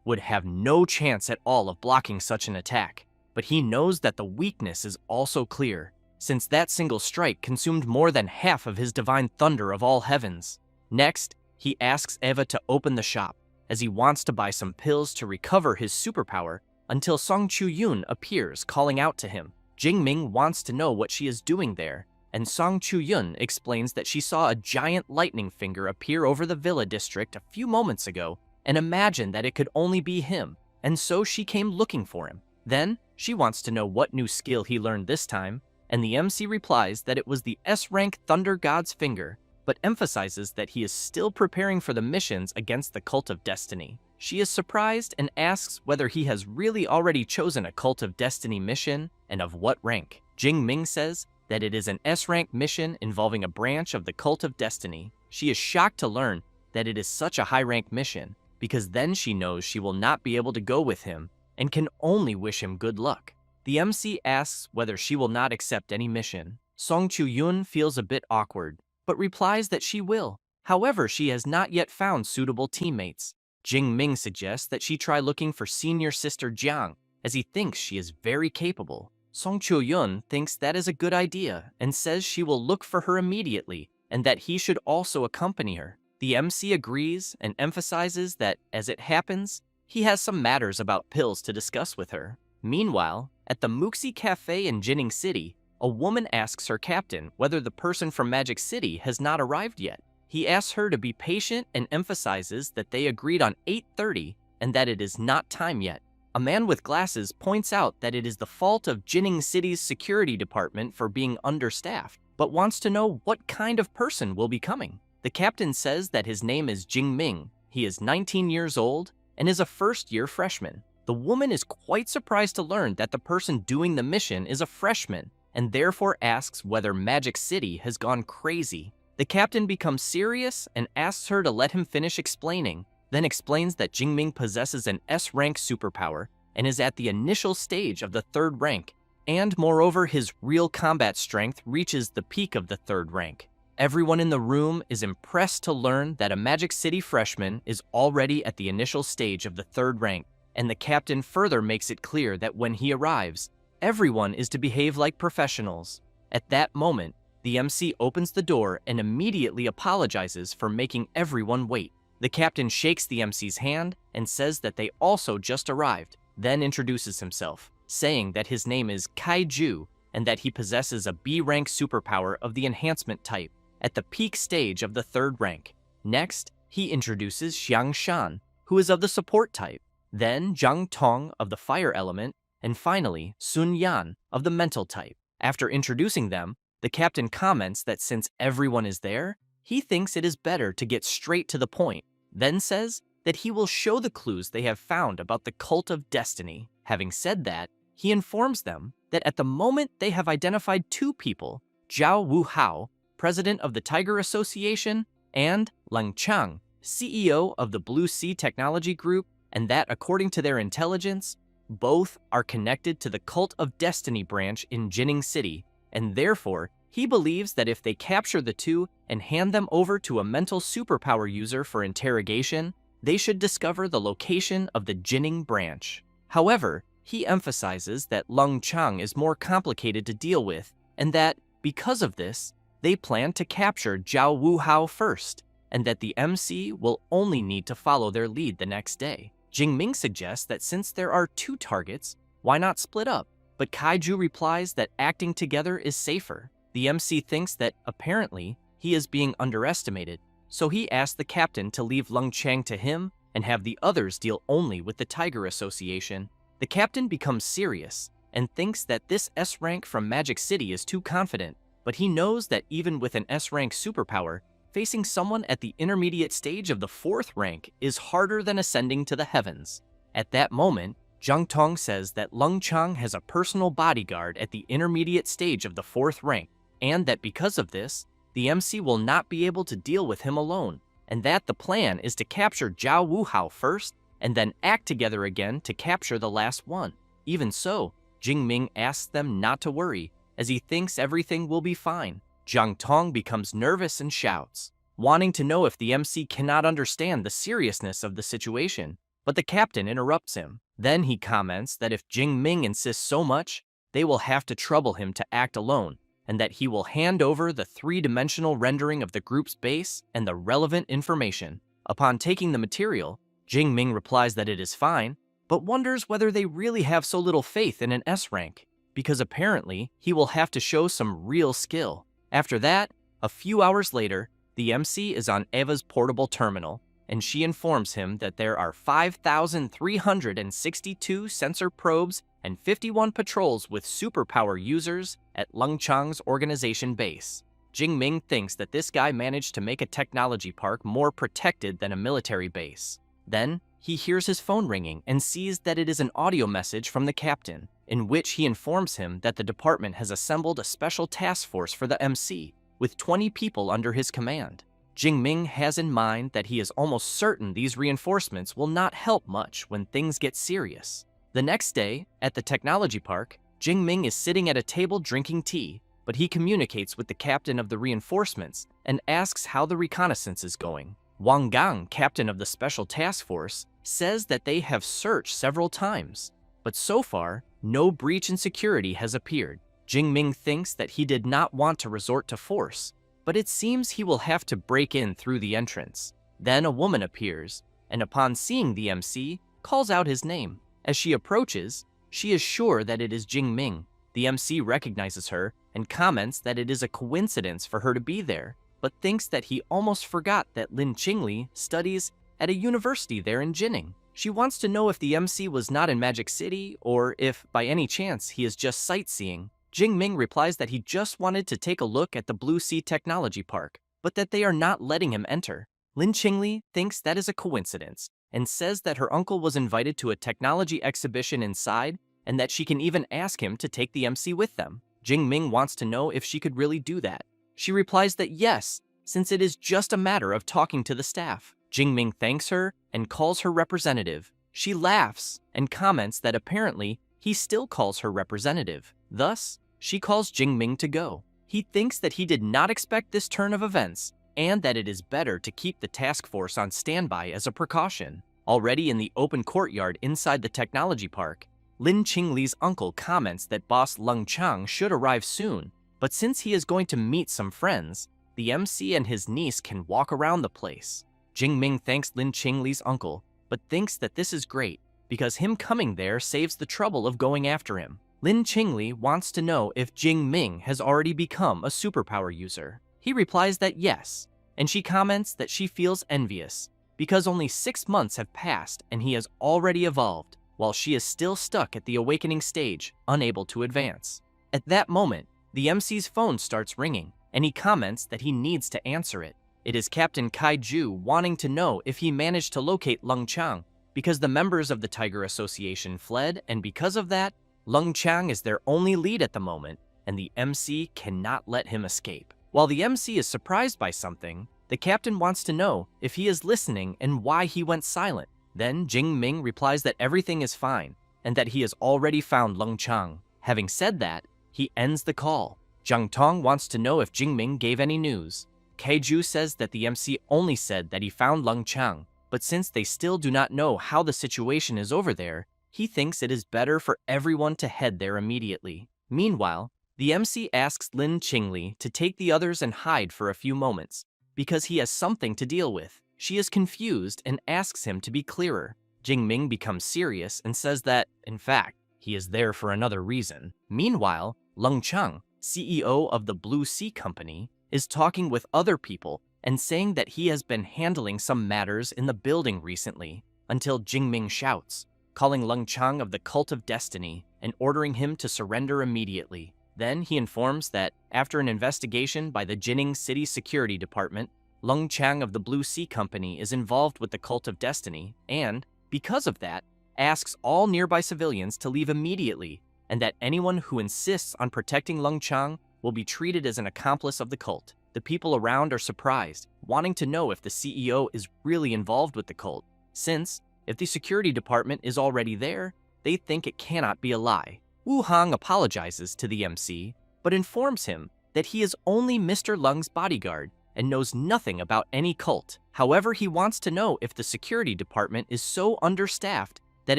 would have no chance at all of blocking such an attack. But he knows that the weakness is also clear, since that single strike consumed more than half of his divine thunder of all heavens. Next, he asks Eva to open the shop, as he wants to buy some pills to recover his superpower, until Song Chu-yun appears calling out to him. Jingming wants to know what she is doing there, and Song Chu-yun explains that she saw a giant lightning finger appear over the villa district a few moments ago and imagined that it could only be him, and so she came looking for him. Then, she wants to know what new skill he learned this time, and the MC replies that it was the S-rank Thunder God's finger, but emphasizes that he is still preparing for the missions against the Cult of Destiny. She is surprised and asks whether he has really already chosen a Cult of Destiny mission and of what rank. Jingming says that it is an S-rank mission involving a branch of the Cult of Destiny. She is shocked to learn that it is such a high-rank mission, because then she knows she will not be able to go with him and can only wish him good luck. The MC asks whether she will not accept any mission. Song Chu-yun feels a bit awkward, but replies that she will. However, she has not yet found suitable teammates. Jingming suggests that she try looking for senior sister Jiang, as he thinks she is very capable. Song Chu-yun thinks that is a good idea and says she will look for her immediately and that he should also accompany her. The MC agrees and emphasizes that, as it happens, he has some matters about pills to discuss with her. Meanwhile, at the Muxi Cafe in Jining City, a woman asks her captain whether the person from Magic City has not arrived yet. He asks her to be patient and emphasizes that they agreed on 8:30 and that it is not time yet. A man with glasses points out that it is the fault of Jining City's security department for being understaffed, but wants to know what kind of person will be coming. The captain says that his name is Jingming. He is 19 years old and is a first-year freshman. The woman is quite surprised to learn that the person doing the mission is a freshman, and therefore asks whether Magic City has gone crazy. The captain becomes serious and asks her to let him finish explaining, then explains that Jingming possesses an S-rank superpower and is at the initial stage of the 3rd rank, and moreover his real combat strength reaches the peak of the 3rd rank. Everyone in the room is impressed to learn that a Magic City freshman is already at the initial stage of the 3rd rank, and the captain further makes it clear that when he arrives, everyone is to behave like professionals. At that moment, the MC opens the door and immediately apologizes for making everyone wait. The captain shakes the MC's hand and says that they also just arrived, then introduces himself, saying that his name is Kaiju and that he possesses a B-rank superpower of the enhancement type at the peak stage of the 3rd rank. Next, he introduces Xiang Shan, who is of the support type, then Zhang Tong of the fire element, and finally Sun Yan of the mental type. After introducing them, the captain comments that since everyone is there, he thinks it is better to get straight to the point, then says that he will show the clues they have found about the cult of destiny. Having said that, he informs them that at the moment they have identified 2 people, Zhao Wuhao, president of the Tiger Association, and Leng Chang, CEO of the Blue Sea Technology Group, and that according to their intelligence, both are connected to the Cult of Destiny branch in Jining City, and therefore, he believes that if they capture the 2 and hand them over to a mental superpower user for interrogation, they should discover the location of the Jining branch. However, he emphasizes that Leng Chang is more complicated to deal with, and that, because of this, they plan to capture Zhao Wuhao first, and that the MC will only need to follow their lead the next day. Jingming suggests that since there are 2 targets, why not split up? But Kaiju replies that acting together is safer. The MC thinks that, apparently, he is being underestimated, so he asks the captain to leave Leng Chang to him and have the others deal only with the Tiger Association. The captain becomes serious and thinks that this S-rank from Magic City is too confident, but he knows that even with an S-rank superpower, facing someone at the intermediate stage of the 4th rank is harder than ascending to the heavens. At that moment, Zhang Tong says that Leng Chang has a personal bodyguard at the intermediate stage of the 4th rank, and that because of this, the MC will not be able to deal with him alone, and that the plan is to capture Zhao Wuhao first, and then act together again to capture the last one. Even so, Jingming asks them not to worry, as he thinks everything will be fine. Zhang Tong becomes nervous and shouts, wanting to know if the MC cannot understand the seriousness of the situation, but the captain interrupts him. Then he comments that if Jingming insists so much, they will have to trouble him to act alone, and that he will hand over the 3-dimensional rendering of the group's base and the relevant information. Upon taking the material, Jingming replies that it is fine, but wonders whether they really have so little faith in an S rank, because apparently he will have to show some real skill. After that, a few hours later, the MC is on Eva's portable terminal, and she informs him that there are 5,362 sensor probes and 51 patrols with superpower users at Leng Chang's organization base. Jingming thinks that this guy managed to make a technology park more protected than a military base. Then, he hears his phone ringing and sees that it is an audio message from the captain, in which he informs him that the department has assembled a special task force for the MC, with 20 people under his command. Jingming has in mind that he is almost certain these reinforcements will not help much when things get serious. The next day, at the technology park, Jingming is sitting at a table drinking tea, but he communicates with the captain of the reinforcements and asks how the reconnaissance is going. Wang Gang, captain of the special task force, says that they have searched several times, but so far, no breach in security has appeared. Jingming thinks that he did not want to resort to force, but it seems he will have to break in through the entrance. Then a woman appears, and upon seeing the MC, calls out his name. As she approaches, she is sure that it is Jingming. The MC recognizes her and comments that it is a coincidence for her to be there, but thinks that he almost forgot that Lin Qingli studies at a university there in Jining. She wants to know if the MC was not in Magic City, or if, by any chance, he is just sightseeing. Jingming replies that he just wanted to take a look at the Blue Sea Technology Park, but that they are not letting him enter. Lin Qingli thinks that is a coincidence, and says that her uncle was invited to a technology exhibition inside, and that she can even ask him to take the MC with them. Jingming wants to know if she could really do that. She replies that yes, since it is just a matter of talking to the staff. Jingming thanks her and calls her representative. She laughs and comments that apparently he still calls her representative. Thus, she calls Jingming to go. He thinks that he did not expect this turn of events, and that it is better to keep the task force on standby as a precaution. Already in the open courtyard inside the technology park, Lin Qingli's uncle comments that boss Leng Chang should arrive soon, but since he is going to meet some friends, the MC and his niece can walk around the place. Jingming thanks Lin Qingli's uncle, but thinks that this is great, because him coming there saves the trouble of going after him. Lin Qingli wants to know if Jing Ming has already become a superpower user. He replies that yes, and she comments that she feels envious because only 6 months have passed and he has already evolved, while she is still stuck at the awakening stage, unable to advance. At that moment, the MC's phone starts ringing, and he comments that he needs to answer it. It is Captain Kaiju wanting to know if he managed to locate Lung Chang, because the members of the Tiger Association fled, and because of that, Lung Chang is their only lead at the moment, and the MC cannot let him escape. While the MC is surprised by something, the captain wants to know if he is listening and why he went silent. Then Jing Ming replies that everything is fine, and that he has already found Lung Chang. Having said that, he ends the call. Zhang Tong wants to know if Jing Ming gave any news. Kaiju says that the MC only said that he found Lung Chang, but since they still do not know how the situation is over there, he thinks it is better for everyone to head there immediately. Meanwhile, the MC asks Lin Qingli to take the others and hide for a few moments, because he has something to deal with. She is confused and asks him to be clearer. Jing Ming becomes serious and says that, in fact, he is there for another reason. Meanwhile, Lung Chang, CEO of the Blue Sea Company, is talking with other people and saying that he has been handling some matters in the building recently, until Jing Ming shouts, calling Lung Chang of the Cult of Destiny and ordering him to surrender immediately. Then he informs that, after an investigation by the Jining City Security Department, Lung Chang of the Blue Sea Company is involved with the Cult of Destiny and, because of that, asks all nearby civilians to leave immediately, and that anyone who insists on protecting Lung Chang will be treated as an accomplice of the cult. The people around are surprised, wanting to know if the CEO is really involved with the cult, since, if the security department is already there, they think it cannot be a lie. Wu Hong apologizes to the MC, but informs him that he is only Mr. Lung's bodyguard and knows nothing about any cult. However, he wants to know if the security department is so understaffed that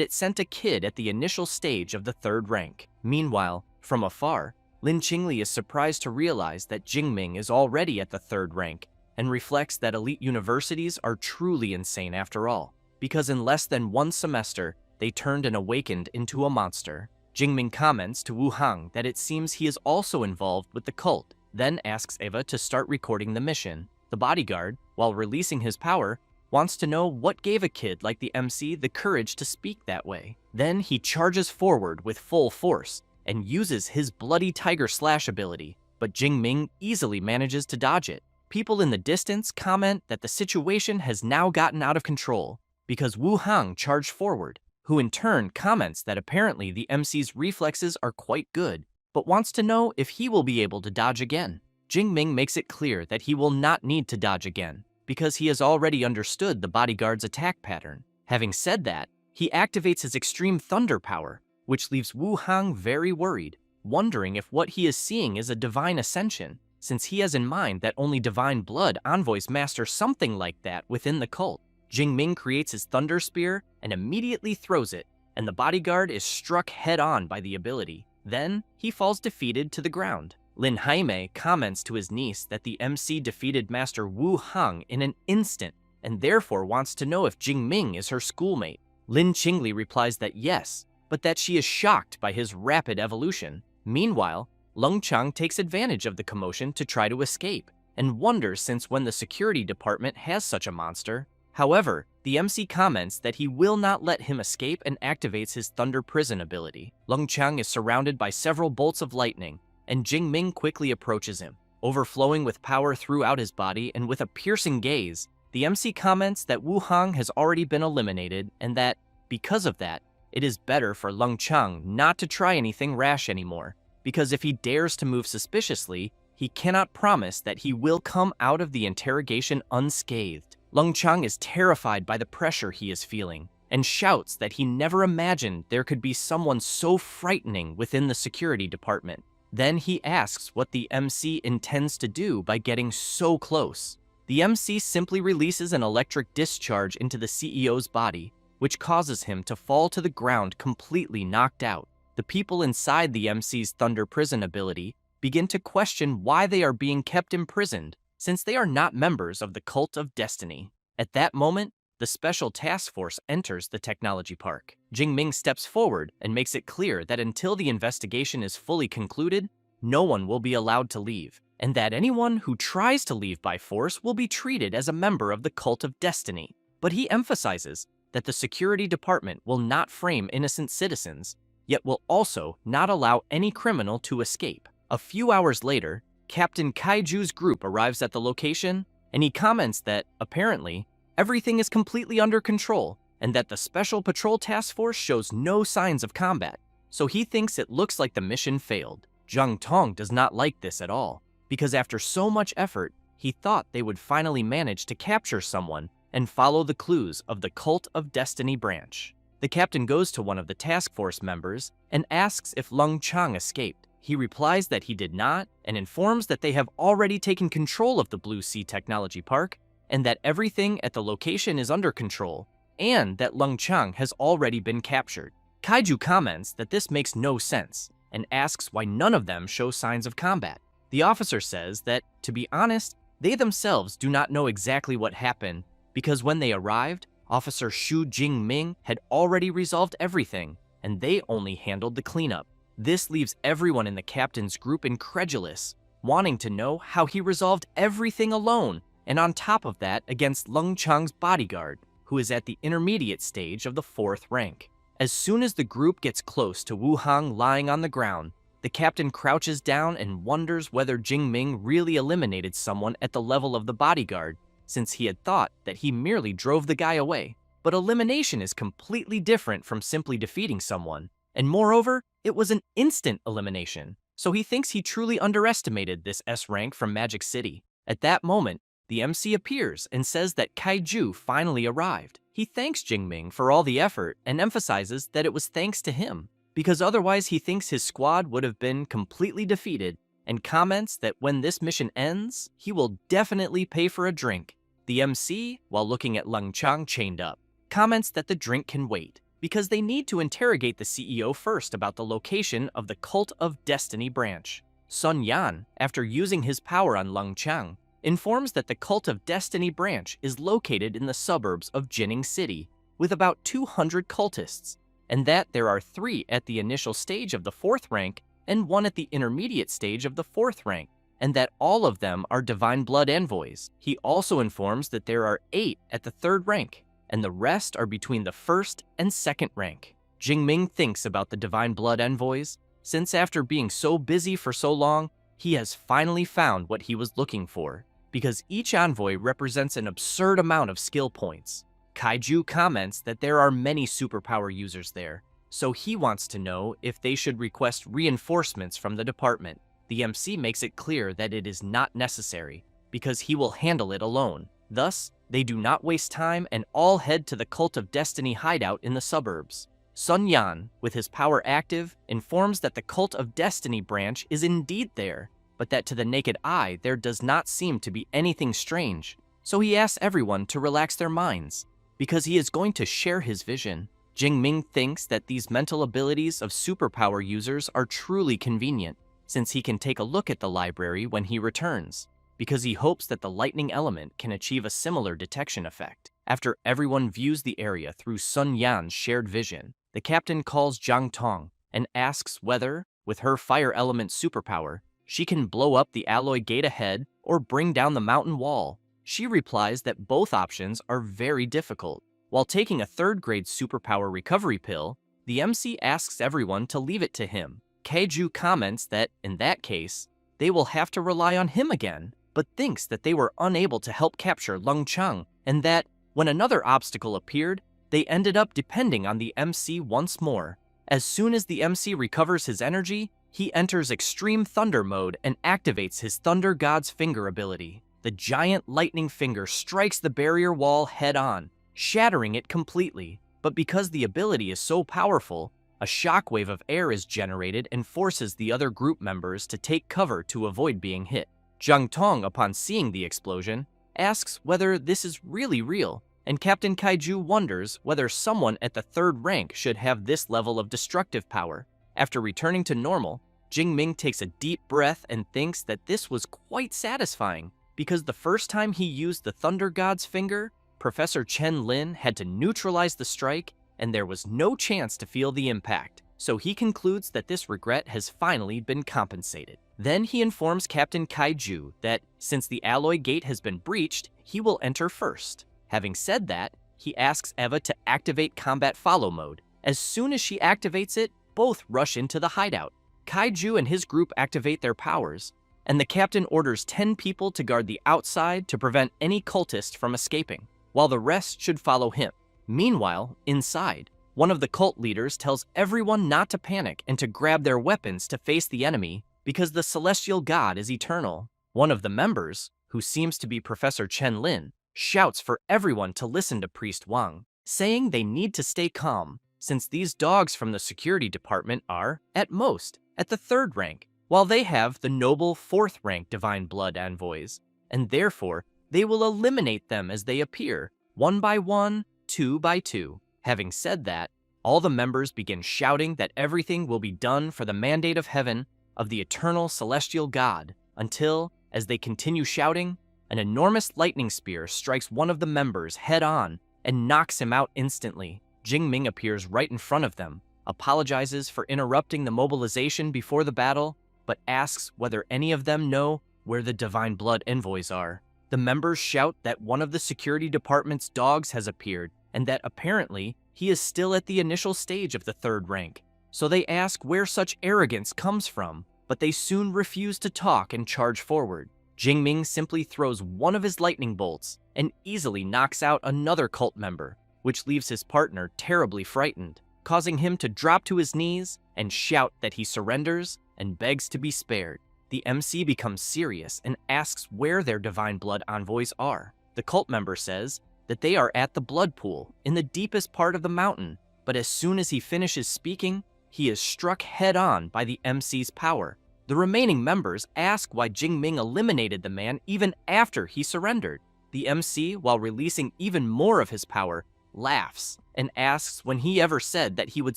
it sent a kid at the initial stage of the 3rd rank. Meanwhile, from afar, Lin Qingli is surprised to realize that Jing Ming is already at the 3rd rank and reflects that elite universities are truly insane after all, because in less than 1 semester, they turned and awakened into a monster. Jing Ming comments to Wu Hang that it seems he is also involved with the cult, then asks Eva to start recording the mission. The bodyguard, while releasing his power, wants to know what gave a kid like the MC the courage to speak that way. Then he charges forward with full force and uses his Bloody Tiger Slash ability, but Jing Ming easily manages to dodge it. People in the distance comment that the situation has now gotten out of control because Wu Hang charged forward, who in turn comments that apparently the MC's reflexes are quite good, but wants to know if he will be able to dodge again. Jing Ming makes it clear that he will not need to dodge again, because he has already understood the bodyguard's attack pattern. Having said that, he activates his extreme thunder power, which leaves Wu Hang very worried, wondering if what he is seeing is a divine ascension, since he has in mind that only divine blood envoys master something like that within the cult. Jing Ming creates his thunder spear and immediately throws it, and the bodyguard is struck head-on by the ability. Then, he falls defeated to the ground. Lin Jaime comments to his niece that the MC defeated Master Wu Hang in an instant, and therefore wants to know if Jing Ming is her schoolmate. Lin Qingli replies that yes, but that she is shocked by his rapid evolution. Meanwhile, Lung Chang takes advantage of the commotion to try to escape, and wonders since when the security department has such a monster. However, the MC comments that he will not let him escape and activates his Thunder Prison ability. Lung Chang is surrounded by several bolts of lightning, and Jing Ming quickly approaches him. Overflowing with power throughout his body and with a piercing gaze, the MC comments that Wu Hang has already been eliminated and that, because of that, it is better for Lung Chang not to try anything rash anymore, because if he dares to move suspiciously, he cannot promise that he will come out of the interrogation unscathed. Lung Chang is terrified by the pressure he is feeling, and shouts that he never imagined there could be someone so frightening within the security department. Then he asks what the MC intends to do by getting so close. The MC simply releases an electric discharge into the CEO's body, which causes him to fall to the ground completely knocked out. The people inside the MC's Thunder Prison ability begin to question why they are being kept imprisoned, since they are not members of the Cult of Destiny. At that moment, the special task force enters the technology park. Jingming steps forward and makes it clear that until the investigation is fully concluded, no one will be allowed to leave, and that anyone who tries to leave by force will be treated as a member of the Cult of Destiny. But he emphasizes that the security department will not frame innocent citizens, yet will also not allow any criminal to escape. A few hours later, Captain Kaiju's group arrives at the location, and he comments that, apparently, everything is completely under control, and that the Special Patrol Task Force shows no signs of combat, so he thinks it looks like the mission failed. Zhang Tong does not like this at all, because after so much effort, he thought they would finally manage to capture someone and follow the clues of the Cult of Destiny branch. The captain goes to one of the task force members and asks if Lung Chang escaped. He replies that he did not and informs that they have already taken control of the Blue Sea Technology Park and that everything at the location is under control and that Lung Chang has already been captured. Kaiju comments that this makes no sense and asks why none of them show signs of combat. The officer says that, to be honest, they themselves do not know exactly what happened because when they arrived, Officer Xu Jingming had already resolved everything and they only handled the cleanup. This leaves everyone in the captain's group incredulous, wanting to know how he resolved everything alone, and on top of that against Lung Chang's bodyguard, who is at the intermediate stage of the 4th rank. As soon as the group gets close to Wu Hang lying on the ground, the captain crouches down and wonders whether Jingming really eliminated someone at the level of the bodyguard, since he had thought that he merely drove the guy away. But elimination is completely different from simply defeating someone, and moreover, it was an instant elimination, so he thinks he truly underestimated this S rank from Magic City. At that moment, the MC appears and says that Kaiju finally arrived. He thanks Jingming for all the effort and emphasizes that it was thanks to him, because otherwise he thinks his squad would have been completely defeated, and comments that when this mission ends, he will definitely pay for a drink. The MC, while looking at Lung Chang chained up, comments that the drink can wait, because they need to interrogate the CEO first about the location of the Cult of Destiny branch. Sun Yan, after using his power on Lung Chang, informs that the Cult of Destiny branch is located in the suburbs of Jining City, with about 200 cultists, and that there are 3 at the initial stage of the 4th rank and 1 at the intermediate stage of the 4th rank, and that all of them are Divine Blood envoys. He also informs that there are 8 at the 3rd rank, and the rest are between the 1st and 2nd rank. Jingming thinks about the Divine Blood envoys, since after being so busy for so long, he has finally found what he was looking for, because each envoy represents an absurd amount of skill points. Kaiju comments that there are many superpower users there, so he wants to know if they should request reinforcements from the department. The MC makes it clear that it is not necessary, because he will handle it alone. Thus, they do not waste time and all head to the Cult of Destiny hideout in the suburbs. Sun Yan, with his power active, informs that the Cult of Destiny branch is indeed there, but that to the naked eye there does not seem to be anything strange. So he asks everyone to relax their minds, because he is going to share his vision. Jingming thinks that these mental abilities of superpower users are truly convenient, since he can take a look at the library when he returns, because he hopes that the lightning element can achieve a similar detection effect. After everyone views the area through Sun Yan's shared vision, the captain calls Zhang Tong and asks whether, with her fire element superpower, she can blow up the alloy gate ahead or bring down the mountain wall. She replies that both options are very difficult. While taking a 3rd grade superpower recovery pill, the MC asks everyone to leave it to him. Kaiju comments that, in that case, they will have to rely on him again, but thinks that they were unable to help capture Lung Chang, and that, when another obstacle appeared, they ended up depending on the MC once more. As soon as the MC recovers his energy, he enters extreme thunder mode and activates his Thunder God's Finger ability. The giant lightning finger strikes the barrier wall head-on, shattering it completely. But because the ability is so powerful, a shockwave of air is generated and forces the other group members to take cover to avoid being hit. Zhang Tong, upon seeing the explosion, asks whether this is really real, and Captain Kaiju wonders whether someone at the 3rd rank should have this level of destructive power. After returning to normal, Jingming takes a deep breath and thinks that this was quite satisfying, because the first time he used the Thunder God's Finger, Professor Chen Lin had to neutralize the strike, and there was no chance to feel the impact, so he concludes that this regret has finally been compensated. Then he informs Captain Kaiju that since the alloy gate has been breached, he will enter first. Having said that, he asks Eva to activate combat follow mode. As soon as she activates it, both rush into the hideout. Kaiju and his group activate their powers, and the captain orders 10 people to guard the outside to prevent any cultist from escaping, while the rest should follow him. Meanwhile, inside, one of the cult leaders tells everyone not to panic and to grab their weapons to face the enemy because the celestial god is eternal. One of the members, who seems to be Professor Chen Lin, shouts for everyone to listen to Priest Wang, saying they need to stay calm since these dogs from the security department are, at most, at the 3rd rank, while they have the noble 4th rank Divine Blood envoys, and therefore they will eliminate them as they appear, 1 by 1, 2 by 2. Having said that, all the members begin shouting that everything will be done for the mandate of heaven of the eternal celestial god, until, as they continue shouting, an enormous lightning spear strikes one of the members head-on and knocks him out instantly. Jingming appears right in front of them, apologizes for interrupting the mobilization before the battle, but asks whether any of them know where the Divine Blood envoys are. The members shout that one of the security department's dogs has appeared, and that apparently he is still at the initial stage of the 3rd rank. So they ask where such arrogance comes from, but they soon refuse to talk and charge forward. Jingming simply throws one of his lightning bolts and easily knocks out another cult member, which leaves his partner terribly frightened, causing him to drop to his knees and shout that he surrenders and begs to be spared. The MC becomes serious and asks where their Divine Blood envoys are. The cult member says that they are at the blood pool in the deepest part of the mountain, but as soon as he finishes speaking, he is struck head-on by the MC's power. The remaining members ask why Jingming eliminated the man even after he surrendered. The MC, while releasing even more of his power, laughs and asks when he ever said that he would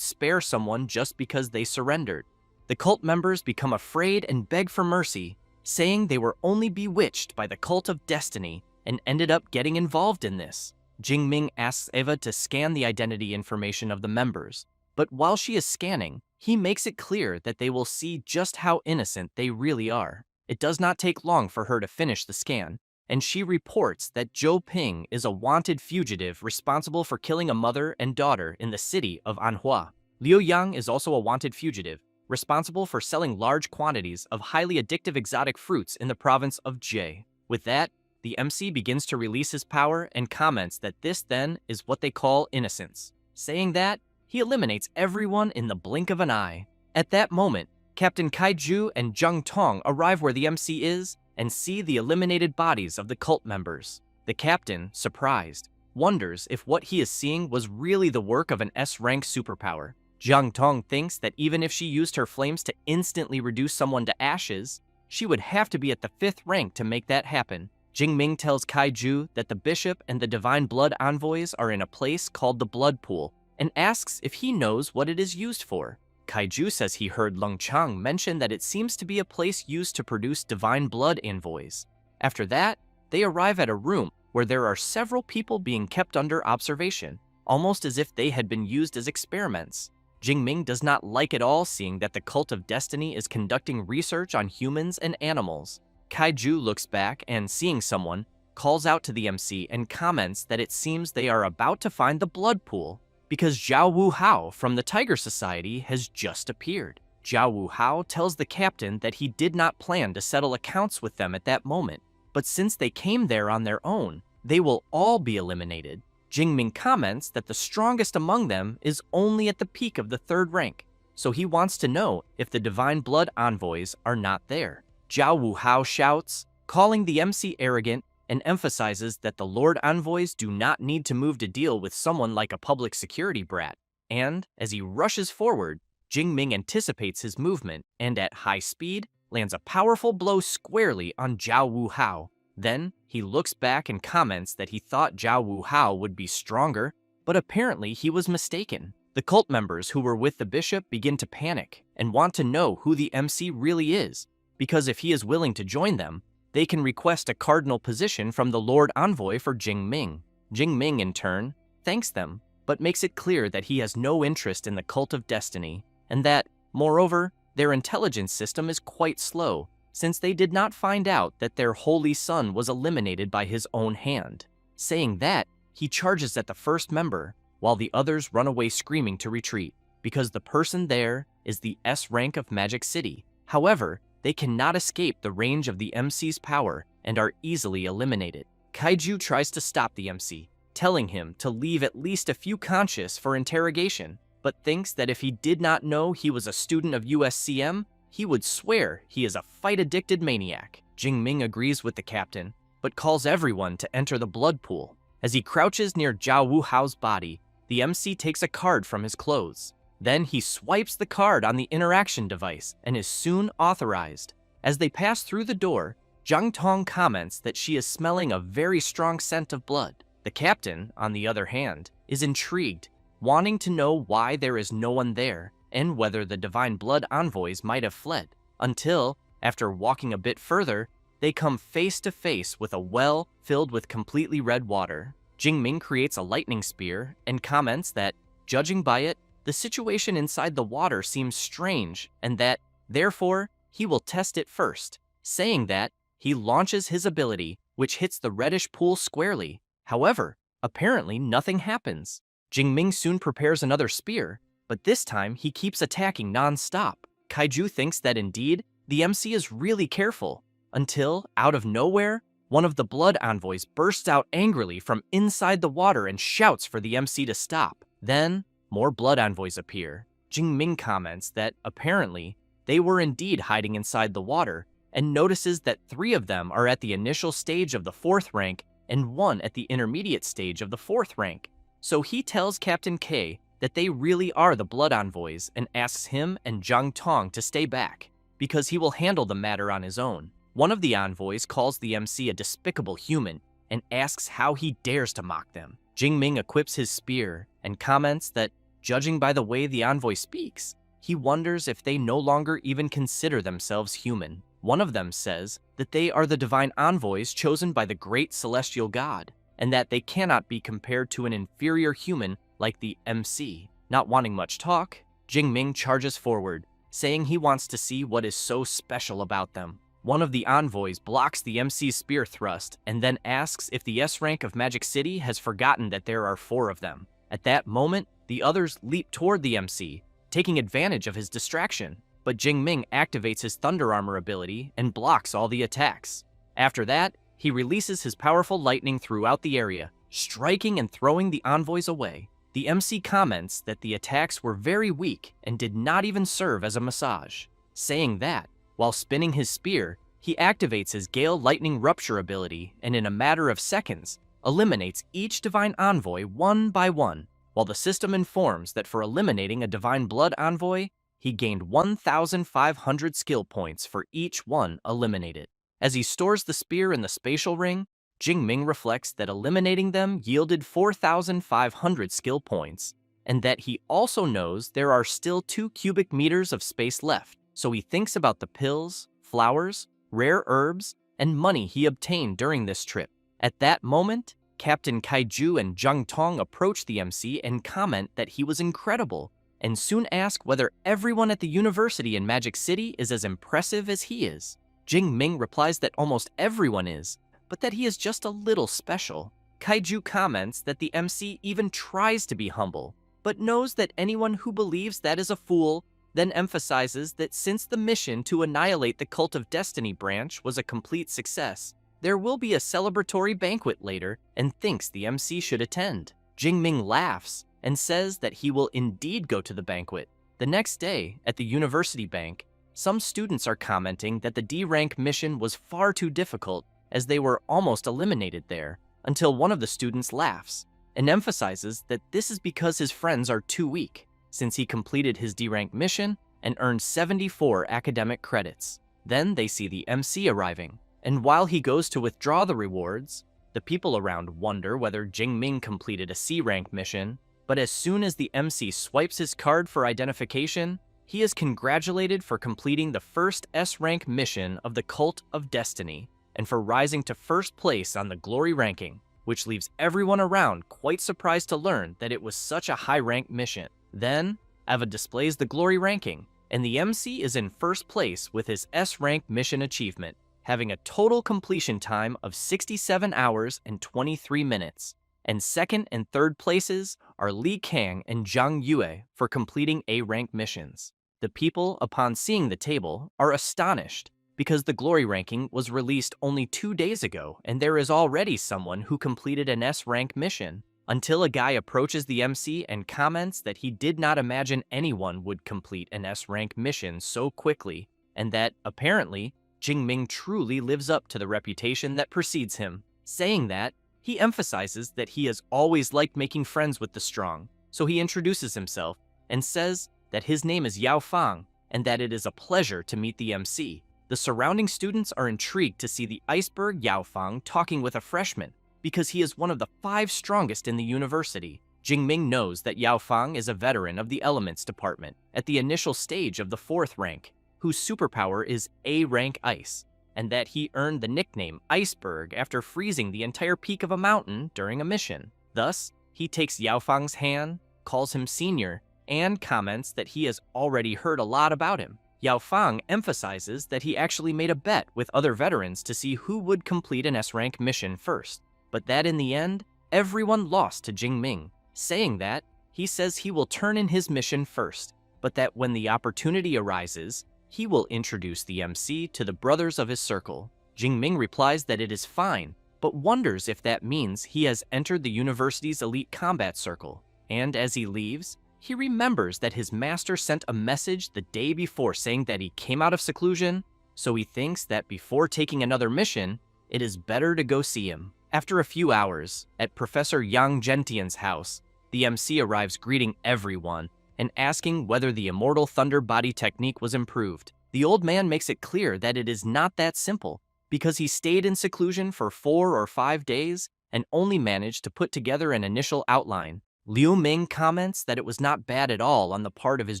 spare someone just because they surrendered. The cult members become afraid and beg for mercy, saying they were only bewitched by the cult of destiny and ended up getting involved in this. Jingming asks Eva to scan the identity information of the members, but while she is scanning, he makes it clear that they will see just how innocent they really are. It does not take long for her to finish the scan, and she reports that Zhou Ping is a wanted fugitive responsible for killing a mother and daughter in the city of Manhwa. Liu Yang is also a wanted fugitive, responsible for selling large quantities of highly addictive exotic fruits in the province of Jie. With that, the MC begins to release his power and comments that this then is what they call innocence, saying that he eliminates everyone in the blink of an eye. At that moment, Captain Kaiju and Zhang Tong arrive where the MC is and see the eliminated bodies of the cult members. The captain, surprised, wonders if what he is seeing was really the work of an S-rank superpower. Zhang Tong thinks that even if she used her flames to instantly reduce someone to ashes, she would have to be at the 5th rank to make that happen. Jingming tells Kaiju that the bishop and the Divine Blood envoys are in a place called the Blood Pool, and asks if he knows what it is used for. Kaiju says he heard Lung Chang mention that it seems to be a place used to produce Divine Blood envoys. After that, they arrive at a room where there are several people being kept under observation, almost as if they had been used as experiments. Jingming does not like at all seeing that the Cult of Destiny is conducting research on humans and animals. Kaiju looks back and, seeing someone, calls out to the MC and comments that it seems they are about to find the blood pool because Zhao Wu Hao from the Tiger Society has just appeared. Zhao Wu Hao tells the captain that he did not plan to settle accounts with them at that moment, but since they came there on their own, they will all be eliminated. Jingming comments that the strongest among them is only at the peak of the 3rd rank, so he wants to know if the Divine Blood envoys are not there. Zhao Wu Hao shouts, calling the MC arrogant, and emphasizes that the Lord envoys do not need to move to deal with someone like a public security brat. And, as he rushes forward, Jingming anticipates his movement and at high speed lands a powerful blow squarely on Zhao Wu Hao. Then, he looks back and comments that he thought Zhao Wu Hao would be stronger, but apparently he was mistaken. The cult members who were with the bishop begin to panic and want to know who the MC really is, because if he is willing to join them, they can request a cardinal position from the Lord Envoy for Jingming. Jingming, in turn, thanks them, but makes it clear that he has no interest in the cult of destiny, and that, moreover, their intelligence system is quite slow, since they did not find out that their holy son was eliminated by his own hand. Saying that, he charges at the first member, while the others run away screaming to retreat, because the person there is the S rank of Magic City. However, they cannot escape the range of the MC's power and are easily eliminated. Kaiju tries to stop the MC, telling him to leave at least a few conscious for interrogation, but thinks that if he did not know he was a student of USCM, he would swear he is a fight-addicted maniac. Jingming agrees with the captain, but calls everyone to enter the blood pool. As he crouches near Zhao Wuhao's body, the MC takes a card from his clothes. Then he swipes the card on the interaction device and is soon authorized. As they pass through the door, Zhang Tong comments that she is smelling a very strong scent of blood. The captain, on the other hand, is intrigued, wanting to know why there is no one there and whether the divine blood envoys might have fled, until, after walking a bit further, they come face to face with a well filled with completely red water. Jingming creates a lightning spear and comments that, judging by it, the situation inside the water seems strange and that, therefore, he will test it first. Saying that, he launches his ability, which hits the reddish pool squarely. However, apparently nothing happens. Jingming soon prepares another spear, but this time he keeps attacking non-stop. Kaiju thinks that indeed, the MC is really careful, until, out of nowhere, one of the blood envoys bursts out angrily from inside the water and shouts for the MC to stop. Then, more blood envoys appear. Jingming comments that, apparently, they were indeed hiding inside the water, and notices that 3 of them are at the initial stage of the 4th rank and 1 at the intermediate stage of the 4th rank. So he tells Captain K that they really are the blood envoys and asks him and Zhang Tong to stay back, because he will handle the matter on his own. One of the envoys calls the MC a despicable human and asks how he dares to mock them. Jingming equips his spear and comments that, judging by the way the envoy speaks, he wonders if they no longer even consider themselves human. One of them says that they are the divine envoys chosen by the great celestial god, and that they cannot be compared to an inferior human like the MC. Not wanting much talk, Jingming charges forward, saying he wants to see what is so special about them. One of the envoys blocks the MC's spear thrust and then asks if the S rank of Magic City has forgotten that there are 4 of them. At that moment, the others leap toward the MC, taking advantage of his distraction, but Jingming activates his Thunder Armor ability and blocks all the attacks. After that, he releases his powerful lightning throughout the area, striking and throwing the envoys away. The MC comments that the attacks were very weak and did not even serve as a massage. Saying that, while spinning his spear, he activates his Gale Lightning Rupture ability and in a matter of seconds, eliminates each divine envoy one by one, while the system informs that for eliminating a divine blood envoy, he gained 1,500 skill points for each one eliminated. As he stores the spear in the spatial ring, Jingming reflects that eliminating them yielded 4,500 skill points, and that he also knows there are still 2 cubic meters of space left, so he thinks about the pills, flowers, rare herbs, and money he obtained during this trip. At that moment, Captain Kaiju and Zhang Tong approach the MC and comment that he was incredible, and soon ask whether everyone at the university in Magic City is as impressive as he is. Jingming replies that almost everyone is, but that he is just a little special. Kaiju comments that the MC even tries to be humble, but knows that anyone who believes that is a fool, then emphasizes that since the mission to annihilate the Cult of Destiny branch was a complete success, there will be a celebratory banquet later and thinks the MC should attend. Jingming laughs and says that he will indeed go to the banquet. The next day, at the university bank, some students are commenting that the D-rank mission was far too difficult as they were almost eliminated there, until one of the students laughs and emphasizes that this is because his friends are too weak, since he completed his D-rank mission and earned 74 academic credits. Then they see the MC arriving, and while he goes to withdraw the rewards, the people around wonder whether Jingming completed a C-rank mission, but as soon as the MC swipes his card for identification, he is congratulated for completing the first S-rank mission of the Cult of Destiny, and for rising to first place on the glory ranking. which leaves everyone around quite surprised to learn that it was such a high-ranked mission. Then, Eva displays the glory ranking, and the MC is in first place with his S-rank mission achievement, having a total completion time of 67 hours and 23 minutes. And second and third places are Li Kang and Zhang Yue for completing A-rank missions. The people, upon seeing the table, are astonished because the glory ranking was released only 2 days ago and there is already someone who completed an S-rank mission, until a guy approaches the MC and comments that he did not imagine anyone would complete an S-rank mission so quickly, and that, apparently, Jingming truly lives up to the reputation that precedes him. Saying that, he emphasizes that he has always liked making friends with the strong, so he introduces himself and says that his name is Yao Fang and that it is a pleasure to meet the MC. The surrounding students are intrigued to see the iceberg Yao Fang talking with a freshman because he is one of the 5 strongest in the university. Jingming knows that Yao Fang is a veteran of the Elements Department at the initial stage of the 4th rank, whose superpower is A-rank ice, and that he earned the nickname Iceberg after freezing the entire peak of a mountain during a mission. Thus, he takes Yao Fang's hand, calls him senior, and comments that he has already heard a lot about him. Yao Fang emphasizes that he actually made a bet with other veterans to see who would complete an S-rank mission first, but that in the end, everyone lost to Jingming, saying that he says he will turn in his mission first, but that when the opportunity arises, he will introduce the MC to the brothers of his circle. Jingming replies that it is fine, but wonders if that means he has entered the university's elite combat circle, and as he leaves, he remembers that his master sent a message the day before saying that he came out of seclusion, so he thinks that before taking another mission, it is better to go see him. After a few hours, at Professor Yang Gentian's house, the MC arrives greeting everyone and asking whether the immortal thunder body technique was improved. The old man makes it clear that it is not that simple, because he stayed in seclusion for 4 or 5 days and only managed to put together an initial outline. Liu Ming comments that it was not bad at all on the part of his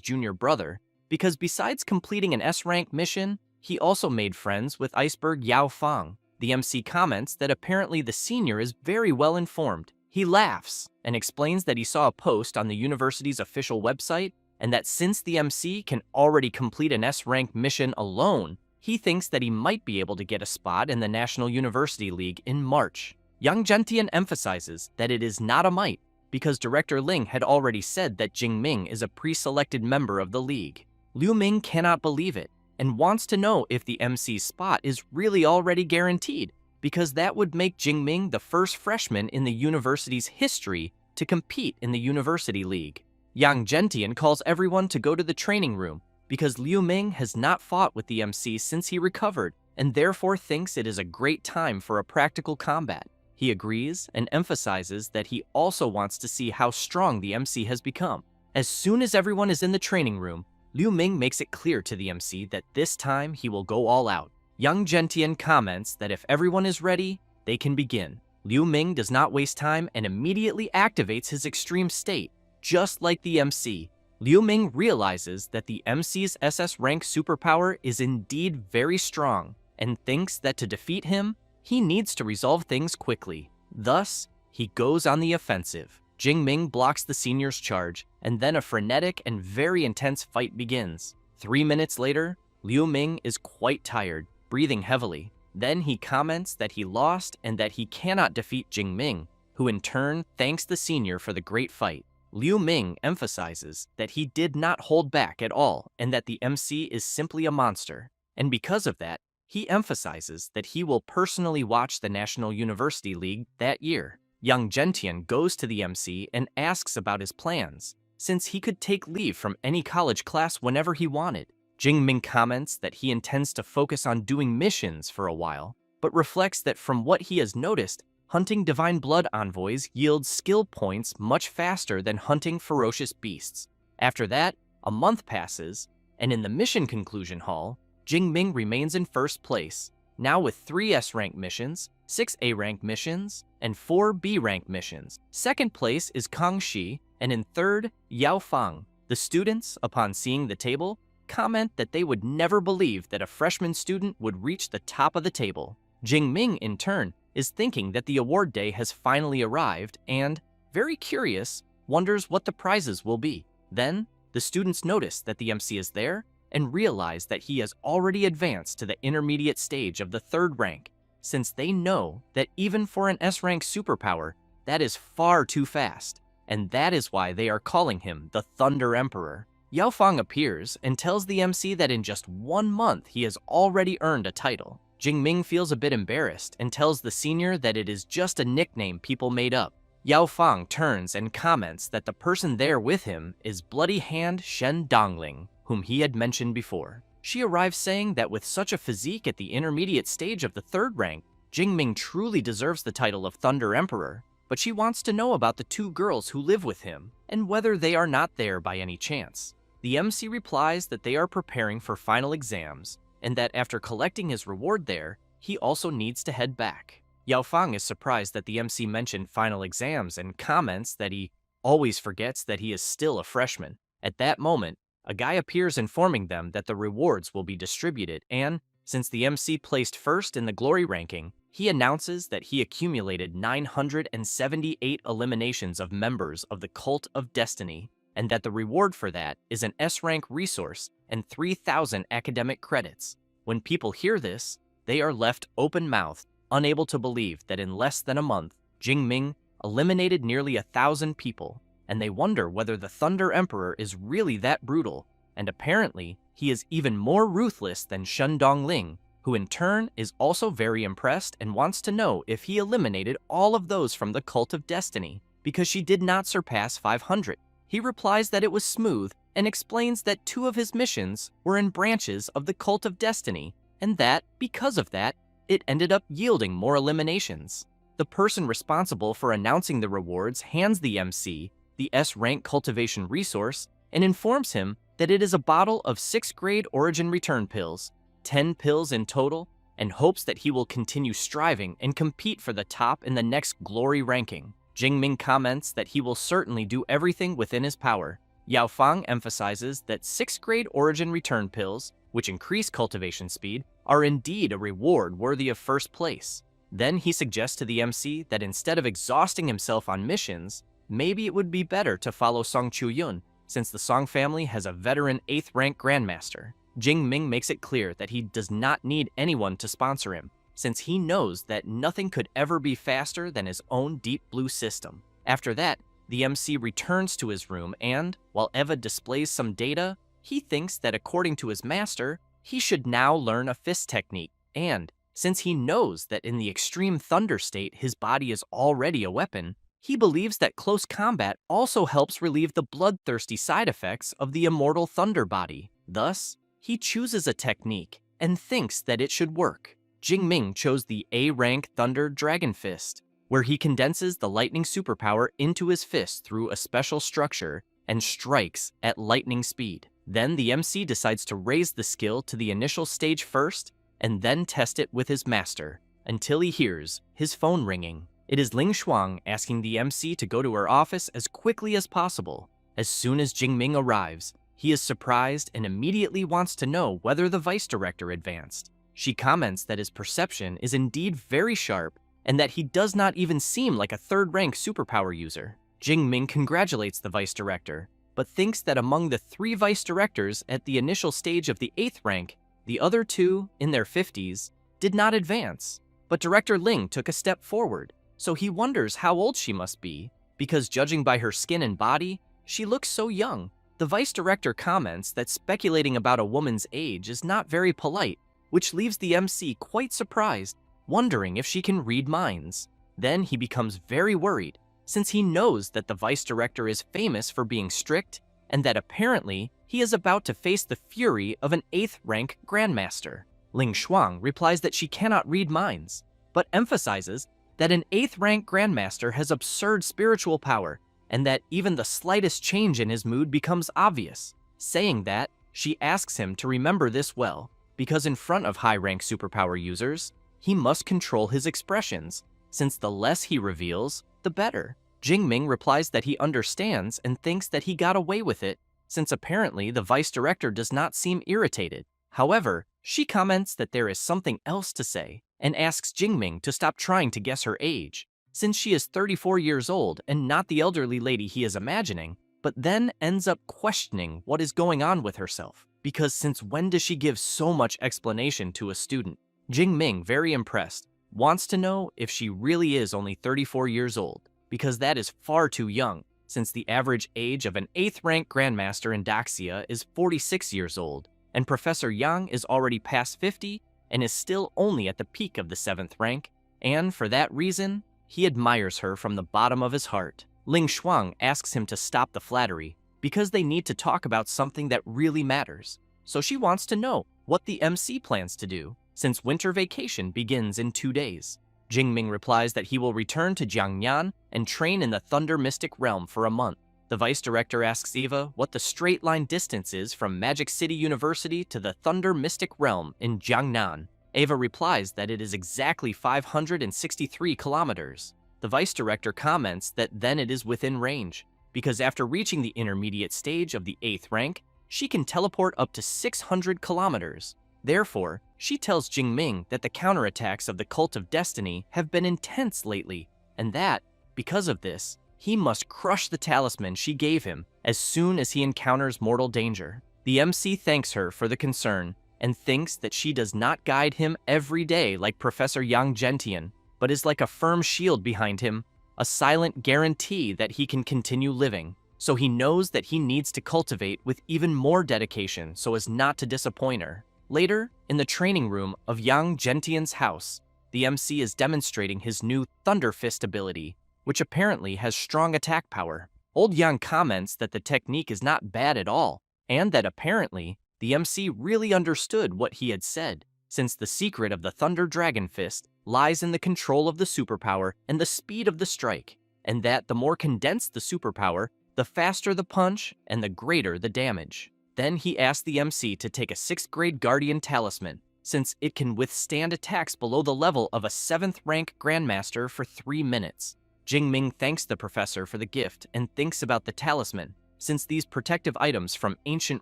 junior brother, because besides completing an S-rank mission, he also made friends with Iceberg Yao Fang. The MC comments that apparently the senior is very well informed. He laughs and explains that he saw a post on the university's official website and that since the MC can already complete an S-rank mission alone, he thinks that he might be able to get a spot in the National University League in March. Yang Gentian emphasizes that it is not a might, because Director Ling had already said that Jingming is a pre-selected member of the league. Liu Ming cannot believe it and wants to know if the MC's spot is really already guaranteed, because that would make Jingming the first freshman in the university's history to compete in the University League. Yang Gentian calls everyone to go to the training room because Liu Ming has not fought with the MC since he recovered and therefore thinks it is a great time for a practical combat. He agrees and emphasizes that he also wants to see how strong the MC has become. As soon as everyone is in the training room, Liu Ming makes it clear to the MC that this time he will go all out. Yang Gentian comments that if everyone is ready, they can begin. Liu Ming does not waste time and immediately activates his extreme state, just like the MC. Liu Ming realizes that the MC's SS rank superpower is indeed very strong and thinks that to defeat him, he needs to resolve things quickly. Thus, he goes on the offensive. Jingming blocks the senior's charge, and then a frenetic and very intense fight begins. 3 minutes later, Liu Ming is quite tired, breathing heavily. Then he comments that he lost and that he cannot defeat Jingming, who in turn thanks the senior for the great fight. Liu Ming emphasizes that he did not hold back at all and that the MC is simply a monster. And because of that, he emphasizes that he will personally watch the National University League that year. Yang Gentian goes to the MC and asks about his plans, since he could take leave from any college class whenever he wanted. Jingming comments that he intends to focus on doing missions for a while, but reflects that from what he has noticed, hunting divine blood envoys yields skill points much faster than hunting ferocious beasts. After that, a month passes, and in the mission conclusion hall, Jingming remains in first place, now with 3 S-rank missions, 6 A-rank missions, and 4 B-rank missions. Second place is Kang Shi, and in third, Yao Fang. The students, upon seeing the table, comment that they would never believe that a freshman student would reach the top of the table. Jingming, in turn, is thinking that the award day has finally arrived and, very curious, wonders what the prizes will be. Then, the students notice that the MC is there and realize that he has already advanced to the intermediate stage of the 3rd rank, since they know that even for an S-rank superpower, that is far too fast, and that is why they are calling him the Thunder Emperor. Yao Fang appears and tells the MC that in just 1 month he has already earned a title. Jingming feels a bit embarrassed and tells the senior that it is just a nickname people made up. Yao Fang turns and comments that the person there with him is Bloody Hand Shen Dongling, whom he had mentioned before. She arrives saying that with such a physique at the intermediate stage of the 3rd rank, Jingming truly deserves the title of Thunder Emperor, but she wants to know about the 2 girls who live with him and whether they are not there by any chance. The MC replies that they are preparing for final exams and that after collecting his reward there, he also needs to head back. Yao Fang is surprised that the MC mentioned final exams and comments that he always forgets that he is still a freshman. At that moment, a guy appears informing them that the rewards will be distributed and, since the MC placed first in the glory ranking, he announces that he accumulated 978 eliminations of members of the Cult of Destiny, and that the reward for that is an S-rank resource and 3,000 academic credits. When people hear this, they are left open-mouthed, unable to believe that in less than a month, Jingming eliminated nearly 1,000 people, and they wonder whether the Thunder Emperor is really that brutal, and apparently he is even more ruthless than Shen Dongling, who in turn is also very impressed and wants to know if he eliminated all of those from the Cult of Destiny, because she did not surpass 500. He replies that it was smooth and explains that 2 of his missions were in branches of the Cult of Destiny, and that, because of that, it ended up yielding more eliminations. The person responsible for announcing the rewards hands the MC the S-rank cultivation resource and informs him that it is a bottle of 6th grade origin return pills, 10 pills in total, and hopes that he will continue striving and compete for the top in the next glory ranking. Jingming comments that he will certainly do everything within his power. Yao Fang emphasizes that 6th grade origin return pills, which increase cultivation speed, are indeed a reward worthy of first place. Then he suggests to the MC that instead of exhausting himself on missions, maybe it would be better to follow Song Chu-yun, since the Song family has a veteran 8th rank grandmaster. Jingming makes it clear that he does not need anyone to sponsor him, since he knows that nothing could ever be faster than his own Deep Blue system. After that, the MC returns to his room and, while Eva displays some data, he thinks that according to his master, he should now learn a fist technique, and, since he knows that in the extreme thunder state his body is already a weapon, he believes that close combat also helps relieve the bloodthirsty side effects of the immortal thunder body. Thus, he chooses a technique and thinks that it should work. Jingming chose the A-rank Thunder Dragon Fist, where he condenses the lightning superpower into his fist through a special structure and strikes at lightning speed. Then the MC decides to raise the skill to the initial stage first and then test it with his master, until he hears his phone ringing. It is Ling Shuang asking the MC to go to her office as quickly as possible. As soon as Jingming arrives, he is surprised and immediately wants to know whether the vice director advanced. She comments that his perception is indeed very sharp and that he does not even seem like a 3rd rank superpower user. Jingming congratulates the vice director, but thinks that among the 3 vice directors at the initial stage of the 8th rank, the other 2, in their 50s, did not advance. But Director Ling took a step forward, so he wonders how old she must be, because judging by her skin and body, she looks so young. The vice director comments that speculating about a woman's age is not very polite, which leaves the MC quite surprised, wondering if she can read minds. Then he becomes very worried, since he knows that the vice director is famous for being strict, and that apparently he is about to face the fury of an 8th rank grandmaster. Ling Shuang replies that she cannot read minds, but emphasizes that an 8th rank grandmaster has absurd spiritual power, and that even the slightest change in his mood becomes obvious. Saying that, she asks him to remember this well, because in front of high-rank superpower users, he must control his expressions, since the less he reveals, the better. Jingming replies that he understands and thinks that he got away with it, since apparently the vice director does not seem irritated. However, she comments that there is something else to say, and asks Jingming to stop trying to guess her age, since she is 34 years old and not the elderly lady he is imagining, but then ends up questioning what is going on with herself, because since when does she give so much explanation to a student? Jingming, very impressed, wants to know if she really is only 34 years old, because that is far too young, since the average age of an 8th rank Grandmaster in Daxia is 46 years old, and Professor Yang is already past 50 and is still only at the peak of the 7th rank, and for that reason, he admires her from the bottom of his heart. Ling Shuang asks him to stop the flattery, because they need to talk about something that really matters. So she wants to know what the MC plans to do, since winter vacation begins in 2 days. Jingming replies that he will return to Jiangnan and train in the Thunder Mystic Realm for a month. The vice director asks Eva what the straight line distance is from Magic City University to the Thunder Mystic Realm in Jiangnan. Eva replies that it is exactly 563 kilometers. The vice director comments that then it is within range, because after reaching the intermediate stage of the 8th rank, she can teleport up to 600 kilometers. Therefore, she tells Jingming that the counterattacks of the Cult of Destiny have been intense lately, and that, because of this, he must crush the talisman she gave him as soon as he encounters mortal danger. The MC thanks her for the concern and thinks that she does not guide him every day like Professor Yang Gentian, but is like a firm shield behind him, a silent guarantee that he can continue living. So he knows that he needs to cultivate with even more dedication so as not to disappoint her. Later, in the training room of Yang Gentian's house, the MC is demonstrating his new Thunder Fist ability, which apparently has strong attack power. Old Yang comments that the technique is not bad at all, and that apparently the MC really understood what he had said, since the secret of the Thunder Dragon Fist lies in the control of the superpower and the speed of the strike, and that the more condensed the superpower, the faster the punch and the greater the damage. Then he asked the MC to take a 6th grade Guardian Talisman, since it can withstand attacks below the level of a 7th rank Grandmaster for 3 minutes. Jingming thanks the professor for the gift and thinks about the talisman, since these protective items from ancient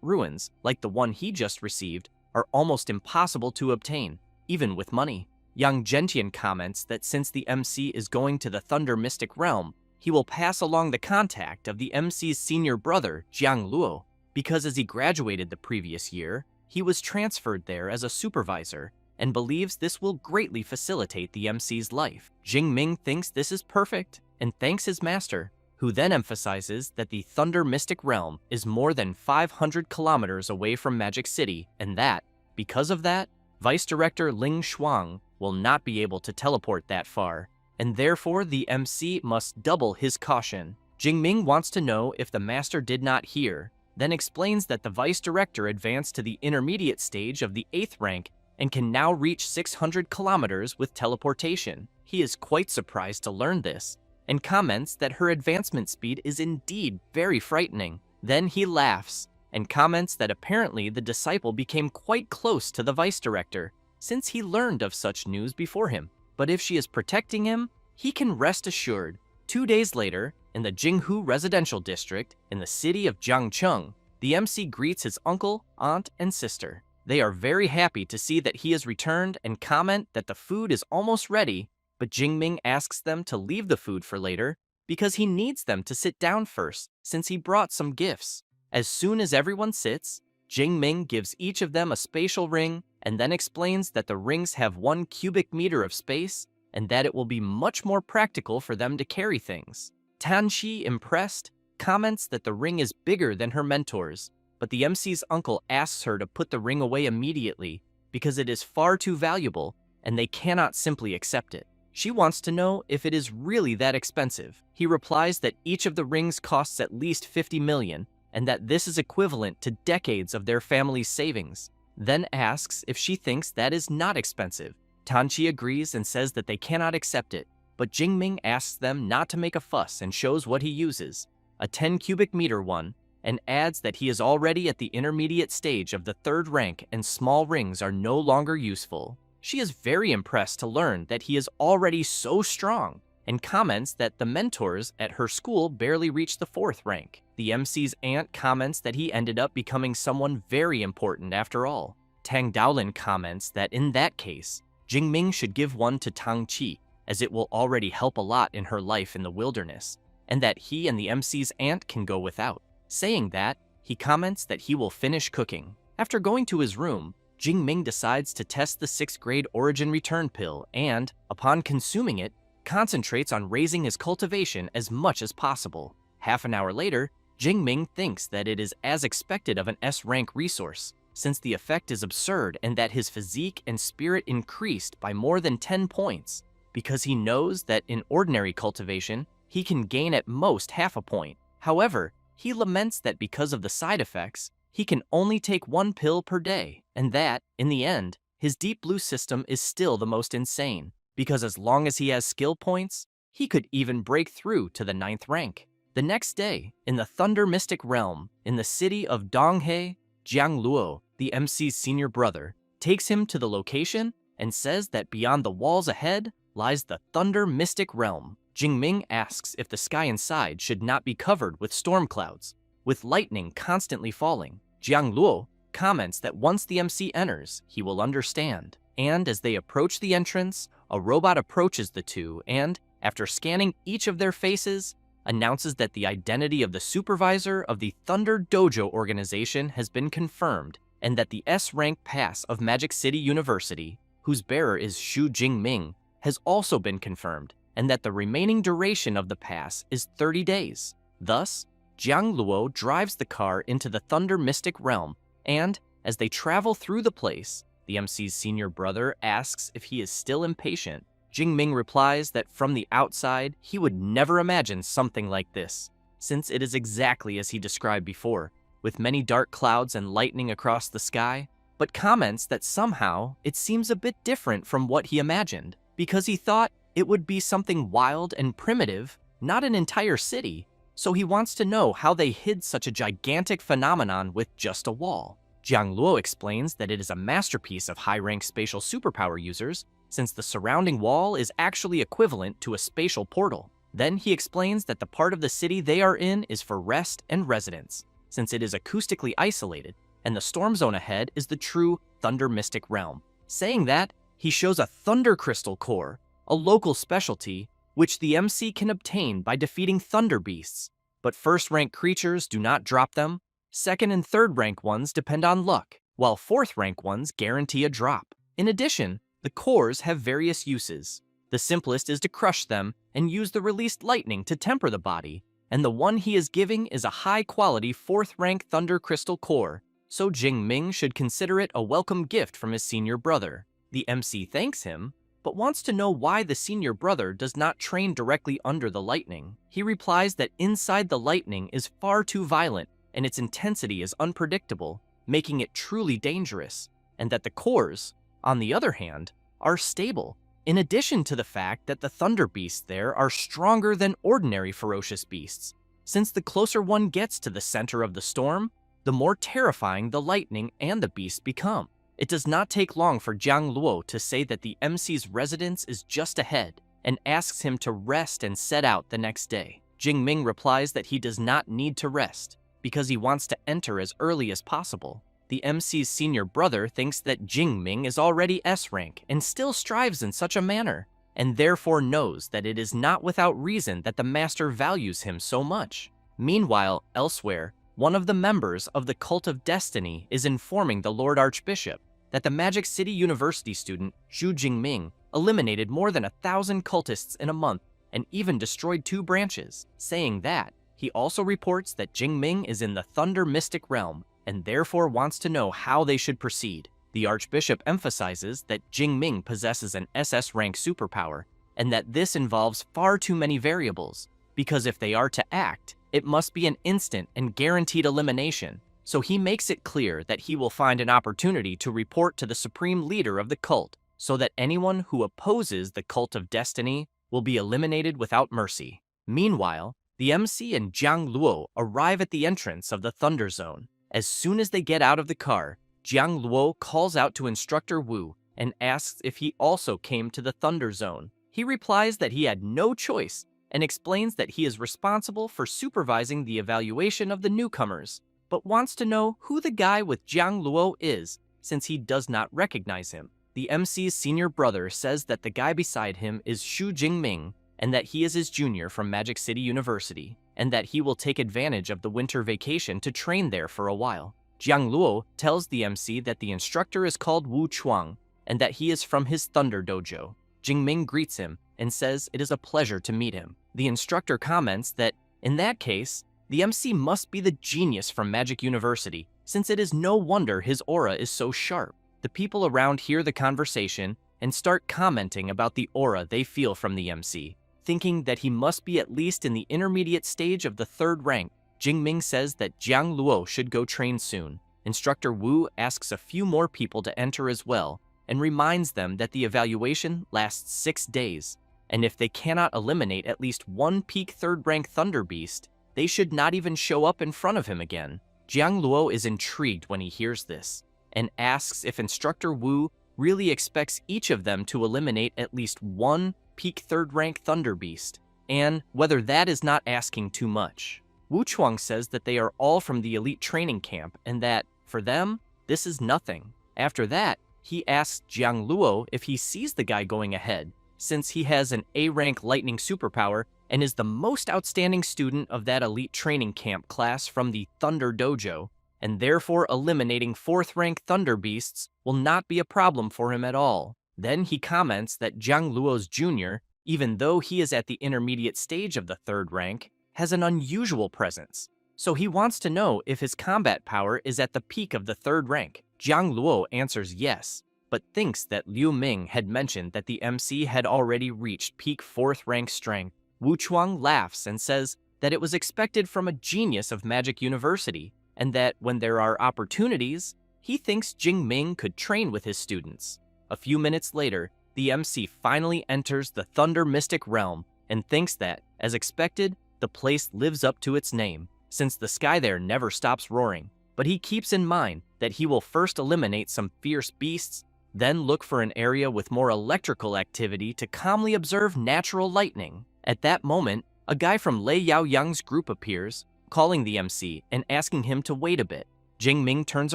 ruins, like the one he just received, are almost impossible to obtain, even with money. Yang Gentian comments that since the MC is going to the Thunder Mystic Realm, he will pass along the contact of the MC's senior brother, Jiang Luo, because as he graduated the previous year, he was transferred there as a supervisor and believes this will greatly facilitate the MC's life. Jingming thinks this is perfect and thanks his master, who then emphasizes that the Thunder Mystic Realm is more than 500 kilometers away from Magic City, and that, because of that, Vice Director Ling Shuang will not be able to teleport that far, and therefore the MC must double his caution. Jingming wants to know if the master did not hear, then explains that the Vice Director advanced to the intermediate stage of the 8th rank and can now reach 600 kilometers with teleportation. He is quite surprised to learn this, and comments that her advancement speed is indeed very frightening. Then he laughs, and comments that apparently the disciple became quite close to the Vice Director, since he learned of such news before him. But if she is protecting him, he can rest assured. 2 days later, in the Jinghu Residential District, in the city of Jiangcheng, the MC greets his uncle, aunt, and sister. They are very happy to see that he has returned and comment that the food is almost ready, but Jingming asks them to leave the food for later because he needs them to sit down first since he brought some gifts. As soon as everyone sits, Jingming gives each of them a spatial ring and then explains that the rings have 1 cubic meter of space and that it will be much more practical for them to carry things. Tanxi, impressed, comments that the ring is bigger than her mentor's, but the MC's uncle asks her to put the ring away immediately because it is far too valuable and they cannot simply accept it. She wants to know if it is really that expensive. He replies that each of the rings costs at least 50 million and that this is equivalent to decades of their family's savings. Then asks if she thinks that is not expensive. Tanchi agrees and says that they cannot accept it, but Jingming asks them not to make a fuss and shows what he uses, a 10 cubic meter one, and adds that he is already at the intermediate stage of the 3rd rank and small rings are no longer useful. She is very impressed to learn that he is already so strong and comments that the mentors at her school barely reached the 4th rank. The MC's aunt comments that he ended up becoming someone very important after all. Tang Daolin comments that in that case, Jingming should give one to Tang Qi, as it will already help a lot in her life in the wilderness, and that he and the MC's aunt can go without. Saying that, he comments that he will finish cooking. After going to his room, Jingming decides to test the 6th grade origin return pill and, upon consuming it, concentrates on raising his cultivation as much as possible. Half an hour later, Jingming thinks that it is as expected of an S-rank resource, since the effect is absurd and that his physique and spirit increased by more than 10 points, because he knows that in ordinary cultivation, he can gain at most half a point. However, he laments that because of the side effects, he can only take 1 pill per day, and that, in the end, his Deep Blue system is still the most insane, because as long as he has skill points, he could even break through to the 9th rank. The next day, in the Thunder Mystic Realm, in the city of Donghae, Jiang Luo, the MC's senior brother, takes him to the location and says that beyond the walls ahead lies the Thunder Mystic Realm. Jingming asks if the sky inside should not be covered with storm clouds, with lightning constantly falling. Jiang Luo comments that once the MC enters, he will understand. And as they approach the entrance, a robot approaches the two and, after scanning each of their faces, announces that the identity of the supervisor of the Thunder Dojo organization has been confirmed, and that the S-rank pass of Magic City University, whose bearer is Xu Jingming, has also been confirmed, and that the remaining duration of the pass is 30 days. Thus, Jiang Luo drives the car into the Thunder Mystic Realm, and, as they travel through the place, the MC's senior brother asks if he is still impatient. Jingming replies that from the outside, he would never imagine something like this, since it is exactly as he described before, with many dark clouds and lightning across the sky, but comments that somehow it seems a bit different from what he imagined, because he thought it would be something wild and primitive, not an entire city, so he wants to know how they hid such a gigantic phenomenon with just a wall. Jiang Luo explains that it is a masterpiece of high-rank spatial superpower users, since the surrounding wall is actually equivalent to a spatial portal. Then he explains that the part of the city they are in is for rest and residence, since it is acoustically isolated, and the storm zone ahead is the true Thunder Mystic Realm. Saying that, he shows a Thunder Crystal Core, a local specialty, which the MC can obtain by defeating Thunder Beasts, but first-rank creatures do not drop them, second and third-rank ones depend on luck, while fourth-rank ones guarantee a drop. In addition, the cores have various uses. The simplest is to crush them and use the released lightning to temper the body, and the one he is giving is a high-quality 4th-rank Thunder Crystal Core, so Jingming should consider it a welcome gift from his senior brother. The MC thanks him, but wants to know why the senior brother does not train directly under the lightning. He replies that inside the lightning is far too violent, and its intensity is unpredictable, making it truly dangerous, and that the cores, on the other hand, are stable, in addition to the fact that the thunder beasts there are stronger than ordinary ferocious beasts, since the closer one gets to the center of the storm, the more terrifying the lightning and the beasts become. It does not take long for Jiang Luo to say that the MC's residence is just ahead, and asks him to rest and set out the next day. Jingming replies that he does not need to rest, because he wants to enter as early as possible. The MC's senior brother thinks that Jingming is already S-rank and still strives in such a manner, and therefore knows that it is not without reason that the master values him so much. Meanwhile, elsewhere, one of the members of the Cult of Destiny is informing the Lord Archbishop that the Magic City University student Xu Jingming eliminated more than 1,000 cultists in a month and even destroyed 2 branches, saying that he also reports that Jingming is in the Thunder Mystic Realm and therefore wants to know how they should proceed. The Archbishop emphasizes that Jingming possesses an SS rank superpower and that this involves far too many variables, because if they are to act, it must be an instant and guaranteed elimination. So he makes it clear that he will find an opportunity to report to the supreme leader of the cult, so that anyone who opposes the Cult of Destiny will be eliminated without mercy. Meanwhile, the MC and Jiang Luo arrive at the entrance of the Thunder Zone. As soon as they get out of the car, Jiang Luo calls out to Instructor Wu and asks if he also came to the Thunder Zone. He replies that he had no choice and explains that he is responsible for supervising the evaluation of the newcomers, but wants to know who the guy with Jiang Luo is, since he does not recognize him. the MC's senior brother says that the guy beside him is Xu Jingming, and that he is his junior from Magic City University, and that he will take advantage of the winter vacation to train there for a while. Jiang Luo tells the MC that the instructor is called Wu Chuang, and that he is from his Thunder Dojo. Jingming greets him and says it is a pleasure to meet him. The instructor comments that, in that case, the MC must be the genius from Magic University, since it is no wonder his aura is so sharp. The people around hear the conversation and start commenting about the aura they feel from the MC, thinking that he must be at least in the intermediate stage of the 3rd rank. Jingming says that Jiang Luo should go train soon. Instructor Wu asks a few more people to enter as well, and reminds them that the evaluation lasts 6 days, and if they cannot eliminate at least one peak 3rd rank Thunder Beast, they should not even show up in front of him again. Jiang Luo is intrigued when he hears this, and asks if Instructor Wu really expects each of them to eliminate at least one peak 3rd rank Thunder Beast, and whether that is not asking too much. Wu Chuang says that they are all from the elite training camp, and that, for them, this is nothing. After that, he asks Jiang Luo if he sees the guy going ahead, since he has an A-rank lightning superpower and is the most outstanding student of that elite training camp class from the Thunder Dojo, and therefore eliminating 4th rank Thunder Beasts will not be a problem for him at all. Then he comments that Jiang Luo's junior, even though he is at the intermediate stage of the 3rd rank, has an unusual presence, so he wants to know if his combat power is at the peak of the 3rd rank. Jiang Luo answers yes, but thinks that Liu Ming had mentioned that the MC had already reached peak 4th rank strength. Wu Chuang laughs and says that it was expected from a genius of Magic University, and that when there are opportunities, he thinks Jingming could train with his students. A few minutes later, the MC finally enters the Thunder Mystic Realm and thinks that, as expected, the place lives up to its name, since the sky there never stops roaring. But he keeps in mind that he will first eliminate some fierce beasts, then look for an area with more electrical activity to calmly observe natural lightning. At that moment, a guy from Lei Yaoyang's group appears, calling the MC and asking him to wait a bit. Jingming turns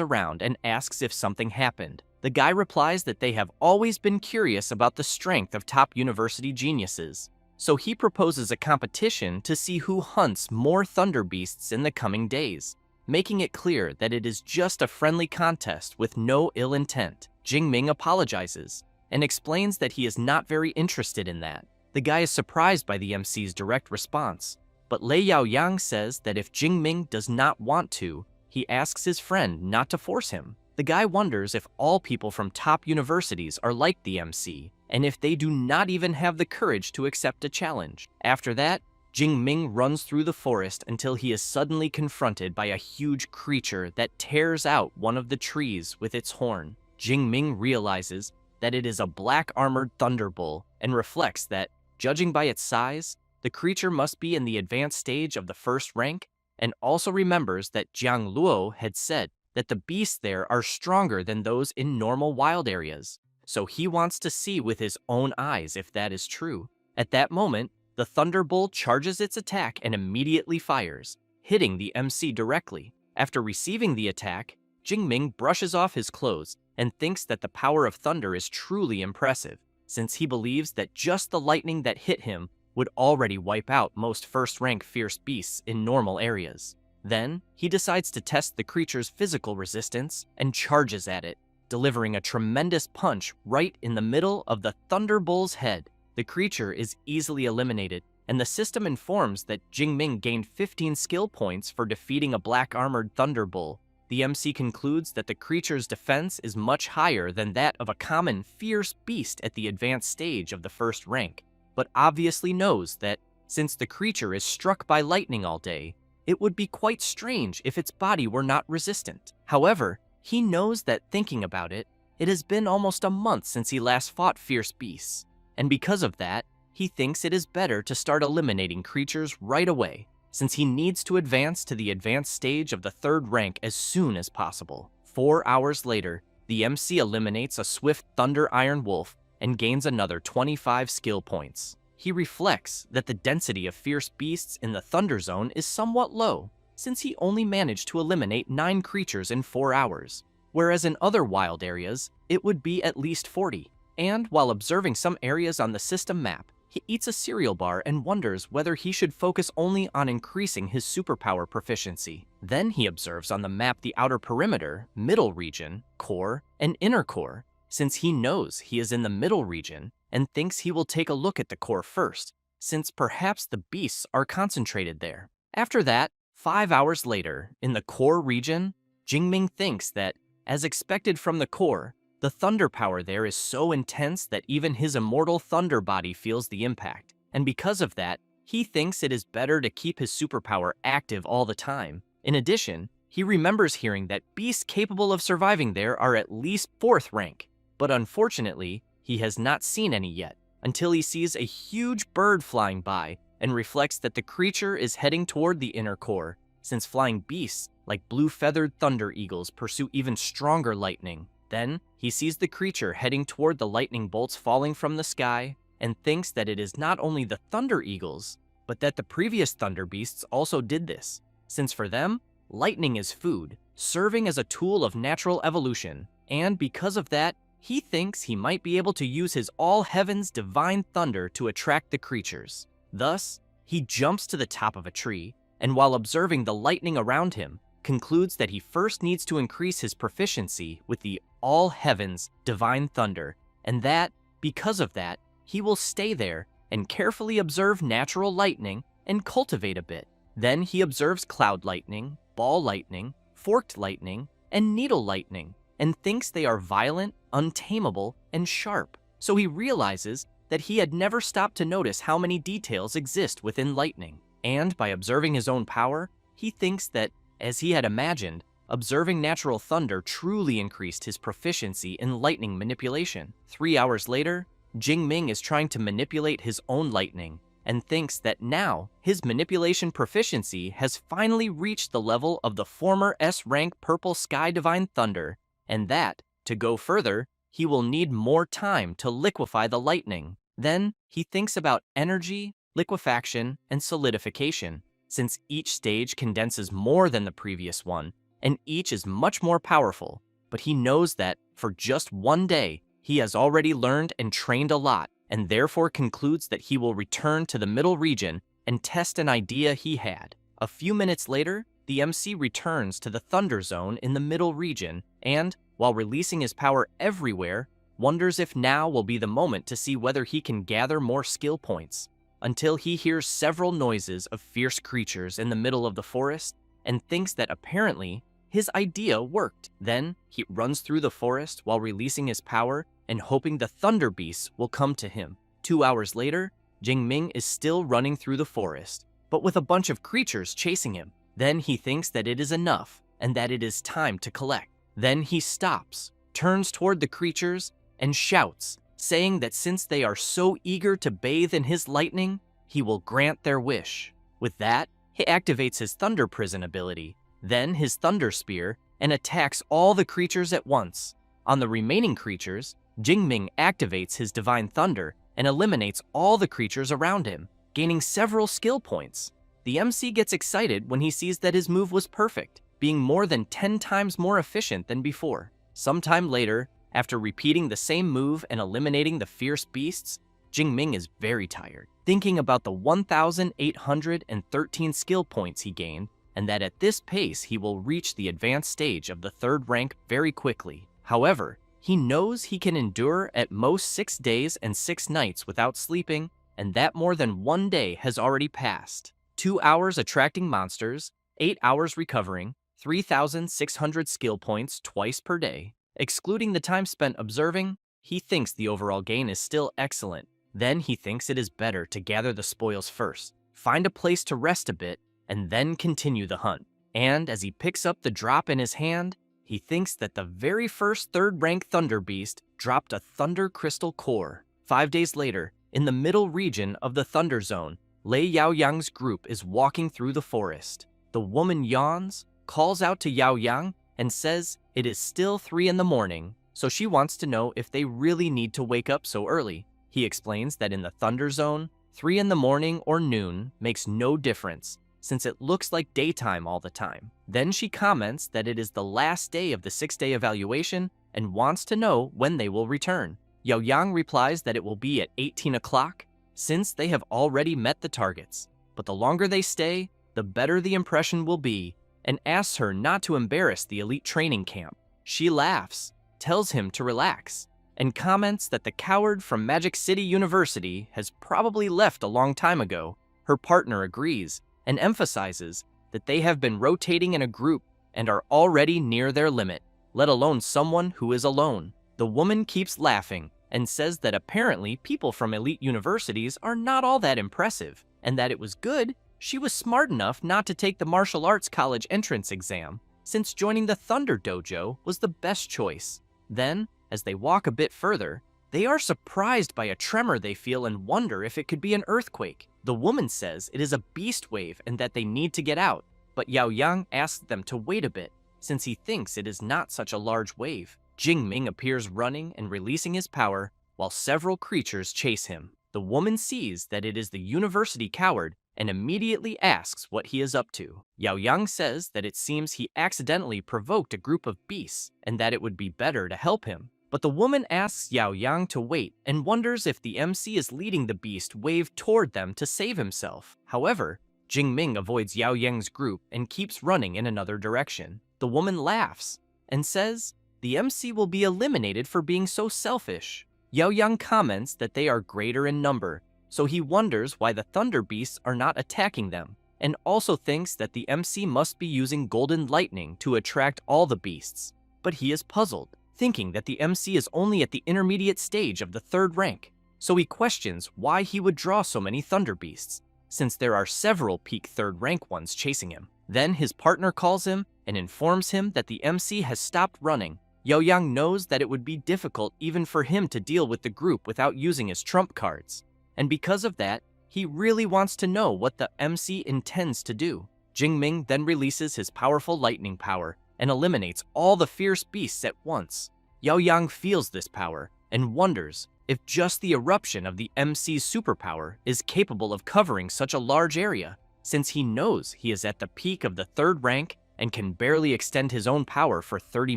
around and asks if something happened. The guy replies that they have always been curious about the strength of top university geniuses, so he proposes a competition to see who hunts more Thunder Beasts in the coming days, making it clear that it is just a friendly contest with no ill intent. Jingming apologizes and explains that he is not very interested in that. The guy is surprised by the MC's direct response, but Lei Yaoyang says that if Jingming does not want to, he asks his friend not to force him. The guy wonders if all people from top universities are like the MC, and if they do not even have the courage to accept a challenge. After that, Jingming runs through the forest until he is suddenly confronted by a huge creature that tears out one of the trees with its horn. Jingming realizes that it is a black-armored thunderbull and reflects that, judging by its size, the creature must be in the advanced stage of the 1st rank, and also remembers that Jiang Luo had said that the beasts there are stronger than those in normal wild areas, so he wants to see with his own eyes if that is true. At that moment, the Thunderbolt charges its attack and immediately fires, hitting the MC directly. After receiving the attack, Jingming brushes off his clothes and thinks that the power of thunder is truly impressive, since he believes that just the lightning that hit him would already wipe out most 1st rank fierce beasts in normal areas. Then, he decides to test the creature's physical resistance and charges at it, delivering a tremendous punch right in the middle of the Thunderbull's head. The creature is easily eliminated, and the system informs that Jingming gained 15 skill points for defeating a black-armored Thunderbull. The MC concludes that the creature's defense is much higher than that of a common fierce beast at the advanced stage of the 1st rank, but obviously knows that, since the creature is struck by lightning all day, it would be quite strange if its body were not resistant. However, he knows that thinking about it, it has been almost a month since he last fought fierce beasts, and because of that, he thinks it is better to start eliminating creatures right away, since he needs to advance to the advanced stage of the 3rd rank as soon as possible. 4 hours later, the MC eliminates a swift Thunder Iron Wolf and gains another 25 skill points. He reflects that the density of fierce beasts in the Thunder Zone is somewhat low, since he only managed to eliminate 9 creatures in 4 hours. whereas in other wild areas, it would be at least 40. And while observing some areas on the system map, he eats a cereal bar and wonders whether he should focus only on increasing his superpower proficiency. Then he observes on the map the outer perimeter, middle region, core, and inner core, since he knows he is in the middle region and thinks he will take a look at the core first, since perhaps the beasts are concentrated there. After that, 5 hours later, in the core region, Jingming thinks that, as expected from the core, the thunder power there is so intense that even his immortal thunder body feels the impact, and because of that, he thinks it is better to keep his superpower active all the time. In addition, he remembers hearing that beasts capable of surviving there are at least 4th rank, but unfortunately, he has not seen any yet, until he sees a huge bird flying by and reflects that the creature is heading toward the inner core, since flying beasts like blue-feathered thunder eagles pursue even stronger lightning. Then, he sees the creature heading toward the lightning bolts falling from the sky and thinks that it is not only the thunder eagles, but that the previous thunder beasts also did this, since for them, lightning is food, serving as a tool of natural evolution, and because of that, he thinks he might be able to use his all heavens divine thunder to attract the creatures. Thus, he jumps to the top of a tree, and while observing the lightning around him, concludes that he first needs to increase his proficiency with the all heavens divine thunder, and that, because of that, he will stay there and carefully observe natural lightning and cultivate a bit. Then he observes cloud lightning, ball lightning, forked lightning, and needle lightning, and thinks they are violent, untamable, and sharp. So he realizes that he had never stopped to notice how many details exist within lightning. And by observing his own power, he thinks that, as he had imagined, observing natural thunder truly increased his proficiency in lightning manipulation. 3 hours later, Jingming is trying to manipulate his own lightning and thinks that now his manipulation proficiency has finally reached the level of the former S-rank Purple Sky Divine Thunder, and that, to go further, he will need more time to liquefy the lightning. Then, he thinks about energy, liquefaction, and solidification, since each stage condenses more than the previous one, and each is much more powerful, but he knows that, for just one day, he has already learned and trained a lot, and therefore concludes that he will return to the middle region and test an idea he had. A few minutes later, the MC returns to the Thunder Zone in the middle region, and, while releasing his power everywhere, wonders if now will be the moment to see whether he can gather more skill points, until he hears several noises of fierce creatures in the middle of the forest and thinks that apparently his idea worked. Then he runs through the forest while releasing his power and hoping the thunder beasts will come to him. 2 hours later, Jingming is still running through the forest, but with a bunch of creatures chasing him. Then he thinks that it is enough and that it is time to collect. Then he stops, turns toward the creatures, and shouts, saying that since they are so eager to bathe in his lightning, he will grant their wish. With that, he activates his Thunder Prison ability, then his Thunder Spear, and attacks all the creatures at once. On the remaining creatures, Jingming activates his Divine Thunder and eliminates all the creatures around him, gaining several skill points. The MC gets excited when he sees that his move was perfect, being more than 10 times more efficient than before. Sometime later, after repeating the same move and eliminating the fierce beasts, Jingming is very tired, thinking about the 1,813 skill points he gained, and that at this pace he will reach the advanced stage of the 3rd rank very quickly. However, he knows he can endure at most 6 days and 6 nights without sleeping, and that more than 1 day has already passed. 2 hours attracting monsters, 8 hours recovering, 3,600 skill points twice per day. Excluding the time spent observing, he thinks the overall gain is still excellent. Then he thinks it is better to gather the spoils first, find a place to rest a bit, and then continue the hunt. And as he picks up the drop in his hand, he thinks that the very first 3rd rank Thunder Beast dropped a Thunder Crystal Core. 5 days later, in the middle region of the Thunder Zone, Lei Yaoyang's group is walking through the forest. The woman yawns, calls out to Yaoyang, and says it is still 3 in the morning, so she wants to know if they really need to wake up so early. He explains that in the Thunder Zone, 3 in the morning or noon makes no difference, since it looks like daytime all the time. Then she comments that it is the last day of the 6-day evaluation and wants to know when they will return. Yaoyang replies that it will be at 18 o'clock, since they have already met the targets. But the longer they stay, the better the impression will be, and asks her not to embarrass the elite training camp. She laughs, tells him to relax, and comments that the coward from Magic City University has probably left a long time ago. Her partner agrees and emphasizes that they have been rotating in a group and are already near their limit, let alone someone who is alone. The woman keeps laughing and says that apparently people from elite universities are not all that impressive, and that it was good she was smart enough not to take the martial arts college entrance exam, since joining the Thunder Dojo was the best choice. Then, as they walk a bit further, they are surprised by a tremor they feel and wonder if it could be an earthquake. The woman says it is a beast wave and that they need to get out, but Yaoyang asks them to wait a bit, since he thinks it is not such a large wave. Jingming appears running and releasing his power, while several creatures chase him. The woman sees that it is the university coward and immediately asks what he is up to. Yaoyang says that it seems he accidentally provoked a group of beasts and that it would be better to help him. But the woman asks Yaoyang to wait and wonders if the MC is leading the beast wave toward them to save himself. However, Jingming avoids Yaoyang's group and keeps running in another direction. The woman laughs and says the MC will be eliminated for being so selfish. Yaoyang comments that they are greater in number, so he wonders why the Thunder Beasts are not attacking them, and also thinks that the MC must be using golden lightning to attract all the beasts. But he is puzzled, thinking that the MC is only at the intermediate stage of the 3rd rank, so he questions why he would draw so many Thunder Beasts, since there are several peak 3rd rank ones chasing him. Then his partner calls him and informs him that the MC has stopped running. Yaoyang knows that it would be difficult even for him to deal with the group without using his trump cards, and because of that, he really wants to know what the MC intends to do. Jingming then releases his powerful lightning power and eliminates all the fierce beasts at once. Yaoyang feels this power and wonders if just the eruption of the MC's superpower is capable of covering such a large area, since he knows he is at the peak of the 3rd rank and can barely extend his own power for 30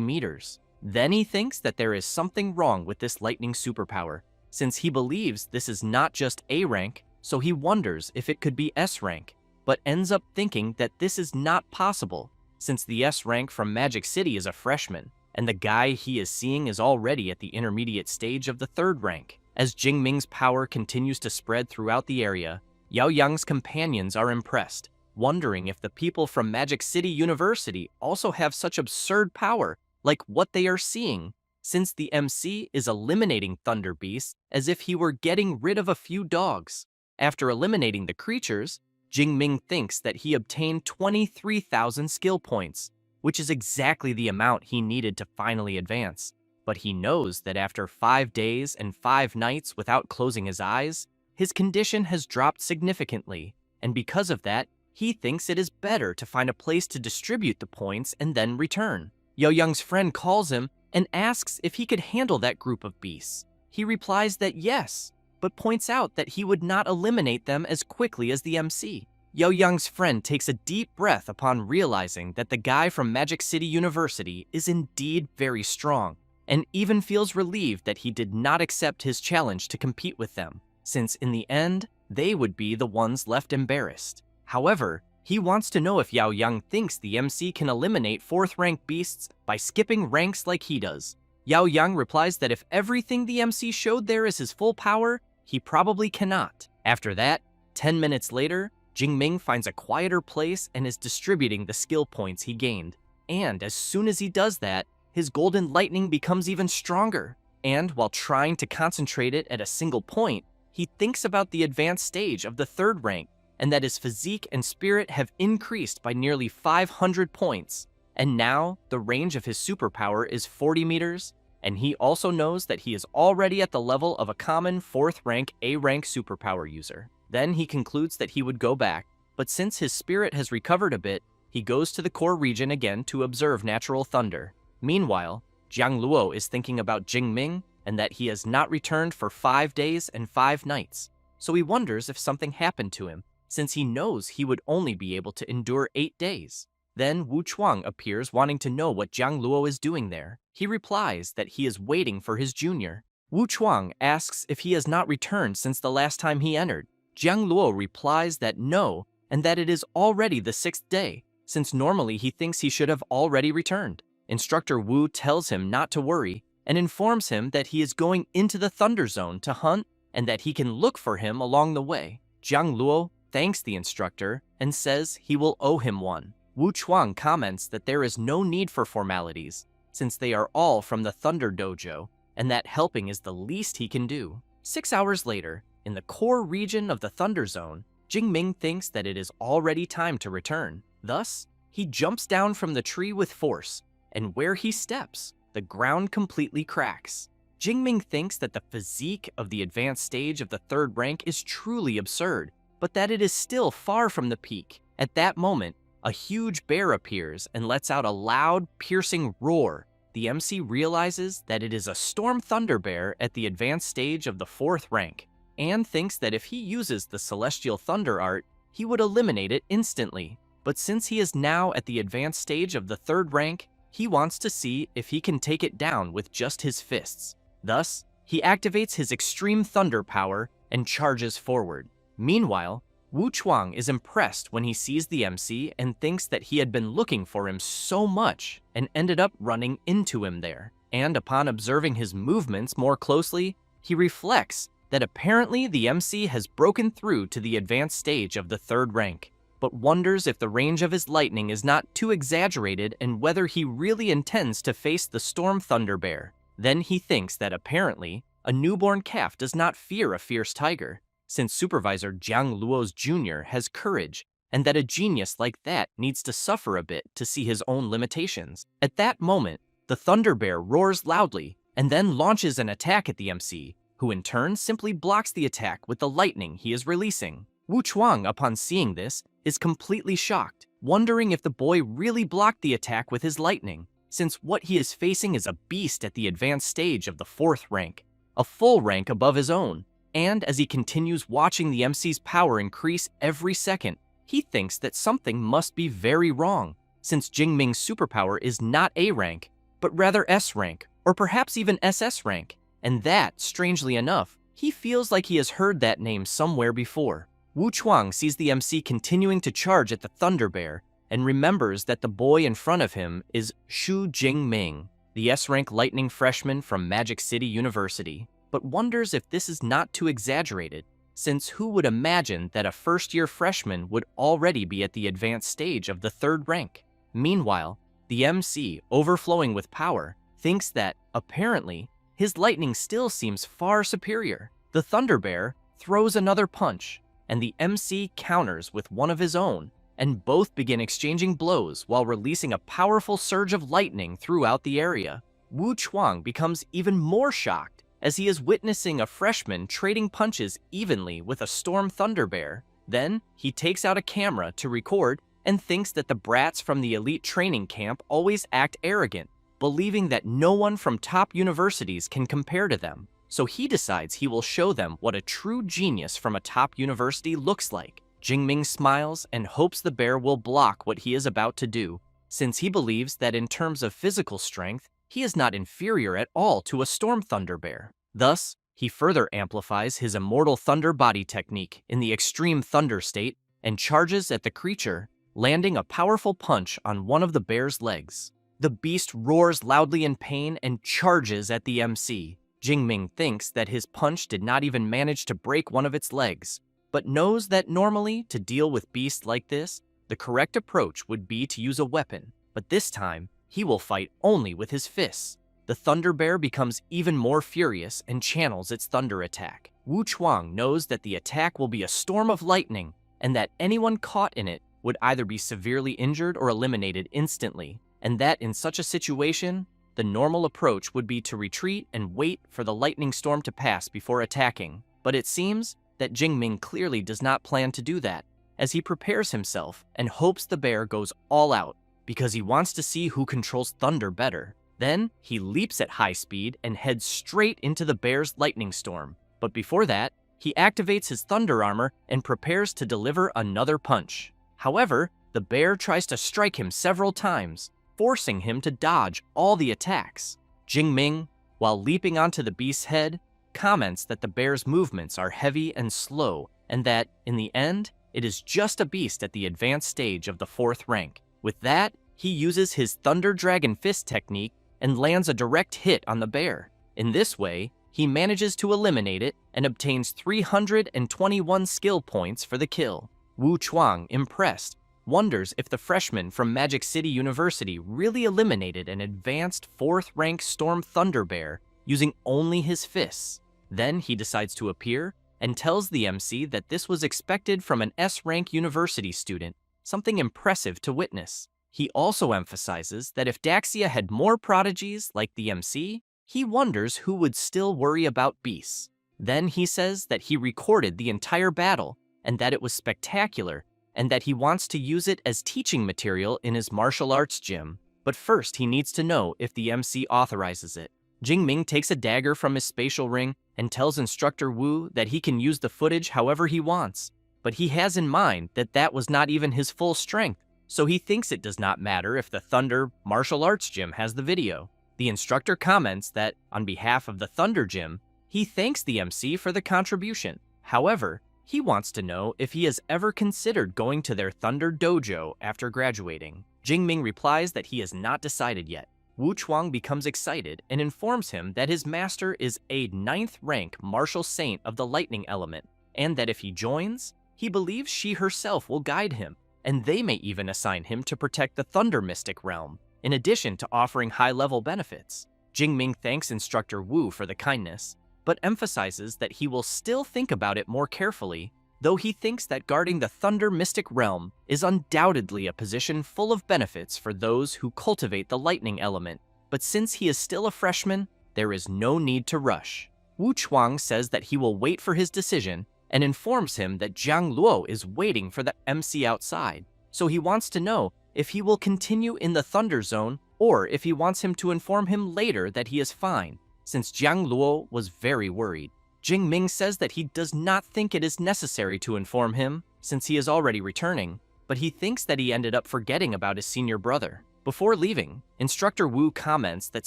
meters. Then he thinks that there is something wrong with this lightning superpower, since he believes this is not just A rank, so he wonders if it could be S rank, but ends up thinking that this is not possible, since the S rank from Magic City is a freshman, and the guy he is seeing is already at the intermediate stage of the 3rd rank. As Jingming's power continues to spread throughout the area, Yaoyang's companions are impressed, wondering if the people from Magic City University also have such absurd power like what they are seeing, since the MC is eliminating Thunder Beasts as if he were getting rid of a few dogs. After eliminating the creatures, Jingming thinks that he obtained 23,000 skill points, which is exactly the amount he needed to finally advance. But he knows that after 5 days and 5 nights without closing his eyes, his condition has dropped significantly, and because of that, he thinks it is better to find a place to distribute the points and then return. Yaoyang's friend calls him and asks if he could handle that group of beasts. He replies that yes, but points out that he would not eliminate them as quickly as the MC. Yaoyang's friend takes a deep breath upon realizing that the guy from Magic City University is indeed very strong, and even feels relieved that he did not accept his challenge to compete with them, since in the end, they would be the ones left embarrassed. However, he wants to know if Yaoyang thinks the MC can eliminate 4th rank beasts by skipping ranks like he does. Yaoyang replies that if everything the MC showed there is his full power, he probably cannot. After that, 10 minutes later, Jingming finds a quieter place and is distributing the skill points he gained. And as soon as he does that, his golden lightning becomes even stronger. And while trying to concentrate it at a single point, he thinks about the advanced stage of the 3rd rank, and that his physique and spirit have increased by nearly 500 points. And now, the range of his superpower is 40 meters, and he also knows that he is already at the level of a common 4th rank A rank superpower user. Then he concludes that he would go back, but since his spirit has recovered a bit, he goes to the core region again to observe natural thunder. Meanwhile, Jiang Luo is thinking about Jingming and that he has not returned for 5 days and 5 nights, so he wonders if something happened to him, since he knows he would only be able to endure 8 days. Then Wu Chuang appears wanting to know what Jiang Luo is doing there. He replies that he is waiting for his junior. Wu Chuang asks if he has not returned since the last time he entered. Jiang Luo replies that no, and that it is already the 6th day, since normally he thinks he should have already returned. Instructor Wu tells him not to worry and informs him that he is going into the Thunder Zone to hunt and that he can look for him along the way. Jiang Luo thanks the instructor and says he will owe him one. Wu Chuang comments that there is no need for formalities, since they are all from the Thunder Dojo, and that helping is the least he can do. 6 hours later, in the core region of the Thunder Zone, Jingming thinks that it is already time to return. Thus, he jumps down from the tree with force, and where he steps, the ground completely cracks. Jingming thinks that the physique of the advanced stage of the 3rd rank is truly absurd, but that it is still far from the peak. At that moment, a huge bear appears and lets out a loud, piercing roar. The MC realizes that it is a Storm Thunder Bear at the advanced stage of the 4th rank, and thinks that if he uses the Celestial Thunder art, he would eliminate it instantly. But since he is now at the advanced stage of the 3rd rank, he wants to see if he can take it down with just his fists. Thus, he activates his extreme thunder power and charges forward. Meanwhile, Wu Chuang is impressed when he sees the MC and thinks that he had been looking for him so much and ended up running into him there. And upon observing his movements more closely, he reflects that apparently the MC has broken through to the advanced stage of the 3rd rank, but wonders if the range of his lightning is not too exaggerated and whether he really intends to face the Storm Thunder Bear. Then he thinks that apparently a newborn calf does not fear a fierce tiger, since Supervisor Jiang Luo's junior has courage, and that a genius like that needs to suffer a bit to see his own limitations. At that moment, the Thunder Bear roars loudly and then launches an attack at the MC, who in turn simply blocks the attack with the lightning he is releasing. Wu Chuang, upon seeing this, is completely shocked, wondering if the boy really blocked the attack with his lightning, since what he is facing is a beast at the advanced stage of the 4th rank, a full rank above his own. And as he continues watching the MC's power increase every second, he thinks that something must be very wrong, since Jingming's superpower is not A rank, but rather S rank, or perhaps even SS rank, and that, strangely enough, he feels like he has heard that name somewhere before. Wu Chuang sees the MC continuing to charge at the Thunder Bear, and remembers that the boy in front of him is Shu Jingming, the S-rank lightning freshman from Magic City University, but wonders if this is not too exaggerated, since who would imagine that a first-year freshman would already be at the advanced stage of the 3rd rank? Meanwhile, the MC, overflowing with power, thinks that, apparently, his lightning still seems far superior. The Thunder Bear throws another punch, and the MC counters with one of his own, and both begin exchanging blows while releasing a powerful surge of lightning throughout the area. Wu Chuang becomes even more shocked as he is witnessing a freshman trading punches evenly with a Storm Thunder Bear. Then, he takes out a camera to record and thinks that the brats from the elite training camp always act arrogant, believing that no one from top universities can compare to them. So he decides he will show them what a true genius from a top university looks like. Jingming smiles and hopes the bear will block what he is about to do, since he believes that in terms of physical strength, he is not inferior at all to a Storm Thunder Bear. Thus, he further amplifies his Immortal Thunder body technique in the extreme thunder state and charges at the creature, landing a powerful punch on one of the bear's legs. The beast roars loudly in pain and charges at the MC. Jingming thinks that his punch did not even manage to break one of its legs, but knows that normally, to deal with beasts like this, the correct approach would be to use a weapon, but this time, he will fight only with his fists. The Thunder Bear becomes even more furious and channels its thunder attack. Wu Chuang knows that the attack will be a storm of lightning, and that anyone caught in it would either be severely injured or eliminated instantly, and that in such a situation, the normal approach would be to retreat and wait for the lightning storm to pass before attacking. But it seems that Jingming clearly does not plan to do that, as he prepares himself and hopes the bear goes all out, because he wants to see who controls thunder better. Then, he leaps at high speed and heads straight into the bear's lightning storm. But before that, He activates his thunder armor and prepares to deliver another punch. However, the bear tries to strike him several times, forcing him to dodge all the attacks. Jingming, while leaping onto the beast's head, comments that the bear's movements are heavy and slow, and that, in the end, it is just a beast at the advanced stage of the 4th rank. With that, he uses his Thunder Dragon Fist technique and lands a direct hit on the bear. In this way, he manages to eliminate it and obtains 321 skill points for the kill. Wu Chuang, impressed, wonders if the freshman from Magic City University really eliminated an advanced 4th rank Storm Thunder Bear using only his fists. Then he decides to appear and tells the MC that this was expected from an S-rank university student, something impressive to witness. He also emphasizes that if Daxia had more prodigies like the MC, he wonders who would still worry about beasts. Then he says that he recorded the entire battle and that it was spectacular and that he wants to use it as teaching material in his martial arts gym. But first he needs to know if the MC authorizes it. Jingming takes a dagger from his spatial ring and tells Instructor Wu that he can use the footage however he wants. But he has in mind that that was not even his full strength, so he thinks it does not matter if the Thunder Martial Arts Gym has the video. The instructor comments that, on behalf of the Thunder Gym, he thanks the MC for the contribution. However, he wants to know if he has ever considered going to their Thunder Dojo after graduating. Jingming replies that he has not decided yet. Wu Chuang becomes excited and informs him that his master is a 9th rank martial saint of the lightning element, and that if he joins, he believes she herself will guide him, and they may even assign him to protect the Thunder Mystic realm, in addition to offering high-level benefits. Jingming thanks Instructor Wu for the kindness, but emphasizes that he will still think about it more carefully, though he thinks that guarding the Thunder Mystic realm is undoubtedly a position full of benefits for those who cultivate the lightning element. But since he is still a freshman, there is no need to rush. Wu Chuang says that he will wait for his decision and informs him that Jiang Luo is waiting for the MC outside, so he wants to know if he will continue in the Thunder Zone or if he wants him to inform him later that he is fine, since Jiang Luo was very worried. Jingming says that he does not think it is necessary to inform him, since he is already returning, but he thinks that he ended up forgetting about his senior brother. Before leaving, Instructor Wu comments that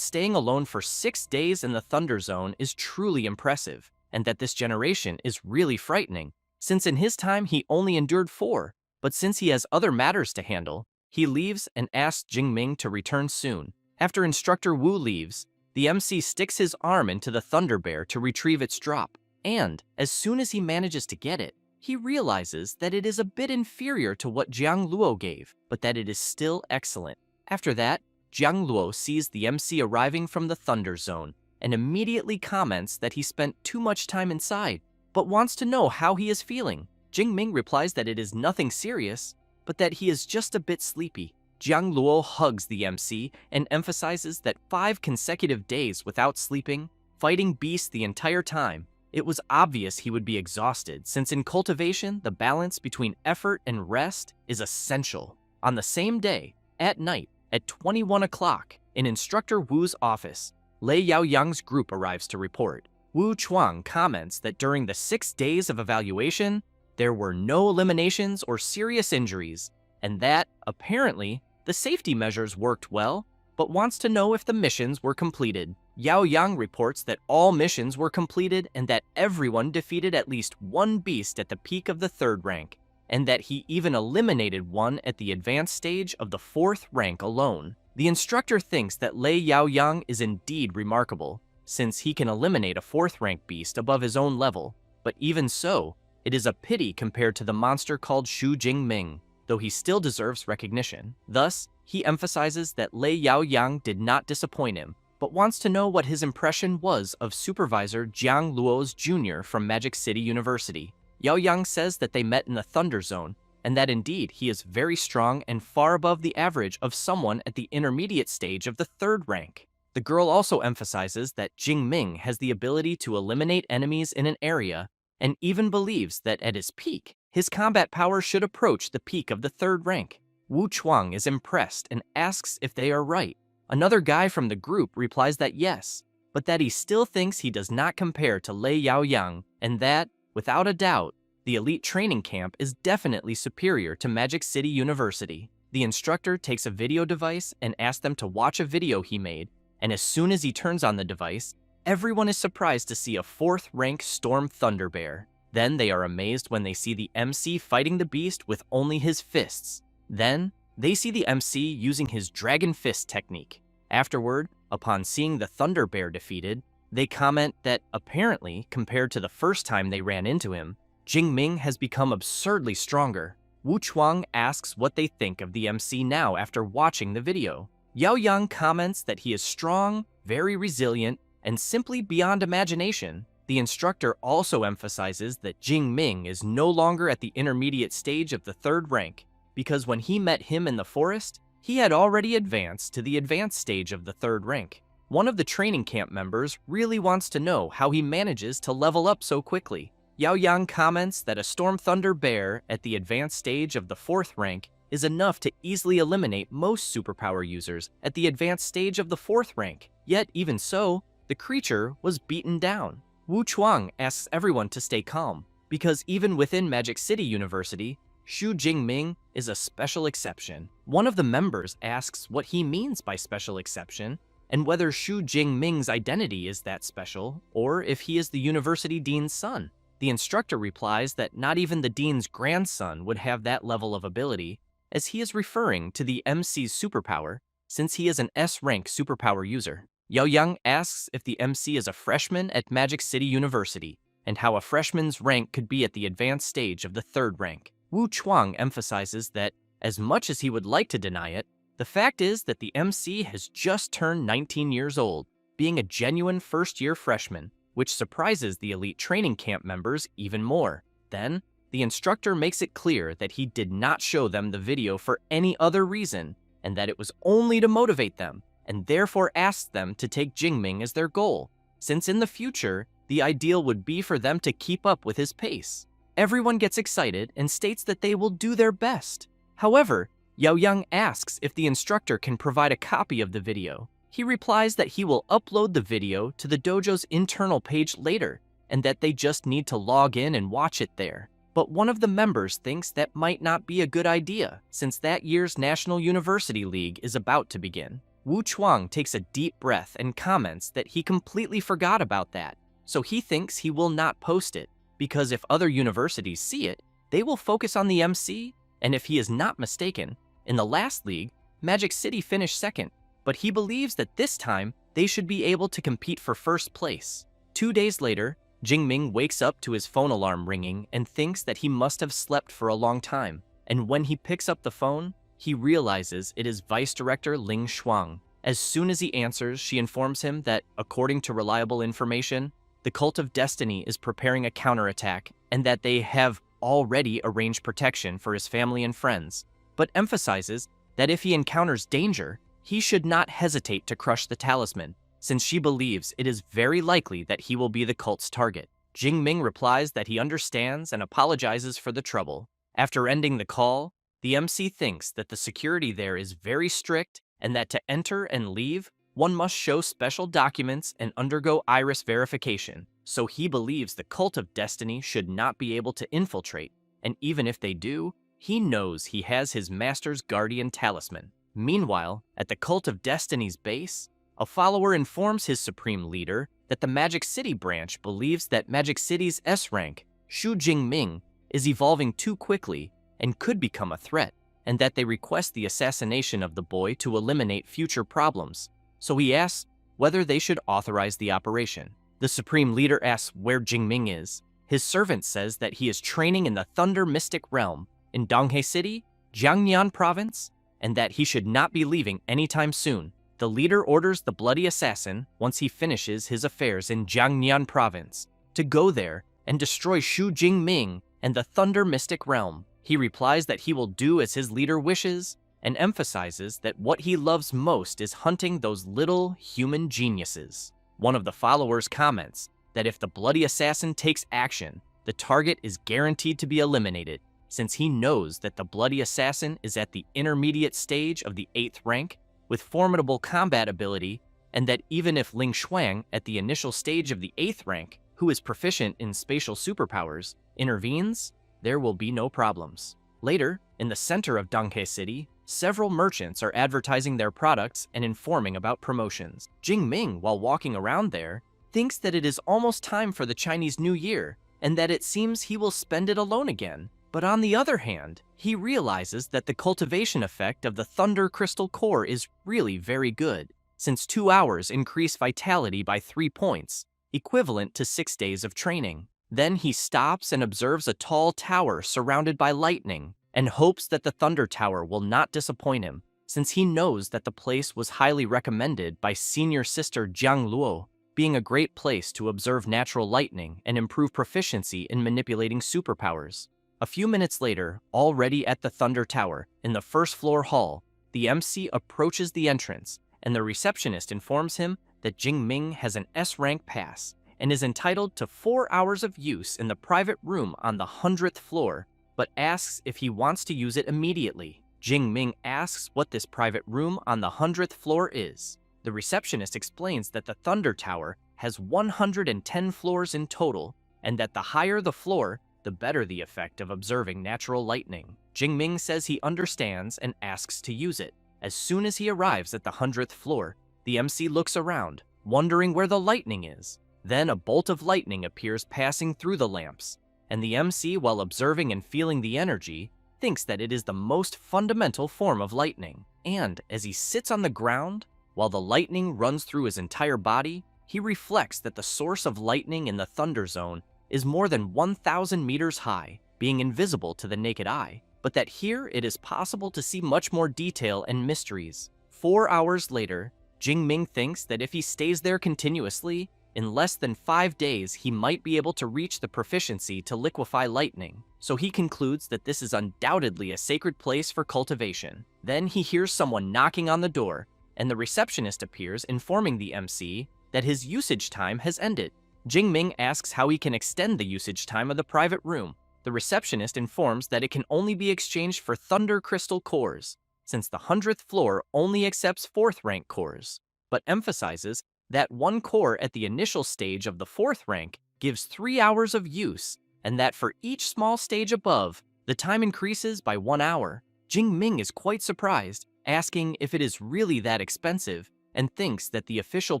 staying alone for 6 days in the Thunder Zone is truly impressive, and that this generation is really frightening, since in his time he only endured 4, but since he has other matters to handle, he leaves and asks Jingming to return soon. After Instructor Wu leaves, the MC sticks his arm into the Thunder Bear to retrieve its drop, and as soon as he manages to get it, he realizes that it is a bit inferior to what Jiang Luo gave, but that it is still excellent. After that, Jiang Luo sees the MC arriving from the Thunder Zone and immediately comments that he spent too much time inside, but wants to know how he is feeling. Jingming replies that it is nothing serious, but that he is just a bit sleepy. Jiang Luo hugs the MC and emphasizes that 5 consecutive days without sleeping, fighting beasts the entire time, it was obvious he would be exhausted, since in cultivation, the balance between effort and rest is essential. On the same day, at night, at 21 o'clock, in Instructor Wu's office, Lei Yaoyang's group arrives to report. Wu Chuang comments that during the 6 days of evaluation, there were no eliminations or serious injuries, and that, apparently, the safety measures worked well, but wants to know if the missions were completed. Yao Yang reports that all missions were completed and that everyone defeated at least 1 beast at the peak of the 3rd rank, and that he even eliminated 1 at the advanced stage of the 4th rank alone. The instructor thinks that Lei Yaoyang is indeed remarkable, since he can eliminate a 4th rank beast above his own level, but even so, it is a pity compared to the monster called Xu Jingming, though he still deserves recognition. Thus, he emphasizes that Lei Yaoyang did not disappoint him, but wants to know what his impression was of Supervisor Jiang Luo's junior from Magic City University. Yaoyang says that they met in the Thunder Zone, and that indeed he is very strong and far above the average of someone at the intermediate stage of the 3rd rank. The girl also emphasizes that Jingming has the ability to eliminate enemies in an area, and even believes that at his peak, his combat power should approach the peak of the 3rd rank. Wu Chuang is impressed and asks if they are right. Another guy from the group replies that yes, but that he still thinks he does not compare to Lei Yaoyang, and that, Without a doubt, the elite training camp is definitely superior to Magic City University. The instructor takes a video device and asks them to watch a video he made, and as soon as he turns on the device, everyone is surprised to see a 4th rank Storm Thunder Bear. Then they are amazed when they see the MC fighting the beast with only his fists. Then, they see the MC using his Dragon Fist technique. Afterward, upon seeing the Thunder Bear defeated, they comment that apparently, compared to the first time they ran into him, Jingming has become absurdly stronger. Wu Chuang asks what they think of the MC now after watching the video. Yao Yang comments that he is strong, very resilient, and simply beyond imagination. The instructor also emphasizes that Jingming is no longer at the intermediate stage of the 3rd rank, because when he met him in the forest, he had already advanced to the advanced stage of the 3rd rank. One of the training camp members really wants to know how he manages to level up so quickly. Yao Yang comments that a Storm Thunder Bear at the advanced stage of the 4th rank is enough to easily eliminate most superpower users at the advanced stage of the 4th rank. Yet, even so, the creature was beaten down. Wu Chuang asks everyone to stay calm, because even within Magic City University, Xu Jingming is a special exception. One of the members asks what he means by special exception, and whether Xu Jingming's identity is that special, or if he is the university dean's son. The instructor replies that not even the dean's grandson would have that level of ability, as he is referring to the MC's superpower, since he is an S-rank superpower user. Yao Yang asks if the MC is a freshman at Magic City University, and how a freshman's rank could be at the advanced stage of the 3rd rank. Wu Chuang emphasizes that, as much as he would like to deny it, the fact is that the MC has just turned 19 years old, being a genuine first-year freshman, which surprises the elite training camp members even more. Then, the instructor makes it clear that he did not show them the video for any other reason, and that it was only to motivate them, and therefore asked them to take Jingming as their goal, since in the future, the ideal would be for them to keep up with his pace. Everyone gets excited and states that they will do their best. However, Yao Yang asks if the instructor can provide a copy of the video. He replies that he will upload the video to the dojo's internal page later, and that they just need to log in and watch it there. But one of the members thinks that might not be a good idea, since that year's National University League is about to begin. Wu Chuang takes a deep breath and comments that he completely forgot about that, so he thinks he will not post it, because if other universities see it, they will focus on the MC, and if he is not mistaken, in the last league, Magic City finished 2nd, but he believes that this time they should be able to compete for 1st place. 2 days later, Jingming wakes up to his phone alarm ringing and thinks that he must have slept for a long time, and when he picks up the phone, he realizes it is Vice Director Ling Shuang. As soon as he answers, she informs him that, according to reliable information, the Cult of Destiny is preparing a counterattack and that they have already arranged protection for his family and friends, but emphasizes that if he encounters danger, he should not hesitate to crush the talisman, since she believes it is very likely that he will be the cult's target. Jingming replies that he understands and apologizes for the trouble. After ending the call, the MC thinks that the security there is very strict and that to enter and leave, one must show special documents and undergo iris verification, so he believes the Cult of Destiny should not be able to infiltrate, and even if they do, he knows he has his master's guardian talisman. Meanwhile, at the Cult of Destiny's base, a follower informs his supreme leader that the Magic City branch believes that Magic City's S-rank, Xu Jingming, is evolving too quickly and could become a threat, and that they request the assassination of the boy to eliminate future problems. So he asks whether they should authorize the operation. The Supreme Leader asks where Jingming is. His servant says that he is training in the Thunder Mystic Realm in Donghae City, Jiangnan Province, and that he should not be leaving anytime soon. The leader orders the Bloody Assassin, once he finishes his affairs in Jiangnan Province, to go there and destroy Xu Jingming and the Thunder Mystic Realm. He replies that he will do as his leader wishes, and emphasizes that what he loves most is hunting those little human geniuses. One of the followers comments that if the Bloody Assassin takes action, the target is guaranteed to be eliminated, since he knows that the Bloody Assassin is at the intermediate stage of the 8th rank with formidable combat ability, and that even if Ling Shuang at the initial stage of the 8th rank who is proficient in spatial superpowers, intervenes, there will be no problems. Later, in the center of Donghae City, several merchants are advertising their products and informing about promotions. Jingming, while walking around there, thinks that it is almost time for the Chinese New Year and that it seems he will spend it alone again. But on the other hand, he realizes that the cultivation effect of the Thunder Crystal Core is really very good, since 2 hours increase vitality by 3 points, equivalent to 6 days of training. Then he stops and observes a tall tower surrounded by lightning, and hopes that the Thunder Tower will not disappoint him, since he knows that the place was highly recommended by senior sister Jiang Luo, being a great place to observe natural lightning and improve proficiency in manipulating superpowers. A few minutes later, already at the Thunder Tower, in the first floor hall, the MC approaches the entrance, and the receptionist informs him that Jingming has an S-rank pass and is entitled to 4 hours of use in the private room on the 100th floor, but asks if he wants to use it immediately. Jingming asks what this private room on the 100th floor is. The receptionist explains that the Thunder Tower has 110 floors in total, and that the higher the floor, the better the effect of observing natural lightning. Jingming says he understands and asks to use it. As soon as he arrives at the 100th floor, the MC looks around, wondering where the lightning is. Then a bolt of lightning appears passing through the lamps, and the MC, while observing and feeling the energy, thinks that it is the most fundamental form of lightning. And as he sits on the ground, while the lightning runs through his entire body, he reflects that the source of lightning in the Thunder Zone is more than 1,000 meters high, being invisible to the naked eye, but that here it is possible to see much more detail and mysteries. 4 hours later, Jingming thinks that if he stays there continuously, in less than 5 days he might be able to reach the proficiency to liquefy lightning, so he concludes that this is undoubtedly a sacred place for cultivation. Then he hears someone knocking on the door, and the receptionist appears informing the MC that his usage time has ended. Jingming asks how he can extend the usage time of the private room. The receptionist informs that it can only be exchanged for Thunder Crystal Cores, since the 100th floor only accepts 4th rank cores, but emphasizes that 1 core at the initial stage of the 4th rank gives 3 hours of use, and that for each small stage above, the time increases by 1 hour. Jingming is quite surprised, asking if it is really that expensive, and thinks that the official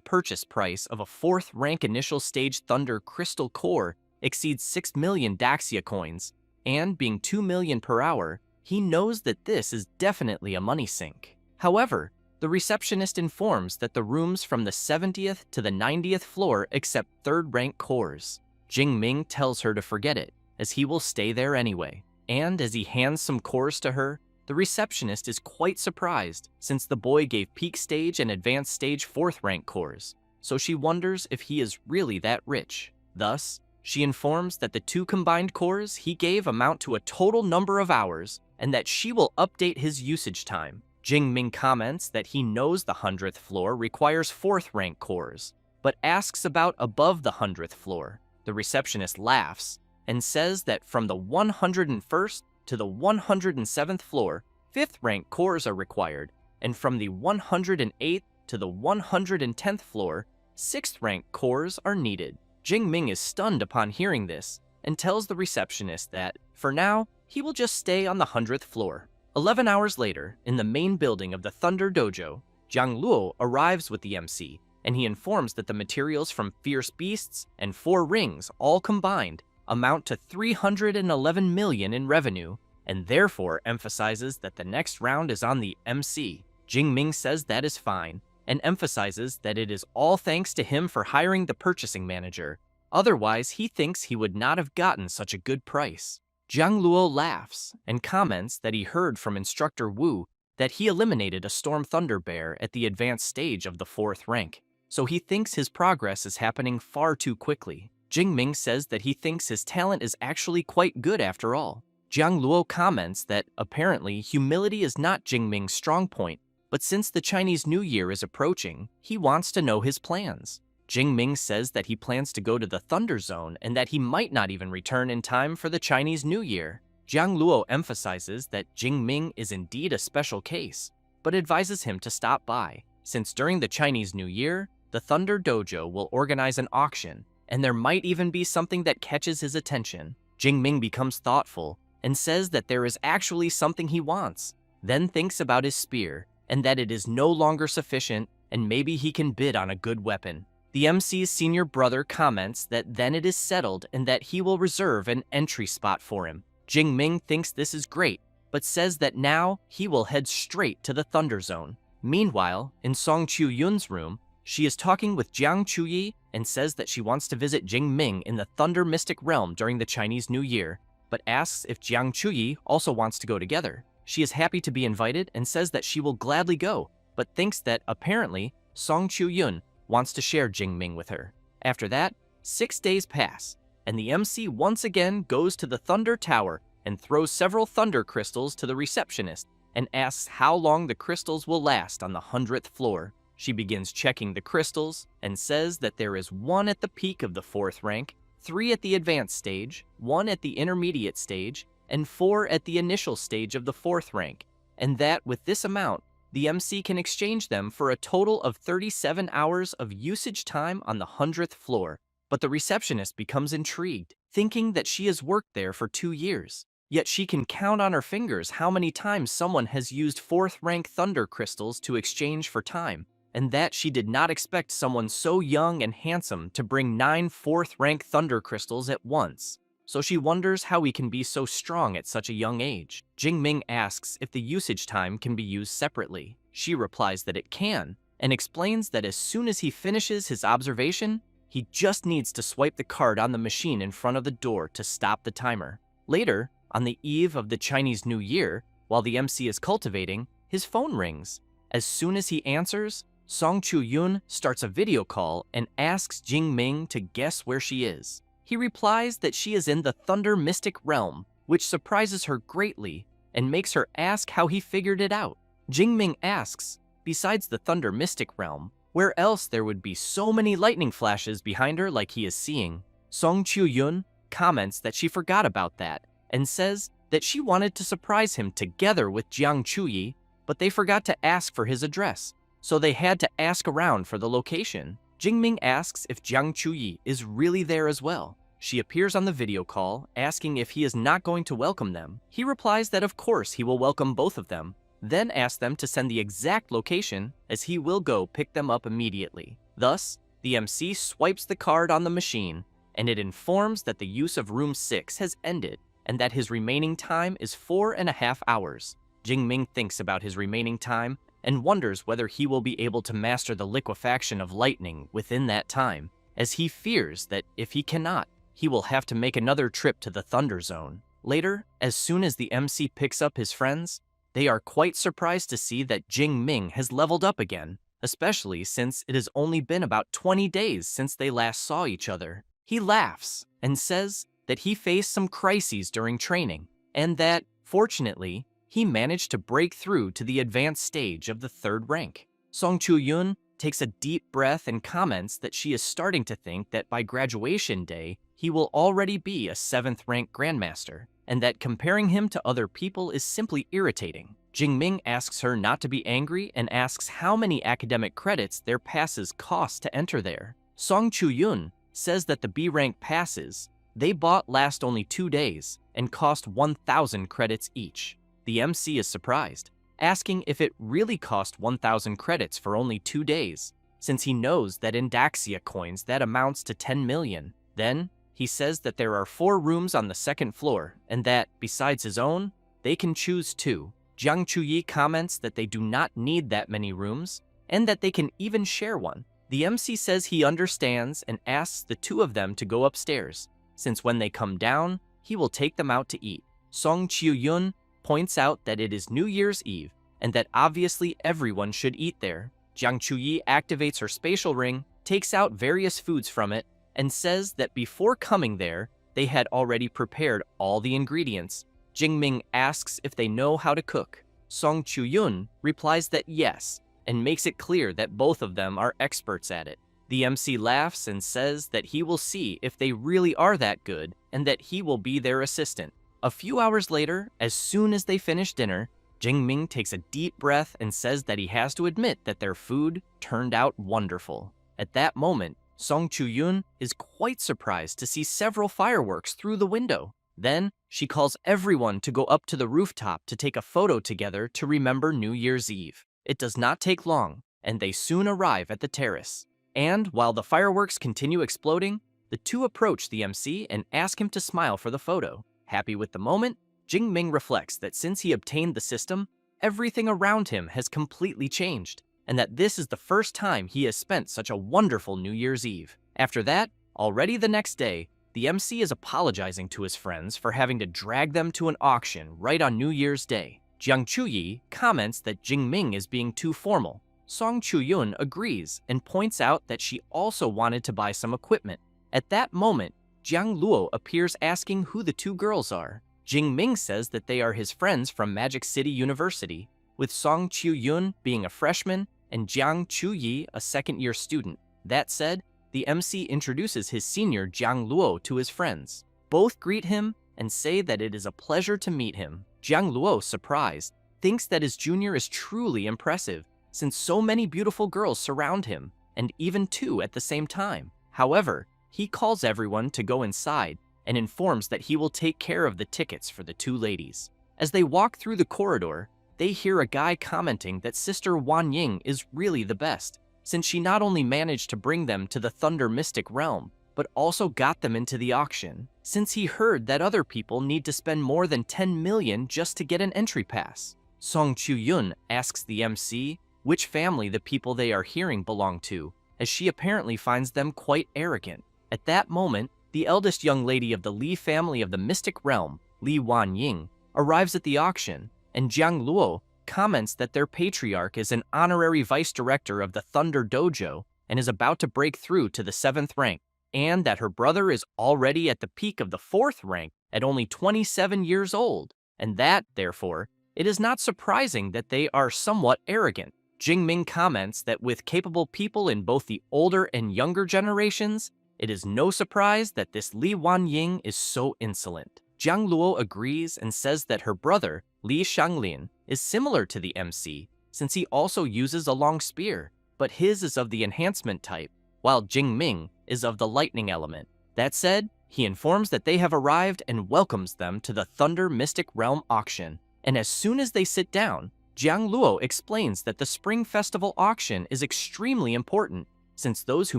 purchase price of a 4th rank initial stage Thunder Crystal Core exceeds 6 million Daxia coins, and being 2 million per hour, he knows that this is definitely a money sink. However, the receptionist informs that the rooms from the 70th to the 90th floor accept 3rd rank cores. Jingming tells her to forget it, as he will stay there anyway, and as he hands some cores to her, the receptionist is quite surprised, since the boy gave peak stage and advanced stage 4th rank cores, so she wonders if he is really that rich. Thus, she informs that the 2 combined cores he gave amount to a total number of hours, and that she will update his usage time. Jingming comments that he knows the 100th floor requires 4th rank cores, but asks about above the 100th floor. The receptionist laughs, and says that from the 101st to the 107th floor, 5th rank cores are required, and from the 108th to the 110th floor, 6th rank cores are needed. Jingming is stunned upon hearing this, and tells the receptionist that, for now, he will just stay on the 100th floor. 11 hours later, in the main building of the Thunder Dojo, Jiang Luo arrives with the MC, and he informs that the materials from Fierce Beasts and 4 rings, all combined, amount to 311 million in revenue, and therefore emphasizes that the next round is on the MC. Jingming says that is fine, and emphasizes that it is all thanks to him for hiring the purchasing manager. Otherwise, he thinks he would not have gotten such a good price. Jiang Luo laughs, and comments that he heard from Instructor Wu that he eliminated a Storm Thunder Bear at the advanced stage of the 4th rank, so he thinks his progress is happening far too quickly. Jingming says that he thinks his talent is actually quite good after all. Jiang Luo comments that apparently humility is not Jingming's strong point, but since the Chinese New Year is approaching, he wants to know his plans. Jingming says that he plans to go to the Thunder Zone and that he might not even return in time for the Chinese New Year. Jiang Luo emphasizes that Jingming is indeed a special case, but advises him to stop by, since during the Chinese New Year, the Thunder Dojo will organize an auction, and there might even be something that catches his attention. Jingming becomes thoughtful and says that there is actually something he wants, then thinks about his spear and that it is no longer sufficient and maybe he can bid on a good weapon. The MC's senior brother comments that then it is settled and that he will reserve an entry spot for him. Jingming thinks this is great, but says that now he will head straight to the Thunder Zone. Meanwhile, in Song Chu-yun's room, she is talking with Jiang Chuyi and says that she wants to visit Jingming in the Thunder Mystic Realm during the Chinese New Year, but asks if Jiang Chuyi also wants to go together. She is happy to be invited and says that she will gladly go, but thinks that apparently Song Chu-yun wants to share Jingming with her. After that, 6 days pass, and the MC once again goes to the Thunder Tower and throws several thunder crystals to the receptionist and asks how long the crystals will last on the 100th floor. She begins checking the crystals and says that there is 1 at the peak of the 4th rank, 3 at the advanced stage, 1 at the intermediate stage, and 4 at the initial stage of the 4th rank, and that with this amount, the MC can exchange them for a total of 37 hours of usage time on the 100th floor. But the receptionist becomes intrigued, thinking that she has worked there for 2 years. Yet she can count on her fingers how many times someone has used 4th rank thunder crystals to exchange for time, and that she did not expect someone so young and handsome to bring 9 4th rank thunder crystals at once. So she wonders how he can be so strong at such a young age. Jingming asks if the usage time can be used separately. She replies that it can, and explains that as soon as he finishes his observation, he just needs to swipe the card on the machine in front of the door to stop the timer. Later, on the eve of the Chinese New Year, while the MC is cultivating, his phone rings. As soon as he answers, Song Chu-yun starts a video call and asks Jingming to guess where she is. He replies that she is in the Thunder Mystic Realm, which surprises her greatly and makes her ask how he figured it out. Jingming asks, besides the Thunder Mystic Realm, where else there would be so many lightning flashes behind her like he is seeing. Song Chu-yun comments that she forgot about that and says that she wanted to surprise him together with Jiang Chuyi, but they forgot to ask for his address, so they had to ask around for the location. Jingming asks if Jiang Chuyi is really there as well. She appears on the video call, asking if he is not going to welcome them. He replies that of course he will welcome both of them, then asks them to send the exact location as he will go pick them up immediately. Thus, the MC swipes the card on the machine, and it informs that the use of room 6 has ended, and that his remaining time is 4.5 hours. Jingming thinks about his remaining time and wonders whether he will be able to master the liquefaction of lightning within that time, as he fears that if he cannot, he will have to make another trip to the Thunder Zone. Later, as soon as the MC picks up his friends, they are quite surprised to see that Jingming has leveled up again, especially since it has only been about 20 days since they last saw each other. He laughs and says that he faced some crises during training, and that, fortunately, he managed to break through to the advanced stage of the 3rd rank. Song Chu-yun takes a deep breath and comments that she is starting to think that by graduation day, he will already be a 7th rank grandmaster, and that comparing him to other people is simply irritating. Jingming asks her not to be angry and asks how many academic credits their passes cost to enter there. Song Chu-yun says that the B rank passes they bought last only 2 days and cost 1,000 credits each. The MC is surprised, asking if it really cost 1,000 credits for only 2 days, since he knows that in Daxia coins that amounts to 10 million. Then, he says that there are 4 rooms on the 2nd floor, and that, besides his own, they can choose 2. Jiang Chuyi comments that they do not need that many rooms, and that they can even share one. The MC says he understands and asks the 2 of them to go upstairs, since when they come down, he will take them out to eat. Song Chu-yun points out that it is New Year's Eve, and that obviously everyone should eat there. Jiang Chuyi activates her spatial ring, takes out various foods from it, and says that before coming there, they had already prepared all the ingredients. Jingming asks if they know how to cook. Song Chu-yun replies that yes, and makes it clear that both of them are experts at it. The MC laughs and says that he will see if they really are that good, and that he will be their assistant. A few hours later, as soon as they finish dinner, Jingming takes a deep breath and says that he has to admit that their food turned out wonderful. At that moment, Song Chu-yun is quite surprised to see several fireworks through the window. Then, she calls everyone to go up to the rooftop to take a photo together to remember New Year's Eve. It does not take long, and they soon arrive at the terrace. And while the fireworks continue exploding, the two approach the MC and ask him to smile for the photo. Happy with the moment, Jingming reflects that since he obtained the system, everything around him has completely changed, and that this is the first time he has spent such a wonderful New Year's Eve. After that, already the next day, the MC is apologizing to his friends for having to drag them to an auction right on New Year's Day. Jiang Chuyi comments that Jingming is being too formal. Song Chu-yun agrees and points out that she also wanted to buy some equipment. At that moment, Jiang Luo appears asking who the two girls are. Jingming says that they are his friends from Magic City University, with Song Chu-yun being a freshman and Jiang Chuyi a second-year student. That said, the MC introduces his senior Jiang Luo to his friends. Both greet him and say that it is a pleasure to meet him. Jiang Luo, surprised, thinks that his junior is truly impressive, since so many beautiful girls surround him, and even two at the same time. However, he calls everyone to go inside and informs that he will take care of the tickets for the two ladies. As they walk through the corridor, they hear a guy commenting that Sister Wan Ying is really the best, since she not only managed to bring them to the Thunder Mystic Realm, but also got them into the auction, since he heard that other people need to spend more than 10 million just to get an entry pass. Song Chu-yun asks the MC which family the people they are hearing belong to, as she apparently finds them quite arrogant. At that moment, the eldest young lady of the Li family of the Mystic Realm, Li Wan Ying, arrives at the auction, and Jiang Luo comments that their patriarch is an honorary vice director of the Thunder Dojo and is about to break through to the 7th rank, and that her brother is already at the peak of the 4th rank at only 27 years old, and that, therefore, it is not surprising that they are somewhat arrogant. Jingming comments that with capable people in both the older and younger generations, it is no surprise that this Li Wan Ying is so insolent. Jiang Luo agrees and says that her brother, Li Shanglin, is similar to the MC, since he also uses a long spear, but his is of the enhancement type, while Jingming is of the lightning element. That said, he informs that they have arrived and welcomes them to the Thunder Mystic Realm auction, and as soon as they sit down, Jiang Luo explains that the Spring Festival auction is extremely important, since those who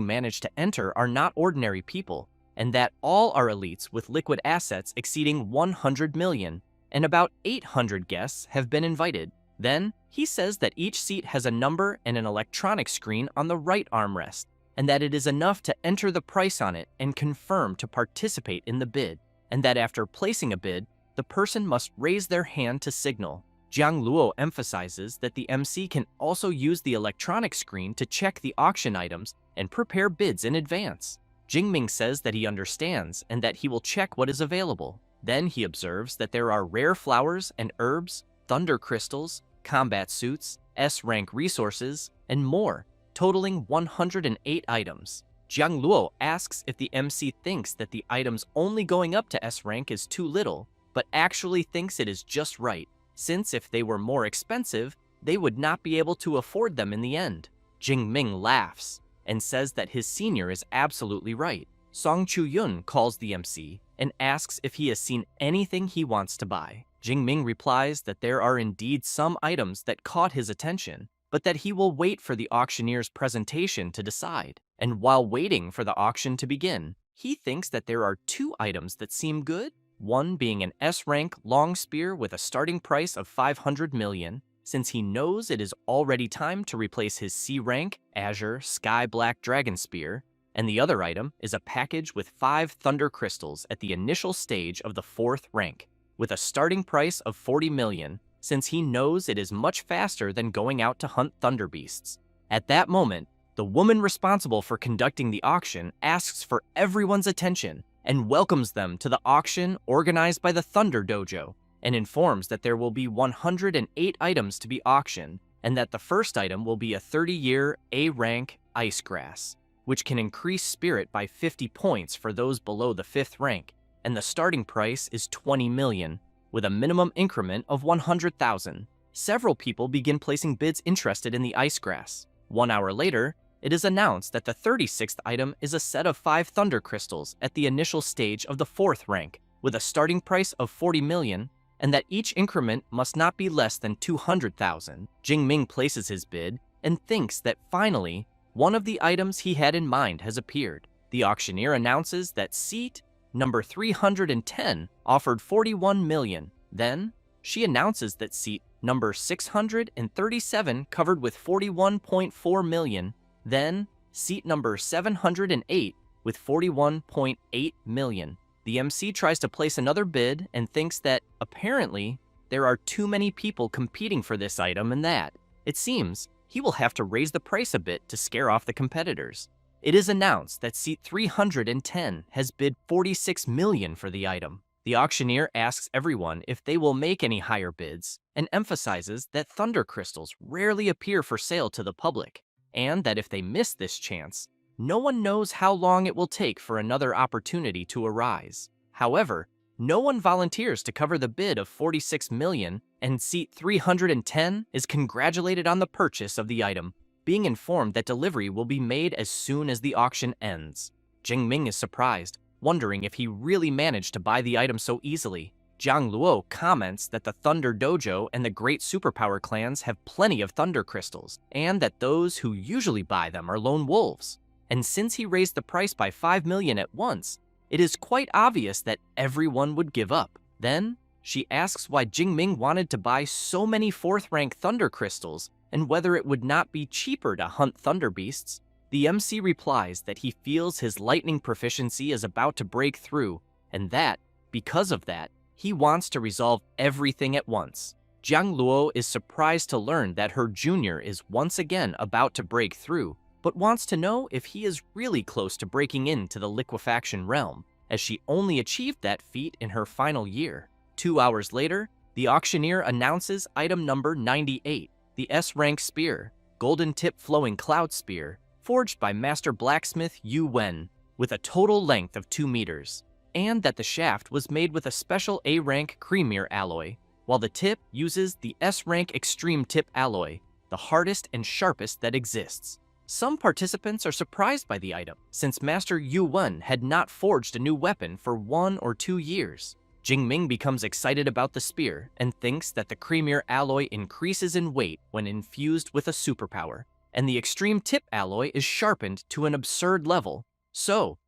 manage to enter are not ordinary people, and that all are elites with liquid assets exceeding 100 million, and about 800 guests have been invited. Then, he says that each seat has a number and an electronic screen on the right armrest, and that it is enough to enter the price on it and confirm to participate in the bid, and that after placing a bid, the person must raise their hand to signal. Jiang Luo emphasizes that the MC can also use the electronic screen to check the auction items and prepare bids in advance. Jingming says that he understands and that he will check what is available. Then he observes that there are rare flowers and herbs, thunder crystals, combat suits, S-rank resources, and more, totaling 108 items. Jiang Luo asks if the MC thinks that the items only going up to S-rank is too little, but actually thinks it is just right, since if they were more expensive, they would not be able to afford them in the end. Jingming laughs and says that his senior is absolutely right. Song Chu-yun calls the MC and asks if he has seen anything he wants to buy. Jingming replies that there are indeed some items that caught his attention, but that he will wait for the auctioneer's presentation to decide. And while waiting for the auction to begin, he thinks that there are two items that seem good, one being an S-rank long spear with a starting price of 500 million, since he knows it is already time to replace his C-rank Azure Sky Black Dragon Spear, and the other item is a package with 5 thunder crystals at the initial stage of the 4th rank, with a starting price of 40 million, since he knows it is much faster than going out to hunt thunder beasts. At that moment, the woman responsible for conducting the auction asks for everyone's attention and welcomes them to the auction organized by the Thunder Dojo, and informs that there will be 108 items to be auctioned, and that the first item will be a 30-year A-rank ice grass, which can increase spirit by 50 points for those below the 5th rank, and the starting price is 20 million, with a minimum increment of 100,000. Several people begin placing bids interested in the ice grass. 1 hour later, it is announced that the 36th item is a set of 5 thunder crystals at the initial stage of the 4th rank, with a starting price of 40 million, and that each increment must not be less than 200,000. Jingming places his bid and thinks that finally, one of the items he had in mind has appeared. The auctioneer announces that seat number 310 offered 41 million. Then, she announces that seat number 637 covered with 41.4 million. Then, seat number 708 with 41.8 million. The MC tries to place another bid and thinks that, apparently, there are too many people competing for this item and that, it seems, he will have to raise the price a bit to scare off the competitors. It is announced that seat 310 has bid 46 million for the item. The auctioneer asks everyone if they will make any higher bids and emphasizes that thunder crystals rarely appear for sale to the public, and that if they miss this chance, no one knows how long it will take for another opportunity to arise. However, no one volunteers to cover the bid of 46 million, and seat 310 is congratulated on the purchase of the item, being informed that delivery will be made as soon as the auction ends. Jingming is surprised, wondering if he really managed to buy the item so easily. Jiang Luo comments that the Thunder Dojo and the Great Superpower clans have plenty of thunder crystals, and that those who usually buy them are lone wolves. And since he raised the price by 5 million at once, it is quite obvious that everyone would give up. Then, she asks why Jingming wanted to buy so many 4th rank thunder crystals and whether it would not be cheaper to hunt thunder beasts. The MC replies that he feels his lightning proficiency is about to break through, and that, because of that, he wants to resolve everything at once. Jiang Luo is surprised to learn that her junior is once again about to break through, but wants to know if he is really close to breaking into the liquefaction realm, as she only achieved that feat in her final year. 2 hours later, the auctioneer announces item number 98, the S-rank spear, golden tip flowing cloud spear, forged by master blacksmith Yu Wen, with a total length of 2 meters, and that the shaft was made with a special A-rank creamier alloy, while the tip uses the S-rank extreme tip alloy, the hardest and sharpest that exists. Some participants are surprised by the item, since Master Yu Wen had not forged a new weapon for 1 or 2 years. Jingming becomes excited about the spear and thinks that the creamier alloy increases in weight when infused with a superpower, and the extreme tip alloy is sharpened to an absurd level. So,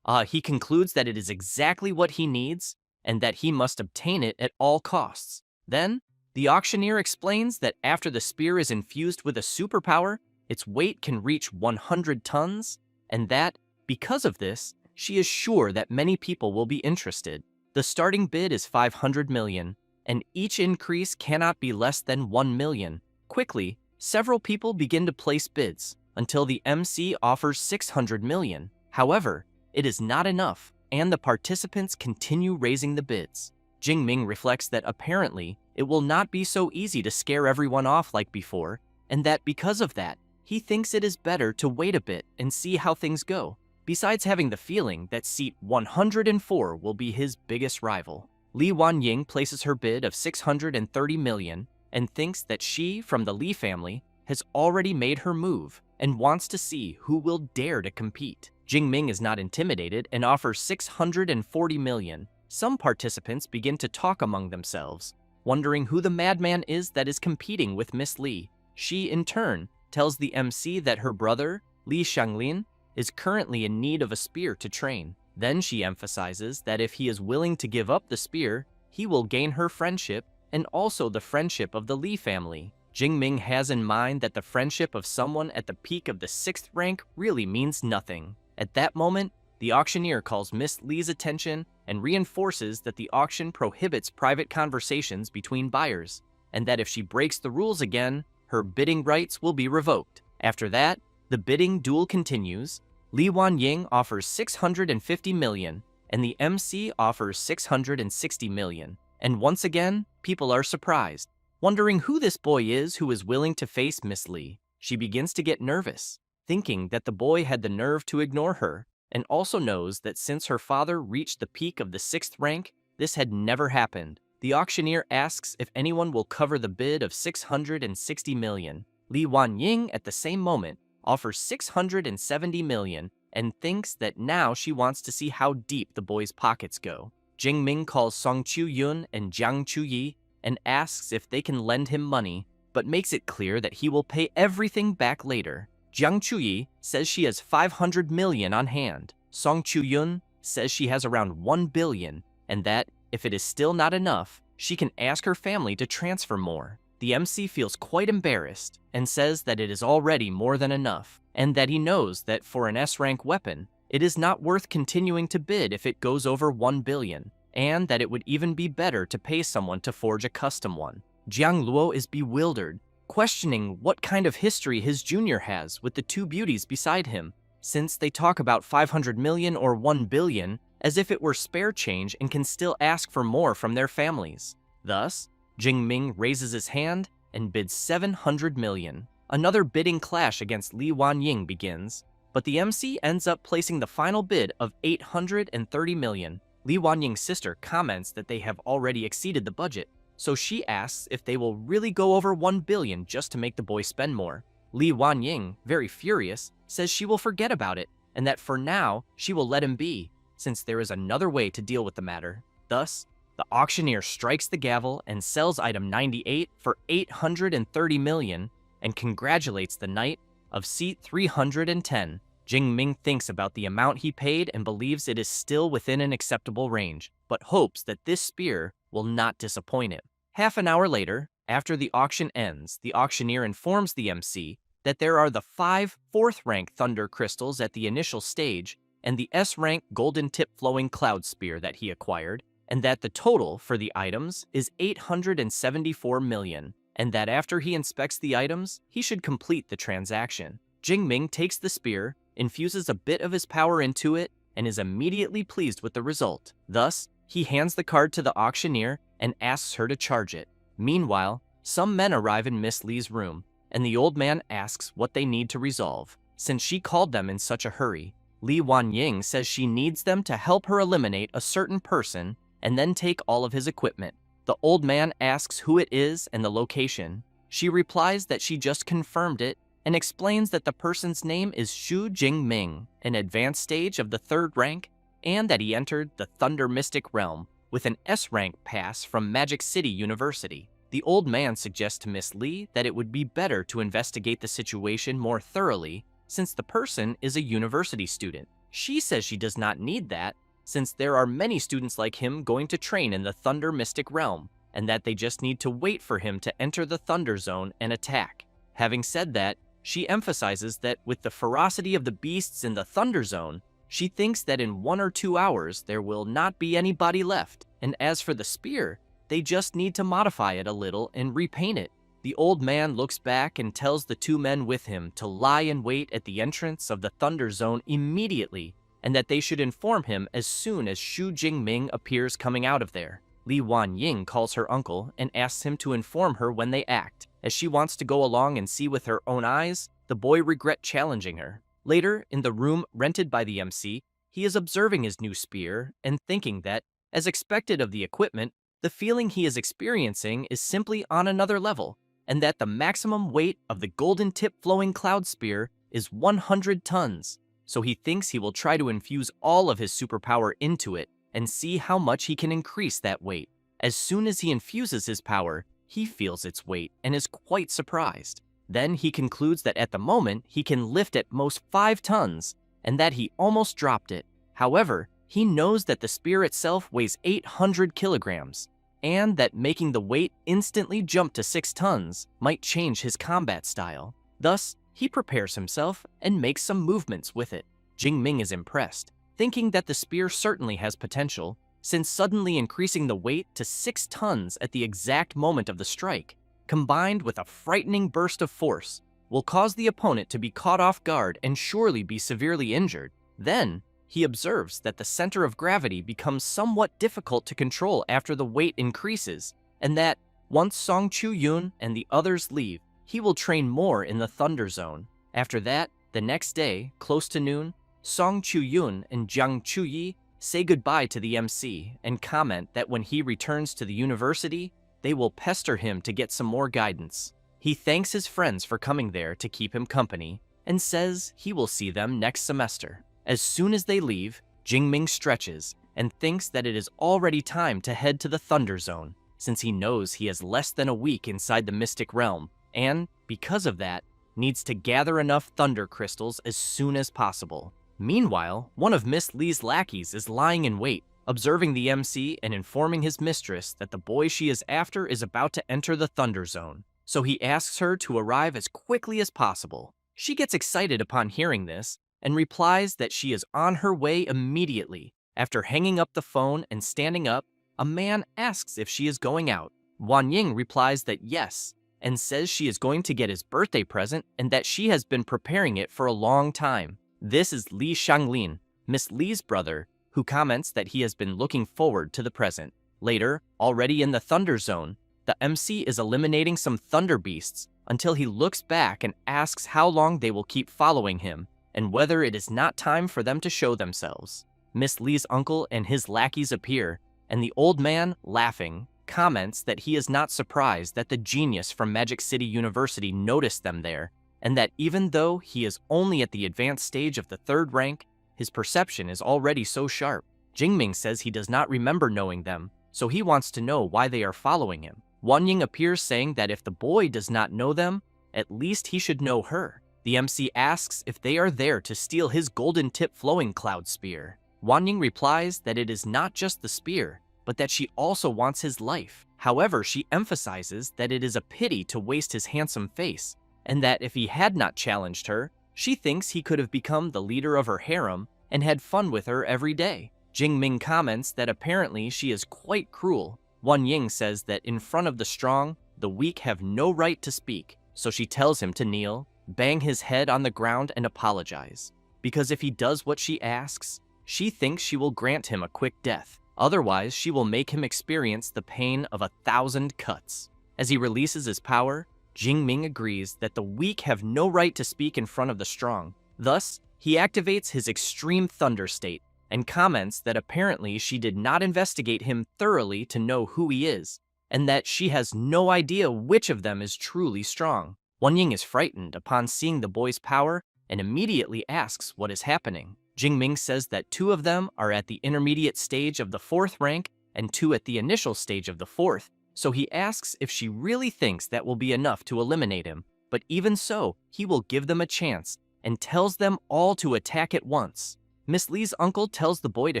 he concludes that it is exactly what he needs and that he must obtain it at all costs. Then, the auctioneer explains that after the spear is infused with a superpower, its weight can reach 100 tons, and that, because of this, she is sure that many people will be interested. The starting bid is 500 million, and each increase cannot be less than 1 million. Quickly, several people begin to place bids, until the MC offers 600 million. However, it is not enough, and the participants continue raising the bids. Jingming reflects that apparently, it will not be so easy to scare everyone off like before, and that because of that, he thinks it is better to wait a bit and see how things go, besides having the feeling that seat 104 will be his biggest rival. Li Wanying places her bid of 630 million and thinks that she, from the Li family, has already made her move and wants to see who will dare to compete. Jingming is not intimidated and offers 640 million. Some participants begin to talk among themselves, wondering who the madman is that is competing with Miss Li. She, in turn, tells the MC that her brother, Li Shanglin, is currently in need of a spear to train. Then she emphasizes that if he is willing to give up the spear, he will gain her friendship and also the friendship of the Li family. Jingming has in mind that the friendship of someone at the peak of the 6th rank really means nothing. At that moment, the auctioneer calls Miss Li's attention and reinforces that the auction prohibits private conversations between buyers, and that if she breaks the rules again, her bidding rights will be revoked. After that, the bidding duel continues. Li Wanying offers 650 million, and the MC offers 660 million. And once again, people are surprised, wondering who this boy is who is willing to face Miss Li. She begins to get nervous, thinking that the boy had the nerve to ignore her, and also knows that since her father reached the peak of the 6th rank, this had never happened. The auctioneer asks if anyone will cover the bid of 660 million. Li Wanying, at the same moment, offers 670 million and thinks that now she wants to see how deep the boy's pockets go. Jingming calls Song Chu-yun and Jiang Chu-yi and asks if they can lend him money, but makes it clear that he will pay everything back later. Jiang Chu-yi says she has 500 million on hand. Song Chu-yun says she has around 1 billion, and that, if it is still not enough, she can ask her family to transfer more. The MC feels quite embarrassed and says that it is already more than enough, and that he knows that for an S-rank weapon, it is not worth continuing to bid if it goes over 1 billion, and that it would even be better to pay someone to forge a custom one. Jiang Luo is bewildered, questioning what kind of history his junior has with the two beauties beside him, since they talk about 500 million or 1 billion as if it were spare change and can still ask for more from their families. Thus, Jingming raises his hand and bids 700 million. Another bidding clash against Li Wanying begins, but the MC ends up placing the final bid of 830 million. Li Wanying's sister comments that they have already exceeded the budget, so she asks if they will really go over 1 billion just to make the boy spend more. Li Wanying, very furious, says she will forget about it, and that for now, she will let him be, since there is another way to deal with the matter. Thus, the auctioneer strikes the gavel and sells item 98 for 830 million and congratulates the knight of seat 310. Jingming thinks about the amount he paid and believes it is still within an acceptable range, but hopes that this spear will not disappoint him. Half an hour later, after the auction ends, the auctioneer informs the MC that there are the 5 4th-rank Thunder Crystals at the initial stage and the S-rank Golden Tip Flowing Cloud Spear that he acquired, and that the total for the items is 874 million, and that after he inspects the items, he should complete the transaction. Jingming takes the spear, infuses a bit of his power into it, and is immediately pleased with the result. Thus, he hands the card to the auctioneer and asks her to charge it. Meanwhile, some men arrive in Miss Li's room, and the old man asks what they need to resolve, since she called them in such a hurry. Li Wanying says she needs them to help her eliminate a certain person and then take all of his equipment. The old man asks who it is and the location. She replies that she just confirmed it and explains that the person's name is Xu Jingming, an advanced stage of the 3rd rank, and that he entered the Thunder Mystic Realm with an S-rank pass from Magic City University. The old man suggests to Miss Li that it would be better to investigate the situation more thoroughly since the person is a university student. She says she does not need that, since there are many students like him going to train in the Thunder Mystic Realm, and that they just need to wait for him to enter the Thunder Zone and attack. Having said that, she emphasizes that with the ferocity of the beasts in the Thunder Zone, she thinks that in 1 or 2 hours there will not be anybody left, and as for the spear, they just need to modify it a little and repaint it. The old man looks back and tells the 2 men with him to lie in wait at the entrance of the Thunder Zone immediately, and that they should inform him as soon as Xu Jingming appears coming out of there. Li Wanying calls her uncle and asks him to inform her when they act. As she wants to go along and see with her own eyes, the boy regrets challenging her. Later, in the room rented by the MC, he is observing his new spear and thinking that, as expected of the equipment, the feeling he is experiencing is simply on another level, and that the maximum weight of the Golden Tip Flowing Cloud Spear is 100 tons. So he thinks he will try to infuse all of his superpower into it and see how much he can increase that weight. As soon as he infuses his power, he feels its weight and is quite surprised. Then he concludes that at the moment he can lift at most 5 tons and that he almost dropped it. However, he knows that the spear itself weighs 800 kilograms and that making the weight instantly jump to 6 tons might change his combat style. Thus, he prepares himself and makes some movements with it. Jingming is impressed, thinking that the spear certainly has potential, since suddenly increasing the weight to 6 tons at the exact moment of the strike, combined with a frightening burst of force, will cause the opponent to be caught off guard and surely be severely injured. Then, he observes that the center of gravity becomes somewhat difficult to control after the weight increases, and that, once Song Chu-yun and the others leave, he will train more in the Thunder Zone. After that, the next day, close to noon, Song Chu-yun and Jiang Chu-yi say goodbye to the MC and comment that when he returns to the university, they will pester him to get some more guidance. He thanks his friends for coming there to keep him company, and says he will see them next semester. As soon as they leave, Jingming stretches and thinks that it is already time to head to the Thunder Zone, since he knows he has less than a week inside the Mystic Realm, and, because of that, needs to gather enough thunder crystals as soon as possible. Meanwhile, one of Miss Lee's lackeys is lying in wait, observing the MC and informing his mistress that the boy she is after is about to enter the Thunder Zone, so he asks her to arrive as quickly as possible. She gets excited upon hearing this and replies that she is on her way immediately. After hanging up the phone and standing up, a man asks if she is going out. Wan Ying replies that yes, and says she is going to get his birthday present and that she has been preparing it for a long time. This is Li Shanglin, Miss Li's brother, who comments that he has been looking forward to the present. Later, already in the Thunder Zone, the MC is eliminating some thunder beasts until he looks back and asks how long they will keep following him and whether it is not time for them to show themselves. Miss Li's uncle and his lackeys appear, and the old man, laughing, comments that he is not surprised that the genius from Magic City University noticed them there, and that even though he is only at the advanced stage of the 3rd rank, his perception is already so sharp. Jingming says he does not remember knowing them, so he wants to know why they are following him. Wan Ying appears saying that if the boy does not know them, at least he should know her. The MC asks if they are there to steal his golden tip flowing cloud spear. Wan Ying replies that it is not just the spear, but that she also wants his life. However, she emphasizes that it is a pity to waste his handsome face, and that if he had not challenged her, she thinks he could have become the leader of her harem and had fun with her every day. Jingming comments that apparently she is quite cruel. Wan Ying says that in front of the strong, the weak have no right to speak, so she tells him to kneel, bang his head on the ground, and apologize. Because if he does what she asks, she thinks she will grant him a quick death. Otherwise, she will make him experience the pain of 1,000 cuts. As he releases his power, Jingming agrees that the weak have no right to speak in front of the strong. Thus, he activates his extreme thunder state and comments that apparently she did not investigate him thoroughly to know who he is, and that she has no idea which of them is truly strong. Wan Ying is frightened upon seeing the boy's power and immediately asks what is happening. Jingming says that 2 of them are at the intermediate stage of the 4th rank and 2 at the initial stage of the 4th, so he asks if she really thinks that will be enough to eliminate him, but even so, he will give them a chance and tells them all to attack at once. Miss Li's uncle tells the boy to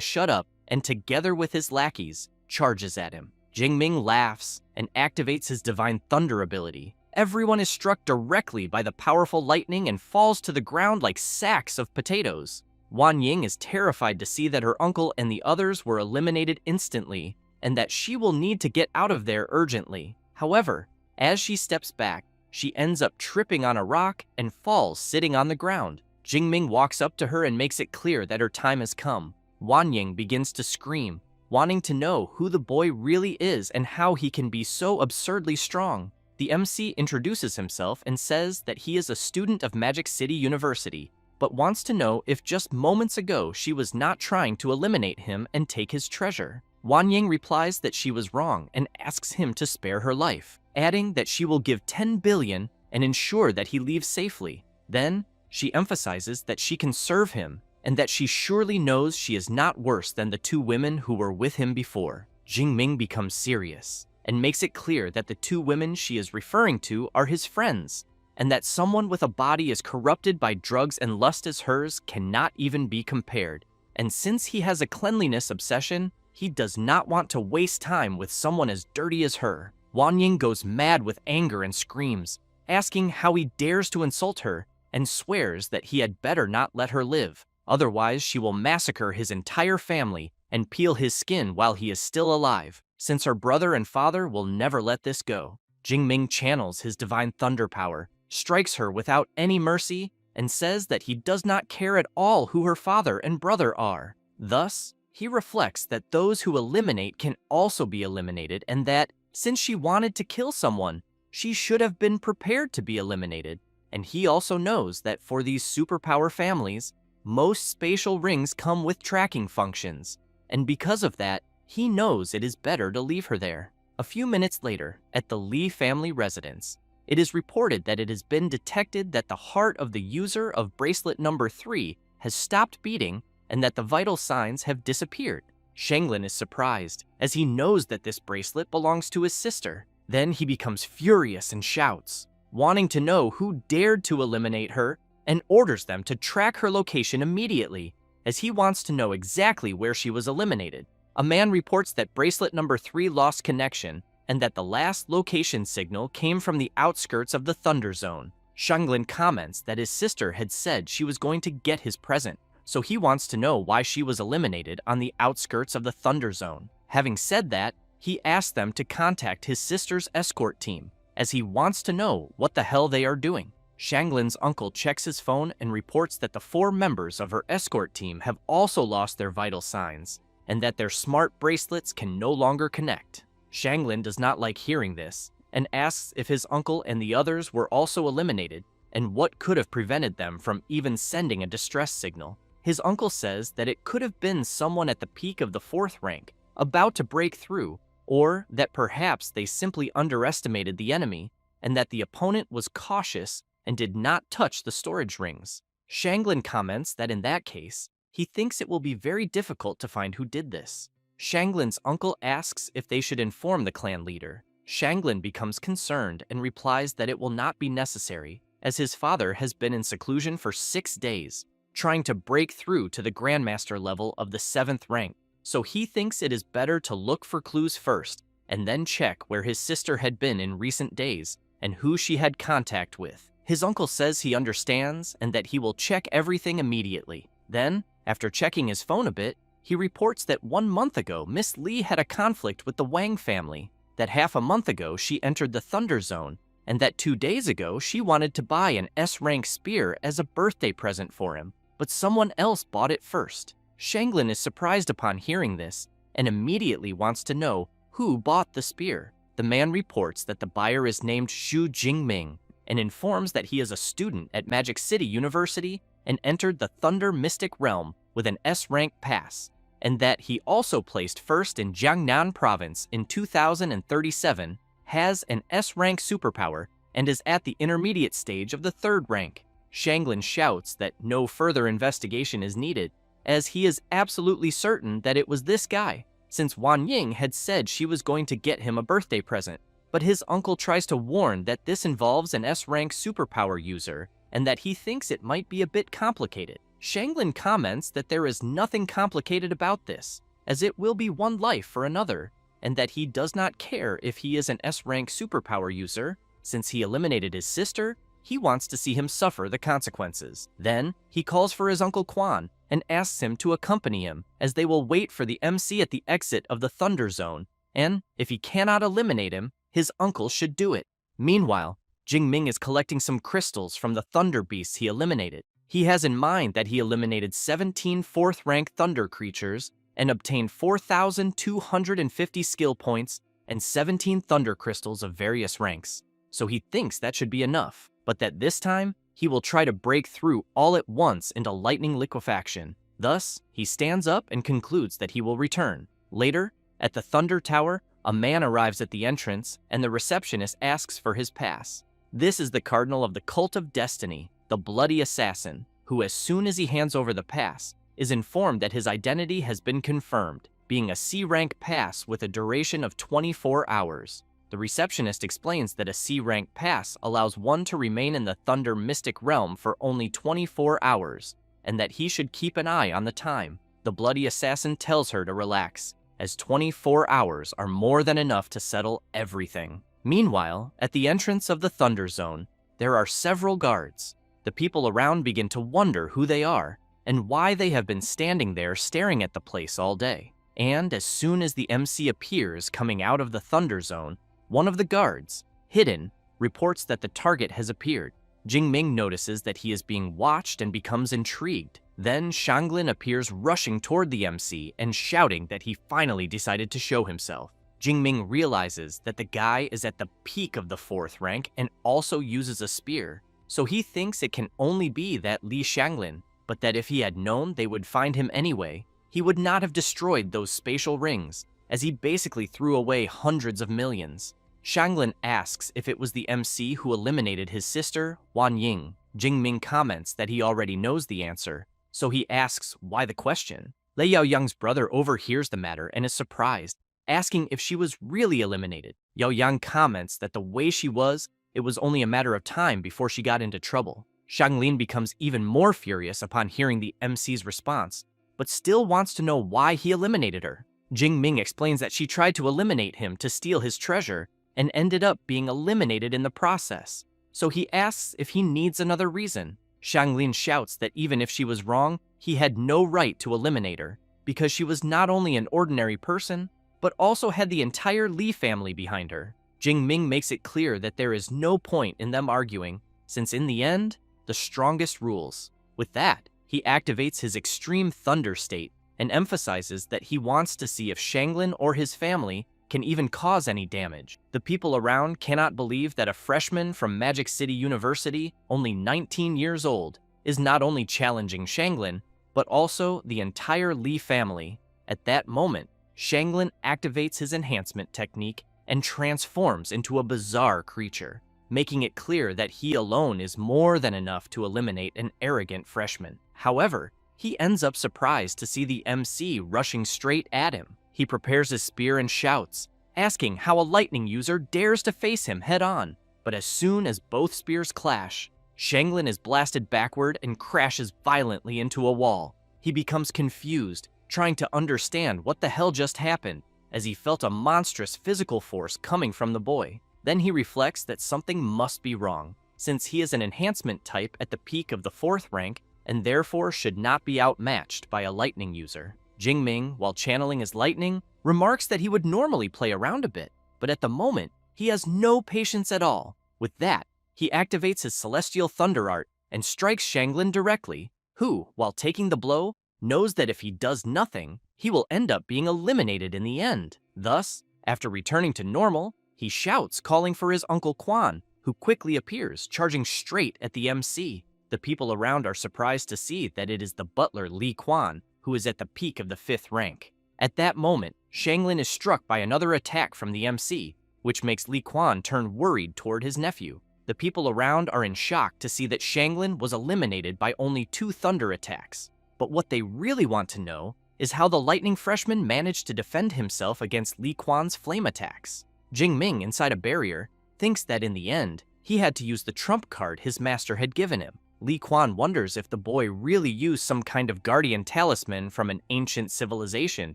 shut up and together with his lackeys, charges at him. Jingming laughs and activates his Divine Thunder ability. Everyone is struck directly by the powerful lightning and falls to the ground like sacks of potatoes. Wan Ying is terrified to see that her uncle and the others were eliminated instantly, and that she will need to get out of there urgently. However, as she steps back, she ends up tripping on a rock and falls sitting on the ground. Jingming walks up to her and makes it clear that her time has come. Wan Ying begins to scream, wanting to know who the boy really is and how he can be so absurdly strong. The MC introduces himself and says that he is a student of Magic City University, but wants to know if just moments ago she was not trying to eliminate him and take his treasure. Wan Ying replies that she was wrong and asks him to spare her life, adding that she will give 10 billion and ensure that he leaves safely. Then, she emphasizes that she can serve him and that she surely knows she is not worse than the 2 women who were with him before. Jingming becomes serious and makes it clear that the 2 women she is referring to are his friends, and that someone with a body as corrupted by drugs and lust as hers cannot even be compared. And since he has a cleanliness obsession, he does not want to waste time with someone as dirty as her. Wan Ying goes mad with anger and screams, asking how he dares to insult her, and swears that he had better not let her live. Otherwise, she will massacre his entire family and peel his skin while he is still alive, since her brother and father will never let this go. Jingming channels his Divine Thunder power, strikes her without any mercy, and says that he does not care at all who her father and brother are. Thus, he reflects that those who eliminate can also be eliminated, and that, since she wanted to kill someone, she should have been prepared to be eliminated. And he also knows that for these superpower families, most spatial rings come with tracking functions, and because of that, he knows it is better to leave her there. A few minutes later, at the Li family residence, it is reported that it has been detected that the heart of the user of bracelet number 3 has stopped beating and that the vital signs have disappeared. Shanglin is surprised, as he knows that this bracelet belongs to his sister. Then he becomes furious and shouts, wanting to know who dared to eliminate her, and orders them to track her location immediately, as he wants to know exactly where she was eliminated. A man reports that bracelet number 3 lost connection, and that the last location signal came from the outskirts of the Thunder Zone. Shanglin comments that his sister had said she was going to get his present, so he wants to know why she was eliminated on the outskirts of the Thunder Zone. Having said that, he asks them to contact his sister's escort team, as he wants to know what the hell they are doing. Shanglin's uncle checks his phone and reports that the 4 members of her escort team have also lost their vital signs, and that their smart bracelets can no longer connect. Shanglin does not like hearing this, and asks if his uncle and the others were also eliminated, and what could have prevented them from even sending a distress signal. His uncle says that it could have been someone at the peak of the 4th rank, about to break through, or that perhaps they simply underestimated the enemy, and that the opponent was cautious and did not touch the storage rings. Shanglin comments that in that case, he thinks it will be very difficult to find who did this. Shanglin's uncle asks if they should inform the clan leader. Shanglin becomes concerned and replies that it will not be necessary, as his father has been in seclusion for 6 days, trying to break through to the Grandmaster level of the 7th rank, so he thinks it is better to look for clues first, and then check where his sister had been in recent days, and who she had contact with. His uncle says he understands, and that he will check everything immediately. Then, after checking his phone a bit, he reports that 1 month ago Miss Lee had a conflict with the Wang family, that half a month ago she entered the Thunder Zone, and that 2 days ago she wanted to buy an S-rank spear as a birthday present for him, but someone else bought it first. Shanglin is surprised upon hearing this, and immediately wants to know who bought the spear. The man reports that the buyer is named Xu Jingming, and informs that he is a student at Magic City University and entered the Thunder Mystic Realm with an S-rank pass, and that he also placed first in Jiangnan Province in 2037, has an S-rank superpower, and is at the intermediate stage of the 3rd rank. Shanglin shouts that no further investigation is needed, as he is absolutely certain that it was this guy, since Wan Ying had said she was going to get him a birthday present. But his uncle tries to warn that this involves an S-rank superpower user, and that he thinks it might be a bit complicated. Shanglin comments that there is nothing complicated about this, as it will be one life for another, and that he does not care if he is an S-rank superpower user. Since he eliminated his sister, he wants to see him suffer the consequences. Then, he calls for his Uncle Quan and asks him to accompany him, as they will wait for the MC at the exit of the Thunder Zone, and if he cannot eliminate him, his uncle should do it. Meanwhile, Jingming is collecting some crystals from the Thunder Beasts he eliminated. He has in mind that he eliminated 17 4th-rank Thunder creatures and obtained 4,250 skill points and 17 Thunder crystals of various ranks, so he thinks that should be enough, but that this time, he will try to break through all at once into lightning liquefaction. Thus, he stands up and concludes that he will return. Later, at the Thunder Tower, a man arrives at the entrance, and the receptionist asks for his pass. This is the Cardinal of the Cult of Destiny, the Bloody Assassin, who as soon as he hands over the pass, is informed that his identity has been confirmed, being a C-rank pass with a duration of 24 hours. The receptionist explains that a C-rank pass allows one to remain in the Thunder Mystic Realm for only 24 hours, and that he should keep an eye on the time. The Bloody Assassin tells her to relax, as 24 hours are more than enough to settle everything. Meanwhile, at the entrance of the Thunder Zone, there are several guards. The people around begin to wonder who they are, and why they have been standing there staring at the place all day. And as soon as the MC appears coming out of the Thunder Zone, one of the guards, hidden, reports that the target has appeared. Jingming notices that he is being watched and becomes intrigued. Then Shanglin appears rushing toward the MC and shouting that he finally decided to show himself. Jingming realizes that the guy is at the peak of the 4th rank and also uses a spear, so he thinks it can only be that Li Shanglin, but that if he had known they would find him anyway, he would not have destroyed those spatial rings, as he basically threw away hundreds of millions. Shanglin asks if it was the MC who eliminated his sister, Wan Ying. Jingming comments that he already knows the answer, so he asks why the question. Lei Yaoyang's brother overhears the matter and is surprised, asking if she was really eliminated. Yaoyang comments that the way she was, it was only a matter of time before she got into trouble. Shanglin becomes even more furious upon hearing the MC's response, but still wants to know why he eliminated her. Jingming explains that she tried to eliminate him to steal his treasure and ended up being eliminated in the process. So he asks if he needs another reason. Shanglin shouts that even if she was wrong, he had no right to eliminate her, because she was not only an ordinary person, but also had the entire Li family behind her. Jingming makes it clear that there is no point in them arguing, since in the end, the strongest rules. With that, he activates his extreme thunder state and emphasizes that he wants to see if Shanglin or his family can even cause any damage. The people around cannot believe that a freshman from Magic City University, only 19 years old, is not only challenging Shanglin, but also the entire Li family. At that moment, Shanglin activates his enhancement technique and transforms into a bizarre creature, making it clear that he alone is more than enough to eliminate an arrogant freshman. However, he ends up surprised to see the MC rushing straight at him. He prepares his spear and shouts, asking how a lightning user dares to face him head-on. But as soon as both spears clash, Shanglin is blasted backward and crashes violently into a wall. He becomes confused, trying to understand what the hell just happened, as he felt a monstrous physical force coming from the boy. Then he reflects that something must be wrong, since he is an enhancement type at the peak of the 4th rank and therefore should not be outmatched by a lightning user. Jingming, while channeling his lightning, remarks that he would normally play around a bit, but at the moment, he has no patience at all. With that, he activates his celestial thunder art and strikes Shanglin directly, who, while taking the blow, knows that if he does nothing, he will end up being eliminated in the end. Thus, after returning to normal, he shouts, calling for his Uncle Quan, who quickly appears, charging straight at the MC. The people around are surprised to see that it is the butler Li Quan, who is at the peak of the 5th rank. At that moment, Shanglin is struck by another attack from the MC, which makes Li Quan turn worried toward his nephew. The people around are in shock to see that Shanglin was eliminated by only 2 thunder attacks. But what they really want to know is how the lightning freshman managed to defend himself against Li Quan's flame attacks. Jingming, inside a barrier, thinks that in the end, he had to use the trump card his master had given him. Li Quan wonders if the boy really used some kind of guardian talisman from an ancient civilization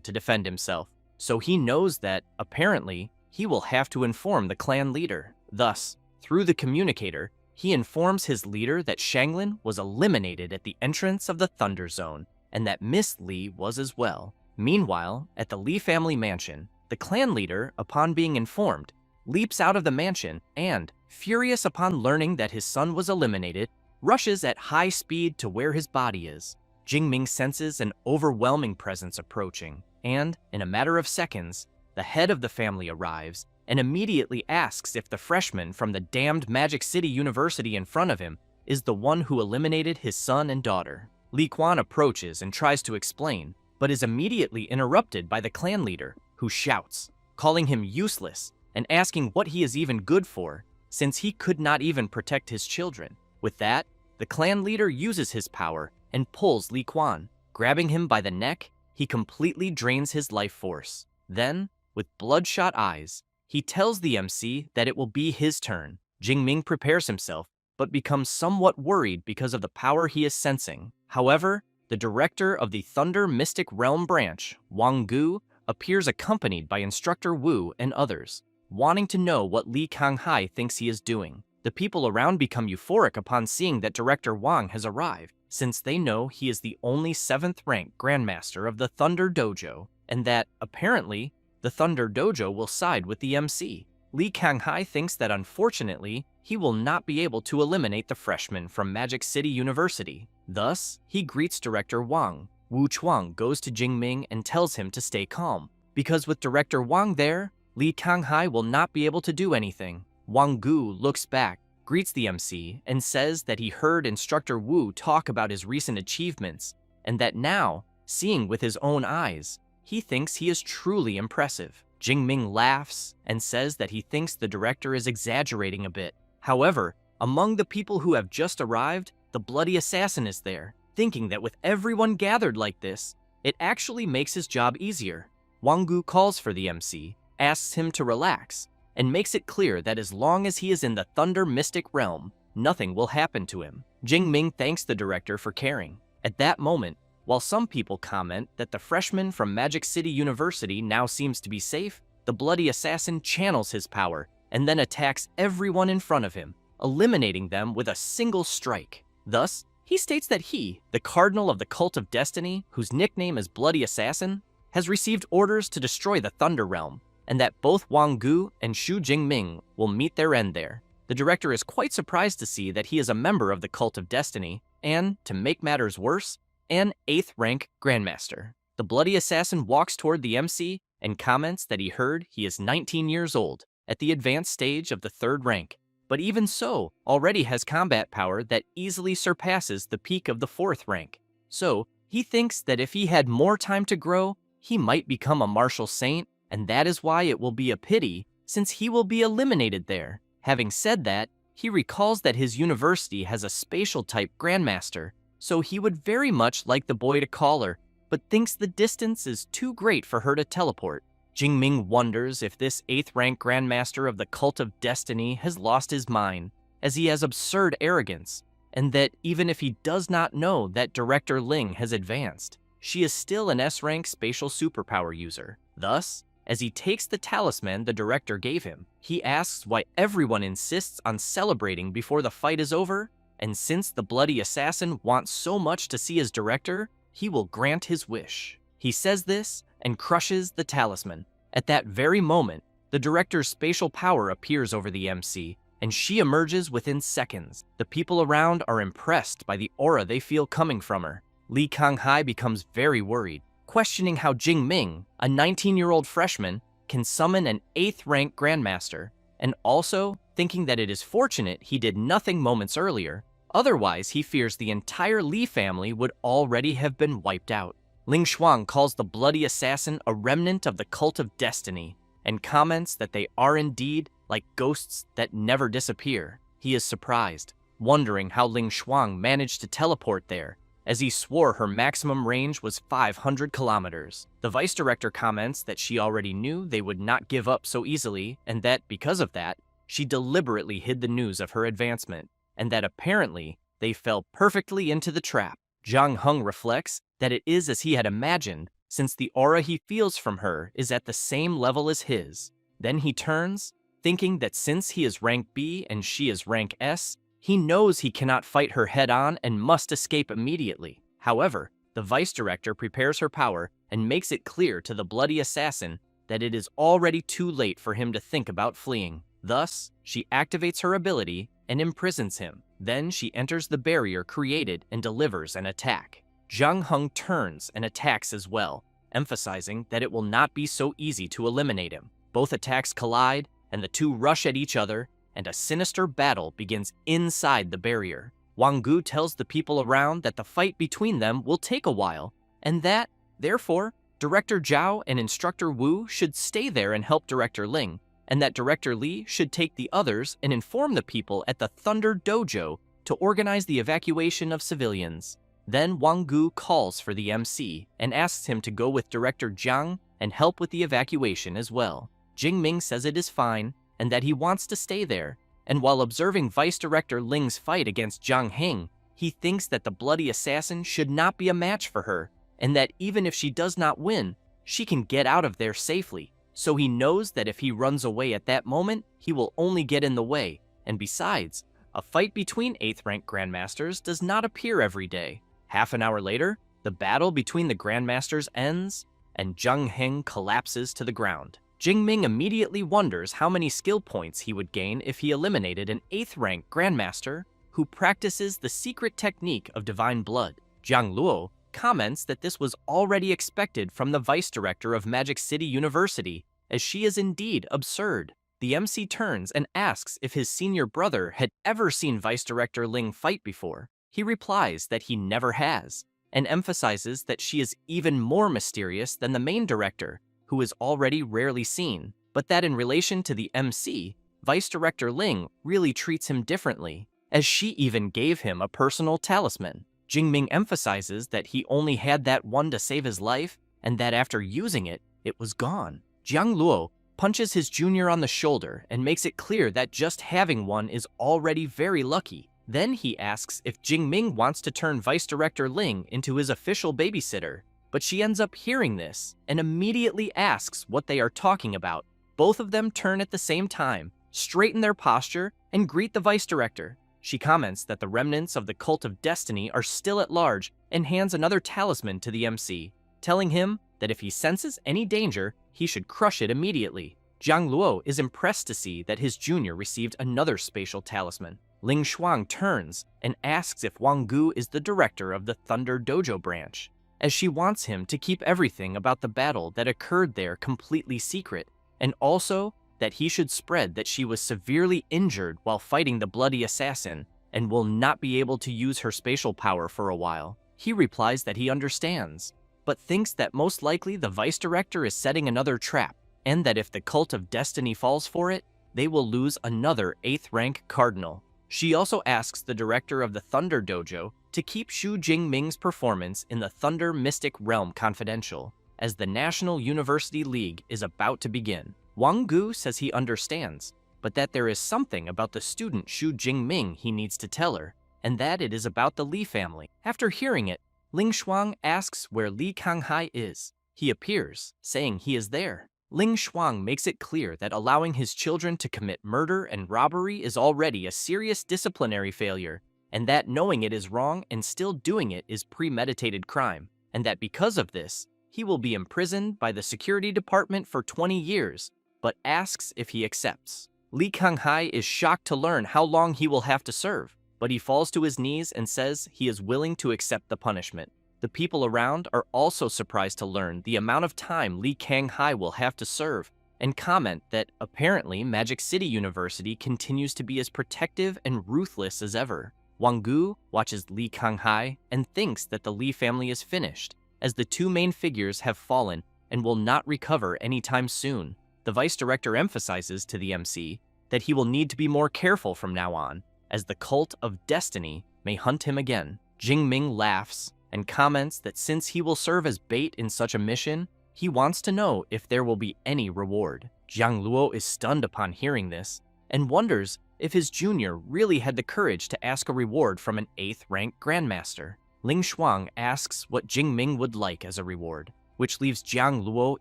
to defend himself, so he knows that, apparently, he will have to inform the clan leader. Thus, through the communicator, he informs his leader that Shanglin was eliminated at the entrance of the Thunder Zone, and that Miss Li was as well. Meanwhile, at the Li family mansion, the clan leader, upon being informed, leaps out of the mansion and, furious upon learning that his son was eliminated, rushes at high speed to where his body is. Jingming senses an overwhelming presence approaching, and, in a matter of seconds, the head of the family arrives and immediately asks if the freshman from the damned Magic City University in front of him is the one who eliminated his son and daughter. Li Quan approaches and tries to explain, but is immediately interrupted by the clan leader, who shouts, calling him useless and asking what he is even good for, since he could not even protect his children. With that, the clan leader uses his power and pulls Li Quan. Grabbing him by the neck, he completely drains his life force. Then, with bloodshot eyes, he tells the MC that it will be his turn. Jingming prepares himself, but becomes somewhat worried because of the power he is sensing. However, the director of the Thunder Mystic Realm branch, Wang Gu, appears accompanied by Instructor Wu and others, wanting to know what Li Kanghai thinks he is doing. The people around become euphoric upon seeing that Director Wang has arrived, since they know he is the only 7th rank Grandmaster of the Thunder Dojo, and that, apparently, the Thunder Dojo will side with the MC. Li Kanghai thinks that unfortunately, he will not be able to eliminate the freshman from Magic City University. Thus, he greets Director Wang. Wu Chuang goes to Jingming and tells him to stay calm, because with Director Wang there, Li Kanghai will not be able to do anything. Wang Gu looks back, greets the MC, and says that he heard Instructor Wu talk about his recent achievements, and that now, seeing with his own eyes, he thinks he is truly impressive. Jingming laughs and says that he thinks the director is exaggerating a bit. However, among the people who have just arrived, the bloody assassin is there, thinking that with everyone gathered like this, it actually makes his job easier. Wang calls for the MC, asks him to relax, and makes it clear that as long as he is in the Thunder Mystic realm, nothing will happen to him. Jingming thanks the director for caring. At that moment, while some people comment that the freshman from Magic City University now seems to be safe, the bloody assassin channels his power and then attacks everyone in front of him, eliminating them with a single strike. Thus, he states that he, the Cardinal of the Cult of Destiny, whose nickname is Bloody Assassin, has received orders to destroy the Thunder Realm, and that both Wang Gu and Xu Jingming will meet their end there. The director is quite surprised to see that he is a member of the Cult of Destiny, and, to make matters worse, an 8th rank Grandmaster. The bloody assassin walks toward the MC and comments that he heard he is 19 years old, at the advanced stage of the 3rd rank, but even so, already has combat power that easily surpasses the peak of the 4th rank. So, he thinks that if he had more time to grow, he might become a martial saint, and that is why it will be a pity, since he will be eliminated there. Having said that, he recalls that his university has a spatial-type Grandmaster, so he would very much like the boy to call her, but thinks the distance is too great for her to teleport. Jingming wonders if this 8th rank Grandmaster of the Cult of Destiny has lost his mind, as he has absurd arrogance, and that even if he does not know that Director Ling has advanced, she is still an S-rank spatial superpower user. Thus, as he takes the talisman the director gave him, he asks why everyone insists on celebrating before the fight is over, and since the bloody assassin wants so much to see his director, he will grant his wish. He says this and crushes the talisman. At that very moment, the director's spatial power appears over the MC, and she emerges within seconds. The people around are impressed by the aura they feel coming from her. Li Konghai becomes very worried, questioning how Jingming, a 19-year-old freshman, can summon an 8th rank Grandmaster, and also thinking that it is fortunate he did nothing moments earlier, otherwise he fears the entire Li family would already have been wiped out. Ling Shuang calls the bloody assassin a remnant of the Cult of Destiny, and comments that they are indeed like ghosts that never disappear. He is surprised, wondering how Ling Shuang managed to teleport there, as he swore her maximum range was 500 kilometers. The vice director comments that she already knew they would not give up so easily, and that, because of that, she deliberately hid the news of her advancement, and that apparently they fell perfectly into the trap. Zhang Heng reflects that it is as he had imagined, since the aura he feels from her is at the same level as his. Then he turns, thinking that since he is rank B and she is rank S, he knows he cannot fight her head-on and must escape immediately. However, the vice director prepares her power and makes it clear to the bloody assassin that it is already too late for him to think about fleeing. Thus, she activates her ability and imprisons him. Then she enters the barrier created and delivers an attack. Zhang Heng turns and attacks as well, emphasizing that it will not be so easy to eliminate him. Both attacks collide, and the two rush at each other, and a sinister battle begins inside the barrier. Wang Gu tells the people around that the fight between them will take a while, and that, therefore, Director Zhao and Instructor Wu should stay there and help Director Ling, and that Director Li should take the others and inform the people at the Thunder Dojo to organize the evacuation of civilians. Then Wang Gu calls for the MC and asks him to go with Director Jiang and help with the evacuation as well. Jingming says it is fine, and that he wants to stay there, and while observing Vice Director Ling's fight against Zhang Heng, he thinks that the bloody assassin should not be a match for her, and that even if she does not win, she can get out of there safely. So he knows that if he runs away at that moment, he will only get in the way, and besides, a fight between 8th rank Grandmasters does not appear every day. Half an hour later, the battle between the Grandmasters ends, and Zhang Heng collapses to the ground. Jingming immediately wonders how many skill points he would gain if he eliminated an 8th rank Grandmaster who practices the secret technique of divine blood. Jiang Luo comments that this was already expected from the vice director of Magic City University, as she is indeed absurd. The MC turns and asks if his senior brother had ever seen Vice Director Ling fight before. He replies that he never has, and emphasizes that she is even more mysterious than the main director, who is already rarely seen, but that in relation to the MC, Vice Director Ling really treats him differently, as she even gave him a personal talisman. Jingming emphasizes that he only had that one to save his life, and that after using it, it was gone. Jiang Luo punches his junior on the shoulder and makes it clear that just having one is already very lucky. Then he asks if Jingming wants to turn Vice Director Ling into his official babysitter, but she ends up hearing this and immediately asks what they are talking about. Both of them turn at the same time, straighten their posture, and greet the Vice Director. She comments that the remnants of the Cult of Destiny are still at large and hands another talisman to the MC, telling him that if he senses any danger, he should crush it immediately. Jiang Luo is impressed to see that his junior received another spatial talisman. Ling Shuang turns and asks if Wang Gu is the director of the Thunder Dojo branch, as she wants him to keep everything about the battle that occurred there completely secret, and also that he should spread that she was severely injured while fighting the bloody assassin and will not be able to use her spatial power for a while. He replies that he understands, but thinks that most likely the Vice Director is setting another trap, and that if the Cult of Destiny falls for it, they will lose another 8th rank Cardinal. She also asks the director of the Thunder Dojo to keep Xu Jingming's performance in the Thunder Mystic Realm confidential, as the National University League is about to begin. Wang Gu says he understands, but that there is something about the student Xu Jingming he needs to tell her, and that it is about the Li family. After hearing it, Ling Shuang asks where Li Kanghai is. He appears, saying he is there. Ling Shuang makes it clear that allowing his children to commit murder and robbery is already a serious disciplinary failure, and that knowing it is wrong and still doing it is premeditated crime, and that because of this, he will be imprisoned by the security department for 20 years, but asks if he accepts. Li Kanghai is shocked to learn how long he will have to serve, but he falls to his knees and says he is willing to accept the punishment. The people around are also surprised to learn the amount of time Li Kanghai will have to serve, and comment that apparently Magic City University continues to be as protective and ruthless as ever. Wang Gu watches Li Kanghai and thinks that the Li family is finished, as the two main figures have fallen and will not recover anytime soon. The Vice Director emphasizes to the MC that he will need to be more careful from now on, as the Cult of Destiny may hunt him again. Jingming laughs and comments that since he will serve as bait in such a mission, he wants to know if there will be any reward. Jiang Luo is stunned upon hearing this and wonders if his junior really had the courage to ask a reward from an 8th rank Grandmaster. Ling Shuang asks what Jingming would like as a reward, which leaves Jiang Luo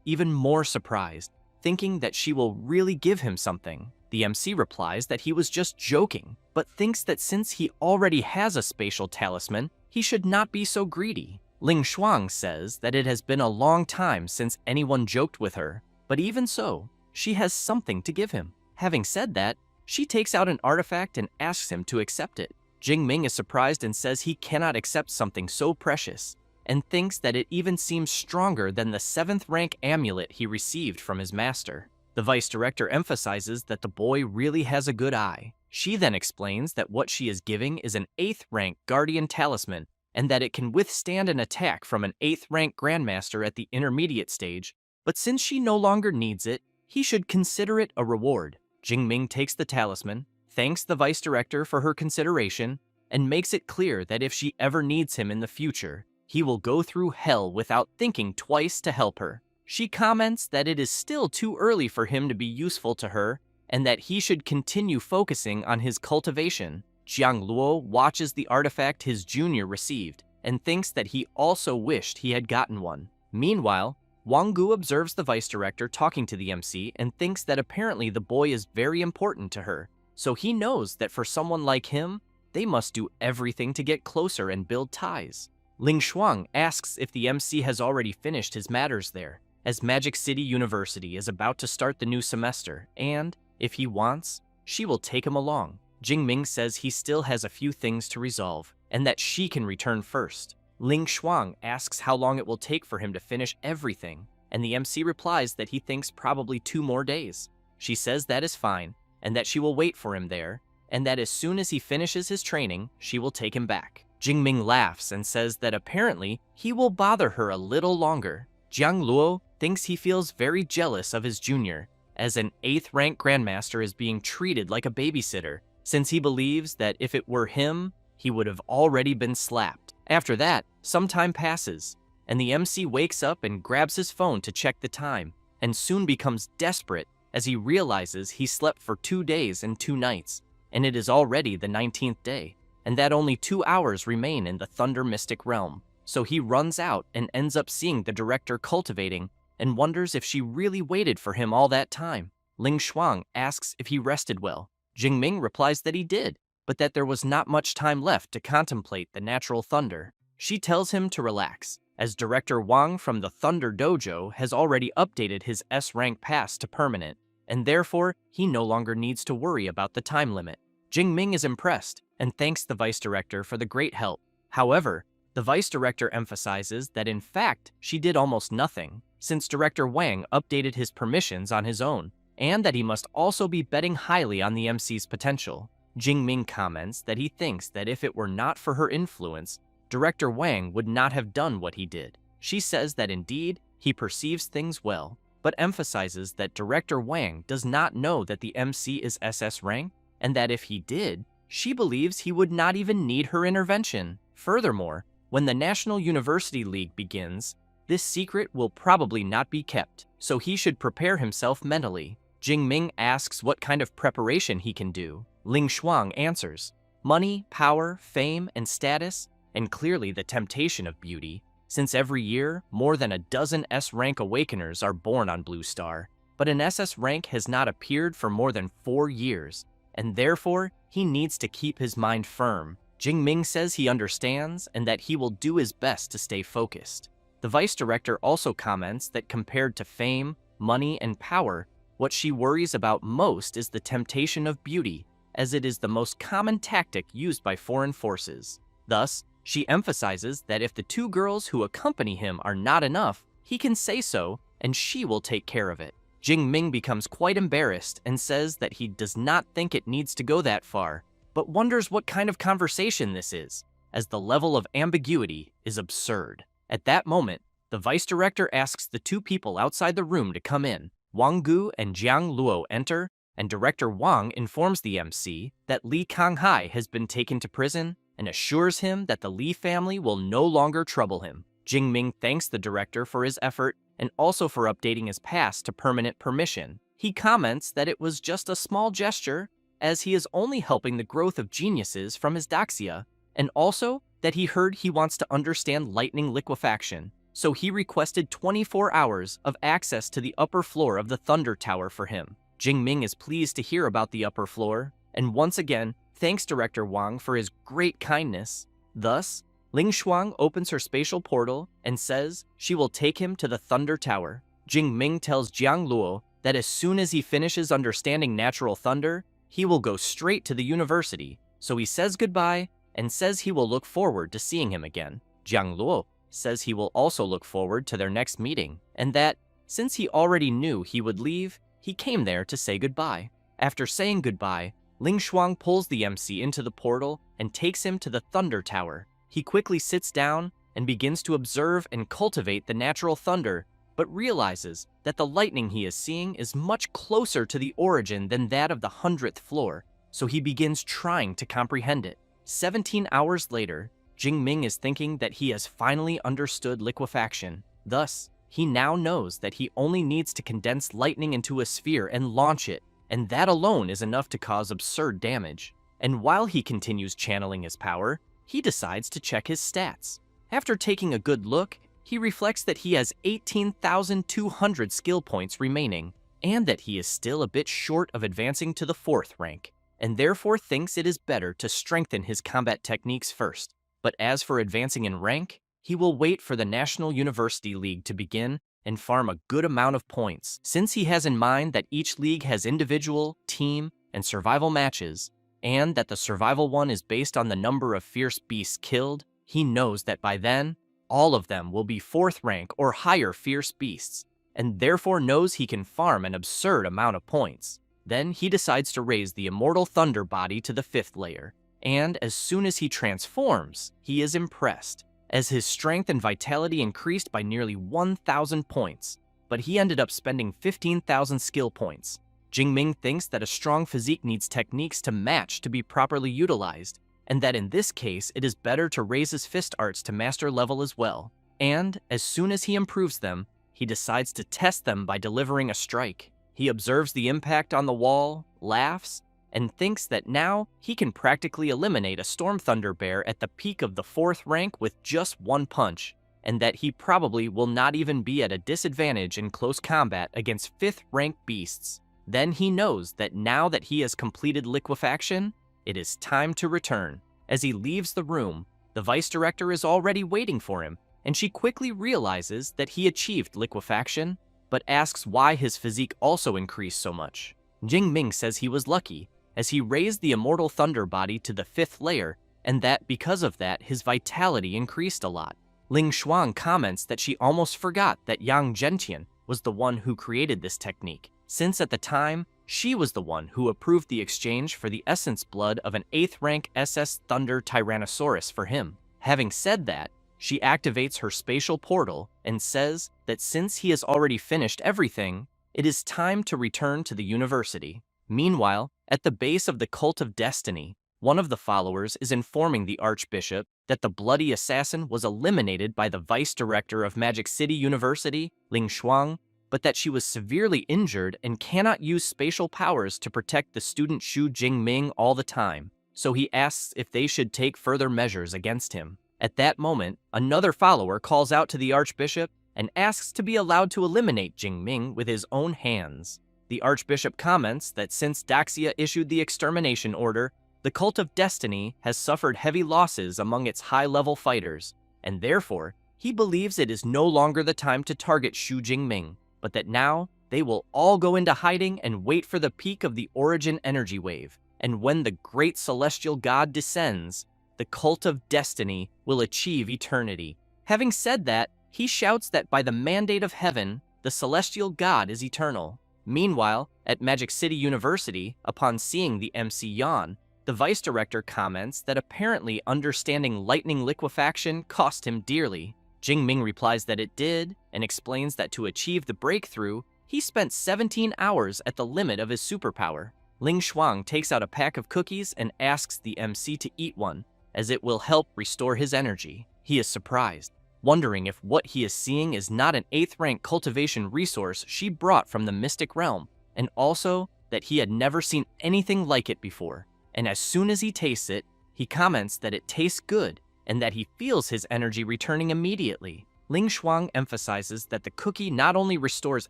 even more surprised, thinking that she will really give him something. The MC replies that he was just joking, but thinks that since he already has a spatial talisman, he should not be so greedy. Ling Shuang says that it has been a long time since anyone joked with her, but even so, she has something to give him. Having said that, she takes out an artifact and asks him to accept it. Jingming is surprised and says he cannot accept something so precious, and thinks that it even seems stronger than the 7th rank amulet he received from his master. The Vice Director emphasizes that the boy really has a good eye. She then explains that what she is giving is an 8th rank Guardian Talisman, and that it can withstand an attack from an 8th rank Grandmaster at the intermediate stage, but since she no longer needs it, he should consider it a reward. Jingming takes the talisman, thanks the Vice Director for her consideration, and makes it clear that if she ever needs him in the future, he will go through hell without thinking twice to help her. She comments that it is still too early for him to be useful to her, and that he should continue focusing on his cultivation. Jiang Luo watches the artifact his junior received, and thinks that he also wished he had gotten one. Meanwhile, Wang Gu observes the Vice Director talking to the MC and thinks that apparently the boy is very important to her, so he knows that for someone like him, they must do everything to get closer and build ties. Ling Shuang asks if the MC has already finished his matters there, as Magic City University is about to start the new semester, and, if he wants, she will take him along. Jingming says he still has a few things to resolve, and that she can return first. Ling Shuang asks how long it will take for him to finish everything, and the MC replies that he thinks probably 2 more days. She says that is fine, and that she will wait for him there, and that as soon as he finishes his training, she will take him back. Jingming laughs and says that apparently he will bother her a little longer. Jiang Luo thinks he feels very jealous of his junior, as an 8th rank grandmaster is being treated like a babysitter, since he believes that if it were him, he would have already been slapped. After that, some time passes, and the MC wakes up and grabs his phone to check the time, and soon becomes desperate as he realizes he slept for 2 days and 2 nights, and it is already the 19th day, and that only 2 hours remain in the Thunder Mystic realm. So he runs out and ends up seeing the director cultivating and wonders if she really waited for him all that time. Ling Shuang asks if he rested well. Jingming replies that he did, but that there was not much time left to contemplate the natural thunder. She tells him to relax, as Director Wang from the Thunder Dojo has already updated his S-rank pass to permanent, and therefore he no longer needs to worry about the time limit. Jingming is impressed and thanks the vice director for the great help. However, the vice director emphasizes that in fact she did almost nothing, since Director Wang updated his permissions on his own, and that he must also be betting highly on the MC's potential. Jingming comments that he thinks that if it were not for her influence, Director Wang would not have done what he did. She says that indeed, he perceives things well, but emphasizes that Director Wang does not know that the MC is SS rank, and that if he did, she believes he would not even need her intervention. Furthermore, when the National University League begins, this secret will probably not be kept, so he should prepare himself mentally. Jingming asks what kind of preparation he can do. Ling Shuang answers, money, power, fame, and status, and clearly the temptation of beauty, since every year, more than a dozen S-rank awakeners are born on Blue Star, but an SS rank has not appeared for more than 4 years, and therefore, he needs to keep his mind firm. Jingming says he understands and that he will do his best to stay focused. The vice director also comments that compared to fame, money, and power, what she worries about most is the temptation of beauty, as it is the most common tactic used by foreign forces. Thus, she emphasizes that if the 2 girls who accompany him are not enough, he can say so, and she will take care of it. Jingming becomes quite embarrassed and says that he does not think it needs to go that far, but wonders what kind of conversation this is, as the level of ambiguity is absurd. At that moment, the vice director asks the 2 people outside the room to come in. Wang Gu and Jiang Luo enter, and Director Wang informs the MC that Li Kanghai has been taken to prison and assures him that the Li family will no longer trouble him. Jingming thanks the director for his effort and also for updating his pass to permanent permission. He comments that it was just a small gesture, as he is only helping the growth of geniuses from his doxia, and also that he heard he wants to understand lightning liquefaction, so he requested 24 hours of access to the upper floor of the Thunder Tower for him. Jingming is pleased to hear about the upper floor, and once again thanks Director Wang for his great kindness. Thus, Ling Shuang opens her spatial portal and says she will take him to the Thunder Tower. Jingming tells Jiang Luo that as soon as he finishes understanding natural thunder, he will go straight to the university, so he says goodbye and says he will look forward to seeing him again. Jiang Luo says he will also look forward to their next meeting, and that, since he already knew he would leave, he came there to say goodbye. After saying goodbye, Ling Shuang pulls the MC into the portal and takes him to the Thunder Tower. He quickly sits down and begins to observe and cultivate the natural thunder, but realizes that the lightning he is seeing is much closer to the origin than that of the 100th floor, so he begins trying to comprehend it. 17 hours later, Jingming is thinking that he has finally understood liquefaction. Thus, he now knows that he only needs to condense lightning into a sphere and launch it, and that alone is enough to cause absurd damage. And while he continues channeling his power, he decides to check his stats. After taking a good look, he reflects that he has 18,200 skill points remaining, and that he is still a bit short of advancing to the 4th rank, and therefore thinks it is better to strengthen his combat techniques first. But as for advancing in rank, he will wait for the National University League to begin and farm a good amount of points. Since he has in mind that each league has individual, team, and survival matches, and that the survival one is based on the number of fierce beasts killed, he knows that by then, all of them will be 4th rank or higher fierce beasts, and therefore knows he can farm an absurd amount of points. Then he decides to raise the Immortal Thunder body to the 5th layer, and as soon as he transforms, he is impressed, as his strength and vitality increased by nearly 1,000 points. but he ended up spending 15,000 skill points. Jingming thinks that a strong physique needs techniques to match to be properly utilized, and that in this case it is better to raise his fist arts to master level as well. And, as soon as he improves them, he decides to test them by delivering a strike. He observes the impact on the wall, laughs, and thinks that now he can practically eliminate a Storm Thunder Bear at the peak of the 4th rank with just one punch, and that he probably will not even be at a disadvantage in close combat against 5th rank beasts. Then he knows that now that he has completed liquefaction, it is time to return. As he leaves the room, the vice director is already waiting for him, and she quickly realizes that he achieved liquefaction, but asks why his physique also increased so much. Jingming says he was lucky, as he raised the immortal thunder body to the 5th layer, and that because of that his vitality increased a lot. Ling Shuang comments that she almost forgot that Yang Zhentian was the one who created this technique, since at the time, she was the one who approved the exchange for the essence blood of an 8th rank SS Thunder Tyrannosaurus for him. Having said that, she activates her spatial portal and says that since he has already finished everything, it is time to return to the university. Meanwhile, at the base of the Cult of Destiny, one of the followers is informing the Archbishop that the bloody assassin was eliminated by the Vice Director of Magic City University, Ling Shuang, but that she was severely injured and cannot use spatial powers to protect the student Xu Jingming all the time, so he asks if they should take further measures against him. At that moment, another follower calls out to the Archbishop and asks to be allowed to eliminate Jingming with his own hands. The Archbishop comments that since Daxia issued the extermination order, the Cult of Destiny has suffered heavy losses among its high-level fighters, and therefore, he believes it is no longer the time to target Xu Jingming, but that now they will all go into hiding and wait for the peak of the origin energy wave, and when the great celestial god descends, the Cult of Destiny will achieve eternity. Having said that, he shouts that by the mandate of heaven, the celestial god is eternal. Meanwhile, at Magic City University, upon seeing the MC yawn, the vice director comments that apparently understanding lightning liquefaction cost him dearly. Jingming replies that it did, and explains that to achieve the breakthrough, he spent 17 hours at the limit of his superpower. Ling Shuang takes out a pack of cookies and asks the MC to eat one, as it will help restore his energy. He is surprised, wondering if what he is seeing is not an 8th rank cultivation resource she brought from the Mystic Realm, and also that he had never seen anything like it before. And as soon as he tastes it, he comments that it tastes good, and that he feels his energy returning immediately. Ling Shuang emphasizes that the cookie not only restores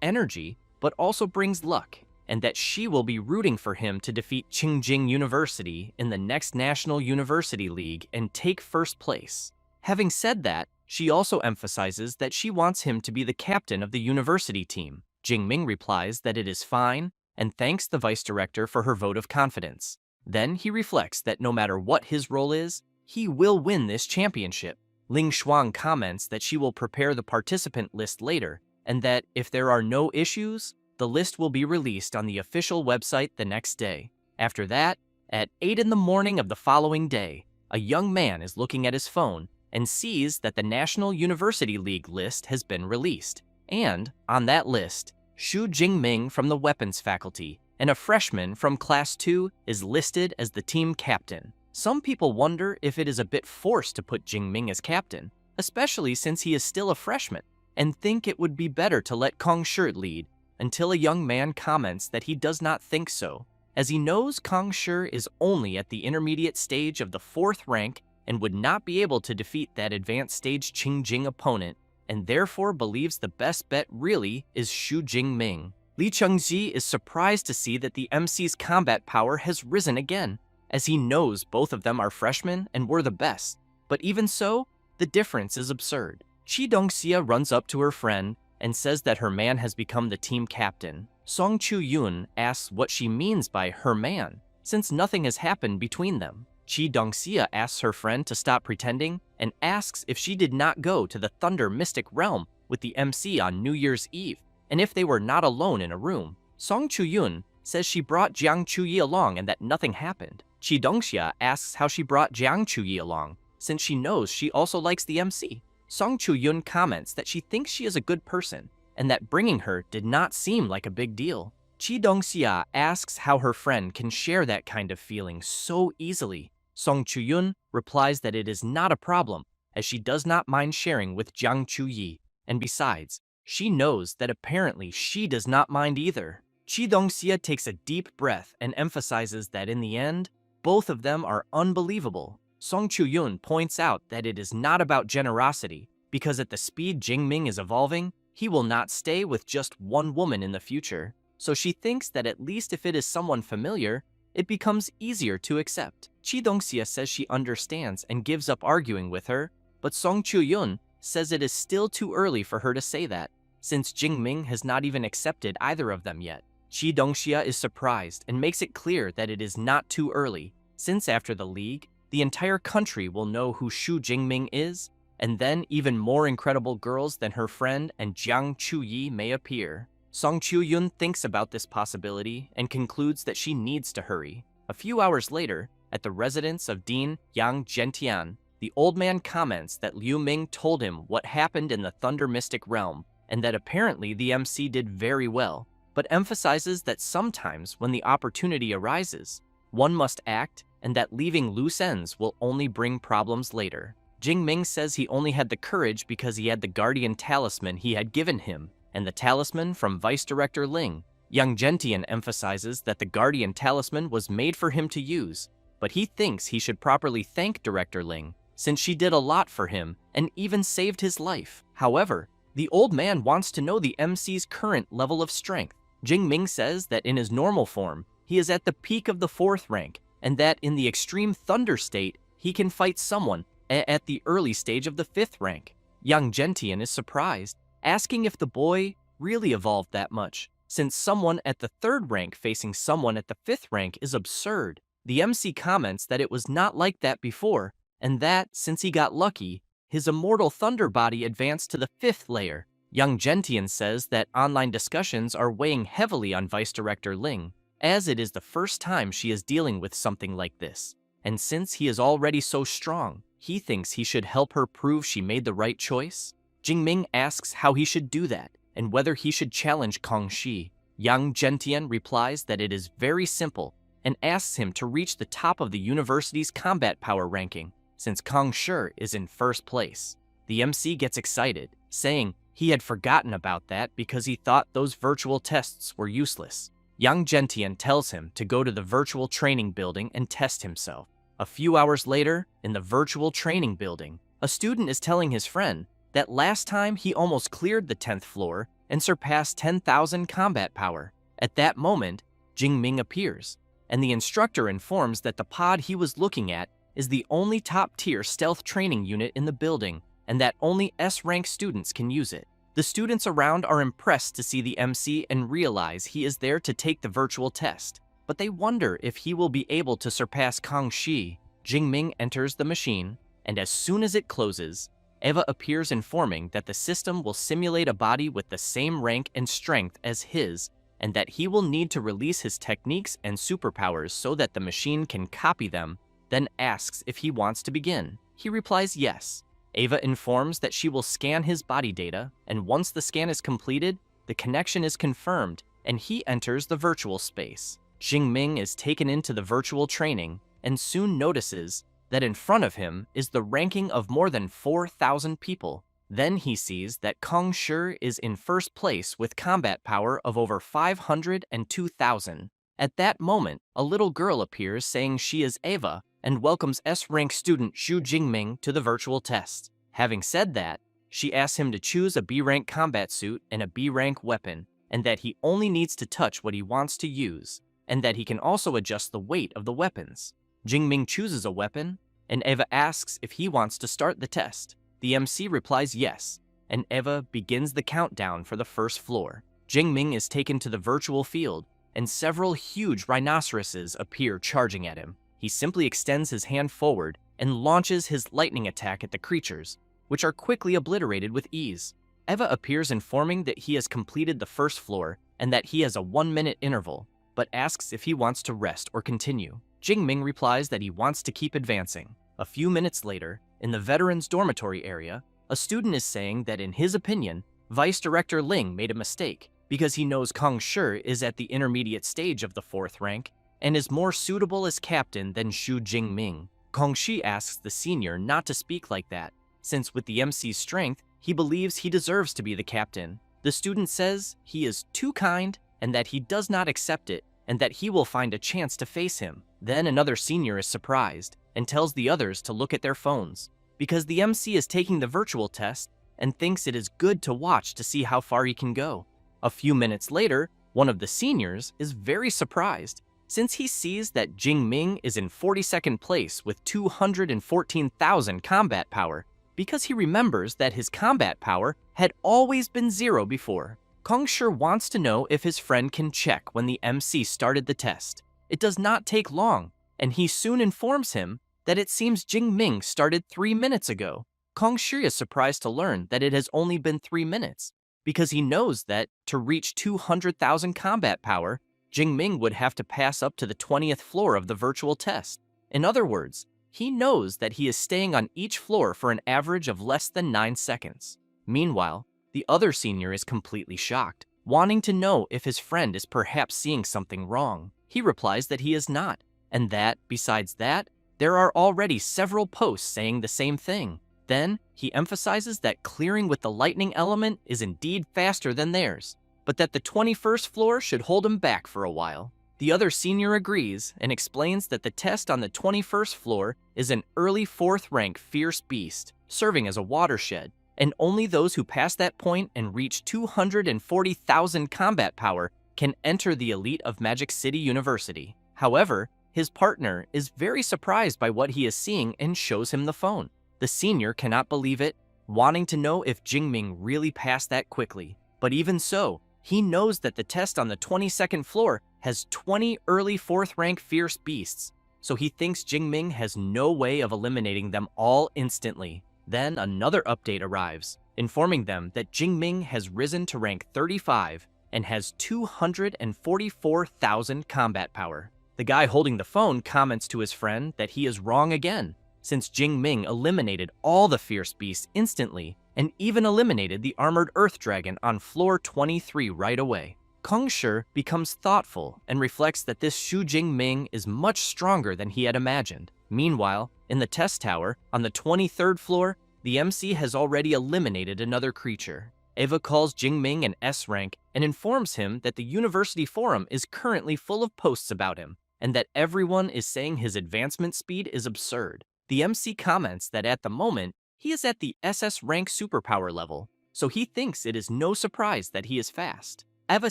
energy, but also brings luck, and that she will be rooting for him to defeat Qingjing University in the next National University League and take first place. Having said that, she also emphasizes that she wants him to be the captain of the university team. Jingming replies that it is fine, and thanks the vice director for her vote of confidence. Then he reflects that no matter what his role is, he will win this championship. Ling Shuang comments that she will prepare the participant list later, and that if there are no issues, the list will be released on the official website the next day. After that, at 8 in the morning of the following day, a young man is looking at his phone and sees that the National University League list has been released. And, on that list, Xu Jingming from the Weapons Faculty and a freshman from Class 2 is listed as the team captain. Some people wonder if it is a bit forced to put Jingming as captain, especially since he is still a freshman, and think it would be better to let Kong Shi lead, until a young man comments that he does not think so, as he knows Kong Shi is only at the intermediate stage of the 4th rank and would not be able to defeat that advanced stage Qingjing opponent, and therefore believes the best bet really is Xu Jingming. Li Chengji is surprised to see that the MC's combat power has risen again, as he knows both of them are freshmen and were the best. But even so, the difference is absurd. Qi Dongxia runs up to her friend and says that her man has become the team captain. Song Chu-yun asks what she means by her man, since nothing has happened between them. Qi Dongxia asks her friend to stop pretending and asks if she did not go to the Thunder Mystic Realm with the MC on New Year's Eve, and if they were not alone in a room. Song Chu-yun says she brought Jiang Chuyi along and that nothing happened. Qi Dongxia asks how she brought Jiang Chuyi along, since she knows she also likes the MC. Song Chu-yun comments that she thinks she is a good person, and that bringing her did not seem like a big deal. Chi Dongxia asks how her friend can share that kind of feeling so easily. Song Chuyun replies that it is not a problem, as she does not mind sharing with Jiang Chuyi, and besides, she knows that apparently she does not mind either. Chi Dongxia takes a deep breath and emphasizes that in the end, both of them are unbelievable. Song Chuyun points out that it is not about generosity, because at the speed Jingming is evolving, he will not stay with just one woman in the future. So she thinks that at least if it is someone familiar, it becomes easier to accept. Chi Dongxia says she understands and gives up arguing with her, but Song Chuyun says it is still too early for her to say that, since Jingming has not even accepted either of them yet. Chi Dongxia is surprised and makes it clear that it is not too early, since after the league, the entire country will know who Shu Jingming is, and then even more incredible girls than her friend and Jiang Chuyi may appear. Song Chuyun thinks about this possibility and concludes that she needs to hurry. A few hours later, at the residence of Dean Yang Gentian, the old man comments that Liu Ming told him what happened in the Thunder Mystic realm, and that apparently the MC did very well, but emphasizes that sometimes when the opportunity arises, one must act, and that leaving loose ends will only bring problems later. Jingming says he only had the courage because he had the guardian talisman he had given him, and the talisman from Vice Director Ling. Yang Gentian emphasizes that the guardian talisman was made for him to use, but he thinks he should properly thank Director Ling, since she did a lot for him and even saved his life. However, the old man wants to know the MC's current level of strength. Jingming says that in his normal form, he is at the peak of the 4th rank, and that in the extreme thunder state, he can fight someone at the early stage of the 5th rank. Yang Gentian is surprised, asking if the boy really evolved that much, since someone at the 3rd rank facing someone at the 5th rank is absurd. The MC comments that it was not like that before, and that, since he got lucky, his immortal thunder body advanced to the 5th layer. Yang Gentian says that online discussions are weighing heavily on Vice Director Ling, as it is the first time she is dealing with something like this. And since he is already so strong, he thinks he should help her prove she made the right choice. Jingming asks how he should do that, and whether he should challenge Kong Shi. Yang Gentian replies that it is very simple, and asks him to reach the top of the university's combat power ranking, since Kong Shi is in 1st place. The MC gets excited, saying he had forgotten about that because he thought those virtual tests were useless. Yang Gentian tells him to go to the virtual training building and test himself. A few hours later, in the virtual training building, a student is telling his friend that last time he almost cleared the 10th floor and surpassed 10,000 combat power. At that moment, Jingming appears, and the instructor informs that the pod he was looking at is the only top-tier stealth training unit in the building, and that only S-rank students can use it. The students around are impressed to see the MC and realize he is there to take the virtual test, but they wonder if he will be able to surpass Kong Shi. Jingming enters the machine, and as soon as it closes, Eva appears informing that the system will simulate a body with the same rank and strength as his, and that he will need to release his techniques and superpowers so that the machine can copy them, then asks if he wants to begin. He replies yes. Eva informs that she will scan his body data, and once the scan is completed, the connection is confirmed, and he enters the virtual space. Jingming is taken into the virtual training, and soon notices that in front of him is the ranking of more than 4,000 people. Then he sees that Kong Shi is in 1st place with combat power of over 502,000. At that moment, a little girl appears saying she is Eva and welcomes S-rank student Xu Jingming to the virtual test. Having said that, she asks him to choose a B-rank combat suit and a B-rank weapon, and that he only needs to touch what he wants to use, and that he can also adjust the weight of the weapons. Jingming chooses a weapon, and Eva asks if he wants to start the test. The MC replies yes, and Eva begins the countdown for the 1st floor. Jingming is taken to the virtual field, and several huge rhinoceroses appear charging at him. He simply extends his hand forward and launches his lightning attack at the creatures, which are quickly obliterated with ease. Eva appears informing that he has completed the 1st floor and that he has a 1-minute interval, but asks if he wants to rest or continue. Jingming replies that he wants to keep advancing. A few minutes later, in the veterans' dormitory area, a student is saying that in his opinion, Vice Director Ling made a mistake because he knows Kong Shi is at the intermediate stage of the 4th rank and is more suitable as captain than Xu Jingming. Kong Shi asks the senior not to speak like that, since with the MC's strength, he believes he deserves to be the captain. The student says he is too kind and that he does not accept it and that he will find a chance to face him. Then another senior is surprised and tells the others to look at their phones because the MC is taking the virtual test and thinks it is good to watch to see how far he can go. A few minutes later, one of the seniors is very surprised since he sees that Jingming is in 42nd place with 214,000 combat power because he remembers that his combat power had always been 0 before. Kong Shi wants to know if his friend can check when the MC started the test. It does not take long, and he soon informs him that it seems Jingming started 3 minutes ago. Kong Shi is surprised to learn that it has only been 3 minutes, because he knows that to reach 200,000 combat power, Jingming would have to pass up to the 20th floor of the virtual test. In other words, he knows that he is staying on each floor for an average of less than 9 seconds. Meanwhile, the other senior is completely shocked, wanting to know if his friend is perhaps seeing something wrong. He replies that he is not, and that, besides that, there are already several posts saying the same thing. Then, he emphasizes that clearing with the lightning element is indeed faster than theirs, but that the 21st floor should hold him back for a while. The other senior agrees and explains that the test on the 21st floor is an early 4th rank fierce beast, serving as a watershed, and only those who pass that point and reach 240,000 combat power can enter the elite of Magic City University. However, his partner is very surprised by what he is seeing and shows him the phone. The senior cannot believe it, wanting to know if Jingming really passed that quickly. But even so, he knows that the test on the 22nd floor has 20 early 4th rank fierce beasts, so he thinks Jingming has no way of eliminating them all instantly. Then another update arrives, informing them that Jingming has risen to rank 35 and has 244,000 combat power. The guy holding the phone comments to his friend that he is wrong again, since Jingming eliminated all the fierce beasts instantly and even eliminated the armored earth dragon on floor 23 right away. Kong Shi becomes thoughtful and reflects that this Xu Jingming is much stronger than he had imagined. Meanwhile, in the test tower, on the 23rd floor, the MC has already eliminated another creature. Eva calls Jingming an S rank and informs him that the university forum is currently full of posts about him, and that everyone is saying his advancement speed is absurd. The MC comments that at the moment, he is at the SS rank superpower level, so he thinks it is no surprise that he is fast. Eva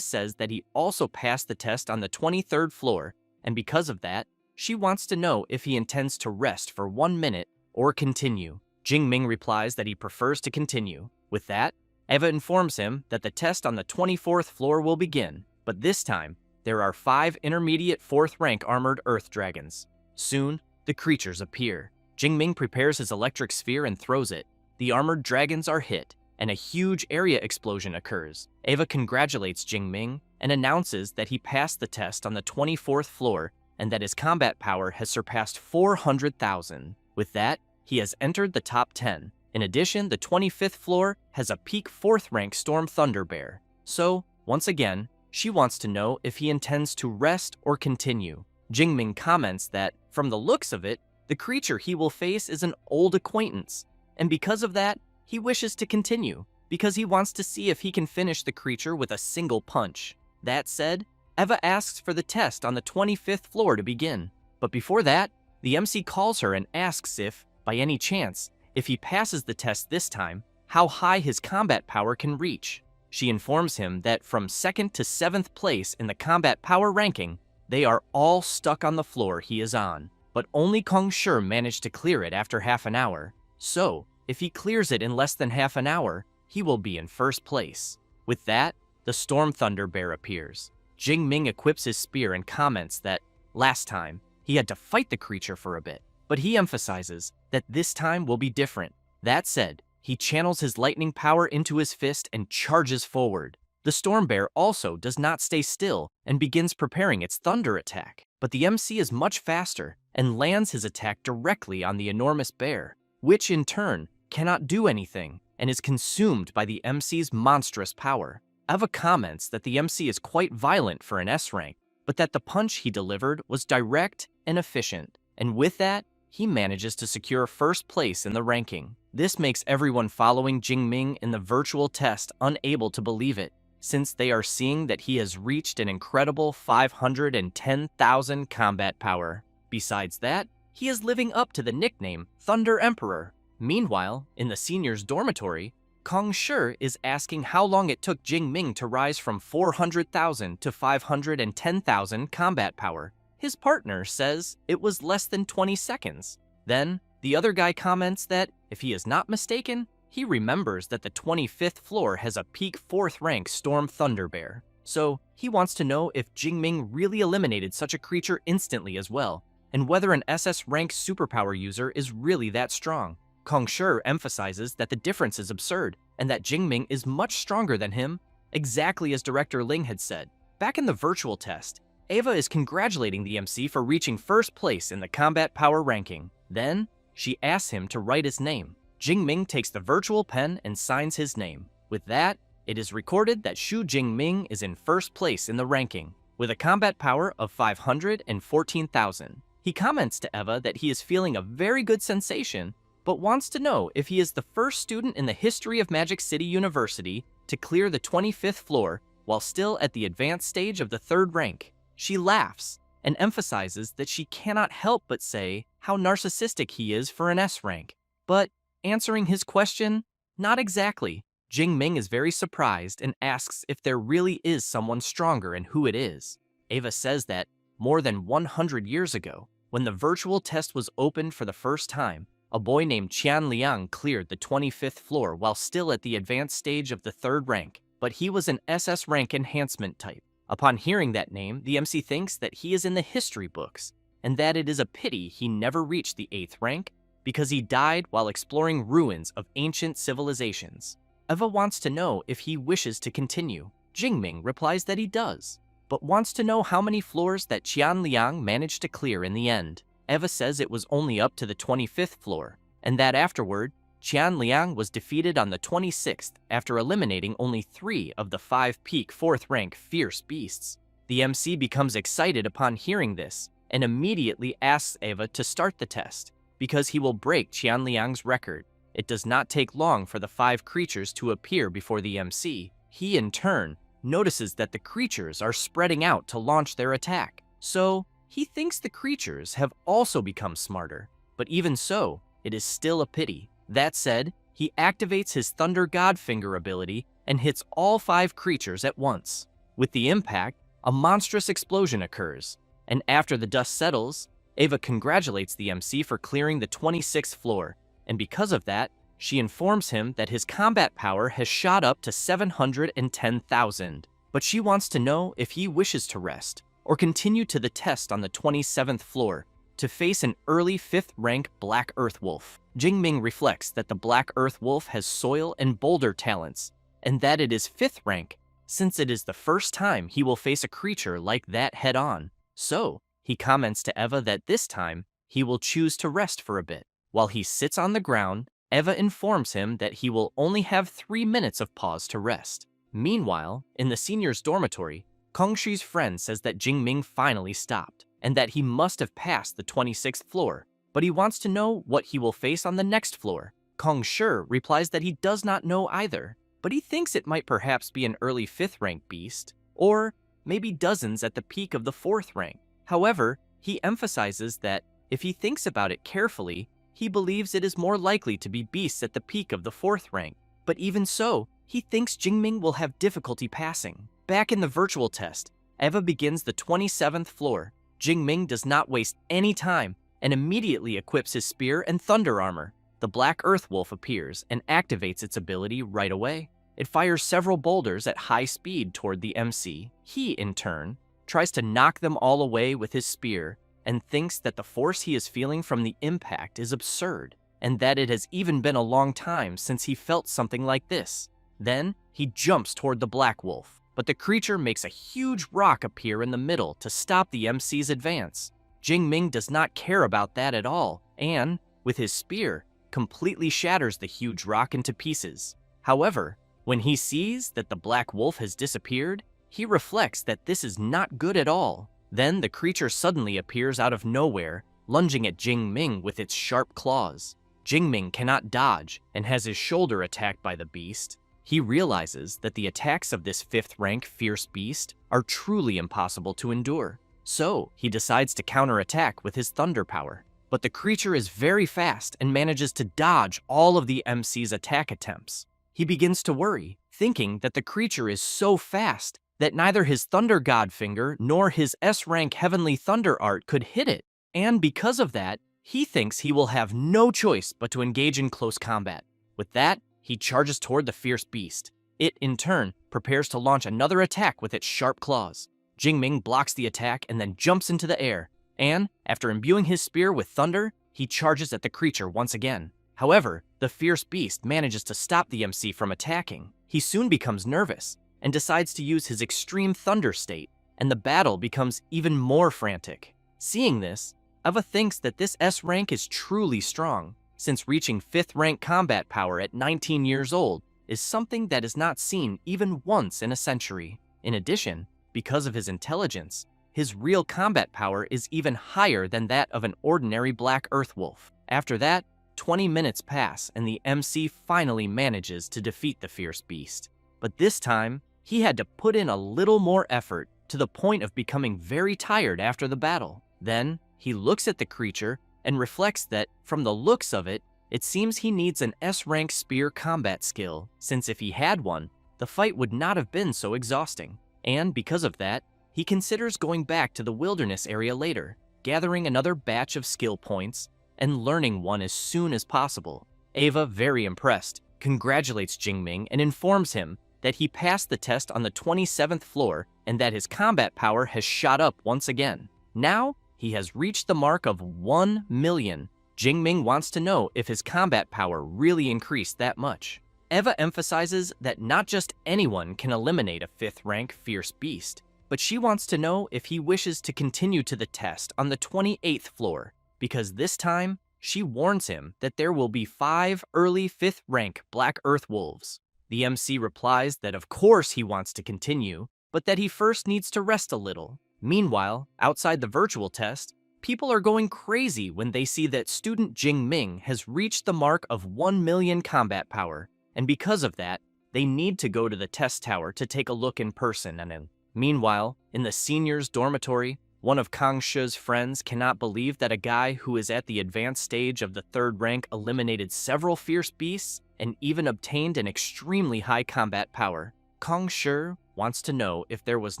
says that he also passed the test on the 23rd floor, and because of that, she wants to know if he intends to rest for 1 minute or continue. Jingming replies that he prefers to continue. With that, Eva informs him that the test on the 24th floor will begin, but this time, there are 5 intermediate 4th rank armored earth dragons. Soon, the creatures appear. Jingming prepares his electric sphere and throws it. The armored dragons are hit, and a huge area explosion occurs. Eva congratulates Jingming and announces that he passed the test on the 24th floor and that his combat power has surpassed 400,000. With that, he has entered the top 10. In addition, the 25th floor has a peak 4th rank Storm Thunder Bear. So, once again, she wants to know if he intends to rest or continue. Jingming comments that, from the looks of it, the creature he will face is an old acquaintance, and because of that, he wishes to continue, because he wants to see if he can finish the creature with a single punch. That said, Eva asks for the test on the 25th floor to begin, but before that, the MC calls her and asks if, by any chance, if he passes the test this time, how high his combat power can reach. She informs him that from 2nd to 7th place in the combat power ranking, they are all stuck on the floor he is on. But only Kong Shi managed to clear it after half an hour. So, if he clears it in less than half an hour, he will be in 1st place. With that, the Storm Thunder Bear appears. Jingming equips his spear and comments that, last time, he had to fight the creature for a bit, but he emphasizes that this time will be different. That said, he channels his lightning power into his fist and charges forward. The Storm Bear also does not stay still and begins preparing its thunder attack, but the MC is much faster and lands his attack directly on the enormous bear, which in turn cannot do anything. and is consumed by the MC's monstrous power. Eva comments that the MC is quite violent for an S rank, but that the punch he delivered was direct and efficient, and with that, he manages to secure first place in the ranking. This makes everyone following Jingming in the virtual test unable to believe it, since they are seeing that he has reached an incredible 510,000 combat power. Besides that, he is living up to the nickname Thunder Emperor. Meanwhile, in the seniors' dormitory, Kong Shi is asking how long it took Jingming to rise from 400,000 to 510,000 combat power. His partner says it was less than 20 seconds. Then, the other guy comments that, if he is not mistaken, he remembers that the 25th floor has a peak 4th rank Storm Thunder Bear. So, he wants to know if Jingming really eliminated such a creature instantly as well, and whether an SS rank superpower user is really that strong. Kong Shi emphasizes that the difference is absurd, and that Jingming is much stronger than him, exactly as Director Ling had said. Back in the virtual test, Eva is congratulating the MC for reaching first place in the combat power ranking. Then, she asks him to write his name. Jingming takes the virtual pen and signs his name. With that, it is recorded that Xu Jingming is in first place in the ranking, with a combat power of 514,000. He comments to Eva that he is feeling a very good sensation, but wants to know if he is the first student in the history of Magic City University to clear the 25th floor while still at the advanced stage of the 3rd rank. She laughs and emphasizes that she cannot help but say how narcissistic he is for an S rank. But, answering his question, not exactly. Jingming is very surprised and asks if there really is someone stronger and who it is. Eva says that, more than 100 years ago, when the virtual test was opened for the first time, a boy named Qian Liang cleared the 25th floor while still at the advanced stage of the 3rd rank, but he was an SS rank enhancement type. Upon hearing that name, the MC thinks that he is in the history books, and that it is a pity he never reached the 8th rank because he died while exploring ruins of ancient civilizations. Eva wants to know if he wishes to continue. Jingming replies that he does, but wants to know how many floors that Qian Liang managed to clear in the end. Eva says it was only up to the 25th floor, and that afterward, Qian Liang was defeated on the 26th after eliminating only 3 of the 5 peak 4th rank fierce beasts. The MC becomes excited upon hearing this, and immediately asks Eva to start the test, because he will break Qian Liang's record. It does not take long for the 5 creatures to appear before the MC. He, in turn, notices that the creatures are spreading out to launch their attack. So, he thinks the creatures have also become smarter. But even so, it is still a pity. That said, he activates his Thunder Godfinger ability and hits all 5 creatures at once. With the impact, a monstrous explosion occurs, and after the dust settles, Eva congratulates the MC for clearing the 26th floor, and because of that, she informs him that his combat power has shot up to 710,000. But she wants to know if he wishes to rest, or continue to the test on the 27th floor, to face an early 5th rank Black Earth Wolf. Jingming reflects that the Black Earth Wolf has soil and boulder talents, and that it is 5th rank, since it is the first time he will face a creature like that head-on. So, he comments to Eva that this time, he will choose to rest for a bit. While he sits on the ground, Eva informs him that he will only have 3 minutes of pause to rest. Meanwhile, in the seniors' dormitory, Kongshi's friend says that Jingming finally stopped, and that he must have passed the 26th floor, but he wants to know what he will face on the next floor. Kongshi replies that he does not know either, but he thinks it might perhaps be an early 5th rank beast, or maybe dozens at the peak of the 4th rank. However, he emphasizes that if he thinks about it carefully, he believes it is more likely to be beasts at the peak of the 4th rank. But even so, he thinks Jingming will have difficulty passing. Back in the virtual test, Eva begins the 27th floor. Jingming does not waste any time and immediately equips his spear and thunder armor. The Black Earth Wolf appears and activates its ability right away. It fires several boulders at high speed toward the MC. He, in turn, tries to knock them all away with his spear and thinks that the force he is feeling from the impact is absurd, and that it has even been a long time since he felt something like this. Then, he jumps toward the Black Wolf, but the creature makes a huge rock appear in the middle to stop the MC's advance. Jingming does not care about that at all, and, with his spear, completely shatters the huge rock into pieces. However, when he sees that the black wolf has disappeared, he reflects that this is not good at all. Then the creature suddenly appears out of nowhere, lunging at Jingming with its sharp claws. Jingming cannot dodge and has his shoulder attacked by the beast. He realizes that the attacks of this 5th rank fierce beast are truly impossible to endure. So he decides to counterattack with his thunder power. But the creature is very fast and manages to dodge all of the MC's attack attempts. He begins to worry, thinking that the creature is so fast that neither his Thunder God Finger nor his S-rank Heavenly Thunder Art could hit it. And because of that, he thinks he will have no choice but to engage in close combat. With that, he charges toward the fierce beast. It, in turn, prepares to launch another attack with its sharp claws. Jingming blocks the attack and then jumps into the air. And, after imbuing his spear with thunder, he charges at the creature once again. However, the fierce beast manages to stop the MC from attacking. He soon becomes nervous and decides to use his extreme thunder state, and the battle becomes even more frantic. Seeing this, Eva thinks that this S rank is truly strong, since reaching 5th rank combat power at 19 years old is something that is not seen even once in a century. In addition, because of his intelligence, his real combat power is even higher than that of an ordinary black earth wolf. After that, 20 minutes pass and the MC finally manages to defeat the fierce beast. But this time, he had to put in a little more effort to the point of becoming very tired after the battle. Then, he looks at the creature and reflects that, from the looks of it, it seems he needs an S-rank spear combat skill, since if he had one, the fight would not have been so exhausting. And because of that, he considers going back to the wilderness area later, gathering another batch of skill points, and learning one as soon as possible. Eva, very impressed, congratulates Jingming and informs him that he passed the test on the 27th floor and that his combat power has shot up once again. Now, he has reached the mark of 1 million. Jingming wants to know if his combat power really increased that much. Eva emphasizes that not just anyone can eliminate a 5th rank fierce beast, but she wants to know if he wishes to continue to the test on the 28th floor, because this time, she warns him that there will be 5 early 5th rank Black Earth Wolves. The MC replies that of course he wants to continue, but that he first needs to rest a little. Meanwhile, outside the virtual test, people are going crazy when they see that student Jingming has reached the mark of 1 million combat power, and because of that, they need to go to the test tower to take a look in person. Meanwhile, in the seniors' dormitory, one of Kang She's friends cannot believe that a guy who is at the advanced stage of the 3rd rank eliminated several fierce beasts and even obtained an extremely high combat power. Kang She wants to know if there was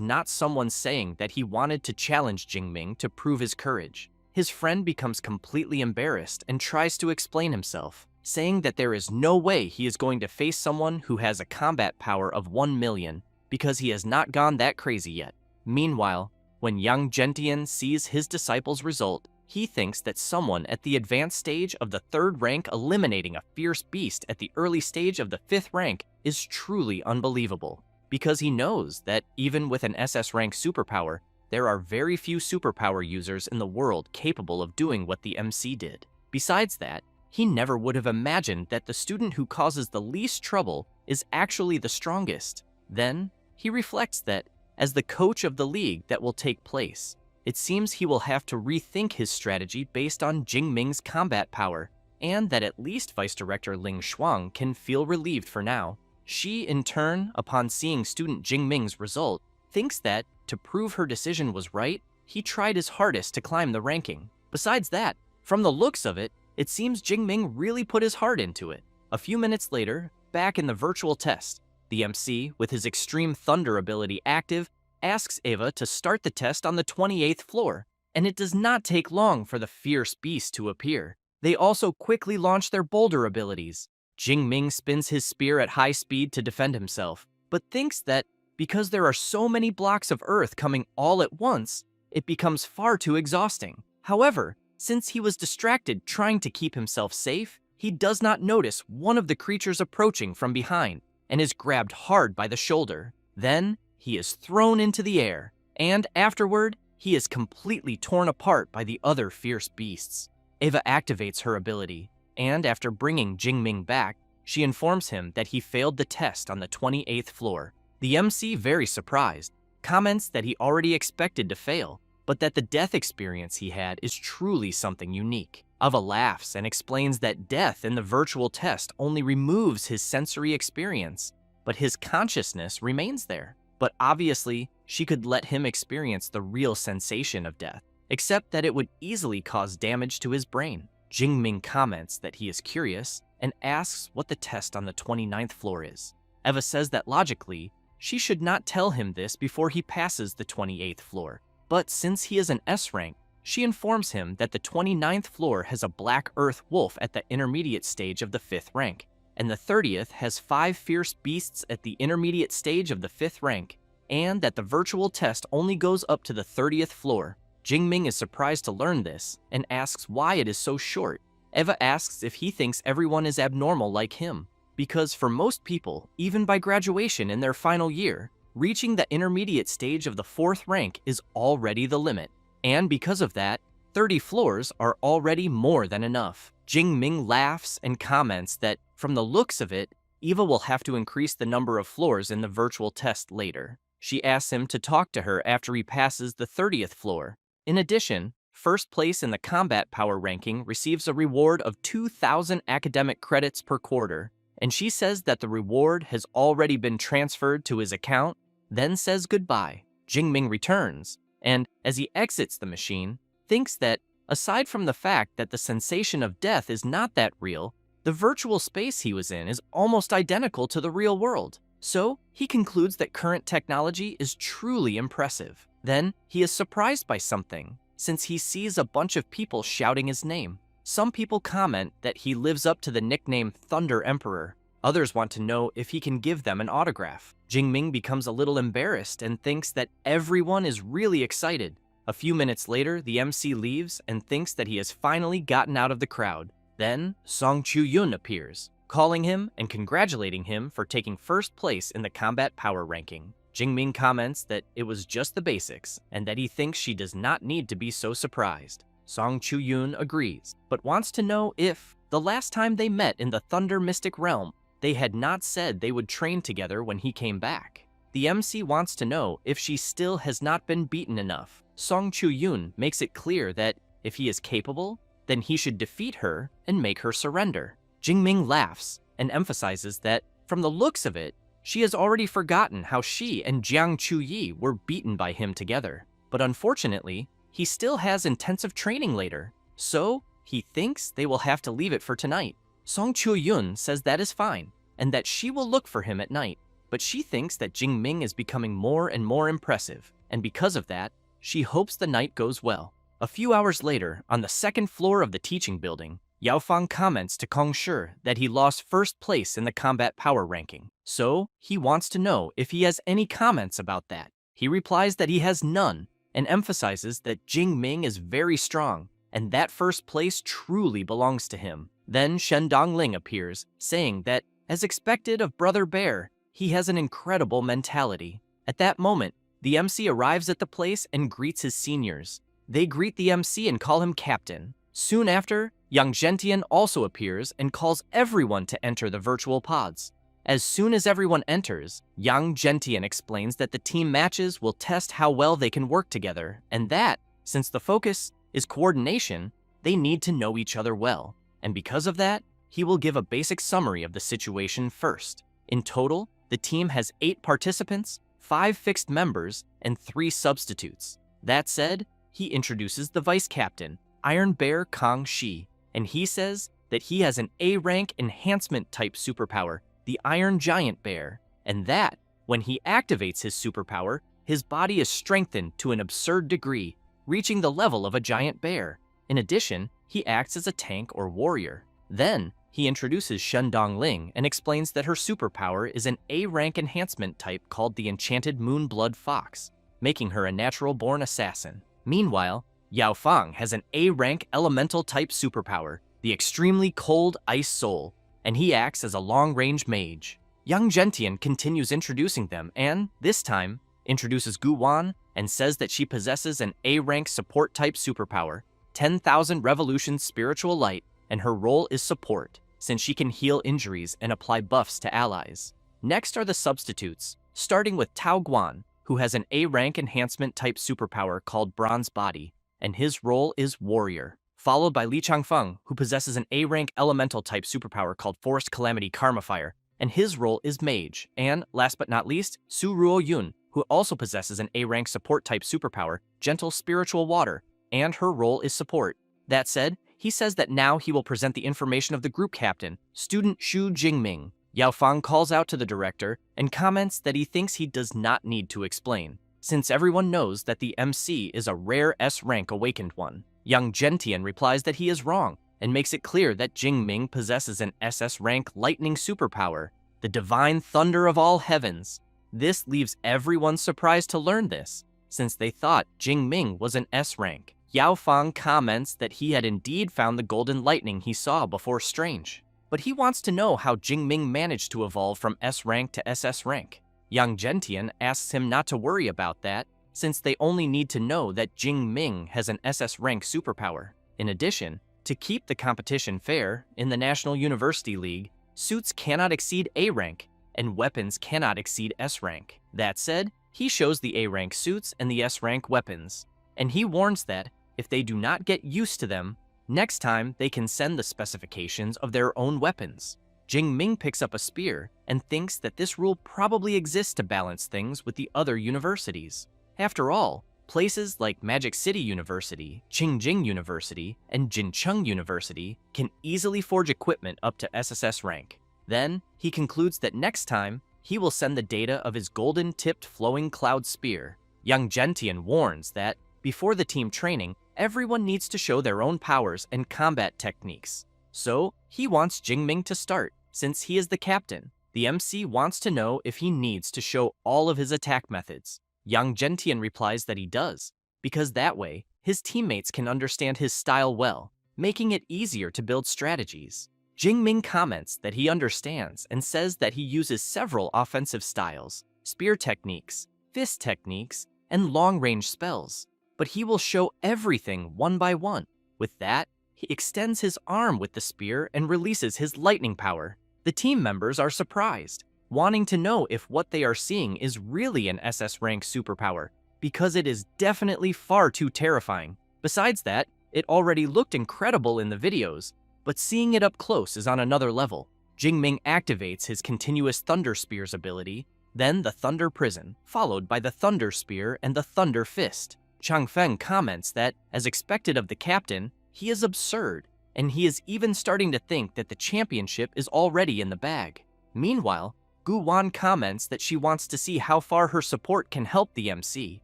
not someone saying that he wanted to challenge Jingming to prove his courage. His friend becomes completely embarrassed and tries to explain himself, saying that there is no way he is going to face someone who has a combat power of 1 million because he has not gone that crazy yet. Meanwhile, when Yang Gentian sees his disciple's result, he thinks that someone at the advanced stage of the 3rd rank eliminating a fierce beast at the early stage of the 5th rank is truly unbelievable, because he knows that even with an SS rank superpower, there are very few superpower users in the world capable of doing what the MC did. Besides that, he never would have imagined that the student who causes the least trouble is actually the strongest. Then, he reflects that, as the coach of the league that will take place, it seems he will have to rethink his strategy based on Jingming's combat power, and that at least Vice Director Ling Shuang can feel relieved for now. She, in turn, upon seeing student Jingming's result, thinks that, to prove her decision was right, he tried his hardest to climb the ranking. Besides that, from the looks of it, it seems Jingming really put his heart into it. A few minutes later, back in the virtual test, the MC, with his extreme thunder ability active, asks Eva to start the test on the 28th floor, and it does not take long for the fierce beast to appear. They also quickly launch their boulder abilities. Jingming spins his spear at high speed to defend himself, but thinks that because there are so many blocks of earth coming all at once, it becomes far too exhausting. However, since he was distracted trying to keep himself safe, he does not notice one of the creatures approaching from behind and is grabbed hard by the shoulder. Then, he is thrown into the air, and afterward, he is completely torn apart by the other fierce beasts. Eva activates her ability, and after bringing Jingming back, she informs him that he failed the test on the 28th floor. The MC, very surprised, comments that he already expected to fail, but that the death experience he had is truly something unique. Ava laughs and explains that death in the virtual test only removes his sensory experience, but his consciousness remains there. But obviously, she could let him experience the real sensation of death, except that it would easily cause damage to his brain. Jingming comments that he is curious and asks what the test on the 29th floor is. Eva says that logically, she should not tell him this before he passes the 28th floor, but since he is an S rank, she informs him that the 29th floor has a black earth wolf at the intermediate stage of the 5th rank, and the 30th has 5 fierce beasts at the intermediate stage of the 5th rank, and that the virtual test only goes up to the 30th floor. Jingming is surprised to learn this and asks why it is so short. Eva asks if he thinks everyone is abnormal like him, because for most people, even by graduation in their final year, reaching the intermediate stage of the 4th rank is already the limit. And because of that, 30 floors are already more than enough. Jingming laughs and comments that, from the looks of it, Eva will have to increase the number of floors in the virtual test later. She asks him to talk to her after he passes the 30th floor. In addition, first place in the combat power ranking receives a reward of 2,000 academic credits per quarter, and she says that the reward has already been transferred to his account, then says goodbye. Jingming returns, and as he exits the machine, thinks that, aside from the fact that the sensation of death is not that real, the virtual space he was in is almost identical to the real world. So, he concludes that current technology is truly impressive. Then, he is surprised by something, since he sees a bunch of people shouting his name. Some people comment that he lives up to the nickname Thunder Emperor. Others want to know if he can give them an autograph. Jingming becomes a little embarrassed and thinks that everyone is really excited. A few minutes later, the MC leaves and thinks that he has finally gotten out of the crowd. Then, Song Chu-yun appears, calling him and congratulating him for taking first place in the combat power ranking. Jingming comments that it was just the basics and that he thinks she does not need to be so surprised. Song Chu-yun agrees, but wants to know if, the last time they met in the Thunder Mystic Realm, they had not said they would train together when he came back. The MC wants to know if she still has not been beaten enough. Song Chu-yun makes it clear that if he is capable, then he should defeat her and make her surrender. Jingming laughs and emphasizes that, from the looks of it, she has already forgotten how she and Jiang Chuyi were beaten by him together. But unfortunately, he still has intensive training later, so he thinks they will have to leave it for tonight. Song Chu-yun says that is fine, and that she will look for him at night, but she thinks that Jingming is becoming more and more impressive, and because of that, she hopes the night goes well. A few hours later, on the 2nd floor of the teaching building, Yaofang comments to Kong Shi that he lost first place in the combat power ranking, so he wants to know if he has any comments about that. He replies that he has none, and emphasizes that Jingming is very strong, and that first place truly belongs to him. Then Shen Dongling appears, saying that, as expected of Brother Bear, he has an incredible mentality. At that moment, the MC arrives at the place and greets his seniors. They greet the MC and call him Captain. Soon after, Yang Zhentian also appears and calls everyone to enter the virtual pods. As soon as everyone enters, Yang Zhentian explains that the team matches will test how well they can work together, and that, since the focus is coordination, they need to know each other well. And because of that, he will give a basic summary of the situation first. In total, the team has 8 participants, 5 fixed members, and 3 substitutes. That said, he introduces the vice captain, Iron Bear Kong Shi, and he says that he has an A-rank enhancement type superpower, the Iron Giant Bear, and that, when he activates his superpower, his body is strengthened to an absurd degree, reaching the level of a giant bear. In addition, he acts as a tank or warrior. Then, he introduces Shen Dongling and explains that her superpower is an A-rank enhancement type called the Enchanted Moonblood Fox, making her a natural-born assassin. Meanwhile, Yao Fang has an A-rank elemental type superpower, the Extremely Cold Ice Soul, and he acts as a long-range mage. Yang Zhentian continues introducing them and, this time, introduces Gu Wan and says that she possesses an A-rank support type superpower, 10,000 Revolution Spiritual Light, and her role is support, since she can heal injuries and apply buffs to allies. Next are the substitutes, starting with Tao Guan, who has an A rank enhancement type superpower called Bronze Body, and his role is Warrior. Followed by Li Changfeng, who possesses an A rank elemental type superpower called Forest Calamity Karma Fire, and his role is Mage. And last but not least, Su Ruo Yun, who also possesses an A rank support type superpower, Gentle Spiritual Water, and her role is Support. That said, he says that now he will present the information of the group captain, student Xu Jingming. Yao Fang calls out to the director and comments that he thinks he does not need to explain, since everyone knows that the MC is a rare S-rank awakened one. Young Gentian replies that he is wrong and makes it clear that Jingming possesses an SS rank lightning superpower, the divine thunder of all heavens. This leaves everyone surprised to learn this, since they thought Jingming was an S rank. Yao Fang comments that he had indeed found the golden lightning he saw before Strange, but he wants to know how Jingming managed to evolve from S rank to SS rank. Young Gentian asks him not to worry about that, since they only need to know that Jingming has an SS rank superpower. In addition, to keep the competition fair, in the National University League, suits cannot exceed A rank, and weapons cannot exceed S rank. That said, he shows the A rank suits and the S rank weapons, and he warns that if they do not get used to them, next time they can send the specifications of their own weapons. Jingming picks up a spear and thinks that this rule probably exists to balance things with the other universities. After all, places like Magic City University, Qingjing University, and Jincheng University can easily forge equipment up to SSS rank. Then, he concludes that next time, he will send the data of his golden-tipped flowing cloud spear. Young Gentian warns that, before the team training, everyone needs to show their own powers and combat techniques. So, he wants Jingming to start, since he is the captain. The MC wants to know if he needs to show all of his attack methods. Young Gentian replies that he does, because that way, his teammates can understand his style well, making it easier to build strategies. Jingming comments that he understands and says that he uses several offensive styles, spear techniques, fist techniques, and long-range spells, but he will show everything one by one. With that, he extends his arm with the spear and releases his lightning power. The team members are surprised, wanting to know if what they are seeing is really an SS rank superpower, because it is definitely far too terrifying. Besides that, it already looked incredible in the videos, but seeing it up close is on another level. Jingming activates his continuous Thunder Spears ability, then the Thunder Prison, followed by the Thunder Spear and the Thunder Fist. Changfeng comments that, as expected of the captain, he is absurd, and he is even starting to think that the championship is already in the bag. Meanwhile, Gu Wan comments that she wants to see how far her support can help the MC.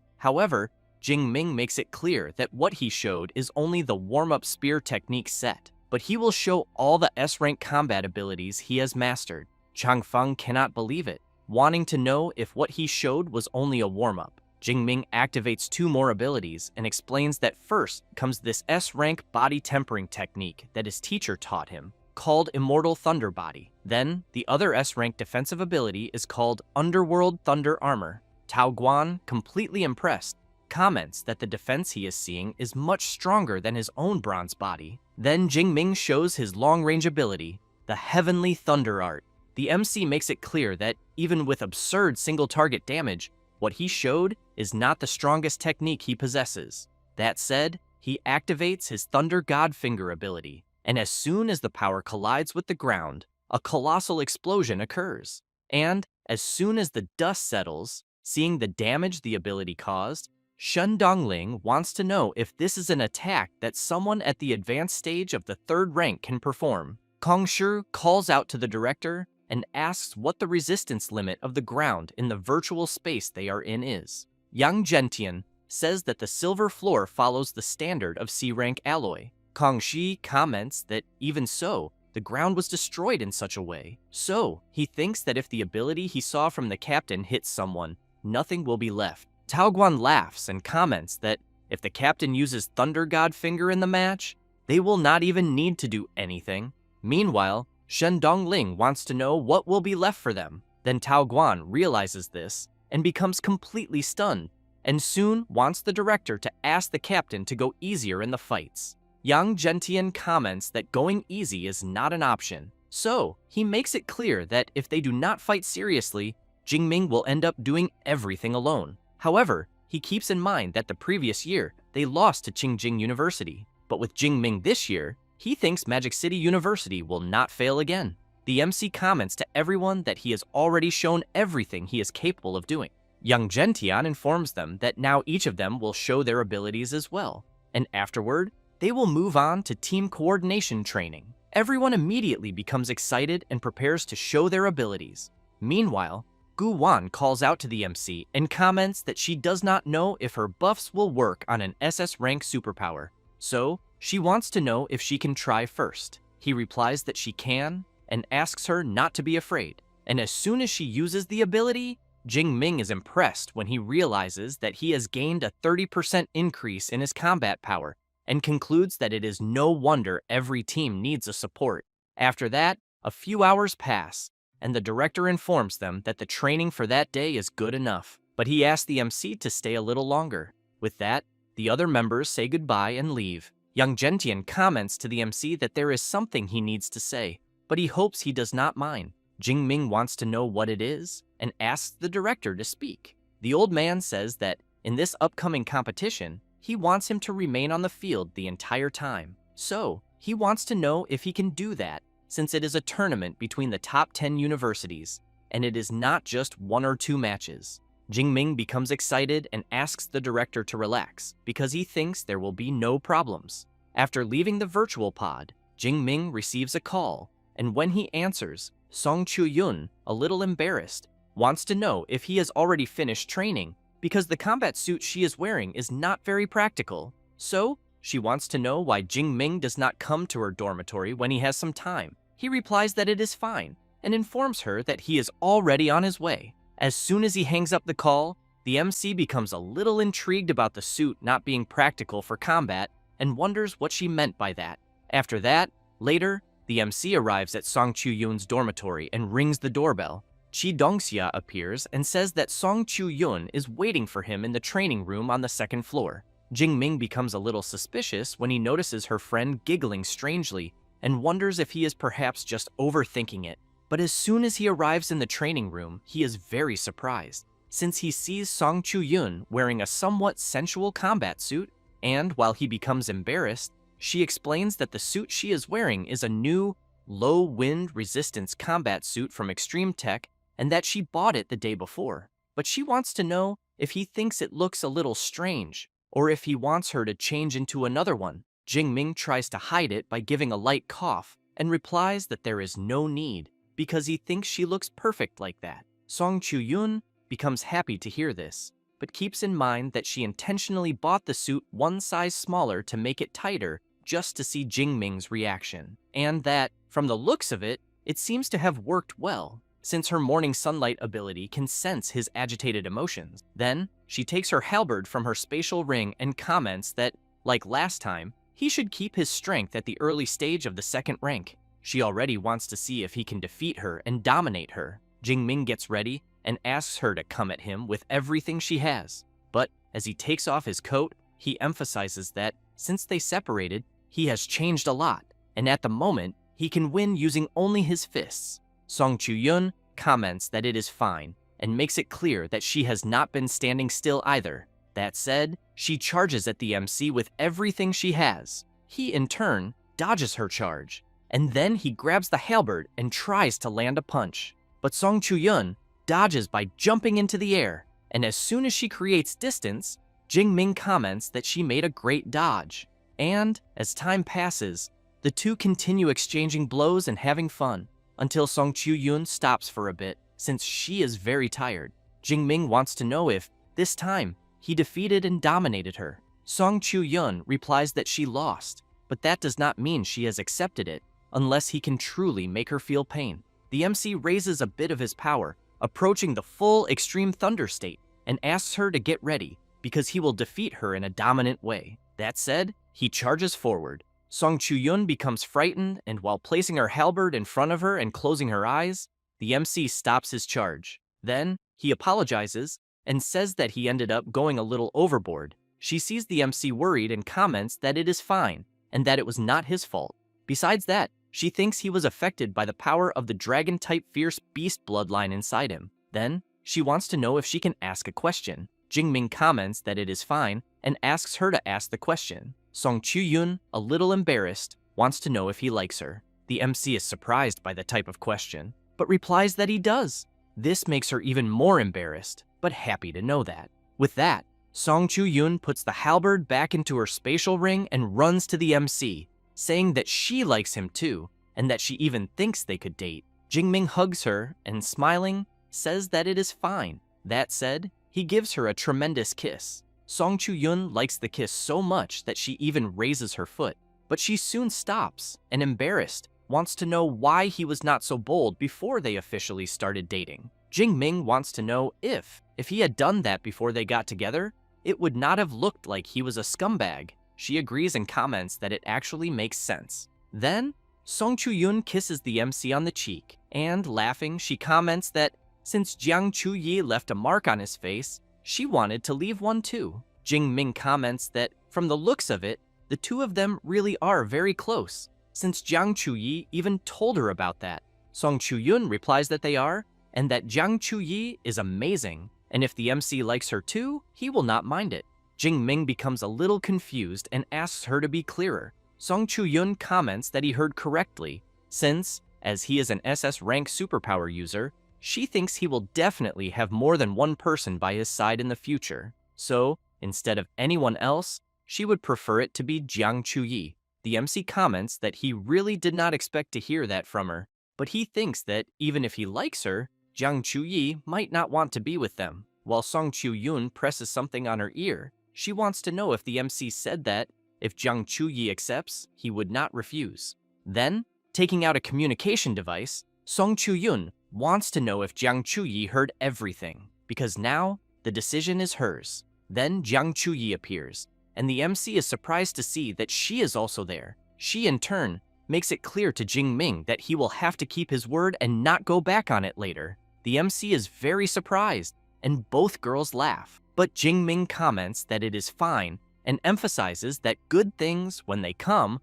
However, Jingming makes it clear that what he showed is only the warm-up spear technique set, but he will show all the S-rank combat abilities he has mastered. Changfeng cannot believe it, wanting to know if what he showed was only a warm-up. Jingming activates 2 more abilities and explains that first comes this S-rank body tempering technique that his teacher taught him, called Immortal Thunder Body. Then, the other S-rank defensive ability is called Underworld Thunder Armor. Tao Guan, completely impressed, comments that the defense he is seeing is much stronger than his own bronze body. Then Jingming shows his long-range ability, the Heavenly Thunder Art. The MC makes it clear that, even with absurd single-target damage, what he showed is not the strongest technique he possesses. That said, he activates his Thunder God Finger ability, and as soon as the power collides with the ground, a colossal explosion occurs. And as soon as the dust settles, seeing the damage the ability caused, Shen Dongling wants to know if this is an attack that someone at the advanced stage of the 3rd rank can perform. Kong Shi calls out to the director and asks what the resistance limit of the ground in the virtual space they are in is. Yang Gentian says that the silver floor follows the standard of C-rank alloy. Kong Shi comments that even so, the ground was destroyed in such a way. So, he thinks that if the ability he saw from the captain hits someone, nothing will be left. Tao Guan laughs and comments that if the captain uses Thunder God Finger in the match, they will not even need to do anything. Meanwhile, Shen Dongling wants to know what will be left for them. Then Tao Guan realizes this and becomes completely stunned, and soon wants the director to ask the captain to go easier in the fights. Yang Gentian comments that going easy is not an option. So, he makes it clear that if they do not fight seriously, Jingming will end up doing everything alone. However, he keeps in mind that the previous year, they lost to Qingjing University. But with Jingming this year, he thinks Magic City University will not fail again. The MC comments to everyone that he has already shown everything he is capable of doing. Young Gentian informs them that now each of them will show their abilities as well, and afterward, they will move on to team coordination training. Everyone immediately becomes excited and prepares to show their abilities. Meanwhile, Gu Wan calls out to the MC and comments that she does not know if her buffs will work on an SS rank superpower, so she wants to know if she can try first. He replies that she can, and asks her not to be afraid. And as soon as she uses the ability, Jingming is impressed when he realizes that he has gained a 30% increase in his combat power, and concludes that it is no wonder every team needs a support. After that, a few hours pass, and the director informs them that the training for that day is good enough, but he asks the MC to stay a little longer. With that, the other members say goodbye and leave. Young Gentian comments to the MC that there is something he needs to say, but he hopes he does not mind. Jingming wants to know what it is, and asks the director to speak. The old man says that in this upcoming competition, he wants him to remain on the field the entire time. So, he wants to know if he can do that, since it is a tournament between the top 10 universities, and it is not just 1 or 2 matches. Jingming becomes excited and asks the director to relax, because he thinks there will be no problems. After leaving the virtual pod, Jingming receives a call, and when he answers, Song Chu-yun, a little embarrassed, wants to know if he has already finished training, because the combat suit she is wearing is not very practical. So, she wants to know why Jingming does not come to her dormitory when he has some time. He replies that it is fine, and informs her that he is already on his way. As soon as he hangs up the call, the MC becomes a little intrigued about the suit not being practical for combat, and wonders what she meant by that. After that, later, the MC arrives at Song Chu-yun's dormitory and rings the doorbell. Chi Dongxia appears and says that Song Chu-yun is waiting for him in the training room on the 2nd floor. Jingming becomes a little suspicious when he notices her friend giggling strangely and wonders if he is perhaps just overthinking it. But as soon as he arrives in the training room, he is very surprised, since he sees Song Chu-yun wearing a somewhat sensual combat suit, and while he becomes embarrassed, she explains that the suit she is wearing is a new, low-wind resistance combat suit from Extreme Tech, and that she bought it the day before. But she wants to know if he thinks it looks a little strange, or if he wants her to change into another one. Jingming tries to hide it by giving a light cough, and replies that there is no need, because he thinks she looks perfect like that. Song Chu-yun becomes happy to hear this, but keeps in mind that she intentionally bought the suit one size smaller to make it tighter, just to see Jingming's reaction, and that, from the looks of it, it seems to have worked well, since her morning sunlight ability can sense his agitated emotions. Then, she takes her halberd from her spatial ring and comments that, like last time, he should keep his strength at the early stage of the 2nd rank. She already wants to see if he can defeat her and dominate her. Jingming gets ready and asks her to come at him with everything she has. But, as he takes off his coat, he emphasizes that, since they separated, he has changed a lot, and at the moment, he can win using only his fists. Song Chu-yun comments that it is fine, and makes it clear that she has not been standing still either. That said, she charges at the MC with everything she has. He, in turn, dodges her charge, and then he grabs the halberd and tries to land a punch. But Song Chu-yun dodges by jumping into the air, and as soon as she creates distance, Jingming comments that she made a great dodge. And, as time passes, the two continue exchanging blows and having fun, until Song Chu-yun stops for a bit, since she is very tired. Jingming wants to know if, this time, he defeated and dominated her. Song Chu-yun replies that she lost, but that does not mean she has accepted it, unless he can truly make her feel pain. The MC raises a bit of his power, approaching the full Extreme Thunder state, and asks her to get ready, because he will defeat her in a dominant way. That said, he charges forward. Song Chu-yun becomes frightened, and while placing her halberd in front of her and closing her eyes, the MC stops his charge. Then, he apologizes, and says that he ended up going a little overboard. She sees the MC worried and comments that it is fine, and that it was not his fault. Besides that, she thinks he was affected by the power of the dragon-type fierce beast bloodline inside him. Then, she wants to know if she can ask a question. Jingming comments that it is fine and asks her to ask the question. Song Chu-yun, a little embarrassed, wants to know if he likes her. The MC is surprised by the type of question, but replies that he does. This makes her even more embarrassed, but happy to know that. With that, Song Chu-yun puts the halberd back into her spatial ring and runs to the MC, saying that she likes him too, and that she even thinks they could date. Jingming hugs her and, smiling, says that it is fine. That said, he gives her a tremendous kiss. Song Chu-yun likes the kiss so much that she even raises her foot, but she soon stops and, embarrassed, wants to know why he was not so bold before they officially started dating. Jingming wants to know if he had done that before they got together, it would not have looked like he was a scumbag. She agrees and comments that it actually makes sense. Then, Song Chu-yun kisses the MC on the cheek, and, laughing, she comments that since Jiang Chu-yi left a mark on his face, she wanted to leave one too. Jingming comments that, from the looks of it, the two of them really are very close, since Jiang Chu-yi even told her about that. Song Chu-yun replies that they are, and that Jiang Chu-yi is amazing, and if the MC likes her too, he will not mind it. Jingming becomes a little confused and asks her to be clearer. Song Chu-yun comments that he heard correctly, since, as he is an SS rank superpower user, she thinks he will definitely have more than one person by his side in the future. So, instead of anyone else, she would prefer it to be Jiang Chu-yi. The MC comments that he really did not expect to hear that from her, but he thinks that even if he likes her, Jiang Chu-yi might not want to be with them. While Song Chu-yun presses something on her ear, she wants to know if the MC said that if Jiang Chu-yi accepts, he would not refuse. Then, taking out a communication device, Song Chu-yun wants to know if Jiang Chu-yi heard everything, because now the decision is hers. Then Jiang Chu-yi appears, and the MC is surprised to see that she is also there. She, in turn, makes it clear to Jingming that he will have to keep his word and not go back on it later. The MC is very surprised, and both girls laugh. But Jingming comments that it is fine and emphasizes that good things, when they come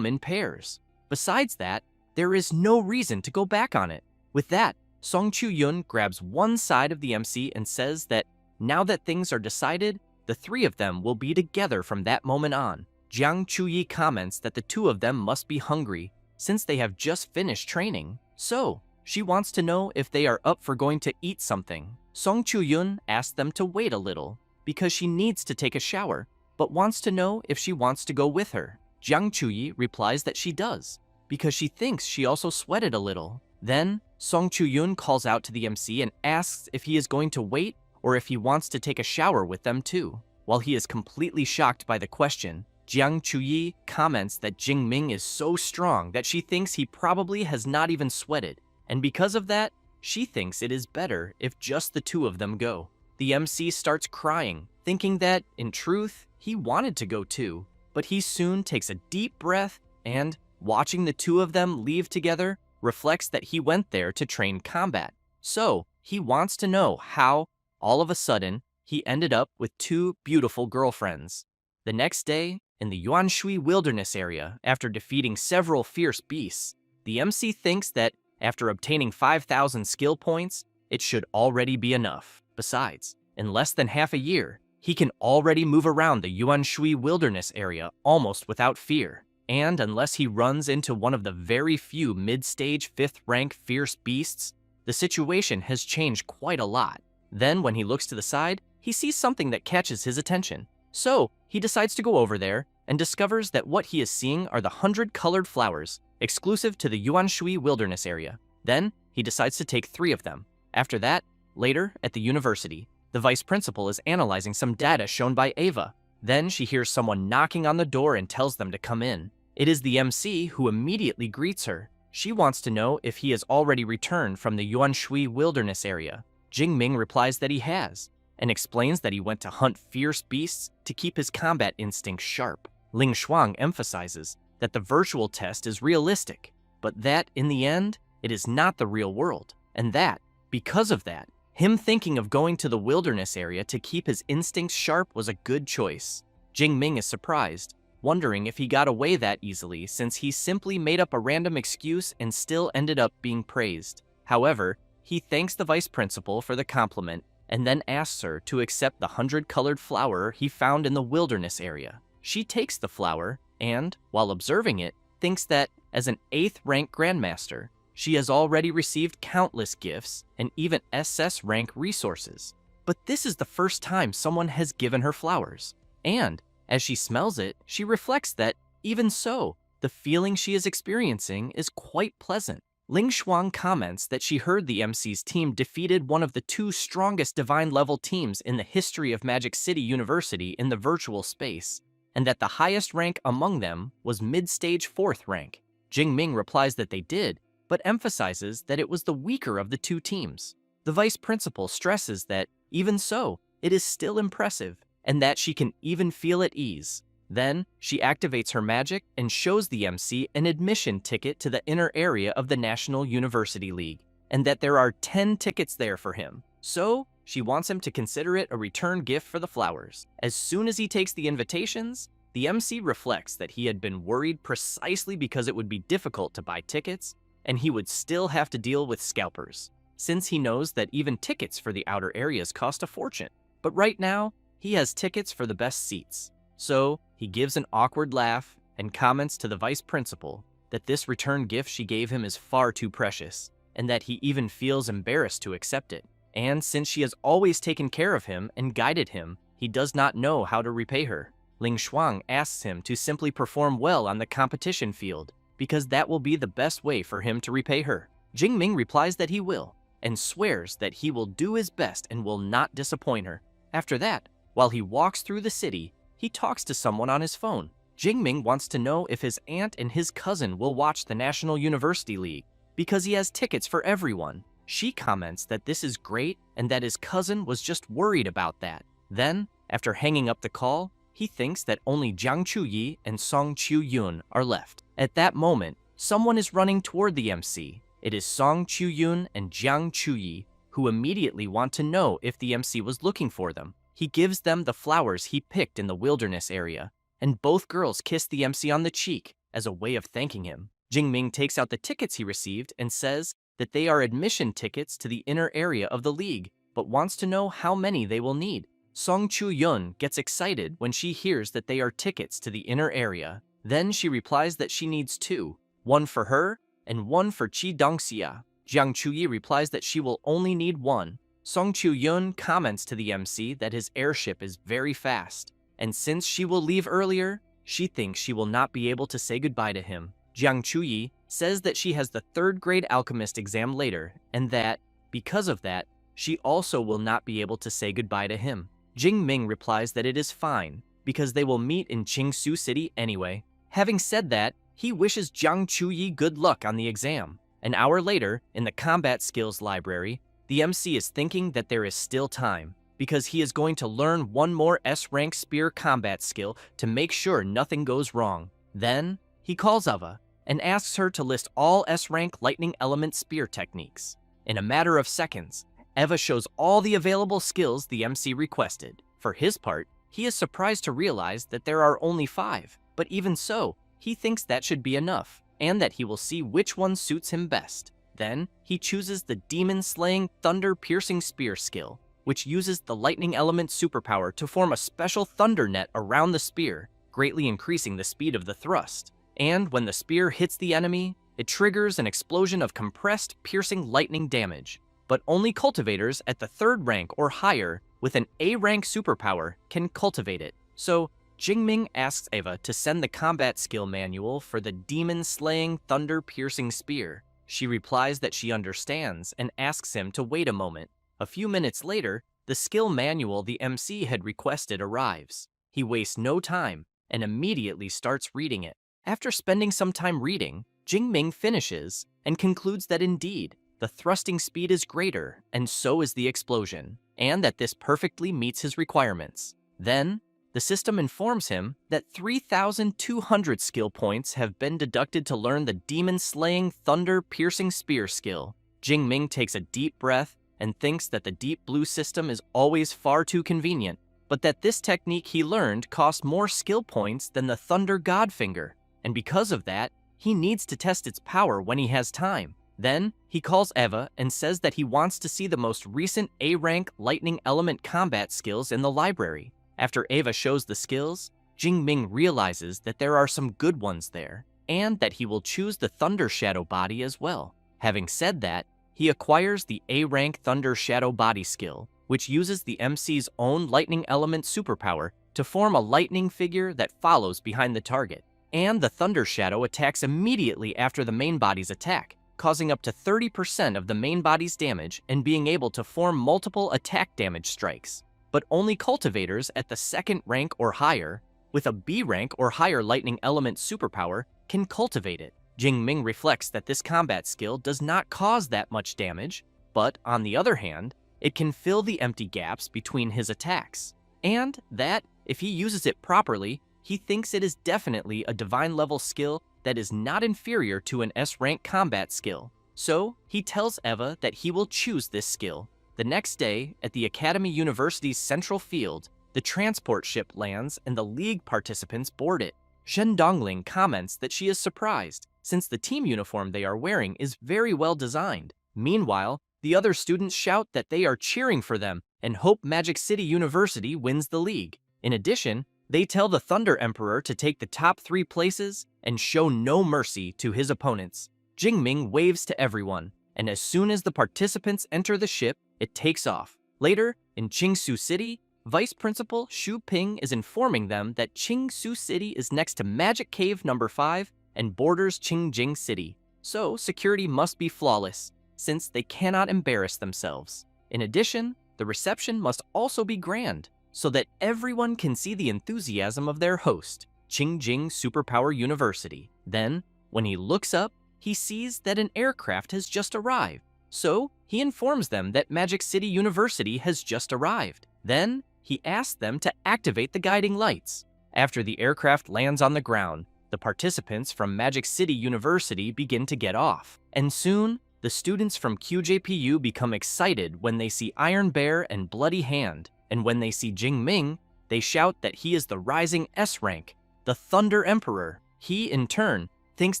in pairs. Besides that, there is no reason to go back on it. With that, Song Chu-yun grabs one side of the MC and says that now that things are decided, the three of them will be together from that moment on. Jiang Chu-yi comments that the two of them must be hungry, since they have just finished training. So, she wants to know if they are up for going to eat something. Song Chu-yun asks them to wait a little, because she needs to take a shower, but wants to know if she wants to go with her. Jiang Chu-yi replies that she does, because she thinks she also sweated a little. Then, Song Chu-yun calls out to the MC and asks if he is going to wait or if he wants to take a shower with them too. While he is completely shocked by the question, Jiang Chu-yi comments that Jingming is so strong that she thinks he probably has not even sweated, and because of that, she thinks it is better if just the two of them go. The MC starts crying, thinking that, in truth, he wanted to go too, but he soon takes a deep breath and, watching the two of them leave together, reflects that he went there to train combat. So, he wants to know how, all of a sudden, he ended up with two beautiful girlfriends. The next day, in the Yuanshui wilderness area, after defeating several fierce beasts, the MC thinks that after obtaining 5,000 skill points, it should already be enough. Besides, in less than half a year, he can already move around the Yuanshui wilderness area almost without fear. And unless he runs into one of the very few mid-stage 5th rank fierce beasts, the situation has changed quite a lot. Then when he looks to the side, he sees something that catches his attention. So he decides to go over there and discovers that what he is seeing are the 100 colored flowers, exclusive to the Yuanshui wilderness area. Then he decides to take 3 of them. After that, later at the university, the vice principal is analyzing some data shown by Ava. Then she hears someone knocking on the door and tells them to come in. It is the MC who immediately greets her. She wants to know if he has already returned from the Yuanshui wilderness area. Jingming replies that he has, and explains that he went to hunt fierce beasts to keep his combat instincts sharp. Ling Shuang emphasizes that the virtual test is realistic, but that, in the end, it is not the real world, and that, because of that, him thinking of going to the wilderness area to keep his instincts sharp was a good choice. Jingming is surprised, wondering if he got away that easily since he simply made up a random excuse and still ended up being praised. However, he thanks the vice principal for the compliment and then asks her to accept the 100-colored flower he found in the wilderness area. She takes the flower and, while observing it, thinks that, as an 8th rank grandmaster, she has already received countless gifts and even SS rank resources. But this is the first time someone has given her flowers. And, as she smells it, she reflects that, even so, the feeling she is experiencing is quite pleasant. Ling Shuang comments that she heard the MC's team defeated one of the 2 strongest divine-level teams in the history of Magic City University in the virtual space, and that the highest rank among them was mid-stage 4th rank. Jingming replies that they did, but emphasizes that it was the weaker of the 2 teams. The vice principal stresses that, even so, it is still impressive, and that she can even feel at ease. Then, she activates her magic and shows the MC an admission ticket to the inner area of the National University League, and that there are 10 tickets there for him. So, she wants him to consider it a return gift for the flowers. As soon as he takes the invitations, the MC reflects that he had been worried precisely because it would be difficult to buy tickets, and he would still have to deal with scalpers, since he knows that even tickets for the outer areas cost a fortune. But right now, he has tickets for the best seats. So, he gives an awkward laugh and comments to the vice principal that this return gift she gave him is far too precious, and that he even feels embarrassed to accept it. And since she has always taken care of him and guided him, he does not know how to repay her. Ling Shuang asks him to simply perform well on the competition field, because that will be the best way for him to repay her. Jingming replies that he will, and swears that he will do his best and will not disappoint her. After that, while he walks through the city, he talks to someone on his phone. Jingming wants to know if his aunt and his cousin will watch the National University League, because he has tickets for everyone. She comments that this is great and that his cousin was just worried about that. Then, after hanging up the call, he thinks that only Jiang Chuyi and Song Chu-yun are left. At that moment, someone is running toward the MC. It is Song Chu-yun and Jiang Chuyi, who immediately want to know if the MC was looking for them. He gives them the flowers he picked in the wilderness area, and both girls kiss the MC on the cheek as a way of thanking him. Jingming takes out the tickets he received and says that they are admission tickets to the inner area of the league, but wants to know how many they will need. Song Chu-yun gets excited when she hears that they are tickets to the inner area. Then she replies that she needs 2, one for her and one for Chi Dongxia. Jiang Chuyi replies that she will only need 1. Song Chu-yun comments to the MC that his airship is very fast, and since she will leave earlier, she thinks she will not be able to say goodbye to him. Jiang Chuyi says that she has the 3rd grade alchemist exam later, and that, because of that, she also will not be able to say goodbye to him. Jingming replies that it is fine, because they will meet in Qingsu City anyway. Having said that, he wishes Jiang Chuyi good luck on the exam. An hour later, in the combat skills library, the MC is thinking that there is still time, because he is going to learn one more S-rank spear combat skill to make sure nothing goes wrong. Then, he calls Ava and asks her to list all S-rank lightning element spear techniques. In a matter of seconds, Eva shows all the available skills the MC requested. For his part, he is surprised to realize that there are only 5, but even so, he thinks that should be enough, and that he will see which one suits him best. Then, he chooses the demon-slaying thunder-piercing spear skill, which uses the lightning element superpower to form a special thunder net around the spear, greatly increasing the speed of the thrust. And when the spear hits the enemy, it triggers an explosion of compressed, piercing lightning damage. But only cultivators at the 3rd rank or higher with an A-rank superpower can cultivate it. So, Jingming asks Ava to send the combat skill manual for the demon-slaying thunder-piercing spear. She replies that she understands and asks him to wait a moment. A few minutes later, the skill manual the MC had requested arrives. He wastes no time and immediately starts reading it. After spending some time reading, Jingming finishes and concludes that indeed, the thrusting speed is greater and so is the explosion, and that this perfectly meets his requirements. Then, the system informs him that 3,200 skill points have been deducted to learn the demon-slaying thunder-piercing spear skill. Jingming takes a deep breath and thinks that the deep blue system is always far too convenient. but that this technique he learned cost more skill points than the Thunder Godfinger, and because of that, he needs to test its power when he has time. Then, he calls Eva and says that he wants to see the most recent A-rank lightning element combat skills in the library. After Eva shows the skills, Jingming realizes that there are some good ones there, and that he will choose the Thunder Shadow Body as well. Having said that, he acquires the A-rank Thunder Shadow Body skill, which uses the MC's own lightning element superpower to form a lightning figure that follows behind the target. And the Thunder Shadow attacks immediately after the main body's attack, causing up to 30% of the main body's damage and being able to form multiple attack damage strikes. But only cultivators at the second rank or higher, with a B rank or higher lightning element superpower, can cultivate it. Jingming reflects that this combat skill does not cause that much damage, but on the other hand, it can fill the empty gaps between his attacks. And that, if he uses it properly, he thinks it is definitely a divine level skill that is not inferior to an S-rank combat skill. So, he tells Eva that he will choose this skill. The next day, at the Academy University's central field, the transport ship lands and the League participants board it. Shen Dongling comments that she is surprised, since the team uniform they are wearing is very well designed. Meanwhile, the other students shout that they are cheering for them and hope Magic City University wins the league. In addition, they tell the Thunder Emperor to take the top 3 places and show no mercy to his opponents. Jingming waves to everyone, and as soon as the participants enter the ship, it takes off. Later, in Qingsu City, Vice Principal Xu Ping is informing them that Qingsu City is next to Magic Cave number 5 and borders Qingjing City, so security must be flawless, since they cannot embarrass themselves. In addition, the reception must also be grand, so that everyone can see the enthusiasm of their host, Qingjing Superpower University. Then, when he looks up, he sees that an aircraft has just arrived, so he informs them that Magic City University has just arrived. Then, he asks them to activate the guiding lights. After the aircraft lands on the ground, the participants from Magic City University begin to get off, and soon, the students from QJPU become excited when they see Iron Bear and Bloody Hand, and when they see Jingming, they shout that he is the rising S rank, the Thunder Emperor. He, in turn, thinks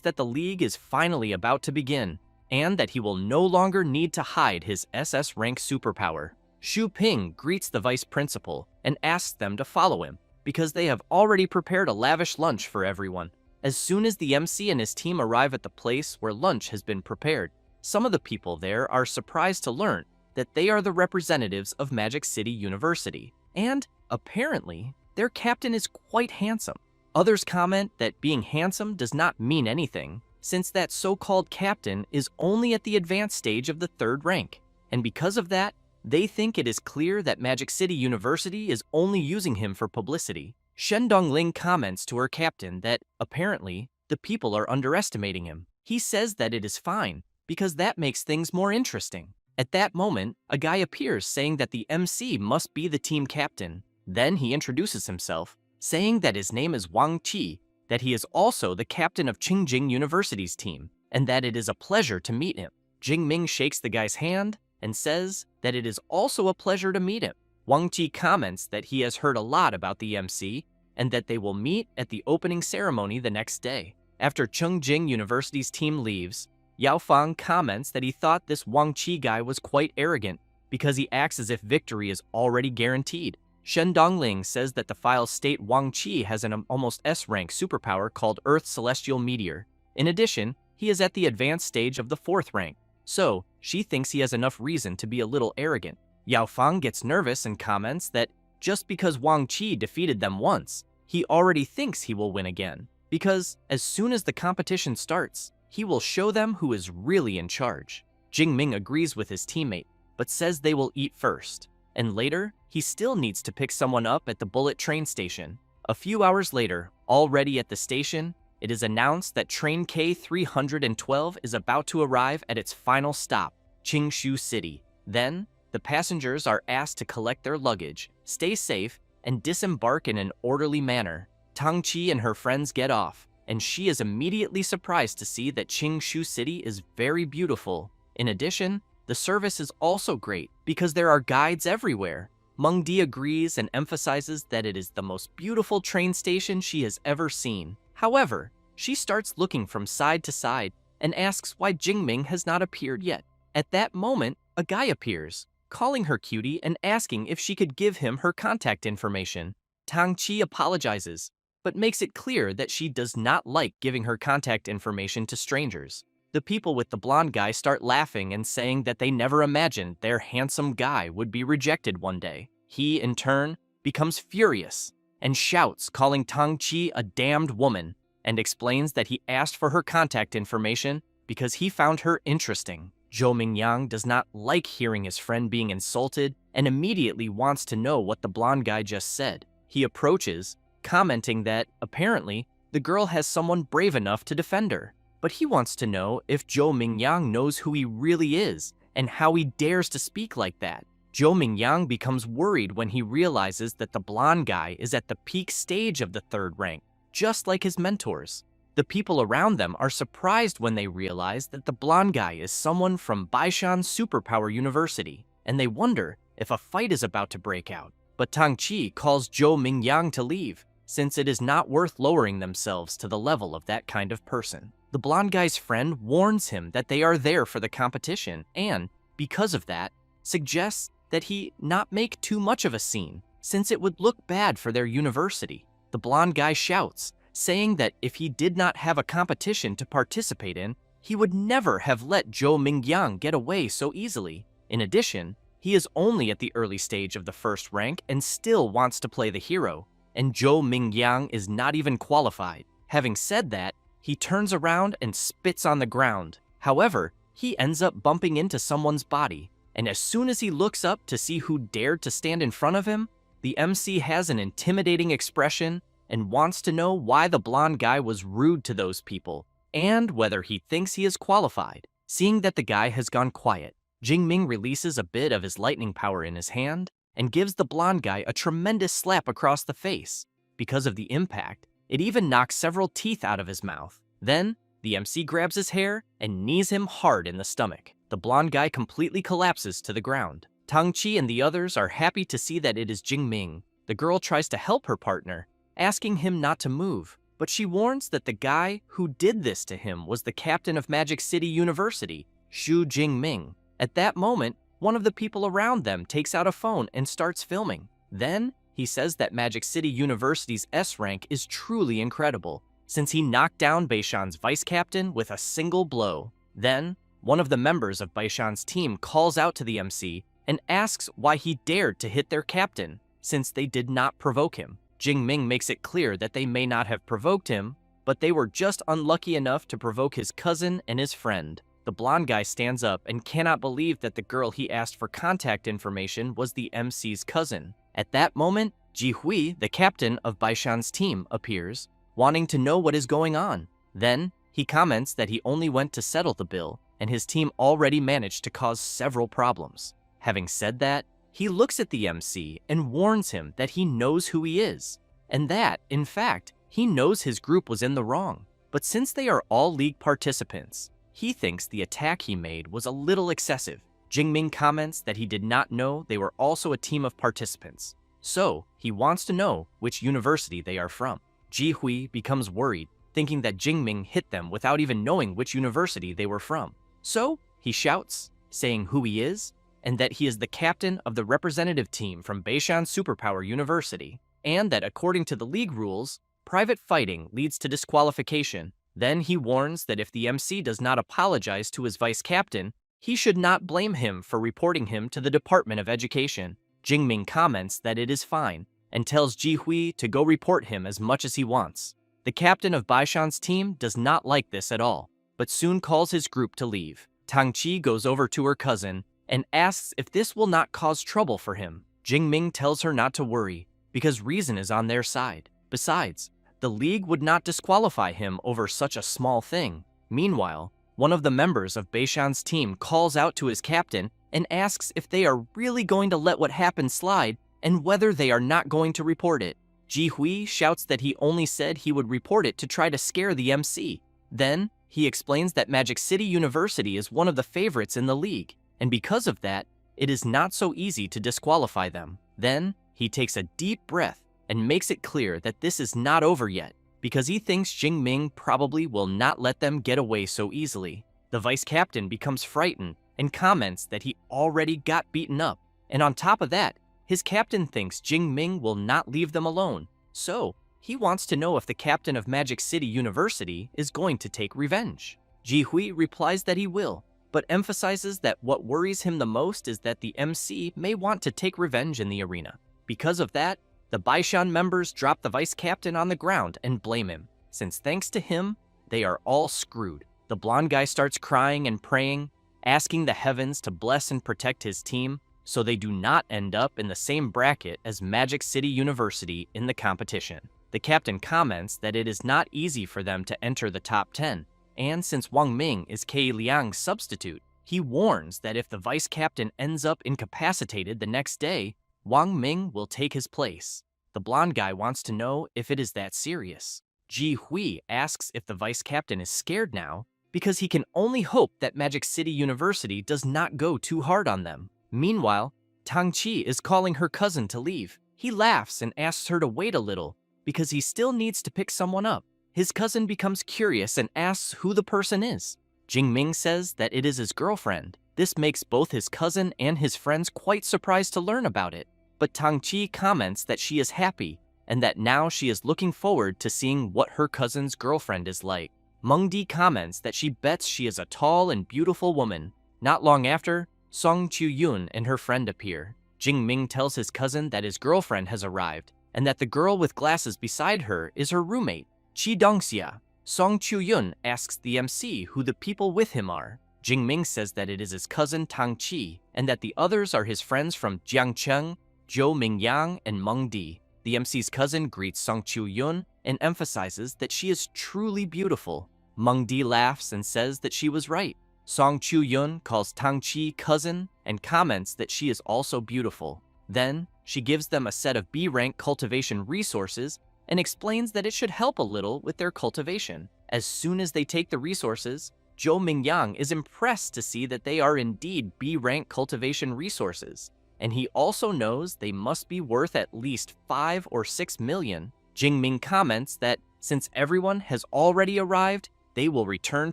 that the League is finally about to begin, and that he will no longer need to hide his SS rank superpower. Xu Ping greets the vice principal and asks them to follow him, because they have already prepared a lavish lunch for everyone. As soon as the MC and his team arrive at the place where lunch has been prepared, some of the people there are surprised to learn that they are the representatives of Magic City University, and apparently, their captain is quite handsome. Others comment that being handsome does not mean anything, since that so-called captain is only at the advanced stage of the 3rd rank, and because of that, they think it is clear that Magic City University is only using him for publicity. Shen Dongling comments to her captain that, apparently, the people are underestimating him. He says that it is fine, because that makes things more interesting. At that moment, a guy appears saying that the MC must be the team captain. Then he introduces himself, saying that his name is Wang Qi, that he is also the captain of Qingjing University's team, and that it is a pleasure to meet him. Jingming shakes the guy's hand and says that it is also a pleasure to meet him. Wang Qi comments that he has heard a lot about the MC and that they will meet at the opening ceremony the next day. After Qingjing University's team leaves, Yao Fang comments that he thought this Wang Qi guy was quite arrogant because he acts as if victory is already guaranteed. Shen Dongling says that the files state Wang Qi has an almost S-rank superpower called Earth Celestial Meteor. In addition, he is at the advanced stage of the 4th rank, so she thinks he has enough reason to be a little arrogant. Yao Fang gets nervous and comments that just because Wang Qi defeated them once, he already thinks he will win again, because as soon as the competition starts, he will show them who is really in charge. Jingming agrees with his teammate, but says they will eat first, and later, he still needs to pick someone up at the bullet train station. A few hours later, already at the station, it is announced that train K312 is about to arrive at its final stop, Qingshu City. Then, the passengers are asked to collect their luggage, stay safe, and disembark in an orderly manner. Tang Qi and her friends get off, and she is immediately surprised to see that Qingshu City is very beautiful. In addition, the service is also great because there are guides everywhere. Mengdi agrees and emphasizes that it is the most beautiful train station she has ever seen. However, she starts looking from side to side and asks why Jingming has not appeared yet. At that moment, a guy appears, calling her cutie and asking if she could give him her contact information. Tang Chi apologizes, but makes it clear that she does not like giving her contact information to strangers. The people with the blonde guy start laughing and saying that they never imagined their handsome guy would be rejected one day. He, in turn, becomes furious and shouts, calling Tang Chi a damned woman, and explains that he asked for her contact information because he found her interesting. Zhou Mingyang does not like hearing his friend being insulted and immediately wants to know what the blonde guy just said. He approaches, commenting that, apparently, the girl has someone brave enough to defend her. But he wants to know if Zhou Mingyang knows who he really is and how he dares to speak like that. Zhou Mingyang becomes worried when he realizes that the blonde guy is at the peak stage of the third rank, just like his mentors. The people around them are surprised when they realize that the blonde guy is someone from Baishan Superpower University, and they wonder if a fight is about to break out. But Tang Chi calls Zhou Mingyang to leave, since it is not worth lowering themselves to the level of that kind of person. The blonde guy's friend warns him that they are there for the competition and, because of that, suggests that he not make too much of a scene, since it would look bad for their university. The blonde guy shouts, saying that if he did not have a competition to participate in, he would never have let Zhou Mingyang get away so easily. In addition, he is only at the early stage of the first rank and still wants to play the hero, and Zhou Mingyang is not even qualified. Having said that, he turns around and spits on the ground. However, he ends up bumping into someone's body, and as soon as he looks up to see who dared to stand in front of him, the MC has an intimidating expression and wants to know why the blonde guy was rude to those people, and whether he thinks he is qualified. Seeing that the guy has gone quiet, Jingming releases a bit of his lightning power in his hand and gives the blonde guy a tremendous slap across the face. Because of the impact, it even knocks several teeth out of his mouth. Then, the MC grabs his hair and knees him hard in the stomach. The blonde guy completely collapses to the ground. Tang Chi and the others are happy to see that it is Jingming. The girl tries to help her partner, asking him not to move, but she warns that the guy who did this to him was the captain of Magic City University, Xu Jingming. At that moment, one of the people around them takes out a phone and starts filming. Then, he says that Magic City University's S rank is truly incredible, since he knocked down Baishan's vice captain with a single blow. Then, one of the members of Baishan's team calls out to the MC and asks why he dared to hit their captain, since they did not provoke him. Jingming makes it clear that they may not have provoked him, but they were just unlucky enough to provoke his cousin and his friend. The blonde guy stands up and cannot believe that the girl he asked for contact information was the MC's cousin. At that moment, Ji Hui, the captain of Baishan's team, appears, wanting to know what is going on. Then, he comments that he only went to settle the bill, and his team already managed to cause several problems. Having said that, he looks at the MC and warns him that he knows who he is, and that, in fact, he knows his group was in the wrong. But since they are all league participants, he thinks the attack he made was a little excessive. Jingming comments that he did not know they were also a team of participants, so he wants to know which university they are from. Ji Hui becomes worried, thinking that Jingming hit them without even knowing which university they were from. So he shouts, saying who he is, and that he is the captain of the representative team from Baishan Superpower University, and that according to the league rules, private fighting leads to disqualification. Then he warns that if the MC does not apologize to his vice captain, he should not blame him for reporting him to the Department of Education. Jingming comments that it is fine, and tells Ji Hui to go report him as much as he wants. The captain of Baishan's team does not like this at all, but soon calls his group to leave. Tang Chi goes over to her cousin and asks if this will not cause trouble for him. Jingming tells her not to worry, because reason is on their side. Besides, the league would not disqualify him over such a small thing. Meanwhile, one of the members of Baishan's team calls out to his captain and asks if they are really going to let what happened slide and whether they are not going to report it. Ji Hui shouts that he only said he would report it to try to scare the MC. Then, he explains that Magic City University is one of the favorites in the league, and because of that, it is not so easy to disqualify them. Then, he takes a deep breath and makes it clear that this is not over yet, because he thinks Jingming probably will not let them get away so easily. The vice captain becomes frightened and comments that he already got beaten up, and on top of that, his captain thinks Jingming will not leave them alone, so he wants to know if the captain of Magic City University is going to take revenge. Ji Hui replies that he will, but emphasizes that what worries him the most is that the MC may want to take revenge in the arena. Because of that, the Baishan members drop the vice captain on the ground and blame him, since thanks to him, they are all screwed. The blonde guy starts crying and praying, asking the heavens to bless and protect his team so they do not end up in the same bracket as Magic City University in the competition. The captain comments that it is not easy for them to enter the top 10, and since Wang Ming is Kei Liang's substitute, he warns that if the vice captain ends up incapacitated the next day, Wang Ming will take his place. The blonde guy wants to know if it is that serious. Ji Hui asks if the vice captain is scared now, because he can only hope that Magic City University does not go too hard on them. Meanwhile, Tang Chi is calling her cousin to leave. He laughs and asks her to wait a little, because he still needs to pick someone up. His cousin becomes curious and asks who the person is. Jingming says that it is his girlfriend. This makes both his cousin and his friends quite surprised to learn about it. But Tang Chi comments that she is happy, and that now she is looking forward to seeing what her cousin's girlfriend is like. Meng Di comments that she bets she is a tall and beautiful woman. Not long after, Song Chu-yun and her friend appear. Jingming tells his cousin that his girlfriend has arrived, and that the girl with glasses beside her is her roommate, Chi Dongxia. Song Chu-yun asks the MC who the people with him are. Jingming says that it is his cousin Tang Chi, and that the others are his friends from Jiangcheng, Zhou Mingyang, and Meng Di. The MC's cousin greets Song Chu-yun and emphasizes that she is truly beautiful. Meng Di laughs and says that she was right. Song Chu-yun calls Tang Chi cousin and comments that she is also beautiful. Then, she gives them a set of B-rank cultivation resources and explains that it should help a little with their cultivation. As soon as they take the resources, Zhou Mingyang is impressed to see that they are indeed B-rank cultivation resources, and he also knows they must be worth at least 5 or 6 million. Jingming comments that since everyone has already arrived, they will return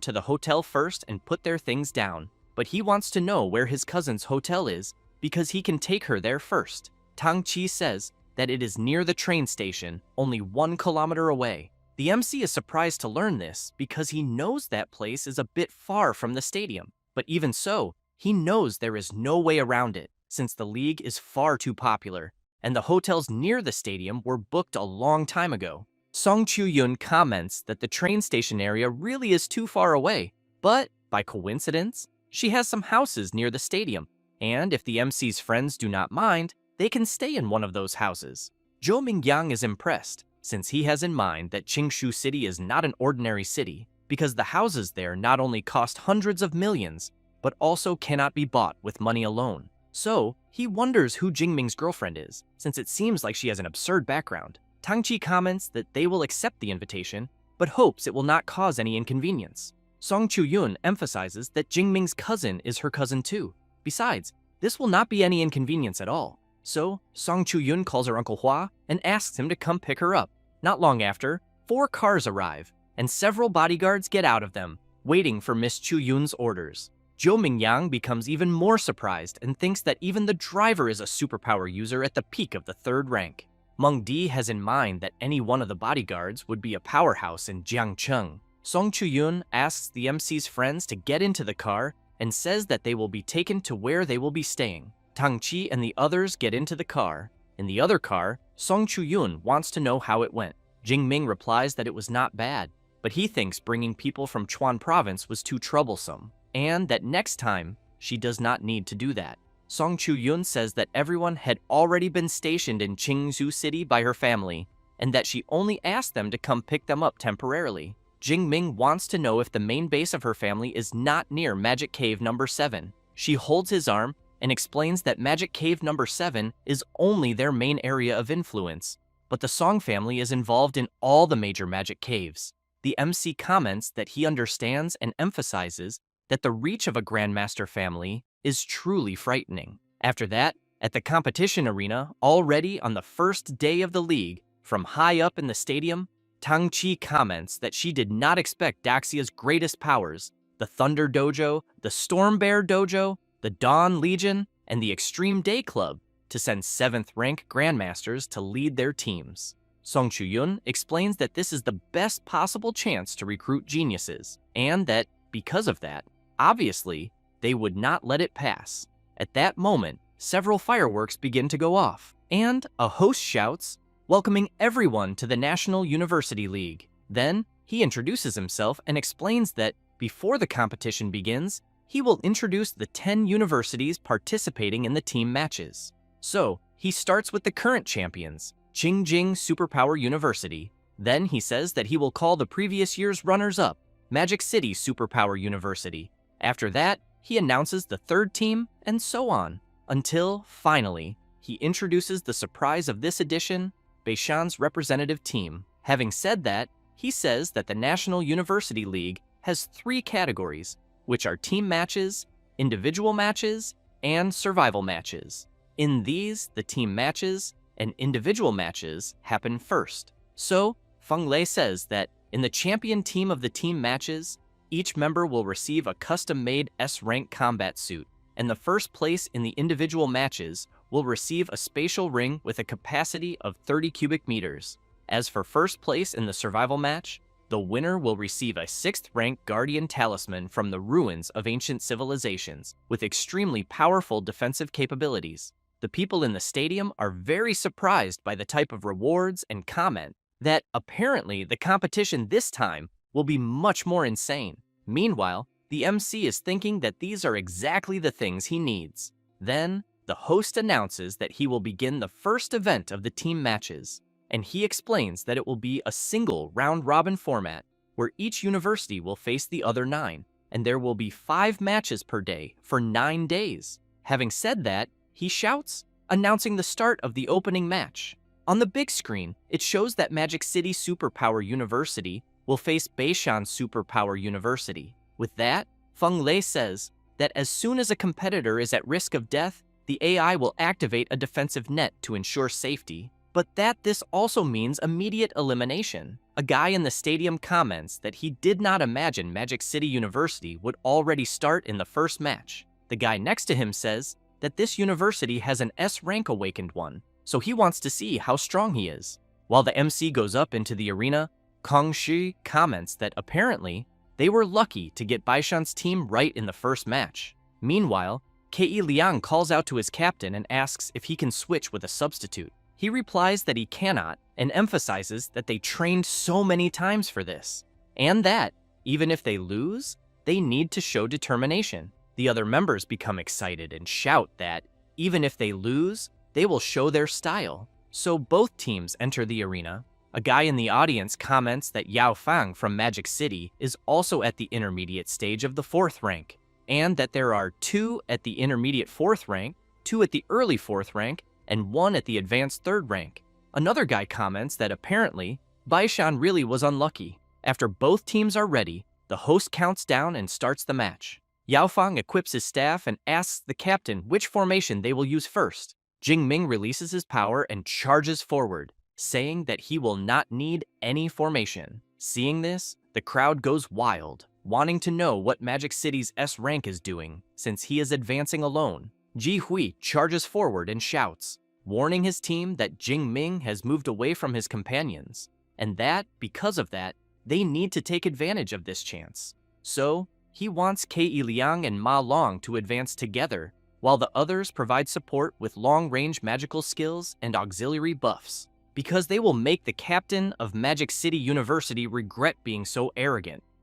to the hotel first and put their things down, but he wants to know where his cousin's hotel is because he can take her there first. Tang Chi says that it is near the train station, only 1 kilometer away. The MC is surprised to learn this because he knows that place is a bit far from the stadium, but even so, he knows there is no way around it since the league is far too popular, and the hotels near the stadium were booked a long time ago. Song Chu-yun comments that the train station area really is too far away, but, by coincidence, she has some houses near the stadium, and if the MC's friends do not mind, they can stay in one of those houses. Zhou Mingyang is impressed, since he has in mind that Qingshu City is not an ordinary city, because the houses there not only cost hundreds of millions, but also cannot be bought with money alone. So, he wonders who Jingming's girlfriend is, since it seems like she has an absurd background. Tang Chi comments that they will accept the invitation, but hopes it will not cause any inconvenience. Song Chu-yun emphasizes that Jingming's cousin is her cousin too. Besides, this will not be any inconvenience at all. So, Song Chu-yun calls her Uncle Hua and asks him to come pick her up. Not long after, 4 cars arrive, and several bodyguards get out of them, waiting for Miss Chu-yun's orders. Zhou Mingyang becomes even more surprised and thinks that even the driver is a superpower user at the peak of the 3rd rank. Meng Di has in mind that any one of the bodyguards would be a powerhouse in Jiangcheng. Song Chu-yun asks the MC's friends to get into the car and says that they will be taken to where they will be staying. Tang Chi and the others get into the car. In the other car, Song Chu-yun wants to know how it went. Jingming replies that it was not bad, but he thinks bringing people from Chuan province was too troublesome, and that next time, she does not need to do that. Song Chu-yun says that everyone had already been stationed in Qingshu City by her family, and that she only asked them to come pick them up temporarily. Jingming wants to know if the main base of her family is not near Magic Cave number 7. She holds his arm and explains that Magic Cave number 7 is only their main area of influence, but the Song family is involved in all the major magic caves. The MC comments that he understands and emphasizes that the reach of a Grandmaster family is truly frightening. After that, At the competition arena, already on the first day of the league, from high up in the stadium, Tang Chi comments that she did not expect Daxia's greatest powers, the Thunder Dojo, the Storm Bear Dojo, the Dawn Legion, and the Extreme Day Club, to send 7th rank Grandmasters to lead their teams. Song Chu-yun explains that this is the best possible chance to recruit geniuses, and that, because of that, obviously, they would not let it pass. At that moment, several fireworks begin to go off, and a host shouts, welcoming everyone to the National University League. Then, he introduces himself and explains that, before the competition begins, he will introduce the 10 universities participating in the team matches. So, he starts with the current champions, Qingjing Superpower University. Then he says that he will call the previous year's runners-up, Magic City Superpower University. After that, he announces the third team, and so on, until, finally, he introduces the surprise of this edition, Beishan's representative team. Having said that, he says that the National University League has 3 categories, which are team matches, individual matches, and survival matches. In these, the team matches and individual matches happen first. So, Feng Lei says that in the champion team of the team matches, each member will receive a custom-made S-rank combat suit, and the first place in the individual matches will receive a spatial ring with a capacity of 30 cubic meters. As for first place in the survival match, the winner will receive a 6th rank Guardian Talisman from the ruins of ancient civilizations, with extremely powerful defensive capabilities. The people in the stadium are very surprised by the type of rewards and comment that apparently the competition this time will be much more insane. Meanwhile, the MC is thinking that these are exactly the things he needs. Then, the host announces that he will begin the first event of the team matches, and he explains that it will be a single round-robin format where each university will face the other 9, and there will be 5 matches per day for 9 days. Having said that, he shouts, announcing the start of the opening match. On the big screen, it shows that Magic City Superpower University will face Beishan Superpower University. With that, Feng Lei says that as soon as a competitor is at risk of death, the AI will activate a defensive net to ensure safety, but that this also means immediate elimination. A guy in the stadium comments that he did not imagine Magic City University would already start in the first match. The guy next to him says that this university has an S-rank awakened one, so he wants to see how strong he is. While the MC goes up into the arena, Kong Shi comments that apparently they were lucky to get Baishan's team right in the first match. Meanwhile, Kei Liang calls out to his captain and asks if he can switch with a substitute. He replies that he cannot and emphasizes that they trained so many times for this, and that, even if they lose, they need to show determination. The other members become excited and shout that, even if they lose, they will show their style. So both teams enter the arena. A guy in the audience comments that Yao Fang from Magic City is also at the intermediate stage of the 4th rank, and that there are 2 at the intermediate 4th rank, 2 at the early 4th rank, and 1 at the advanced 3rd rank. Another guy comments that apparently, Baishan really was unlucky. After both teams are ready, the host counts down and starts the match. Yao Fang equips his staff and asks the captain which formation they will use first. Jing Ming releases his power and charges forward, saying that he will not need any formation. Seeing this, the crowd goes wild, wanting to know what Magic City's S rank is doing, since he is advancing alone. Ji Hui charges forward and shouts, warning his team that Jing Ming has moved away from his companions, and that, because of that, they need to take advantage of this chance. So, he wants Kei Liang and Ma Long to advance together, while the others provide support with long-range magical skills and auxiliary buffs, because they will make the captain of Magic City University regret being so arrogant.